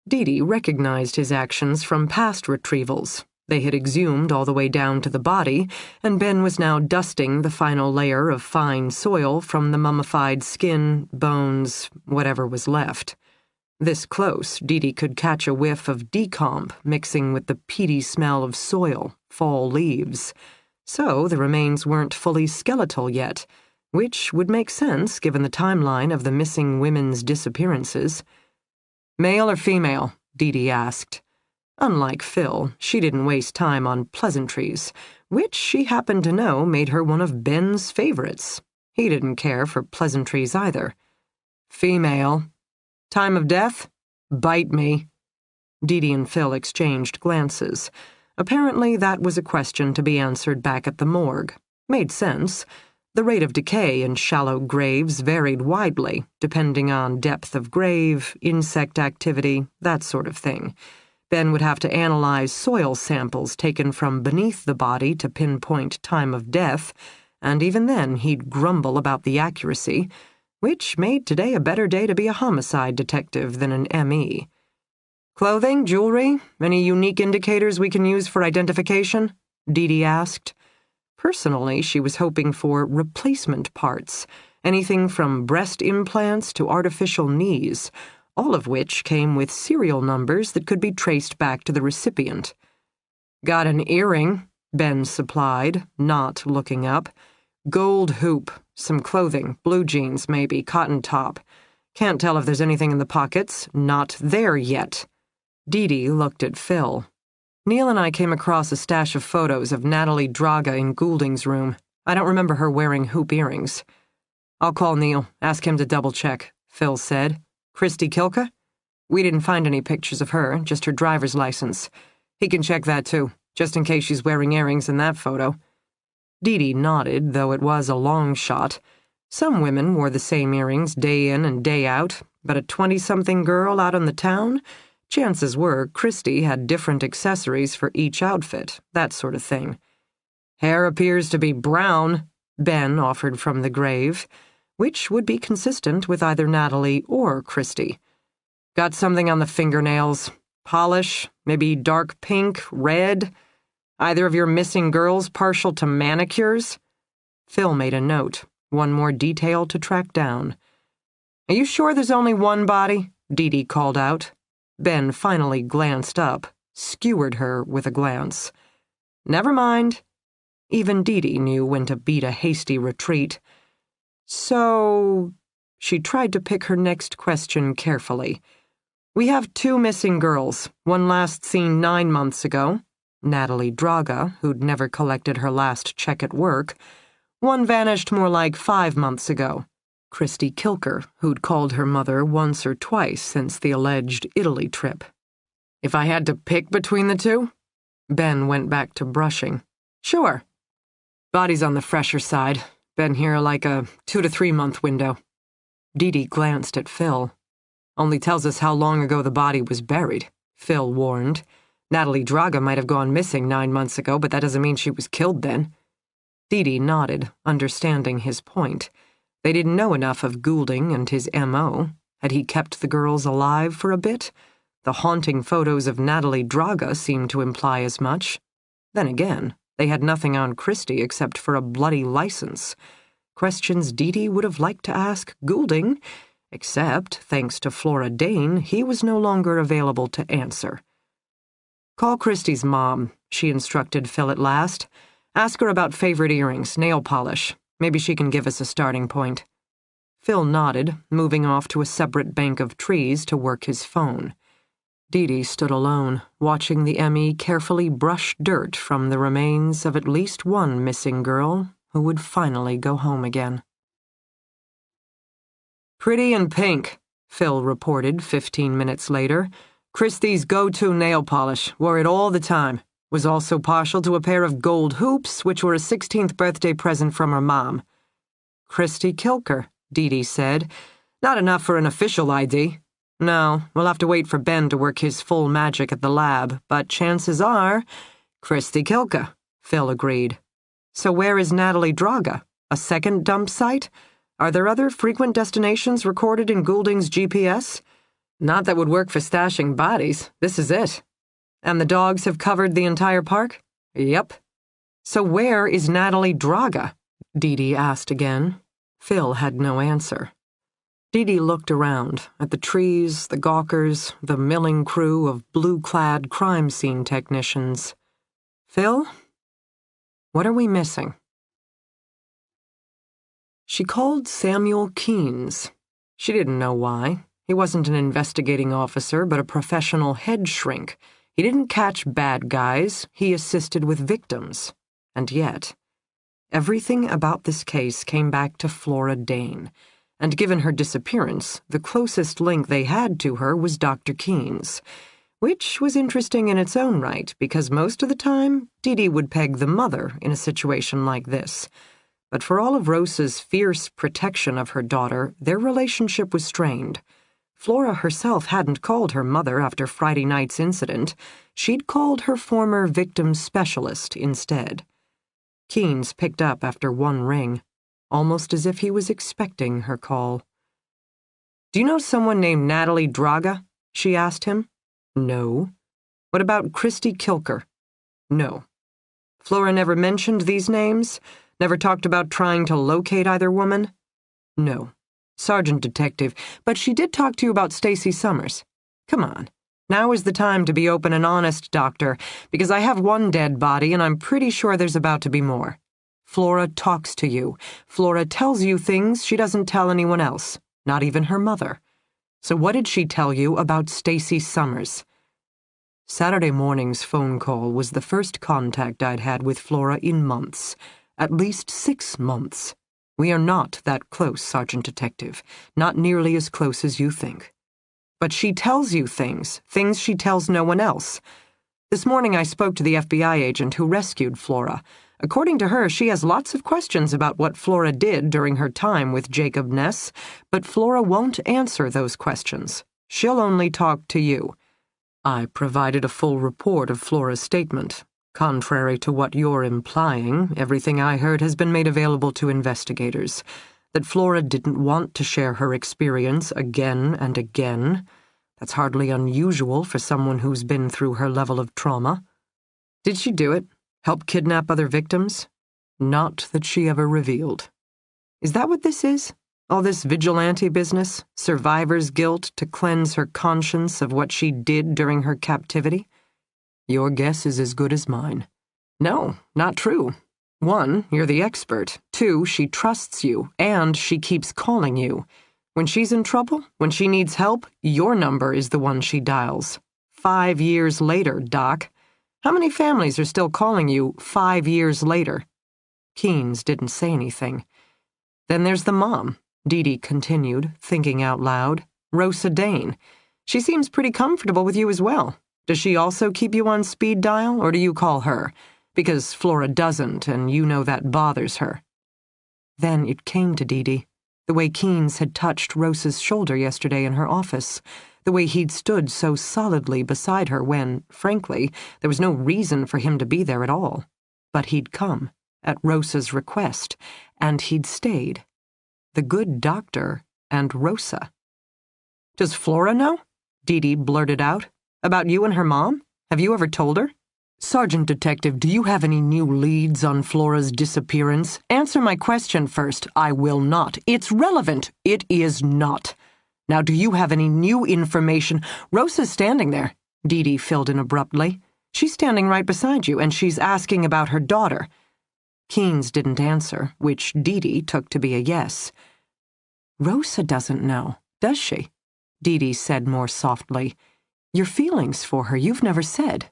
Dee Dee recognized his actions from past retrievals. They had exhumed all the way down to the body, and Ben was now dusting the final layer of fine soil from the mummified skin, bones, whatever was left. This close, Dee Dee could catch a whiff of decomp mixing with the peaty smell of soil, fall leaves. So the remains weren't fully skeletal yet, which would make sense given the timeline of the missing women's disappearances. "Male or female?" Dee Dee asked. Unlike Phil, she didn't waste time on pleasantries, which she happened to know made her one of Ben's favorites. He didn't care for pleasantries either. "Female. Time of death? Bite me." Dee Dee and Phil exchanged glances. Apparently that was a question to be answered back at the morgue. Made sense. The rate of decay in shallow graves varied widely, depending on depth of grave, insect activity, that sort of thing. Ben would have to analyze soil samples taken from beneath the body to pinpoint time of death, and even then he'd grumble about the accuracy, which made today a better day to be a homicide detective than an ME. "Clothing, jewelry, any unique indicators we can use for identification?" Dee Dee asked. Personally, she was hoping for replacement parts, anything from breast implants to artificial knees, all of which came with serial numbers that could be traced back to the recipient. "Got an earring," Ben supplied, not looking up. "Gold hoop, some clothing, blue jeans maybe, cotton top. Can't tell if there's anything in the pockets, not there yet." Dee Dee looked at Phil. "Neil and I came across a stash of photos of Natalie Draga in Goulding's room. I don't remember her wearing hoop earrings." "I'll call Neil, ask him to double-check," Phil said. "Christy Kilka?" "We didn't find any pictures of her, just her driver's license. He can check that too, just in case she's wearing earrings in that photo." Dee Dee nodded, though it was a long shot. Some women wore the same earrings day in and day out, but a 20-something girl out on the town? Chances were Christy had different accessories for each outfit, that sort of thing. "Hair appears to be brown," Ben offered from the grave, which would be consistent with either Natalie or Christy. "Got something on the fingernails. Polish, maybe dark pink, red. Either of your missing girls partial to manicures?" Phil made a note, one more detail to track down. "Are you sure there's only one body?" Dee Dee called out. Ben finally glanced up, skewered her with a glance. "Never mind." Even Dee Dee knew when to beat a hasty retreat. "So—" She tried to pick her next question carefully. "We have 2 missing girls, one last seen 9 months ago. Natalie Draga, who'd never collected her last check at work. One vanished more like 5 months ago. Christy Kilker, who'd called her mother once or twice since the alleged Italy trip. If I had to pick between the 2? Ben went back to brushing. Sure. Body's on the fresher side. Been here like a 2 to 3 month window. Dee glanced at Phil. Only tells us how long ago the body was buried, Phil warned. Natalie Draga might have gone missing 9 months ago, but that doesn't mean she was killed then. Dee nodded, understanding his point. They didn't know enough of Goulding and his M.O. Had he kept the girls alive for a bit? The haunting photos of Natalie Draga seemed to imply as much. Then again, they had nothing on Christie except for a bloody license. Questions Dee would have liked to ask Goulding, except, thanks to Flora Dane, he was no longer available to answer. Call Christie's mom, she instructed Phil at last. Ask her about favorite earrings, nail polish. Maybe she can give us a starting point. Phil nodded, moving off to a separate bank of trees to work his phone. Dee stood alone, watching the M.E. carefully brush dirt from the remains of at least one missing girl who would finally go home again. Pretty in pink, Phil reported 15 minutes later. Christie's go-to nail polish, wore it all the time. Was also partial to a pair of gold hoops, which were a 16th birthday present from her mom. Christie Kilker, Dee said. Not enough for an official ID. No, we'll have to wait for Ben to work his full magic at the lab, but chances are, Christie Kilker, Phil agreed. So where is Natalie Draga? A second dump site? Are there other frequent destinations recorded in Goulding's GPS? Not that would work for stashing bodies. This is it. And the dogs have covered the entire park? Yep. So where is Natalie Draga? Dee asked again. Phil had no answer. Dee looked around at the trees, the gawkers, the milling crew of blue-clad crime scene technicians. Phil? What are we missing? She called Samuel Keynes. She didn't know why. He wasn't an investigating officer, but a professional head shrink. He didn't catch bad guys, he assisted with victims. And yet, everything about this case came back to Flora Dane, and given her disappearance, the closest link they had to her was Dr. Keynes, which was interesting in its own right, because most of the time, Dee would peg the mother in a situation like this. But for all of Rosa's fierce protection of her daughter, their relationship was strained. Flora herself hadn't called her mother after Friday night's incident. She'd called her former victim specialist instead. Keynes picked up after one ring, almost as if he was expecting her call. "Do you know someone named Natalie Draga?" she asked him. "No." "What about Christie Kilker?" "No." "Flora never mentioned these names? Never talked about trying to locate either woman?" "No." "Sergeant Detective, but she did talk to you about Stacy Summers. Come on. Now is the time to be open and honest, Doctor, because I have one dead body and I'm pretty sure there's about to be more. Flora talks to you. Flora tells you things she doesn't tell anyone else, not even her mother. So what did she tell you about Stacy Summers?" Saturday morning's phone call was the first contact I'd had with Flora in months. At least 6 months. We are not that close, Sergeant Detective. Not nearly as close as you think. But she tells you things she tells no one else. This morning I spoke to the FBI agent who rescued Flora. According to her, she has lots of questions about what Flora did during her time with Jacob Ness, but Flora won't answer those questions. She'll only talk to you. I provided a full report of Flora's statement. Contrary to what you're implying, everything I heard has been made available to investigators. That Flora didn't want to share her experience again and again. That's hardly unusual for someone who's been through her level of trauma. Did she do it? Help kidnap other victims? Not that she ever revealed. Is that what this is? All this vigilante business? Survivor's guilt to cleanse her conscience of what she did during her captivity? Your guess is as good as mine. No, not true. 1, you're the expert. 2, she trusts you, and she keeps calling you. When she's in trouble, when she needs help, your number is the one she dials. 5 years later, Doc. How many families are still calling you 5 years later? Keynes didn't say anything. Then there's the mom, Dee continued, thinking out loud. Rosa Dane. She seems pretty comfortable with you as well. Does she also keep you on speed dial, or do you call her? Because Flora doesn't, and you know that bothers her." Then it came to Dee, the way Keynes had touched Rosa's shoulder yesterday in her office, the way he'd stood so solidly beside her when, frankly, there was no reason for him to be there at all. But he'd come, at Rosa's request, and he'd stayed. The good doctor and Rosa. "Does Flora know?" Dee blurted out. "About you and her mom? Have you ever told her?" "Sergeant Detective, do you have any new leads on Flora's disappearance? Answer my question first." "I will not. It's relevant." "It is not. Now, do you have any new information?" "Rosa's standing there," Dee filled in abruptly. "She's standing right beside you, and she's asking about her daughter." Keynes didn't answer, which Dee took to be a yes. "Rosa doesn't know, does she?" Dee said more softly. "Your feelings for her, you've never said."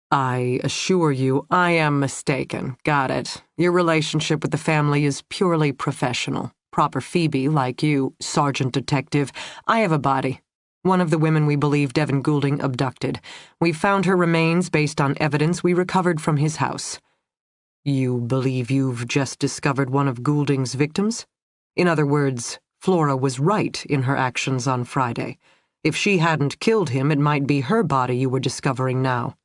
"I assure you, I am mistaken. Got it. Your relationship with the family is purely professional. Proper Phoebe, like you." "Sergeant Detective, I have a body. One of the women we believe Devin Goulding abducted. We've found her remains based on evidence we recovered from his house." "You believe you've just discovered one of Goulding's victims? In other words, Flora was right in her actions on Friday. If she hadn't killed him, it might be her body you were discovering now."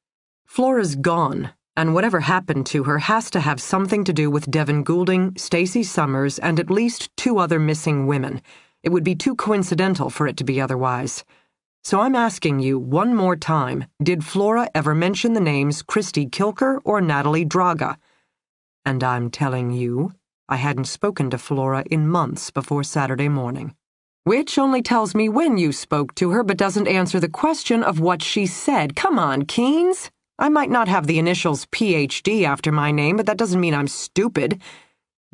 "Flora's gone, and whatever happened to her has to have something to do with Devin Goulding, Stacey Summers, and at least 2 other missing women. It would be too coincidental for it to be otherwise. So I'm asking you one more time, did Flora ever mention the names Christy Kilker or Natalie Draga? And I'm telling you, I hadn't spoken to Flora in months before Saturday morning." "Which only tells me when you spoke to her, but doesn't answer the question of what she said. Come on, Keynes. I might not have the initials PhD after my name, but that doesn't mean I'm stupid."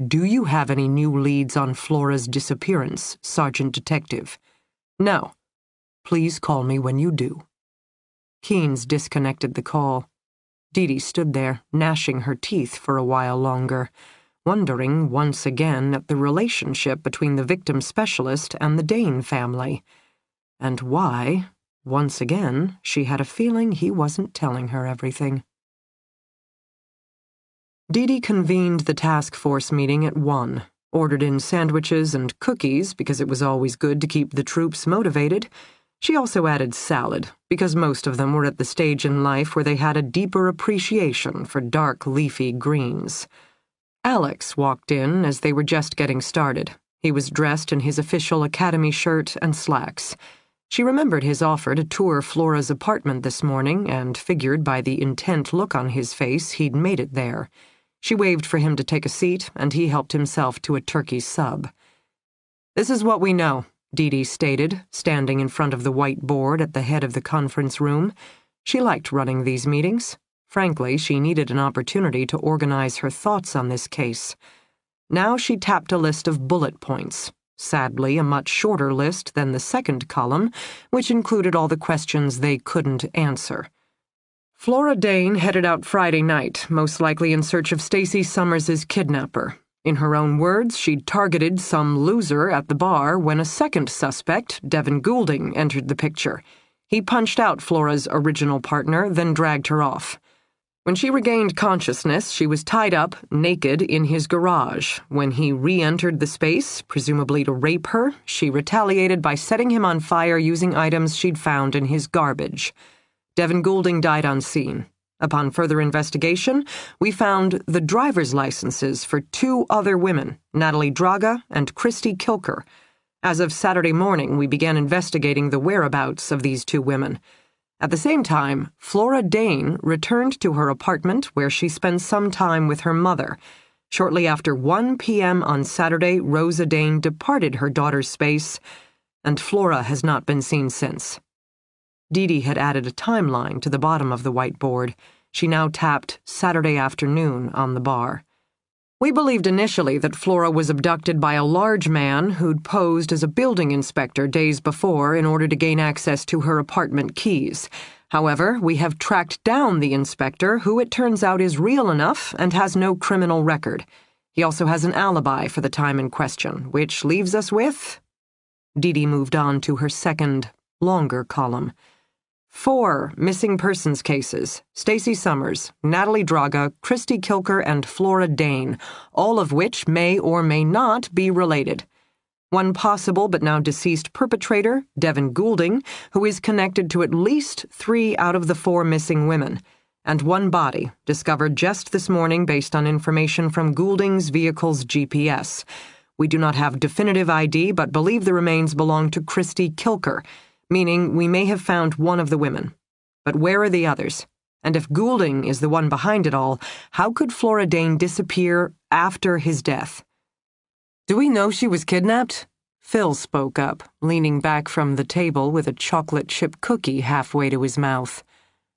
"Do you have any new leads on Flora's disappearance, Sergeant Detective?" "No." "Please call me when you do." Keynes disconnected the call. Dee stood there, gnashing her teeth for a while longer, wondering once again at the relationship between the victim specialist and the Dane family, and why, once again, she had a feeling he wasn't telling her everything. Dee convened the task force meeting at 1, ordered in sandwiches and cookies because it was always good to keep the troops motivated. She also added salad, because most of them were at the stage in life where they had a deeper appreciation for dark, leafy greens. Alex walked in as they were just getting started. He was dressed in his official academy shirt and slacks. She remembered his offer to tour Flora's apartment this morning and figured by the intent look on his face he'd made it there. She waved for him to take a seat, and he helped himself to a turkey sub. "This is what we know," Dee stated, standing in front of the white board at the head of the conference room. She liked running these meetings. Frankly, she needed an opportunity to organize her thoughts on this case. Now she tapped a list of bullet points, sadly a much shorter list than the second column, which included all the questions they couldn't answer. Flora Dane headed out Friday night, most likely in search of Stacey Summers' kidnapper. In her own words, she'd targeted some loser at the bar when a second suspect, Devin Goulding, entered the picture. He punched out Flora's original partner, then dragged her off. When she regained consciousness, she was tied up, naked, in his garage. When he re-entered the space, presumably to rape her, she retaliated by setting him on fire using items she'd found in his garbage. Devin Goulding died on scene. Upon further investigation, we found the driver's licenses for 2 other women, Natalie Draga and Christy Kilker. As of Saturday morning, we began investigating the whereabouts of these 2 women. At the same time, Flora Dane returned to her apartment where she spent some time with her mother. Shortly after 1 p.m. on Saturday, Rosa Dane departed her daughter's space, and Flora has not been seen since. Dee had added a timeline to the bottom of the whiteboard. She now tapped Saturday afternoon on the bar. "We believed initially that Flora was abducted by a large man who'd posed as a building inspector days before in order to gain access to her apartment keys. However, we have tracked down the inspector, who it turns out is real enough and has no criminal record. He also has an alibi for the time in question, which leaves us with..." Dee moved on to her second, longer column. 4 missing persons cases: Stacey Summers, Natalie Draga, Christy Kilker, and Flora Dane, all of which may or may not be related. One possible but now deceased perpetrator, Devin Goulding, who is connected to at least 3 out of the 4 missing women, and one body, discovered just this morning based on information from Goulding's vehicle's GPS. We do not have definitive ID, but believe the remains belong to Christy Kilker, meaning we may have found one of the women. But where are the others? And if Goulding is the one behind it all, how could Flora Dane disappear after his death? Do we know she was kidnapped? Phil spoke up, leaning back from the table with a chocolate chip cookie halfway to his mouth.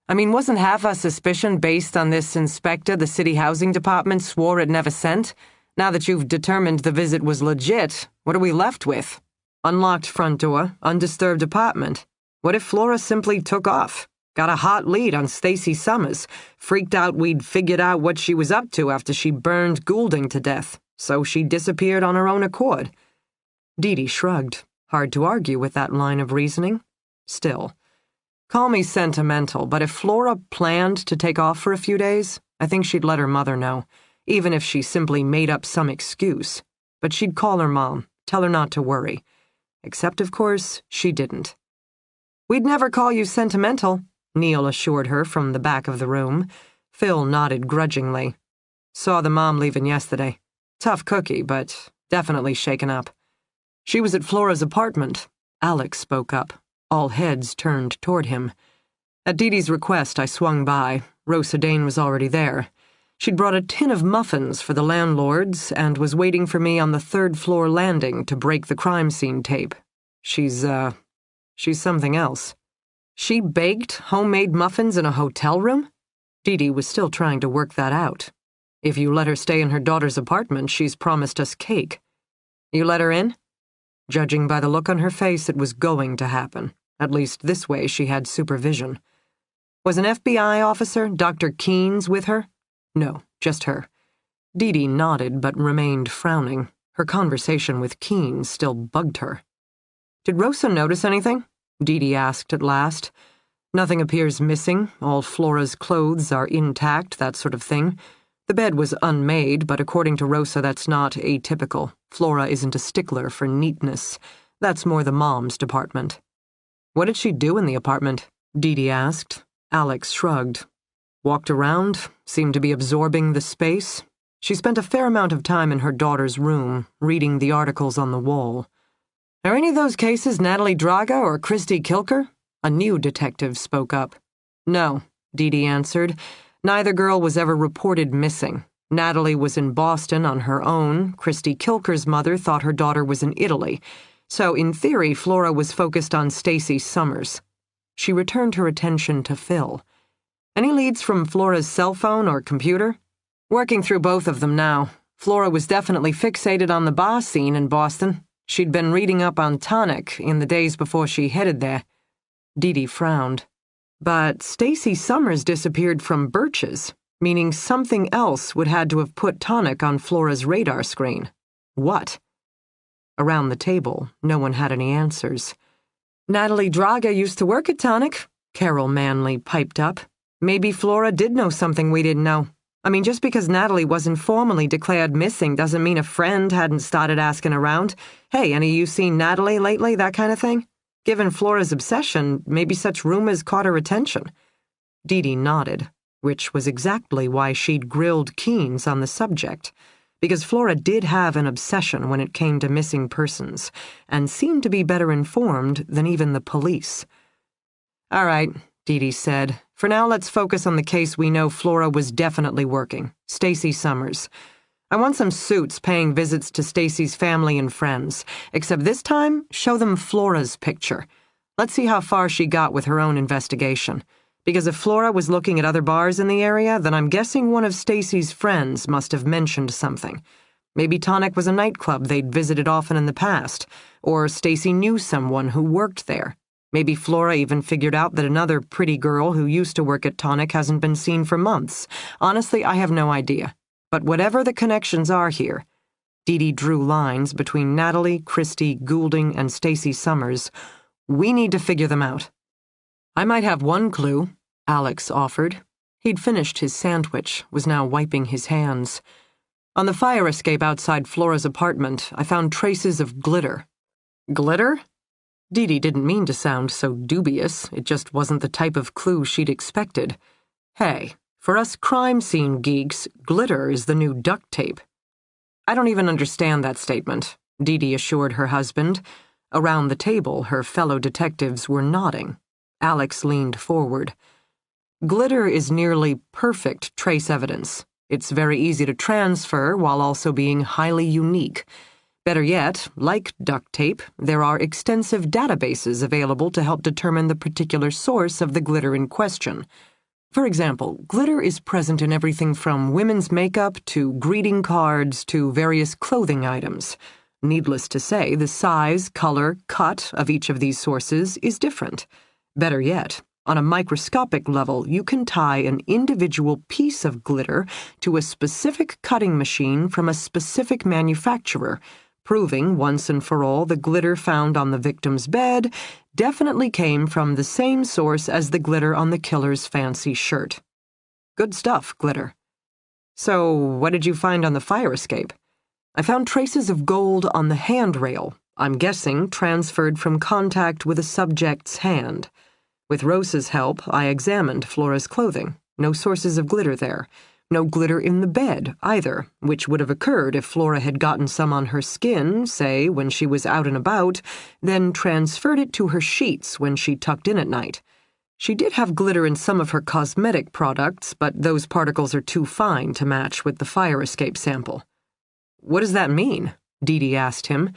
I mean, wasn't half our suspicion based on this inspector the city housing department swore it never sent? Now that you've determined the visit was legit, what are we left with? Unlocked front door, undisturbed apartment. What if Flora simply took off? Got a hot lead on Stacey Summers, freaked out we'd figured out what she was up to after she burned Goulding to death, so she disappeared on her own accord. Dee shrugged. Hard to argue with that line of reasoning. Still, call me sentimental, but if Flora planned to take off for a few days, I think she'd let her mother know, even if she simply made up some excuse. But she'd call her mom, tell her not to worry. Except, of course, she didn't. We'd never call you sentimental, Neil assured her from the back of the room. Phil nodded grudgingly. Saw the mom leaving yesterday. Tough cookie, but definitely shaken up. She was at Flora's apartment. Alex spoke up. All heads turned toward him. At Dee's request, I swung by. Rosa Dane was already there. She'd brought a tin of muffins for the landlords and was waiting for me on the 3rd-floor landing to break the crime scene tape. She's something else. She baked homemade muffins in a hotel room? Dee was still trying to work that out. If you let her stay in her daughter's apartment, she's promised us cake. You let her in? Judging by the look on her face, it was going to happen. At least this way she had supervision. Was an FBI officer, Dr. Keynes, with her? No, just her. Dee nodded but remained frowning. Her conversation with Keynes still bugged her. Did Rosa notice anything? Dee asked at last. Nothing appears missing. All Flora's clothes are intact, that sort of thing. The bed was unmade, but according to Rosa, that's not atypical. Flora isn't a stickler for neatness. That's more the mom's department. What did she do in the apartment? Dee asked. Alex shrugged. Walked around, seemed to be absorbing the space. She spent a fair amount of time in her daughter's room, reading the articles on the wall. Are any of those cases Natalie Draga or Christy Kilker? A new detective spoke up. No, Dee answered. Neither girl was ever reported missing. Natalie was in Boston on her own. Christy Kilker's mother thought her daughter was in Italy. So, in theory, Flora was focused on Stacey Summers. She returned her attention to Phil. Any leads from Flora's cell phone or computer? Working through both of them now. Flora was definitely fixated on the bar scene in Boston. She'd been reading up on tonic in the days before she headed there. Dee frowned. But Stacey Summers disappeared from Birch's, meaning something else would had to have put tonic on Flora's radar screen. What? Around the table, no one had any answers. Natalie Draga used to work at tonic, Carol Manley piped up. Maybe Flora did know something we didn't know. I mean, just because Natalie wasn't formally declared missing doesn't mean a friend hadn't started asking around. Hey, any of you seen Natalie lately, that kind of thing? Given Flora's obsession, maybe such rumors caught her attention. Dee nodded, which was exactly why she'd grilled Keynes on the subject, because Flora did have an obsession when it came to missing persons, and seemed to be better informed than even the police. All right, Dee said. For now, let's focus on the case we know Flora was definitely working, Stacey Summers. I want some suits paying visits to Stacey's family and friends, except this time, show them Flora's picture. Let's see how far she got with her own investigation. Because if Flora was looking at other bars in the area, then I'm guessing one of Stacey's friends must have mentioned something. Maybe Tonic was a nightclub they'd visited often in the past, or Stacey knew someone who worked there. Maybe Flora even figured out that another pretty girl who used to work at Tonic hasn't been seen for months. Honestly, I have no idea. But whatever the connections are here, Dee drew lines between Natalie, Christy, Goulding, and Stacey Summers. We need to figure them out. I might have one clue, Alex offered. He'd finished his sandwich, was now wiping his hands. On the fire escape outside Flora's apartment, I found traces of glitter. Glitter? Dee didn't mean to sound so dubious. It just wasn't the type of clue she'd expected. Hey, for us crime scene geeks, glitter is the new duct tape. I don't even understand that statement, Dee assured her husband. Around the table, her fellow detectives were nodding. Alex leaned forward. Glitter is nearly perfect trace evidence. It's very easy to transfer while also being highly unique. Better yet, like duct tape, there are extensive databases available to help determine the particular source of the glitter in question. For example, glitter is present in everything from women's makeup to greeting cards to various clothing items. Needless to say, the size, color, cut of each of these sources is different. Better yet, on a microscopic level, you can tie an individual piece of glitter to a specific cutting machine from a specific manufacturer, proving once and for all the glitter found on the victim's bed definitely came from the same source as the glitter on the killer's fancy shirt. Good stuff, glitter. So, what did you find on the fire escape? I found traces of gold on the handrail, I'm guessing transferred from contact with a subject's hand. With Rose's help, I examined Flora's clothing. No sources of glitter there. No glitter in the bed, either, which would have occurred if Flora had gotten some on her skin, say, when she was out and about, then transferred it to her sheets when she tucked in at night. She did have glitter in some of her cosmetic products, but those particles are too fine to match with the fire escape sample. What does that mean? Dee asked him.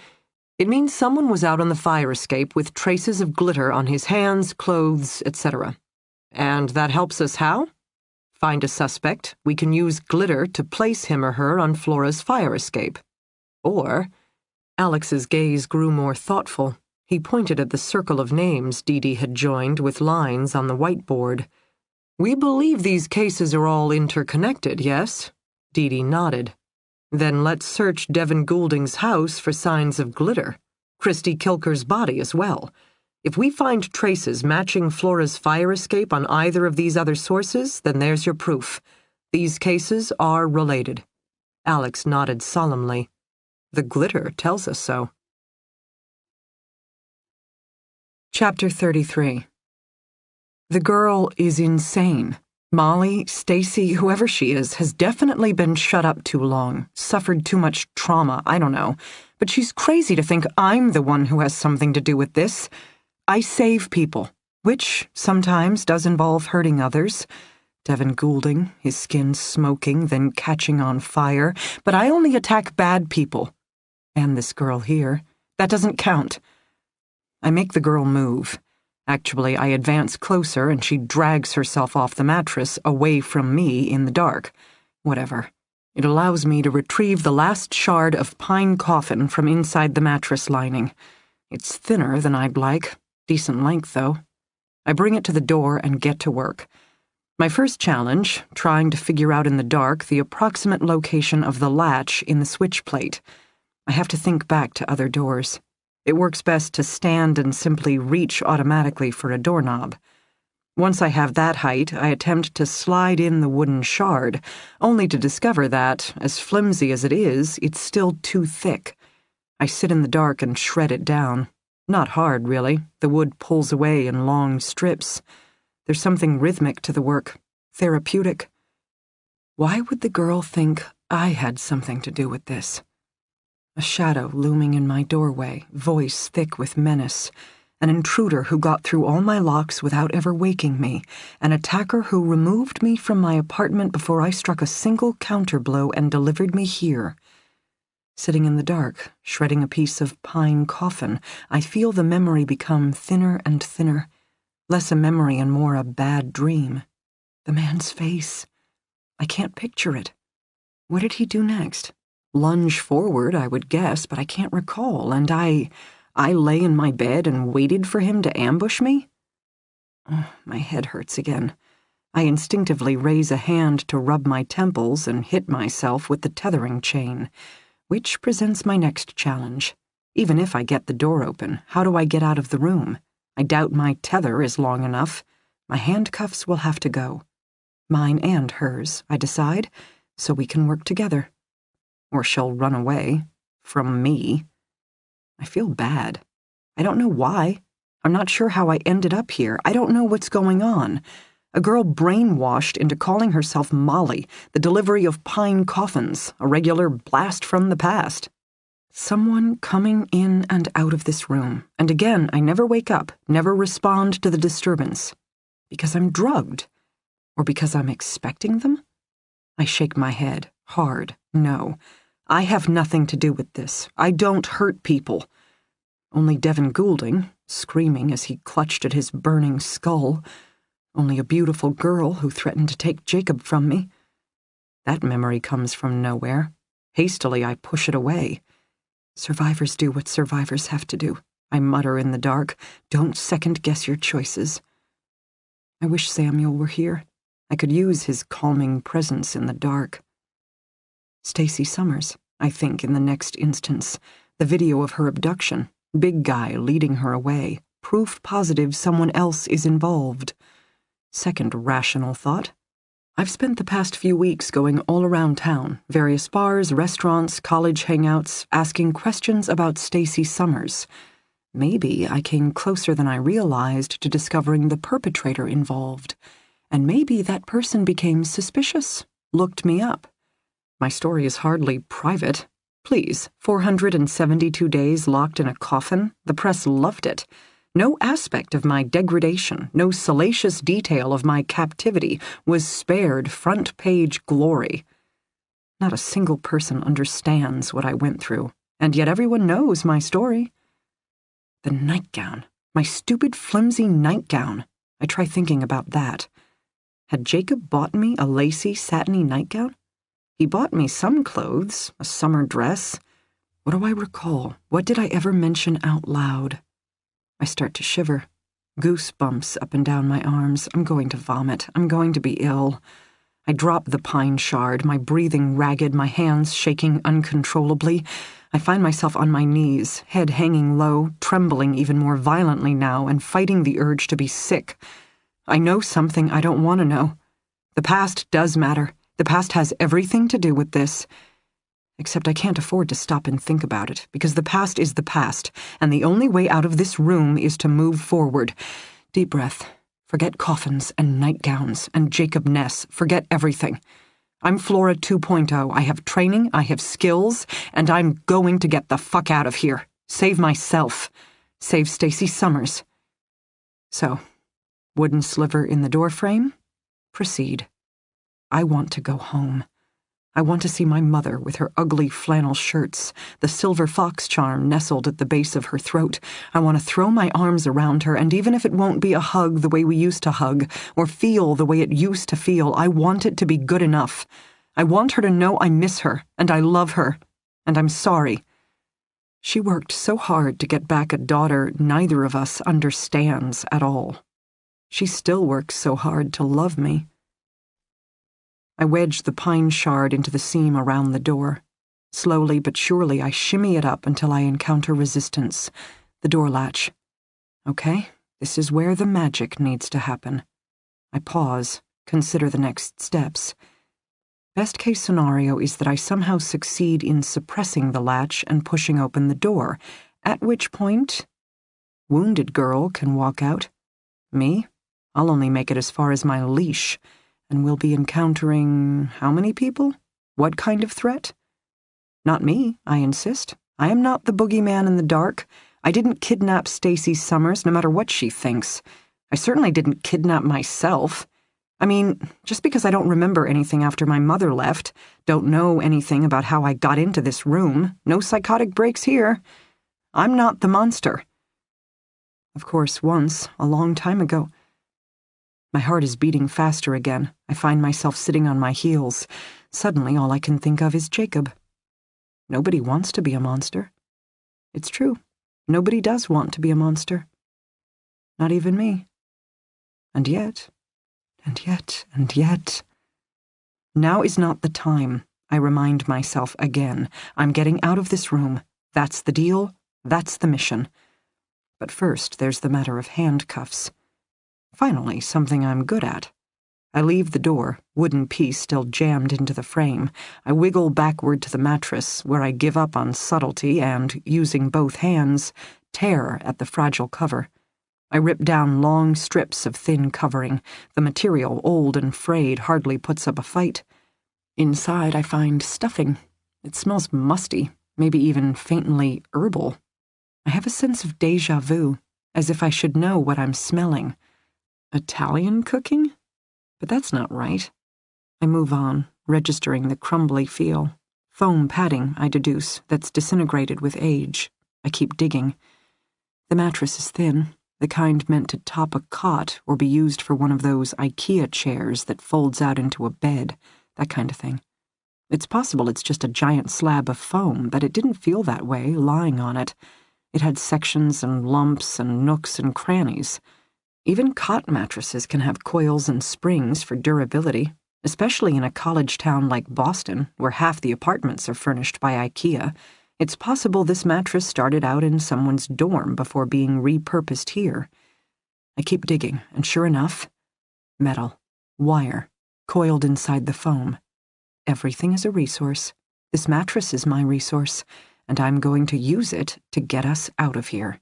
It means someone was out on the fire escape with traces of glitter on his hands, clothes, etc. And that helps us how? Find a suspect. We can use glitter to place him or her on Flora's fire escape. Or, Alex's gaze grew more thoughtful. He pointed at the circle of names Dee had joined with lines on the whiteboard. We believe these cases are all interconnected, yes? Dee nodded. Then let's search Devin Goulding's house for signs of glitter. Christy Kilker's body as well. If we find traces matching Flora's fire escape on either of these other sources, then there's your proof. These cases are related. Alex nodded solemnly. The glitter tells us so. Chapter 33. The girl is insane. Molly, Stacy, whoever she is, has definitely been shut up too long, suffered too much trauma, I don't know. But she's crazy to think I'm the one who has something to do with this. I save people, which sometimes does involve hurting others. Devin Goulding, his skin smoking, then catching on fire. But I only attack bad people. And this girl here. That doesn't count. I make the girl move. Actually, I advance closer and she drags herself off the mattress away from me in the dark. Whatever. It allows me to retrieve the last shard of pine coffin from inside the mattress lining. It's thinner than I'd like. Decent length, though. I bring it to the door and get to work. My first challenge, trying to figure out in the dark the approximate location of the latch in the switch plate. I have to think back to other doors. It works best to stand and simply reach automatically for a doorknob. Once I have that height, I attempt to slide in the wooden shard, only to discover that, as flimsy as it is, it's still too thick. I sit in the dark and shred it down. Not hard, really. The wood pulls away in long strips. There's something rhythmic to the work, therapeutic. Why would the girl think I had something to do with this? A shadow looming in my doorway, voice thick with menace. An intruder who got through all my locks without ever waking me. An attacker who removed me from my apartment before I struck a single counterblow and delivered me here. Sitting in the dark, shredding a piece of pine coffin, I feel the memory become thinner and thinner. Less a memory and more a bad dream. The man's face. I can't picture it. What did he do next? Lunge forward, I would guess, but I can't recall, and I lay in my bed and waited for him to ambush me? Oh, my head hurts again. I instinctively raise a hand to rub my temples and hit myself with the tethering chain, which presents my next challenge. Even if I get the door open, how do I get out of the room? I doubt my tether is long enough. My handcuffs will have to go. Mine and hers, I decide, so we can work together. Or she'll run away. From me. I feel bad. I don't know why. I'm not sure how I ended up here. I don't know what's going on. A girl brainwashed into calling herself Molly, the delivery of pine coffins, a regular blast from the past. Someone coming in and out of this room, and again, I never wake up, never respond to the disturbance. Because I'm drugged? Or because I'm expecting them? I shake my head, hard, no. I have nothing to do with this. I don't hurt people. Only Devin Goulding, screaming as he clutched at his burning skull. Only a beautiful girl who threatened to take Jacob from me. That memory comes from nowhere. Hastily, I push it away. Survivors do what survivors have to do, I mutter in the dark. Don't second-guess your choices. I wish Samuel were here. I could use his calming presence in the dark. Stacy Summers, I think in the next instance. The video of her abduction. Big guy leading her away. Proof positive someone else is involved. Second rational thought. I've spent the past few weeks going all around town, various bars, restaurants, college hangouts, asking questions about Stacy Summers. Maybe I came closer than I realized to discovering the perpetrator involved. And maybe that person became suspicious, looked me up. My story is hardly private. Please, 472 days locked in a coffin? The press loved it. No aspect of my degradation, no salacious detail of my captivity was spared front-page glory. Not a single person understands what I went through, and yet everyone knows my story. The nightgown, my stupid, flimsy nightgown. I try thinking about that. Had Jacob bought me a lacy, satiny nightgown? He bought me some clothes, a summer dress. What do I recall? What did I ever mention out loud? I start to shiver. Goosebumps up and down my arms. I'm going to vomit. I'm going to be ill. I drop the pine shard, my breathing ragged, my hands shaking uncontrollably. I find myself on my knees, head hanging low, trembling even more violently now, and fighting the urge to be sick. I know something I don't want to know. The past does matter. The past has everything to do with this. Except I can't afford to stop and think about it, because the past is the past, and the only way out of this room is to move forward. Deep breath. Forget coffins and nightgowns and Jacob Ness. Forget everything. I'm Flora 2.0. I have training, I have skills, and I'm going to get the fuck out of here. Save myself. Save Stacy Summers. So, wooden sliver in the doorframe? Proceed. I want to go home. I want to see my mother with her ugly flannel shirts, the silver fox charm nestled at the base of her throat. I want to throw my arms around her, and even if it won't be a hug the way we used to hug, or feel the way it used to feel, I want it to be good enough. I want her to know I miss her, and I love her, and I'm sorry. She worked so hard to get back a daughter neither of us understands at all. She still works so hard to love me. I wedge the pine shard into the seam around the door. Slowly but surely I shimmy it up until I encounter resistance. The door latch. Okay, this is where the magic needs to happen. I pause, consider the next steps. Best case scenario is that I somehow succeed in suppressing the latch and pushing open the door, at which point, wounded girl can walk out. Me? I'll only make it as far as my leash. And we'll be encountering how many people? What kind of threat? Not me, I insist. I am not the boogeyman in the dark. I didn't kidnap Stacy Summers, no matter what she thinks. I certainly didn't kidnap myself. I mean, just because I don't remember anything after my mother left, don't know anything about how I got into this room, no psychotic breaks here. I'm not the monster. Of course, once, a long time ago. My heart is beating faster again. I find myself sitting on my heels. Suddenly, all I can think of is Jacob. Nobody wants to be a monster. It's true. Nobody does want to be a monster. Not even me. And yet, and yet, and yet. Now is not the time, I remind myself again. I'm getting out of this room. That's the deal. That's the mission. But first, there's the matter of handcuffs. Finally, something I'm good at. I leave the door, wooden piece still jammed into the frame. I wiggle backward to the mattress, where I give up on subtlety and, using both hands, tear at the fragile cover. I rip down long strips of thin covering. The material, old and frayed, hardly puts up a fight. Inside, I find stuffing. It smells musty, maybe even faintly herbal. I have a sense of déjà vu, as if I should know what I'm smelling. Italian cooking? But that's not right. I move on, registering the crumbly feel. Foam padding, I deduce, that's disintegrated with age. I keep digging. The mattress is thin, the kind meant to top a cot or be used for one of those IKEA chairs that folds out into a bed, that kind of thing. It's possible it's just a giant slab of foam, but it didn't feel that way lying on it. It had sections and lumps and nooks and crannies. Even cot mattresses can have coils and springs for durability, especially in a college town like Boston, where half the apartments are furnished by IKEA. It's possible this mattress started out in someone's dorm before being repurposed here. I keep digging, and sure enough, metal, wire, coiled inside the foam. Everything is a resource. This mattress is my resource, and I'm going to use it to get us out of here.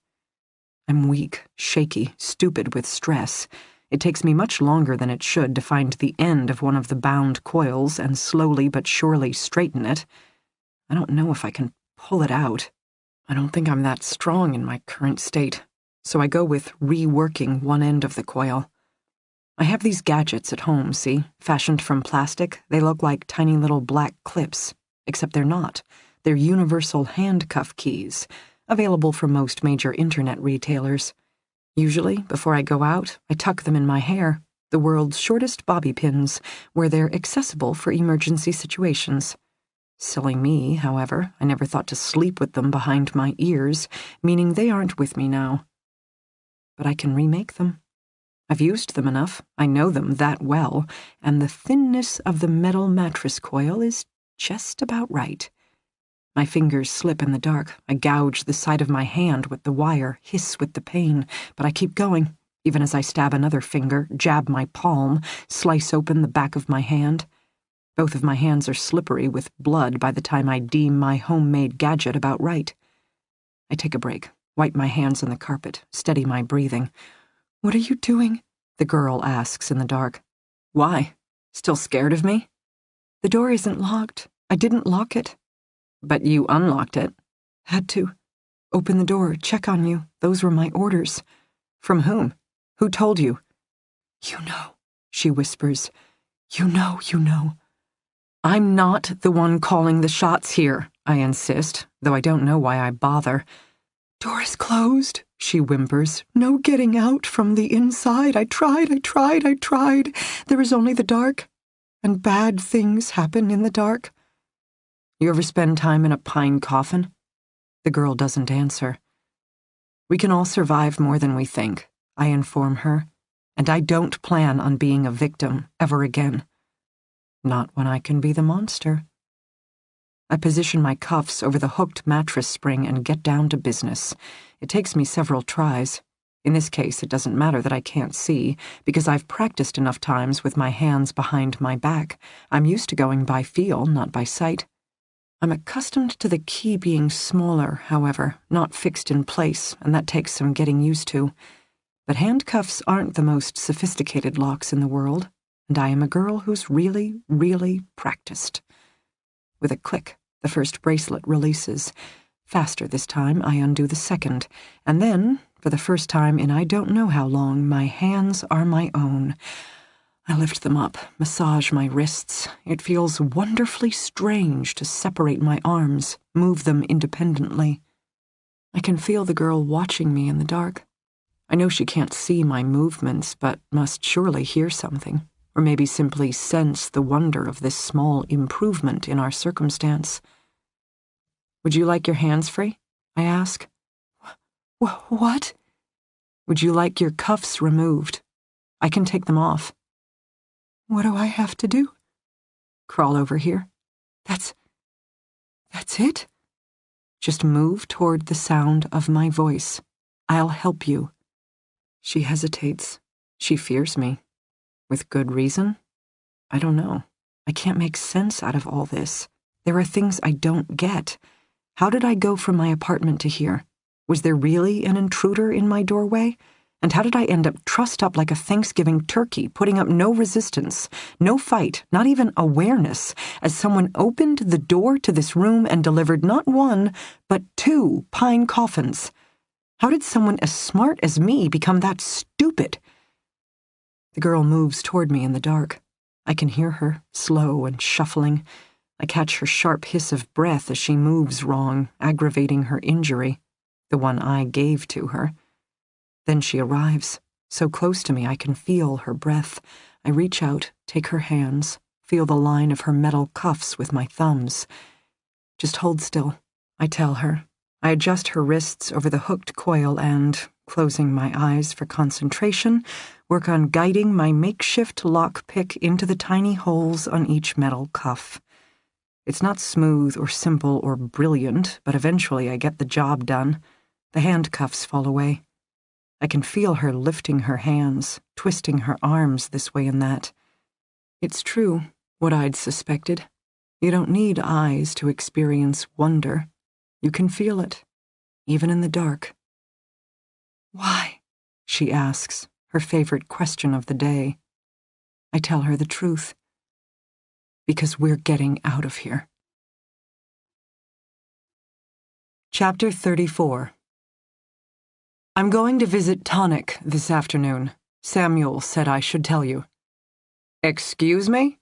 I'm weak, shaky, stupid with stress. It takes me much longer than it should to find the end of one of the bound coils and slowly but surely straighten it. I don't know if I can pull it out. I don't think I'm that strong in my current state, so I go with reworking one end of the coil. I have these gadgets at home, see? Fashioned from plastic, they look like tiny little black clips, except they're not. They're universal handcuff keys, available from most major internet retailers. Usually, before I go out, I tuck them in my hair, the world's shortest bobby pins, where they're accessible for emergency situations. Silly me, however, I never thought to sleep with them behind my ears, meaning they aren't with me now. But I can remake them. I've used them enough, I know them that well, and the thinness of the metal mattress coil is just about right. My fingers slip in the dark. I gouge the side of my hand with the wire, hiss with the pain, but I keep going, even as I stab another finger, jab my palm, slice open the back of my hand. Both of my hands are slippery with blood by the time I deem my homemade gadget about right. I take a break, wipe my hands on the carpet, steady my breathing. "What are you doing?" the girl asks in the dark. "Why? Still scared of me?" "The door isn't locked. I didn't lock it." "But you unlocked it." "Had to. Open the door, check on you. Those were my orders." "From whom? Who told you?" "You know," she whispers. You know. "I'm not the one calling the shots here," I insist, though I don't know why I bother. "Door is closed," she whimpers. "No getting out from the inside. I tried. There is only the dark. And bad things happen in the dark." "You ever spend time in a pine coffin?" The girl doesn't answer. "We can all survive more than we think," I inform her, "and I don't plan on being a victim ever again. Not when I can be the monster." I position my cuffs over the hooked mattress spring and get down to business. It takes me several tries. In this case, it doesn't matter that I can't see, because I've practiced enough times with my hands behind my back. I'm used to going by feel, not by sight. I'm accustomed to the key being smaller, however, not fixed in place, and that takes some getting used to. But handcuffs aren't the most sophisticated locks in the world, and I am a girl who's really, really practiced. With a click, the first bracelet releases. Faster this time, I undo the second, and then, for the first time in I don't know how long, my hands are my own. I lift them up, massage my wrists. It feels wonderfully strange to separate my arms, move them independently. I can feel the girl watching me in the dark. I know she can't see my movements, but must surely hear something, or maybe simply sense the wonder of this small improvement in our circumstance. "Would you like your hands free?" I ask. What? "Would you like your cuffs removed? I can take them off." "What do I have to do?" "Crawl over here." That's it?" "Just move toward the sound of my voice. I'll help you." She hesitates. She fears me. With good reason? I don't know. I can't make sense out of all this. There are things I don't get. How did I go from my apartment to here? Was there really an intruder in my doorway? And how did I end up trussed up like a Thanksgiving turkey, putting up no resistance, no fight, not even awareness, as someone opened the door to this room and delivered not one, but 2 pine coffins? How did someone as smart as me become that stupid? The girl moves toward me in the dark. I can hear her, slow and shuffling. I catch her sharp hiss of breath as she moves wrong, aggravating her injury, the one I gave to her. Then she arrives, so close to me I can feel her breath. I reach out, take her hands, feel the line of her metal cuffs with my thumbs. "Just hold still," I tell her. I adjust her wrists over the hooked coil and, closing my eyes for concentration, work on guiding my makeshift lockpick into the tiny holes on each metal cuff. It's not smooth or simple or brilliant, but eventually I get the job done. The handcuffs fall away. I can feel her lifting her hands, twisting her arms this way and that. It's true, what I'd suspected. You don't need eyes to experience wonder. You can feel it, even in the dark. "Why?" she asks, her favorite question of the day. I tell her the truth. Because we're getting out of here. Chapter 34. "I'm going to visit Tonic this afternoon. Samuel said I should tell you." "Excuse me?"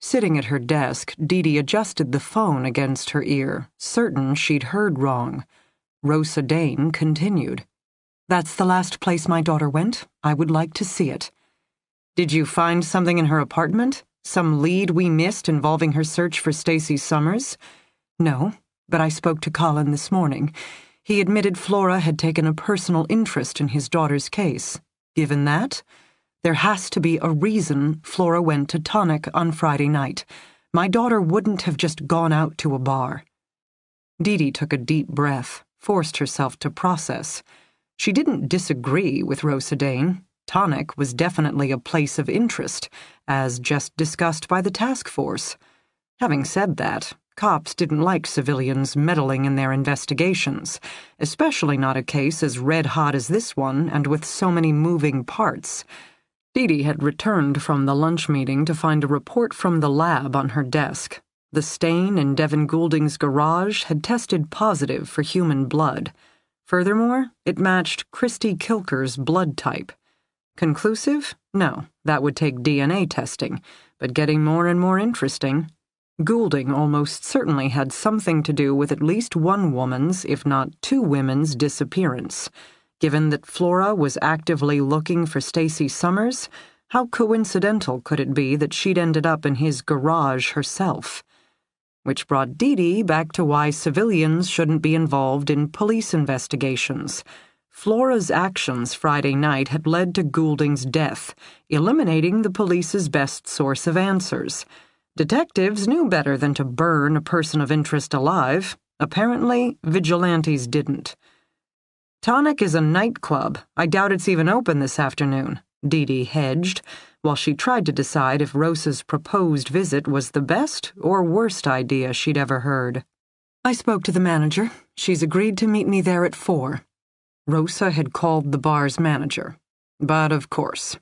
Sitting at her desk, Dee adjusted the phone against her ear, certain she'd heard wrong. Rosa Dane continued. "That's the last place my daughter went. I would like to see it." "Did you find something in her apartment? Some lead we missed involving her search for Stacy Summers?" "No, but I spoke to Colin this morning. He admitted Flora had taken a personal interest in his daughter's case. Given that, there has to be a reason Flora went to Tonic on Friday night. My daughter wouldn't have just gone out to a bar." Dee took a deep breath, forced herself to process. She didn't disagree with Rosa Dane. Tonic was definitely a place of interest, as just discussed by the task force. Having said that, cops didn't like civilians meddling in their investigations, especially not a case as red-hot as this one and with so many moving parts. Dee had returned from the lunch meeting to find a report from the lab on her desk. The stain in Devin Goulding's garage had tested positive for human blood. Furthermore, it matched Christy Kilker's blood type. Conclusive? No, that would take DNA testing, but getting more and more interesting. Goulding almost certainly had something to do with at least one woman's, if not 2 women's, disappearance. Given that Flora was actively looking for Stacy Summers, how coincidental could it be that she'd ended up in his garage herself? Which brought Dee back to why civilians shouldn't be involved in police investigations. Flora's actions Friday night had led to Goulding's death, eliminating the police's best source of answers. Detectives knew better than to burn a person of interest alive. Apparently, vigilantes didn't. "Tonic is a nightclub. I doubt it's even open this afternoon," Dee hedged, while she tried to decide if Rosa's proposed visit was the best or worst idea she'd ever heard. "I spoke to the manager. She's agreed to meet me there at 4. Rosa had called the bar's manager. "But of course.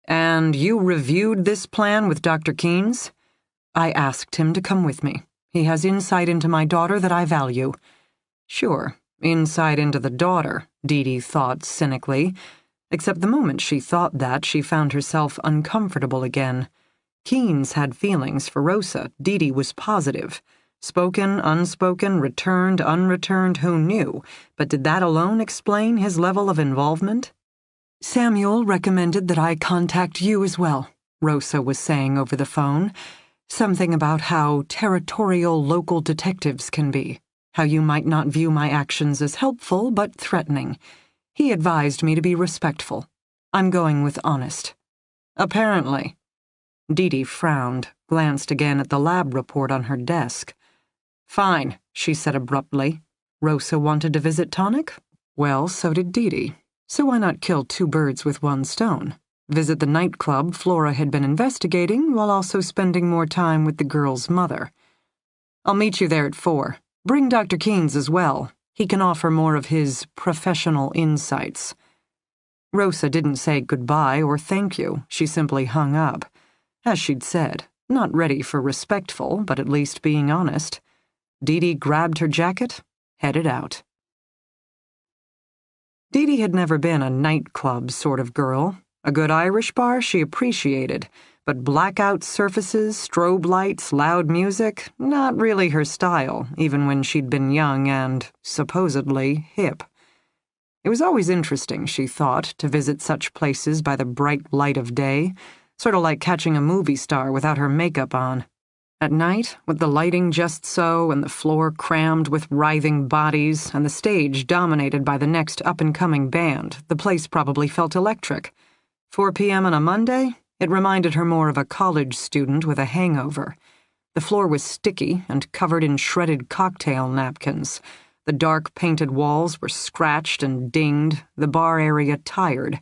And you reviewed this plan with Dr. Keynes?" "I asked him to come with me. He has insight into my daughter that I value." "Sure, insight into the daughter," Dee thought cynically. Except the moment she thought that, she found herself uncomfortable again. Keynes had feelings for Rosa, Dee was positive. Spoken, unspoken, returned, unreturned, who knew? But did that alone explain his level of involvement? "Samuel recommended that I contact you as well," Rosa was saying over the phone. "Something about how territorial local detectives can be. How you might not view my actions as helpful, but threatening. He advised me to be respectful. I'm going with honest." "Apparently." Dee frowned, glanced again at the lab report on her desk. "Fine," she said abruptly. Rosa wanted to visit Tonic? Well, so did Dee. So why not kill two birds with one stone? Visit the nightclub Flora had been investigating while also spending more time with the girl's mother. I'll meet you there at 4. Bring Dr. Keynes as well. He can offer more of his professional insights. Rosa didn't say goodbye or thank you. She simply hung up. As she'd said, not ready for respectful, but at least being honest. Dee grabbed her jacket, headed out. Dee had never been a nightclub sort of girl. A good Irish bar she appreciated, but blackout surfaces, strobe lights, loud music, not really her style, even when she'd been young and, supposedly, hip. It was always interesting, she thought, to visit such places by the bright light of day, sort of like catching a movie star without her makeup on. At night, with the lighting just so and the floor crammed with writhing bodies and the stage dominated by the next up-and-coming band, the place probably felt electric. 4 p.m. on a Monday, it reminded her more of a college student with a hangover. The floor was sticky and covered in shredded cocktail napkins. The dark painted walls were scratched and dinged, the bar area tired.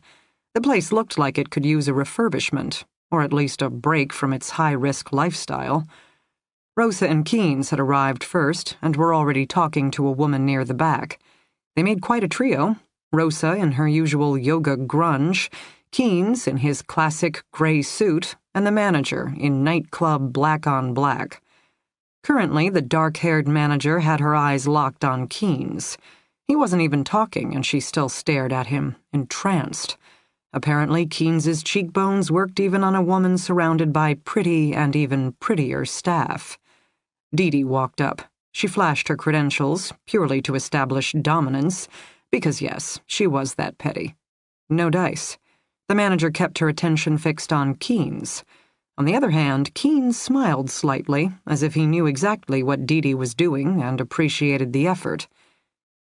The place looked like it could use a refurbishment, or at least a break from its high-risk lifestyle. Rosa and Keynes had arrived first and were already talking to a woman near the back. They made quite a trio, Rosa in her usual yoga grunge, Keynes in his classic gray suit, and the manager in nightclub black on black. Currently, the dark-haired manager had her eyes locked on Keynes. He wasn't even talking, and she still stared at him, entranced. Apparently, Keynes's cheekbones worked even on a woman surrounded by pretty and even prettier staff. Dee walked up. She flashed her credentials, purely to establish dominance, because yes, she was that petty. No dice. The manager kept her attention fixed on Keynes. On the other hand, Keynes smiled slightly, as if he knew exactly what Dee was doing and appreciated the effort.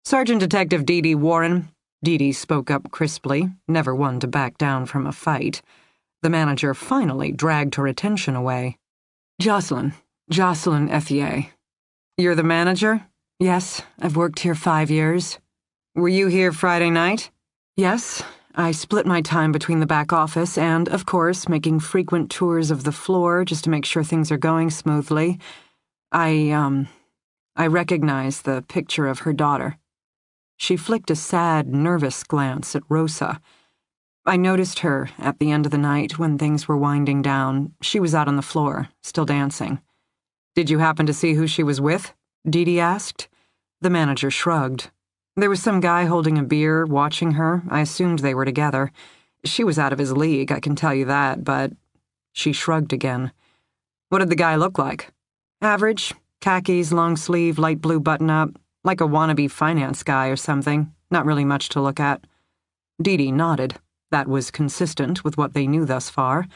"Sergeant Detective Dee Warren," Dee spoke up crisply, never one to back down from a fight. The manager finally dragged her attention away. Jocelyn Ethier. "You're the manager?" "Yes, I've worked here 5 years. "Were you here Friday night?" "Yes. I split my time between the back office and, of course, making frequent tours of the floor just to make sure things are going smoothly. I recognize the picture of her daughter." She flicked a sad, nervous glance at Rosa. "I noticed her at the end of the night when things were winding down. She was out on the floor, still dancing." "Did you happen to see who she was with?" Dee asked. The manager shrugged. "There was some guy holding a beer, watching her. I assumed they were together. She was out of his league, I can tell you that, but—" She shrugged again. "What did the guy look like?" "Average. Khakis, long sleeve, light blue button-up. Like a wannabe finance guy or something. Not really much to look at." Dee nodded. That was consistent with what they knew thus far.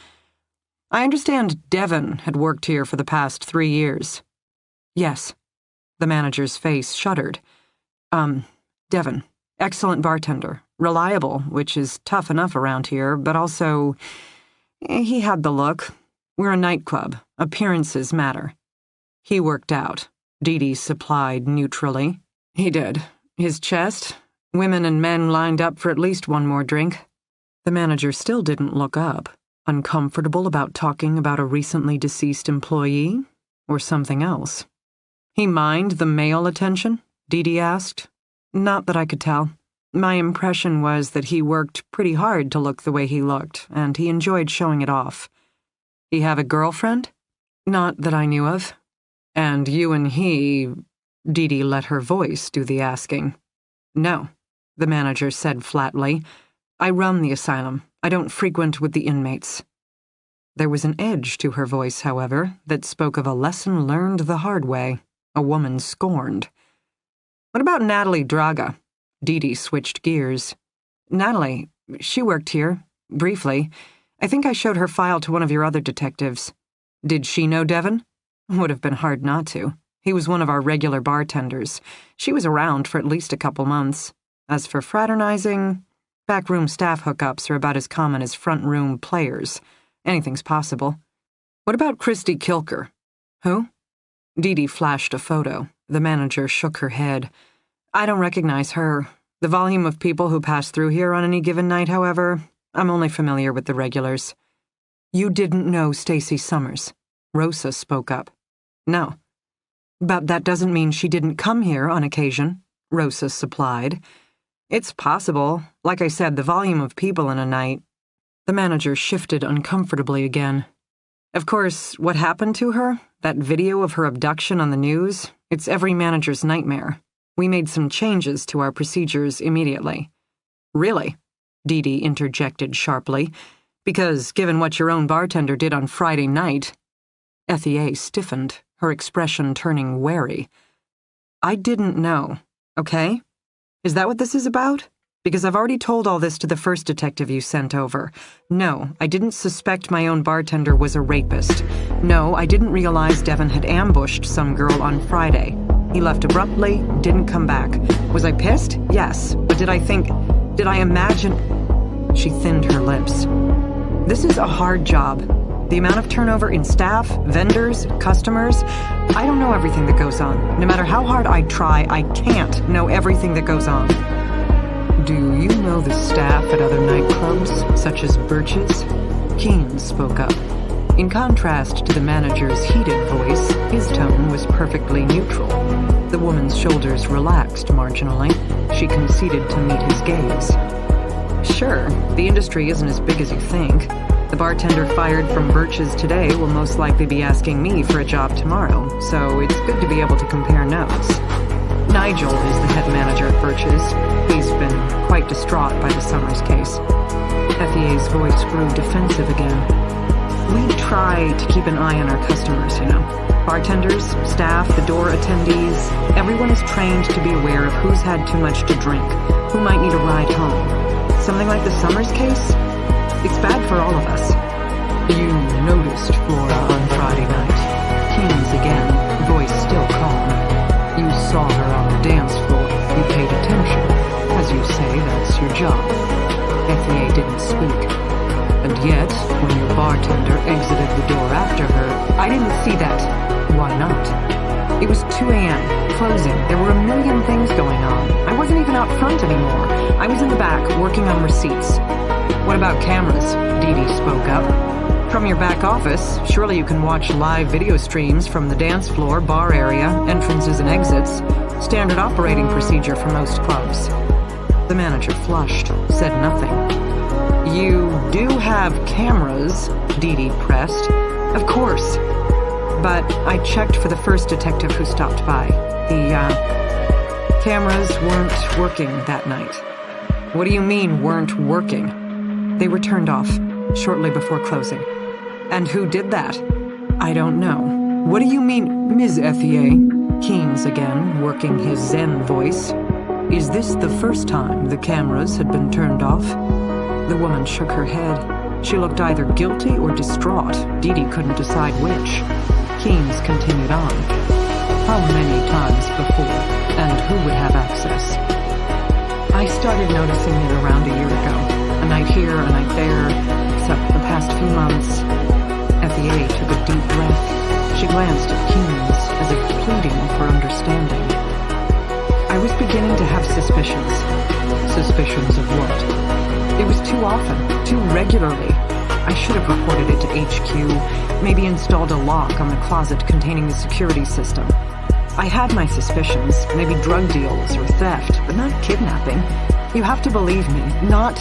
"I understand Devon had worked here for the past 3 years." "Yes." The manager's face shuddered. Devon. Excellent bartender. Reliable, which is tough enough around here, but also, he had the look. We're a nightclub. Appearances matter." "He worked out," Dee supplied neutrally. "He did. His chest. Women and men lined up for at least one more drink." The manager still didn't look up. Uncomfortable about talking about a recently deceased employee? Or something else? "He mind the male attention?" Dee asked. "Not that I could tell. My impression was that he worked pretty hard to look the way he looked, and he enjoyed showing it off." "He have a girlfriend?" "Not that I knew of." "And you and he—" Dee let her voice do the asking. "No," the manager said flatly. "I run the asylum. I don't frequent with the inmates." There was an edge to her voice, however, that spoke of a lesson learned the hard way, a woman scorned. "What about Natalie Draga?" Dee switched gears. "Natalie, she worked here, briefly. I think I showed her file to one of your other detectives." "Did she know Devon?" "Would have been hard not to. He was one of our regular bartenders. She was around for at least a couple months. As for fraternizing, backroom staff hookups are about as common as front-room players. Anything's possible." "What about Christy Kilker?" "Who?" Dee flashed a photo. The manager shook her head. "I don't recognize her. The volume of people who pass through here on any given night, however, I'm only familiar with the regulars. You didn't know Stacy Summers. Rosa spoke up. No. But that doesn't mean she didn't come here on occasion, Rosa supplied. It's possible. Like I said, the volume of people in a night. The manager shifted uncomfortably again. Of course, what happened to her, that video of her abduction on the news, it's every manager's nightmare. We made some changes to our procedures immediately. Really? Dee Dee interjected sharply, because given what your own bartender did on Friday night. Ethie stiffened, her expression turning wary. I didn't know, okay? Is that what this is about? Because I've already told all this to the first detective you sent over. No, I didn't suspect my own bartender was a rapist. No, I didn't realize Devon had ambushed some girl on Friday. He left abruptly, didn't come back. Was I pissed? Yes. But did I imagine? She thinned her lips. This is a hard job. The amount of turnover in staff, vendors, customers, I don't know everything that goes on. No matter how hard I try, I can't know everything that goes on. Do you know the staff at other nightclubs, such as Birch's? Keynes spoke up. In contrast to the manager's heated voice, his tone was perfectly neutral. The woman's shoulders relaxed marginally. She conceded to meet his gaze. Sure, the industry isn't as big as you think. The bartender fired from Birch's today will most likely be asking me for a job tomorrow, so it's good to be able to compare notes. Nigel is the head manager at Birch's. He's been quite distraught by the Summers case. Ethie's voice grew defensive again. We try to keep an eye on our customers, you know. Bartenders, staff, the door attendees, everyone is trained to be aware of who's had too much to drink, who might need a ride home. Something like the Summers case? It's bad for all of us. You noticed Flora on Friday night. Keynes again, voice still calm. You saw her on the dance floor. You paid attention. As you say, that's your job. Ethie didn't speak. And yet, when your bartender exited the door after her, I didn't see that. Why not? It was 2 a.m., closing. There were a million things going on. I wasn't even out front anymore. I was in the back, working on receipts. What about cameras? Dee Dee spoke up. From your back office, surely you can watch live video streams from the dance floor, bar area, entrances and exits. Standard operating procedure for most clubs. The manager flushed, said nothing. You do have cameras, Dee Dee pressed. Of course. But I checked for the first detective who stopped by. The, cameras weren't working that night. What do you mean, weren't working? They were turned off, shortly before closing. And who did that? I don't know. What do you mean, Ms. Ethie? Keynes again, working his Zen voice. Is this the first time the cameras had been turned off? The woman shook her head. She looked either guilty or distraught. Dee Dee couldn't decide which. Keynes continued on. How many times before, and who would have access? I started noticing it around a year ago. A night here, a night there, except the past few months. Ethie took a deep breath. She glanced at Keynes, as if pleading for understanding. I was beginning to have suspicions. Suspicions of what? It was too often, too regularly. I should have reported it to HQ, maybe installed a lock on the closet containing the security system. I had my suspicions, maybe drug deals or theft, but not kidnapping. You have to believe me, not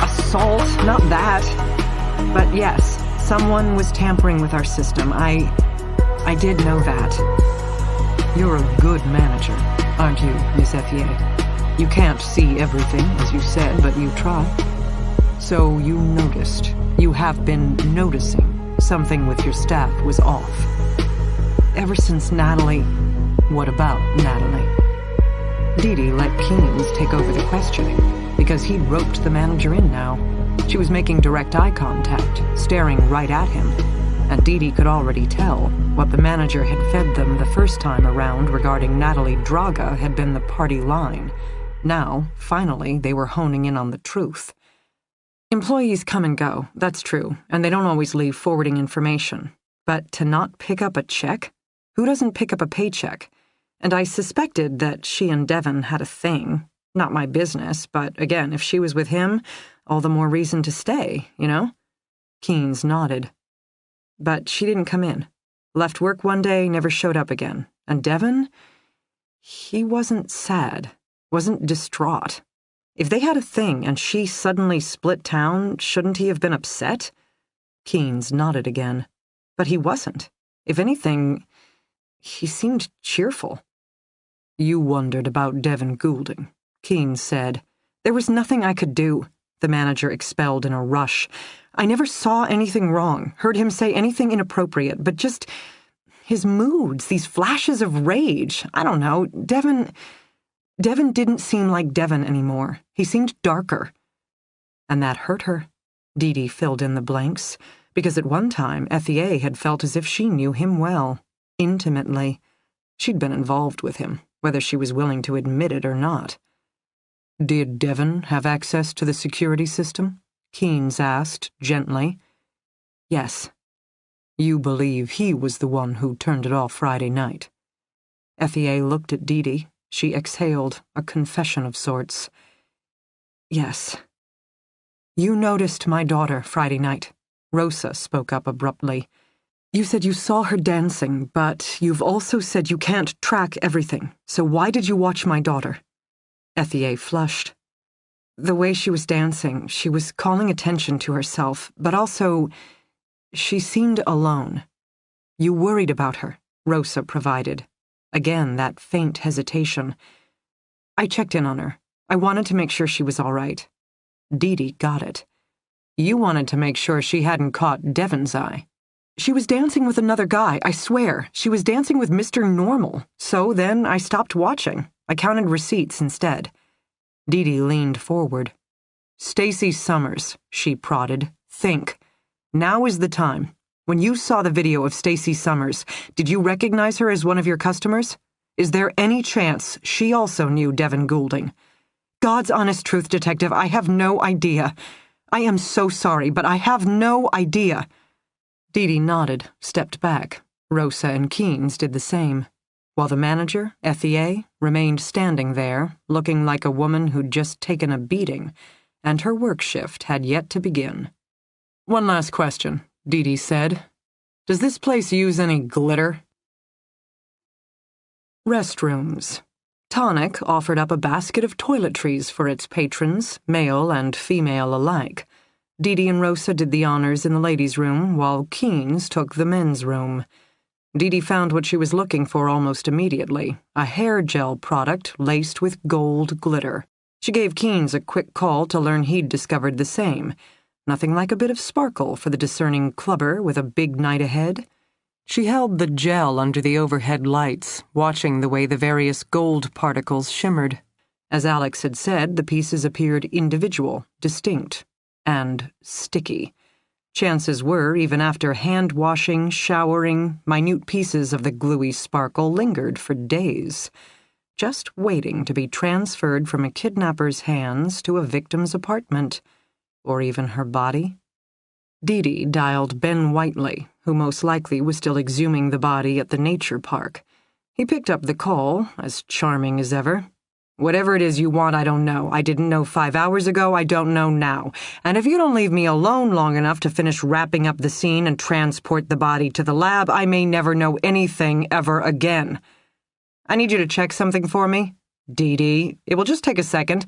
assault, not that. But yes, someone was tampering with our system. I did know that. You're a good manager, aren't you, Miss Ethie? You can't see everything, as you said, but you try. So you noticed, you have been noticing, something with your staff was off. Ever since Natalie... What about Natalie? Dee Dee let Keynes take over the questioning, because he'd roped the manager in now. She was making direct eye contact, staring right at him, and Dee Dee could already tell what the manager had fed them the first time around regarding Natalie Draga had been the party line. Now, finally, they were honing in on the truth. Employees come and go, that's true, and they don't always leave forwarding information. But to not pick up a check? Who doesn't pick up a paycheck? And I suspected that she and Devon had a thing. Not my business, but again, if she was with him, all the more reason to stay, you know? Keynes nodded. But she didn't come in. Left work one day, never showed up again. And Devon? He wasn't sad, wasn't distraught. If they had a thing and she suddenly split town, shouldn't he have been upset? Keynes nodded again. But he wasn't. If anything, he seemed cheerful. You wondered about Devon Goulding, Keynes said. There was nothing I could do, the manager expelled in a rush. I never saw anything wrong, heard him say anything inappropriate, but just his moods, these flashes of rage. I don't know, Devon didn't seem like Devon anymore. He seemed darker. And that hurt her. Dee filled in the blanks, because at one time Ethie had felt as if she knew him well, intimately. She'd been involved with him, whether she was willing to admit it or not. Did Devon have access to the security system? Keynes asked, gently. Yes. You believe he was the one who turned it off Friday night? Ethie looked at Dee. She exhaled, a confession of sorts. Yes. You noticed my daughter Friday night, Rosa spoke up abruptly. You said you saw her dancing, but you've also said you can't track everything, so why did you watch my daughter? Ethie flushed. The way she was dancing, she was calling attention to herself, but also, she seemed alone. You worried about her, Rosa provided. Again, that faint hesitation. I checked in on her. I wanted to make sure she was all right. Dee got it. You wanted to make sure she hadn't caught Devon's eye. She was dancing with another guy, I swear. She was dancing with Mr. Normal. So then I stopped watching. I counted receipts instead. Dee leaned forward. Stacey Summers, she prodded. Think. Now is the time. When you saw the video of Stacey Summers, did you recognize her as one of your customers? Is there any chance she also knew Devon Goulding? God's honest truth, Detective, I have no idea. I am so sorry, but I have no idea. Dee nodded, stepped back. Rosa and Keynes did the same, while the manager, Ethie, remained standing there, looking like a woman who'd just taken a beating, and her work shift had yet to begin. One last question, Dee said. Does this place use any glitter? Restrooms. Tonic offered up a basket of toiletries for its patrons, male and female alike. Dee and Rosa did the honors in the ladies' room, while Keynes took the men's room. Dee found what she was looking for almost immediately, a hair gel product laced with gold glitter. She gave Keynes a quick call to learn he'd discovered the same. Nothing like a bit of sparkle for the discerning clubber with a big night ahead. She held the gel under the overhead lights, watching the way the various gold particles shimmered. As Alex had said, the pieces appeared individual, distinct, and sticky. Chances were, even after hand-washing, showering, minute pieces of the gluey sparkle lingered for days, just waiting to be transferred from a kidnapper's hands to a victim's apartment, or even her body. Dee dialed Ben Whiteley, who most likely was still exhuming the body at the nature park. He picked up the call, as charming as ever. Whatever it is you want, I don't know. I didn't know 5 hours ago, I don't know now. And if you don't leave me alone long enough to finish wrapping up the scene and transport the body to the lab, I may never know anything ever again. I need you to check something for me. Dee, it will just take a second.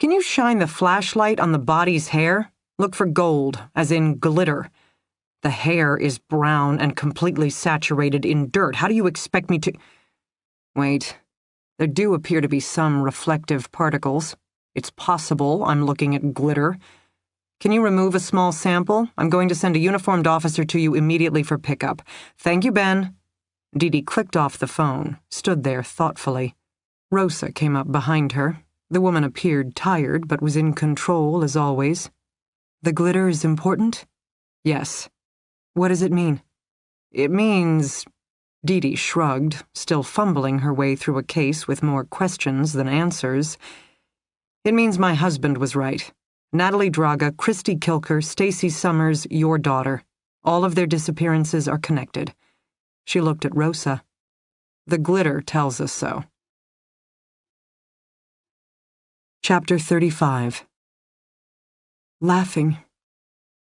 Can you shine the flashlight on the body's hair? Look for gold, as in glitter. The hair is brown and completely saturated in dirt. How do you expect me to... Wait. There do appear to be some reflective particles. It's possible I'm looking at glitter. Can you remove a small sample? I'm going to send a uniformed officer to you immediately for pickup. Thank you, Ben. Dee clicked off the phone, stood there thoughtfully. Rosa came up behind her. The woman appeared tired, but was in control as always. The glitter is important? Yes. What does it mean? It means... Dee shrugged, still fumbling her way through a case with more questions than answers. It means my husband was right. Natalie Draga, Christy Kilker, Stacey Summers, your daughter. All of their disappearances are connected. She looked at Rosa. The glitter tells us so. Chapter 35. Laughing.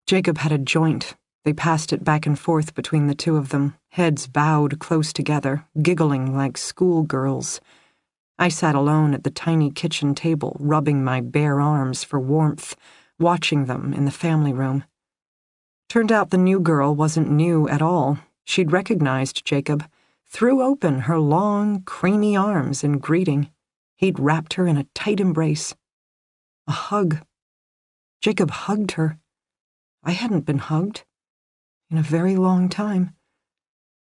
Jacob had a joint. They passed it back and forth between the two of them, heads bowed close together, giggling like schoolgirls. I sat alone at the tiny kitchen table, rubbing my bare arms for warmth, watching them in the family room. Turned out the new girl wasn't new at all. She'd recognized Jacob, threw open her long, creamy arms in greeting. He'd wrapped her in a tight embrace. A hug. Jacob hugged her. I hadn't been hugged in a very long time.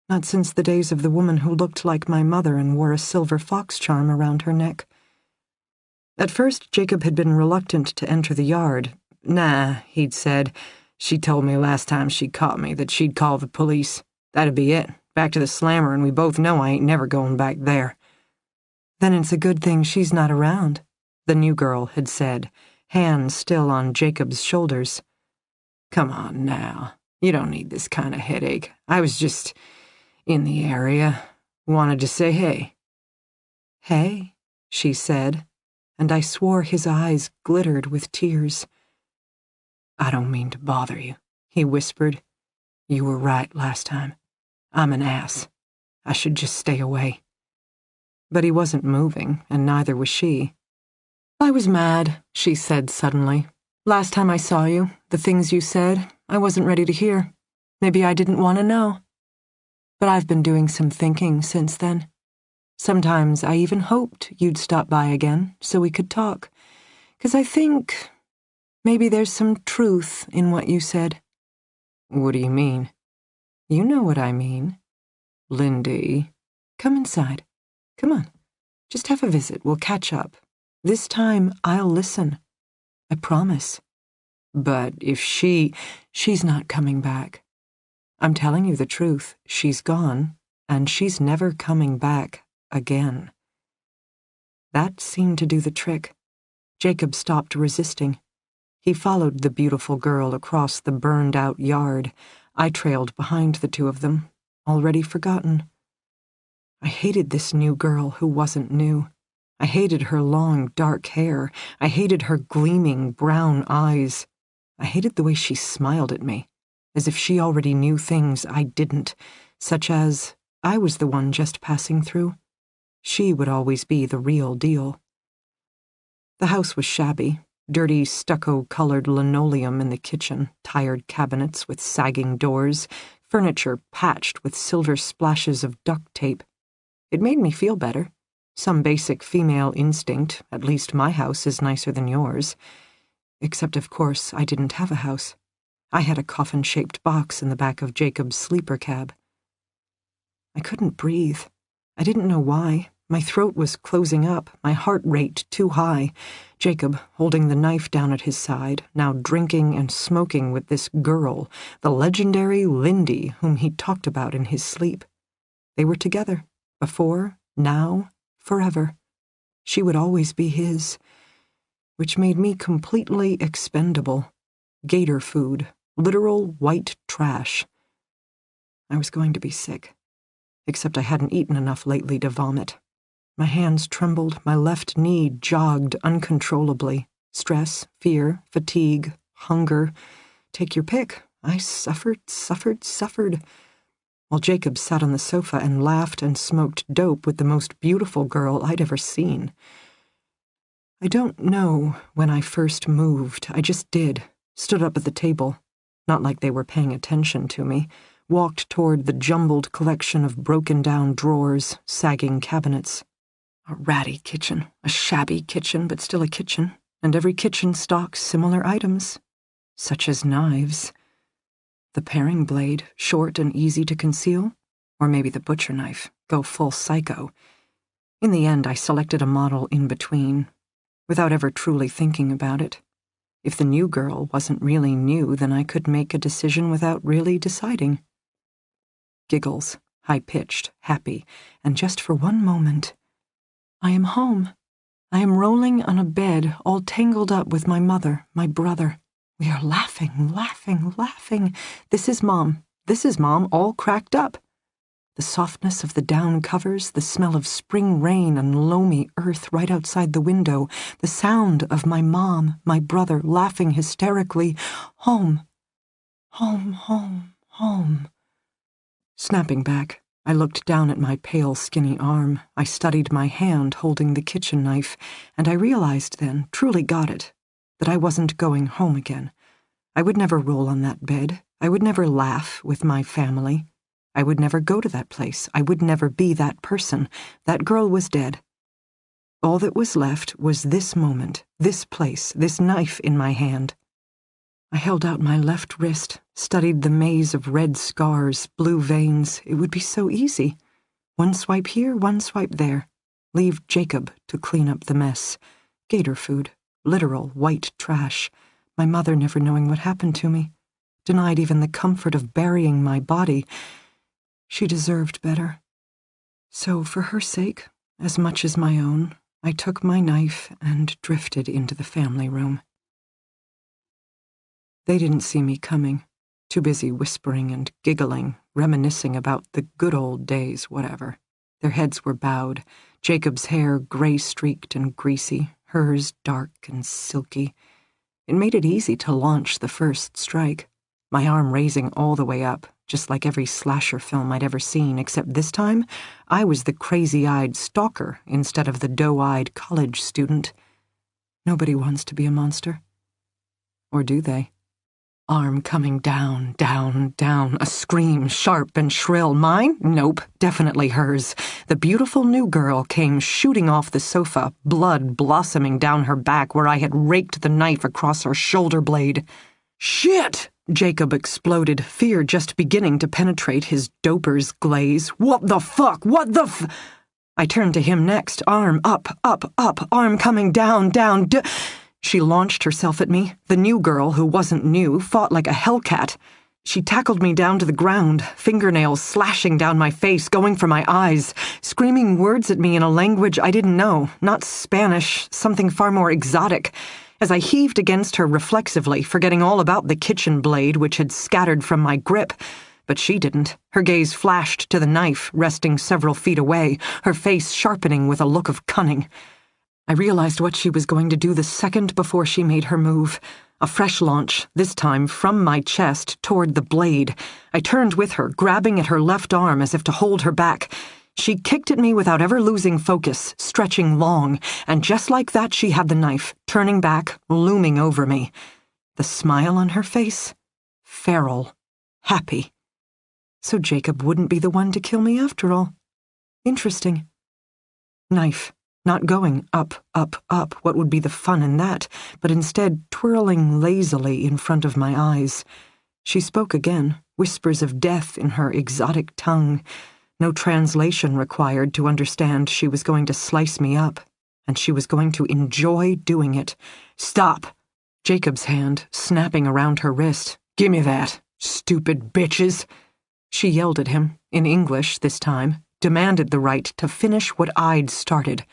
Not since the days of the woman who looked like my mother and wore a silver fox charm around her neck. At first, Jacob had been reluctant to enter the yard. Nah, he'd said. She told me last time she caught me that she'd call the police. That'd be it. Back to the slammer, and we both know I ain't never going back there. Then it's a good thing she's not around, the new girl had said, hands still on Jacob's shoulders. Come on now. You don't need this kind of headache. I was just in the area. Wanted to say hey. Hey, she said, and I swore his eyes glittered with tears. I don't mean to bother you, he whispered. You were right last time. I'm an ass. I should just stay away. But he wasn't moving, and neither was she. I was mad, she said suddenly. Last time I saw you, the things you said, I wasn't ready to hear. Maybe I didn't want to know. But I've been doing some thinking since then. Sometimes I even hoped you'd stop by again so we could talk. 'Cause I think maybe there's some truth in what you said. What do you mean? You know what I mean. Lindy. Come inside. Come on. Just have a visit. We'll catch up. This time I'll listen. I promise. But if she's not coming back. I'm telling you the truth. She's gone, and she's never coming back again. That seemed to do the trick. Jacob stopped resisting. He followed the beautiful girl across the burned-out yard. I trailed behind the two of them, already forgotten. I hated this new girl who wasn't new. I hated her long, dark hair. I hated her gleaming brown eyes. I hated the way she smiled at me, as if she already knew things I didn't, such as I was the one just passing through. She would always be the real deal. The house was shabby. Dirty stucco-colored linoleum in the kitchen, tired cabinets with sagging doors, furniture patched with silver splashes of duct tape. It made me feel better. Some basic female instinct, at least my house is nicer than yours. Except, of course, I didn't have a house. I had a coffin-shaped box in the back of Jacob's sleeper cab. I couldn't breathe. I didn't know why. My throat was closing up, my heart rate too high. Jacob, holding the knife down at his side, now drinking and smoking with this girl, the legendary Lindy whom he talked about in his sleep. They were together, before, now, forever. She would always be his, which made me completely expendable. Gator food, literal white trash. I was going to be sick, except I hadn't eaten enough lately to vomit. My hands trembled, my left knee jogged uncontrollably. Stress, fear, fatigue, hunger. Take your pick. I suffered. While Jacob sat on the sofa and laughed and smoked dope with the most beautiful girl I'd ever seen. I don't know when I first moved. I just did. Stood up at the table, not like they were paying attention to me. Walked toward the jumbled collection of broken-down drawers, sagging cabinets. A ratty kitchen, a shabby kitchen, but still a kitchen, and every kitchen stocks similar items, such as knives. The paring blade, short and easy to conceal, or maybe the butcher knife, go full psycho. In the end, I selected a model in between, without ever truly thinking about it. If the new girl wasn't really new, then I could make a decision without really deciding. Giggles, high-pitched, happy, and just for one moment, I am home. I am rolling on a bed, all tangled up with my mother, my brother. We are laughing. This is Mom, all cracked up. The softness of the down covers, the smell of spring rain and loamy earth right outside the window, the sound of my mom, my brother laughing hysterically. Home. Home, home, home. Snapping back, I looked down at my pale, skinny arm. I studied my hand holding the kitchen knife, and I realized then, truly got it, that I wasn't going home again. I would never roll on that bed. I would never laugh with my family. I would never go to that place. I would never be that person. That girl was dead. All that was left was this moment, this place, this knife in my hand. I held out my left wrist, studied the maze of red scars, blue veins. It would be so easy. One swipe here, one swipe there. Leave Jacob to clean up the mess. Gator food, literal white trash. My mother never knowing what happened to me. Denied even the comfort of burying my body. She deserved better. So, for her sake, as much as my own, I took my knife and drifted into the family room. They didn't see me coming, too busy whispering and giggling, reminiscing about the good old days, whatever. Their heads were bowed, Jacob's hair gray-streaked and greasy, hers dark and silky. It made it easy to launch the first strike, my arm raising all the way up, just like every slasher film I'd ever seen, except this time, I was the crazy-eyed stalker instead of the doe-eyed college student. Nobody wants to be a monster. Or do they? Arm coming down, down, down, a scream, sharp and shrill. Mine? Nope, definitely hers. The beautiful new girl came shooting off the sofa, blood blossoming down her back where I had raked the knife across her shoulder blade. Shit! Jacob exploded, fear just beginning to penetrate his doper's glaze. What the fuck? What the I turned to him next, arm up, up, up, arm coming down, down, She launched herself at me. The new girl, who wasn't new, fought like a hellcat. She tackled me down to the ground, fingernails slashing down my face, going for my eyes, screaming words at me in a language I didn't know, not Spanish, something far more exotic. As I heaved against her reflexively, forgetting all about the kitchen blade which had scattered from my grip. But she didn't. Her gaze flashed to the knife, resting several feet away, her face sharpening with a look of cunning. I realized what she was going to do the second before she made her move. A fresh launch, this time from my chest toward the blade. I turned with her, grabbing at her left arm as if to hold her back. She kicked at me without ever losing focus, stretching long, and just like that she had the knife, turning back, looming over me. The smile on her face? Feral. Happy. So Jacob wouldn't be the one to kill me after all. Interesting. Knife. Not going up, up, up, what would be the fun in that, but instead twirling lazily in front of my eyes. She spoke again, whispers of death in her exotic tongue. No translation required to understand she was going to slice me up, and she was going to enjoy doing it. Stop! Jacob's hand, snapping around her wrist. Give me that, stupid bitches! She yelled at him, in English this time, demanded the right to finish what I'd started.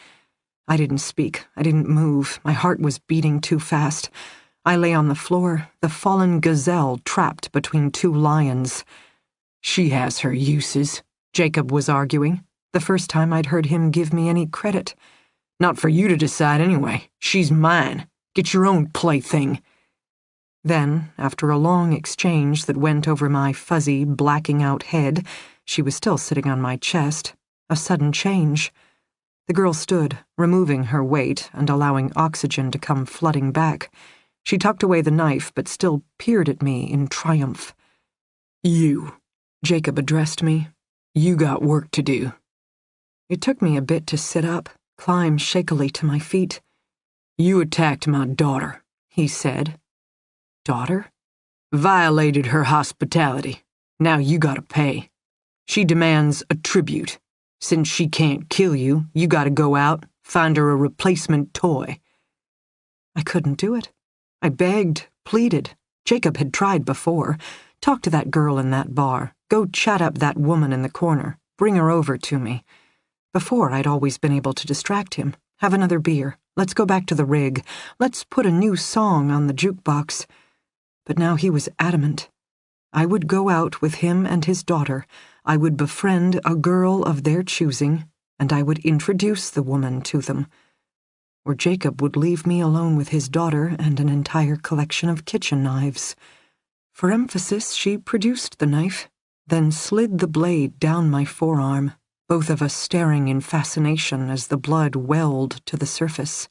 I didn't speak. I didn't move. My heart was beating too fast. I lay on the floor, the fallen gazelle trapped between two lions. She has her uses, Jacob was arguing, the first time I'd heard him give me any credit. Not for you to decide anyway. She's mine. Get your own plaything. Then, after a long exchange that went over my fuzzy, blacking out head, she was still sitting on my chest, a sudden change. The girl stood, removing her weight and allowing oxygen to come flooding back. She tucked away the knife, but still peered at me in triumph. You, Jacob addressed me. You got work to do. It took me a bit to sit up, climb shakily to my feet. You attacked my daughter, he said. Daughter? Violated her hospitality. Now you gotta pay. She demands a tribute. Since she can't kill you, you gotta go out, find her a replacement toy. I couldn't do it. I begged, pleaded. Jacob had tried before. Talk to that girl in that bar. Go chat up that woman in the corner. Bring her over to me. Before, I'd always been able to distract him. Have another beer. Let's go back to the rig. Let's put a new song on the jukebox. But now he was adamant. I would go out with him and his daughter. I would befriend a girl of their choosing, and I would introduce the woman to them. Or Jacob would leave me alone with his daughter and an entire collection of kitchen knives. For emphasis, she produced the knife, then slid the blade down my forearm, both of us staring in fascination as the blood welled to the surface.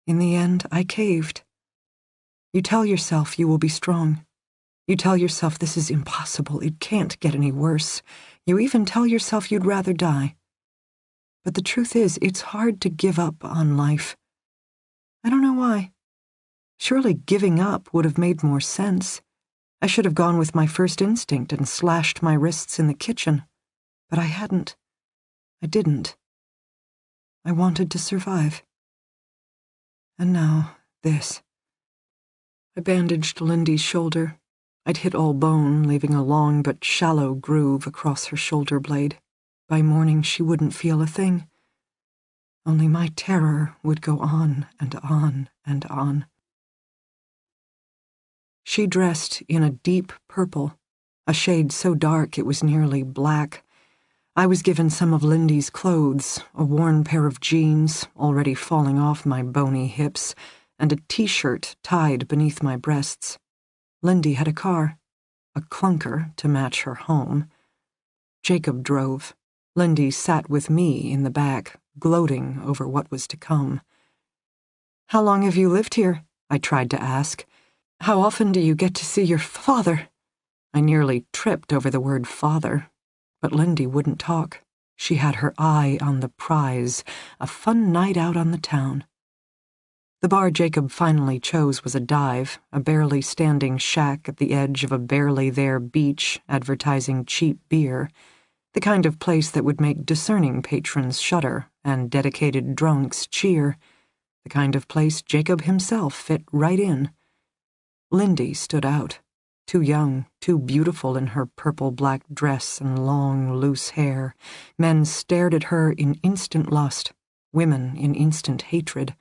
In the end, I caved. You tell yourself you will be strong. You tell yourself this is impossible, it can't get any worse. You even tell yourself you'd rather die. But the truth is, it's hard to give up on life. I don't know why. Surely giving up would have made more sense. I should have gone with my first instinct and slashed my wrists in the kitchen. But I hadn't. I didn't. I wanted to survive. And now, this. I bandaged Lindy's shoulder. I'd hit all bone, leaving a long but shallow groove across her shoulder blade. By morning, she wouldn't feel a thing. Only my terror would go on and on and on. She dressed in a deep purple, a shade so dark it was nearly black. I was given some of Lindy's clothes, a worn pair of jeans, already falling off my bony hips, and a t-shirt tied beneath my breasts. Lindy had a car, a clunker to match her home. Jacob drove. Lindy sat with me in the back, gloating over what was to come. "How long have you lived here?" I tried to ask. "How often do you get to see your father?" I nearly tripped over the word father, but Lindy wouldn't talk. She had her eye on the prize, a fun night out on the town. The bar Jacob finally chose was a dive, a barely standing shack at the edge of a barely there beach advertising cheap beer, the kind of place that would make discerning patrons shudder and dedicated drunks cheer, the kind of place Jacob himself fit right in. Lindy stood out, too young, too beautiful in her purple-black dress and long, loose hair. Men stared at her in instant lust, women in instant hatred.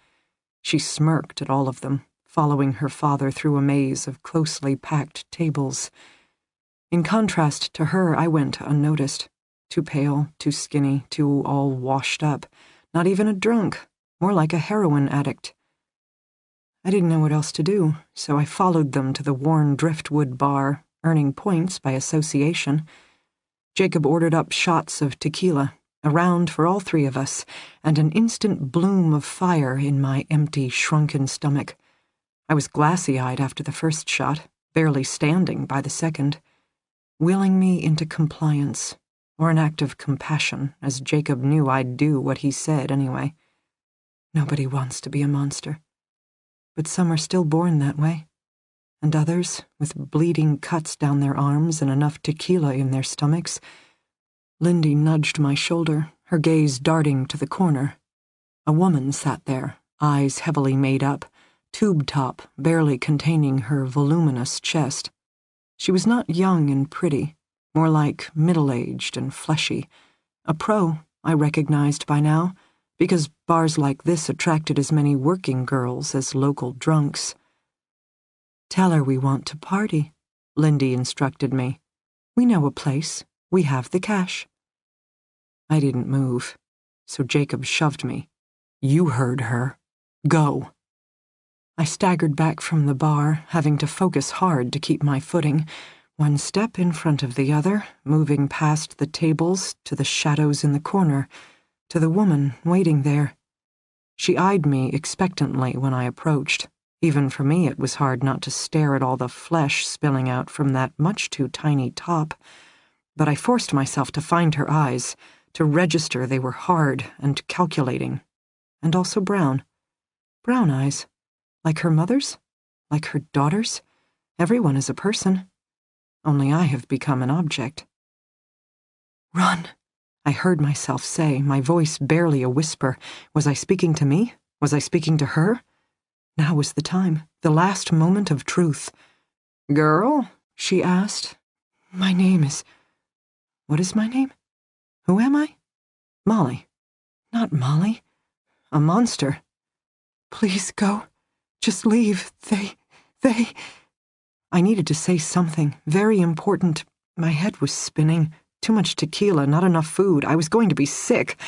She smirked at all of them, following her father through a maze of closely packed tables. In contrast to her, I went unnoticed, too pale, too skinny, too all washed up, not even a drunk, more like a heroin addict. I didn't know what else to do, so I followed them to the worn driftwood bar, earning points by association. Jacob ordered up shots of tequila, a round for all three of us, and an instant bloom of fire in my empty, shrunken stomach. I was glassy-eyed after the first shot, barely standing by the second, willing me into compliance, or an act of compassion, as Jacob knew I'd do what he said anyway. Nobody wants to be a monster. But some are still born that way, and others, with bleeding cuts down their arms and enough tequila in their stomachs. Lindy nudged my shoulder, her gaze darting to the corner. A woman sat there, eyes heavily made up, tube top barely containing her voluminous chest. She was not young and pretty, more like middle-aged and fleshy. A pro, I recognized by now, because bars like this attracted as many working girls as local drunks. "Tell her we want to party," Lindy instructed me. "We know a place. We have the cash." I didn't move, so Jacob shoved me. "You heard her. Go." I staggered back from the bar, having to focus hard to keep my footing, one step in front of the other, moving past the tables to the shadows in the corner, to the woman waiting there. She eyed me expectantly when I approached. Even for me, it was hard not to stare at all the flesh spilling out from that much too tiny top. But I forced myself to find her eyes, to register they were hard and calculating, and also brown. Brown eyes. Like her mother's? Like her daughter's? Everyone is a person. Only I have become an object. "Run," I heard myself say, my voice barely a whisper. Was I speaking to me? Was I speaking to her? Now was the time, the last moment of truth. "Girl?" she asked. "My name is—" "What is my name? Who am I?" "Molly." "Not Molly. A monster." "Please go. Just leave. They... I needed to say something very important. My head was spinning. Too much tequila, not enough food. I was going to be sick.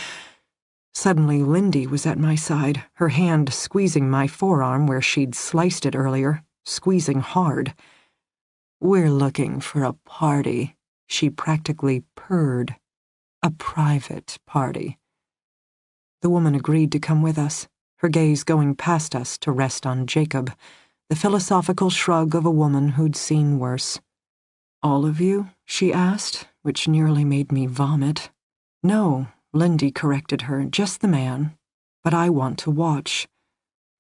Suddenly, Lindy was at my side, her hand squeezing my forearm where she'd sliced it earlier, squeezing hard. "We're looking for a party," she practically purred. "A private party." The woman agreed to come with us, her gaze going past us to rest on Jacob, the philosophical shrug of a woman who'd seen worse. "All of you?" she asked, which nearly made me vomit. "No," Lindy corrected her, "just the man. But I want to watch."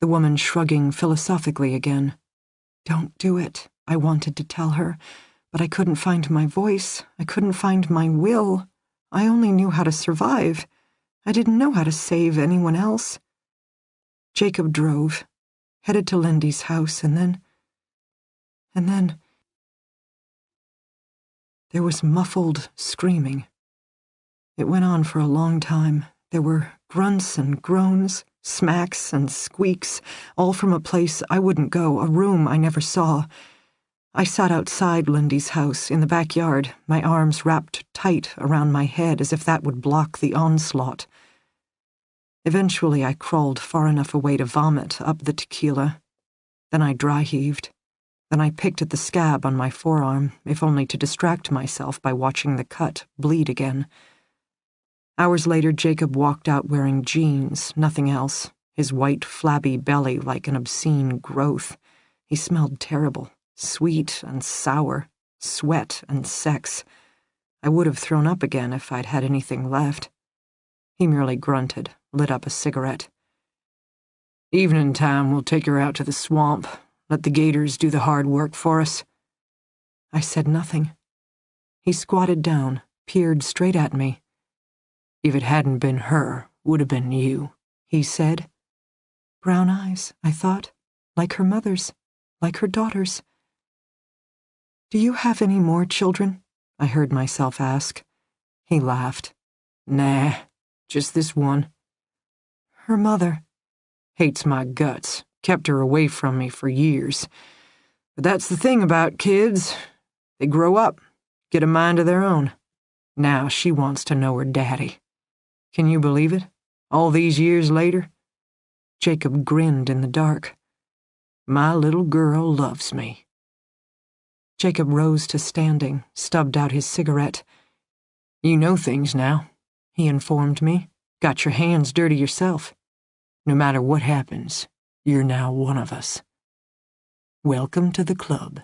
The woman shrugging philosophically again. "Don't do it," I wanted to tell her, but I couldn't find my voice. I couldn't find my will. I only knew how to survive. I didn't know how to save anyone else. Jacob drove, headed to Lindy's house, and then there was muffled screaming. It went on for a long time. There were grunts and groans, smacks and squeaks, all from a place I wouldn't go, a room I never saw. I sat outside Lindy's house, in the backyard, my arms wrapped tight around my head as if that would block the onslaught. Eventually I crawled far enough away to vomit up the tequila. Then I dry-heaved. Then I picked at the scab on my forearm, if only to distract myself by watching the cut bleed again. Hours later, Jacob walked out wearing jeans, nothing else, his white, flabby belly like an obscene growth. He smelled terrible, sweet and sour, sweat and sex. I would have thrown up again if I'd had anything left. He merely grunted, lit up a cigarette. "Evening time, we'll take her out to the swamp. Let the gators do the hard work for us." I said nothing. He squatted down, peered straight at me. "If it hadn't been her, would have been you," he said. Brown eyes, I thought, like her mother's, like her daughter's. "Do you have any more children?" I heard myself ask. He laughed. "Nah, just this one." "Her mother?" "Hates my guts. Kept her away from me for years. But that's the thing about kids. They grow up, get a mind of their own. Now she wants to know her daddy. Can you believe it? All these years later?" Jacob grinned in the dark. "My little girl loves me." Jacob rose to standing, stubbed out his cigarette. "You know things now," he informed me. "Got your hands dirty yourself. No matter what happens, you're now one of us. Welcome to the club."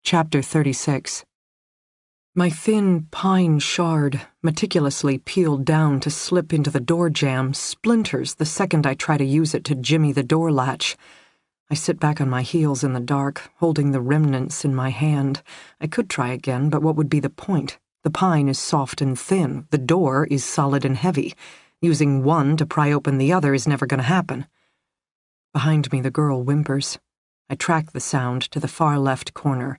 Chapter 36. My thin pine shard, meticulously peeled down to slip into the door jamb, splinters the second I try to use it to jimmy the door latch. I sit back on my heels in the dark, holding the remnants in my hand. I could try again, but what would be the point? The pine is soft and thin. The door is solid and heavy. Using one to pry open the other is never going to happen. Behind me, the girl whimpers. I track the sound to the far left corner.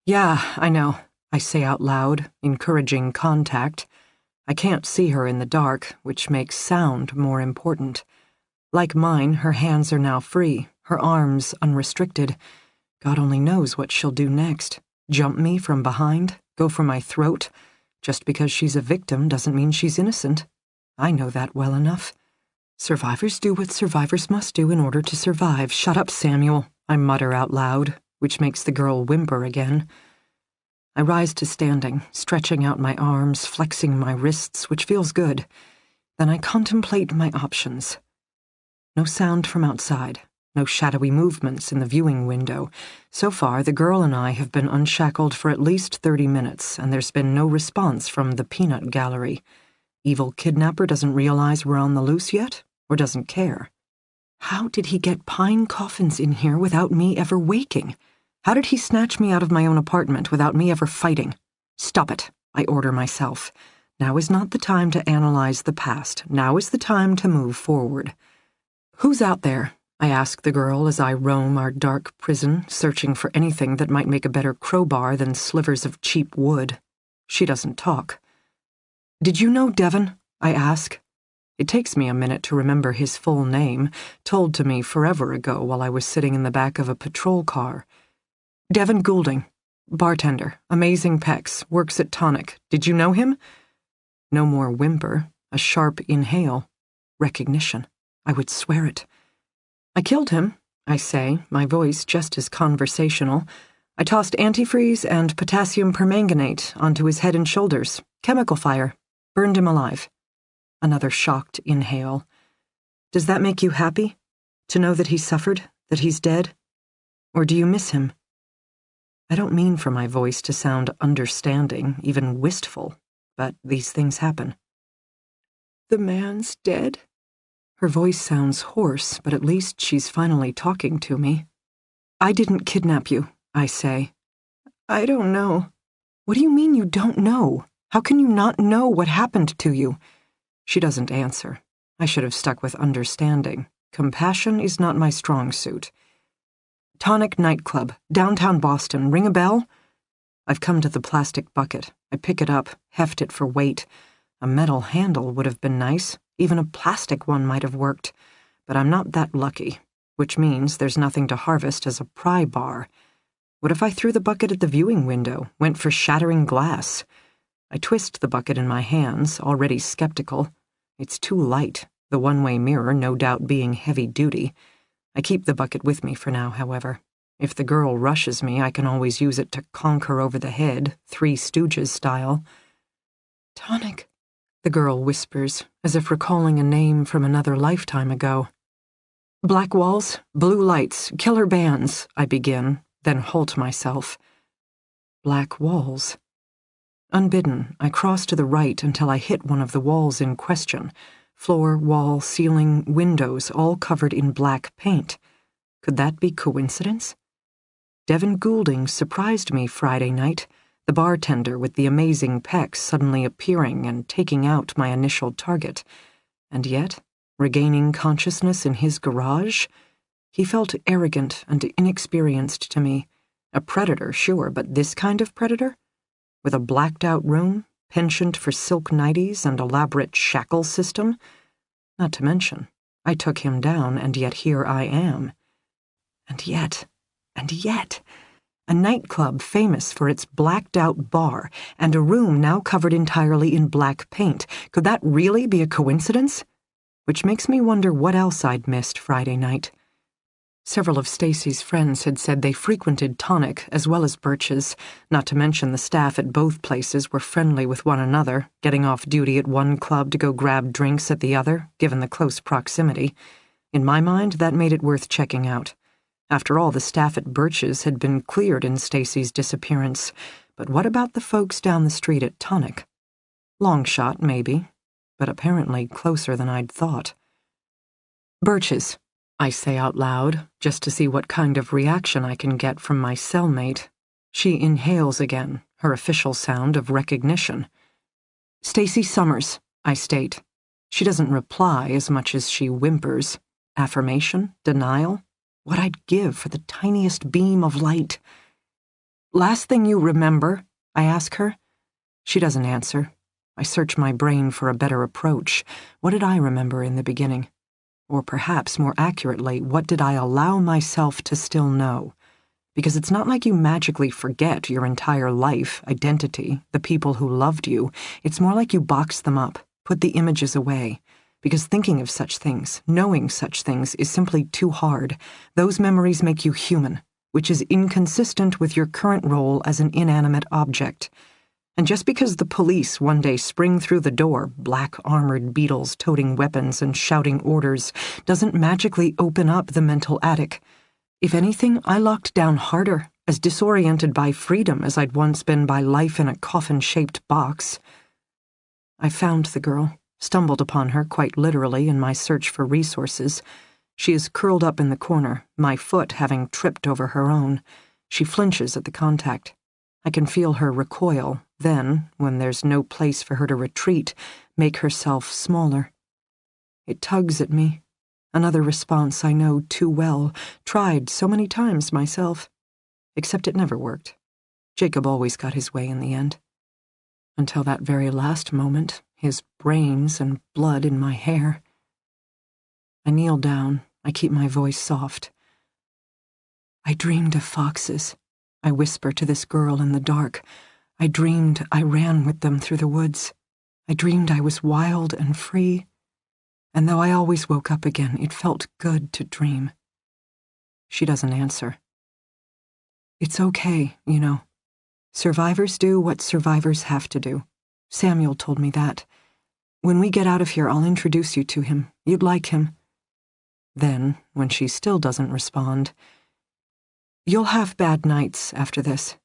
"Yeah, I know," I say out loud, encouraging contact. I can't see her in the dark, which makes sound more important. Like mine, her hands are now free, her arms unrestricted. God only knows what she'll do next. Jump me from behind? Go for my throat? Just because she's a victim doesn't mean she's innocent. I know that well enough. Survivors do what survivors must do in order to survive. Shut up, Samuel, I mutter out loud, which makes the girl whimper again. I rise to standing, stretching out my arms, flexing my wrists, which feels good. Then I contemplate my options. No sound from outside, no shadowy movements in the viewing window. So far, the girl and I have been unshackled for at least 30 minutes, and there's been no response from the peanut gallery. Evil kidnapper doesn't realize we're on the loose yet, or doesn't care. How did he get pine coffins in here without me ever waking? How did he snatch me out of my own apartment without me ever fighting? Stop it, I order myself. Now is not the time to analyze the past. Now is the time to move forward. "Who's out there?" I ask the girl as I roam our dark prison, searching for anything that might make a better crowbar than slivers of cheap wood. She doesn't talk. "Did you know Devon?" I ask. It takes me a minute to remember his full name, told to me forever ago while I was sitting in the back of a patrol car. Devin Goulding, bartender, amazing pecs, works at Tonic. Did you know him? No more whimper, a sharp inhale. Recognition. I would swear it. I killed him, I say, my voice just as conversational. I tossed antifreeze and potassium permanganate onto his head and shoulders. Chemical fire. Burned him alive. Another shocked inhale. Does that make you happy? To know that he suffered? That he's dead? Or do you miss him? I don't mean for my voice to sound understanding, even wistful, but these things happen. The man's dead? Her voice sounds hoarse, but at least she's finally talking to me. I didn't kidnap you, I say. I don't know. What do you mean you don't know? How can you not know what happened to you? She doesn't answer. I should have stuck with understanding. Compassion is not my strong suit. Tonic nightclub, downtown Boston. Ring a bell? I've come to the plastic bucket. I pick it up, heft it for weight. A metal handle would have been nice. Even a plastic one might have worked. But I'm not that lucky, which means there's nothing to harvest as a pry bar. What if I threw the bucket at the viewing window, went for shattering glass? I twist the bucket in my hands, already skeptical. It's too light, the one-way mirror no doubt being heavy-duty. I keep the bucket with me for now, however. If the girl rushes me, I can always use it to conk her over the head, Three Stooges style. Tonic, the girl whispers, as if recalling a name from another lifetime ago. Black walls, blue lights, killer bands, I begin, then halt myself. Black walls. Unbidden, I cross to the right until I hit one of the walls in question. Floor, wall, ceiling, windows, all covered in black paint. Could that be coincidence? Devin Goulding surprised me Friday night, the bartender with the amazing pecs suddenly appearing and taking out my initial target. And yet, regaining consciousness in his garage, he felt arrogant and inexperienced to me. A predator, sure, but this kind of predator? With a blacked-out room, penchant for silk nighties, and elaborate shackle system? Not to mention, I took him down, and yet here I am. And yet, a nightclub famous for its blacked-out bar, and a room now covered entirely in black paint. Could that really be a coincidence? Which makes me wonder what else I'd missed Friday night. Several of Stacy's friends had said they frequented Tonic as well as Birch's, not to mention the staff at both places were friendly with one another, getting off duty at one club to go grab drinks at the other, given the close proximity. In my mind, that made it worth checking out. After all, the staff at Birch's had been cleared in Stacy's disappearance, but what about the folks down the street at Tonic? Long shot, maybe, but apparently closer than I'd thought. Birch's, I say out loud, just to see what kind of reaction I can get from my cellmate. She inhales again, her official sound of recognition. Stacy Summers, I state. She doesn't reply as much as she whimpers. Affirmation? Denial? What I'd give for the tiniest beam of light. Last thing you remember? I ask her. She doesn't answer. I search my brain for a better approach. What did I remember in the beginning? Or perhaps, more accurately, what did I allow myself to still know? Because it's not like you magically forget your entire life, identity, the people who loved you. It's more like you box them up, put the images away. Because thinking of such things, knowing such things, is simply too hard. Those memories make you human, which is inconsistent with your current role as an inanimate object. And just because the police one day spring through the door, black armored beetles toting weapons and shouting orders, doesn't magically open up the mental attic. If anything, I locked down harder, as disoriented by freedom as I'd once been by life in a coffin-shaped box. I found the girl, stumbled upon her quite literally in my search for resources. She is curled up in the corner, my foot having tripped over her own. She flinches at the contact. I can feel her recoil, then, when there's no place for her to retreat, make herself smaller. It tugs at me. Another response I know too well, tried so many times myself. Except it never worked. Jacob always got his way in the end. Until that very last moment, his brains and blood in my hair. I kneel down. I keep my voice soft. I dreamed of foxes, I whisper to this girl in the dark. I dreamed I ran with them through the woods. I dreamed I was wild and free. And though I always woke up again, it felt good to dream. She doesn't answer. It's okay, you know. Survivors do what survivors have to do. Samuel told me that. When we get out of here, I'll introduce you to him. You'd like him. Then, when she still doesn't respond, you'll have bad nights after this.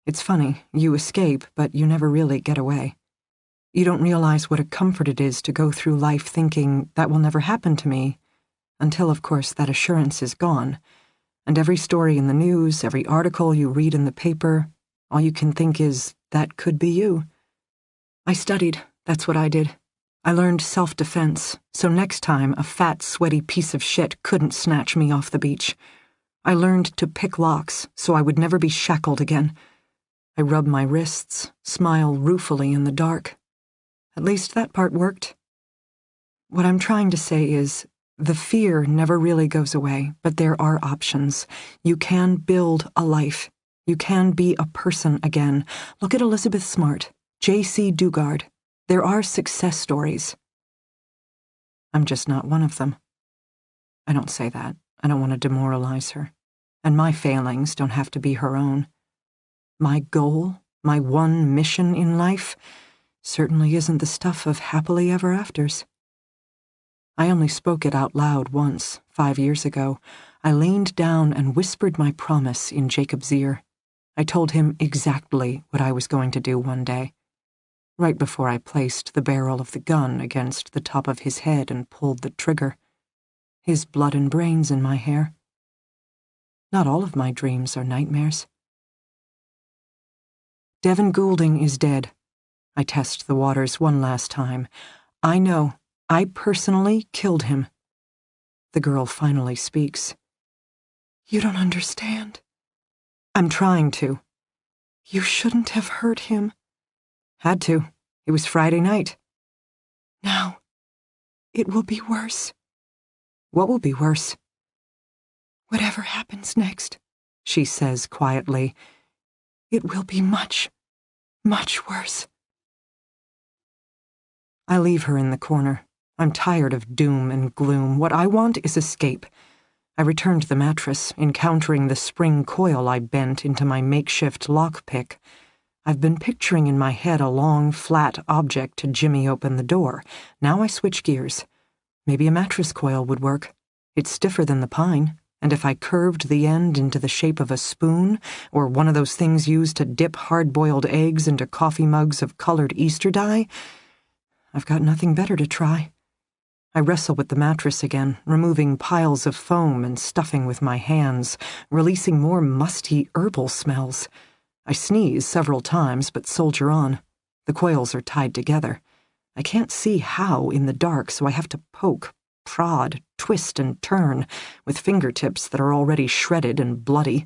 It's funny, you escape, but you never really get away. You don't realize what a comfort it is to go through life thinking that will never happen to me, until, of course, that assurance is gone. And every story in the news, every article you read in the paper, all you can think is, that could be you. I studied, that's what I did. I learned self-defense, so next time a fat, sweaty piece of shit couldn't snatch me off the beach. I learned to pick locks, so I would never be shackled again. I rub my wrists, smile ruefully in the dark. At least that part worked. What I'm trying to say is, the fear never really goes away, but there are options. You can build a life. You can be a person again. Look at Elizabeth Smart, J.C. Dugard. There are success stories. I'm just not one of them. I don't say that. I don't want to demoralize her. And my failings don't have to be her own. My goal, my one mission in life, certainly isn't the stuff of happily ever afters. I only spoke it out loud once, 5 years ago. I leaned down and whispered my promise in Jacob's ear. I told him exactly what I was going to do one day, right before I placed the barrel of the gun against the top of his head and pulled the trigger. His blood and brains in my hair. Not all of my dreams are nightmares. Devin Goulding is dead. I test the waters one last time. I know. I personally killed him. The girl finally speaks. You don't understand. I'm trying to. You shouldn't have hurt him. Had to. It was Friday night. Now, it will be worse. What will be worse? Whatever happens next, she says quietly. It will be much, much worse. I leave her in the corner. I'm tired of doom and gloom. What I want is escape. I return to the mattress, encountering the spring coil I bent into my makeshift lockpick. I've been picturing in my head a long, flat object to jimmy open the door. Now I switch gears. Maybe a mattress coil would work. It's stiffer than the pine, and if I curved the end into the shape of a spoon, or one of those things used to dip hard-boiled eggs into coffee mugs of colored Easter dye, I've got nothing better to try. I wrestle with the mattress again, removing piles of foam and stuffing with my hands, releasing more musty herbal smells. I sneeze several times, but soldier on. The coils are tied together. I can't see how in the dark, so I have to poke, prod, twist, and turn with fingertips that are already shredded and bloody.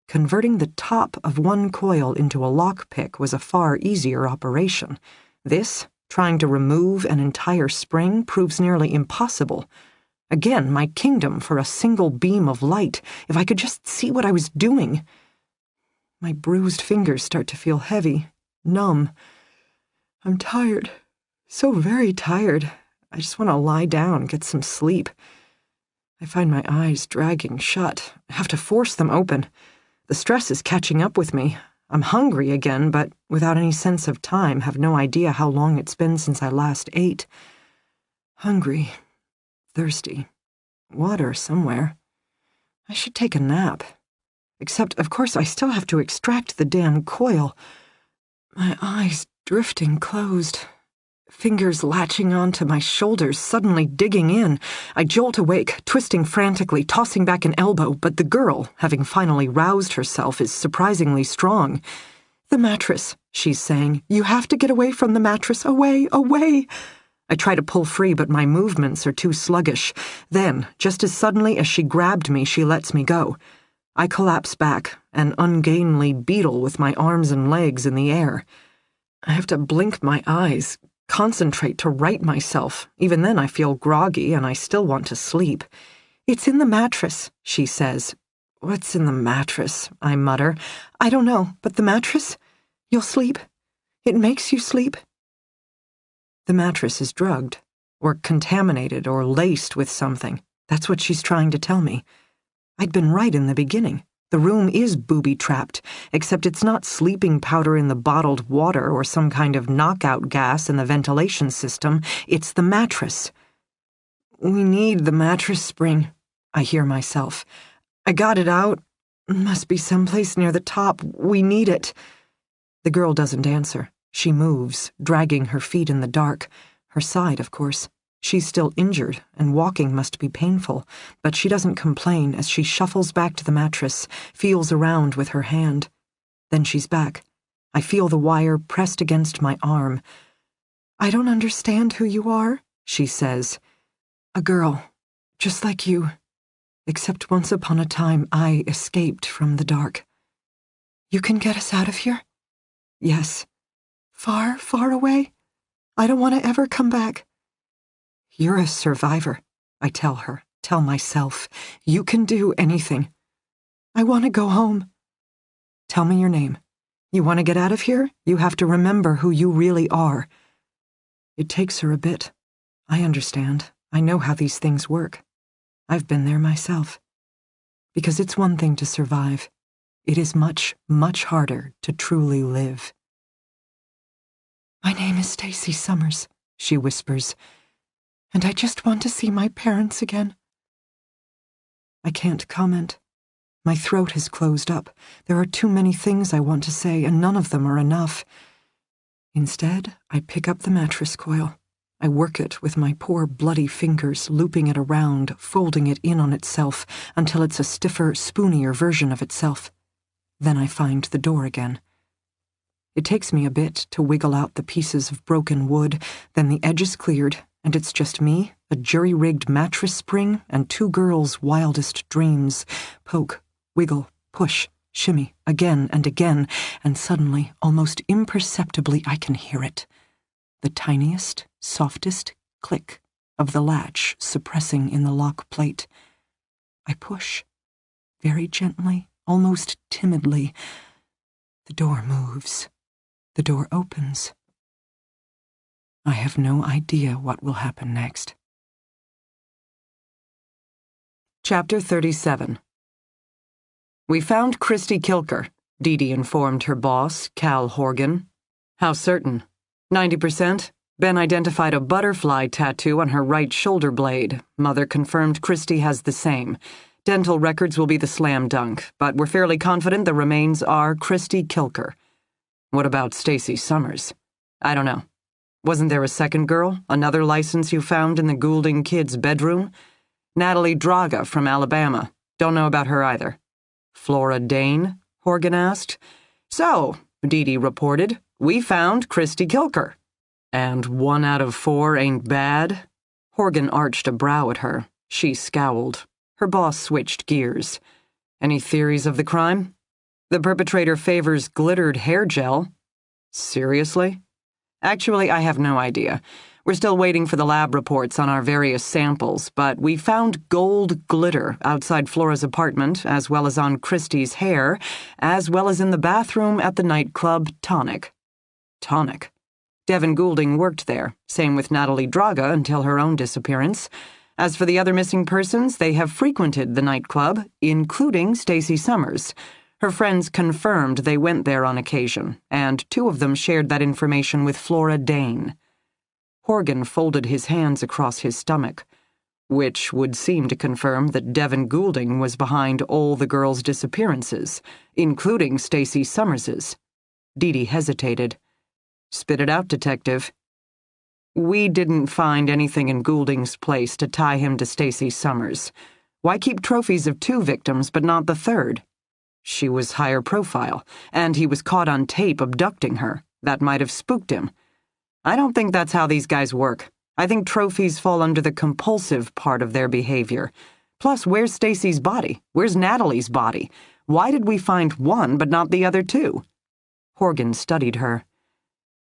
Converting the top of one coil into a lockpick was a far easier operation. This, trying to remove an entire spring, proves nearly impossible. Again, my kingdom for a single beam of light, if I could just see what I was doing. My bruised fingers start to feel heavy, numb. I'm tired, so very tired. I just want to lie down, get some sleep. I find my eyes dragging shut. I have to force them open. The stress is catching up with me. I'm hungry again, but without any sense of time, have no idea how long it's been since I last ate. Hungry, thirsty, water somewhere. I should take a nap. Except, of course, I still have to extract the damn coil. My eyes drifting closed. Fingers latching onto my shoulders, suddenly digging in. I jolt awake, twisting frantically, tossing back an elbow, but the girl, having finally roused herself, is surprisingly strong. The mattress, she's saying. You have to get away from the mattress. Away, away. I try to pull free, but my movements are too sluggish. Then, just as suddenly as she grabbed me, she lets me go. I collapse back, an ungainly beetle with my arms and legs in the air. I have to blink my eyes, concentrate to right myself. Even then I feel groggy and I still want to sleep. "It's in the mattress," she says. "What's in the mattress?" I mutter. "I don't know, but the mattress? You'll sleep. It makes you sleep." The mattress is drugged, or contaminated, or laced with something. That's what she's trying to tell me. I'd been right in the beginning. The room is booby-trapped, except it's not sleeping powder in the bottled water or some kind of knockout gas in the ventilation system. It's the mattress. "We need the mattress spring," I hear myself. "I got it out. Must be someplace near the top. We need it." The girl doesn't answer. She moves, dragging her feet in the dark. Her side, of course. She's still injured, and walking must be painful, but she doesn't complain as she shuffles back to the mattress, feels around with her hand. Then she's back. I feel the wire pressed against my arm. "I don't understand who you are," she says. "A girl, just like you. Except once upon a time I escaped from the dark." "You can get us out of here?" "Yes." "Far, far away? I don't want to ever come back." "You're a survivor," I tell myself. "You can do anything." "I want to go home." "Tell me your name. You want to get out of here? You have to remember who you really are." It takes her a bit. I understand. I know how these things work. I've been there myself. Because it's one thing to survive. It is much, much harder to truly live. "My name is Stacy Summers," she whispers. "And I just want to see my parents again." I can't comment. My throat has closed up. There are too many things I want to say, and none of them are enough. Instead, I pick up the mattress coil. I work it with my poor bloody fingers, looping it around, folding it in on itself until it's a stiffer, spoonier version of itself. Then I find the door again. It takes me a bit to wiggle out the pieces of broken wood, then the edge is cleared, and it's just me, a jury-rigged mattress spring, and two girls' wildest dreams. Poke, wiggle, push, shimmy, again and again, and suddenly, almost imperceptibly, I can hear it. The tiniest, softest click of the latch suppressing in the lock plate. I push, very gently, almost timidly. The door moves. The door opens. I have no idea what will happen next. Chapter 37. "We found Christy Kilker," Dee Dee informed her boss, Cal Horgan. "How certain?" 90%. Ben identified a butterfly tattoo on her right shoulder blade. Mother confirmed Christy has the same. Dental records will be the slam dunk, but we're fairly confident the remains are Christy Kilker. "What about Stacy Summers?" "I don't know. Wasn't there a second girl, another license you found in the Goulding kid's bedroom?" "Natalie Draga from Alabama. Don't know about her either." "Flora Dane?" Horgan asked. "So," Dee Dee reported, "we found Christy Kilker." "And 1 out of 4 ain't bad?" Horgan arched a brow at her. She scowled. Her boss switched gears. "Any theories of the crime?" "The perpetrator favors glittered hair gel." "Seriously?" "Actually, I have no idea. We're still waiting for the lab reports on our various samples, but we found gold glitter outside Flora's apartment, as well as on Christy's hair, as well as in the bathroom at the nightclub Tonic." "Tonic?" "Devin Goulding worked there, same with Natalie Draga until her own disappearance. As for the other missing persons, they have frequented the nightclub, including Stacy Summers. Her friends confirmed they went there on occasion, and 2 of them shared that information with Flora Dane." Horgan folded his hands across his stomach, which would seem to confirm that Devin Goulding was behind all the girls' disappearances, including Stacy Summers's. Dee Dee hesitated. "Spit it out, detective." "We didn't find anything in Goulding's place to tie him to Stacy Summers. Why keep trophies of 2 victims but not the third? She was higher profile, and he was caught on tape abducting her. That might have spooked him. I don't think that's how these guys work. I think trophies fall under the compulsive part of their behavior. Plus, where's Stacy's body? Where's Natalie's body? Why did we find one but not the other 2? Horgan studied her.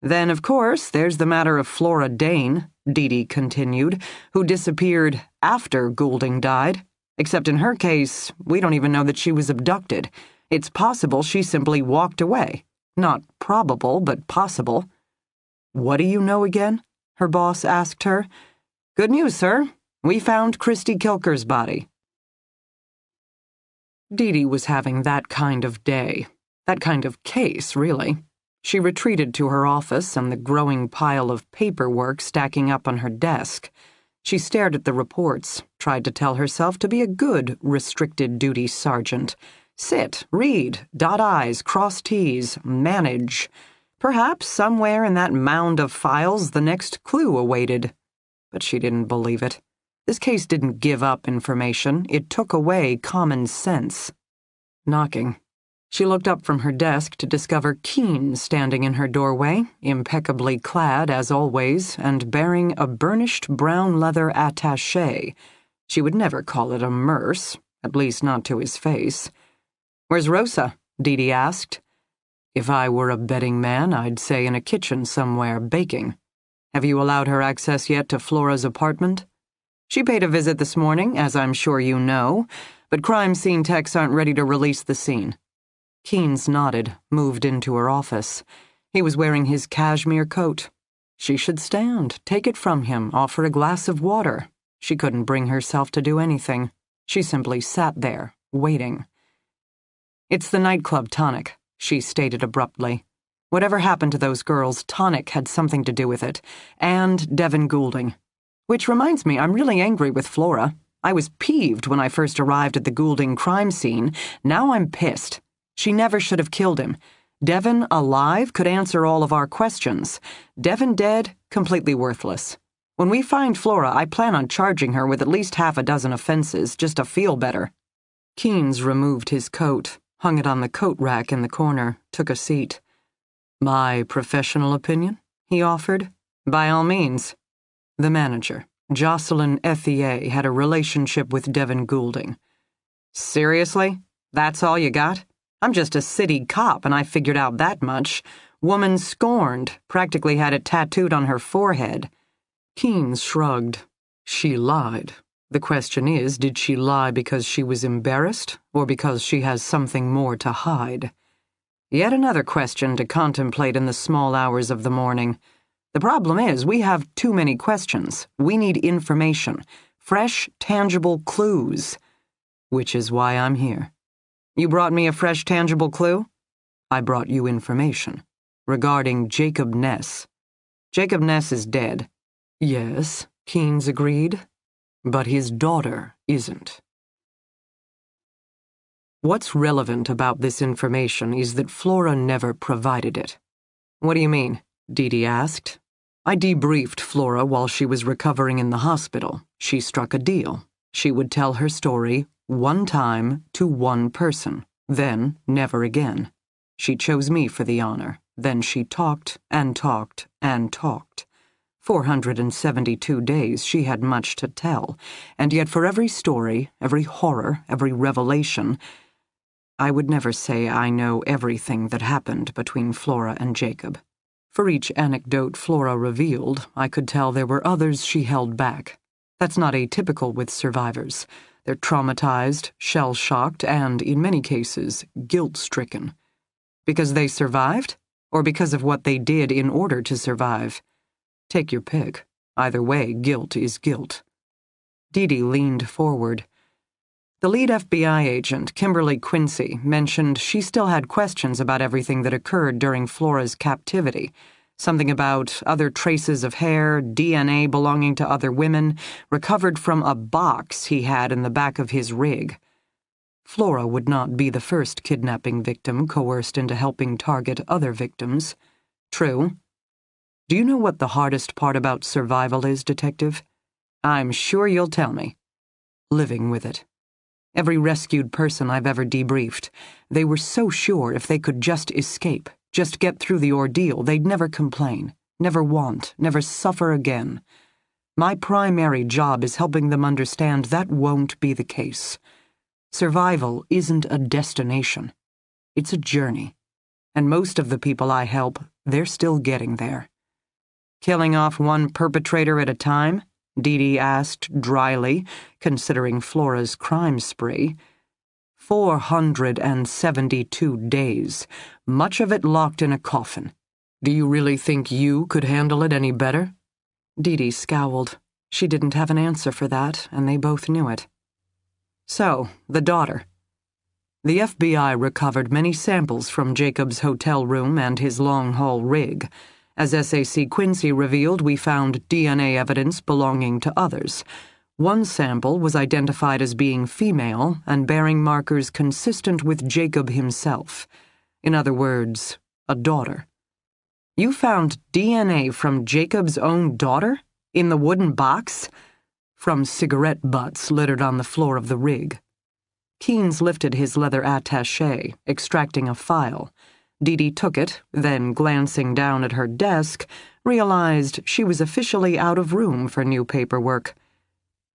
Then, of course, there's the matter of Flora Dane, Dee continued, who disappeared after Goulding died. Except in her case, we don't even know that she was abducted. It's possible she simply walked away. Not probable, but possible. What do you know again? Her boss asked her. Good news, sir. We found Christy Kilker's body. Dee was having that kind of day. That kind of case, really. She retreated to her office and the growing pile of paperwork stacking up on her desk. She stared at the reports, tried to tell herself to be a good restricted duty sergeant. Sit, read, dot I's, cross T's, manage. Perhaps somewhere in that mound of files the next clue awaited. But she didn't believe it. This case didn't give up information, it took away common sense. Knocking. She looked up from her desk to discover Keynes standing in her doorway, impeccably clad as always, and bearing a burnished brown leather attaché. She would never call it a merce, at least not to his face. "Where's Rosa?" Dee asked. "If I were a betting man, I'd say in a kitchen somewhere, baking. Have you allowed her access yet to Flora's apartment?" "She paid a visit this morning, as I'm sure you know, but crime scene techs aren't ready to release the scene." Keynes nodded, moved into her office. He was wearing his cashmere coat. She should stand, take it from him, offer a glass of water. She couldn't bring herself to do anything. She simply sat there, waiting. "It's the nightclub tonic," she stated abruptly. "Whatever happened to those girls, tonic had something to do with it. And Devin Goulding. Which reminds me, I'm really angry with Flora. I was peeved when I first arrived at the Goulding crime scene. Now I'm pissed. She never should have killed him. Devin, alive, could answer all of our questions. Devin dead, completely worthless. When we find Flora, I plan on charging her with at least half a dozen offenses, just to feel better." Keynes removed his coat, hung it on the coat rack in the corner, took a seat. "My professional opinion?" he offered. "By all means." The manager, Jocelyn Ethier, had a relationship with Devin Goulding. "Seriously? That's all you got? I'm just a city cop, and I figured out that much. Woman scorned, practically had it tattooed on her forehead." Keynes shrugged. "She lied. The question is, did she lie because she was embarrassed, or because she has something more to hide?" Yet another question to contemplate in the small hours of the morning. The problem is, we have too many questions. We need information. Fresh, tangible clues. Which is why I'm here. "You brought me a fresh, tangible clue?" "I brought you information. Regarding Jacob Ness." "Jacob Ness is dead." "Yes," Keynes agreed. "But his daughter isn't." What's relevant about this information is that Flora never provided it. "What do you mean?" Dee asked. "I debriefed Flora while she was recovering in the hospital. She struck a deal. She would tell her story one time to one person, then never again. She chose me for the honor. Then she talked and talked and talked. 472 days she had much to tell, and yet for every story, every horror, every revelation, I would never say I know everything that happened between Flora and Jacob. For each anecdote Flora revealed, I could tell there were others she held back. That's not atypical with survivors. They're traumatized, shell-shocked, and, in many cases, guilt-stricken. Because they survived? Or because of what they did in order to survive? Take your pick. Either way, guilt is guilt. Dee leaned forward. The lead FBI agent, Kimberly Quincy, mentioned she still had questions about everything that occurred during Flora's captivity. Something about other traces of hair, DNA belonging to other women, recovered from a box he had in the back of his rig. Flora would not be the first kidnapping victim coerced into helping target other victims. True. Do you know what the hardest part about survival is, Detective? I'm sure you'll tell me. Living with it. Every rescued person I've ever debriefed, they were so sure if they could just escape, just get through the ordeal, they'd never complain, never want, never suffer again. My primary job is helping them understand that won't be the case. Survival isn't a destination. It's a journey. And most of the people I help, They're still getting there. Killing off one perpetrator at a time? Dee Dee asked dryly, considering Flora's crime spree. 472 days, much of it locked in a coffin. Do you really think you could handle it any better? Dee Dee scowled. She didn't have an answer for that, and they both knew it. So, the daughter. The FBI recovered many samples from Jacob's hotel room and his long-haul rig. As SAC Quincy revealed, we found DNA evidence belonging to others. One sample was identified as being female and bearing markers consistent with Jacob himself. In other words, a daughter. You found DNA from Jacob's own daughter? In the wooden box? From cigarette butts littered on the floor of the rig. Keynes lifted his leather attaché, extracting a file. Dee Dee took it, then, glancing down at her desk, realized she was officially out of room for new paperwork.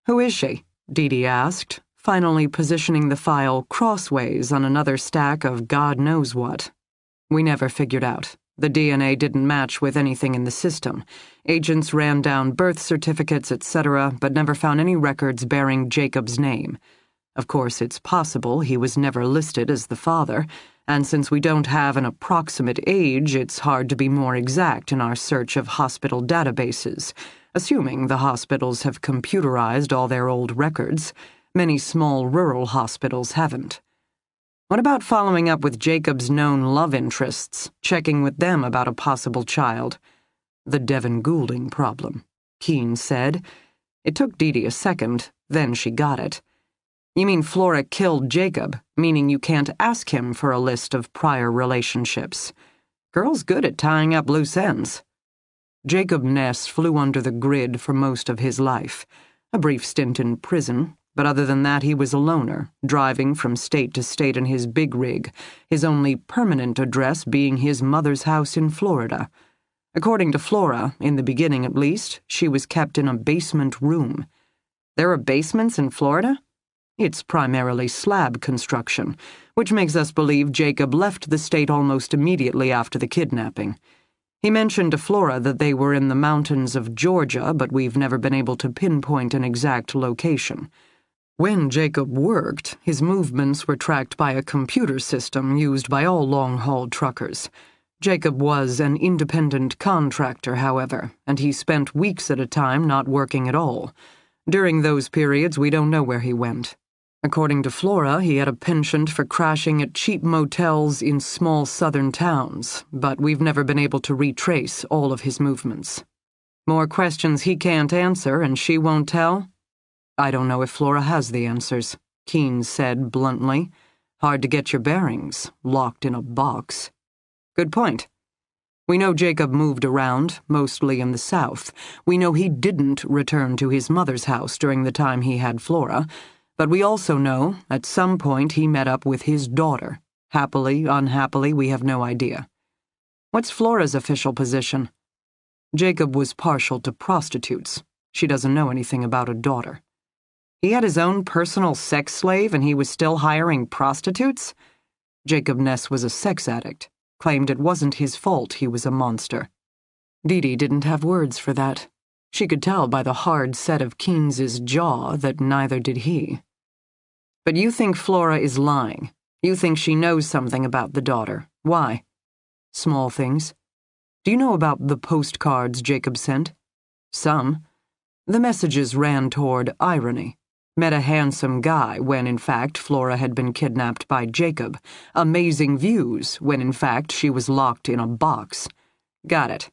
Who is she? Dee Dee asked, finally positioning the file crossways on another stack of God knows what. We never figured out. The DNA didn't match with anything in the system. Agents ran down birth certificates, etc., but never found any records bearing Jacob's name. Of course, it's possible he was never listed as the father, and since we don't have an approximate age, it's hard to be more exact in our search of hospital databases, assuming the hospitals have computerized all their old records. Many small rural hospitals haven't. What about following up with Jacob's known love interests, checking with them about a possible child? The Devin Goulding problem, Keynes said. It took Dee Dee a second, then she got it. You mean Flora killed Jacob, meaning you can't ask him for a list of prior relationships. Girl's good at tying up loose ends. Jacob Ness flew under the grid for most of his life. A brief stint in prison, but other than that he was a loner, driving from state to state in his big rig, his only permanent address being his mother's house in Florida. According to Flora, in the beginning at least, she was kept in a basement room. There are basements in Florida? It's primarily slab construction, which makes us believe Jacob left the state almost immediately after the kidnapping. He mentioned to Flora that they were in the mountains of Georgia, but we've never been able to pinpoint an exact location. When Jacob worked, his movements were tracked by a computer system used by all long-haul truckers. Jacob was an independent contractor, however, and he spent weeks at a time not working at all. During those periods, we don't know where he went. According to Flora, he had a penchant for crashing at cheap motels in small southern towns, but we've never been able to retrace all of his movements. More questions he can't answer and she won't tell? I don't know if Flora has the answers, Keynes said bluntly. Hard to get your bearings, locked in a box. Good point. We know Jacob moved around, mostly in the South. We know he didn't return to his mother's house during the time he had Flora, but we also know, at some point, he met up with his daughter. Happily, unhappily, we have no idea. What's Flora's official position? Jacob was partial to prostitutes. She doesn't know anything about a daughter. He had his own personal sex slave and he was still hiring prostitutes? Jacob Ness was a sex addict, claimed it wasn't his fault he was a monster. Dee Dee didn't have words for that. She could tell by the hard set of Keynes's jaw that neither did he. But you think Flora is lying. You think she knows something about the daughter. Why? Small things. Do you know about the postcards Jacob sent? Some. The messages ran toward irony. Met a handsome guy when, in fact, Flora had been kidnapped by Jacob. Amazing views when, in fact, she was locked in a box. Got it.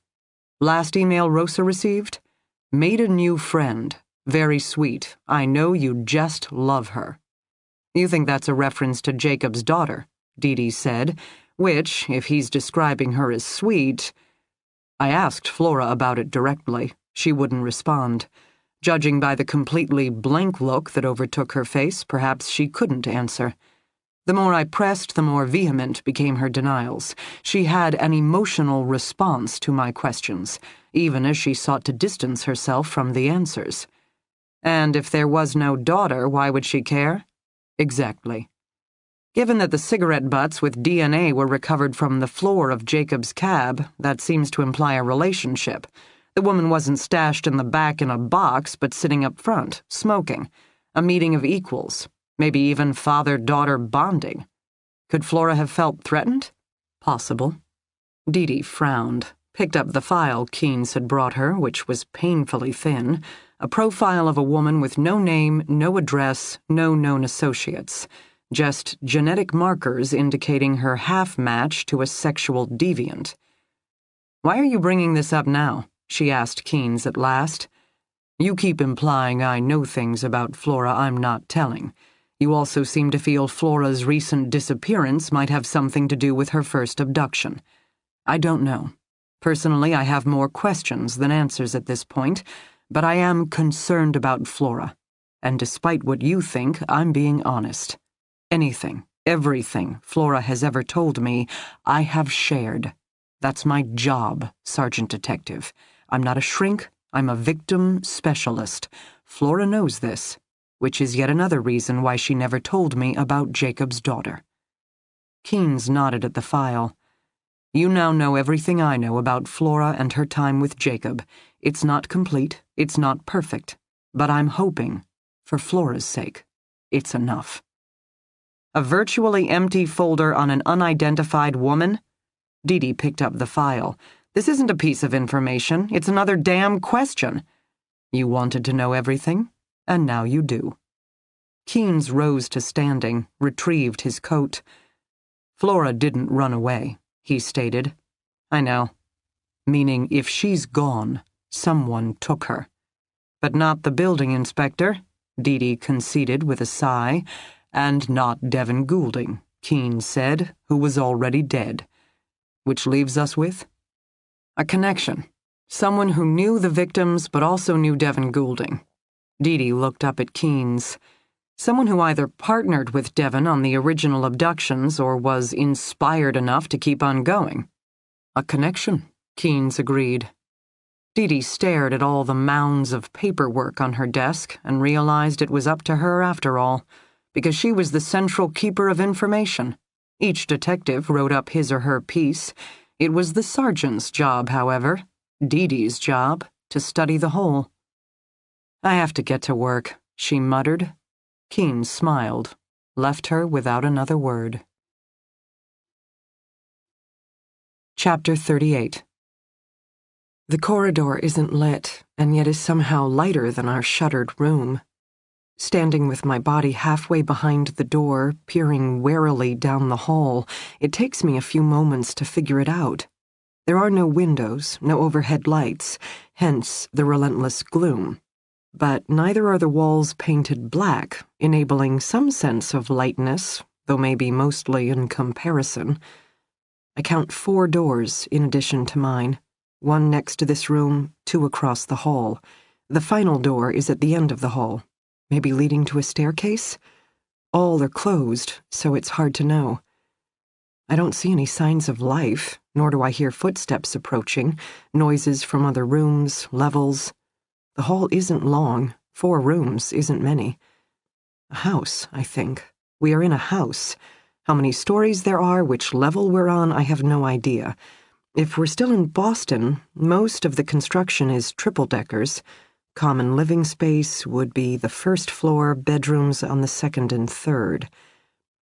Last email Rosa received? Made a new friend. Very sweet. I know you just love her. You think that's a reference to Jacob's daughter, Dee Dee said, which, if he's describing her as sweet... I asked Flora about it directly. She wouldn't respond. Judging by the completely blank look that overtook her face, perhaps she couldn't answer. The more I pressed, the more vehement became her denials. She had an emotional response to my questions, even as she sought to distance herself from the answers. And if there was no daughter, why would she care? Exactly. Given that the cigarette butts with DNA were recovered from the floor of Jacob's cab, that seems to imply a relationship. The woman wasn't stashed in the back in a box, but sitting up front, smoking. A meeting of equals. Maybe even father-daughter bonding. Could Flora have felt threatened? Possible. Dee frowned, picked up the file Keynes had brought her, which was painfully thin, a profile of a woman with no name, no address, no known associates. Just genetic markers indicating her half-match to a sexual deviant. "Why are you bringing this up now?" she asked Keynes at last. "You keep implying I know things about Flora I'm not telling. You also seem to feel Flora's recent disappearance might have something to do with her first abduction. I don't know. Personally, I have more questions than answers at this point, but I am concerned about Flora. And despite what you think, I'm being honest. Anything, everything Flora has ever told me, I have shared. That's my job, Sergeant Detective. I'm not a shrink, I'm a victim specialist. Flora knows this, which is yet another reason why she never told me about Jacob's daughter." Keynes nodded at the file. "You now know everything I know about Flora and her time with Jacob. It's not complete, it's not perfect, but I'm hoping, for Flora's sake, it's enough." A virtually empty folder on an unidentified woman? Dee picked up the file. "This isn't a piece of information, it's another damn question." "You wanted to know everything, and now you do." Keynes rose to standing, retrieved his coat. "Flora didn't run away," he stated. "I know. Meaning if she's gone, someone took her. But not the building inspector," Dee conceded with a sigh. "And not Devin Goulding," Keynes said, "who was already dead. Which leaves us with a connection. Someone who knew the victims but also knew Devin Goulding." Dee looked up at Keynes. Someone who either partnered with Devin on the original abductions or was inspired enough to keep on going. "A connection," Keynes agreed. Dee stared at all the mounds of paperwork on her desk and realized it was up to her after all, because she was the central keeper of information. Each detective wrote up his or her piece. It was the sergeant's job, however, Dee's job, to study the whole. "I have to get to work," she muttered. Keynes smiled, left her without another word. Chapter 38. The corridor isn't lit, and yet is somehow lighter than our shuttered room. Standing with my body halfway behind the door, peering warily down the hall, it takes me a few moments to figure it out. There are no windows, no overhead lights, hence the relentless gloom. But neither are the walls painted black, enabling some sense of lightness, though maybe mostly in comparison. I count 4 doors in addition to mine. 1 next to this room, 2 across the hall. The final door is at the end of the hall. Maybe leading to a staircase? All are closed, so it's hard to know. I don't see any signs of life, nor do I hear footsteps approaching, noises from other rooms, levels. The hall isn't long, 4 rooms isn't many. A house, I think. We are in a house. How many stories there are, which level we're on, I have no idea. If we're still in Boston, most of the construction is triple-deckers. Common living space would be the 1st floor, bedrooms on the 2nd and 3rd.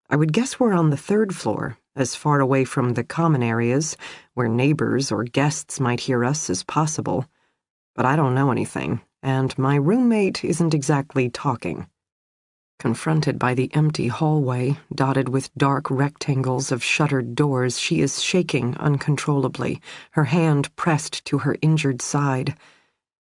I would guess we're on the 3rd floor, as far away from the common areas, where neighbors or guests might hear us, as possible. But I don't know anything, and my roommate isn't exactly talking. Confronted by the empty hallway, dotted with dark rectangles of shuttered doors, she is shaking uncontrollably, her hand pressed to her injured side.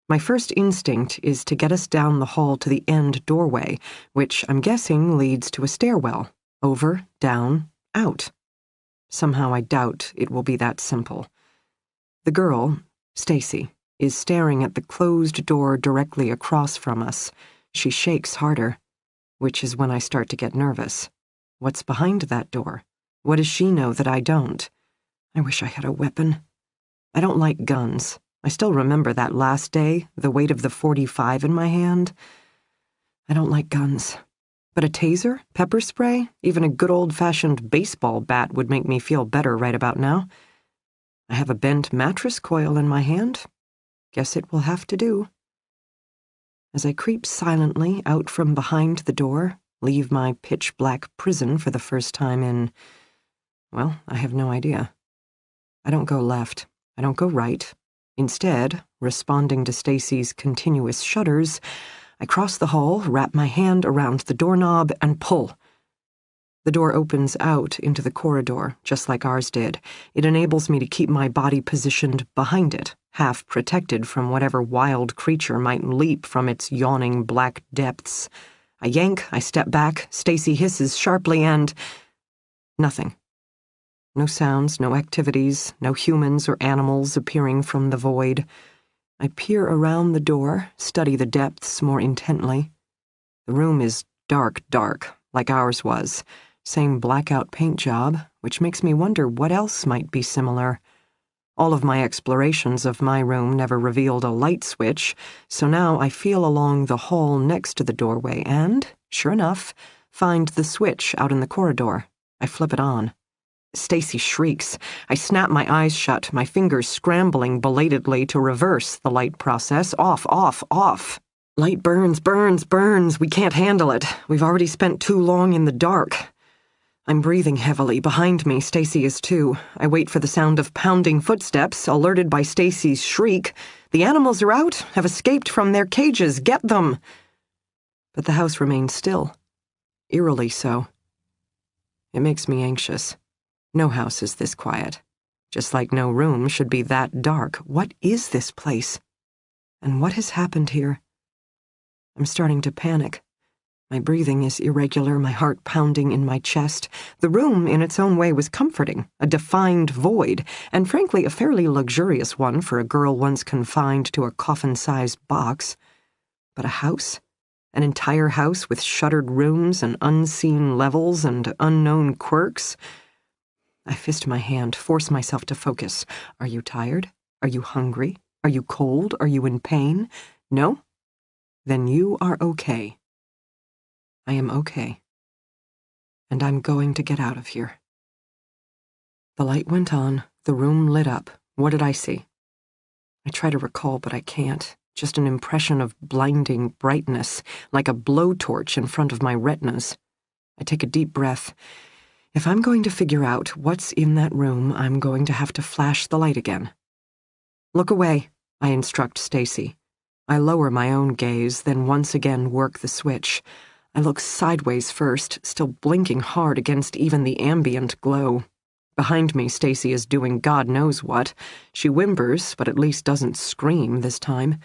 My first instinct is to get us down the hall to the end doorway, which I'm guessing leads to a stairwell. Over, down, out. Somehow I doubt it will be that simple. The girl, Stacy, is staring at the closed door directly across from us. She shakes harder, which is when I start to get nervous. What's behind that door? What does she know that I don't? I wish I had a weapon. I don't like guns. I still remember that last day, the weight of the .45 in my hand. I don't like guns. But a taser, pepper spray, even a good old-fashioned baseball bat would make me feel better right about now. I have a bent mattress coil in my hand. Guess it will have to do. As I creep silently out from behind the door, leave my pitch-black prison for the first time in, well, I have no idea. I don't go left. I don't go right. Instead, responding to Stacy's continuous shudders, I cross the hall, wrap my hand around the doorknob, and pull. The door opens out into the corridor, just like ours did. It enables me to keep my body positioned behind it, half protected from whatever wild creature might leap from its yawning black depths. I yank, I step back, Stacy hisses sharply, and nothing. No sounds, no activities, no humans or animals appearing from the void. I peer around the door, study the depths more intently. The room is dark, like ours was. Same blackout paint job, which makes me wonder what else might be similar. All of my explorations of my room never revealed a light switch, so now I feel along the hall next to the doorway and, sure enough, find the switch out in the corridor. I flip it on. Stacy shrieks. I snap my eyes shut, my fingers scrambling belatedly to reverse the light process. Off. Light burns. We can't handle it. We've already spent too long in the dark. I'm breathing heavily. Behind me, Stacy is too. I wait for the sound of pounding footsteps, alerted by Stacy's shriek. The animals are out, have escaped from their cages. Get them! But the house remains still. Eerily so. It makes me anxious. No house is this quiet. Just like no room should be that dark. What is this place? And what has happened here? I'm starting to panic. My breathing is irregular, my heart pounding in my chest. The room, in its own way, was comforting, a defined void, and frankly a fairly luxurious one for a girl once confined to a coffin-sized box. But a house? An entire house with shuttered rooms and unseen levels and unknown quirks? I fist my hand, force myself to focus. Are you tired? Are you hungry? Are you cold? Are you in pain? No? Then you are okay. I am okay. And I'm going to get out of here. The light went on. The room lit up. What did I see? I try to recall, but I can't. Just an impression of blinding brightness, like a blowtorch in front of my retinas. I take a deep breath. If I'm going to figure out what's in that room, I'm going to have to flash the light again. Look away, I instruct Stacy. I lower my own gaze, then once again work the switch. I look sideways first, still blinking hard against even the ambient glow. Behind me, Stacy is doing God knows what. She whimpers, but at least doesn't scream this time.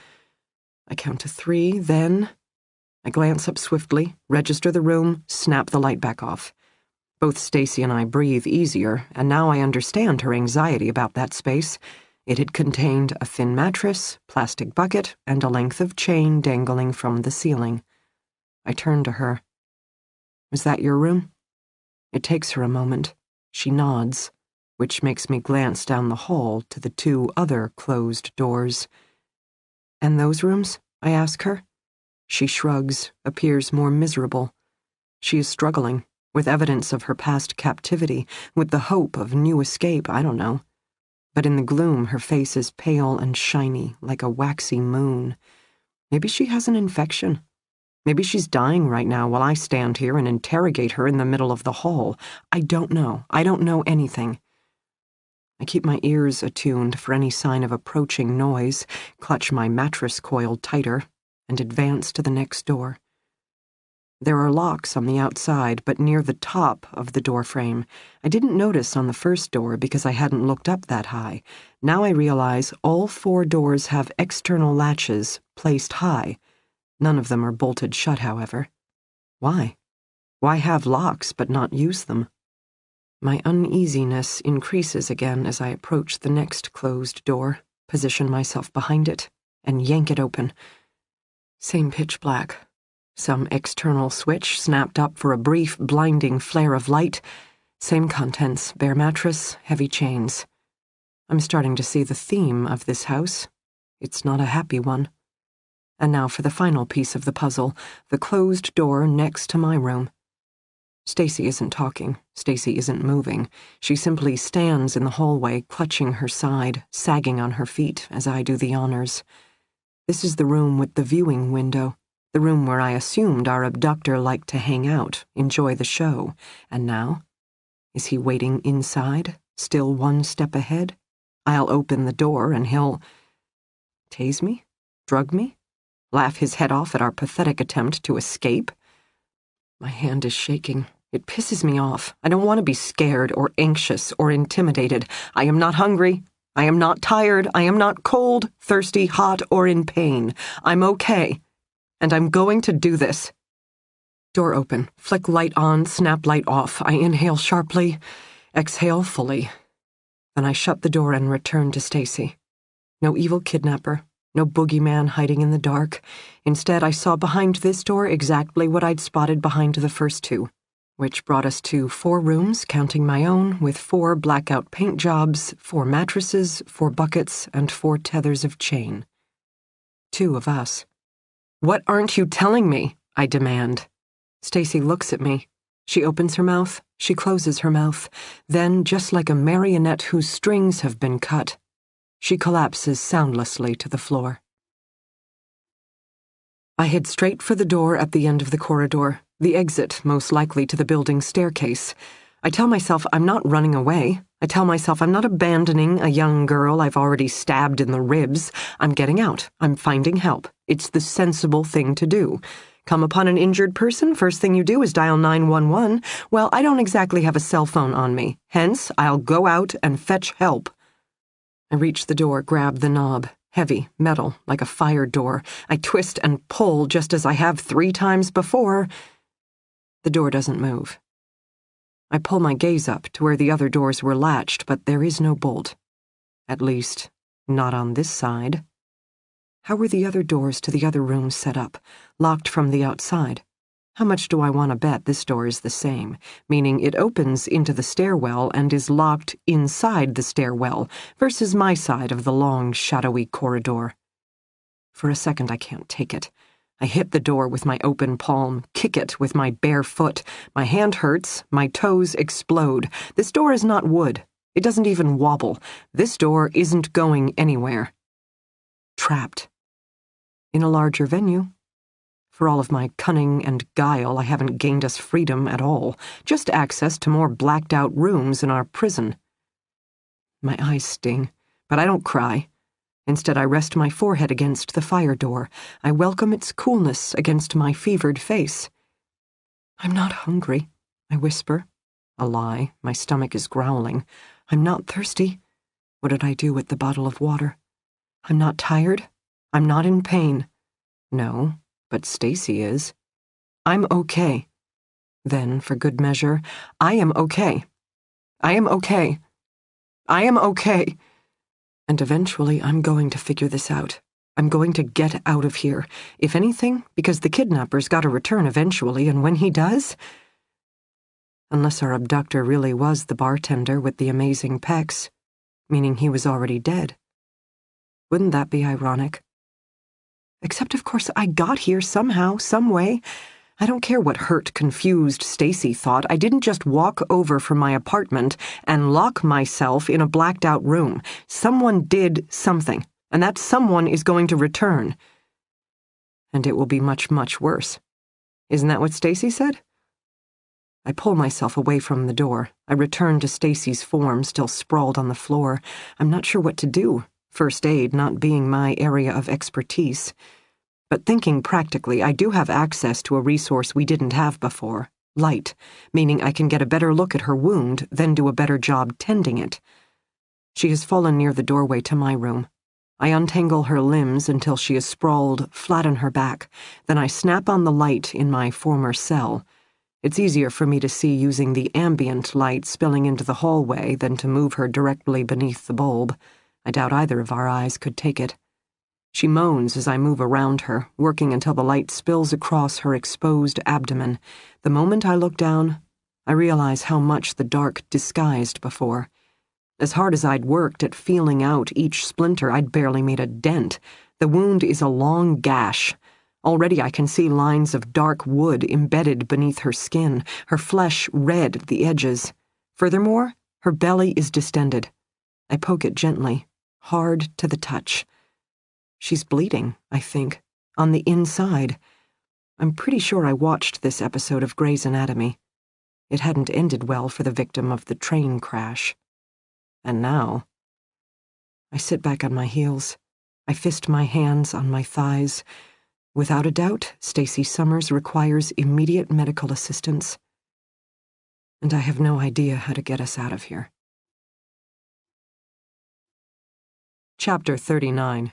I count to 3, then I glance up swiftly, register the room, snap the light back off. Both Stacy and I breathe easier, and now I understand her anxiety about that space. It had contained a thin mattress, plastic bucket, and a length of chain dangling from the ceiling. I turn to her. "Was that your room?" It takes her a moment. She nods, which makes me glance down the hall to the 2 other closed doors. "And those rooms?" I ask her. She shrugs, appears more miserable. She is struggling, with evidence of her past captivity, with the hope of new escape, I don't know. But in the gloom, her face is pale and shiny, like a waxy moon. Maybe she has an infection. Maybe she's dying right now while I stand here and interrogate her in the middle of the hall. I don't know. I don't know anything. I keep my ears attuned for any sign of approaching noise, clutch my mattress coil tighter, and advance to the next door. There are locks on the outside, but near the top of the doorframe. I didn't notice on the first door because I hadn't looked up that high. Now I realize all 4 doors have external latches placed high. None of them are bolted shut, however. Why? Why have locks but not use them? My uneasiness increases again as I approach the next closed door, position myself behind it, and yank it open. Same pitch black. Some external switch snapped up for a brief, blinding flare of light. Same contents, bare mattress, heavy chains. I'm starting to see the theme of this house. It's not a happy one. And now for the final piece of the puzzle, the closed door next to my room. Stacy isn't talking. Stacy isn't moving. She simply stands in the hallway, clutching her side, sagging on her feet as I do the honors. This is the room with the viewing window, the room where I assumed our abductor liked to hang out, enjoy the show. And now? Is he waiting inside, still one step ahead? I'll open the door and he'll tase me? Drug me? Laugh his head off at our pathetic attempt to escape? My hand is shaking. It pisses me off. I don't want to be scared or anxious or intimidated. I am not hungry. I am not tired. I am not cold, thirsty, hot, or in pain. I'm okay. And I'm going to do this. Door open. Flick light on, snap light off. I inhale sharply, exhale fully. Then I shut the door and return to Stacy. No evil kidnapper. No boogeyman hiding in the dark. Instead, I saw behind this door exactly what I'd spotted behind the first two, which brought us to 4 rooms, counting my own, with 4 blackout paint jobs, 4 mattresses, 4 buckets, and 4 tethers of chain. 2 of us. What aren't you telling me? I demand. Stacy looks at me. She opens her mouth. She closes her mouth. Then, just like a marionette whose strings have been cut, she collapses soundlessly to the floor. I head straight for the door at the end of the corridor, the exit most likely to the building's staircase. I tell myself I'm not running away. I tell myself I'm not abandoning a young girl I've already stabbed in the ribs. I'm getting out. I'm finding help. It's the sensible thing to do. Come upon an injured person, first thing you do is dial 911. Well, I don't exactly have a cell phone on me. Hence, I'll go out and fetch help. I reach the door, grab the knob. Heavy, metal, like a fire door. I twist and pull just as I have 3 times before. The door doesn't move. I pull my gaze up to where the other doors were latched, but there is no bolt. At least, not on this side. How were the other doors to the other rooms set up, locked from the outside? How much do I want to bet this door is the same, meaning it opens into the stairwell and is locked inside the stairwell versus my side of the long, shadowy corridor? For a second, I can't take it. I hit the door with my open palm, kick it with my bare foot. My hand hurts, my toes explode. This door is not wood. It doesn't even wobble. This door isn't going anywhere. Trapped. In a larger venue. For all of my cunning and guile, I haven't gained us freedom at all, just access to more blacked-out rooms in our prison. My eyes sting, but I don't cry. Instead, I rest my forehead against the fire door. I welcome its coolness against my fevered face. I'm not hungry, I whisper. A lie. My stomach is growling. I'm not thirsty. What did I do with the bottle of water? I'm not tired. I'm not in pain. No. But Stacy is. I'm okay. Then, for good measure, I am okay. I am okay. I am okay. And eventually I'm going to figure this out. I'm going to get out of here. If anything, because the kidnapper's got to return eventually, and when he does... Unless our abductor really was the bartender with the amazing pecs, meaning he was already dead. Wouldn't that be ironic? Except, of course, I got here somehow, some way. I don't care what hurt, confused Stacy thought. I didn't just walk over from my apartment and lock myself in a blacked-out room. Someone did something, and that someone is going to return. And it will be much, much worse. Isn't that what Stacy said? I pull myself away from the door. I return to Stacy's form, still sprawled on the floor. I'm not sure what to do. First aid not being my area of expertise. But thinking practically, I do have access to a resource we didn't have before. Light, meaning I can get a better look at her wound, then do a better job tending it. She has fallen near the doorway to my room. I untangle her limbs until she is sprawled flat on her back. Then I snap on the light in my former cell. It's easier for me to see using the ambient light spilling into the hallway than to move her directly beneath the bulb. I doubt either of our eyes could take it. She moans as I move around her, working until the light spills across her exposed abdomen. The moment I look down, I realize how much the dark disguised before. As hard as I'd worked at feeling out each splinter, I'd barely made a dent. The wound is a long gash. Already I can see lines of dark wood embedded beneath her skin, her flesh red at the edges. Furthermore, her belly is distended. I poke it gently, hard to the touch. She's bleeding, I think, on the inside. I'm pretty sure I watched this episode of Grey's Anatomy. It hadn't ended well for the victim of the train crash. And now... I sit back on my heels. I fist my hands on my thighs. Without a doubt, Stacey Summers requires immediate medical assistance. And I have no idea how to get us out of here. Chapter 39.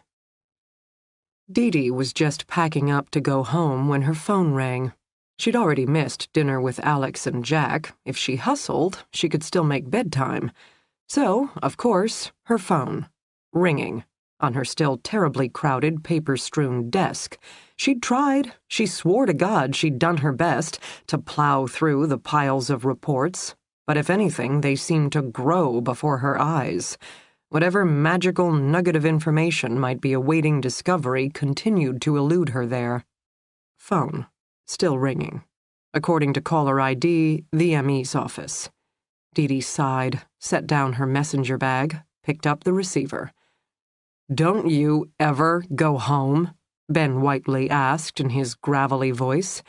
Dee Dee was just packing up to go home when her phone rang. She'd already missed dinner with Alex and Jack. If she hustled, she could still make bedtime. So, of course, her phone. Ringing. On her still terribly crowded, paper-strewn desk. She'd tried. She swore to God she'd done her best to plow through the piles of reports. But if anything, they seemed to grow before her eyes. Whatever magical nugget of information might be awaiting discovery continued to elude her there. Phone. Still ringing. According to caller ID, the ME's office. Dee Dee sighed, set down her messenger bag, picked up the receiver. "Don't you ever go home?" Ben Whiteley asked in his gravelly voice.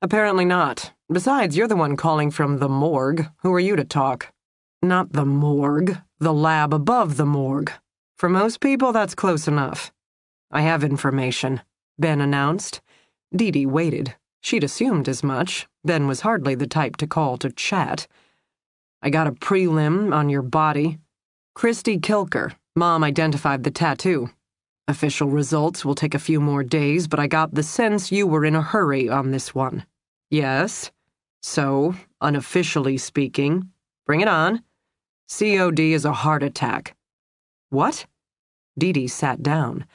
"Apparently not. Besides, you're the one calling from the morgue. Who are you to talk?" "Not the morgue. The lab above the morgue. For most people, that's close enough." "I have information," Ben announced. Dee Dee waited. She'd assumed as much. Ben was hardly the type to call to chat. "I got a prelim on your body. Christy Kilker. Mom identified the tattoo. Official results will take a few more days, but I got the sense you were in a hurry on this one." "Yes. So, unofficially speaking, bring it on. COD is a heart attack." "What?" Dee Dee sat down.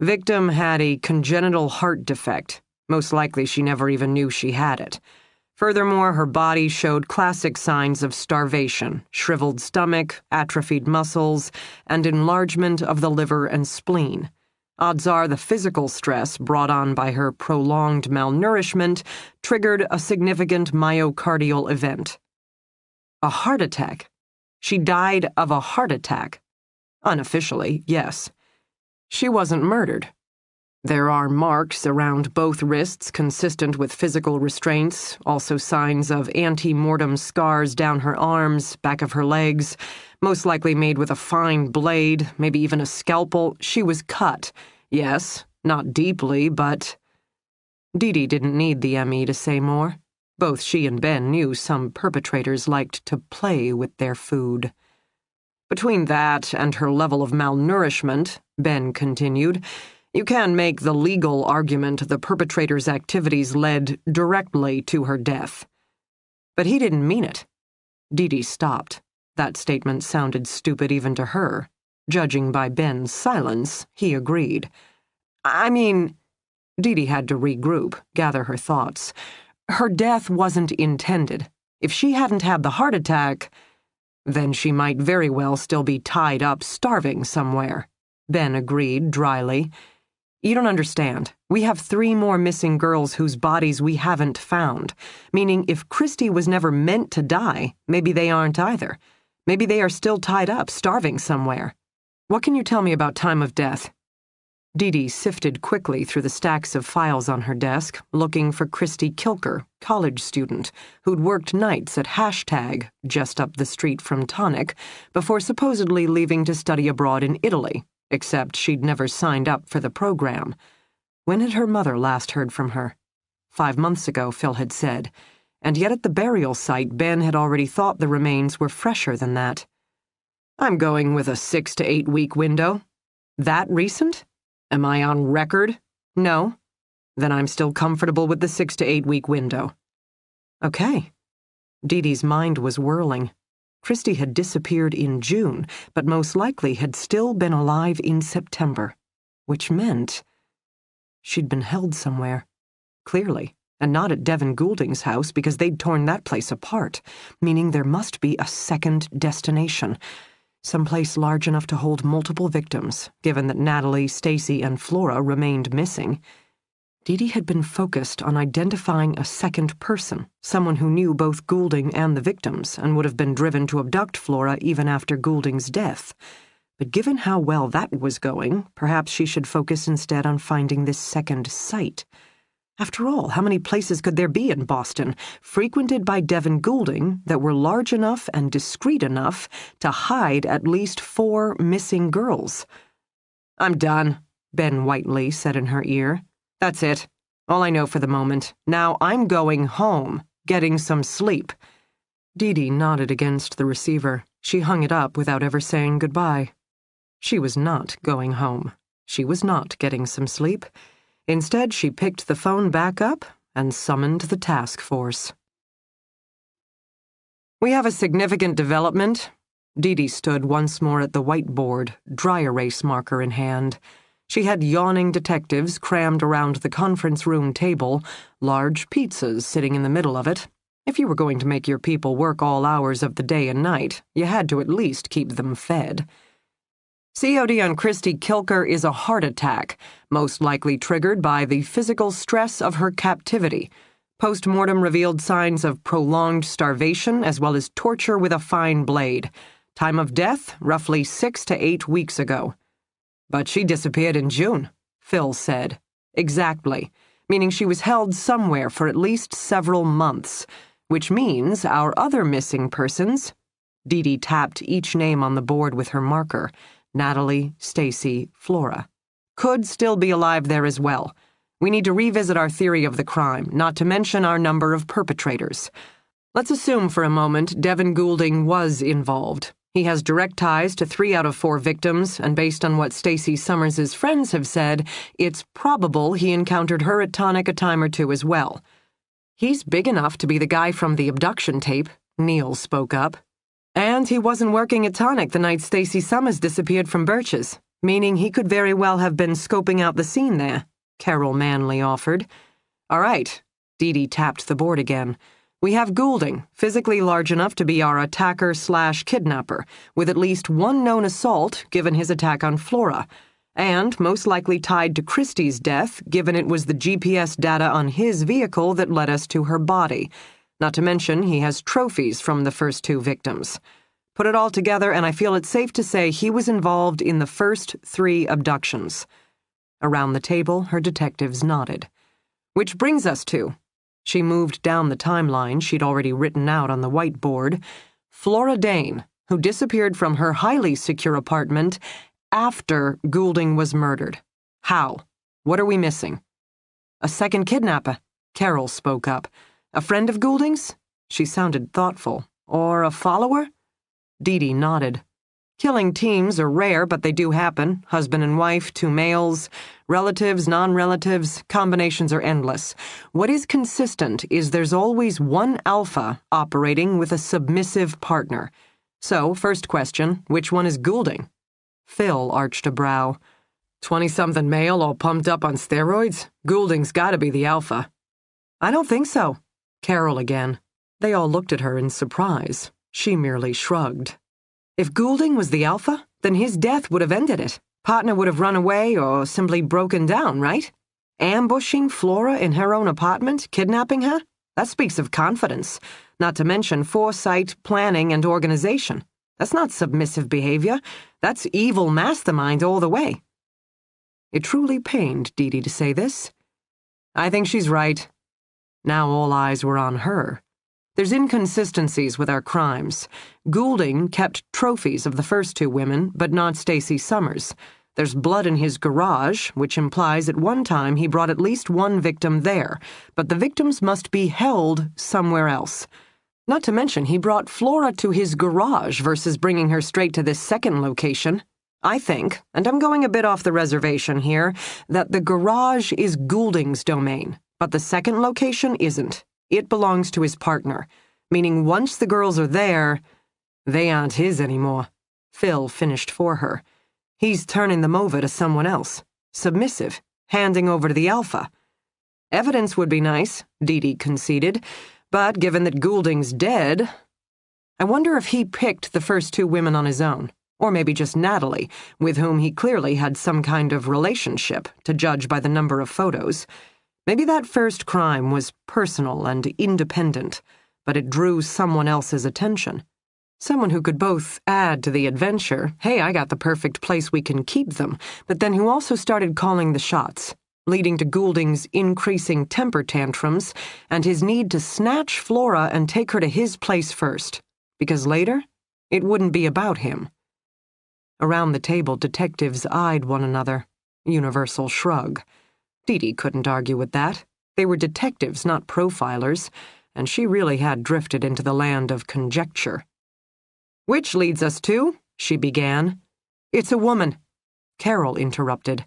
Victim had a congenital heart defect. Most likely she never even knew she had it. Furthermore, her body showed classic signs of starvation, shriveled stomach, atrophied muscles, and enlargement of the liver and spleen. Odds are the physical stress brought on by her prolonged malnourishment triggered a significant myocardial event. A heart attack? She died of a heart attack. Unofficially, yes. She wasn't murdered. There are marks around both wrists consistent with physical restraints, also signs of ante-mortem scars down her arms, back of her legs, most likely made with a fine blade, maybe even a scalpel. She was cut. Yes, not deeply, but... Dee Dee didn't need the ME to say more. Both she and Ben knew some perpetrators liked to play with their food. Between that and her level of malnourishment, Ben continued, you can make the legal argument the perpetrator's activities led directly to her death. But he didn't mean it. Dee Dee stopped. That statement sounded stupid even to her. Judging by Ben's silence, he agreed. I mean... Dee Dee had to regroup, gather her thoughts. Her death wasn't intended. If she hadn't had the heart attack, then she might very well still be tied up starving somewhere. Ben agreed dryly. You don't understand. We have 3 more missing girls whose bodies we haven't found. Meaning if Christy was never meant to die, maybe they aren't either. Maybe they are still tied up, starving somewhere. What can you tell me about time of death? Dee Dee sifted quickly through the stacks of files on her desk, looking for Christy Kilker, college student, who'd worked nights at Hashtag, just up the street from Tonic, before supposedly leaving to study abroad in Italy. Except she'd never signed up for the program. When had her mother last heard from her? 5 months ago, Phil had said, and yet at the burial site, Ben had already thought the remains were fresher than that. I'm going with a 6 to 8 week window. That recent? Am I on record? No? Then I'm still comfortable with the 6 to 8 week window. Okay. Dee Dee's mind was whirling. Christy had disappeared in June, but most likely had still been alive in September, which meant she'd been held somewhere. Clearly, and not at Devin Goulding's house because they'd torn that place apart, meaning there must be a second destination. someplace large enough to hold multiple victims, given that Natalie, Stacy, and Flora remained missing. Dee Dee had been focused on identifying a second person, someone who knew both Goulding and the victims and would have been driven to abduct Flora even after Goulding's death. But given how well that was going, perhaps she should focus instead on finding this second site. After all, how many places could there be in Boston, frequented by Devin Goulding, that were large enough and discreet enough to hide at least 4 missing girls? "I'm done," Ben Whiteley said in her ear. "That's it. All I know for the moment. Now I'm going home, getting some sleep." Dee Dee nodded against the receiver. She hung it up without ever saying goodbye. She was not going home. She was not getting some sleep. Instead, she picked the phone back up and summoned the task force. "We have a significant development." Dee Dee stood once more at the whiteboard, dry erase marker in hand. She had yawning detectives crammed around the conference room table, large pizzas sitting in the middle of it. If you were going to make your people work all hours of the day and night, you had to at least keep them fed. "COD on Christy Kilker is a heart attack, most likely triggered by the physical stress of her captivity. Post-mortem revealed signs of prolonged starvation as well as torture with a fine blade. Time of death, roughly 6 to 8 weeks ago." "But she disappeared in June," Phil said. "Exactly, meaning she was held somewhere for at least several months, which means our other missing persons—" Dee Dee tapped each name on the board with her marker— Natalie, Stacy, Flora— "could still be alive there as well. We need to revisit our theory of the crime, not to mention our number of perpetrators. Let's assume for a moment Devin Goulding was involved. He has direct ties to 3 out of 4 victims, and based on what Stacy Summers' friends have said, it's probable he encountered her at Tonic a time or two as well." "He's big enough to be the guy from the abduction tape," Neil spoke up. "And he wasn't working at Tonic the night Stacy Summers disappeared from Birch's, meaning he could very well have been scoping out the scene there," Carol Manley offered. "All right," Dee Dee tapped the board again. "We have Goulding, physically large enough to be our attacker/kidnapper, with at least 1 known assault given his attack on Flora, and most likely tied to Christie's death given it was the GPS data on his vehicle that led us to her body. Not to mention he has trophies from the first 2 victims. Put it all together and I feel it's safe to say he was involved in the first 3 abductions." Around the table, her detectives nodded. "Which brings us to—" She moved down the timeline she'd already written out on the whiteboard— "Flora Dane, who disappeared from her highly secure apartment after Goulding was murdered. How? What are we missing?" "A second kidnapper," Carol spoke up. "A friend of Goulding's?" She sounded thoughtful. "Or a follower?" Dee Dee nodded. "Killing teams are rare, but they do happen. Husband and wife, 2 males, relatives, non-relatives, combinations are endless. What is consistent is there's always one alpha operating with a submissive partner. So, first question, which one is Goulding?" Phil arched a brow. 20-something male all pumped up on steroids? Goulding's gotta be the alpha." "I don't think so." Carol again. They all looked at her in surprise. She merely shrugged. "If Goulding was the alpha, then his death would have ended it. Partner would have run away or simply broken down, right? Ambushing Flora in her own apartment, kidnapping her? That speaks of confidence, not to mention foresight, planning, and organization. That's not submissive behavior. That's evil mastermind all the way." It truly pained Dee Dee to say this. "I think she's right." Now all eyes were on her. "There's inconsistencies with our crimes. Goulding kept trophies of the first 2 women, but not Stacy Summers. There's blood in his garage, which implies at one time he brought at least 1 victim there, but the victims must be held somewhere else. Not to mention he brought Flora to his garage versus bringing her straight to this second location. I think, and I'm going a bit off the reservation here, that the garage is Goulding's domain, but the second location isn't. It belongs to his partner, meaning once the girls are there, they aren't his anymore." Phil finished for her. "He's turning them over to someone else. Submissive, handing over to the alpha." "Evidence would be nice," Dee Dee conceded, "but given that Goulding's dead, I wonder if he picked the first 2 women on his own. Or maybe just Natalie, with whom he clearly had some kind of relationship, to judge by the number of photos. Maybe that first crime was personal and independent, but it drew someone else's attention. Someone who could both add to the adventure, hey, I got the perfect place we can keep them, but then who also started calling the shots, leading to Goulding's increasing temper tantrums and his need to snatch Flora and take her to his place first, because later, it wouldn't be about him. Around the table, detectives eyed one another. Universal shrug. Dee couldn't argue with that. They were detectives, not profilers, and she really had drifted into the land of conjecture. "Which leads us to," she began. "It's a woman," Carol interrupted.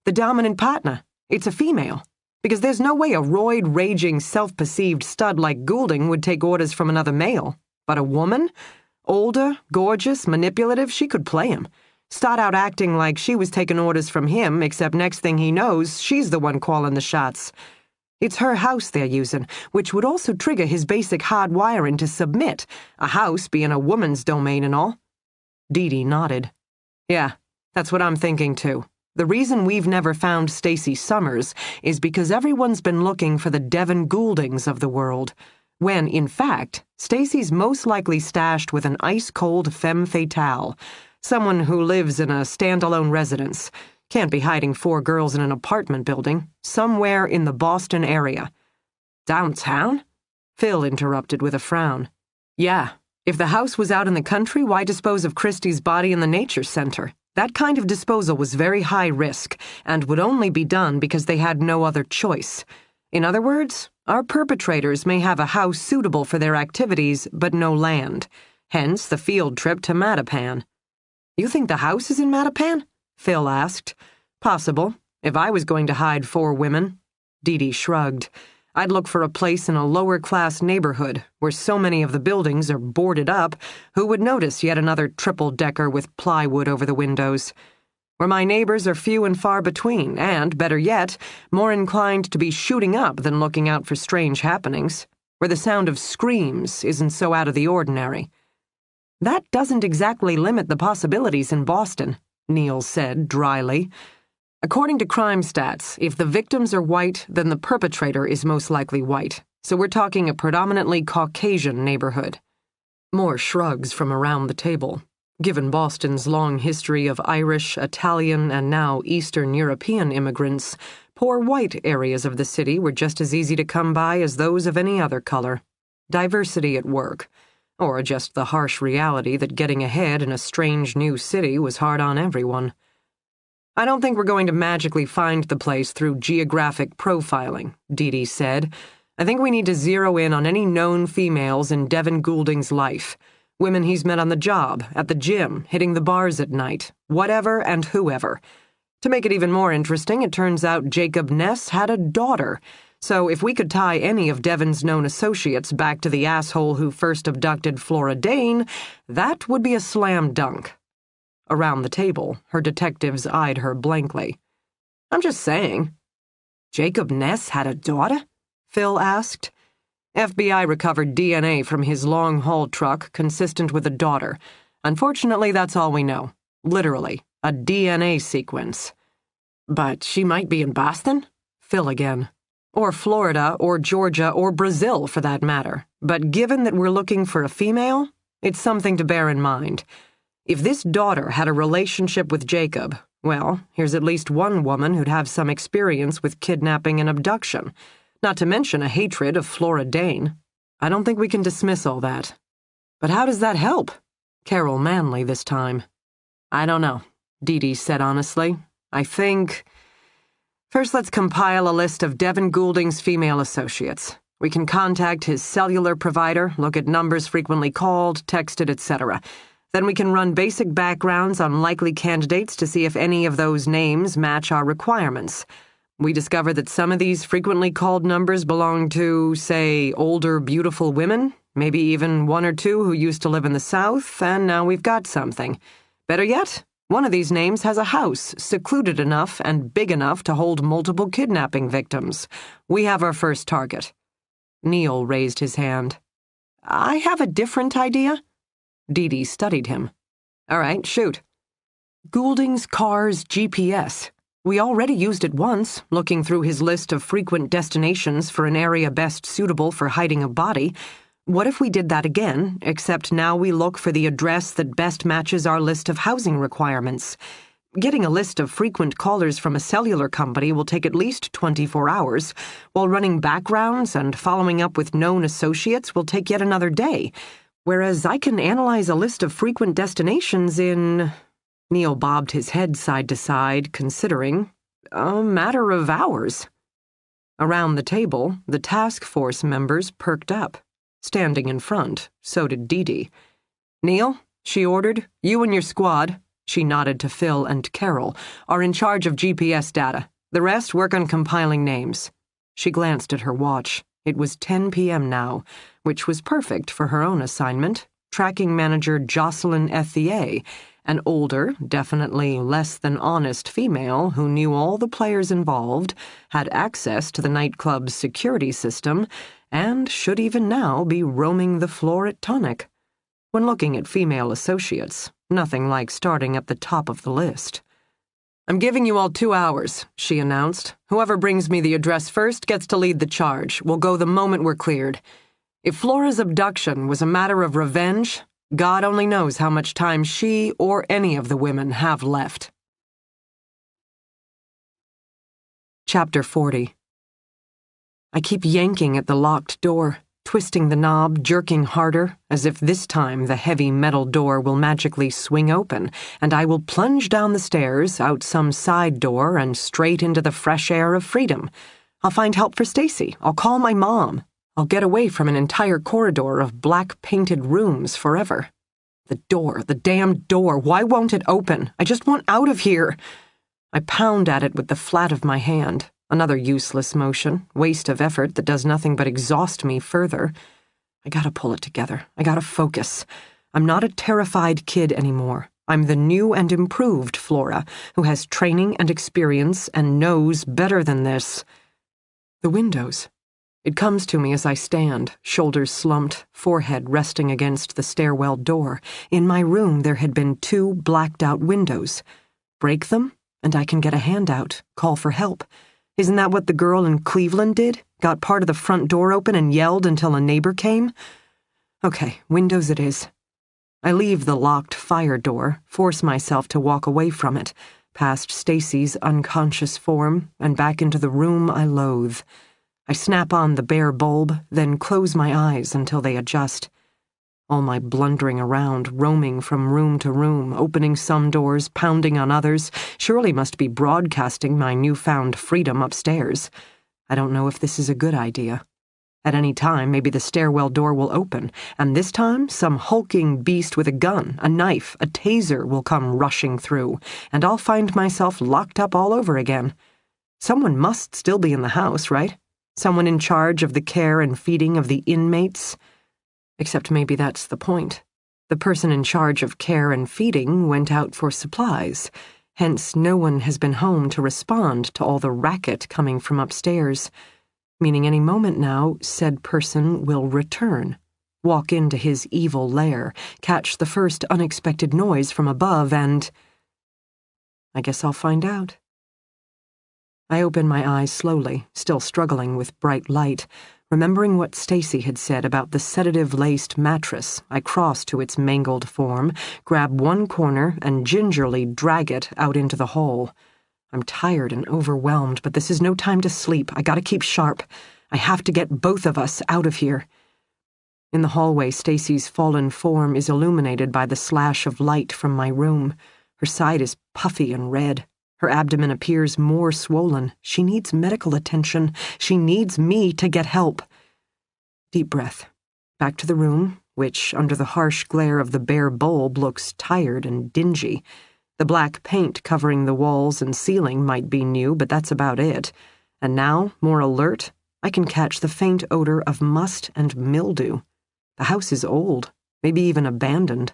"The dominant partner. It's a female. Because there's no way a roid-raging, self-perceived stud like Goulding would take orders from another male. But a woman? Older, gorgeous, manipulative, she could play him. Start out acting like she was taking orders from him, except next thing he knows, she's the one calling the shots. It's her house they're using, which would also trigger his basic hard wiring to submit, a house being a woman's domain and all." Dee nodded. "Yeah, that's what I'm thinking too. The reason we've never found Stacey Summers is because everyone's been looking for the Devin Gouldings of the world, when, in fact, Stacey's most likely stashed with an ice-cold femme fatale, someone who lives in a standalone residence. Can't be hiding 4 girls in an apartment building, somewhere in the Boston area." "Downtown?" Phil interrupted with a frown. "Yeah, if the house was out in the country, why dispose of Christie's body in the nature center? That kind of disposal was very high risk, and would only be done because they had no other choice. In other words, our perpetrators may have a house suitable for their activities, but no land. Hence the field trip to Mattapan." "You think the house is in Mattapan?" Phil asked. "Possible, if I was going to hide 4 women." Dee shrugged. "I'd look for a place in a lower-class neighborhood, where so many of the buildings are boarded up, who would notice yet another triple-decker with plywood over the windows. Where my neighbors are few and far between, and, better yet, more inclined to be shooting up than looking out for strange happenings. Where the sound of screams isn't so out of the ordinary." "That doesn't exactly limit the possibilities in Boston," Neil said dryly. "According to crime stats, if the victims are white, then the perpetrator is most likely white. So we're talking a predominantly Caucasian neighborhood." More shrugs from around the table. Given Boston's long history of Irish, Italian, and now Eastern European immigrants, poor white areas of the city were just as easy to come by as those of any other color. Diversity at work. Or just the harsh reality that getting ahead in a strange new city was hard on everyone. "I don't think we're going to magically find the place through geographic profiling," Dee said. "I think we need to zero in on any known females in Devin Goulding's life. Women he's met on the job, at the gym, hitting the bars at night, whatever and whoever. To make it even more interesting, it turns out Jacob Ness had a daughter. So if we could tie any of Devin's known associates back to the asshole who first abducted Flora Dane, that would be a slam dunk." Around the table, her detectives eyed her blankly. "I'm just saying." "Jacob Ness had a daughter?" Phil asked. "FBI recovered DNA from his long-haul truck consistent with a daughter. Unfortunately, that's all we know. Literally, a DNA sequence." "But she might be in Boston?" Phil again. "Or Florida, or Georgia, or Brazil, for that matter. But given that we're looking for a female, it's something to bear in mind. If this daughter had a relationship with Jacob, well, here's at least one woman who'd have some experience with kidnapping and abduction, not to mention a hatred of Flora Dane. I don't think we can dismiss all that." "But how does that help?" Carol Manley this time. "I don't know," Dee said honestly. "I think... First, let's compile a list of Devin Goulding's female associates. We can contact his cellular provider, look at numbers frequently called, texted, etc. Then we can run basic backgrounds on likely candidates to see if any of those names match our requirements. We discover that some of these frequently called numbers belong to, say, older, beautiful women, maybe even 1 or 2 who used to live in the South, and now we've got something. Better yet, one of these names has a house secluded enough and big enough to hold multiple kidnapping victims. We have our first target." Neil raised his hand. "I have a different idea." Dee studied him. All right, shoot. Goulding's car's GPS. We already used it once, looking through his list of frequent destinations for an area best suitable for hiding a body. What if we did that again, except now we look for the address that best matches our list of housing requirements? Getting a list of frequent callers from a cellular company will take at least 24 hours, while running backgrounds and following up with known associates will take yet another day, whereas I can analyze a list of frequent destinations in... Neil bobbed his head side to side, considering, a matter of hours. Around the table, the task force members perked up. Standing in front, so did Dee. "Neil," she ordered, "you and your squad," she nodded to Phil and Carol, "are in charge of GPS data. The rest work on compiling names." She glanced at her watch. It was 10 p.m. now, which was perfect for her own assignment, tracking manager Jocelyn Ethier, an older, definitely less than honest female who knew all the players involved, had access to the nightclub's security system, and should even now be roaming the floor at Tonic. When looking at female associates, nothing like starting at the top of the list. "I'm giving you all 2 hours," she announced. "Whoever brings me the address first gets to lead the charge. We'll go the moment we're cleared. If Flora's abduction was a matter of revenge, God only knows how much time she or any of the women have left." Chapter 40. I keep yanking at the locked door, twisting the knob, jerking harder, as if this time the heavy metal door will magically swing open, and I will plunge down the stairs, out some side door, and straight into the fresh air of freedom. I'll find help for Stacy. I'll call my mom. I'll get away from an entire corridor of black-painted rooms forever. The door, the damned door, why won't it open? I just want out of here. I pound at it with the flat of my hand. Another useless motion, waste of effort that does nothing but exhaust me further. I gotta pull it together. I gotta focus. I'm not a terrified kid anymore. I'm the new and improved Flora, who has training and experience and knows better than this. The windows. It comes to me as I stand, shoulders slumped, forehead resting against the stairwell door. In my room there had been 2 blacked-out windows. Break them, and I can get a hand out, call for help. Isn't that what the girl in Cleveland did? Got part of the front door open and yelled until a neighbor came? Okay, windows it is. I leave the locked fire door, force myself to walk away from it, past Stacy's unconscious form, and back into the room I loathe. I snap on the bare bulb, then close my eyes until they adjust. All my blundering around, roaming from room to room, opening some doors, pounding on others, surely must be broadcasting my newfound freedom upstairs. I don't know if this is a good idea. At any time, maybe the stairwell door will open, and this time some hulking beast with a gun, a knife, a taser will come rushing through, and I'll find myself locked up all over again. Someone must still be in the house, right? Someone in charge of the care and feeding of the inmates? Except maybe that's the point. The person in charge of care and feeding went out for supplies, hence no one has been home to respond to all the racket coming from upstairs, meaning any moment now said person will return, walk into his evil lair, catch the first unexpected noise from above, and... I guess I'll find out. I open my eyes slowly, still struggling with bright light. Remembering what Stacy had said about the sedative-laced mattress, I cross to its mangled form, grab one corner, and gingerly drag it out into the hall. I'm tired and overwhelmed, but this is no time to sleep. I gotta keep sharp. I have to get both of us out of here. In the hallway, Stacy's fallen form is illuminated by the slash of light from my room. Her side is puffy and red. Her abdomen appears more swollen. She needs medical attention. She needs me to get help. Deep breath. Back to the room, which, under the harsh glare of the bare bulb, looks tired and dingy. The black paint covering the walls and ceiling might be new, but that's about it. And now, more alert, I can catch the faint odor of must and mildew. The house is old, maybe even abandoned.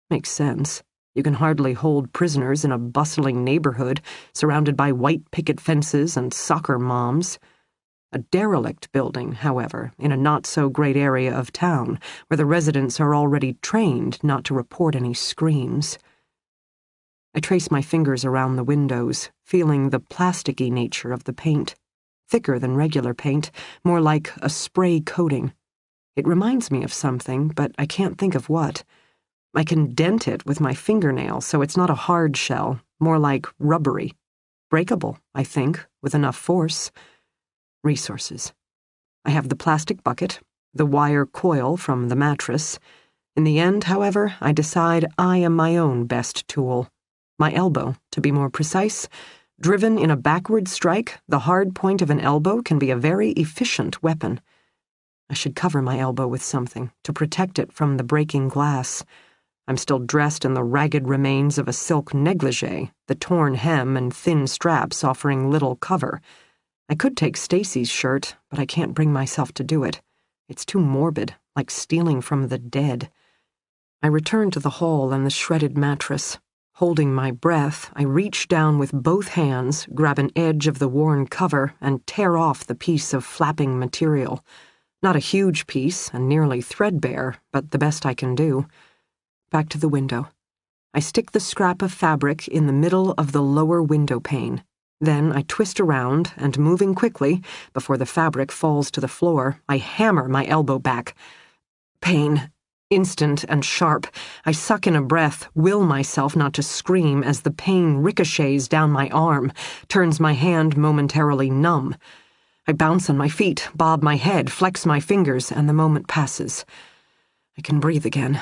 Makes sense. You can hardly hold prisoners in a bustling neighborhood surrounded by white picket fences and soccer moms. A derelict building, however, in a not-so-great area of town, where the residents are already trained not to report any screams. I trace my fingers around the windows, feeling the plasticky nature of the paint. Thicker than regular paint, more like a spray coating. It reminds me of something, but I can't think of what. I can dent it with my fingernail, so it's not a hard shell, more like rubbery. Breakable, I think, with enough force. Resources. I have the plastic bucket, the wire coil from the mattress. In the end, however, I decide I am my own best tool. My elbow, to be more precise. Driven in a backward strike, the hard point of an elbow can be a very efficient weapon. I should cover my elbow with something to protect it from the breaking glass. I'm still dressed in the ragged remains of a silk negligee, the torn hem and thin straps offering little cover. I could take Stacy's shirt, but I can't bring myself to do it. It's too morbid, like stealing from the dead. I return to the hall and the shredded mattress. Holding my breath, I reach down with both hands, grab an edge of the worn cover, and tear off the piece of flapping material. Not a huge piece, and nearly threadbare, but the best I can do. Back to the window. I stick the scrap of fabric in the middle of the lower window pane. Then I twist around, and moving quickly, before the fabric falls to the floor, I hammer my elbow back. Pain. Instant and sharp. I suck in a breath, will myself not to scream as the pain ricochets down my arm, turns my hand momentarily numb. I bounce on my feet, bob my head, flex my fingers, and the moment passes. I can breathe again.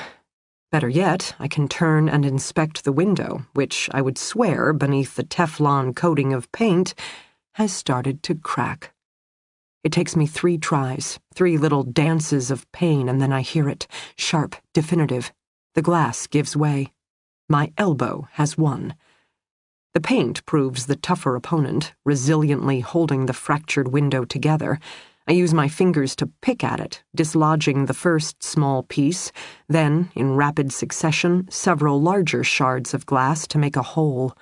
Better yet, I can turn and inspect the window, which, I would swear, beneath the Teflon coating of paint, has started to crack. It takes me 3 tries, 3 little dances of pain, and then I hear it, sharp, definitive. The glass gives way. My elbow has won. The paint proves the tougher opponent, resiliently holding the fractured window together. I use my fingers to pick at it, dislodging the first small piece, then, in rapid succession, several larger shards of glass to make a hole.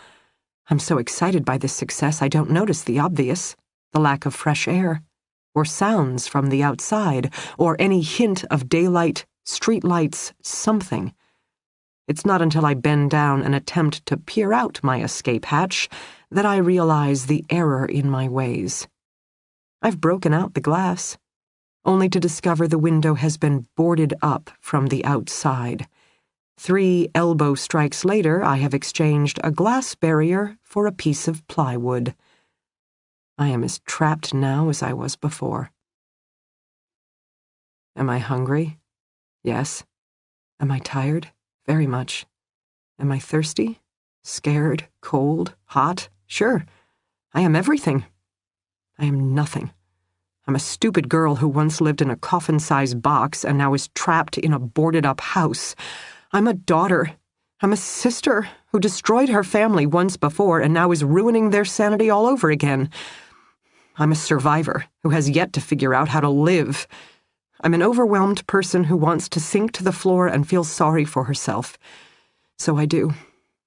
I'm so excited by this success I don't notice the obvious, the lack of fresh air, or sounds from the outside, or any hint of daylight, street lights, something. It's not until I bend down and attempt to peer out my escape hatch that I realize the error in my ways. I've broken out the glass, only to discover the window has been boarded up from the outside. 3 elbow strikes later, I have exchanged a glass barrier for a piece of plywood. I am as trapped now as I was before. Am I hungry? Yes. Am I tired? Very much. Am I thirsty? Scared? Cold? Hot? Sure. I am everything. I am nothing. I'm a stupid girl who once lived in a coffin-sized box and now is trapped in a boarded-up house. I'm a daughter. I'm a sister who destroyed her family once before and now is ruining their sanity all over again. I'm a survivor who has yet to figure out how to live. I'm an overwhelmed person who wants to sink to the floor and feel sorry for herself. So I do.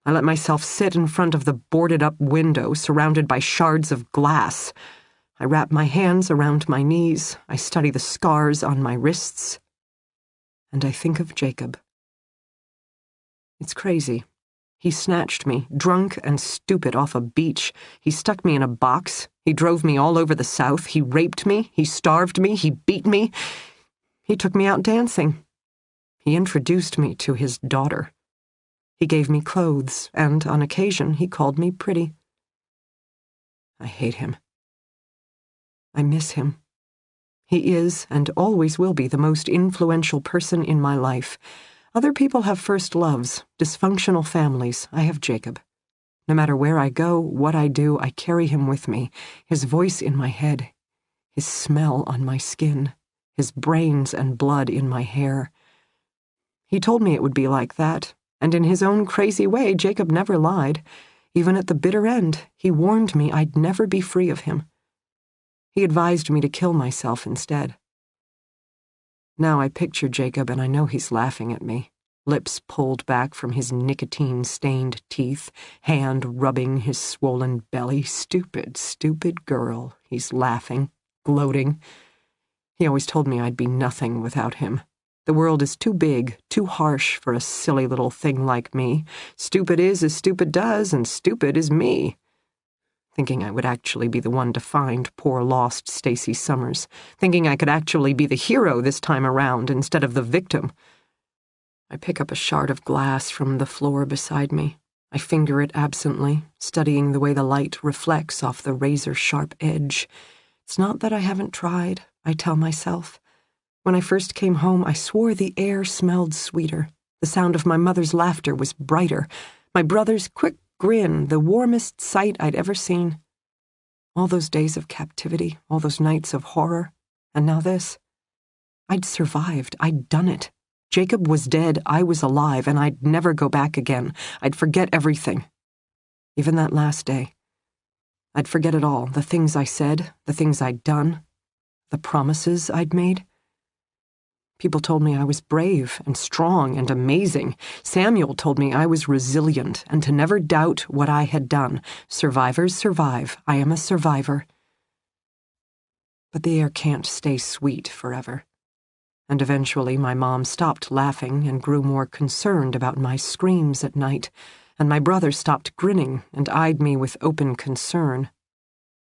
I let myself sit in front of the boarded-up window surrounded by shards of glass. I wrap my hands around my knees. I study the scars on my wrists. And I think of Jacob. It's crazy. He snatched me, drunk and stupid, off a beach. He stuck me in a box. He drove me all over the South. He raped me. He starved me. He beat me. He took me out dancing. He introduced me to his daughter. He gave me clothes, and on occasion he called me pretty. I hate him. I miss him. He is, and always will be, the most influential person in my life. Other people have first loves, dysfunctional families. I have Jacob. No matter where I go, what I do, I carry him with me, his voice in my head, his smell on my skin, his brains and blood in my hair. He told me it would be like that, and in his own crazy way, Jacob never lied. Even at the bitter end, he warned me I'd never be free of him. He advised me to kill myself instead. Now I picture Jacob and I know he's laughing at me, lips pulled back from his nicotine-stained teeth, hand rubbing his swollen belly. Stupid, stupid girl, he's laughing, gloating. He always told me I'd be nothing without him. The world is too big, too harsh for a silly little thing like me. Stupid is as stupid does, and stupid is me. Thinking I would actually be the one to find poor lost Stacy Summers. Thinking I could actually be the hero this time around instead of the victim. I pick up a shard of glass from the floor beside me. I finger it absently, studying the way the light reflects off the razor-sharp edge. It's not that I haven't tried, I tell myself. When I first came home, I swore the air smelled sweeter. The sound of my mother's laughter was brighter. My brother's quick grin, the warmest sight I'd ever seen. All those days of captivity, all those nights of horror, and now this. I'd survived. I'd done it. Jacob was dead, I was alive, and I'd never go back again. I'd forget everything. Even that last day. I'd forget it all, the things I said, the things I'd done, the promises I'd made. People told me I was brave and strong and amazing. Samuel told me I was resilient and to never doubt what I had done. Survivors survive. I am a survivor. But the air can't stay sweet forever. And eventually my mom stopped laughing and grew more concerned about my screams at night, and my brother stopped grinning and eyed me with open concern.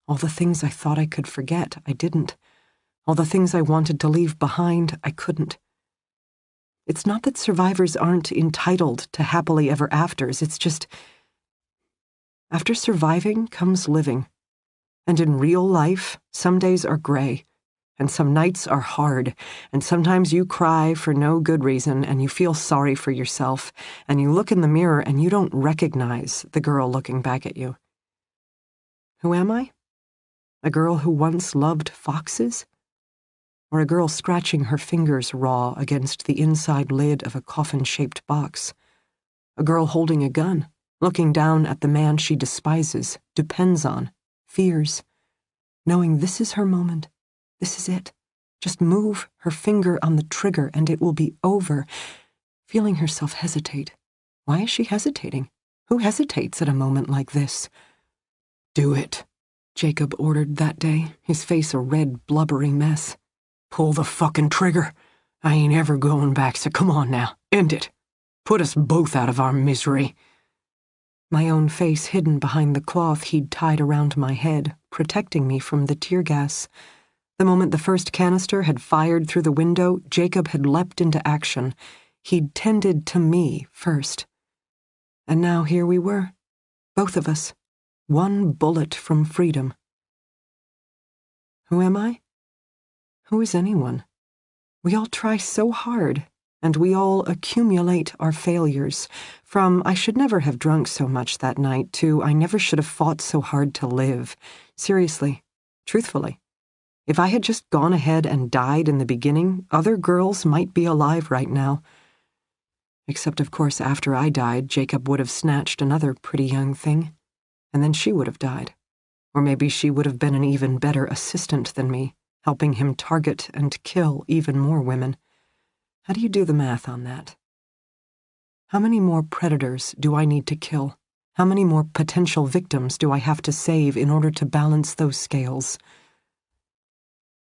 All the things I thought I could forget, I didn't. All the things I wanted to leave behind, I couldn't. It's not that survivors aren't entitled to happily ever afters, it's just, after surviving comes living. And in real life, some days are gray, and some nights are hard, and sometimes you cry for no good reason, and you feel sorry for yourself, and you look in the mirror and you don't recognize the girl looking back at you. Who am I? A girl who once loved foxes? Or a girl scratching her fingers raw against the inside lid of a coffin-shaped box? A girl holding a gun, looking down at the man she despises, depends on, fears, knowing this is her moment, this is it. Just move her finger on the trigger and it will be over, feeling herself hesitate. Why is she hesitating? Who hesitates at a moment like this? "Do it," Jacob ordered that day, his face a red, blubbery mess. "Pull the fucking trigger. I ain't ever going back, so come on now, end it. Put us both out of our misery." My own face hidden behind the cloth he'd tied around my head, protecting me from the tear gas. The moment the first canister had fired through the window, Jacob had leapt into action. He'd tended to me first. And now here we were, both of us, one bullet from freedom. Who am I? Who is anyone? We all try so hard, and we all accumulate our failures. From I should never have drunk so much that night to I never should have fought so hard to live. Seriously, truthfully. If I had just gone ahead and died in the beginning, other girls might be alive right now. Except, of course, after I died, Jacob would have snatched another pretty young thing, and then she would have died. Or maybe she would have been an even better assistant than me, helping him target and kill even more women. How do you do the math on that? How many more predators do I need to kill? How many more potential victims do I have to save in order to balance those scales?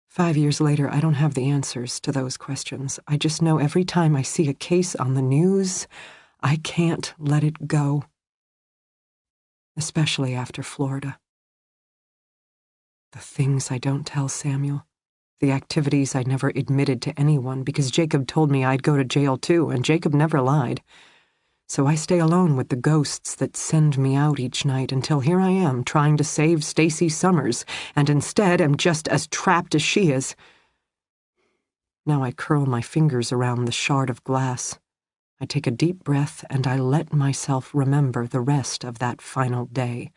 5 years later, I don't have the answers to those questions. I just know every time I see a case on the news, I can't let it go. Especially after Florida. The things I don't tell Samuel. The activities I never admitted to anyone because Jacob told me I'd go to jail too, and Jacob never lied. So I stay alone with the ghosts that send me out each night until here I am trying to save Stacy Summers, and instead am just as trapped as she is. Now I curl my fingers around the shard of glass. I take a deep breath and I let myself remember the rest of that final day.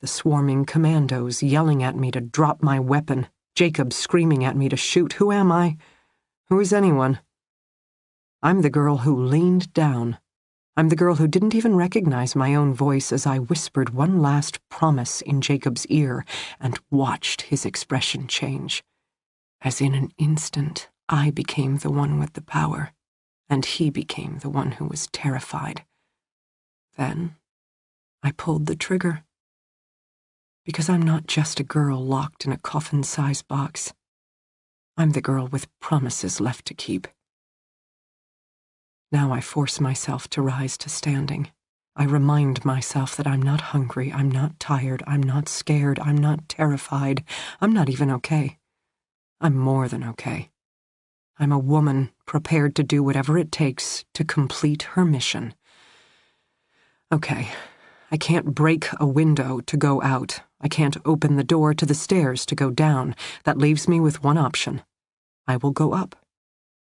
The swarming commandos yelling at me to drop my weapon, Jacob screaming at me to shoot. Who am I? Who is anyone? I'm the girl who leaned down. I'm the girl who didn't even recognize my own voice as I whispered one last promise in Jacob's ear and watched his expression change. As in an instant, I became the one with the power, and he became the one who was terrified. Then, I pulled the trigger. Because I'm not just a girl locked in a coffin-sized box. I'm the girl with promises left to keep. Now I force myself to rise to standing. I remind myself that I'm not hungry, I'm not tired, I'm not scared, I'm not terrified, I'm not even okay. I'm more than okay. I'm a woman prepared to do whatever it takes to complete her mission. Okay, I can't break a window to go out. I can't open the door to the stairs to go down. That leaves me with one option. I will go up.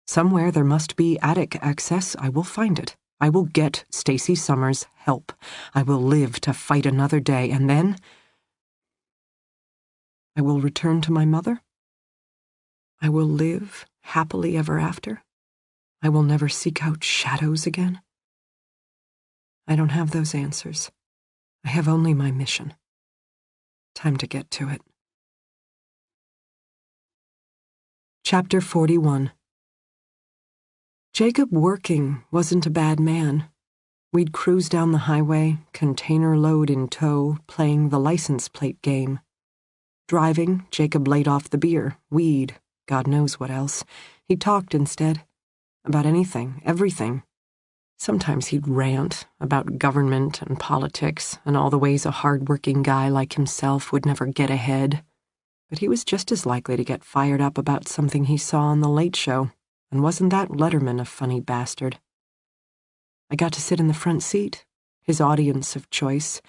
Somewhere there must be attic access. I will find it. I will get Stacy Summers help. I will live to fight another day, and then I will return to my mother. I will live happily ever after. I will never seek out shadows again. I don't have those answers. I have only my mission. Time to get to it. Chapter 41. Jacob working wasn't a bad man. We'd cruise down the highway, container load in tow, playing the license plate game. Driving, Jacob laid off the beer, weed, God knows what else. He talked instead. About anything, everything. Sometimes he'd rant about government and politics and all the ways a hard-working guy like himself would never get ahead. But he was just as likely to get fired up about something he saw on The Late Show, and wasn't that Letterman a funny bastard? I got to sit in the front seat, his audience of choice.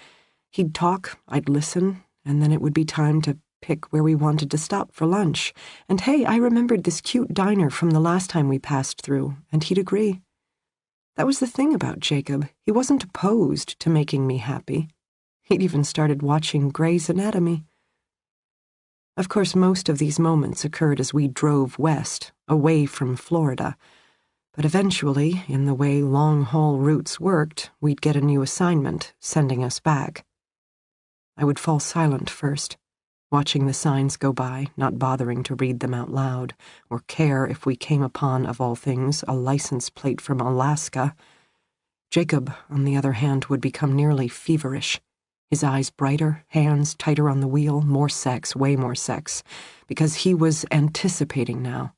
He'd talk, I'd listen, and then it would be time to pick where we wanted to stop for lunch. And hey, I remembered this cute diner from the last time we passed through, and he'd agree. That was the thing about Jacob. He wasn't opposed to making me happy. He'd even started watching Grey's Anatomy. Of course, most of these moments occurred as we drove west, away from Florida. But eventually, in the way long-haul routes worked, we'd get a new assignment, sending us back. I would fall silent first, watching the signs go by, not bothering to read them out loud, or care if we came upon, of all things, a license plate from Alaska. Jacob, on the other hand, would become nearly feverish. His eyes brighter, hands tighter on the wheel, more sex, way more sex, because he was anticipating now.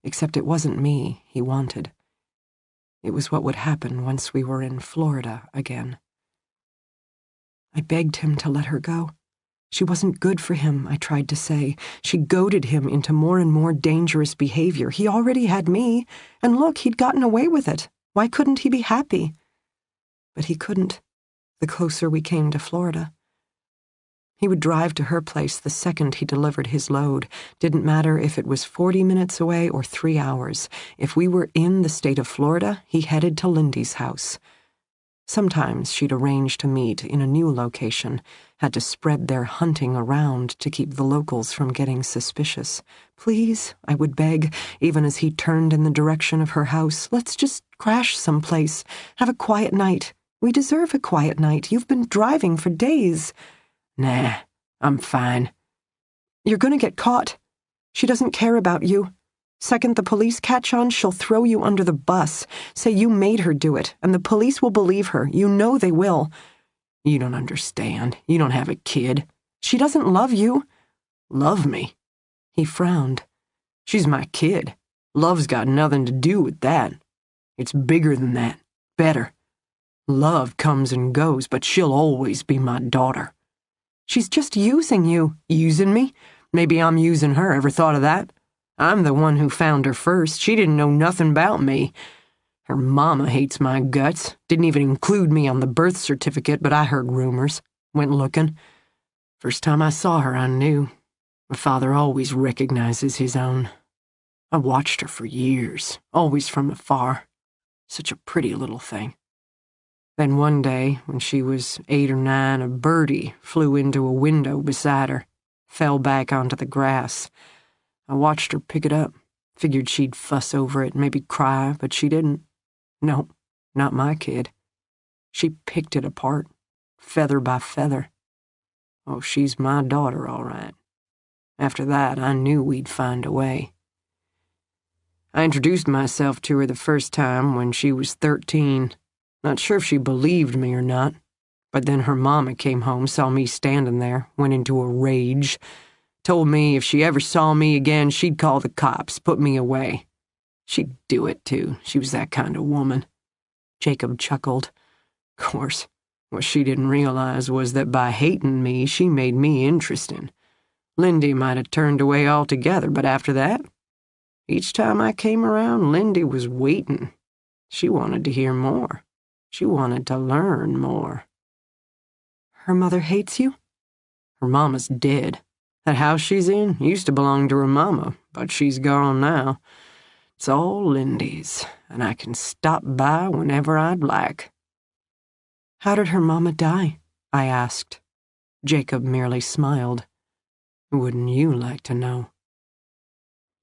Except it wasn't me he wanted. It was what would happen once we were in Florida again. I begged him to let her go. She wasn't good for him, I tried to say. She goaded him into more and more dangerous behavior. He already had me, and look, he'd gotten away with it. Why couldn't he be happy? But he couldn't, the closer we came to Florida. He would drive to her place the second he delivered his load. Didn't matter if it was 40 minutes away or 3 hours. If we were in the state of Florida, he headed to Lindy's house. Sometimes she'd arrange to meet in a new location, had to spread their hunting around to keep the locals from getting suspicious. Please, I would beg, even as he turned in the direction of her house, let's just crash someplace, have a quiet night. We deserve a quiet night. You've been driving for days. Nah, I'm fine. You're gonna get caught. She doesn't care about you. Second the police catch on, she'll throw you under the bus, say you made her do it, and the police will believe her. You know they will. You don't understand. You don't have a kid. She doesn't love you. Love me? He frowned. She's my kid. Love's got nothing to do with that. It's bigger than that. Better. Love comes and goes, but she'll always be my daughter. She's just using you. Using me? Maybe I'm using her. Ever thought of that? I'm the one who found her first. She didn't know nothing about me. Her mama hates my guts. Didn't even include me on the birth certificate, but I heard rumors. Went looking. First time I saw her, I knew. My father always recognizes his own. I watched her for years, always from afar. Such a pretty little thing. Then one day, when she was 8 or 9, a birdie flew into a window beside her, fell back onto the grass. I watched her pick it up, figured she'd fuss over it, maybe cry, but she didn't. No, not my kid. She picked it apart, feather by feather. Oh, she's my daughter, all right. After that, I knew we'd find a way. I introduced myself to her the first time when she was 13. Not sure if she believed me or not, but then her mama came home, saw me standing there, went into a rage, told me if she ever saw me again, she'd call the cops, put me away. She'd do it, too. She was that kind of woman. Jacob chuckled. Of course, what she didn't realize was that by hating me, she made me interesting. Lindy might have turned away altogether, but after that, each time I came around, Lindy was waiting. She wanted to hear more. She wanted to learn more. Her mother hates you? Her mama's dead. That house she's in used to belong to her mama, but she's gone now. It's all Lindy's, and I can stop by whenever I'd like. How did her mama die? I asked. Jacob merely smiled. Wouldn't you like to know?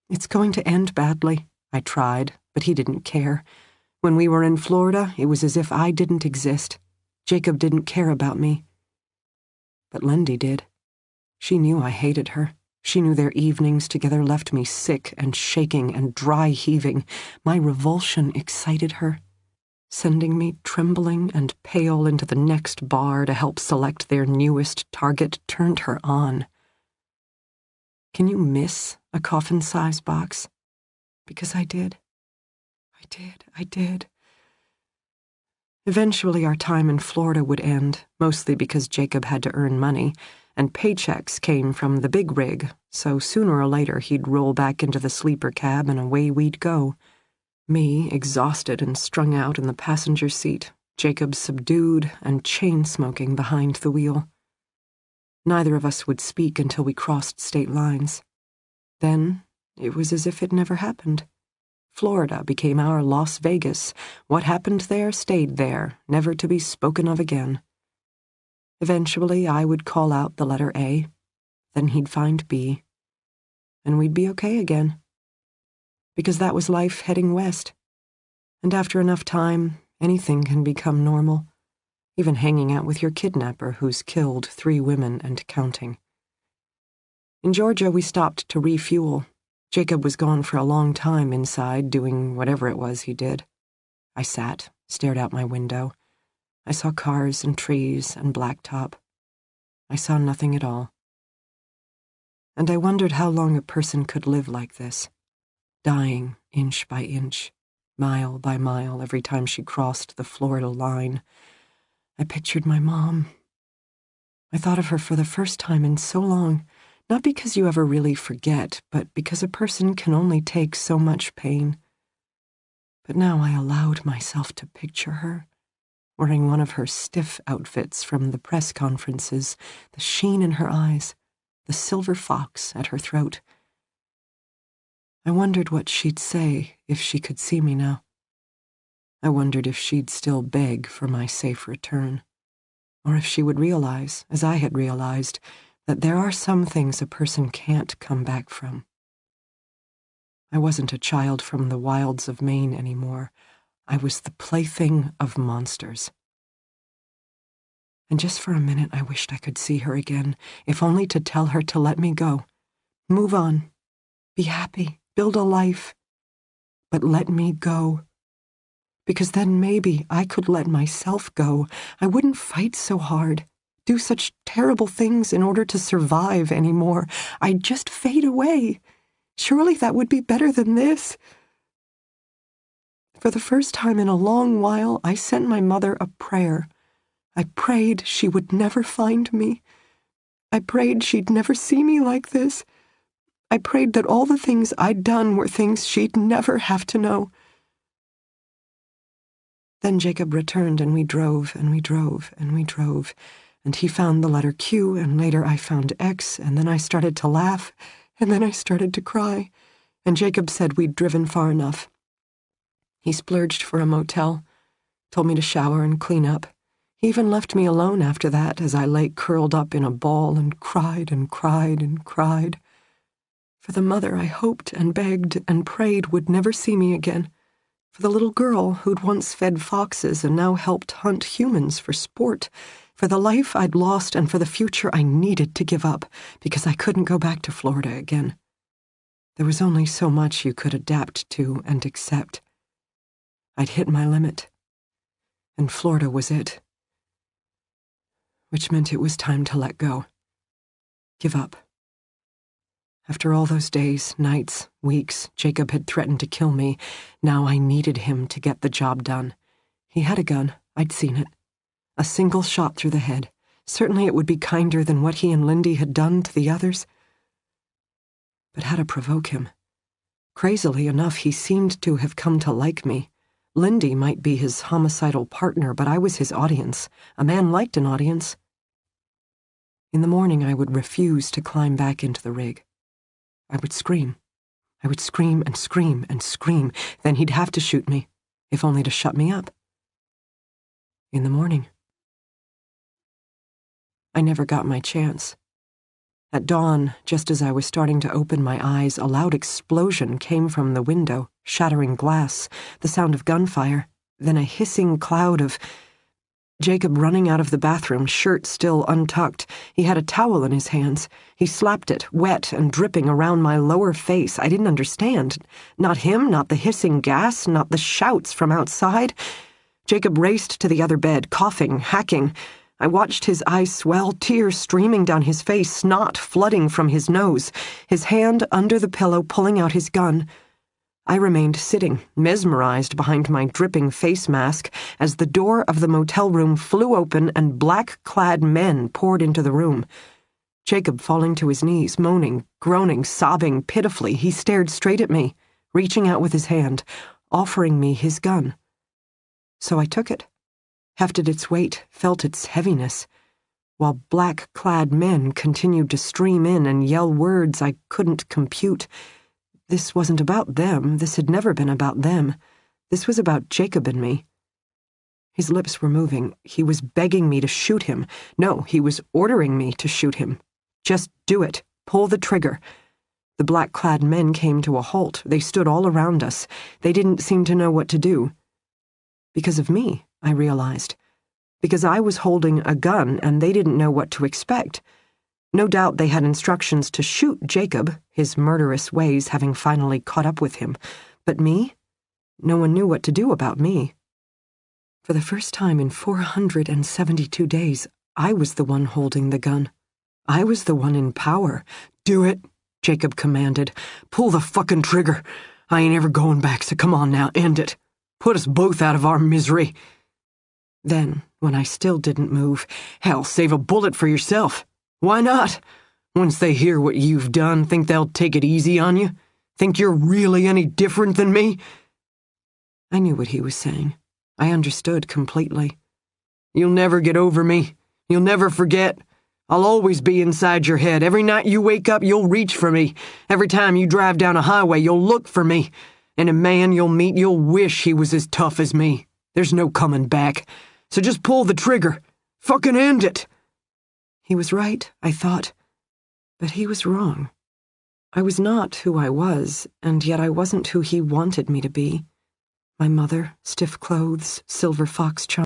It's going to end badly, I tried, but he didn't care. When we were in Florida, it was as if I didn't exist. Jacob didn't care about me. But Lindy did. She knew I hated her. She knew their evenings together left me sick and shaking and dry heaving. My revulsion excited her, sending me trembling and pale into the next bar to help select their newest target turned her on. Can you miss a coffin-size box? Because I did. I did. Eventually our time in Florida would end, mostly because Jacob had to earn money, and paychecks came from the big rig, so sooner or later he'd roll back into the sleeper cab and away we'd go. Me, exhausted and strung out in the passenger seat, Jacob subdued and chain-smoking behind the wheel. Neither of us would speak until we crossed state lines. Then it was as if it never happened. Florida became our Las Vegas. What happened there stayed there, never to be spoken of again. Eventually, I would call out the letter A, then he'd find B, and we'd be okay again. Because that was life heading west. And after enough time, anything can become normal, even hanging out with your kidnapper who's killed 3 women and counting. In Georgia, we stopped to refuel. Jacob was gone for a long time inside, doing whatever it was he did. I sat, stared out my window. I saw cars and trees and blacktop. I saw nothing at all. And I wondered how long a person could live like this, dying inch by inch, mile by mile every time she crossed the Florida line. I pictured my mom. I thought of her for the first time in so long, not because you ever really forget, but because a person can only take so much pain. But now I allowed myself to picture her, wearing one of her stiff outfits from the press conferences, the sheen in her eyes, the silver fox at her throat. I wondered what she'd say if she could see me now. I wondered if she'd still beg for my safe return, or if she would realize, as I had realized, that there are some things a person can't come back from. I wasn't a child from the wilds of Maine anymore. I was the plaything of monsters. And just for a minute I wished I could see her again, if only to tell her to let me go. Move on. Be happy. Build a life. But let me go. Because then maybe I could let myself go. I wouldn't fight so hard, do such terrible things in order to survive anymore. I'd just fade away. Surely that would be better than this. For the first time in a long while, I sent my mother a prayer. I prayed she would never find me. I prayed she'd never see me like this. I prayed that all the things I'd done were things she'd never have to know. Then Jacob returned and we drove and we drove and we drove, and he found the letter Q, and later I found X, and then I started to laugh, and then I started to cry, and Jacob said we'd driven far enough. He splurged for a motel, told me to shower and clean up. He even left me alone after that as I lay curled up in a ball and cried and cried and cried. For the mother I hoped and begged and prayed would never see me again. For the little girl who'd once fed foxes and now helped hunt humans for sport. For the life I'd lost and for the future I needed to give up because I couldn't go back to Florida again. There was only so much you could adapt to and accept. I'd hit my limit, and Florida was it. Which meant it was time to let go. Give up. After all those days, nights, weeks, Jacob had threatened to kill me. Now I needed him to get the job done. He had a gun. I'd seen it. A single shot through the head. Certainly it would be kinder than what he and Lindy had done to the others. But how to provoke him? Crazily enough, he seemed to have come to like me. Lindy might be his homicidal partner, but I was his audience. A man liked an audience. In the morning, I would refuse to climb back into the rig. I would scream. I would scream and scream and scream. Then he'd have to shoot me, if only to shut me up. In the morning. I never got my chance. At dawn, just as I was starting to open my eyes, a loud explosion came from the window, shattering glass, the sound of gunfire, then a hissing cloud of... Jacob running out of the bathroom, shirt still untucked. He had a towel in his hands. He slapped it, wet and dripping, around my lower face. I didn't understand. Not him, not the hissing gas, not the shouts from outside. Jacob raced to the other bed, coughing, hacking. I watched his eyes swell, tears streaming down his face, snot flooding from his nose, his hand under the pillow pulling out his gun. I remained sitting, mesmerized behind my dripping face mask, as the door of the motel room flew open and black-clad men poured into the room. Jacob falling to his knees, moaning, groaning, sobbing pitifully, he stared straight at me, reaching out with his hand, offering me his gun. So I took it, hefted its weight, felt its heaviness, while black-clad men continued to stream in and yell words I couldn't compute. This wasn't about them. This had never been about them. This was about Jacob and me. His lips were moving. He was begging me to shoot him. No, he was ordering me to shoot him. Just do it. Pull the trigger. The black-clad men came to a halt. They stood all around us. They didn't seem to know what to do. Because of me, I realized. Because I was holding a gun and they didn't know what to expect. No doubt they had instructions to shoot Jacob, his murderous ways having finally caught up with him. But me? No one knew what to do about me. For the first time in 472 days, I was the one holding the gun. I was the one in power. Do it, Jacob commanded. Pull the fucking trigger. I ain't ever going back, so come on now, end it. Put us both out of our misery. Then, when I still didn't move, hell, save a bullet for yourself. Why not? Once they hear what you've done, think they'll take it easy on you? Think you're really any different than me? I knew what he was saying. I understood completely. You'll never get over me. You'll never forget. I'll always be inside your head. Every night you wake up, you'll reach for me. Every time you drive down a highway, you'll look for me. And a man you'll meet, you'll wish he was as tough as me. There's no coming back. So just pull the trigger. Fucking end it. He was right, I thought, but he was wrong. I was not who I was, and yet I wasn't who he wanted me to be. My mother, stiff clothes, silver fox charms.